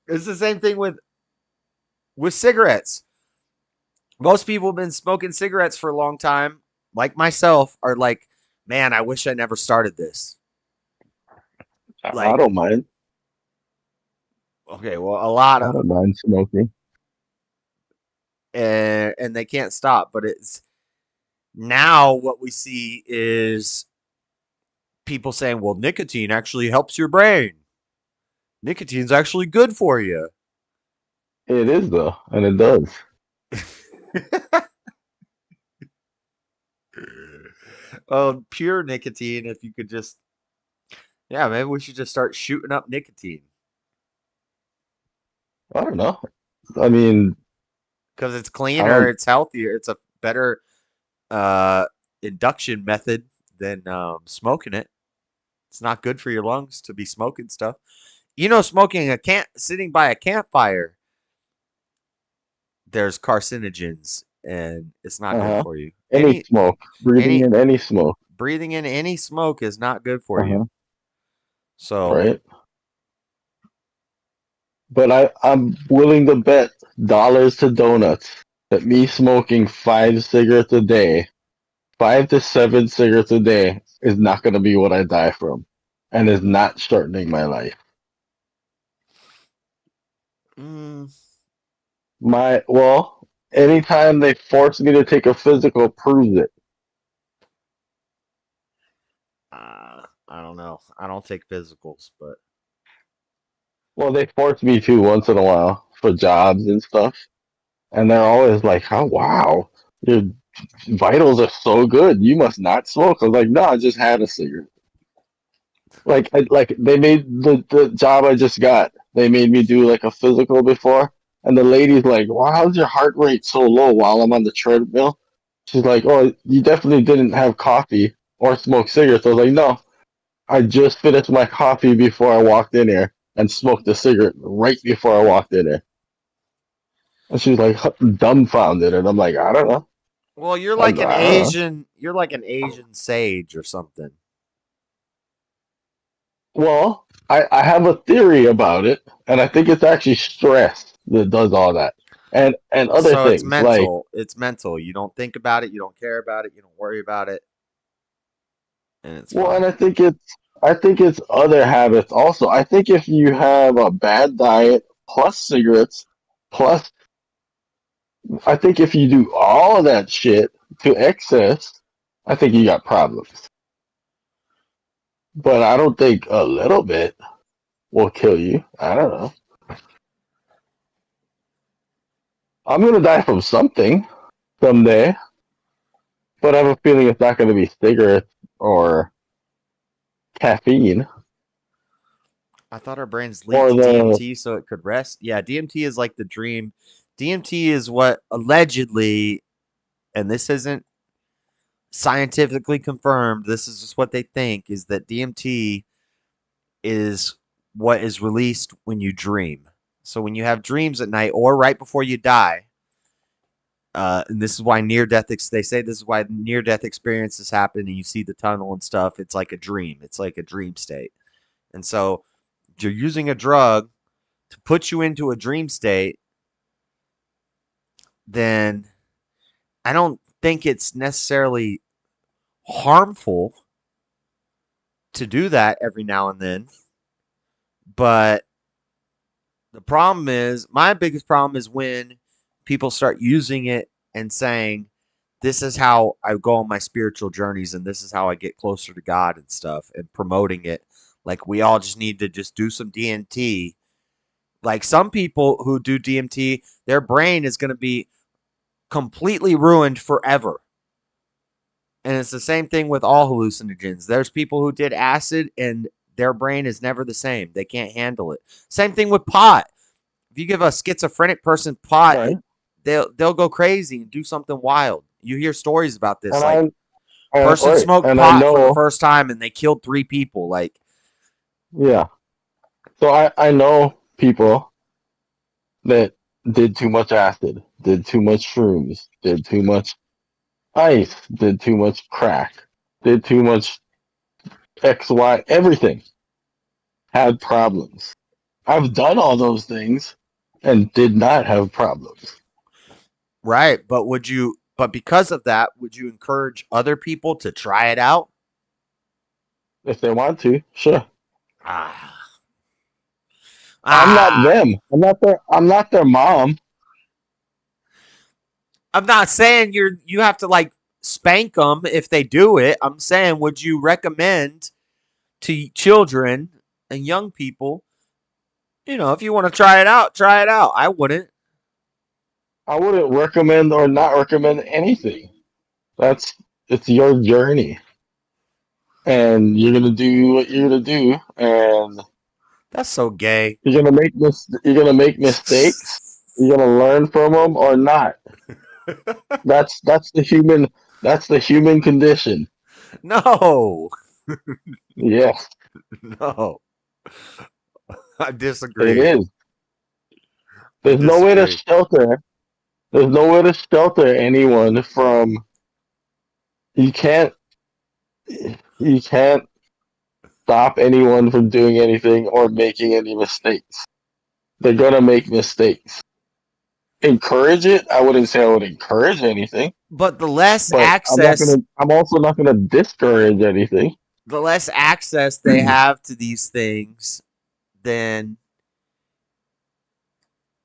It's the same thing with cigarettes. Most people have been smoking cigarettes for a long time, like myself, are like, man, I wish I never started this. I don't mind. Okay, well, a lot I of don't mind smoking. and they can't stop. But it's now what we see is people saying, well, nicotine actually helps your brain. Nicotine's actually good for you. It is though, and it does. Pure nicotine. If you could just, yeah, maybe we should just start shooting up nicotine. I don't know. I mean, because it's cleaner, it's healthier, it's a better induction method than smoking it. It's not good for your lungs to be smoking stuff. You know, sitting by a campfire, there's carcinogens, and it's not good for you. Any smoke, breathing in any smoke. Breathing in any smoke is not good for you. So Right. But I'm willing to bet dollars to donuts that me smoking 5 to 7 cigarettes a day, is not going to be what I die from, and is not shortening my life. Anytime they force me to take a physical proves it. I don't know. I don't take physicals, but Well, they force me to once in a while for jobs and stuff, and they're always like, "Oh wow, your vitals are so good. You must not smoke." I was like, "No, I just had a cigarette." Like they made the job I just got. They made me do like a physical before, and the lady's like, "Wow, how's your heart rate so low while I'm on the treadmill?" She's like, "Oh, you definitely didn't have coffee or smoke cigarettes." I was like, "No, I just finished my coffee before I walked in here and smoked a cigarette right before I walked in here." And she's like dumbfounded, and I'm like, "I don't know." well, you're I like an don't know. Asian. You're like an Asian sage or something. Well, I have a theory about it, and I think it's actually stress that does all that, and other So it's things like, mental. It's mental. You don't think about it. You don't care about it. You don't worry about it, and it's well, and fine. I think it's other habits also. I think if you have a bad diet plus cigarettes plus, I think if you do all of that shit to excess, I think you got problems. But I don't think a little bit will kill you. I don't know. I'm gonna die from something someday, but I have a feeling it's not gonna be cigarettes or caffeine I thought our brains or leaked the DMT so it could rest. Yeah, DMT is like the dream. DMT is what allegedly, and this isn't scientifically confirmed. This is just what they think is that DMT is what is released when you dream. So when you have dreams at night or right before you die, and this is why they say this is why near death experiences happen and you see the tunnel and stuff. It's like a dream. It's like a dream state. And so you're using a drug to put you into a dream state, then I don't think it's necessarily harmful to do that every now and then. But the problem is, my biggest problem is when people start using it and saying, this is how I go on my spiritual journeys and this is how I get closer to God and stuff, and promoting it. Like, we all just need to just do some DMT. Like, some people who do DMT, their brain is going to be completely ruined forever. And it's the same thing with all hallucinogens. There's people who did acid and their brain is never the same. They can't handle it. Same thing with pot. If you give a schizophrenic person pot, right. they'll go crazy and do something wild. You hear stories about this, And like person right, smoked and I pot for the know, first time and they killed 3 people. Like, yeah. So I know people that did too much acid, did too much shrooms, did too much ice, did too much crack, did too much XY, everything, had problems. I've done all those things and did not have problems. right? But because of that, would you encourage other people to try it out? If they want to, sure. Ah, I'm not them. I'm not their mom. I'm not saying you have to like spank them if they do it. I'm saying, would you recommend to children and young people, if you want to try it out, try it out. I wouldn't. I wouldn't recommend or not recommend anything. It's your journey. And you're gonna do what you're gonna do, and That's so gay. you're gonna make mistakes. You're gonna learn from them or not. That's the human condition. No. Yes, No. I it disagree. is. I There's no way to disagree. shelter. There's no way to shelter anyone from. You can't. You can't stop anyone from doing anything or making any mistakes. They're gonna make mistakes. Encourage it? I wouldn't say I would encourage anything, But the less but access, I'm also not gonna discourage anything. the less access they have to these things, then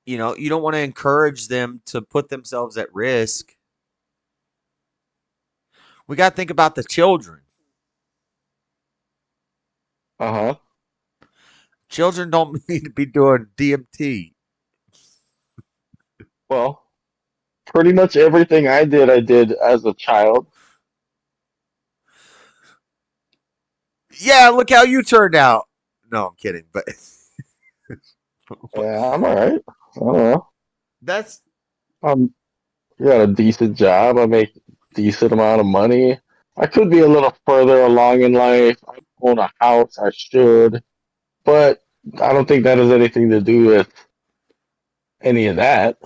you know, you don't want to encourage them to put themselves at risk. We got to think about the children. Uh-huh. Children don't need to be doing DMT. Well, pretty much everything I did as a child. Yeah, look how you turned out. No, I'm kidding, but Yeah, I'm alright. I don't know. that's Got a decent job. I make decent amount of money. I could be a little further along in life. I own a house. I should, but I don't think that has anything to do with any of that.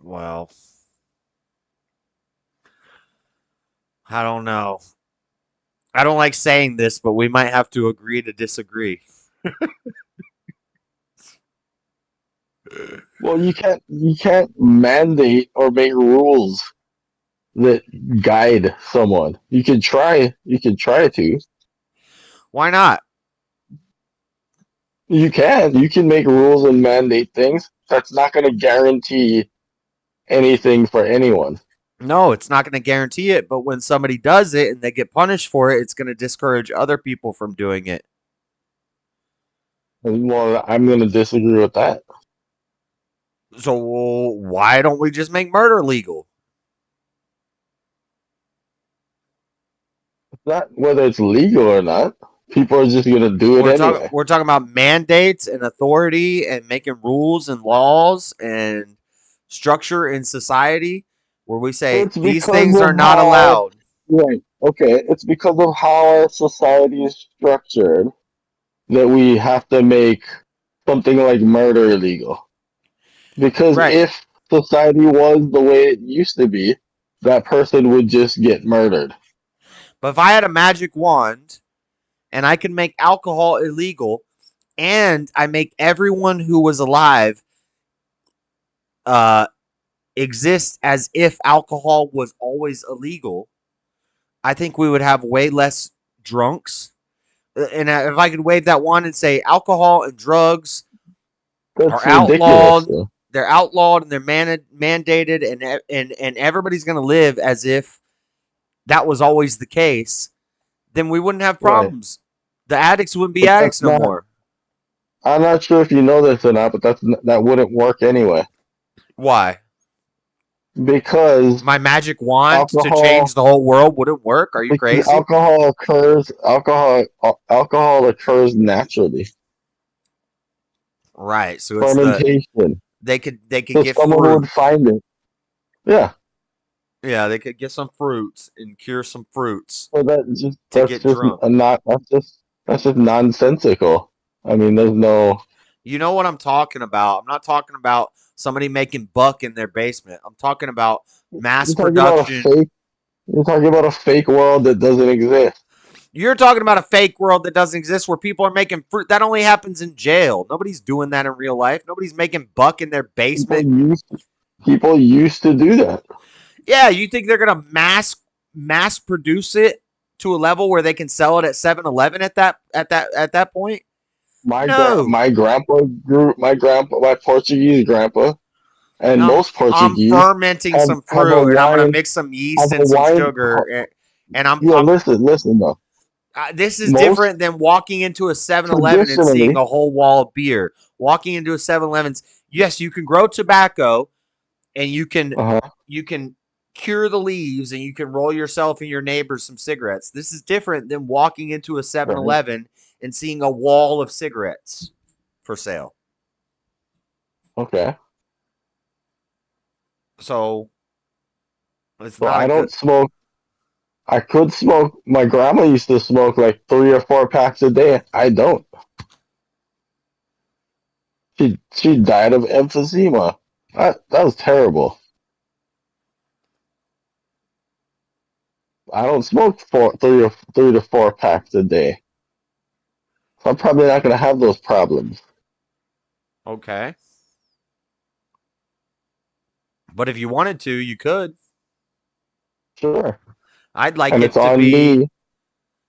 well, I don't know. I don't like saying this, but we might have to agree to disagree. Well, you can't mandate or make rules that guide someone. You can try to. Why not? You can make rules and mandate things. That's not going to guarantee anything for anyone. No, it's not going to guarantee it, but when somebody does it and they get punished for it, it's going to discourage other people from doing it. Well, I'm going to disagree with that. So why don't we just make murder legal? It's not whether it's legal or not. People are just going to do it anyway. We're talking about mandates and authority and making rules and laws and structure in society where we say It's these because things of are not how- allowed. Right. Okay. It's because of how our society is structured that we have to make something like murder illegal. Because if society was the way it used to be, that person would just get murdered. But if I had a magic wand and I can make alcohol illegal and I make everyone who was alive exist as if alcohol was always illegal, I think we would have way less drunks. And if I could wave that wand and say alcohol and drugs That's are outlawed, ridiculous, though. they're outlawed and they're mandated, and everybody's going to live as if that was always the case, then we wouldn't have problems. The addicts wouldn't be But addicts that's no not- more. I'm not sure if you know this or not, but that wouldn't work anyway. Why? Because my magic wand alcohol- to change the whole world wouldn't work? Are you because crazy? alcohol occurs naturally. Right. So it's Fermentation. they could So get someone fruit. would find it. Yeah. Yeah, they could get some fruits and cure some fruits. So that's get just drunk. That's just nonsensical. I mean, there's no. You know what I'm talking about? I'm not talking about somebody making buck in their basement. I'm talking about mass production. You're talking about a fake world that doesn't exist. You're talking about a fake world that doesn't exist where people are making fruit. That only happens in jail. Nobody's doing that in real life. Nobody's making buck in their basement. People used to do that. Yeah, you think they're gonna mass produce it to a level where they can sell it at 7-Eleven at that point? My Portuguese grandpa, and most Portuguese. I'm fermenting some fruit, and I'm gonna mix some yeast and some sugar, and I'm listen though. This is different than walking into a 7-Eleven and seeing a whole wall of beer. Walking into a 7-Eleven's, yes, you can grow tobacco, and you can cure the leaves, and you can roll yourself and your neighbors some cigarettes. This is different than walking into a 7-Eleven and seeing a wall of cigarettes for sale. Okay. So it's Well, not. I don't smoke. I could smoke. My grandma used to smoke like 3 or 4 packs a day. I don't. She died of emphysema. That was terrible. I don't smoke 3 to 4 packs a day. So I'm probably not going to have those problems. Okay. But if you wanted to, you could. Sure. I'd like And it's it to on be. me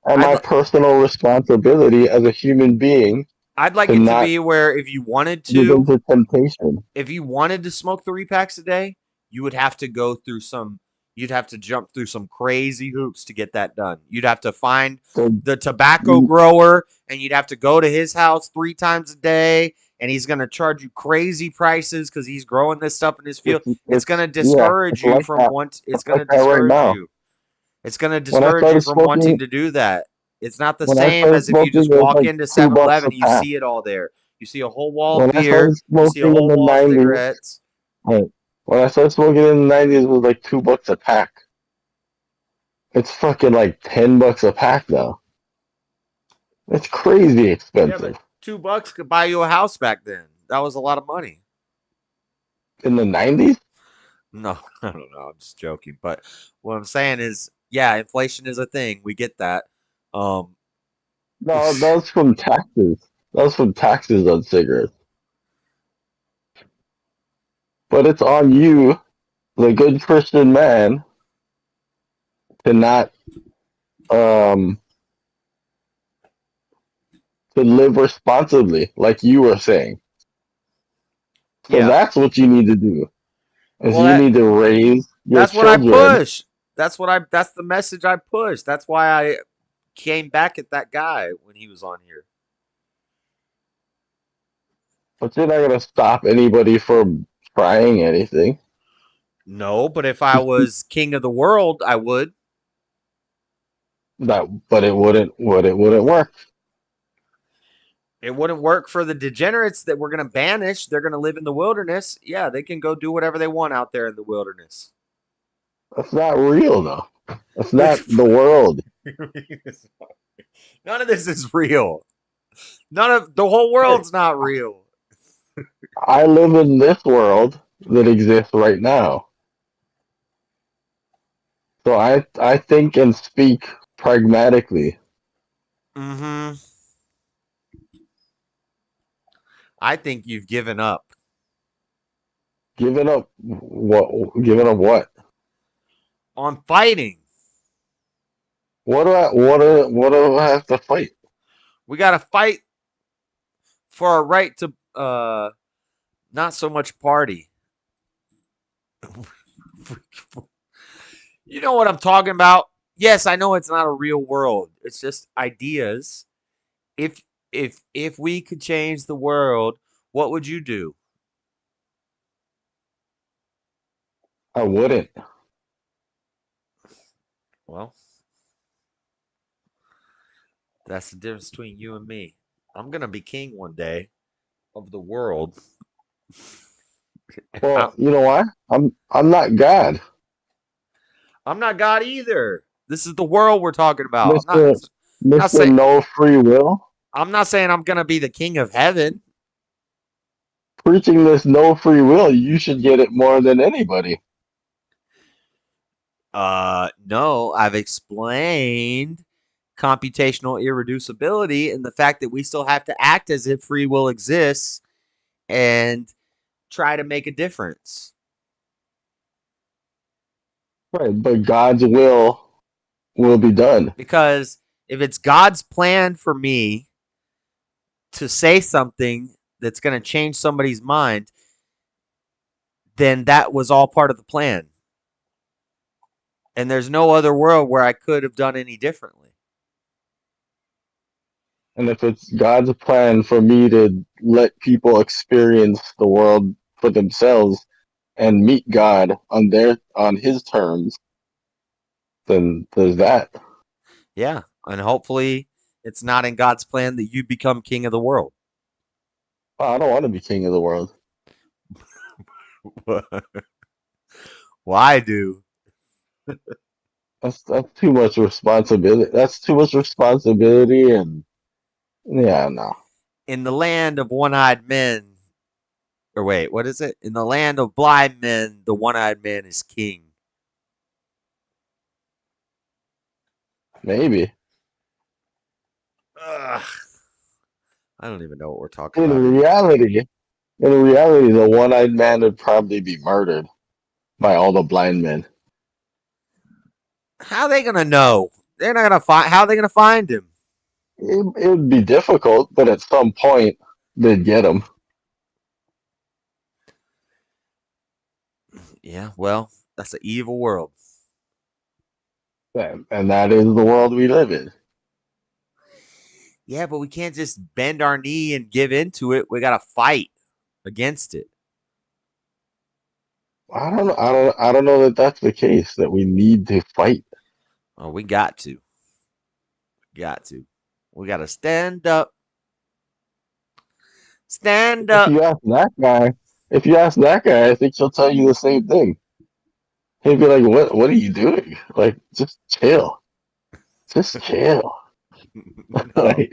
and I'd my li- personal responsibility as a human being I'd like to it to not be where if you wanted give to, into temptation. if you wanted to smoke 3 packs a day, you would have to go through some. You'd have to jump through some crazy hoops to get that done. You'd have to find So the tobacco you, grower, and you'd have to go to his house 3 times a day, and he's gonna charge you crazy prices because he's growing this stuff in his field. It's gonna discourage it's you like from that. want. It's It's like gonna that right discourage now. you. It's gonna When I discourage you started from wanting smoking, to do that. It's not the when I same started as if you smoking, just it was walk like into $2 7-Eleven a and you pack. see it all there. You see a whole wall of When I started beer. You see a smoking in whole the wall of 90s, cigarettes. right, when I started smoking in the 90s, it was like $2 a pack. It's fucking like $10 a pack now. It's crazy Yeah, expensive. but $2 could buy you a house back then. That was a lot of money. In the 90s? No, I don't know. I'm just joking. But what I'm saying is, yeah, inflation is a thing. We get that. Um, No, that was from taxes. That was from taxes on cigarettes. But it's on you, the good Christian man, to not um to live responsibly, like you were saying. So yeah. that's what you need to do. Is Well, you need to raise your that's what I children. push. That's the message I push. That's why I came back at that guy when he was on here. But you're not gonna stop anybody from trying anything. No, but if I was king of the world, I would. But it wouldn't work. It wouldn't work for the degenerates that we're going to banish. They're going to live in the wilderness. Yeah, they can go do whatever they want out there in the wilderness. That's not real though. That's not the world. None of this is real. None of the whole world's not real. I live in this world that exists right now. So I think and speak pragmatically. Mm-hmm. I think you've given up. Giving up what? Giving up what? On fighting. What do I have to fight? We got to fight for our right to not so much party. You know what I'm talking about? Yes, I know it's not a real world. It's just ideas. If if we could change the world, what would you do? I wouldn't. Well, that's the difference between you and me. I'm gonna be king one day of the world. Well, you know why? I'm not God. I'm not God either. This is the world we're talking about. Mister Not Mister saying No Free Will. I'm not saying I'm gonna be the king of heaven. Preaching this no free will, you should get it more than anybody. No, I've explained computational irreducibility and the fact that we still have to act as if free will exists and try to make a difference. Right, but God's will be done. Because if it's God's plan for me to say something that's going to change somebody's mind, then that was all part of the plan. And there's no other world where I could have done any differently. And if it's God's plan for me to let people experience the world for themselves and meet God on his terms, then there's that. Yeah. And hopefully it's not in God's plan that you become king of the world. I don't want to be king of the world. Well, I do. That's too much responsibility. That's too much responsibility, and yeah, no. In the land of one-eyed men, or wait, what is it? In the land of blind men, the one-eyed man is king. Maybe. Ugh. I don't even know what we're talking In about anymore. reality, the one-eyed man would probably be murdered by all the blind men. How are they gonna know? They're not gonna find. How are they gonna find him? It would be difficult, but at some point they'd get him. Yeah, well, that's an evil world. And that is the world we live in. Yeah, but we can't just bend our knee and give into it. We gotta fight against it. I don't know that that's the case. That we need to fight. Oh, we got to. Got to. We gotta stand up. Stand If up. you ask that guy, I think he'll tell you the same thing. He'd be like, What are you doing? Like, just chill. Just chill." Like,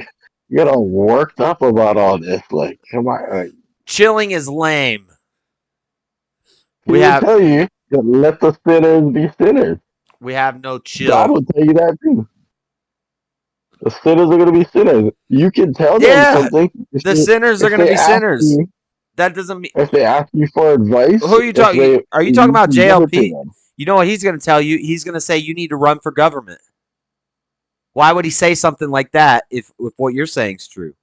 you get all worked up about all this. Like, come on. Like, Chilling is lame. he We would have tell you that let the sinners be sinners. no chill. God would tell you that too. The sinners are going to be sinners. You can tell them Yeah, something. the sinners are If gonna they be ask sinners. you, That doesn't mean. if they ask you for advice, Who are you if talking? Are you talking you about can give it to JLP? them. You know what he's gonna tell you? He's gonna say you need to run for government. Why would he say something like that if what you're saying is true?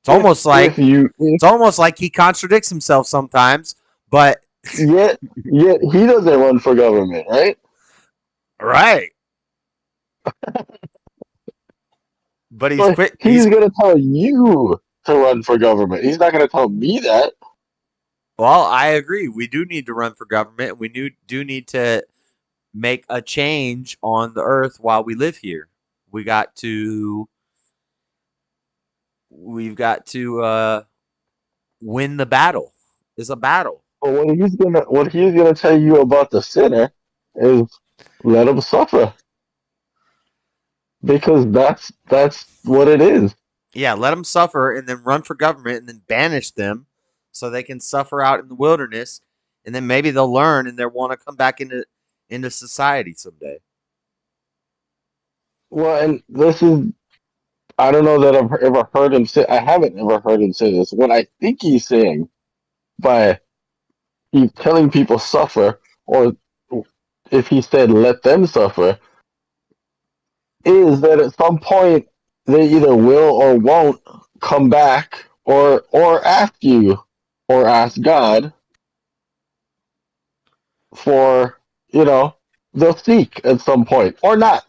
It's almost like it's almost like he contradicts himself sometimes, but Yet he doesn't run for government, right? right. But he's But quick. he's going to tell you to run for government. He's not going to tell me that. Well, I agree. We do need to run for government. We do need to make a change on the earth while we live here. We've got to win the battle. It's a battle. But what he's gonna tell you about the sinner is let him suffer, because that's what it is. Yeah, let them suffer and then run for government and then banish them so they can suffer out in the wilderness and then maybe they'll learn and they'll want to come back into society someday. Well, and this is I don't know that I've ever heard him say. I haven't ever heard him say this. What I think he's saying by he's telling people suffer, or if he said let them suffer, is that at some point they either will or won't come back or ask you or ask God for, they'll seek at some point or not.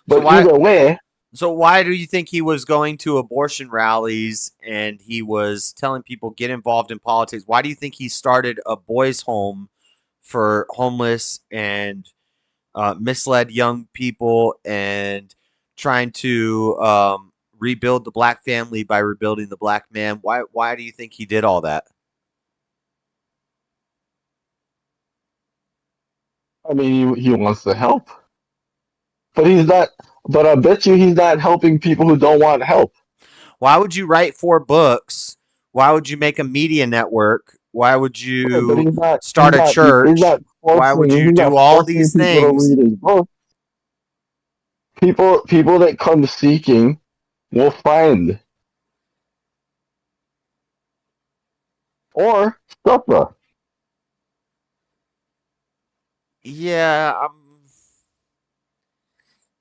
But either way, So why do you think he was going to abortion rallies and he was telling people get involved in politics? Why do you think he started a boys' home for homeless and misled young people and trying to rebuild the black family by rebuilding the black man? Why do you think he did all that? I mean, he wants to help, but he's not. But I bet you he's not helping people who don't want help. Why would you write 4 books? Why would you make a media network? Why would you start a church? Why would you do all these things? To read his book. People that come seeking will find or suffer. Yeah,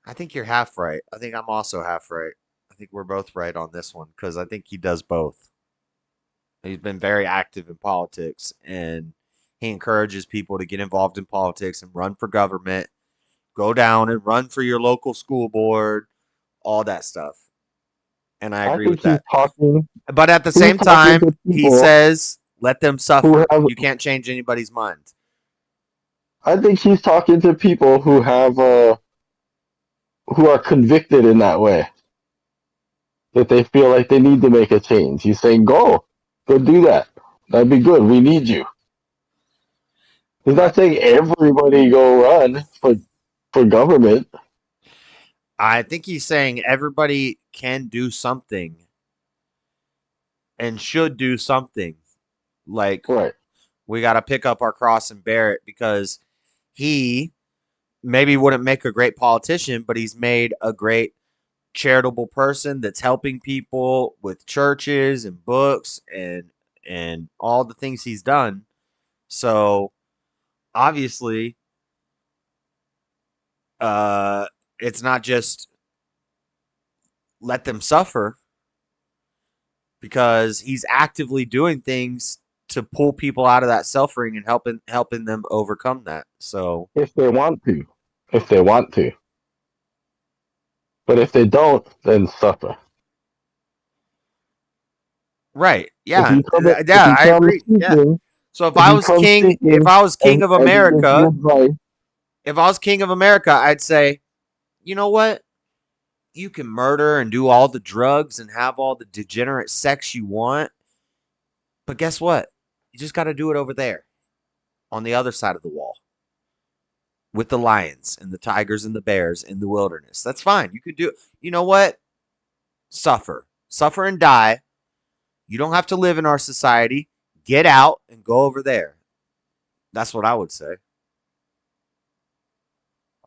I think you're half right. I think I'm also half right. I think we're both right on this one because I think he does both. He's been very active in politics and he encourages people to get involved in politics and run for government, go down and run for your local school board, all that stuff. And I agree with that. But at the same time, he says, let them suffer. You can't change anybody's mind. I think he's talking to people who are convicted in that way. That they feel like they need to make a change. He's saying, go do that. That'd be good. We need you. He's not saying everybody go run for government. I think he's saying everybody can do something and should do something. Like, we got to pick up our cross and bear it because he maybe wouldn't make a great politician, but he's made a great charitable person that's helping people with churches and books and all the things he's done. So obviously, it's not just let them suffer, because he's actively doing things to pull people out of that suffering and helping them overcome that. So if they want to, but if they don't, then suffer. right, If yeah, you come, if yeah, you I come agree. Yeah. seeking, So if if I you was come king, if seeking I was king of and you give America, advice, I'd say, you know what? You can murder and do all the drugs and have all the degenerate sex you want, but guess what? You just got to do it over there on the other side of the wall with the lions and the tigers and the bears in the wilderness. That's fine. You can do it. You know what? Suffer. Suffer and die. You don't have to live in our society. Get out and go over there. That's what I would say.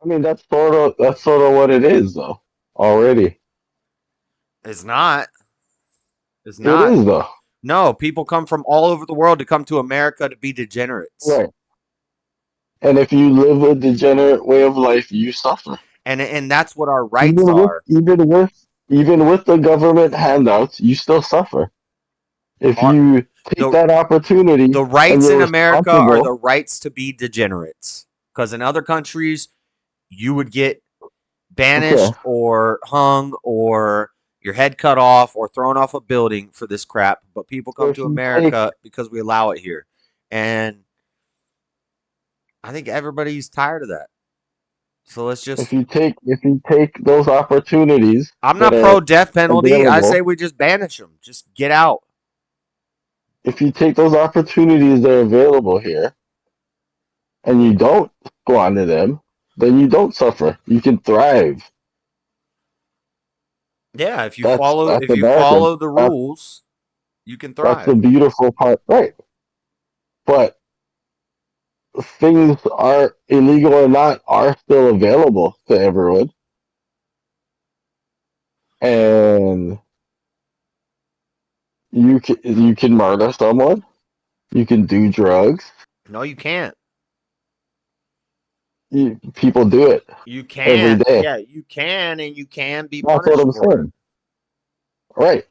I mean that's sort of what it is though. Already, It's not. It's it not. is though. No, people come from all over the world to come to America to be degenerates. Right. And if you live a degenerate way of life, you suffer. And that's what our rights are. Even with the government handouts, you still suffer. If you take The that opportunity the and rights in you're America are the responsible, rights to be degenerates. Because in other countries, you would get banished okay. or hung or your head cut off or thrown off a building for this crap. But people So come if to you take America because we allow it here. And I think everybody's tired of that. So let's just. if you take those opportunities I'm that not are pro death penalty. I say available, we just banish them. Just get out. if you take those opportunities that are available here and you don't squander them, then you don't suffer. You can thrive. Yeah, if That's you America. follow the rules, you can That's thrive. the beautiful part, right? But things are illegal or not are still available to everyone, and you can murder someone, you can do drugs. No, you can't. People do it You every can. day. Yeah, you can, and you can be That's what punished I'm for it. saying, right?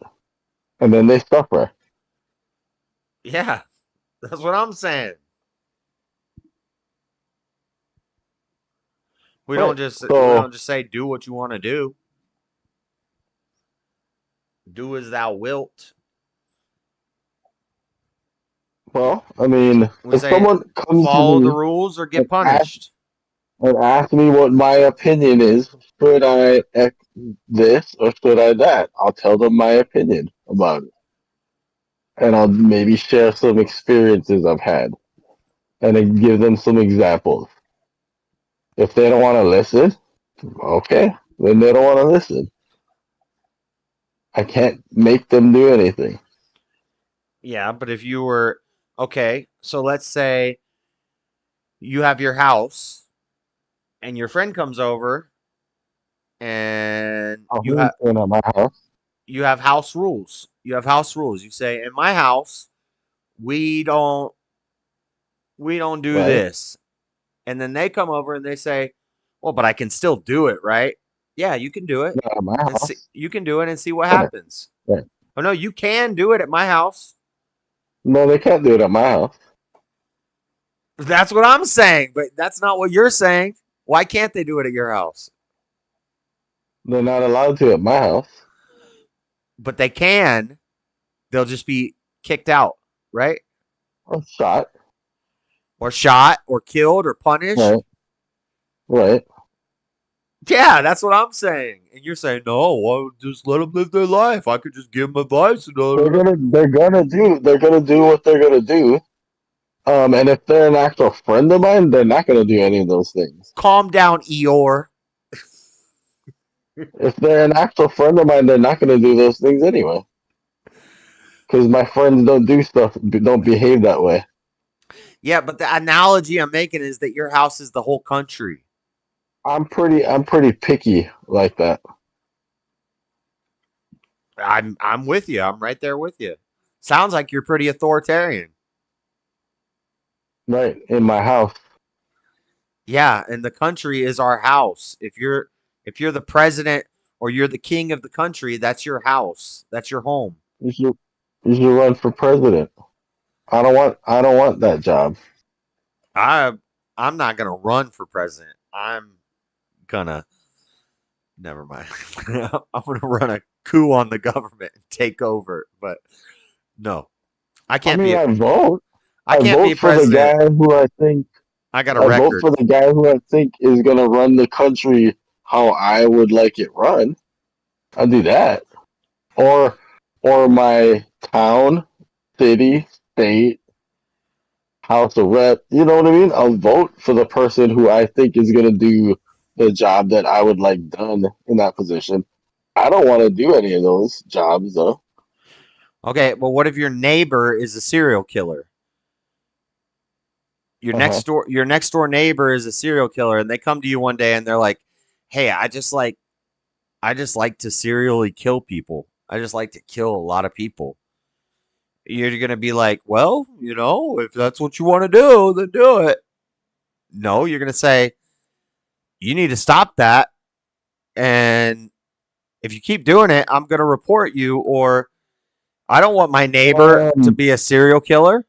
And then they suffer. Yeah, that's what I'm saying. Right. We So, don't just say do what you want to do. Do as thou wilt. well, I mean, We if say someone comes to follow the me rules or and get punished. ask me what my opinion is, should I this or should I that? I'll tell them my opinion about it, and I'll maybe share some experiences I've had, and then give them some examples. If they don't want to listen, okay, then they don't want to listen. I can't make them do anything. Yeah, but if you were okay, so let's say you have your house and your friend comes over and Oh, who's staying at my house? you have house rules. You have house rules. You say in my house we don't do Right? this. And then they come over and they say, "Well, but I can still do it, right?" Yeah, you can do it. Not at my And see house. you can do it and see what Right. happens. Right. Oh no, you can do it at my house. No, they can't do it at my house. That's what I'm saying, but that's not what you're saying. Why can't they do it at your house? They're not allowed to at my house. But they can. They'll just be kicked out, right? Or shot. Or shot, or killed, or punished. Right. Right. Yeah, that's what I'm saying. And you're saying, no, well, just let them live their life. I could just give them advice. They're gonna do what they're gonna do. And if they're an actual friend of mine, they're not gonna do any of those things. Calm down, Eeyore. If they're an actual friend of mine, they're not gonna do those things anyway. Because my friends don't do stuff, don't behave that way. Yeah, but the analogy I'm making is that your house is the whole country. I'm pretty picky like that. I'm with you. I'm right there with you. Sounds like you're pretty authoritarian. Right in my house. Yeah, and the country is our house. If you're the president or you're the king of the country, that's your house. That's your home. You should you should run for president. I don't want that job. I I'm not gonna run for president. I'm gonna never mind. I'm gonna run a coup on the government and take over. But no, I I can't be mean, a I vote. I I can't be vote for the president. guy who I think. I got a I vote record. for the guy who I think is gonna run the country how I would like it run. I'll do that. Or or my town, city, state, house of rep. You know what I mean? I'll vote for the person who I think is gonna do the job that I would like done in that position. I don't want to do any of those jobs though. Okay, well, what if your neighbor is a serial killer? Your Uh huh. next door neighbor is a serial killer, and they come to you one day and they're like, "Hey, I just like to serially kill people. I just like to kill a lot of people." You're gonna be like, "Well, if that's what you want to do, then do it." No, you're gonna say, "You need to stop that, and if you keep doing it, I'm gonna report you." Or I don't want my neighbor to Um. be a serial killer.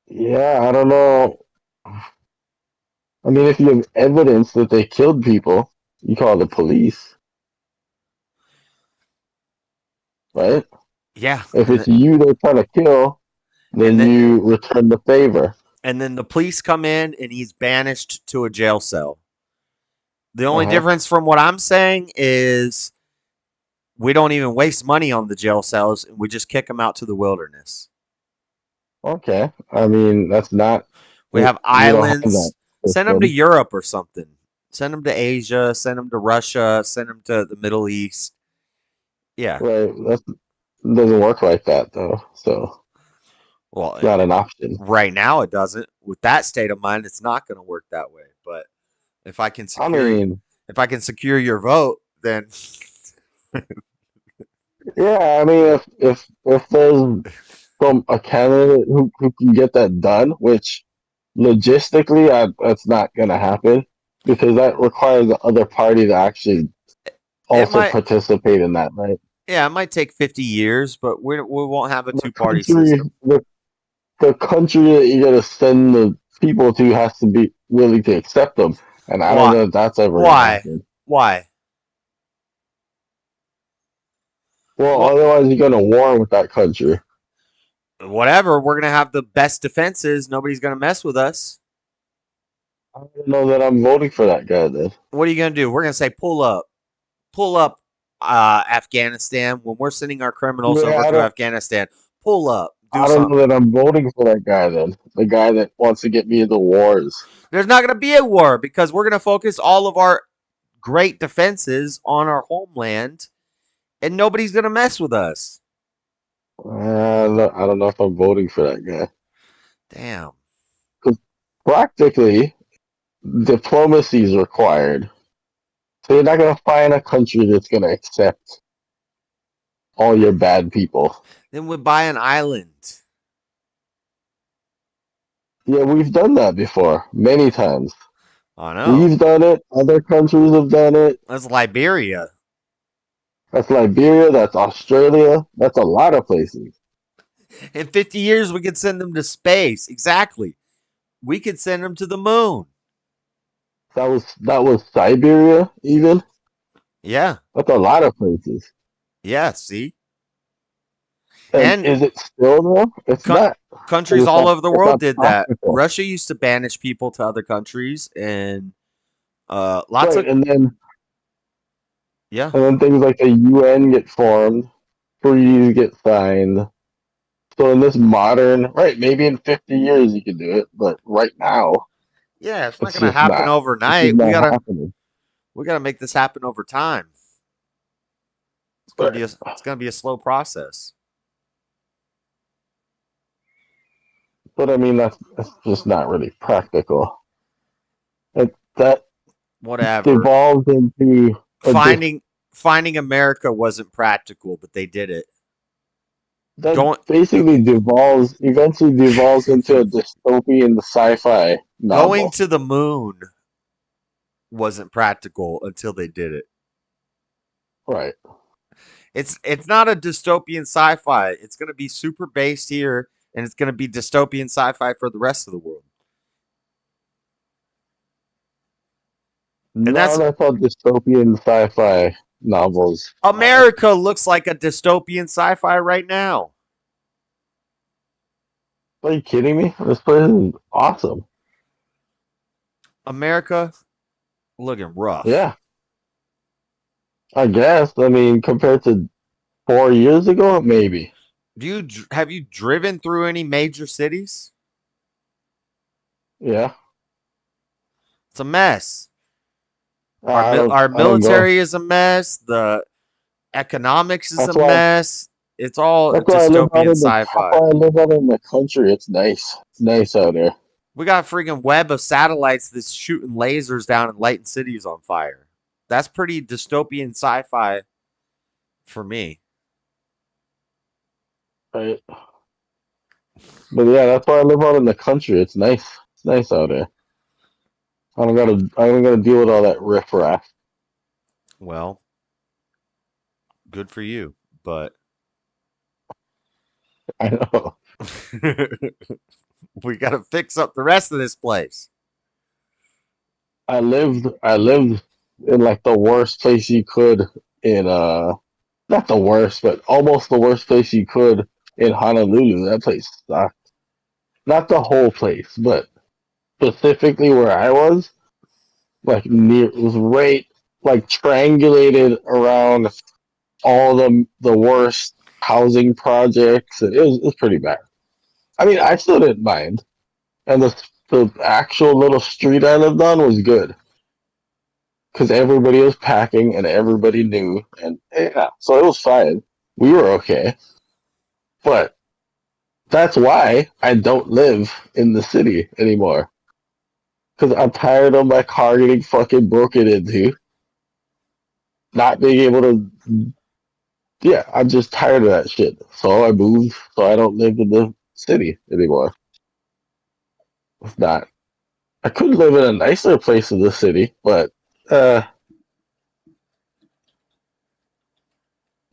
Yeah, I don't know. I mean, if you have evidence that they killed people, you call the police, right? Yeah, If it's you they're trying to kill, and then then you return the favor. and then the police come in and he's banished to a jail cell. The Uh only huh. difference from what I'm saying is we don't even waste money on the jail cells. We just kick them out to the wilderness. Okay. I mean, that's not. We have We don't have that islands. Send them to system. Europe or something. Send them to Asia. Send them to Russia. Send them to the Middle East. Yeah. Right. That doesn't work like that though. So Well, it's not an option. right now it doesn't. With that state of mind, it's not going to work that way. But if I can I secure, mean, if I can secure your vote, then yeah. I mean, if there's a candidate who can get that done, which logistically, that's not going to happen because that requires the other party to actually it also might. participate in that, right? Yeah, it might take 50 years, but we won't have a The two-party country, system. the country that you got to send the people to has to be willing to accept them, and I don't Why? know if that's ever going to Why? happen. Why? Well, What? otherwise you're going to war with that country. Whatever. We're gonna have the best defenses. Nobody's gonna mess with us. I don't know that I'm voting for that guy then. What are you gonna do? We're gonna say pull up, Afghanistan. When we're sending our criminals Yeah, over to Afghanistan, pull up, do I don't know something. that I'm voting for that guy then. The guy that wants to get me into wars. There's not gonna be a war because we're gonna focus all of our great defenses on our homeland, and nobody's gonna mess with us. I don't know if I'm voting for that guy. Damn. Because practically, diplomacy is required. So you're not going to find a country that's going to accept all your bad people. Then we buy an island. Yeah, we've done that before, many times. I know. We've done it. Other countries have done it. That's Liberia. That's Liberia. That's Australia. That's a lot of places. In 50 years, we could send them to space. Exactly. We could send them to the moon. That was Siberia, even. Yeah. That's a lot of places. Yeah. See. And is it still though? It's not. Countries It's all not, over the it's world not did that. practical. Russia used to banish people to other countries, and lots Right, of and then yeah. things like the UN get formed, treaties get signed. So in this modern, right, maybe in 50 years you could do it, but right now Yeah, it's not it's going to just happen not. It's just overnight. not happening. We gotta make this happen over time. But It's gonna be a slow process. I mean that's just not really practical. That Whatever. devolves into Finding America wasn't practical, but they did it. that basically eventually devolves into a dystopian sci-fi novel. Going to the moon wasn't practical until they did it. Right. It's not a dystopian sci-fi. It's going to be super based here, and it's going to be dystopian sci-fi for the rest of the world. And that's all dystopian sci-fi novels. America looks like a dystopian sci-fi right now. Are you kidding me? This place is awesome. America looking rough. Yeah. I guess. I mean, compared to 4 years ago, maybe. Have you driven through any major cities? Yeah. It's a mess. I don't Our go. military is a mess. The economics is That's a why- mess. It's all That's why I live out dystopian in the. sci-fi. That's why I live out in the country. It's nice. It's nice out there. We got a freaking web of satellites that's shooting lasers down and lighting cities on fire. That's pretty dystopian sci-fi for me. Right. But yeah, that's why I live out in the country. It's nice. It's nice out there. I don't gotta deal with all that riffraff. Well, good for you, but I know. we got to fix up the rest of this place. I lived in like the worst place you could in not the worst, but almost the worst place you could in Honolulu. That place sucked. Not the whole place, but specifically where I was, like near it was right like triangulated around all the worst housing projects. It was pretty bad. I mean, I still didn't mind. And the actual little street I lived on was good. Because everybody was packing and everybody knew. And yeah, so it was fine. We were okay. But that's why I don't live in the city anymore. Because I'm tired of my car getting fucking broken into. Not being able to. Yeah, I'm just tired of that shit. So I moved, so I don't live in the city anymore. It's not. I could live in a nicer place in the city, but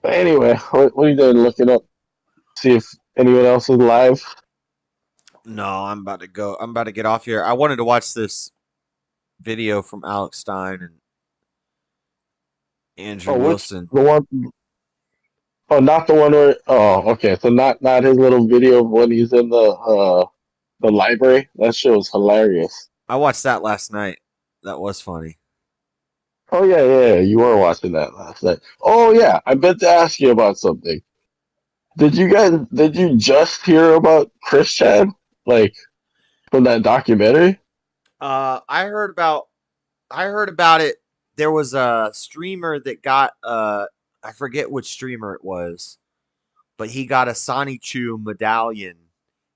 anyway, what are you doing? Looking up, see if anyone else is live. No, I'm about to go. I'm about to get off here. I wanted to watch this video from Alex Stein and Andrew Wilson. The one. Oh, not the one where. Oh, okay. So not his little video of when he's in the library. That shit was hilarious. I watched that last night. That was funny. Oh yeah. You were watching that last night. Oh yeah, I meant to ask you about something. Did you just hear about Chris Chad, like from that documentary? I heard about it. There was a streamer that got I forget which streamer it was, but he got a Sonichu medallion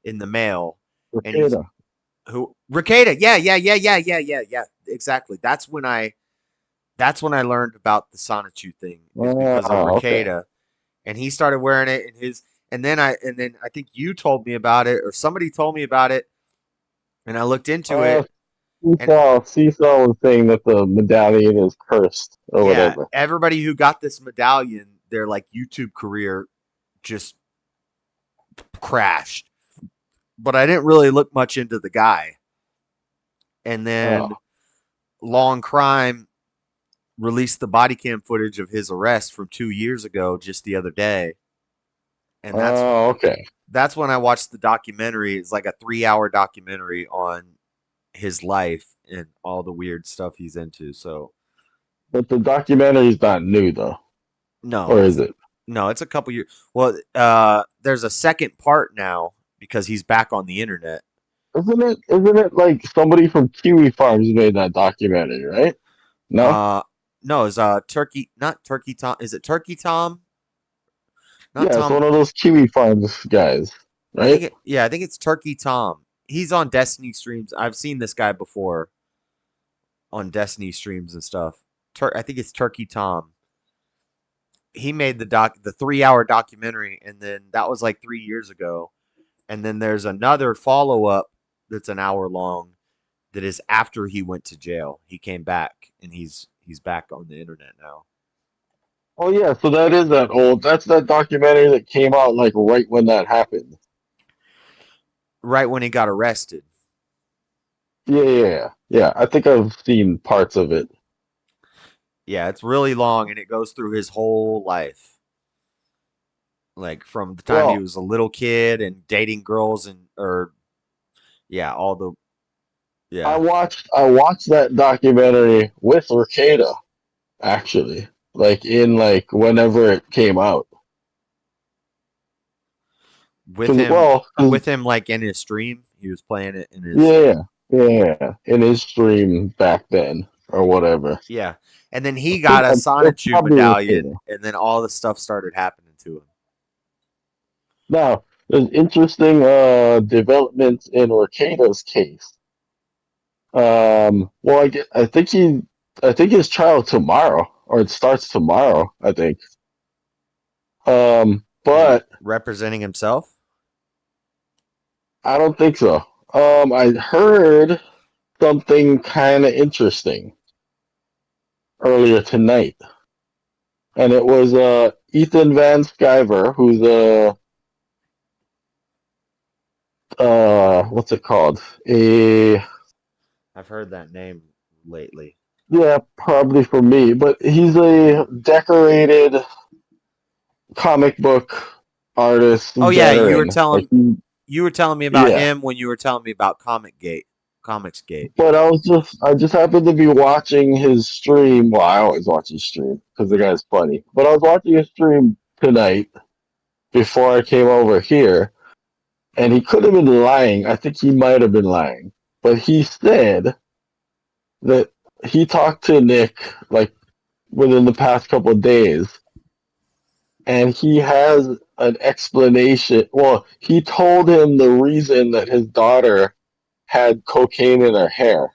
in the mail. Ricada. Ricada. Yeah. Exactly. That's when I learned about the Sonichu thing because of Ricada. Okay. And he started wearing it and then I think you told me about it or somebody told me about it and I looked into it. Seesaw was saying that the medallion is cursed or whatever. Everybody who got this medallion, their like YouTube career just crashed. But I didn't really look much into the guy. And then Long Crime released the body cam footage of his arrest from 2 years ago just the other day. And that's when I watched the documentary. It's like a 3-hour documentary on his life and all the weird stuff he's into. So, but the documentary's not new though. No, or is it? No, it's a couple years. Well, there's a second part now because he's back on the internet. Isn't it like somebody from Kiwi Farms made that documentary, right? No. No, it's not Turkey Tom. Is it Turkey Tom? Not Tom. It's one of those Kiwi Farms guys, right? I think it's Turkey Tom. He's on Destiny streams. I've seen this guy before. on Destiny streams and stuff. I think it's Turkey Tom. He made the 3-hour documentary, and then that was like 3 years ago. And then there's another follow up that's an hour long that is after he went to jail. He came back, and he's back on the internet now. Oh yeah, so that is that old. That's that documentary that came out like right when that happened. Right when he got arrested. Yeah. I think I've seen parts of it. Yeah, it's really long, and it goes through his whole life. Like from the time he Well, was a little kid and dating girls all the I watched that documentary with Ricada, actually, like in like whenever it came out. with him like in his stream. He was playing it in his in his stream back then or whatever. Yeah. And then he got a Sonichu medallion, and then all the stuff started happening to him. Now, there's interesting developments in Ricada's case. Well, I think his trial tomorrow, or it starts tomorrow, I think. But representing himself? I don't think so. I heard something kind of interesting earlier tonight, and it was Ethan Van Sciver, who's what's it called? I've heard that name lately. Yeah, probably for me, but he's a decorated comic book artist. Oh yeah, you were veteran. telling me about him when you were telling me about Comicsgate. But I just happened to be watching his stream. Well, I always watch his stream because the guy's funny. But I was watching his stream tonight before I came over here, and he could have been lying. I think he might have been lying, but he said that he talked to Nick like within the past couple of days, and he has an explanation. Well, he told him the reason that his daughter had cocaine in her hair.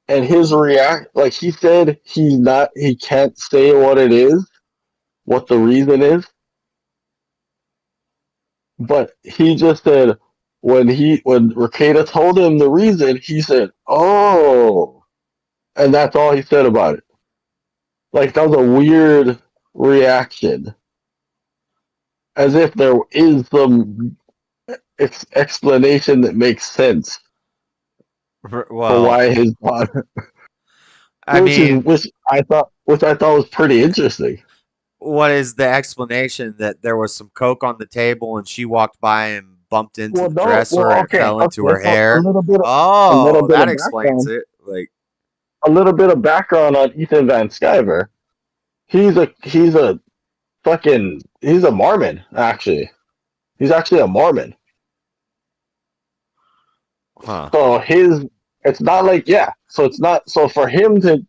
And his like he said he can't say what it is, what the reason is. But he just said when Ricada told him the reason, he said, "Oh." And that's all he said about it. Like that was a weird reaction. As if there is some explanation that makes sense for why his daughter. Which I thought was pretty interesting. What is the explanation? That there was some coke on the table and she walked by and bumped into the dresser and it fell into her hair? That explains it. Like a little bit of background on Ethan Van Sciver. He's a Mormon, actually. He's actually a Mormon. Huh. So it's not like so it's not so for him to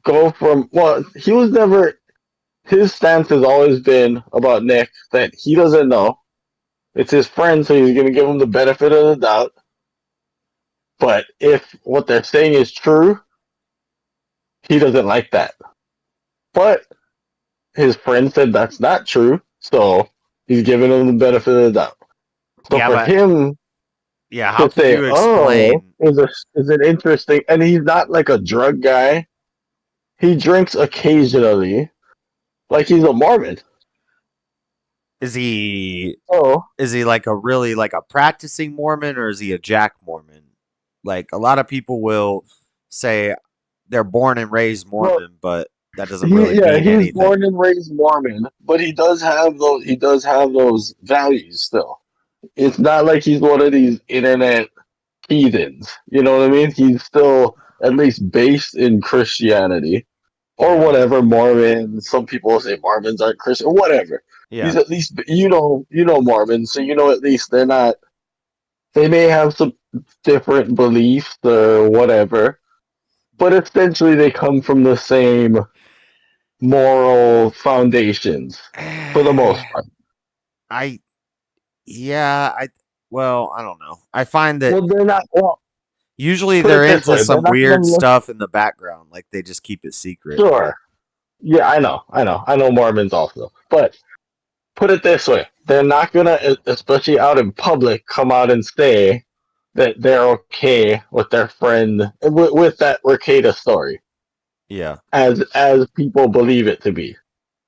go from he was never, his stance has always been about Nick that he doesn't know. It's his friend, so he's gonna give him the benefit of the doubt. But if what they're saying is true, he doesn't like that. But his friend said that's not true, so he's giving him the benefit of the doubt. So for him, how can you explain? Is it interesting? And he's not like a drug guy. He drinks occasionally, like he's a Mormon. Is he like a practicing Mormon, or is he a Jack Mormon? Like a lot of people will say they're born and raised Mormon, but that doesn't really mean anything. He's born and raised Mormon, but he does have those values still. It's not like he's one of these internet heathens. You know what I mean? He's still at least based in Christianity. Or whatever, Mormon. Some people say Mormons aren't Christian, or whatever. Yeah. He's at least you know Mormons, so you know at least they're not. They may have some different beliefs or whatever, but essentially they come from the same moral foundations for the most part. I don't know. I find that they're not. Usually Put it they're this into way: they're some not gonna weird look. stuff in the background, like they just keep it secret. Sure. Yeah, I know Mormons also, but put it this way: they're not gonna, especially out in public, come out and say that they're okay with their friend with that Ricada story, Yeah. as people believe it to be.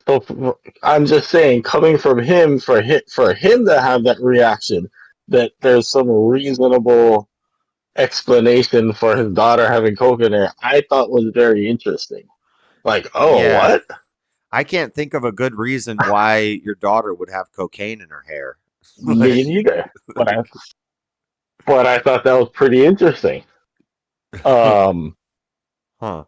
So I'm just saying, coming from him, for him to have that reaction, that there's some reasonable explanation for his daughter having coke in her, I thought was very interesting. Like, oh, Yeah. what? I can't think of a good reason why your daughter would have cocaine in her hair. Me neither. But I thought that was pretty interesting. Um, Huh.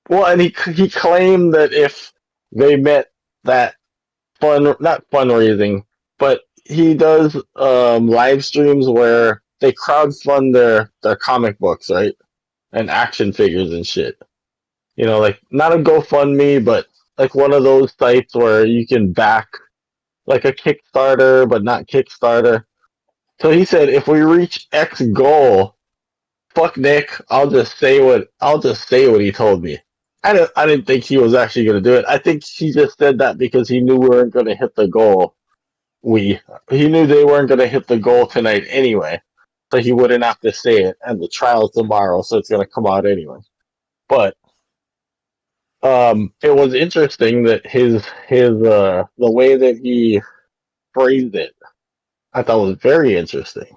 well, and he claimed that if they met that not fundraising, but he does live streams where they crowdfund their comic books, right? And action figures and shit. You know, like not a GoFundMe, but like one of those sites where you can back like a Kickstarter, but not Kickstarter. So he said, if we reach X goal, fuck Nick, I'll just say what he told me. I didn't think he was actually going to do it. I think he just said that because he knew we weren't going to hit the goal. He knew they weren't going to hit the goal tonight anyway, so he wouldn't have to say it. And the trial's tomorrow, so it's going to come out anyway. But it was interesting that the way that he phrased it, I thought was very interesting.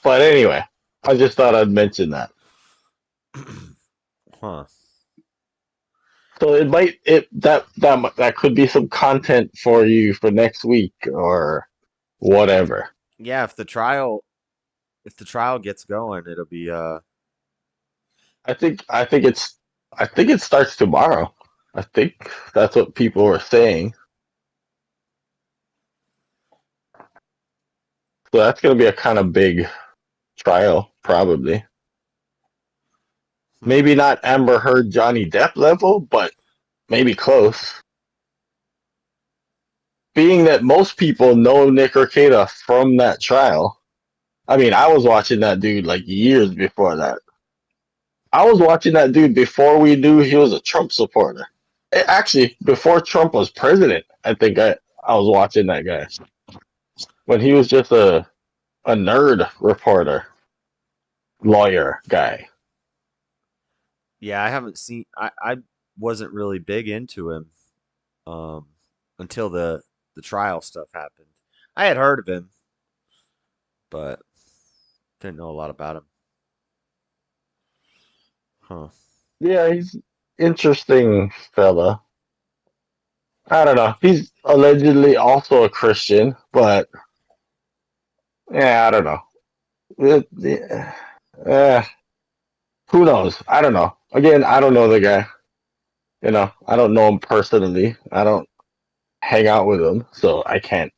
But anyway, I just thought I'd mention that. Huh. So that could be some content for you for next week or whatever. Yeah, if the trial gets going, it'll be I think it starts tomorrow. I think that's what people were saying. So that's going to be a kind of big trial, probably. Maybe not Amber Heard, Johnny Depp level, but maybe close. Being that most people know Nick Arcata from that trial. I mean, I was watching that dude like years before that. I was watching that dude before we knew he was a Trump supporter. Actually, before Trump was president, I think I was watching that guy when he was just a nerd reporter, lawyer guy. yeah, I haven't seen I wasn't really big into him until the trial stuff happened. I had heard of him, but didn't know a lot about him. Huh. Yeah, he's interesting fella. I don't know. He's allegedly also a Christian, but yeah, I don't know. Eh, who knows? I don't know. Again, I don't know the guy. You know, I don't know him personally. I don't hang out with him, so I can't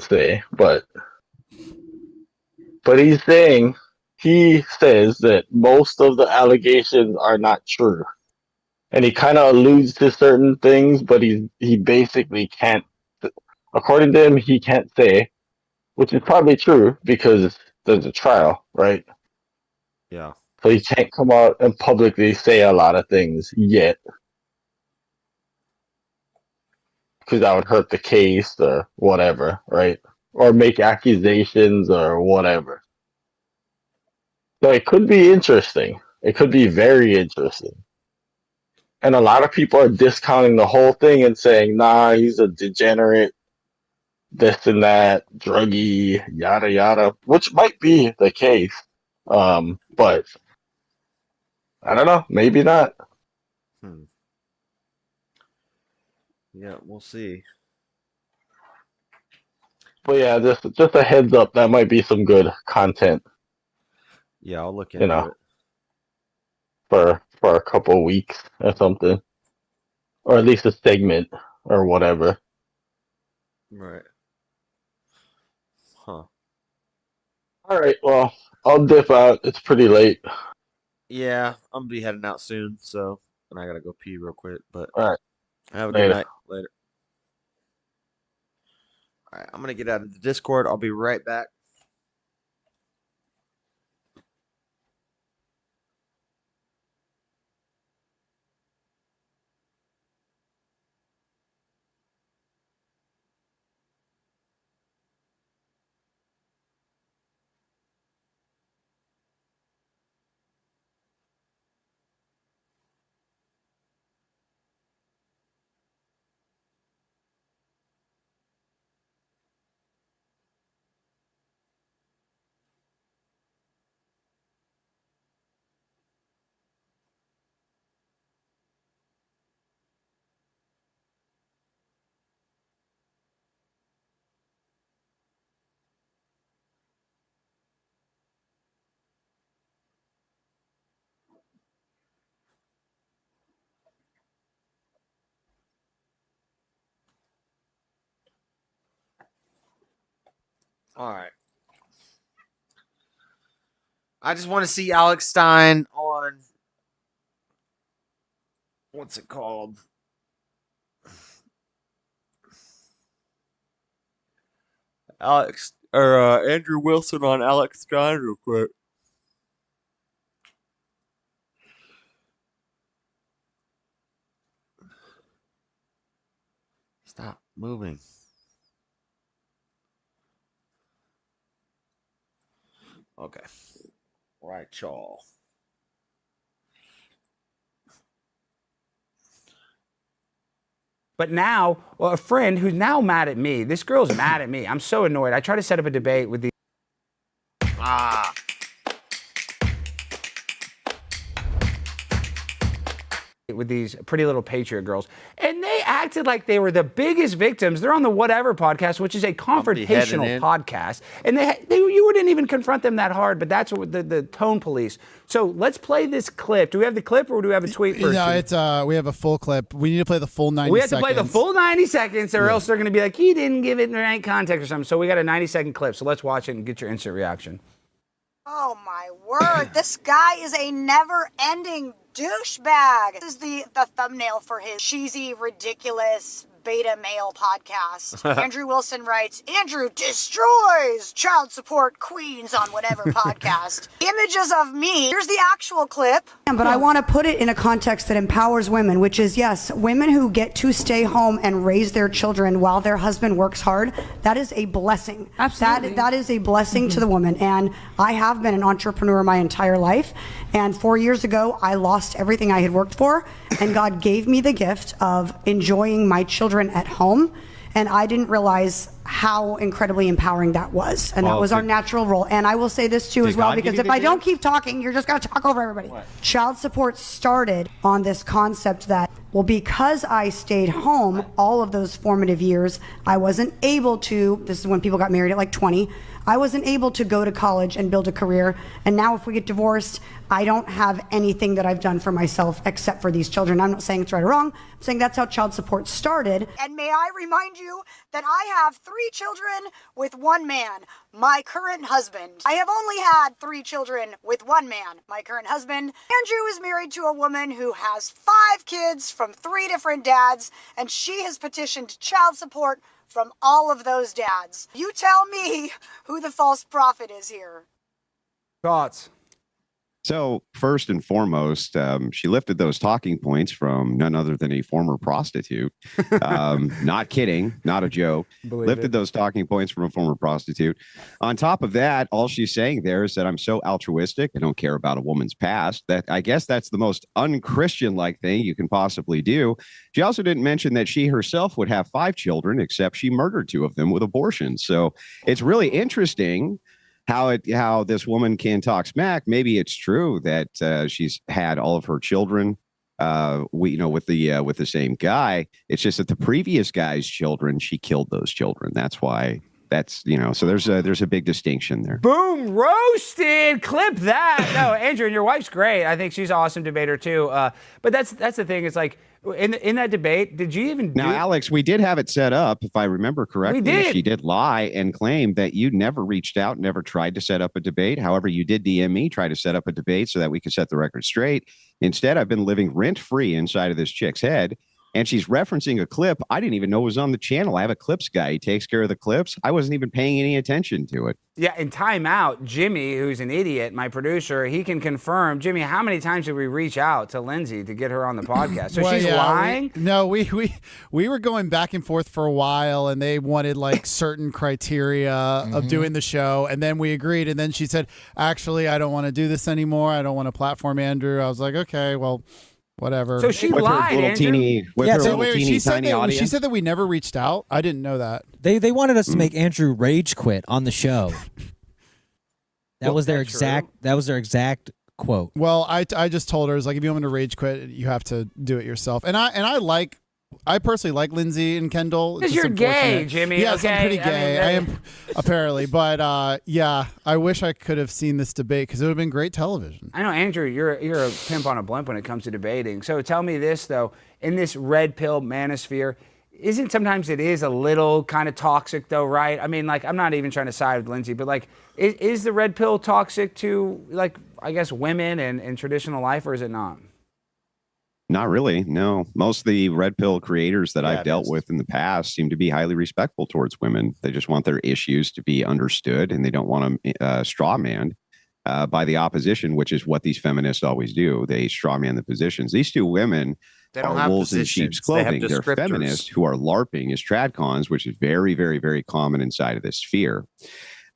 say. But he says that most of the allegations are not true. And he kind of alludes to certain things, but he basically can't. According to him, he can't say, which is probably true because there's a trial, right? Yeah. So he can't come out and publicly say a lot of things yet, because that would hurt the case or whatever, right? Or make accusations or whatever. So it could be interesting. It could be very interesting. And a lot of people are discounting the whole thing and saying, nah, he's a degenerate, this and that, druggy, yada yada, which might be the case. But I don't know, maybe not. Hmm. Yeah, we'll see. But yeah, just a heads up, that might be some good content, Yeah, I'll look you into know, it. for a couple weeks or something. Or at least a segment or whatever. Right. Huh. Alright, well, I'll dip out. It's pretty late. Yeah, I'm gonna be heading out soon, so and I gotta go pee real quick, but Alright. have a good Later. night. Later. All right, I'm gonna get out of the Discord. I'll be right back. All right. I just want to see Alex Stein on what's it called? Andrew Wilson on Alex Stein real quick. Stop moving. Okay. Right, y'all. But now, a friend who's now mad at me. This girl's mad at me. I'm so annoyed. I try to set up a debate with the. With these pretty little patriot girls, and they acted like they were the biggest victims. They're on the Whatever podcast, which is a confrontational podcast, and you wouldn't even confront them that hard. But that's what the tone police. So let's play this clip. Do we have the clip, or do we have a tweet version? No, it's we have a full clip. We need to play the full 90 seconds. We have to play the full 90 seconds, or else they're going to be like, he didn't give it the right context or something. So we got a 90-second clip. So let's watch it and get your instant reaction. Oh my word, this guy is a never-ending douchebag. This is the thumbnail for his cheesy, ridiculous beta male podcast. Andrew Wilson writes, Andrew destroys child support queens on Whatever podcast. Images of me. Here's the actual clip. But I want to put it in a context that empowers women, which is, yes, women who get to stay home and raise their children while their husband works hard. That is a blessing. Absolutely. That is a blessing to the woman. And I have been an entrepreneur my entire life. And 4 years ago, I lost everything I had worked for. And God gave me the gift of enjoying my children at home, and I didn't realize how incredibly empowering that was, and that was our natural role. And I will say this too as well, because if I don't keep talking, you're just going to talk over everybody. Child support started on this concept that, well, because I stayed home all of those formative years, I wasn't able to, this is when people got married at like 20, I wasn't able to go to college and build a career. And now if we get divorced, I don't have anything that I've done for myself except for these children. I'm not saying it's right or wrong. I'm saying that's how child support started. And may I remind you that I have 3 children with one man, my current husband. I have only had 3 children with one man, my current husband. Andrew is married to a woman who has 5 kids from 3 different dads, and she has petitioned child support from all of those dads. You tell me who the false prophet is here. Thoughts? So first and foremost, she lifted those talking points from none other than a former prostitute. Not kidding, not a joke. Lifted those talking points from a former prostitute. On top of that, all she's saying there is that I'm so altruistic. I don't care about a woman's past. That I guess that's the most unchristian-like thing you can possibly do. She also didn't mention that she herself would have 5 children, except she murdered 2 of them with abortions. So it's really interesting how this woman can talk smack. Maybe it's true that she's had all of her children with the same guy. It's just that the previous guy's children, she killed those children. That's why. So there's a big distinction there. Boom, roasted. Clip that. No, Andrew, and your wife's great. I think she's an awesome debater too. But that's the thing. It's like in that debate, did you even now, Alex? We did have it set up, if I remember correctly. We did. She did lie and claim that you never reached out, never tried to set up a debate. However, you did DM me, try to set up a debate so that we could set the record straight. Instead, I've been living rent free inside of this chick's head. And she's referencing a clip I didn't even know was on the channel. I have a clips guy. He takes care of the clips. I wasn't even paying any attention to it. Yeah, in timeout, Jimmy, who's an idiot, my producer, he can confirm. Jimmy, how many times did we reach out to Lindsay to get her on the podcast? So she's lying? We were going back and forth for a while, and they wanted like certain criteria of doing the show, and then we agreed, and then she said, actually, I don't want to do this anymore. I don't want to platform Andrew. I was like, okay, well, whatever. So she lied, Andrew. She said that we never reached out. I didn't know that. They wanted us to make Andrew rage quit on the show. That was their exact quote. Well, I just told her, it's like, if you want me to rage quit, you have to do it yourself. And I personally like Lindsay and Kendall. Because you're gay, Jimmy. Yes, okay? I'm pretty gay. I am apparently, but yeah, I wish I could have seen this debate because it would have been great television. I know, Andrew, you're a pimp on a blimp when it comes to debating. So tell me this though: in this red pill manosphere, isn't sometimes it is a little kind of toxic though, right? I mean, like, I'm not even trying to side with Lindsay, but like, is the red pill toxic to, like, I guess women and traditional life, or is it not? Not really. No, most of the red pill creators that I've dealt with in the past seem to be highly respectful towards women. They just want their issues to be understood, and they don't want them straw manned by the opposition, which is what these feminists always do. They straw man the positions. These two women are wolves in sheep's clothing. They're feminists who are LARPing as tradcons, which is very, very, very common inside of this sphere.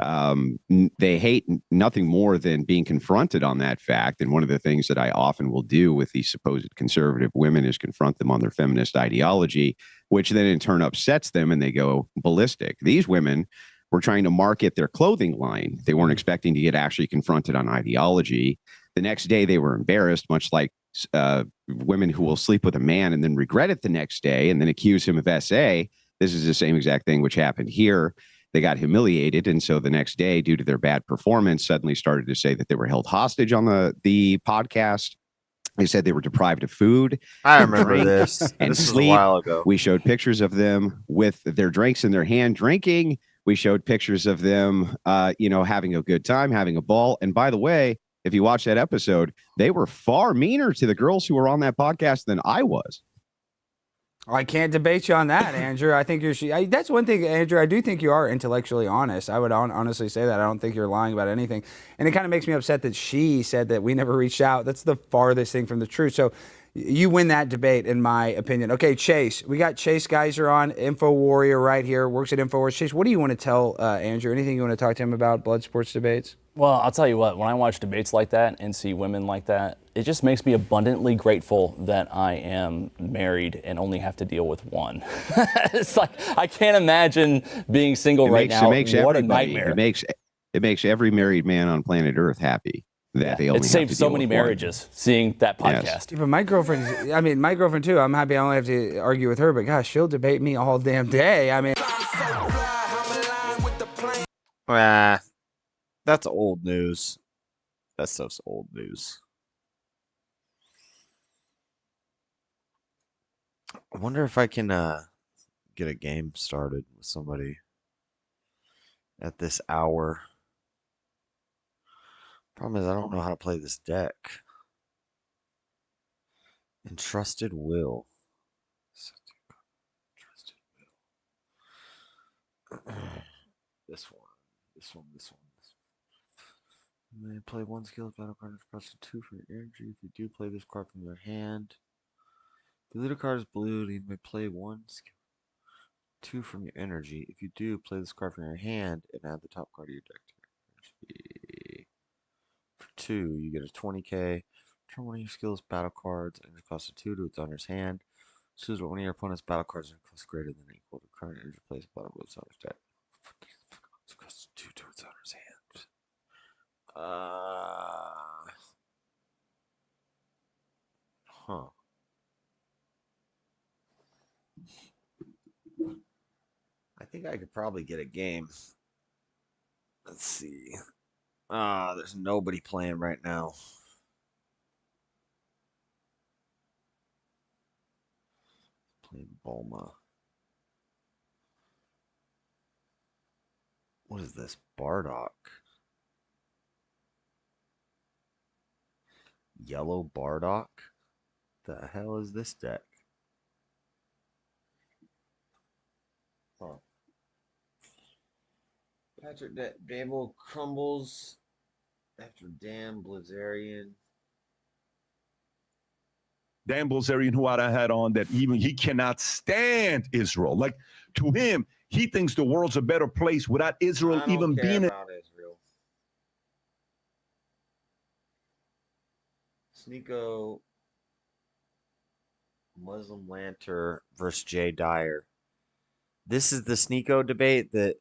They hate nothing more than being confronted on that fact. And one of the things that I often will do with these supposed conservative women is confront them on their feminist ideology, which then in turn upsets them and they go ballistic. These women were trying to market their clothing line. They weren't expecting to get actually confronted on ideology. The next day they were embarrassed, much like women who will sleep with a man and then regret it the next day and then accuse him of SA. This is the same exact thing which happened here. They got humiliated, and so the next day, due to their bad performance, suddenly started to say that they were held hostage on the podcast. They said they were deprived of food. I remember this. And This was a sleep. while ago. We showed pictures of them with their drinks in their hand, drinking. We showed pictures of them, having a good time, having a ball. And by the way, if you watch that episode, they were far meaner to the girls who were on that podcast than I was. I can't debate you on that, Andrew. I think that's one thing, Andrew. I do think you are intellectually honest. I would honestly say that. I don't think you're lying about anything. And it kind of makes me upset that she said that we never reached out. That's the farthest thing from the truth. So you win that debate, in my opinion. Okay, Chase. We got Chase Geyser on, Info Warrior right here, works at InfoWars. Chase, what do you want to tell Andrew? Anything you want to talk to him about blood sports debates? Well, I'll tell you what, when I watch debates like that and see women like that, it just makes me abundantly grateful that I am married and only have to deal with one. It's like, I can't imagine being single right now. What a nightmare. It makes every married man on planet Earth happy. That they only It have saved to so deal many with one. marriages seeing that podcast. Yes. Yeah, but my girlfriend too. I'm happy I only have to argue with her, but gosh, she'll debate me all damn day. I mean, That's old news. That stuff's old news. I wonder if I can get a game started with somebody at this hour. Problem is, I don't know how to play this deck. Entrusted Will. This one. You may play one skills battle card and press 2 for your energy. If you do play this card from your hand, the leader card is blue, you may play 1 skill 2 from your energy. If you do play this card from your hand and add the top card of your deck to your energy. For 2, you get a 20k. Turn one of your skills battle cards and it costs a 2 to its owner's hand. Choose one of your opponent's battle cards and costs greater than equal to current energy placed bottom of its owner's deck. It costs 2 to its owner's hand. I think I could probably get a game. Let's see. There's nobody playing right now. Playing Bulma. What is this? Bardock. Yellow Bardock? The hell is this deck? Huh. Patrick Dable crumbles after Dan Blazarian. Dan Bilzerian, who I had on, that even he cannot stand Israel. Like, to him, he thinks the world's a better place without Israel even being about Israel. Sneeko Muslim Lantern versus Jay Dyer. This is the Sneeko debate that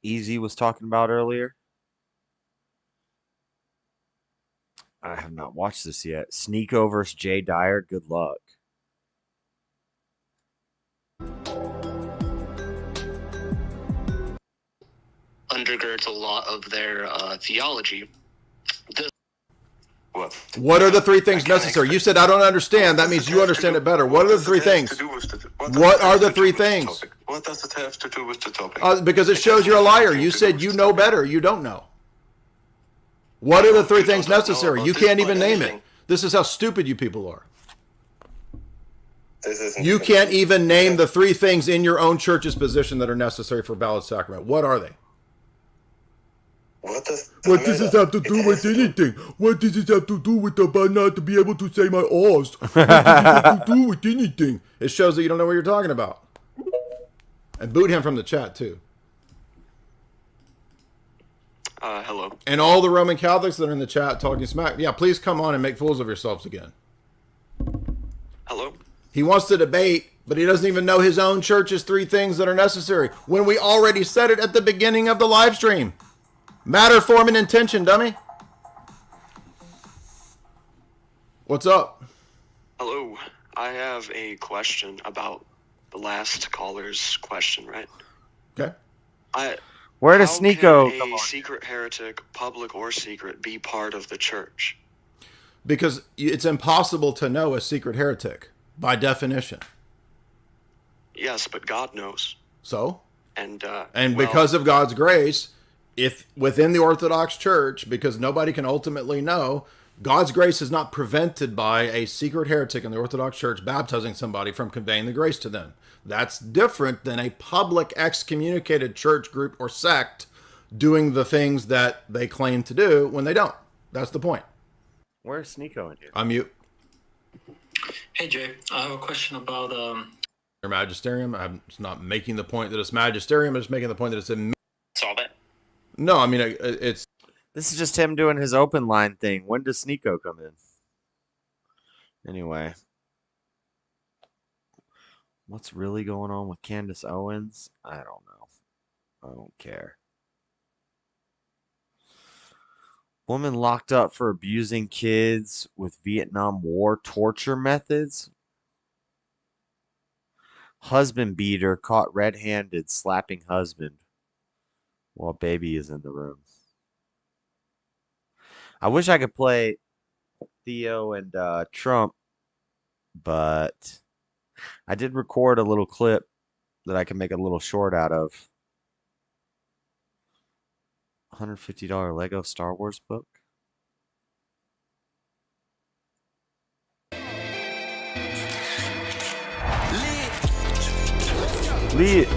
Easy was talking about earlier. I have not watched this yet. Sneeko versus Jay Dyer. Good luck. Undergirds a lot of their theology. What are the three things necessary? You said I don't understand. That means you understand it better. What are the three things? What are the three things? What does it have to do with the topic? Because it shows you're a liar. You said you know better. You don't know. What are the three things necessary? You can't even name it. This is how stupid you people are. You can't even name the three things in your own church's position that are necessary for valid sacrament. What are they? What does this have to do with anything? What does this have to do with about not to be able to say my ohs? What does this have to do with anything? It shows that you don't know what you're talking about. And boot him from the chat, too. Hello. And all the Roman Catholics that are in the chat talking smack. Yeah, please come on and make fools of yourselves again. Hello. He wants to debate, but he doesn't even know his own church's three things that are necessary when we already said it at the beginning of the live stream. Matter, form, and intention, dummy. What's up? Hello. I have a question about the last caller's question, right? Okay. Where does Sneeko come on? A secret heretic, public or secret, be part of the church? Because it's impossible to know a secret heretic, by definition. Yes, but God knows. So? And because of God's grace, if within the Orthodox Church, because nobody can ultimately know, God's grace is not prevented by a secret heretic in the Orthodox Church baptizing somebody from conveying the grace to them. That's different than a public excommunicated church group or sect doing the things that they claim to do when they don't. That's the point. Where's Sneeko in here? I'm mute. Hey Jay, I have a question about Your magisterium. I'm just not making the point that it's magisterium. I'm just making the point that it's a. Solve it. No, I mean it's. This is just him doing his open line thing. When does Sneeko come in? Anyway. What's really going on with Candace Owens? I don't know. I don't care. Woman locked up for abusing kids with Vietnam War torture methods. Husband beater caught red-handed slapping husband while baby is in the room. I wish I could play Theo and Trump, but I did record a little clip that I can make a little short out of. $150 Lego Star Wars book. Lit.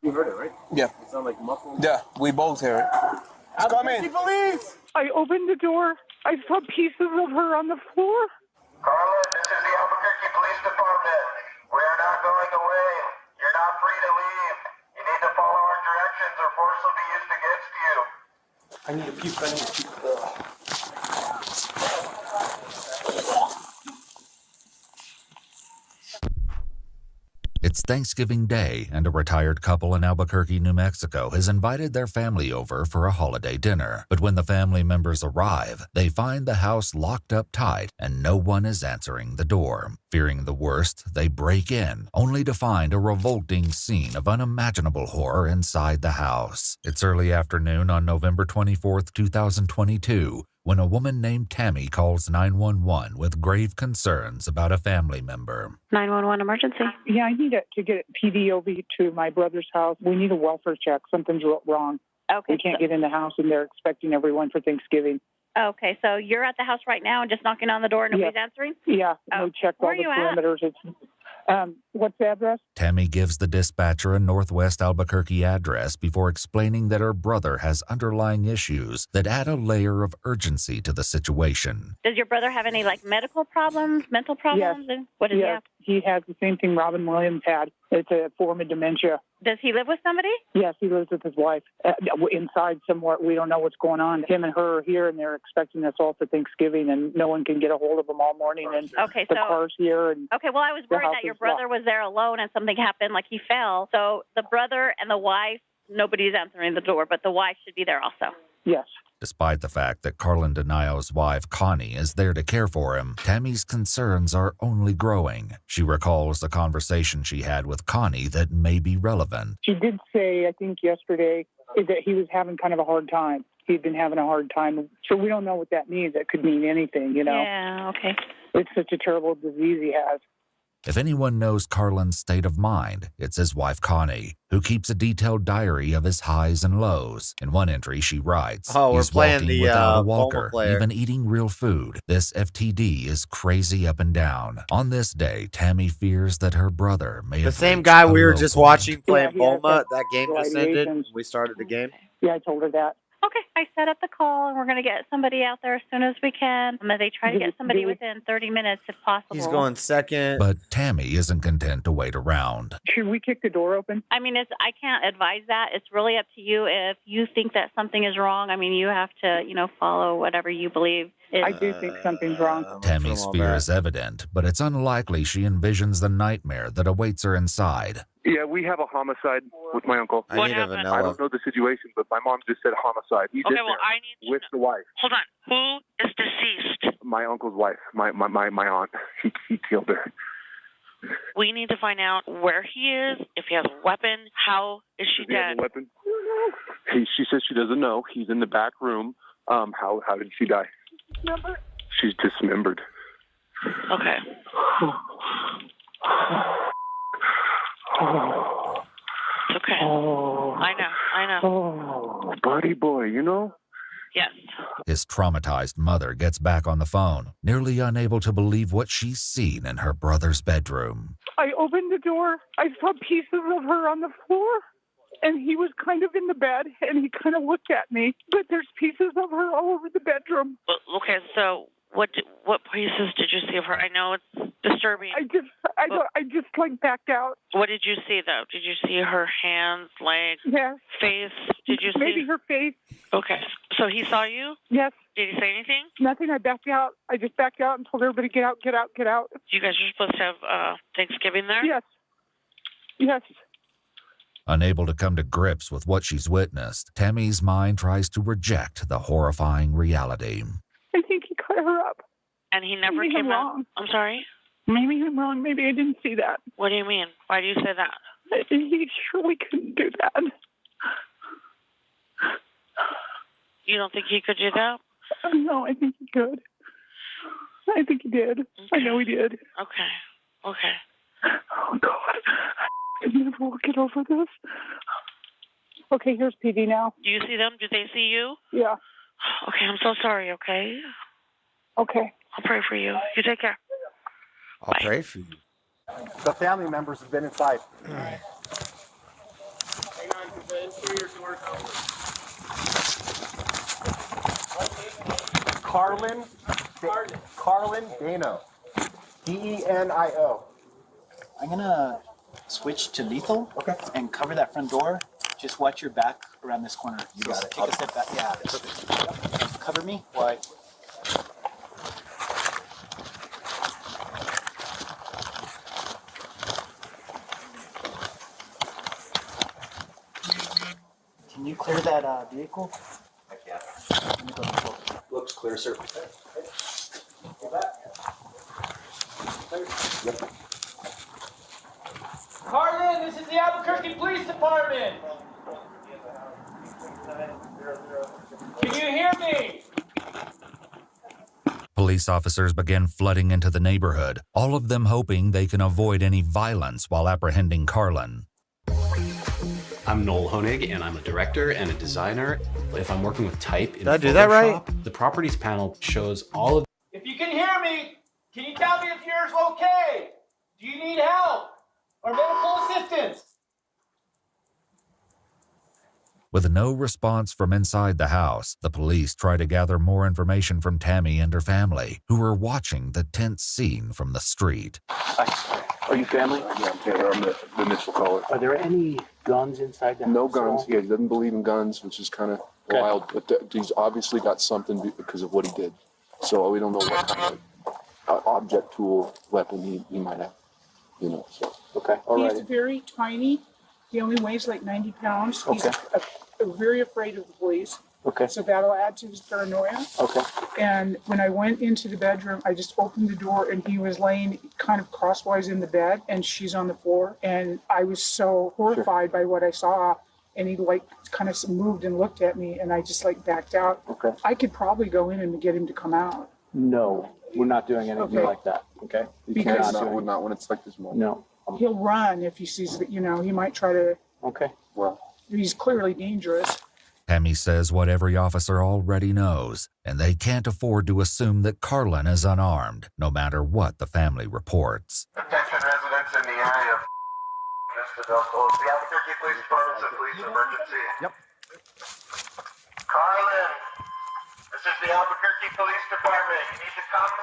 You heard it, right? Yeah. It sounded like muffled. Yeah, we both hear it. It's coming. Police! I opened the door. I saw pieces of her on the floor. Carla, this is the Albuquerque Police Department. We are not going away. You're not free to leave. You need to follow our directions or force will be used against you. I need a puke. I need a puke. It's Thanksgiving Day, and a retired couple in Albuquerque, New Mexico has invited their family over for a holiday dinner. But when the family members arrive, they find the house locked up tight and no one is answering the door. Fearing the worst, they break in, only to find a revolting scene of unimaginable horror inside the house. It's early afternoon on November 24th, 2022, when a woman named Tammy calls 911 with grave concerns about a family member. 911 emergency. Yeah, I need to get PD over to my brother's house. We need a welfare check. Something's wrong. Okay. We can't get in the house, and they're expecting everyone for Thanksgiving. Okay, so you're at the house right now and just knocking on the door and nobody's answering? Yeah, Oh. we checked all Where the are you at? perimeters. What's the address? Tammy gives the dispatcher a Northwest Albuquerque address before explaining that her brother has underlying issues that add a layer of urgency to the situation. Does your brother have any, medical problems, mental problems? And what does he have? He has the same thing Robin Williams had. It's a form of dementia. Does he live with somebody? Yes, he lives with his wife inside somewhere. We don't know what's going on. Him and her are here, and they're expecting us all for Thanksgiving, and no one can get a hold of them all morning. And Okay, the so- car's here. And Okay, well, I was the worried house that your is brother locked. was there alone and something happened, like he fell. So the brother and the wife, nobody's answering the door, but the wife should be there also. Yes. Despite the fact that Carlin DeNio's wife, Connie, is there to care for him, Tammy's concerns are only growing. She recalls the conversation she had with Connie that may be relevant. She did say, I think yesterday, that he was having kind of a hard time. he'd been having a hard time. So we don't know what that means. It could mean anything, you know. Yeah, okay. It's such a terrible disease he has. If anyone knows Carlin's state of mind, it's his wife Connie, who keeps a detailed diary of his highs and lows. In one entry, she writes, Oh, we're he's playing walking the without a Bulma walker, player. even eating real food. This FTD is crazy up and down. On this day, Tammy fears that her brother may The have same reached guy a we were low just point. watching playing he has Bulma. That game suicidal just ended. ideations. We started the game. Yeah, I told her that. Okay, I set up the call, and we're going to get somebody out there as soon as we can. They try to get somebody within 30 minutes if possible. He's going second. But Tammy isn't content to wait around. Should we kick the door open? I mean, I can't advise that. It's really up to you. If you think that something is wrong, I mean, you have to, follow whatever you believe. I do think something's wrong. Tammy's fear is evident, but it's unlikely she envisions the nightmare that awaits her inside. Yeah, we have a homicide with my uncle. I need a vanilla. I don't know the situation, but my mom just said homicide. He's Okay, in well, there I need with the wife. Hold on. Who is deceased? My uncle's wife, my aunt. He killed her. We need to find out where he is, if he has a weapon. How is she Does he have dead? a weapon? She says she doesn't know. He's in the back room. How did she die? She's dismembered. Okay. It's okay. I know. Oh, buddy boy, Yes. His traumatized mother gets back on the phone, nearly unable to believe what she's seen in her brother's bedroom. I opened the door. I saw pieces of her on the floor, and he was kind of in the bed, and he kind of looked at me. But there's pieces of her all over the bedroom. Okay, so what pieces did you see of her? I know it's disturbing. I just like backed out. What did you see though? Did you see her hands, legs, Yes. face? Did you see? Maybe her face. Okay, so he saw you? Yes. Did he say anything? Nothing. I backed out. I just backed out and told everybody, get out, get out, get out. You guys are supposed to have Thanksgiving there? Yes. Yes. Unable to come to grips with what she's witnessed, Tammy's mind tries to reject the horrifying reality. I think he cut her up. And he never Maybe came I'm out? wrong. I'm sorry? Maybe I'm wrong. Maybe I didn't see that. What do you mean? Why do you say that? He surely couldn't do that. You don't think he could do that? No, I think he could. I think he did. Okay. I know he did. Okay. Oh, God. I never will get over this. Okay, here's PD now. Do you see them? Do they see you? Yeah. Okay, I'm so sorry, okay? Okay. I'll pray for you. You take care. I'll pray for you. The family members have been inside. Carlin Dano. Denio. I'm gonna switch to lethal. Okay. And cover that front door. Just watch your back around this corner. You got it. Take a step back. Yeah. Perfect. Cover me. Why? Can you clear that vehicle? Heck yeah. Looks clear, sir. Carlin, this is the Albuquerque Police Department. Can you hear me? Police officers begin flooding into the neighborhood, all of them hoping they can avoid any violence while apprehending Carlin. I'm Noel Honig, and I'm a director and a designer. If I'm working with type in Did I do that right? Photoshop, the properties panel shows all of. If you can hear me, can you tell me if you're okay? Do you need help or medical assistance? With no response from inside the house, the police try to gather more information from Tammy and her family, who are watching the tense scene from the street. Are you family? Yeah, I'm family. I'm the initial caller. Are there any guns inside the house? No guns. Yeah, he doesn't believe in guns, which is kind of wild. But he's obviously got something because of what he did. So we don't know what kind of object, tool, weapon he might have. So. Okay. All right. He's very tiny. He only weighs like 90 pounds. He's very afraid of the police. Okay. So that'll add to his paranoia. Okay. And when I went into the bedroom, I just opened the door and he was laying kind of crosswise in the bed and she's on the floor. And I was so horrified by what I saw and he like kind of moved and looked at me, and I just like backed out. Okay. I could probably go in and get him to come out. No, we're not doing anything Okay. like that. Okay. Because- not when it's like this moment. No. He'll run if he sees that, he might try to. Okay. Well. He's clearly dangerous. Tammy says what every officer already knows, and they can't afford to assume that Carlin is unarmed, no matter what the family reports. Attention residents in the area. Mr. Delco, the Albuquerque Police Department's a police emergency. Yep. Carlin, this is the Albuquerque Police Department. You need to come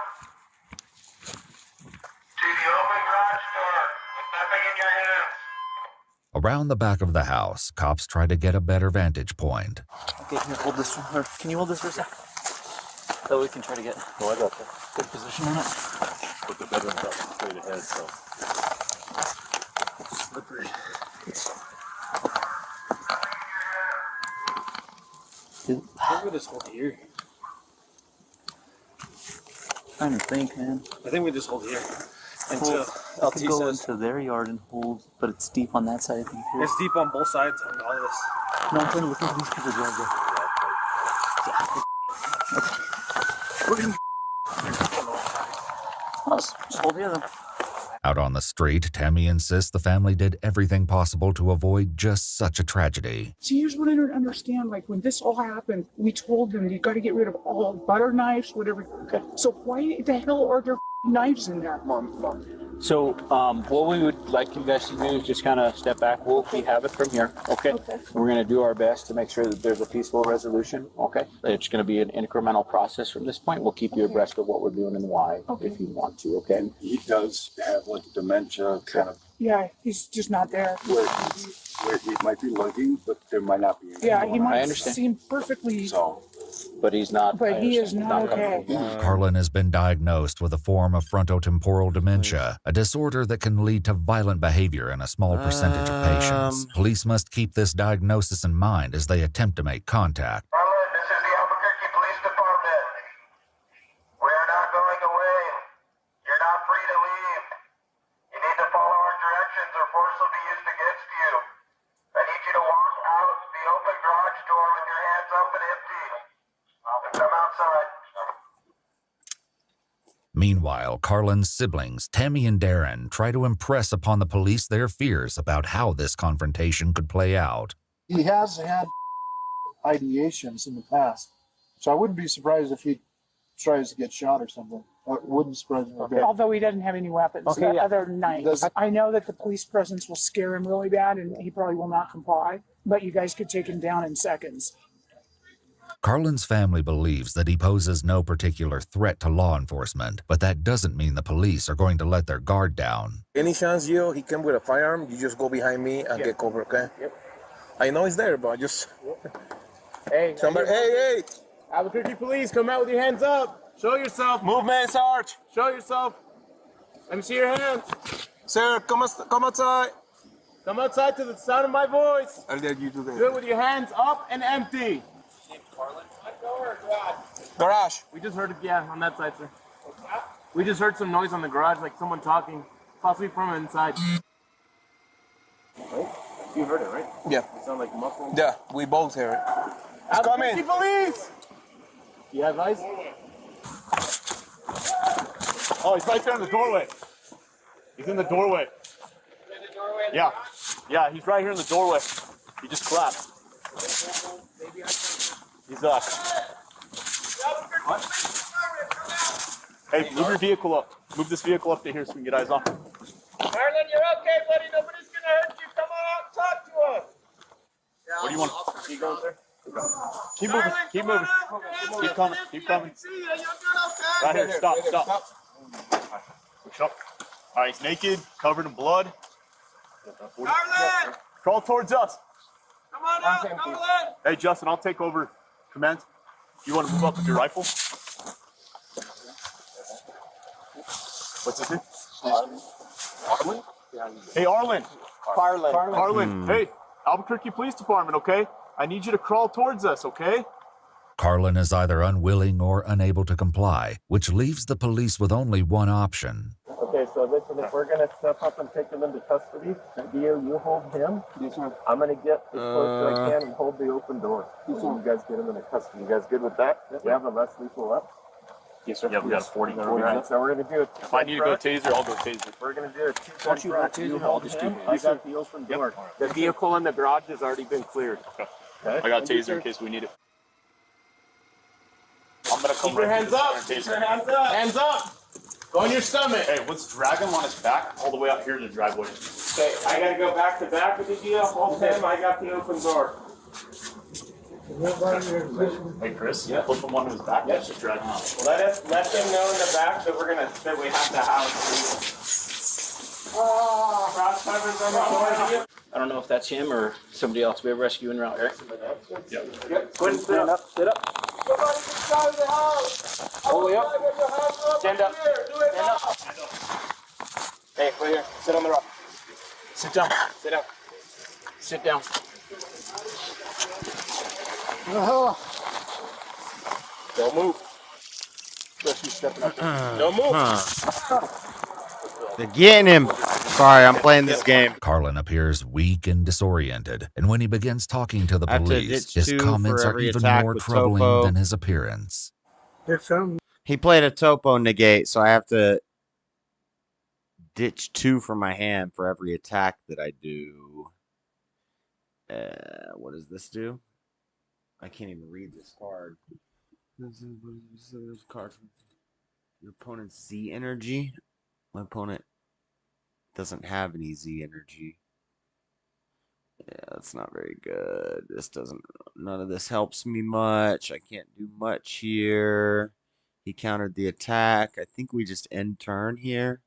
to the open garage door with nothing in your hands. Around the back of the house, cops try to get a better vantage point. Okay, here, hold this one. Or can you hold this for a sec? So we can try to get good position on it. Put the bedroom up straight ahead, so. Slippery. I think we just hold here. Trying to think, man. I think we just hold here. Until LT could go says into their yard and hold, but it's deep on that side, I think. Too. it's deep on both sides on all of this. No, I'm trying to look into these people's yards. Let's hold the other. Out on the street, Tammy insists the family did everything possible to avoid just such a tragedy. See, here's what I don't understand. Like, when this all happened, we told them you got to get rid of all butter knives, whatever. Okay. So why the hell are there knives in there? Mom. So, what we would like you guys to do is just kind of step back. We have it from here, okay? We're going to do our best to make sure that there's a peaceful resolution, okay? It's going to be an incremental process from this point. We'll keep you abreast of what we're doing and why, if you want to, okay? He does have like dementia, kind of Yeah, he's just not there. where he might be looking, but there might not be. anything Yeah, he going on. might seem perfectly. So, but he's not. But he is not okay. Carlin has been diagnosed with a form of frontotemporal dementia, a disorder that can lead to violent behavior in a small percentage of patients. Police must keep this diagnosis in mind as they attempt to make contact. Carlin, this is the Albuquerque Police Department. We are not going away. You're not free to leave. You need to follow our directions or force will be used against you. I need you to walk out the open garage door with your hands up and empty. And come outside. Meanwhile, Carlin's siblings, Tammy and Darren, try to impress upon the police their fears about how this confrontation could play out. He has had ideations in the past, so I wouldn't be surprised if he tries to get shot or something. It wouldn't surprise me a bit. Although he doesn't have any weapons other than knives. I know that the police presence will scare him really bad, and he probably will not comply. But you guys could take him down in seconds. Carlin's family believes that he poses no particular threat to law enforcement, but that doesn't mean the police are going to let their guard down. Any chance he came with a firearm, you just go behind me and get cover, okay? Yep. I know he's there, but just... Hey, somebody, hey! Albuquerque Police, come out with your hands up. Show yourself. Movement, Sarge. Show yourself. Let me see your hands. Sir, come outside. Come outside to the sound of my voice. I'll let you do that. Do it with your hands up and empty. Garage. We just heard it, on that side, sir. We just heard some noise on the garage, like someone talking, possibly from inside. Right? You heard it, right? Yeah. It sounded like muffled. Yeah, we both hear it. It's Albuquerque coming. Police! You have eyes? Oh, he's right there in the doorway. He's in the doorway. Yeah. Yeah, he's right here in the doorway. He just collapsed. He's up. Hey, move your vehicle up. Move this vehicle up to here so we can get eyes off him. Marlon, you're okay, buddy. Nobody's gonna hurt you. Come on out and talk to us. What do you want? Keep going, sir. Keep moving. Keep moving. Keep coming. Keep coming. Right here. Stop. Push up. All right, he's naked, covered in blood. Marlon! Crawl towards us. Come on out, Marlon! Hey, Justin, I'll take over command. You want to move up with your rifle? What's his name? Arlen? Hey, Arlen. Arlen. Hey, Albuquerque Police Department, okay? I need you to crawl towards us, okay? Carlin is either unwilling or unable to comply, which leaves the police with only one option. Okay, so So listen, if we're gonna step up and take him into custody, Theo, you hold him. Yes, sir. I'm gonna get as close as I can and hold the open door. You guys get him into custody. You guys good with that? We have a less lethal up. Yes, sir. Yeah, we got 40. All right, so we're gonna do it. If I need to go taser, I'll go taser. We're gonna do it. Don't you go taser? You I'll hold just him. do I taser. got the open door. The vehicle in the garage has already been cleared. Okay. I got taser in case we need it. I'm gonna come Keep your hands up. Keep your hands up. Hands up. Go on your stomach. Hey, let's drag him on his back all the way out here to the driveway. Okay, I gotta go back to back with the deal. Hold him. I got the open door. Hey, Chris, flip him on his back. Let's just drag him out. Let them know in the back that we have to house. Cross covers on the door. I don't know if that's him or somebody else. We have rescue en route, right? Yep. Go ahead and stand up. Sit up. Somebody inside of the house. All the way up. Stand up. Stand up. Hey, right here. Sit on the rock. Sit down. Sit down. Sit down. Don't move. Especially stepping up. Don't move. They're getting him. Sorry, I'm playing this game. Carlin appears weak and disoriented, and when he begins talking to the I have to police, ditch his 2 comments for are every even attack more with troubling Topo. than his appearance. He played a topo negate, so I have to ditch 2 from my hand for every attack that I do. What does this do? I can't even read this card. This card from your opponent's Z energy. My opponent doesn't have any Z energy. Yeah, that's not very good. None of this helps me much. I can't do much here. He countered the attack. I think we just end turn here.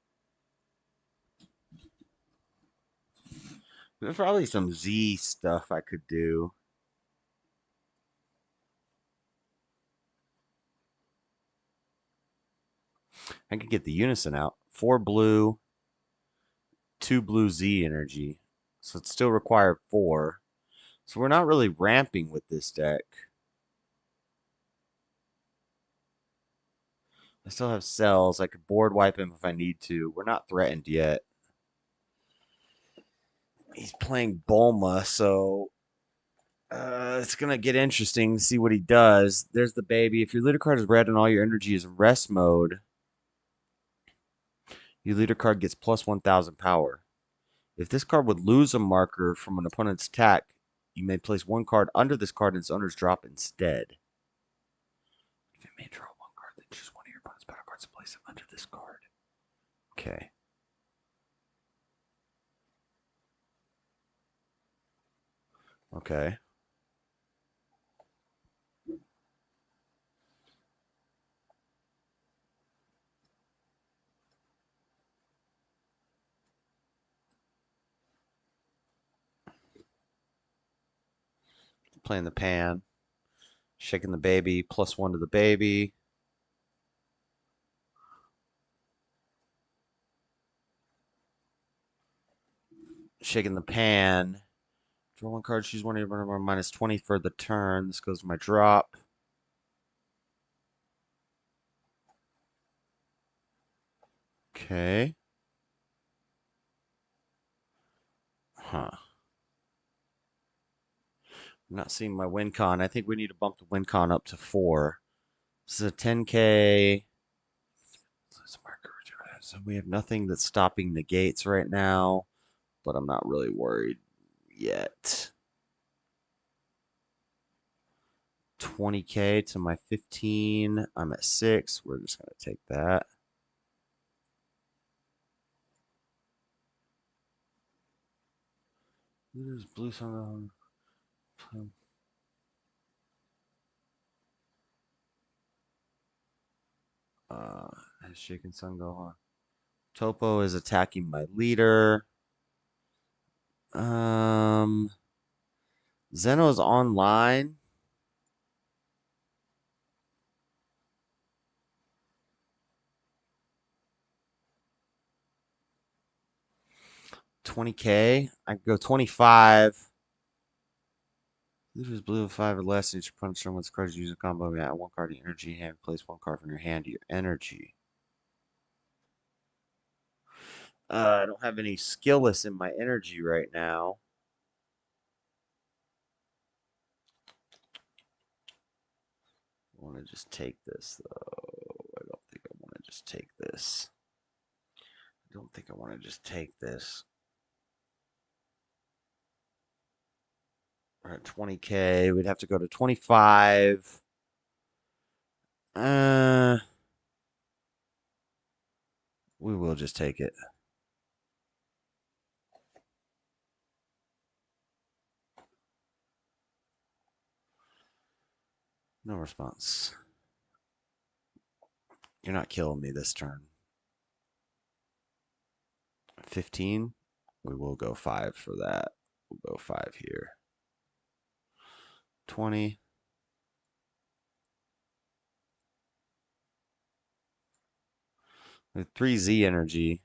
There's probably some Z stuff I could do. I could get the unison out. 4 blue, 2 blue Z energy. So it still required 4. So we're not really ramping with this deck. I still have cells. I could board wipe him if I need to. We're not threatened yet. He's playing Bulma, so it's going to get interesting to see what he does. There's the baby. If your leader card is red and all your energy is in rest mode, your leader card gets plus 1,000 power. If this card would lose a marker from an opponent's attack, you may place 1 card under this card in its owner's drop instead. If it may draw 1 card, then choose 1 of your opponent's battle cards and place it under this card. Okay. Okay. Playing the pan. Shaking the baby. Plus 1 to the baby. Shaking the pan. Draw 1 card, choose 1 of your minus 20 for the turn. This goes to my drop. Okay. Huh. I'm not seeing my win con. I think we need to bump the win con up to 4. This is a 10K. So we have nothing that's stopping negates right now, but I'm not really worried yet. 20K to my 15. I'm at 6. We're just going to take that. There's blue sun. Has Shaken Sun go on? Topo is attacking my leader. Zeno's online. $20K. I can go 25. Leader's blue 5 or less, and each opponent's turn with cards use a combo. You add 1 card to your energy hand. Place 1 card from your hand to your energy. I don't have any skilless in my energy right now. I want to just take this, though. I don't think I want to just take this. I don't think I want to just take this. We're at 20K. We'd have to go to 25. We will just take it. No response. You're not killing me this turn. 15. We will go 5 for that. We'll go 5 here. 20. With 3Z energy.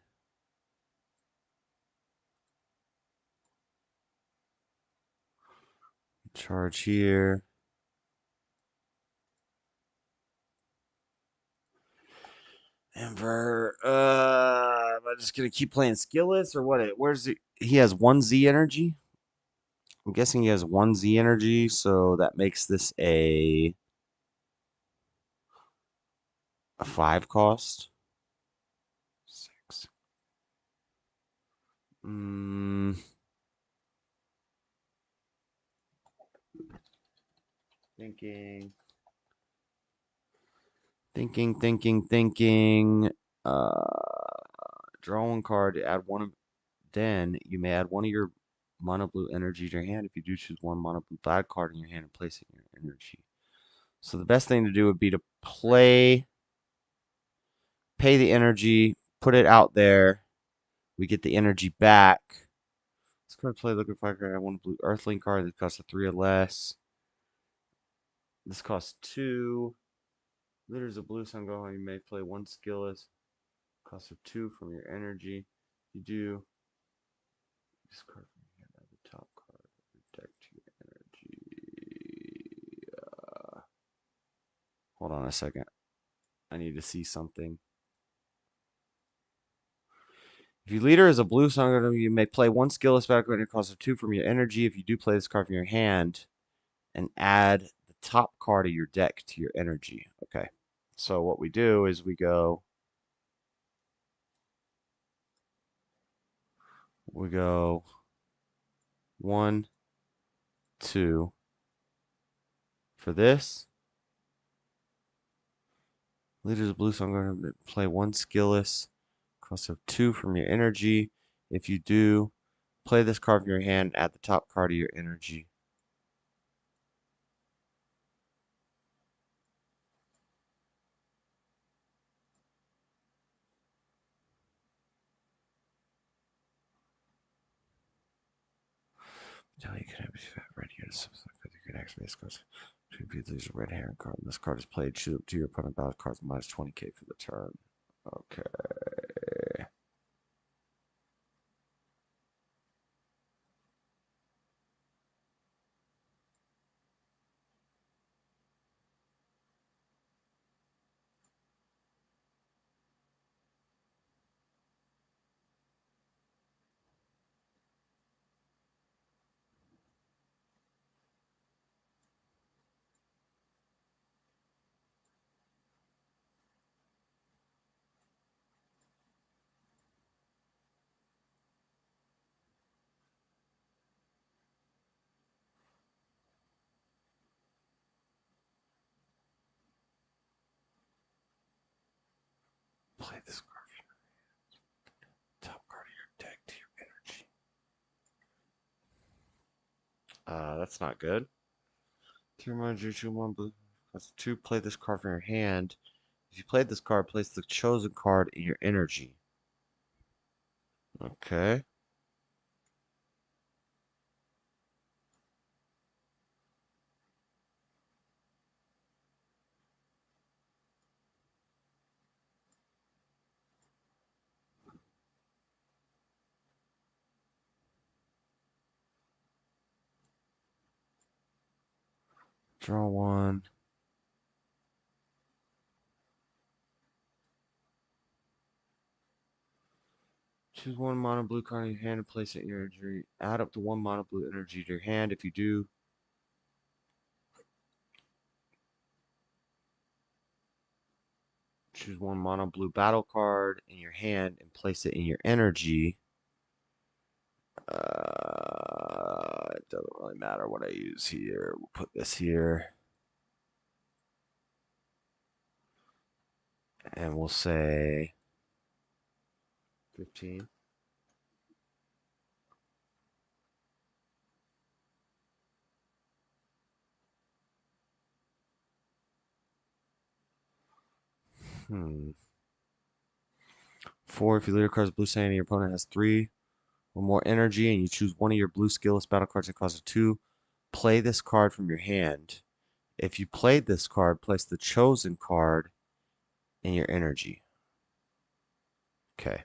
Charge here. Emperor. Am I just gonna keep playing skillets or what? Where's he? He has 1Z energy. I'm guessing he has 1Z energy, so that makes this a 5 cost. 6. Thinking. Draw one card to add one of. Then you may add one of your mono blue energy to your hand. If you do, choose one mono blue black card in your hand and place it in your energy. So the best thing to do would be to pay the energy, put it out there. We get the energy back. This card play looking for I want a blue earthling card that costs a 3 or less. This costs 2. There's a blue sun go on. You may play 1 skillless. Cost of 2 from your energy. You do this card from your hand, add the top card of your deck to your energy. Hold on a second. I need to see something. If your leader is a blue sun, you may play 1 skillless background at a cost of 2 from your energy. If you do play this card from your hand, and add the top card of your deck to your energy. Okay. So what we do is we go 1, 2 for this. Leader's blue, so I'm going to play 1 skillless, cost of 2 from your energy. If you do, play this card from your hand, add the top card of your energy. Tell you can have red here to you can activate this card. Lose a red herring card. This card is played. Shoot up to your opponent battle card for minus 20K for the turn. Okay. Play this card from your hand. Top card of your deck to your energy. That's not good. 2 remind you, 2 1 blue. That's 2. Play this card from your hand. If you played this card, place the chosen card in your energy. Okay. Draw 1. Choose one mono blue card in your hand and place it in your energy. Add up to one mono blue energy to your hand. If you do, choose one mono blue battle card in your hand and place it in your energy. It doesn't really matter what I use here. We'll put this here. And we'll say 15. Hmm. 4, if you lead a card's blue saying your opponent has 3 or more energy and you choose one of your blue skillless battle cards and cause a 2, play this card from your hand. If you played this card, place the chosen card in your energy. Okay.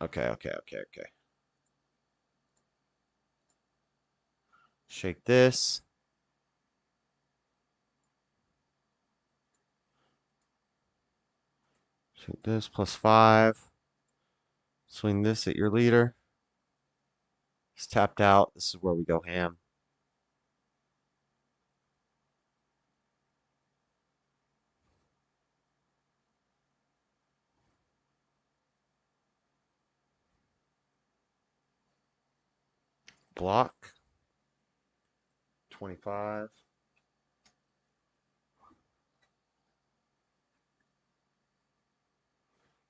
Okay. Shake this. Shake this, +5. Swing this at your leader. It's tapped out. This is where we go ham. Block. 25.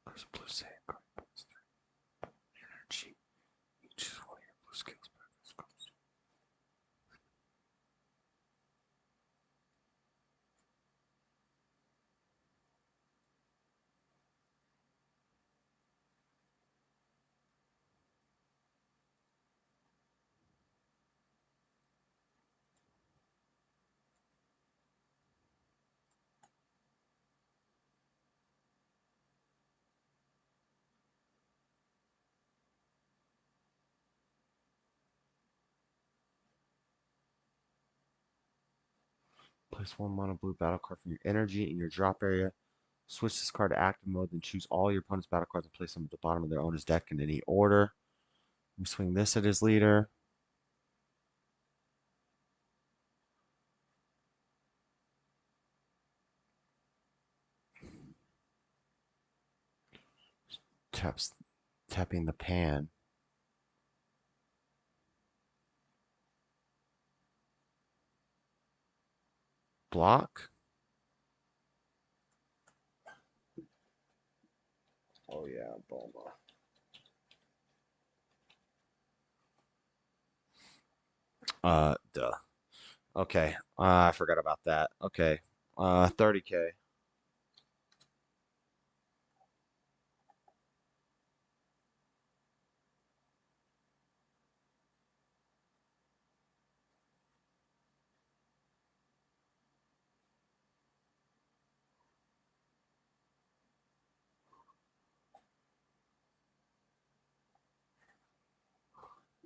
There's a blue sand card. Energy. You choose one of your blue skills. Place one mono blue battle card from your energy in your drop area. Switch this card to active mode, then choose all your opponent's battle cards and place them at the bottom of their owner's deck in any order. We swing this at his leader. Tapping the pan. Block. Oh yeah, Boma. Duh. Okay. I forgot about that. Okay. 30K.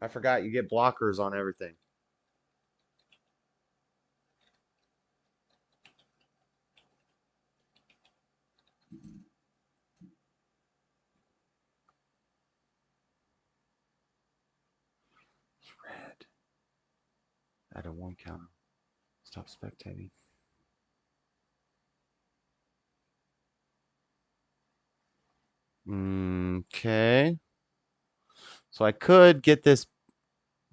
I forgot you get blockers on everything. Red. Add a 1 counter. Stop spectating. Okay. So I could get this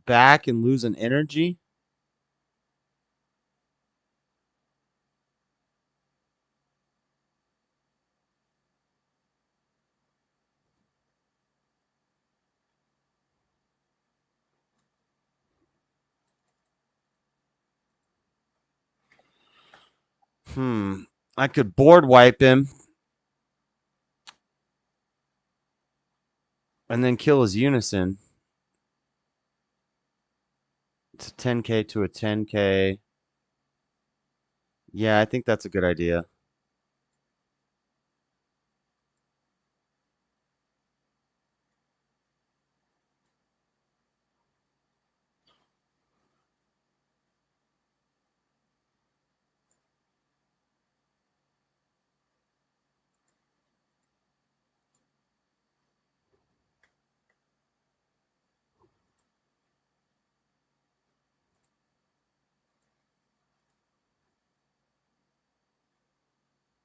back and lose an energy. I could board wipe him and then kill his unison. It's a 10K to a 10K. Yeah, I think that's a good idea.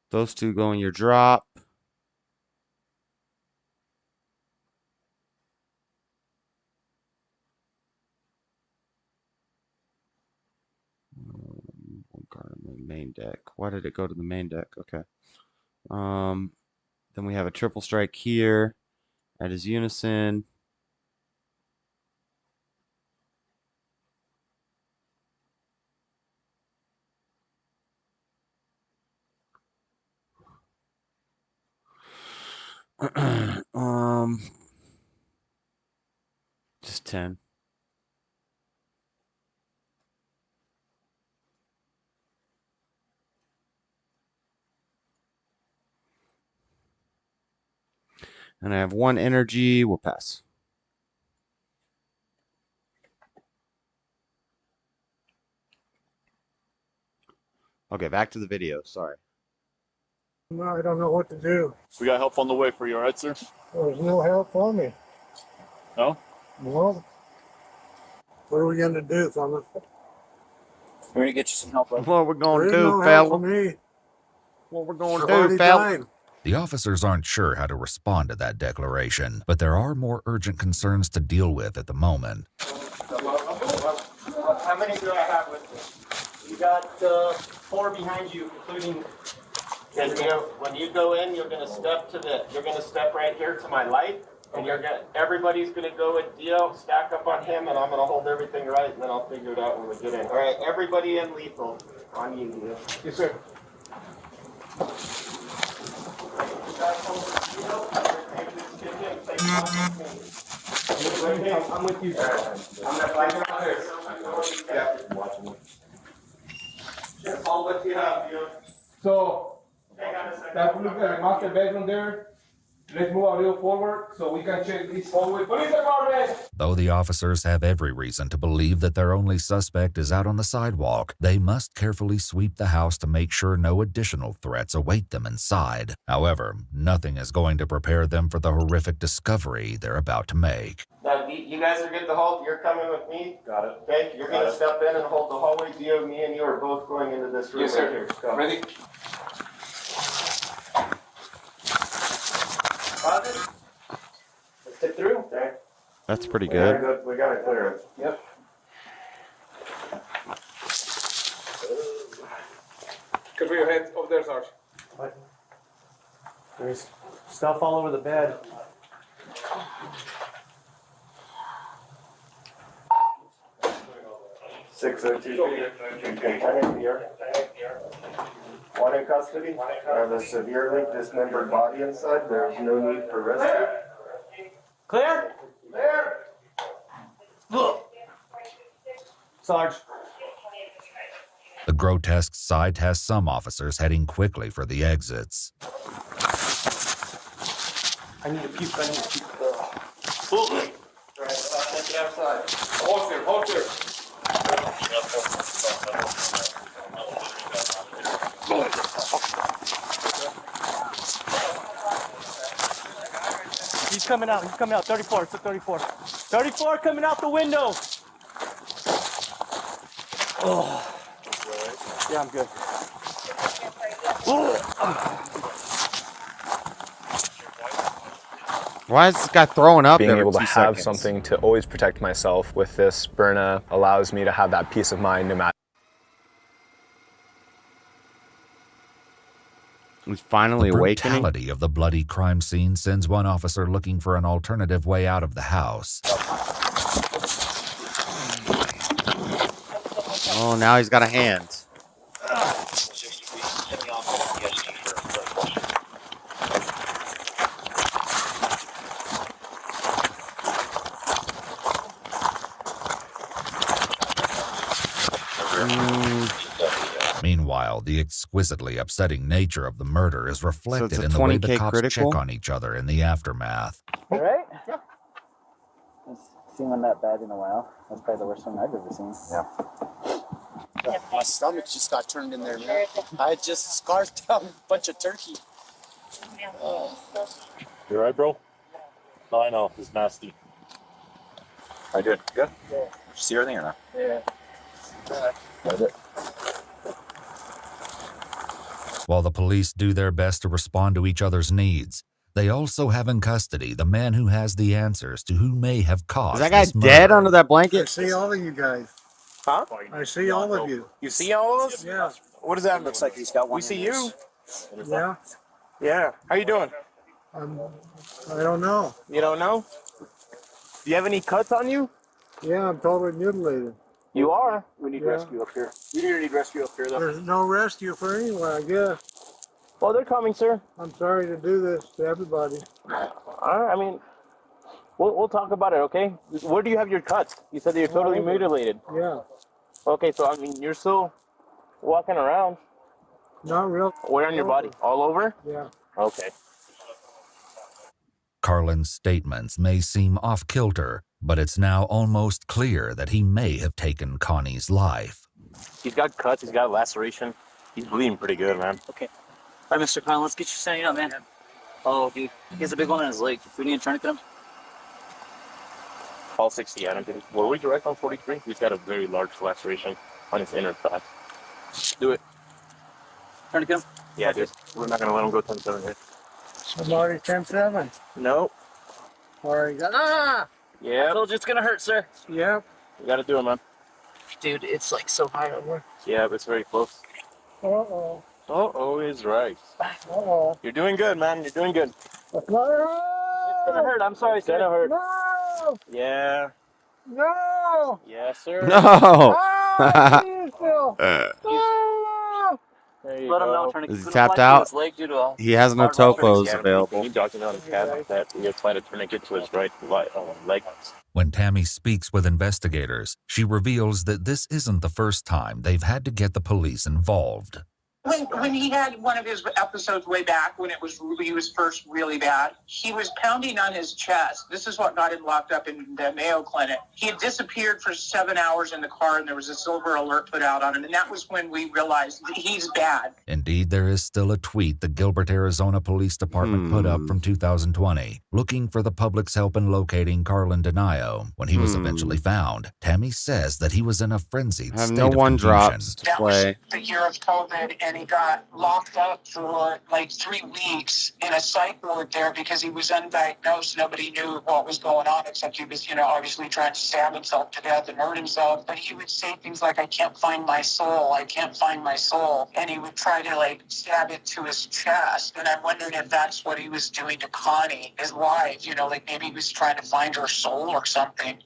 Those two go in your drop. One card on the main deck. Why did it go to the main deck? Okay. Then we have a triple strike here at his unison. Just 10. And I have one energy. We'll pass. Okay, back to the video. Sorry. No, I don't know what to do. We got help on the way for you, all right, sir? There's no help for me. No? No. What are we going to do, fella? We're gonna get you some help. What we're going to There is do, no help for fella? me. What we're going to I've do, already fella? died. The officers aren't sure how to respond to that declaration, but there are more urgent concerns to deal with at the moment. How many do I have with you? You got 4 behind you, including. When you go in, you're gonna step right here to my light, and everybody's gonna go with Theo, stack up on him, and I'm gonna hold everything right, and then I'll figure it out when we get in. All right, everybody in lethal. On you, Theo. Yes, sir. I'm with you. That's all what you have, Theo. So, that look at the master bedroom there. Let's move a little forward so we can check this hallway. Police department! Though the officers have every reason to believe that their only suspect is out on the sidewalk, they must carefully sweep the house to make sure no additional threats await them inside. However, nothing is going to prepare them for the horrific discovery they're about to make. Now, you guys are good to hold. You're coming with me. Got it. Okay, you're gonna step in and hold the hallway. Theo, me, and you are both going into this room. Yes, right sir. here. Go. Ready? Let's get through. Okay. That's pretty We gotta good. We gotta clear it. Yep. Cover your head over there, Sarge. What? There's stuff all over the bed. Six OTP. Lieutenant here. One in custody. Have a severely dismembered body inside. There's no need for rescue. Clear? Clear. Look. Sarge. The grotesque sight has some officers heading quickly for the exits. I need to puke. I need to puke. Right, take it outside. Hold here. Hold here. He's coming out. He's coming out. 34. It's a 34. 34 coming out the window. Oh. Yeah, I'm good. Why is this guy throwing up Being every able to 2 have seconds? something to always protect myself with this Berna allows me to have that peace of mind no matter. He's finally The awakening. brutality of the bloody crime scene sends one officer looking for an alternative way out of the house. Oh, now he's got a hand. Meanwhile, the exquisitely upsetting nature of the murder is reflected in the way the 20K cops critical? check on each other in the aftermath. All right? Yeah. Seen one that bad in a while. That's probably the worst one I've ever seen. Yeah. My stomach just got turned in there, man. I had just scarfed down a bunch of turkey. You all right, bro? No, I know. It's nasty. How you doing? Good? Yeah. Did you see everything or not? Yeah. That's it. While the police do their best to respond to each other's needs, they also have in custody the man who has the answers to who may have caused Is that guy this murder. dead under that I blanket? see all of you guys. Huh? I see all of you. You see all of us? Yeah. What does that Looks like he's got one. We see you. Yeah. Yeah. How you doing? I don't know. You don't know? Do you have any cuts on you? Yeah, I'm totally mutilated. You are. We need Yeah. rescue up here. We do need rescue up here, though. There's no rescue for anyone, I guess. Well, they're coming, sir. I'm sorry to do this to everybody. All right. I mean, we'll talk about it, okay? Where do you have your cuts? You said that you're totally mutilated. Yeah. Okay, so I mean, you're still walking around. Not real. Where on your body? All over? Yeah. Okay. Carlin's statements may seem off-kilter, but it's now almost clear that he may have taken Connie's life. He's got cuts. He's got a laceration. He's bleeding pretty good, man. Okay. All right, Mr. Kyle, let's get you standing up, man. Oh, he has a big one on his leg. We need to tourniquet him. All 60 at him. Were we direct on 43? He's got a very large laceration on his inner thigh. Do it. Tourniquet him? Yeah, dude. We're not going to let him go 10-7 here. I'm already 10-7. Nope. Already got. Ah! Yeah. I told you it's gonna hurt, sir. Yep. You got to do it, man. Dude, it's like so high over. Yeah, it's very close. Uh-oh. Uh-oh is right. Uh-oh. You're doing good, man. You're doing good. It's not It's gonna hurt. I'm sorry, It's going to hurt. No! Yeah. No! Yes, sir. No. Ah, you still. There you Let him know. go. Tourniquet. Is he Put him tapped like out? his leg due to a He has no hard rock topos Yeah, available. He documented on his cat that we applied a tourniquet to his right leg. When Tammy speaks with investigators, she reveals that this isn't the first time they've had to get the police involved. When he had one of his episodes way back when he was first really bad, he was pounding on his chest. This is what got him locked up in the Mayo Clinic. He had disappeared for 7 hours in the car, and there was a silver alert put out on him, and that was when we realized that he's bad. Indeed, there is still a tweet the Gilbert, Arizona Police Department put up from 2020, looking for the public's help in locating Carlin Denio. When he was eventually found, Tammy says that he was in a frenzied I have state no of one confusion. drops to That was play. the year of COVID, and he got locked up for like 3 weeks in a psych ward there because he was undiagnosed. Nobody knew what was going on except he was, obviously trying to stab himself to death and hurt himself. But he would say things like, "I can't find my soul. I can't find my soul." And he would try to stab it to his chest. And I'm wondering if that's what he was doing to Connie, his wife, maybe he was trying to find her soul or something.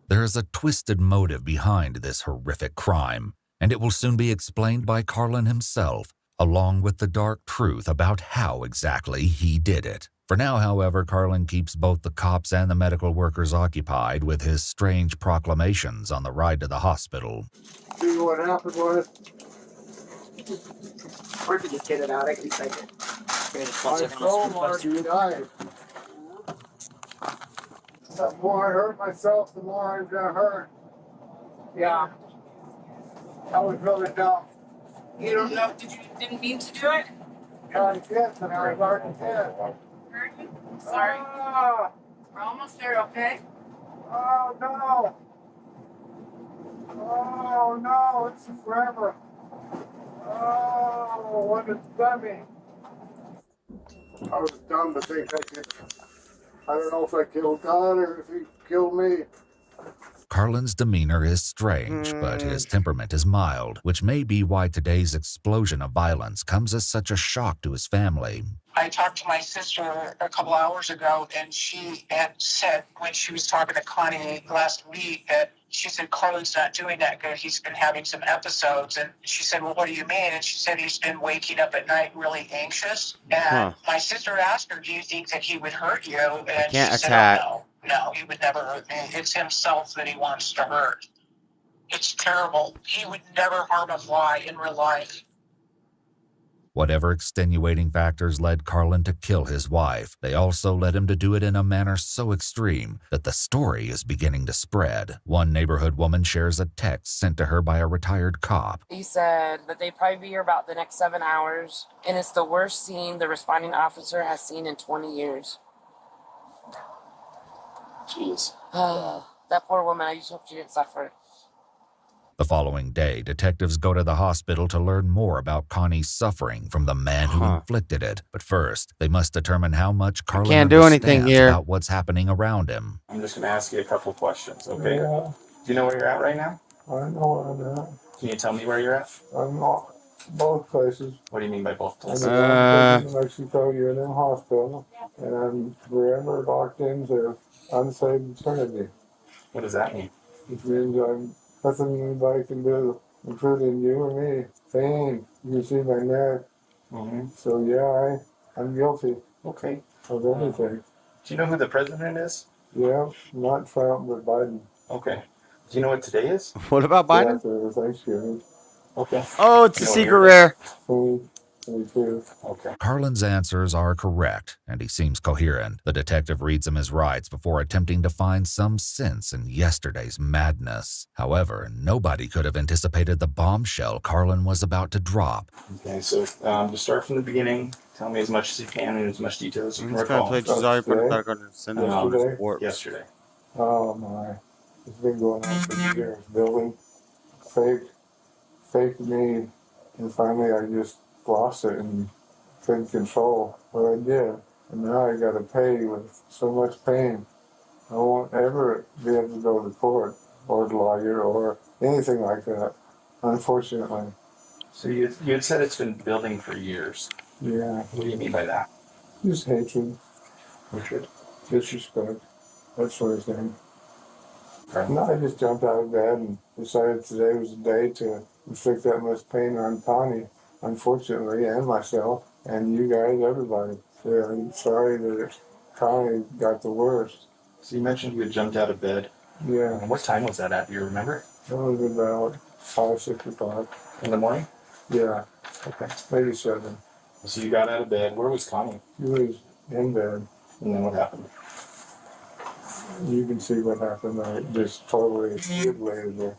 There is a twisted motive behind this horrific crime, and it will soon be explained by Carlin himself, along with the dark truth about how exactly he did it. For now, however, Carlin keeps both the cops and the medical workers occupied with his strange proclamations on the ride to the hospital. See what happened was. Where did you get it out? I can take it. My soul already died. The more I hurt myself, the more I was gonna hurt. Yeah. That was really dumb. You don't know? Didn't mean to do it? I did, and I was already dead. Sorry. Ah, We're almost there, okay? oh no. Oh no, it's forever. Oh, what it's done me. I was dumb to think I don't know if I killed God or if he killed me. Carlin's demeanor is strange, but his temperament is mild, which may be why today's explosion of violence comes as such a shock to his family. I talked to my sister a couple hours ago, and she had said when she was talking to Connie last week that she said Carlin's not doing that good. He's been having some episodes. And she said, well, what do you mean? And she said he's been waking up at night really anxious. And my sister asked her, do you think that he would hurt you? And Can't she said, attack. oh, no, he would never hurt me. It's himself that he wants to hurt. It's terrible. He would never harm a fly in real life. Whatever extenuating factors led Carlin to kill his wife, they also led him to do it in a manner so extreme that the story is beginning to spread. One neighborhood woman shares a text sent to her by a retired cop. He said that they'd probably be here about the next 7 hours, and it's the worst scene the responding officer has seen in 20 years. Jeez. That poor woman, I just hope she didn't suffer. The following day, detectives go to the hospital to learn more about Connie's suffering from the man who inflicted it. But first, they must determine how much Carlin can't do anything understands here. about what's happening around him. I'm just going to ask you a couple questions, okay? Yeah, Do you know where you're at right now? I know where I'm at. Can you tell me where you're at? I'm not both places. What do you mean by both I'm places? in one prison in Mexico, you're in a hospital, and I'm forever locked into unsaved eternity. What does that mean? Which means I'm nothing anybody can do, including you or me. Pain. You can see my neck. Mm-hmm. So yeah, I'm guilty. Okay. Of everything. Do you know who the president is? Yeah, not Trump, but Biden. Okay. Do you know what today is? What about Biden? After Thanksgiving. Okay. Oh, it's a You know what secret year it rare. 2022. Okay. Carlin's answers are correct, and he seems coherent. The detective reads him his rights before attempting to find some sense in yesterday's madness. However, nobody could have anticipated the bombshell Carlin was about to drop. Okay, so to start from the beginning, tell me as much as you can in as much detail as you can recall. Yesterday. Oh my. It's been going on for years. Building fake me, and finally I just lost it and couldn't control what I did. And now I gotta pay with so much pain. I won't ever be able to go to court or the lawyer or anything like that, unfortunately. So you had said it's been building for years. Yeah. What do you mean by that? Just hatred. Hatred? Disrespect. That sort of thing. Okay. No, I just jumped out of bed and decided today was the day to inflict that much pain on Connie, unfortunately, and myself, and you guys, everybody. Yeah, I'm sorry that Connie got the worst. So you mentioned you had jumped out of bed. Yeah. And what time was that at? Do you remember? It was about 5, 6 o'clock. In the morning? Yeah. Okay. Maybe 7. So you got out of bed. Where was Connie? She was in bed. And then what happened? You can see what happened. I just totally mutilated her.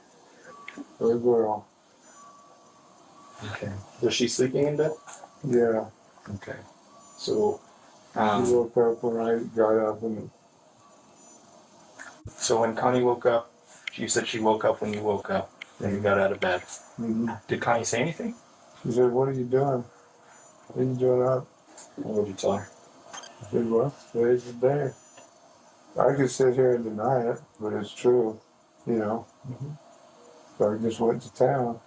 Little girl. Okay. Was she sleeping in bed? Yeah. Okay. So, She woke up when I got up and... So when Connie woke up, you said she woke up when you woke up, and you got out of bed. Mm-hmm. Did Connie say anything? She said, "What are you doing? What are you doing up?" What did you tell her? I said, "Well, today's the day." I could sit here and deny it, but it's true, you know. Mm-hmm. So I just went to town.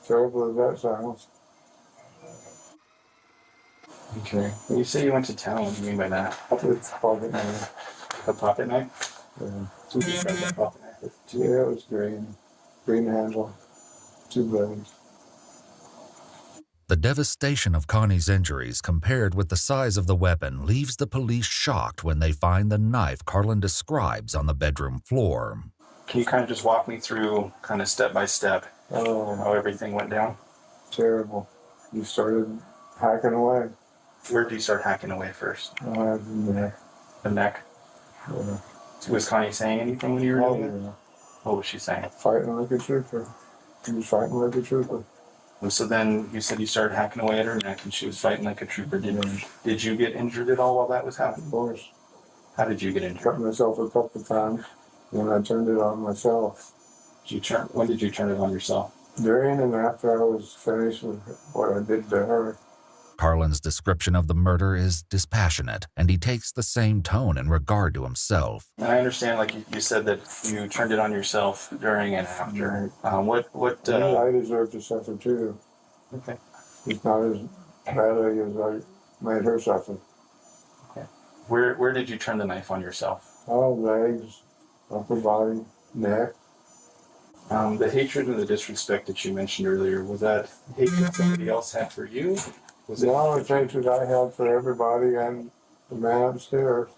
Terrible as that sounds. Okay. When you say you went to town, what do you mean by that? It's pocket knife. A pocket knife? Yeah. Who described that pocket knife? Yeah, it was green. Green handle. 2 blades. The devastation of Connie's injuries compared with the size of the weapon leaves the police shocked when they find the knife Carlin describes on the bedroom floor. Can you kind of just walk me through, kind of step by step, how everything went down? Terrible. You started hacking away. Where did you start hacking away first? The neck. The neck? Yeah. Was Connie saying anything when you were doing it? Yeah. What was she saying? Fighting like a trooper. She was fighting like a trooper. And so then you said you started hacking away at her neck and she was fighting like a trooper. Did you get injured at all while that was happening? Of course. How did you get injured? Cut myself a couple of times. Then I turned it on myself. When did you turn it on yourself? During and after I was finished with what I did to her. Carlin's description of the murder is dispassionate, and he takes the same tone in regard to himself. And I understand, like you said, that you turned it on yourself during and after. I deserve to suffer too. Okay. It's not as badly as I made her suffer. Okay. Where did you turn the knife on yourself? Oh, legs, upper body, neck. The hatred and the disrespect that you mentioned earlier, was that hatred somebody else had for you? No, it's hatred I had for everybody and the man upstairs.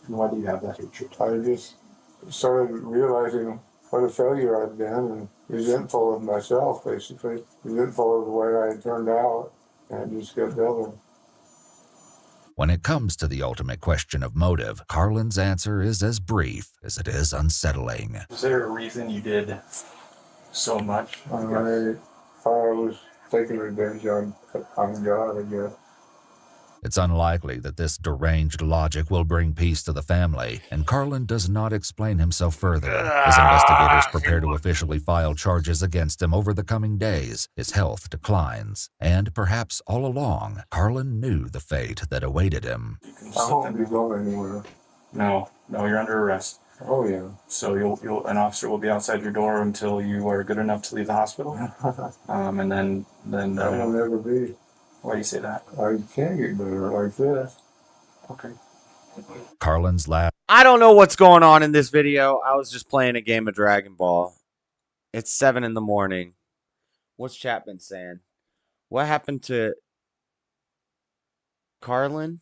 And why do you have that hatred? I just started realizing what a failure I'd been and resentful of myself, basically. Resentful of the way I had turned out, and I just kept building. When it comes to the ultimate question of motive, Carlin's answer is as brief as it is unsettling. Was there a reason you did so much? I thought I was taking revenge on God, I guess. It's unlikely that this deranged logic will bring peace to the family, and Carlin does not explain himself further. As investigators prepare to officially file charges against him over the coming days, his health declines. And perhaps all along, Carlin knew the fate that awaited him. I won't be going anywhere. No, you're under arrest. Oh yeah. So an officer will be outside your door until you are good enough to leave the hospital. And then I will never be. Why do you say that? I can't get better like this. Okay. Carlin's last. I don't know what's going on in this video. I was just playing a game of Dragon Ball. It's 7 in the morning. What's chat been saying? What happened to Carlin?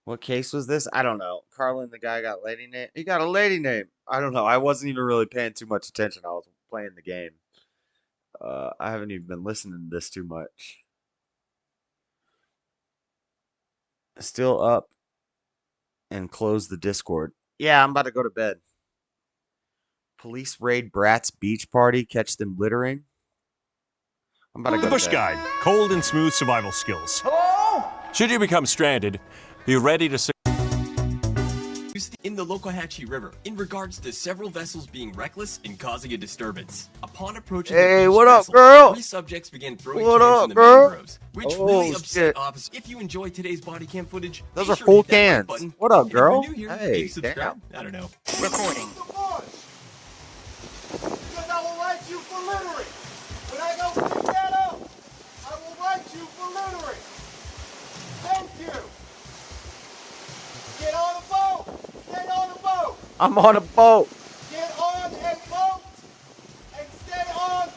What case was this? I don't know. Carlin, the guy got lady name. He got a lady name. I don't know. I wasn't even really paying too much attention. I was playing the game. I haven't even been listening to this too much. Still up and close the Discord. Yeah, I'm about to go to bed. Police raid Brat's beach party. Catch them littering. I'm about to go to Bush bed. Guide. Cold and smooth survival skills. Hello? Should you become stranded, be ready to... In the Locohatchee River, in regards to several vessels being reckless and causing a disturbance. Upon approaching Hey, the what up, vessel, girl? 3 subjects began throwing What cans up, in the girl? mangroves, which Oh, really upset shit. officers. If you enjoyed today's body cam footage, Those be are sure full to hit that like cans. button. What up, And if you're girl? new here, Hey, maybe subscribe. damn. I don't know. Recording. Because I will write you for littering. When I go pick that up, I will write you for littering. Thank you. Get on a boat. Get on a boat. I'm on a boat. Get on a boat and stay on a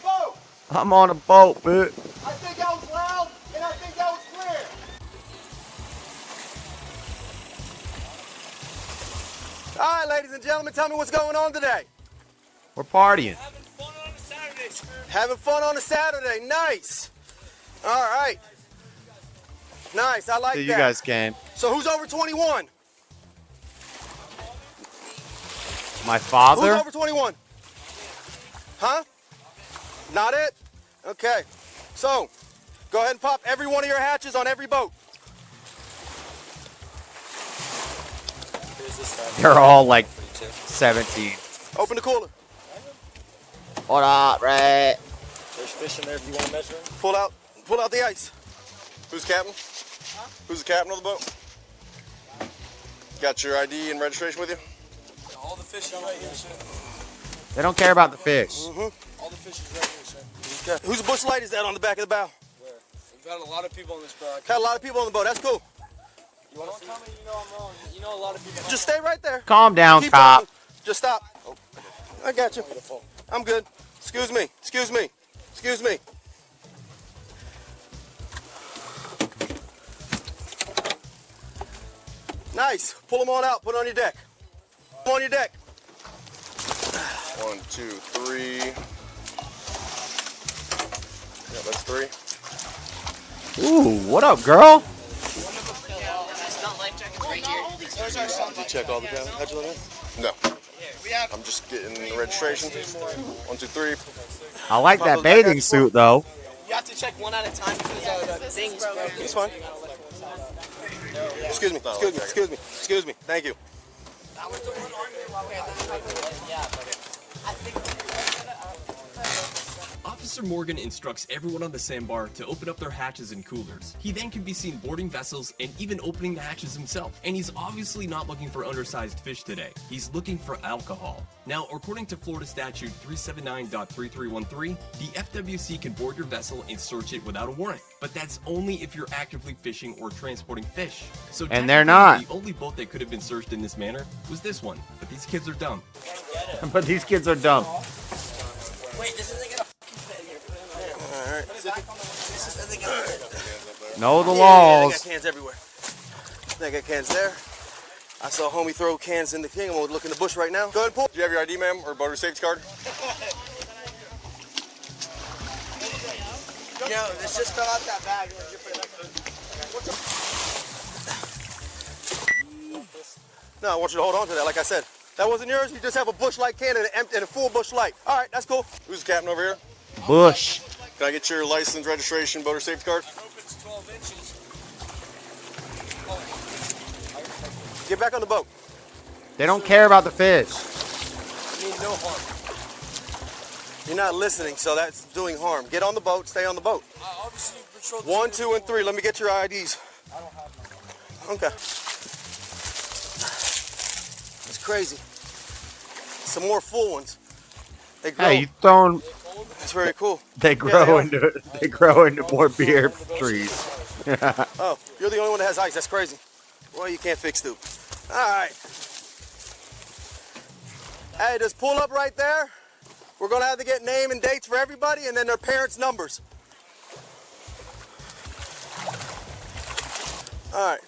boat. I'm on a boat, bitch. I think that was loud and I think that was clear. All right, ladies and gentlemen, tell me what's going on today. We're partying. Having fun on a Saturday. Nice. All right. Nice. I like So that. you guys came. So who's over 21? My father? Who's over 21? Huh? Not it? Okay. So, go ahead and pop every one of your hatches on every boat. They're all like 17. Open the cooler. What up, Ray? There's fish in there if you want to measure them. Pull out the ice. Who's the captain? Who's the captain of the boat? Got your ID and registration with you? All the fish are right here, sir. They don't care about the fish. Mm-hmm. All the fish is right here, sir. Okay. Whose bush light is that on the back of the bow? Where? We've got a lot of people on this boat. Got a lot of people on the boat. That's cool. You want to tell me you know I'm wrong? You know a lot of people. Just stay right there. Calm down, Keep cop. talking. Just stop. Oh, I got you. I'm good. Excuse me. Excuse me. Excuse me. Nice. Pull them all out. Put it on your deck. Put them on your deck. 1, 2, 3. Yeah, that's 3. Ooh, what up, girl? Did you check all the hatches on there? No. I'm just getting the registration. 1, 2, 3. I like that bathing suit, though. You have to check one at a time because the thing's broken. It's fine. Excuse me. Excuse me. Excuse me. Excuse me. Thank you. Officer Morgan instructs everyone on the sandbar to open up their hatches and coolers. He then can be seen boarding vessels and even opening the hatches himself. And he's obviously not looking for undersized fish today. He's looking for alcohol. Now, according to Florida Statute 379.3313, the FWC can board your vessel and search it without a warrant. But that's only if you're actively fishing or transporting fish. So And they're technically, not. The only boat that could have been searched in this manner was this one. But these kids are dumb. But these kids are dumb. Wait, this isn't gonna fit in here. All right. This isn't gonna fit. Know the Yeah, laws. they got cans everywhere. They got cans there. I saw homie throw cans in the thing. I'm gonna look in the bush right now. Go ahead and pull. Do you have your ID, ma'am, or boater safety card? Yo, let's just fill out that bag. No, I want you to hold on to that, like I said. That wasn't yours. You just have a bush light can and a full bush light. All right, that's cool. Who's the captain over here? Bush. Can I get your license, registration, boater safety card? is 12 inches. Get back on the boat. They don't care about the fish. I mean no harm. You're not listening, so that's doing harm. Get on the boat, stay on the boat. Obviously, patrol 1, 2, and 3. Let me get your IDs. I don't have them. Okay. It's crazy. Some more full ones. They grow. Hey, you throwing? That's very cool. They grow into more beer trees. Oh, you're the only one that has ice. That's crazy. Well, you can't fix Stu. All right. Hey, just pull up right there. We're going to have to get name and dates for everybody and then their parents' numbers. All right.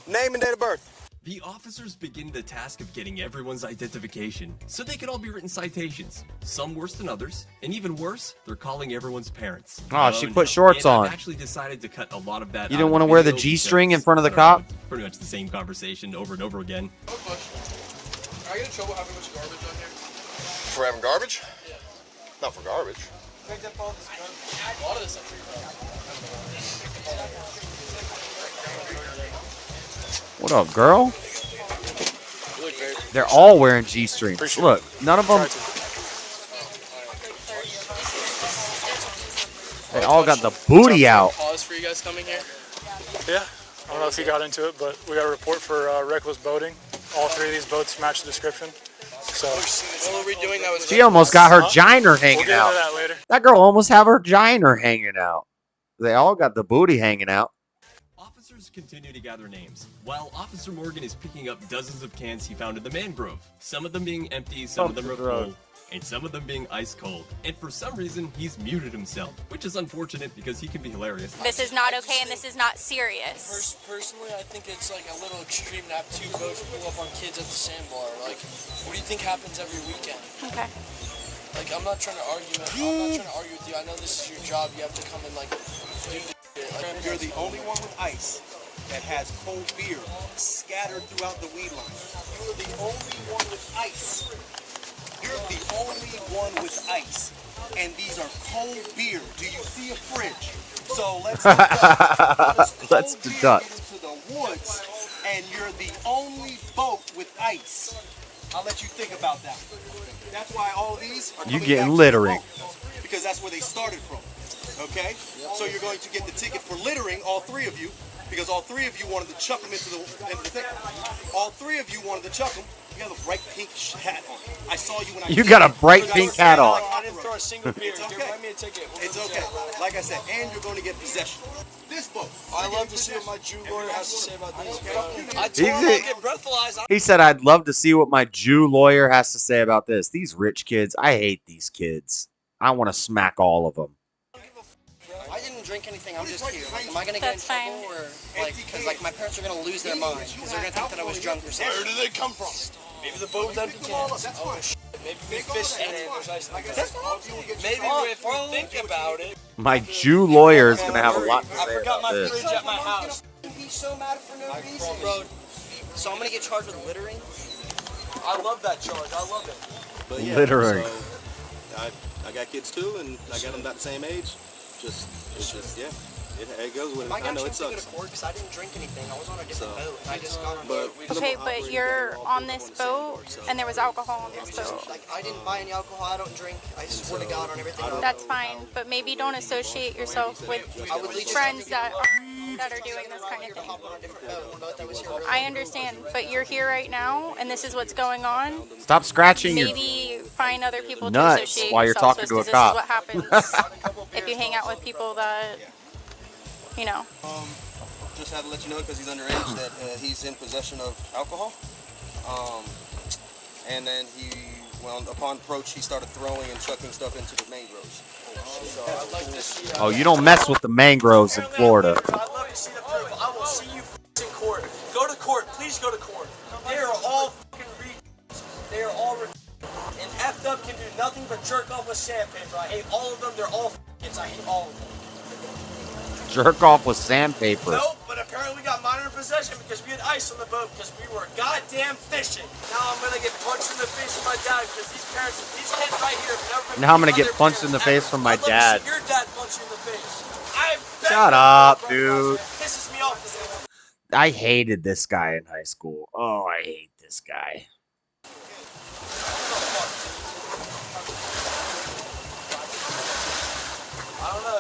Name and date of birth. The officers begin the task of getting everyone's identification, so they can all be written citations. Some worse than others, and even worse, they're calling everyone's parents. Oh, she put shorts and on. I've actually decided to cut a lot of that. You didn't want to wear the G-string in front of the cop? Pretty much the same conversation over and over again. Are I get in trouble having much garbage on here? For having garbage? Yeah. Not for garbage. A lot of this stuff. What up, girl? They're all wearing G-strings. Look, none of them. They all got the booty out. Pause for you guys coming here. Yeah, I don't know if you got into it, but we got a report for reckless boating. All three of these boats match the description. So what were we doing that was She almost got her giner hanging we'll get out. into that later. That girl almost have her giner hanging out. They all got the booty hanging out. Officers continue to gather names, while Officer Morgan is picking up dozens of cans he found in the mangrove. Some of them being empty, some of them are full, and some of them being ice cold. And for some reason, he's muted himself, which is unfortunate because he can be hilarious. This is not okay and this is not serious. Personally, I think it's like a little extreme to have two boats pull up on kids at the sandbar. Like, what do you think happens every weekend? Okay. Like, I'm not trying to argue. I'm not trying to argue with you. I know this is your job. You have to come and like do this shit. Like, You're the only one with ice that has cold beer scattered throughout the weed line. You're the only one with ice. You're the only one with ice. And these are cold beer. Do you see a fridge? So let's deduct. Let's deduct. Into the woods, and you're the only boat with ice. I'll let you think about that. That's why all of these are You coming getting back to littering. the boat, because that's where they started from. Okay? So you're going to get the ticket for littering, all three of you, because all three of you wanted to chuck them into the thing. All three of you wanted to chuck them. You have a bright pink hat on. I saw you when I. You got a bright pink hat on. I didn't throw a single beer. It's okay. Write me a ticket. It's okay. Like I said, and you're going to get possession. This boat. I love to see what my Jew lawyer has to say about this. I told He's him a- I'll get breathalyzed. He said, I'd love to see what my Jew lawyer has to say about this. These rich kids, I hate these kids. I want to smack all of them. I didn't drink anything. I'm just here. Like, am I gonna get in trouble or like? Because like my parents are gonna lose their mind because they're gonna think that I was drunk or something. Where did they come from? Maybe the boat was empty cans. Oh shit. Maybe we fished in it. Maybe if you think about it. My Jew lawyer is going to have a lot to I say forgot about my this. fridge at my house. He's so mad for no reason. Bro, so I'm gonna get charged with littering. I love that charge. I love it. But yeah, Littering. So I got kids too, and I got them about the same age. It's just yeah. It goes with it. My I know it to go to sucks. court because I didn't drink anything. I was on a different boat. And I just got on But Okay, but you're on this boat and there was alcohol on this boat. Like I didn't buy any alcohol. I don't drink. I swear to God on everything. That's fine, but maybe don't associate yourself with friends that are doing this kind of thing. I understand, but you're here right now and this is what's going on. Stop scratching your Maybe find other people to nuts associate while you're yourself talking with, to a 'cause cop. This is what happens if you hang out with people that, you know. Just have to let you know because he's underage that he's in possession of alcohol. And then upon approach, he started throwing and chucking stuff into the mangroves. So I'd like to see. Oh, you don't mess with the mangroves in Florida. I'd love to see the proof. I will see you in court. Go to court. Please go to court. They are all fucking retards. They are all retarded. And effed up can do nothing but jerk off with sandpaper. I hate all of them. They're all kids. I hate all of them. Jerk off with sandpaper. Nope, but apparently we got minor possession because we had ice on the boat because we were goddamn fishing. Now I'm gonna get punched in the face from my dad because these kids right here have never been. Now I'm gonna get punched in the face from my dad. I'd love to see your dad punch you in the face. Shut up, dude. Pisses me off. I hated this guy in high school. Oh, I hate this guy. I don't know,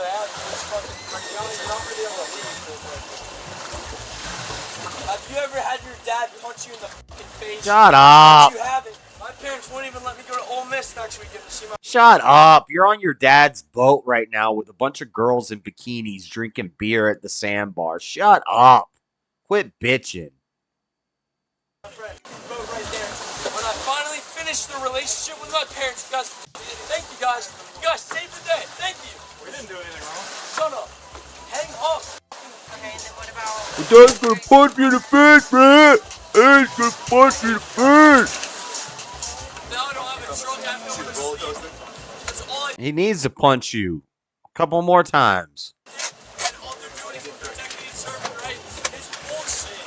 have you ever had your dad punch you in the fucking face? Shut up. You haven't. My parents won't even let me go to Ole Miss next weekend to see my. Shut up. You're on your dad's boat right now with a bunch of girls in bikinis drinking beer at the sandbar. Shut up. Quit bitching. My friend, boat right there. When I finally finish the relationship with my parents, you guys, thank you guys. You guys saved the day. Thank you. We didn't do anything wrong. Shut up. Hang up. Okay, then what about? My dad's gonna punch me in the face, man. He's gonna punch me in the face. Now I don't have a truck. I have no roller coaster. That's all I. He needs to punch you a couple more times. And all they're doing is protecting each server, right? It's bullshit.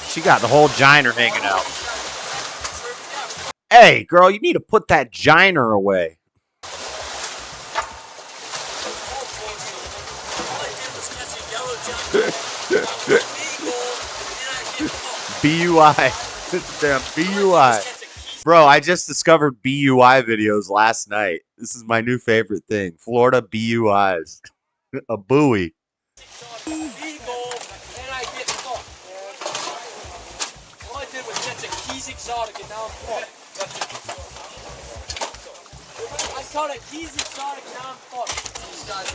She got the whole giner hanging out. Hey, girl, you need to put that giner away. BUI. Damn, BUI. Bro, I just discovered BUI videos last night. This is my new favorite thing. Florida BUIs. A buoy. Exotic and now I'm fucked. I caught a Keys Exotic and now I'm fucked. These guys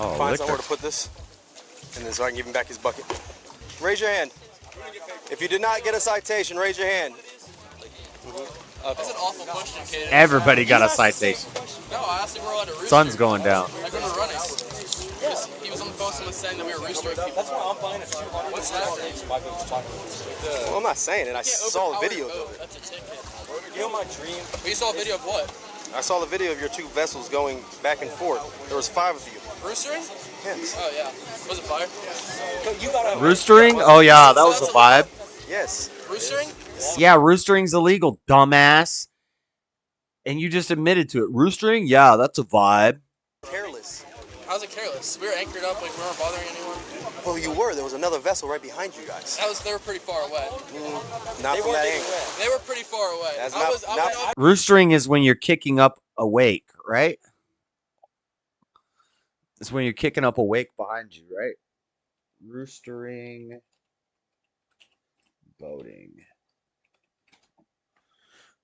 Oh, find somewhere to put this, and then so I can give him back his bucket. Raise your hand. If you did not get a citation, raise your hand. That's an awful question, kid. Everybody got a citation. No, I asked if we're allowed to rooster. Sun's going down. Like when we're running. He was on the phone, someone saying that we were roostering people. That's why I'm buying it. What's that? Well, I'm not saying it. I saw the video of it. That's a ticket. You know my dream? But you saw a video of what? I saw the video of your two vessels going back and forth. There was 5 of you. Roostering? Yes. Oh, yeah. Was it fire? Roostering? Oh, yeah, that was a vibe. Yes. Roostering? Yeah, roostering's illegal, dumbass. And you just admitted to it. Roostering? Yeah, that's a vibe. Careless. How's it careless? We were anchored up, like we weren't bothering anyone. Well, you were. There was another vessel right behind you guys. They were pretty far away. Not from that angle. They were pretty far away. That's Roostering is when you're kicking up a wake, right? It's when you're kicking up a wake behind you, right? Roostering. Boating.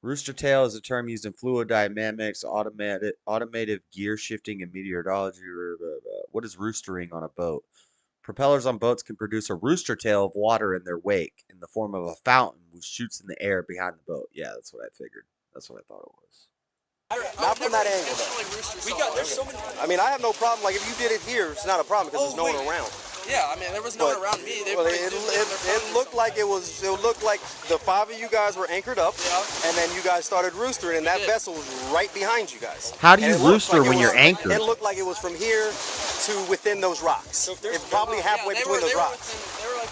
Rooster tail is a term used in fluid dynamics, automated gear shifting, and meteorology. What is roostering on a boat? Propellers on boats can produce a rooster tail of water in their wake in the form of a fountain which shoots in the air behind the boat. Yeah, that's what I figured. That's what I thought it was. Not from that angle. There's so many. I mean, I have no problem. Like, if you did it here, it's not a problem because there's no one around. Yeah, I mean, there was no one around me. Well, it looked like it was. It looked like the 5 of you guys were anchored up, and then you guys started roostering, and that vessel was right behind you guys. How do you rooster when you're anchored? It looked like it was from here to within those rocks. It's probably halfway between those rocks. They were like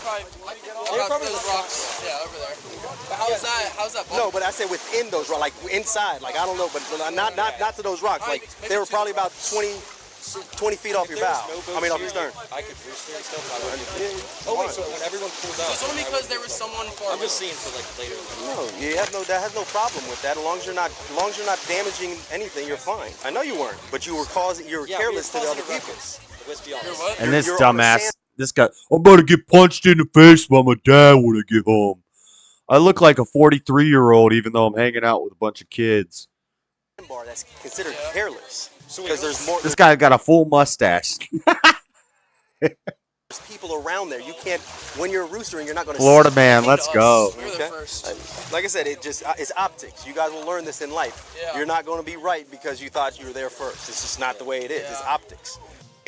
probably those rocks. Yeah, over there. But how's that? How's that? No, but I said within those rocks, like inside. Like, I don't know, but not to those rocks. Like, they were probably about 20 feet off your bow. Off your stern. I could rooster and stuff. Oh wait, so when everyone pulled out, it's only because there was someone far. I'm just seeing for like later. No, that has no problem with that. As long as you're not damaging anything, you're fine. I know you weren't, but you were careless to the other people. And this dumbass, this guy, I'm about to get punched in the face by my dad when I get home. I look like a 43-year-old even though I'm hanging out with a bunch of kids. That's considered careless. Because there's more. This guy got a full mustache. There's people people around there. You can't, when you're roostering, you're not going to Florida man, let's go. Okay? Like I said, it's optics. You guys will learn this in life. Yeah. You're not going to be right because you thought you were there first. It's just not the way it is. It's optics.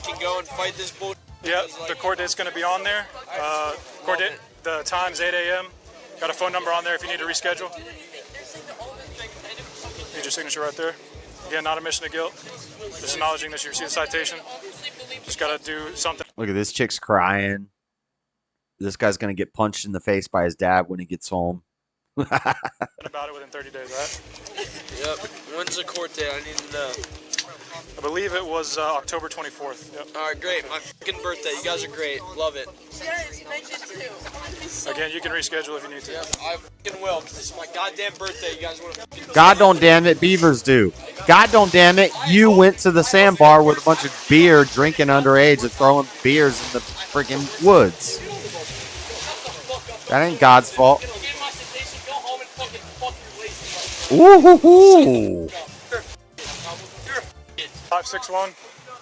You can go and fight this bull. Yep, the court date's going to be on there. Court date, the time's 8 a.m. Got a phone number on there if you need to reschedule. Need your signature right there. Again, not admission of guilt. Just acknowledging that you received a citation. Just got to do something. Look at this chick's crying. This guy's going to get punched in the face by his dad when he gets home. About it within 30 days, right? Yep. When's the court date? I need to know. I believe it was October 24th. Yep. All right, great. My fucking birthday. You guys are great. Love it. Again, you can reschedule if you need to. Yeah, I fucking will, because this is my goddamn birthday. You guys want to... God don't damn it, beavers do. God don't damn it, you went to the sandbar with a bunch of beer, drinking underage, and throwing beers in the freaking woods. That ain't God's fault. Ooh. 561.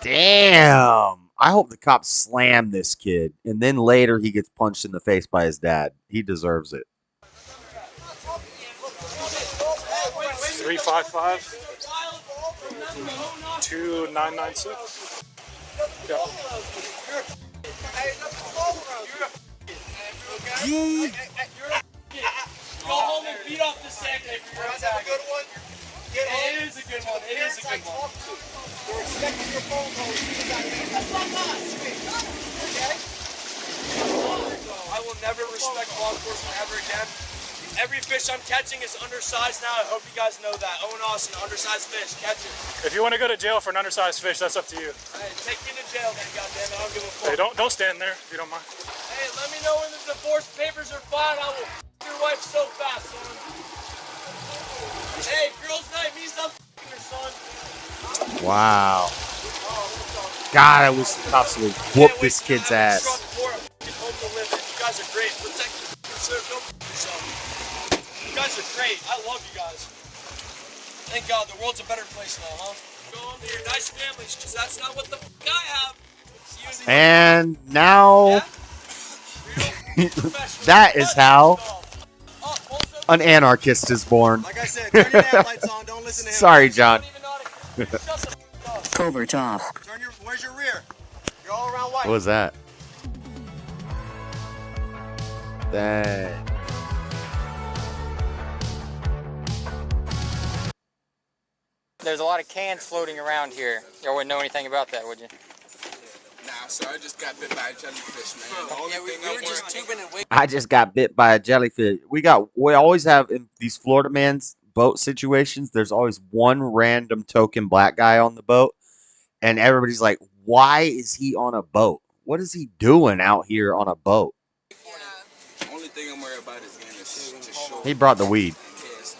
Damn. I hope the cops slam this kid, and then later he gets punched in the face by his dad. He deserves it. 355. 2996. Yeah. Go home and beat off the sandpaper. Is that a good one? It is a good one. It is a good one. We're expecting your phone calls. Okay? I will never respect law enforcement ever again. Every fish I'm catching is undersized now. I hope you guys know that. Owen Austin, undersized fish. Catch it. If you want to go to jail for an undersized fish, that's up to you. Hey, take me to jail then, goddammit. I don't give a fuck. Hey, don't stand there if you don't mind. Hey, let me know when the divorce papers are filed. I will f your wife so fast, son. Hey, girls' night means I'm f***ing her, son. Wow. God, I wish the cops would whoop this kid's ass. You guys are great. Protect yourself. Don't f*** yourself. You guys are great. I love you guys. Thank God the world's a better place now, huh? Go home to your nice families, because that's not what the f*** I have. And now, that is how an anarchist is born. Like I said, turn your headlights on. Don't listen to him. Sorry, John. Covert off. Where's your rear? You're all around white. What was that? Dang. There's a lot of cans floating around here. You wouldn't know anything about that, would you? Nah, sir, I just got bit by a jellyfish, man. Yeah, we were just tubing and waiting. I just got bit by a jellyfish. We always have in these Florida man's boat situations, there's always one random token black guy on the boat. And everybody's like, why is he on a boat? What is he doing out here on a boat? Only thing I'm worried about is getting to shore. He brought the weed.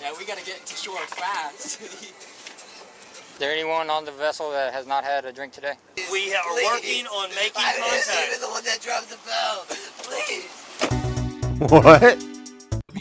Yeah, we gotta get to shore fast. Is there anyone on the vessel that has not had a drink today? We are working on making contact. You're the one that dropped the bell. Please. What?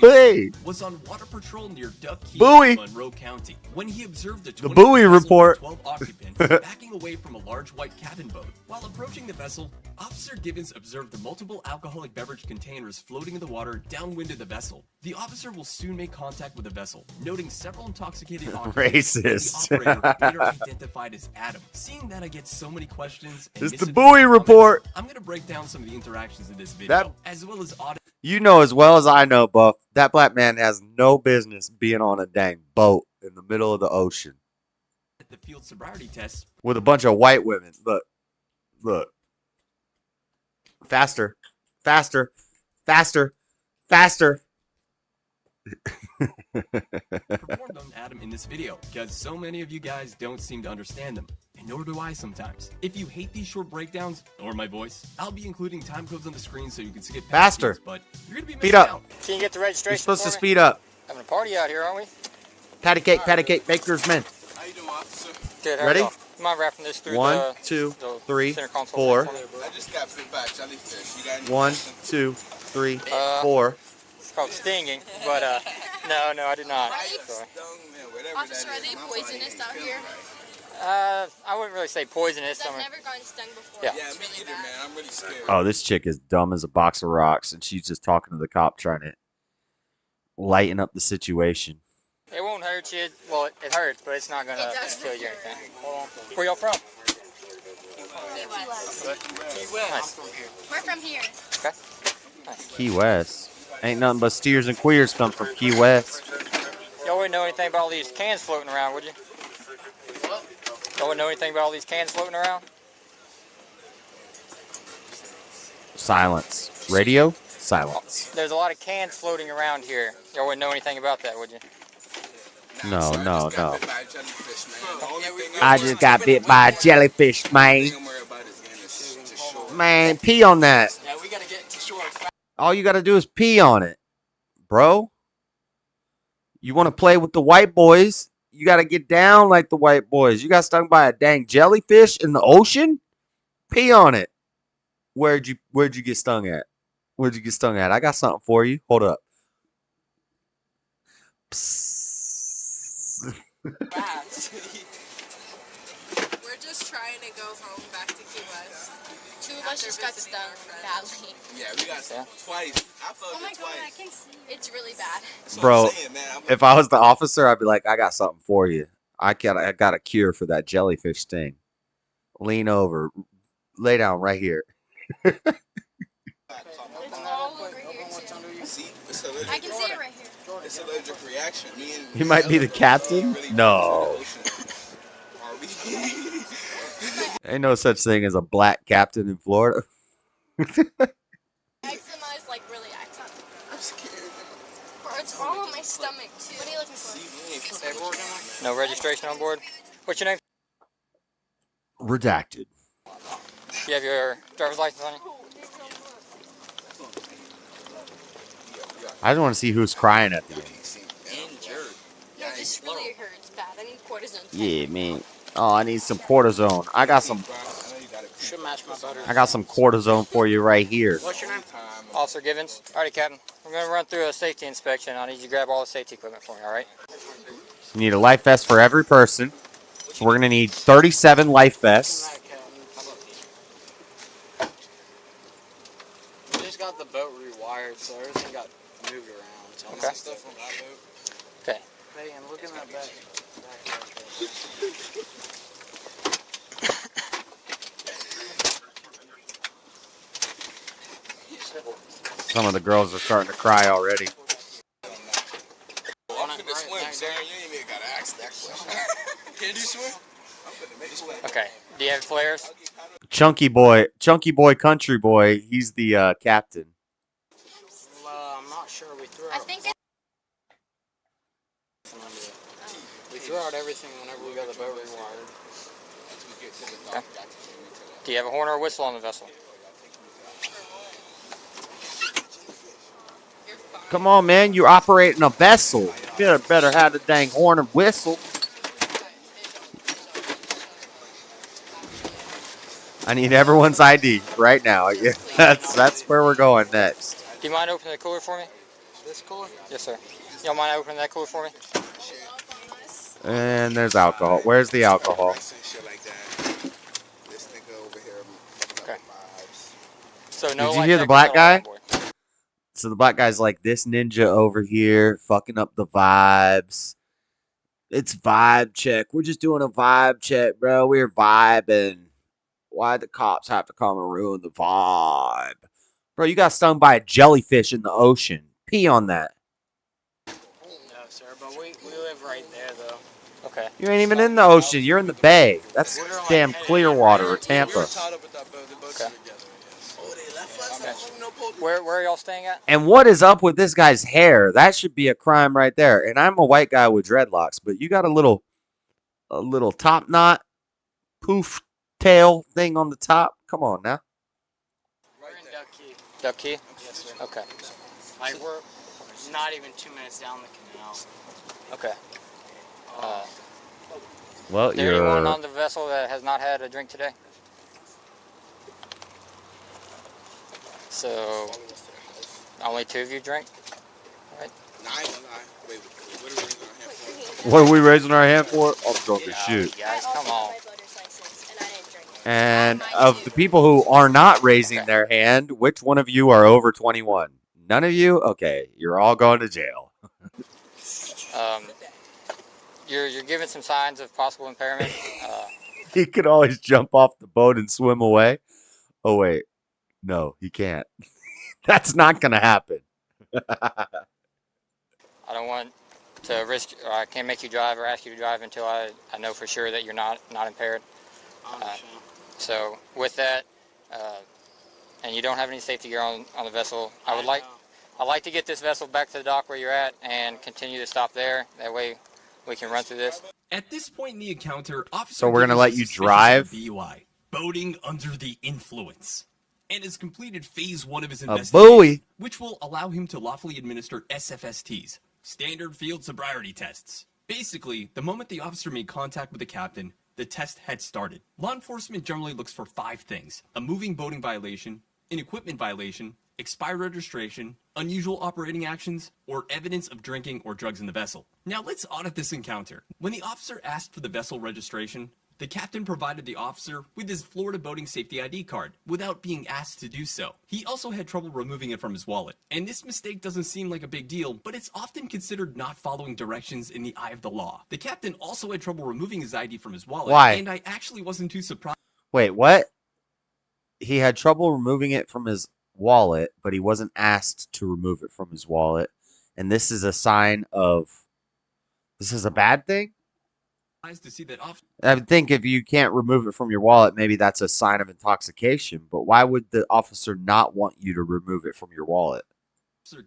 Hey. Was on water patrol near Duck Key, Buoy. Monroe County, when he observed The buoy report. 12 occupants backing away from a large white cabin boat. While approaching the vessel, Officer Gibbons observed the multiple alcoholic beverage containers floating in the water downwind of the vessel. The officer will soon make contact with the vessel, noting several intoxicated occupants. Racist. The operator later identified as Adam. Seeing that I get so many questions, and It's the buoy report. I'm gonna break down some of the interactions in this video, That- as well as audit. You know as well as I know, Buff, that black man has no business being on a dang boat in the middle of the ocean the field sobriety tests. with a bunch of white women. Look. Faster. Faster. Faster. Faster. Performed on Adam in this video, because so many of you guys don't seem to understand them, and nor do I sometimes. If you hate these short breakdowns, or my voice, I'll be including time codes on the screen so you can skip past Faster. these, but you're gonna be Speed missing up. out. Can you get the registration? You're supposed to for me? speed up. Having a party out here, aren't we? Patty cake, baker's men. How you doing, officer? Good. how Ready? y'all? You mind wrapping this through 1, the 2, the 3, center console 4. for me? I just got bit by a jellyfish. You got any 1, questions? 2, 3, Uh, 4. It's called stinging, but no, I did not. Sorry. Officer, are they poisonous out here? I wouldn't really say poisonous. I've never gotten stung before. Yeah. It's really Either, bad. man. I'm really scared. Oh, this chick is dumb as a box of rocks, and she's just talking to the cop, trying to lighten up the situation. It won't hurt you. Well, it hurts, but it's not gonna kill you or anything. Hold on. Where y'all from? Key West. Key West. Nice. We're from here. Okay. Nice. Key West. Ain't nothing but steers and queers come from Key West. Y'all wouldn't know anything about all these cans floating around, would you? What? Y'all wouldn't know anything about all these cans floating around? Silence. Radio? Silence. There's a lot of cans floating around here. Y'all wouldn't know anything about that, would you? No, no, no. I I just got bit by a jellyfish, man. Man, pee on that. Yeah, we gotta get to shore. All you gotta do is pee on it, bro. You want to play with the white boys? You gotta get down like the white boys. You got stung by a dang jellyfish in the ocean? Pee on it. Where'd you get stung at? Where'd you get stung at? I got something for you. Hold up. We're just trying to go home back to Key West. Two of us just got stung badly. Yeah, we got twice. I felt it twice. I can see. It's really bad. Bro, if I was the officer, I'd be like, I got something for you. I got a cure for that jellyfish sting. Lean over. Lay down right here. It's all over here too. See, it's allergic. I can see it right here. It's allergic reaction. You might be the captain? No. Ain't no such thing as a black captain in Florida. Eczema is like really eczema. I'm scared. Bro, it's all on my stomach too. What are you looking for? No registration on board? What's your name? Redacted. You have your driver's license on you? I just want to see who's crying at the end. No, this really hurts bad. I need cortisone. Yeah, man. Oh, I need some cortisone. I got some cortisone for you right here. What's your name? Officer Givens. Alrighty, Captain. We're going to run through a safety inspection. I need you to grab all the safety equipment for me, alright? You need a life vest for every person. So we're going to need 37 life vests. We just got the boat rewired, so everything got moved around. So okay. Okay. Hey, I'm looking at that back. Some of the girls are starting to cry already. Can you swim? Okay. Do you have flares? Chunky boy, country boy. He's the captain. I'm not sure. We threw out. I think we threw out everything whenever we got the boat rewired. Okay. Do you have a horn or a whistle on the vessel? Come on, man. You're operating a vessel. You better have the dang horn and whistle. I need everyone's ID right now. Yeah, that's where we're going next. Do you mind opening the cooler for me? This cooler? Yes, sir. Y'all mind opening that cooler for me? And there's alcohol. Where's the alcohol? Okay. So no. Did you hear the black guy? So the black guy's like, this ninja over here fucking up the vibes. It's vibe check. We're just doing a vibe check, bro. We're vibing. Why'd the cops have to come and ruin the vibe? Bro, you got stung by a jellyfish in the ocean. Pee on that. No, sir, but we live right there, though. Okay. You ain't even in the ocean. You're in the bay. That's damn Clearwater or Tampa. Okay. Where are y'all staying at? And what is up with this guy's hair? That should be a crime right there. And I'm a white guy with dreadlocks, but you got a little top knot, poof tail thing on the top. Come on now. We're in Duck Key. Duck Key? Yes, sir. Okay. Like we're not even 2 minutes down the canal. Okay. Well, is there anyone on the vessel that has not had a drink today? So, only 2 of you drank? Right? Wait, what are we going to have for? What are we raising our hand for? I'm going to shoot. Guys, come on. And of the people who are not raising their hand, which one of you are over 21? None of you? Okay, you're all going to jail. You're giving some signs of possible impairment. He could always jump off the boat and swim away. Oh, wait. No, he can't. That's not going to happen. I don't want to risk, or I can't make you drive or ask you to drive until I know for sure that you're not impaired. So with that, and you don't have any safety gear on the vessel, I'd like to get this vessel back to the dock where you're at and continue to stop there. That way we can run through this. At this point in the encounter, Officer So we're going to let you Gushes drive? suspicious of DUI, boating under the influence, and has completed phase 1 of his A investigation, buoy. which will allow him to lawfully administer SFSTs, standard field sobriety tests. Basically, the moment the officer made contact with the captain, the test had started. Law enforcement generally looks for 5 things: a moving boating violation, an equipment violation, expired registration, unusual operating actions, or evidence of drinking or drugs in the vessel. Now let's audit this encounter. When the officer asked for the vessel registration, the captain provided the officer with his Florida Boating Safety ID card without being asked to do so. He also had trouble removing it from his wallet. And this mistake doesn't seem like a big deal, but it's often considered not following directions in the eye of the law. The captain also had trouble removing his ID from his wallet. Why? And I actually wasn't too surprised. Wait, what? He had trouble removing it from his wallet, but he wasn't asked to remove it from his wallet. And this is a sign of... This is a bad thing? To see that officer I would think if you can't remove it from your wallet, maybe that's a sign of intoxication. But why would the officer not want you to remove it from your wallet?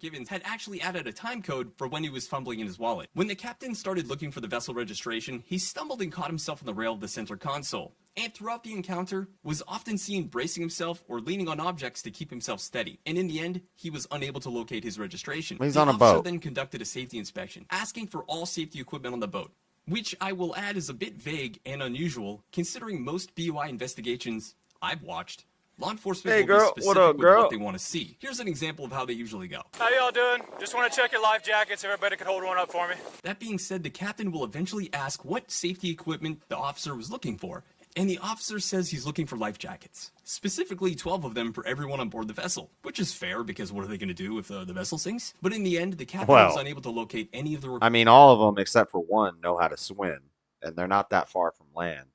Givens had actually added a time code for when he was fumbling in his wallet. When the captain started looking for the vessel registration, he stumbled and caught himself on the rail of the center console. And throughout the encounter, was often seen bracing himself or leaning on objects to keep himself steady. And in the end, he was unable to locate his registration. He's the on a officer boat. then conducted a safety inspection, asking for all safety equipment on the boat, which I will add is a bit vague and unusual, considering most BUI investigations I've watched. Law enforcement Hey, will girl, be what specific up, with girl? what they want to see. Here's an example of how they usually go. How y'all doing? Just want to check your life jackets. Everybody could hold one up for me. That being said, the captain will eventually ask what safety equipment the officer was looking for, and the officer says he's looking for life jackets. Specifically, 12 of them for everyone on board the vessel, which is fair because what are they going to do if the vessel sinks? But in the end, the captain was unable to locate any of the I mean, all of them except for one know how to swim, and they're not that far from land.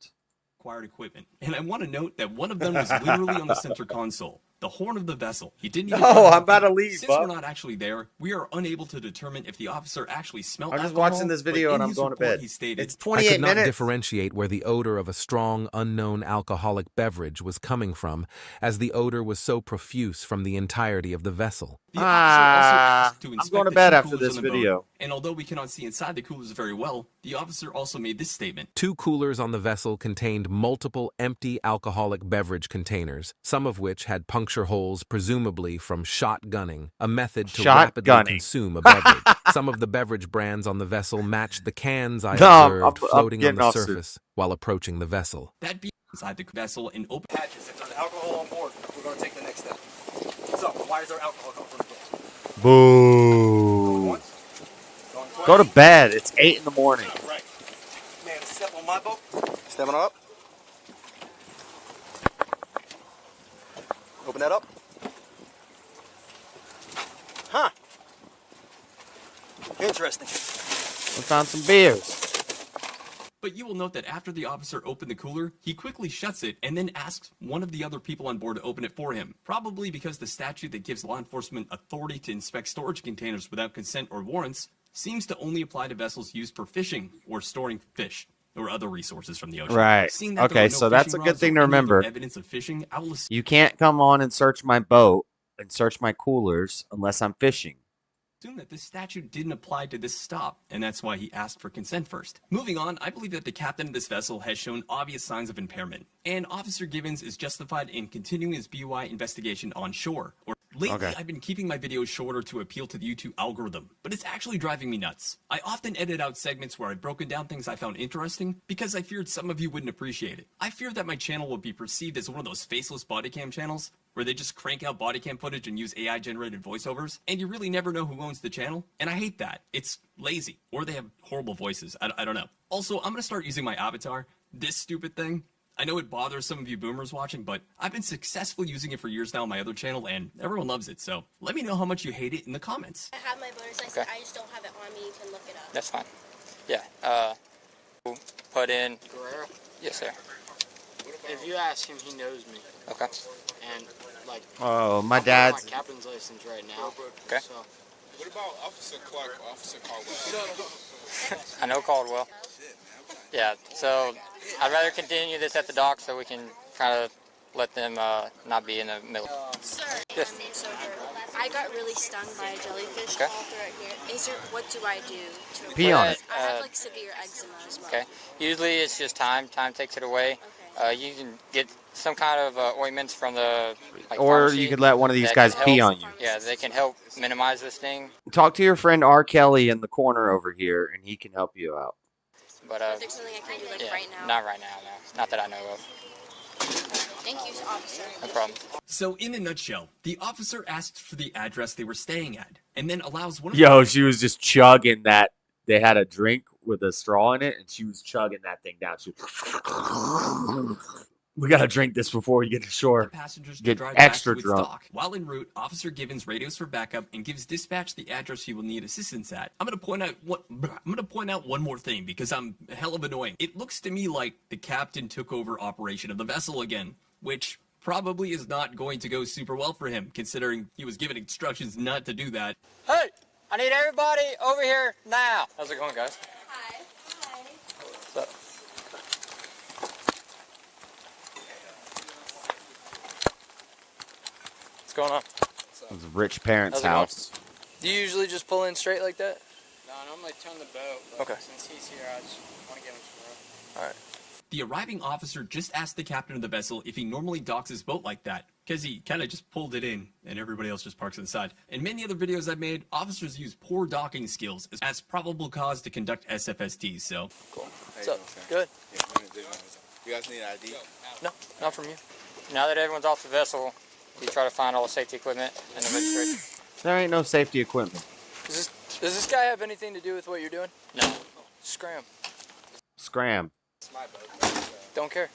required equipment. And I want to note that one of them was literally on the center console, the horn of the vessel. He didn't even Oh, I'm about to leave, Since bub. we're not actually there, we are unable to determine if the officer actually smelled I'm just alcohol, watching this but video in and I'm his going to report bed. He stated, It's I 28 could not minutes. differentiate where the odor of a strong, unknown alcoholic beverage was coming from, as the odor was so profuse from the entirety of the vessel. The officer also asked to I'm inspect going to the bed two after coolers this on the boat, video. and although we cannot see inside the coolers very well, the officer also made this statement. 2 coolers on the vessel contained multiple empty alcoholic beverage containers, some of which had puncture holes presumably from shotgunning, a method to rapidly Shotgunning. consume a beverage. Some of the beverage brands on the vessel matched the cans I No, observed I'm floating on getting the off soon. surface while approaching the vessel. That being inside the vessel and open Hatches. If there's alcohol on board, we're going to take the next step. So, why is there alcohol coming from the door? Boo. Go to bed. It's 8 in the morning. Right. Man, step on my boat. Stepping up. Open that up. Huh. Interesting. We found some beers. But you will note that after the officer opened the cooler, he quickly shuts it and then asks one of the other people on board to open it for him. Probably because the statute that gives law enforcement authority to inspect storage containers without consent or warrants seems to only apply to vessels used for fishing or storing fish or other resources from the ocean. Right. Seeing that there Okay, were no so that's a fishing good rods thing or to any other remember. evidence of fishing, I will assume You can't come on and search my boat and search my coolers unless I'm fishing. that this statute didn't apply to this stop, and that's why he asked for consent first. Moving on, I believe that the captain of this vessel has shown obvious signs of impairment, and Officer Givens is justified in continuing his BUI investigation on shore. Lately, Okay. I've been keeping my videos shorter to appeal to the YouTube algorithm, but it's actually driving me nuts. I often edit out segments where I've broken down things I found interesting because I feared some of you wouldn't appreciate it. I fear that my channel will be perceived as one of those faceless body cam channels, where they just crank out body cam footage and use AI-generated voiceovers, and you really never know who owns the channel, and I hate that. It's lazy, or they have horrible voices. I don't know. Also, I'm gonna start using my avatar, this stupid thing. I know it bothers some of you boomers watching, but I've been successful using it for years now on my other channel, and everyone loves it, so let me know how much you hate it in the comments. I have my voter's license, I just don't have it on me. You can look it up. That's fine. Yeah. Put in. Guerrero? Yes, sir. If you ask him, he knows me. Okay. And like. Oh, my I'm dad's. on my captain's license right now. Okay. So. What about Officer Clark, Officer Caldwell? I know Caldwell. Yeah. So I'd rather continue this at the dock so we can kind of let them not be in the middle. Sir, Yes. so I got really stung by a jellyfish Okay. all throughout here. Is there, what do I do to Pee on it. I have like severe eczema as well. Okay. Usually it's just time. Time takes it away. You can get some kind of ointments from the Or pharmacy you could let one of these that guys can pee help- on you. Yeah, they can help minimize this thing. Talk to your friend R. Kelly in the corner over here, and he can help you out. But there's something I can do like yeah, right now. not right now. No, not that I know of. Thank you, officer. No problem. So in a nutshell, the officer asks for the address they were staying at, and then allows one of Yo, she was just chugging that. They had a drink with a straw in it, and she was chugging that thing down. She we gotta drink this before we get to shore. passengers to Get drive extra back to its drunk. dock. While en route, Officer Givens radios for backup and gives dispatch the address he will need assistance at. I'm gonna point out one more thing because I'm hell of annoying. It looks to me like the captain took over operation of the vessel again, which probably is not going to go super well for him, considering he was given instructions not to do that. Hey, I need everybody over here now. How's it going, guys? Hi. What's up? What's going on? It was a rich parents' How's it going? house. Do you usually just pull in straight like that? No, I normally turn the boat. But Okay. Since he's here, I just want to give him some room. All right. The arriving officer just asked the captain of the vessel if he normally docks his boat like that, because he kind of just pulled it in and everybody else just parks inside. In many other videos I've made, officers use poor docking skills as probable cause to conduct SFSTs, so. Cool. What's up? Good. You guys need ID? No, not from you. Now that everyone's off the vessel, we try to find all the safety equipment and the registration. There ain't no safety equipment. Does this guy have anything to do with what you're doing? No. Scram. Scram. It's my boat. Don't care.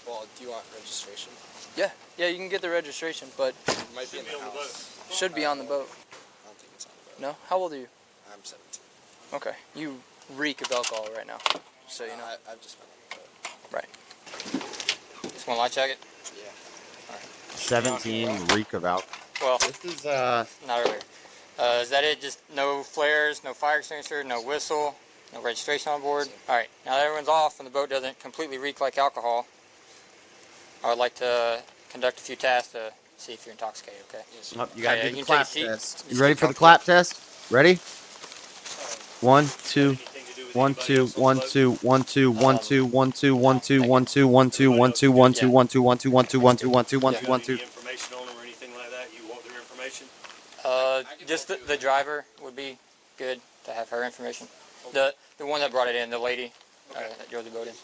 Well, do you want registration? Yeah, you can get the registration, but It might be in the house. should be on the boat. I don't think it's on the boat. No? How old are you? I'm 17. Okay. You reek of alcohol right now, so you know. I've just been on the boat. Right. Just want to light check it? Yeah. 17, reek of alcohol. Well, this is not earlier. Is that it? Just no flares, no fire extinguisher, no whistle, no registration on board? All right. Now that everyone's off and the boat doesn't completely reek like alcohol, I would like to conduct a few tasks to see if you're intoxicated, okay? Oh, you gotta Okay, do the can clap take a seat. test. You Just ready get for the comfortable. clap test? Ready? 1, 2, 1, 2, 1, 2, 1, 2, 1, 2, 1, 2, 1, 2, 1, 2, 1, 2, 1, 2, 1, 2, 1, 2, 1, 2, 1, 2, 1, 2, 1, 2, 1, 2, 1, 2. Information on them or anything like that? You want their information? Just the driver would be good to have her information. The one that brought it in, the lady that drove the boat in.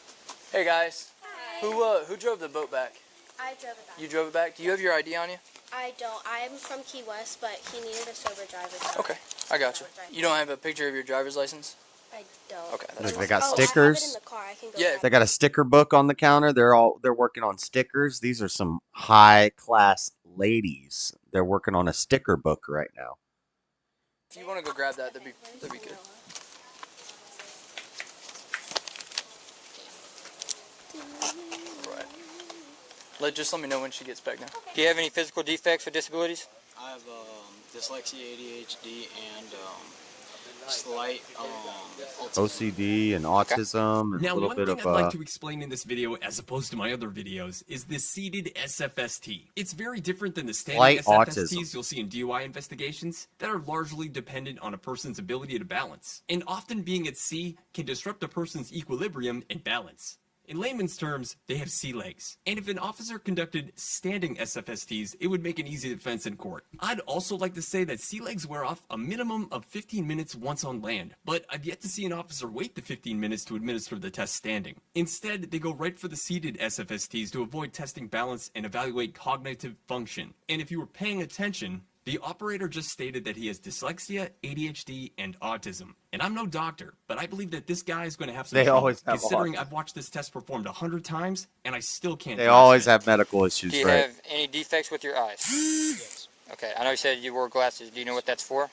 Hey guys. Hi. Who drove the boat back? I drove it back. You drove it back? Do you have your ID on you? I don't. I'm from Key West, but he needed a sober driver's license. Okay, I got you. You don't have a picture of your driver's license? I don't. Okay, that's Look, fine. they got Oh, I have it stickers. in the car. I can go Yeah. grab They got a sticker book on the counter. They're working on stickers. These are some high class ladies. They're working on a sticker book right now. If you want to go grab that, that'd be good. Right. Just let me know when she gets back now. Do you have any physical defects or disabilities? I have dyslexia, ADHD, and slight OCD and autism and Now, a little one bit thing of I'd like to explain in this video, as opposed to my other videos, is this seated SFST. It's very different than the standard Slight SFSTs autism. you'll see in DUI investigations that are largely dependent on a person's ability to balance, and often being at sea can disrupt a person's equilibrium and balance. In layman's terms, they have sea legs. And if an officer conducted standing SFSTs, it would make an easy defense in court. I'd also like to say that sea legs wear off a minimum of 15 minutes once on land, but I've yet to see an officer wait the 15 minutes to administer the test standing. Instead, they go right for the seated SFSTs to avoid testing balance and evaluate cognitive function. And if you were paying attention, the operator just stated that he has dyslexia, ADHD, and autism. And I'm no doctor, but I believe that this guy is going to have some They trouble, always have considering autism. I've watched this test performed 100 times, and I still can't They grasp always it. have medical issues, Do you right? have any defects with your eyes? Yes. Okay, I know you said you wore glasses. Do you know what that's for?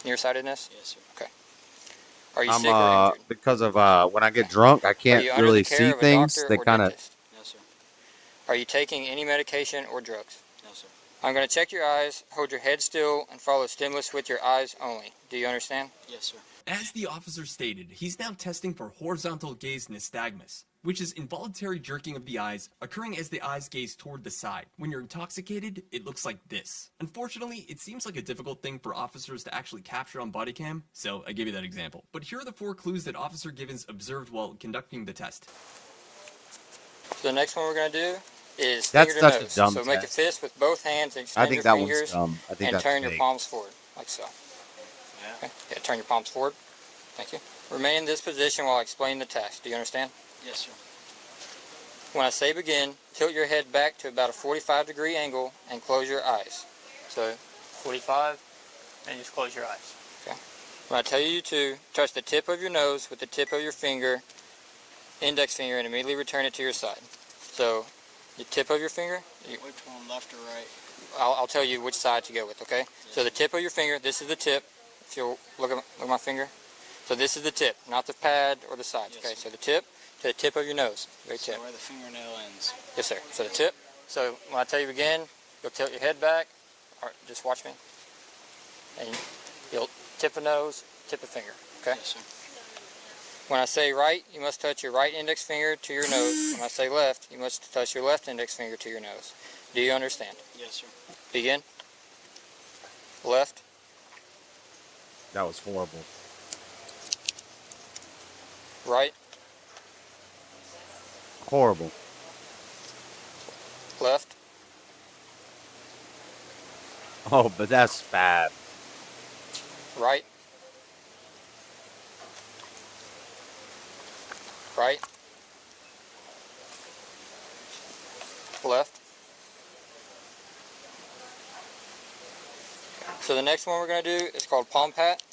Nearsightedness? Yes, sir. Okay. Are you sick or injured? Because of when I get drunk, I Are can't you under really the care see of a things. doctor They or kind of. dentist? No, sir. Are you taking any medication or drugs? No, sir. I'm going to check your eyes, hold your head still, and follow stimulus with your eyes only. Do you understand? Yes, sir. As the officer stated, he's now testing for horizontal gaze nystagmus, which is involuntary jerking of the eyes occurring as the eyes gaze toward the side. When you're intoxicated, it looks like this. Unfortunately, it seems like a difficult thing for officers to actually capture on body cam, so I gave you that example. But here are the 4 clues that Officer Givens observed while conducting the test. So the next one we're going to do is That's finger to such a nose. dumb So make a test. fist with both hands and I extend think your that one's fingers dumb. I think and that's turn your fake. palms forward, like so. Okay. Yeah, turn your palms forward. Thank you. Remain in this position while I explain the test. Do you understand? Yes, sir. When I say begin, tilt your head back to about a 45-degree angle and close your eyes. So 45, and just close your eyes. Okay. When I tell you to, touch the tip of your nose with the tip of your finger, index finger, and immediately return it to your side. So the tip of your finger. Which one, left or right? I'll tell you which side to go with, okay? So the tip of your finger, this is the tip. If you'll look at my finger. So this is the tip, not the pad or the sides, okay? So the tip to the tip of your nose, very tip. So where the fingernail ends. Yes, sir. So the tip. So when I tell you begin, you'll tilt your head back, or just watch me. And you'll tip a nose, tip a finger, okay? Yes, sir. When I say right, you must touch your right index finger to your nose. When I say left, you must touch your left index finger to your nose. Do you understand? Yes, sir. Begin. Left. That was horrible. Right. Horrible. Left. Oh, but that's bad. Right. Right. Left. So the next one we're going to do is called palm pat.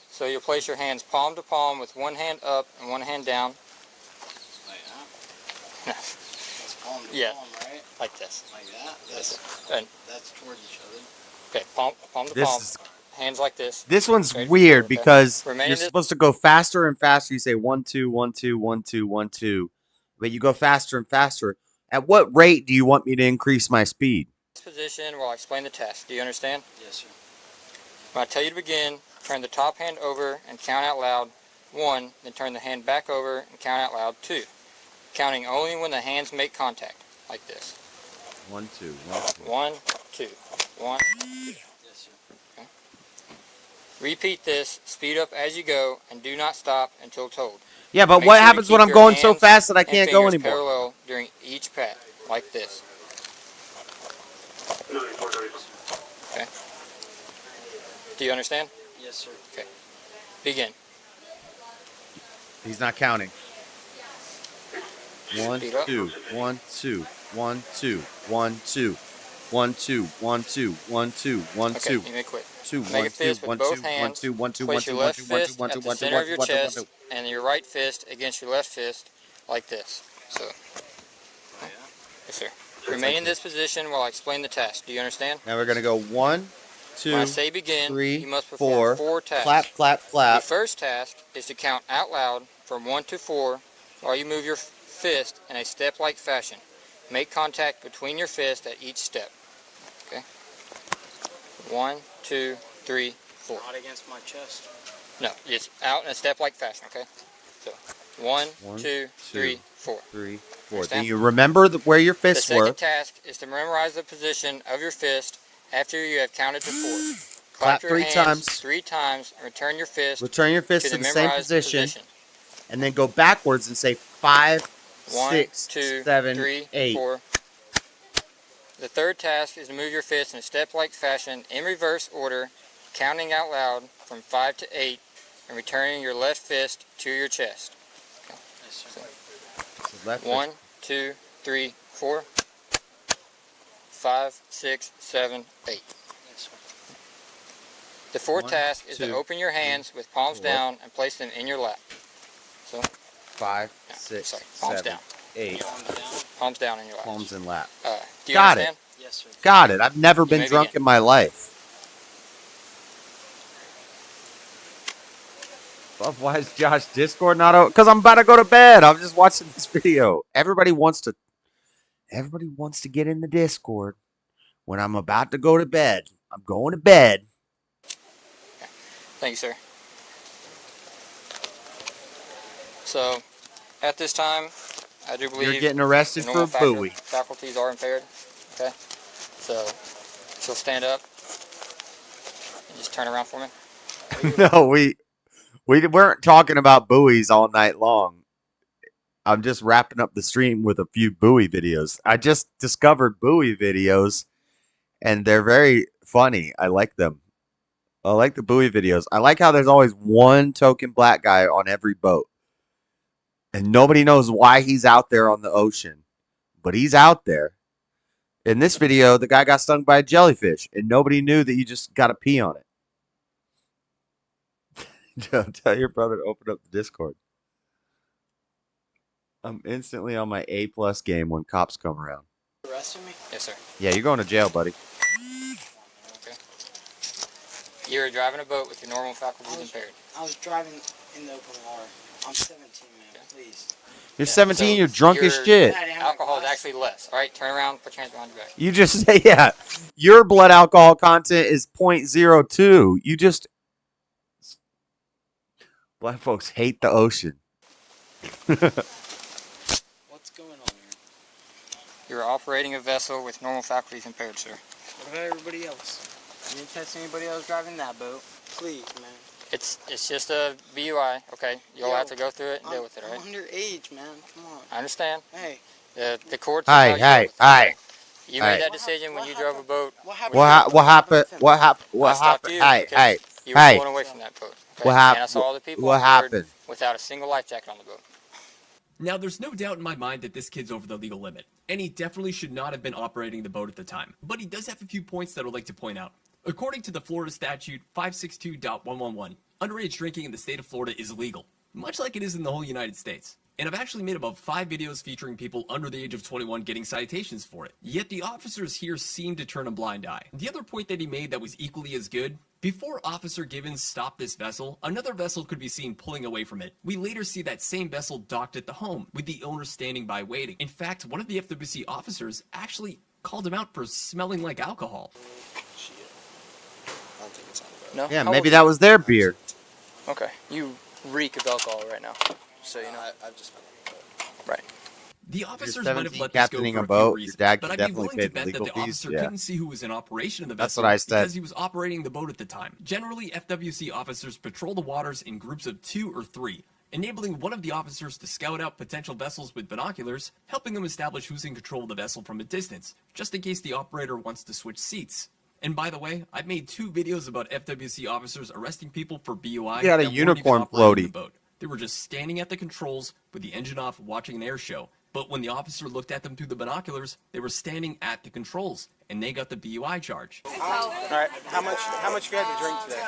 So you'll place your hands palm to palm with one hand up and one hand down. Like that? That's palm to palm, right? Like this. Like that? That's towards each other. Okay, palm to This palm. is- Hands like this. This one's Okay, weird okay. because Remain you're in this- supposed to go faster and faster. You say 1, 2, 1, 2, 1, 2, 1, 2, but you go faster and faster. At what rate do you want me to increase my speed? Position while I explain the test. Do you understand? Yes, sir. When I tell you to begin, turn the top hand over and count out loud 1, then turn the hand back over and count out loud 2. Counting only when the hands make contact, like this. 1, 2, 1, 2. 1, 2, 1, 2. Yes, sir. Okay. Repeat this, speed up as you go, and do not stop until told. Yeah, but Make what sure to happens when keep I'm your going so hands fast that I and can't go fingers anymore? Parallel during each pat, like this. Okay. Do you understand? Yes, sir. Okay. Begin. He's not counting. 1, Speed up. 2, 1, 2, 1, 2, 1, 2, 1, 2, 1, 2, 1, 2, 1, Okay, 2. you may quit. 2, Make 1, a 2, fist with 1, both 2, 1, hands. 2, 1, 2, 1, Place 2, your 1, left 2, 1, 2, fist 1, 2, at the 1, 2, center 1, of 2, your 1, 2, 1, 2. chest and your right fist against your left fist, like this. So, yes, sir. Remain in this position while I explain the task. Do you understand? Now we're going to go 1, 2, When I say begin, 3, you must perform 4, 4 tasks. clap, clap, clap. The first task is to count out loud from 1 to 4 while you move your fist in a step-like fashion. Make contact between your fist at each step. Okay? 1, 2, 3, 4. Not against my chest. No, it's out in a step-like fashion, okay? So, 1, 1, 2, 3, 4. 3, 4. Understand? Then you remember where your The fists second were. task is to memorize the position of your fist after you have counted to 4. Clap your 3 hands times. 3 times and return your fist Return your fist to to the the same memorized position. and then go backwards and say 5, 1, 6, 2, 7, 3, 8. 4. The third task is to move your fist in a step-like fashion in reverse order, counting out loud from 5 to 8, and returning your left fist to your chest. So, 1, 2, 3, 4, 5, 6, 7, 8. The fourth task is to open your hands with palms down and place them in your lap. So 5, 6, palms 7, down. 8. Palms down in your lap. Palms in lap. Do you Got understand? it. Yes, sir. Got it. I've never been drunk in my life. Why is Josh Discord not open? Because I'm about to go to bed. I'm just watching this video. Everybody wants to get in the Discord when I'm about to go to bed. I'm going to bed. Thank you, sir. So, at this time, I do believe You're getting arrested for buoy. faculties are impaired. Okay, so she'll stand up and just turn around for me. No, we weren't talking about buoys all night long. I'm just wrapping up the stream with a few buoy videos. I just discovered buoy videos, and they're very funny. I like them. I like the buoy videos. I like how there's always one token black guy on every boat. And nobody knows why he's out there on the ocean. But he's out there. In this video, the guy got stung by a jellyfish. And nobody knew that you just got to pee on it. Tell your brother to open up the Discord. I'm instantly on my A+ game when cops come around. Arresting me? Yes, sir. Yeah, you're going to jail, buddy. Okay. You're driving a boat with your normal faculties impaired. I was driving in the open water. I'm 17, man. Please. You're 17, you're drunk as shit. Alcohol is actually less. All right, turn around, put your hands behind your back. You just say, yeah, your blood alcohol content is 0.02. You just... Black folks hate the ocean. What's going on here? You're operating a vessel with normal faculties impaired, sir. What about everybody else? You didn't catch anybody else driving that boat? Please, man. It's just a BUI, okay? You'll have to go through it and deal with it, all right? I'm underage, man. Come on. I understand. Hey. The courts... Hey. You made that decision when you drove a boat. What happened? I stopped you Hey, because you were pulling away from that boat. Okay? What happened? And I saw the people What on board happened? without a single life jacket on the boat. Now, there's no doubt in my mind that this kid's over the legal limit, and he definitely should not have been operating the boat at the time. But he does have a few points that I'd like to point out. According to the Florida statute 562.111, underage drinking in the state of Florida is illegal, much like it is in the whole United States. And I've actually made about 5 videos featuring people under the age of 21 getting citations for it. Yet the officers here seem to turn a blind eye. The other point that he made that was equally as good: before Officer Givens stopped this vessel, another vessel could be seen pulling away from it. We later see that same vessel docked at the home, with the owner standing by waiting. In fact, one of the FWC officers actually called him out for smelling like alcohol. I don't think it's on the boat. No? Yeah, How maybe old that was their beer. Okay. You reek of alcohol right now, so you know. I've just been on the boat. Right. The officers You're might have 17 let this go captaining for a a boat, few your reasons, dad but can I'd be definitely willing pay to the bet that legal the fees, officer yeah. couldn't see who was in operation of the That's vessel what I said. because he was operating the boat at the time. Generally, FWC officers patrol the waters in groups of 2 or 3, enabling one of the officers to scout out potential vessels with binoculars, helping them establish who's in control of the vessel from a distance, just in case the operator wants to switch seats. And by the way, I've made 2 videos about FWC officers arresting people for BUI. You got a that weren't even unicorn operating the floaty. boat. They were just standing at the controls with the engine off watching an air show. But when the officer looked at them through the binoculars, they were standing at the controls, and they got the BUI charge. All right, how much have you had to drink today?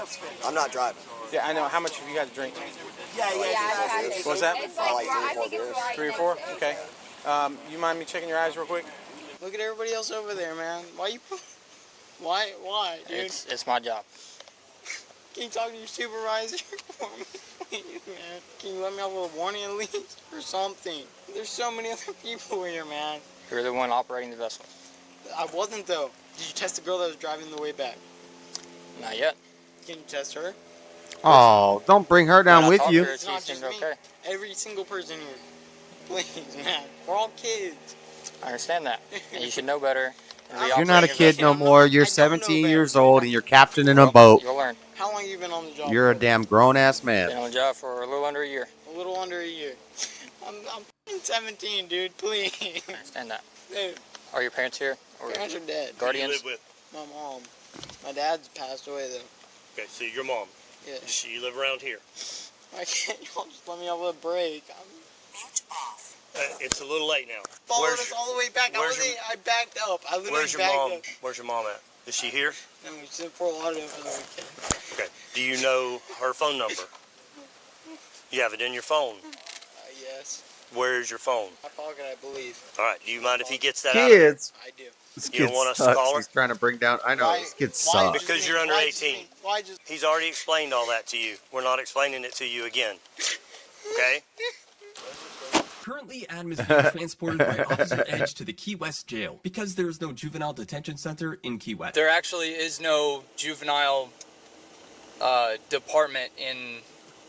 I'm not driving. Yeah, I know. How much have you had to drink? Yeah. What's that? Like 3 or 4 beers. 3 or 4? Okay. You mind me checking your eyes real quick? Look at everybody else over there, man. Why, dude? It's my job. Can you talk to your supervisor for me, please, man? Can you let me have a little warning at least, or something? There's so many other people here, man. You're the one operating the vessel. I wasn't, though. Did you test the girl that was driving the way back? Not yet. Can you test her? Oh, don't bring her down with you. It's not just me. Every single person here. Please, man. We're all kids. I understand that. And you should know better. You're not a kid no more. You're 17 years old and you're captaining a boat. You'll learn. How long have you been on the job? You're a damn grown-ass man. Been on the job for a little under a year. A little under a year. I'm 17, dude. Please. I understand that. Dude. Are your parents here? Or Parents are dead. Guardians? Who do you live with? My mom. My dad's passed away though. Okay, so your mom. Yeah. Does she live around here? Why can't y'all just let me have a break? It's a little late now. Followed us all the way back. I backed up. I literally Where's your backed mom? up. Where's your mom at? Is she here? No, she's in Fort Lauderdale for the weekend. Okay. Do you know her phone number? You have it in your phone. Yes. Where's your phone? My pocket, I believe. All right. Do you mind if he gets that out of here? Kids. I do. This You kid don't want us to sucks. call her? He's trying to bring down. I know this kid sucks. Because you're under 18. He's already explained all that to you. We're not explaining it to you again. Okay? Currently, Adam is being transported by Officer Edge to the Key West jail because there is no juvenile detention center in Key West. There actually is no juvenile department in.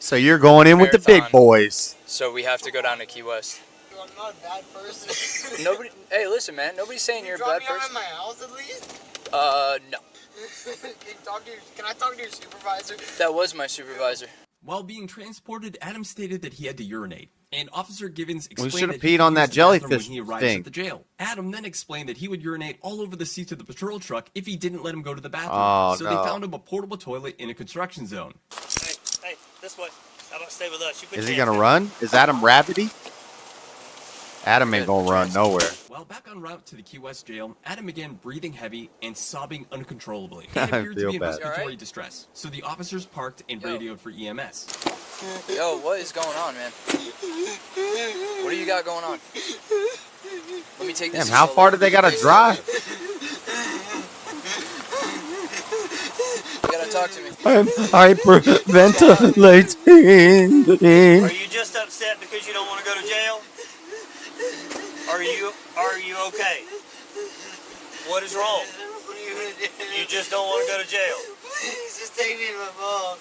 So you're going in with the big boys. So we have to go down to Key West. I'm not a bad person. Nobody. Hey, listen, man. Nobody's saying you're a bad person. At my house at least? No. Can I talk to your supervisor? That was my supervisor. While being transported, Adam stated that he had to urinate, and Officer Givens We explained should have that he peed on could that use the bathroom jellyfish when he arrives thing. at the jail. Adam then explained that he would urinate all over the seats of the patrol truck if he didn't let him go to the bathroom. Oh, so no. they found him a portable toilet in a construction zone. Hey, this way. How about stay with us? You put Is your he hands gonna down. run? Is Adam rabbity? Adam ain't gonna run nowhere. While back en route to the Key West jail, Adam began breathing heavy and sobbing uncontrollably. I He appeared to feel be in bad. respiratory distress, so the officers parked and radioed for E EMS. Yo, what is going on, man? What do you got going on? Let me take this. Damn, how far did they gotta drive? You gotta talk to me. I'm hyperventilating. Are you just upset because you don't want to go to jail? Are you okay? What is wrong? You just don't want to go to jail. Please, just take me to my mom.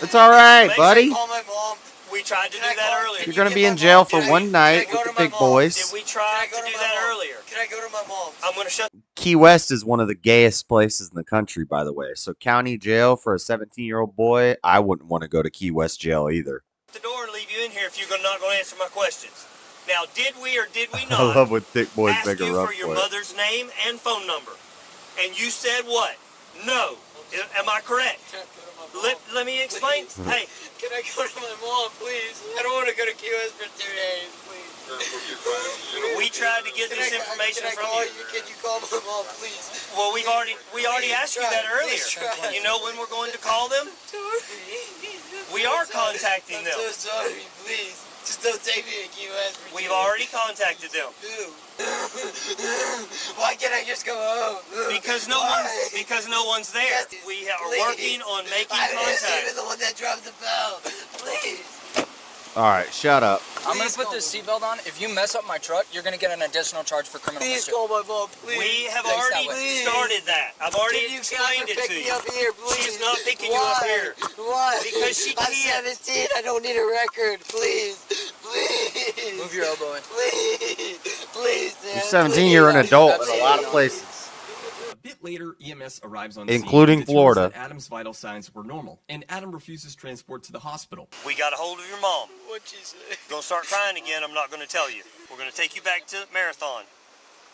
It's all right, buddy. Call my mom. We tried to do that earlier. You're gonna be in jail for one night with the big boys. Did we try to do that earlier? Can I go to my mom? I'm gonna shut. Key West is one of the gayest places in the country, by the way. So county jail for a 17-year-old boy, I wouldn't want to go to Key West jail either. The door and leave you in here if you're not going to answer my questions. Now, did we or did we I not love when thick boys ask make a you run for your for it. mother's name and phone number? And you said what? No. Am I correct? Let me explain. Hey, Can I go to my mom, please? I don't want to go to Key West for 2 days, please. we tried to get this information from you. Can you call my mom, please? Well, we already asked you that earlier. You know when we're going to call them? We are contacting them. I'm so sorry, please. Just don't take me to Key West for 2 We've days. already contacted them. Why can't I just go home? Because no one's there. We are working on making contact. Even the one that dropped the bell. Please. All right, shut up. I'm gonna put this seatbelt on. If you mess up my truck, you're gonna get an additional charge for criminal Please pursuit. call my mom, please. We have Thanks, already that way. started that. I've already explained it to Pick me you. up here, please. She's not picking you up here. Why? Because she I'm can't. 17. I don't need a record. Please. Please. Move your elbow in. Please. Please, You're Sam. 17, you're an adult in a lot of places. A bit later, EMS arrives on Including scene and determines Florida. that Adam's vital signs were normal, and Adam refuses transport to the hospital. We got a hold of your mom. What'd she say? Gonna start crying again, I'm not gonna tell you. We're gonna take you back to Marathon,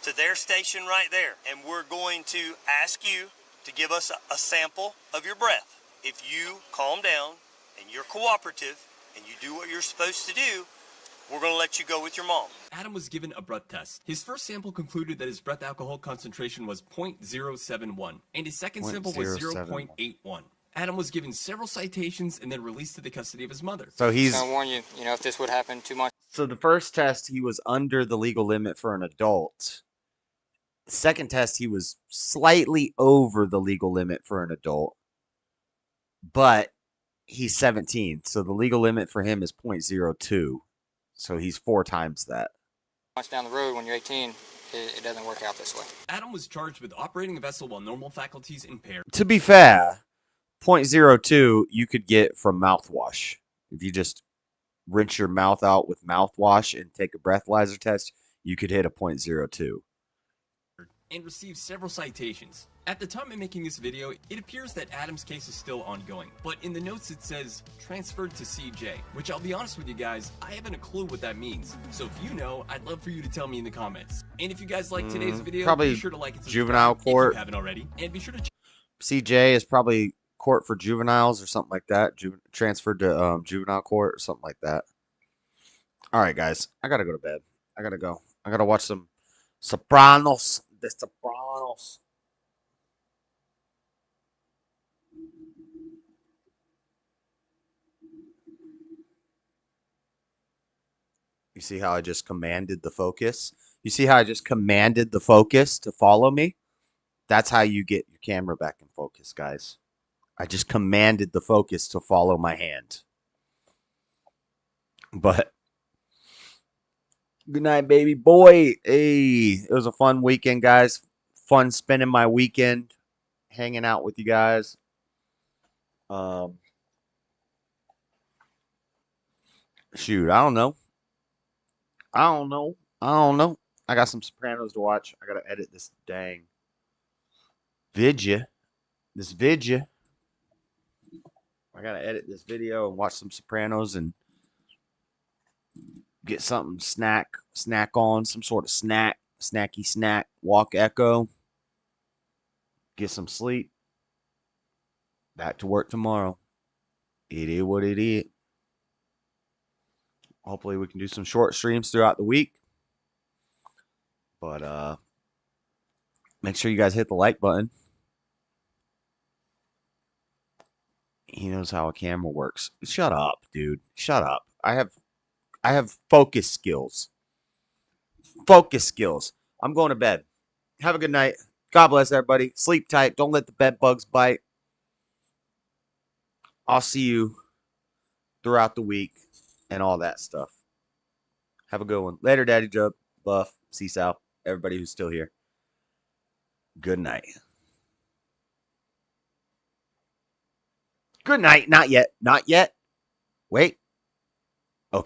to their station right there, and we're going to ask you to give us a sample of your breath. If you calm down and you're cooperative and you do what you're supposed to do, we're gonna let you go with your mom. Adam was given a breath test. His first sample concluded that his breath alcohol concentration was 0.071, and his second sample was 0.81. Adam was given several citations and then released to the custody of his mother. So he's. I warn you, if this would happen too much. So the first test, he was under the legal limit for an adult. The second test, he was slightly over the legal limit for an adult. But he's 17, so the legal limit for him is 0.02. So he's 4 times that. Much down the road when you're 18, it doesn't work out this way. Adam was charged with operating a vessel while normal faculties impaired. To be fair, 0.02 you could get from mouthwash. If you just rinse your mouth out with mouthwash and take a breathalyzer test, you could hit a 0.02. and received several citations. At the time of making this video, it appears that Adam's case is still ongoing, but in the notes it says transferred to CJ, which I'll be honest with you guys, I haven't a clue what that means. So if you know, I'd love for you to tell me in the comments. And if you guys like today's video, probably be sure to like and subscribe juvenile court. if you haven't already, and be sure to CJ is probably court for juveniles or something like that. Transferred to juvenile court or something like that. All right, guys, I gotta go to bed. I gotta go. I gotta watch some Sopranos. The Sopranos. You see how I just commanded the focus? You see how I just commanded the focus to follow me? That's how you get your camera back in focus, guys. I just commanded the focus to follow my hand. But good night, baby boy. Hey, it was a fun weekend, guys. Fun spending my weekend hanging out with you guys. Shoot, I don't know. I got some Sopranos to watch. I gotta edit this dang vidya. I gotta edit this video and watch some Sopranos and get something snack on, some sort of snacky snack, walk Echo, get some sleep. Back to work tomorrow. It is what it is. Hopefully we can do some short streams throughout the week. But make sure you guys hit the like button. He knows how a camera works. Shut up, dude. Shut up. I have focus skills. I'm going to bed. Have a good night. God bless everybody. Sleep tight. Don't let the bed bugs bite. I'll see you throughout the week and all that stuff. Have a good one. Later, Daddy Jub, Buff, C-Sal, everybody who's still here. Good night. Good night. Not yet. Wait.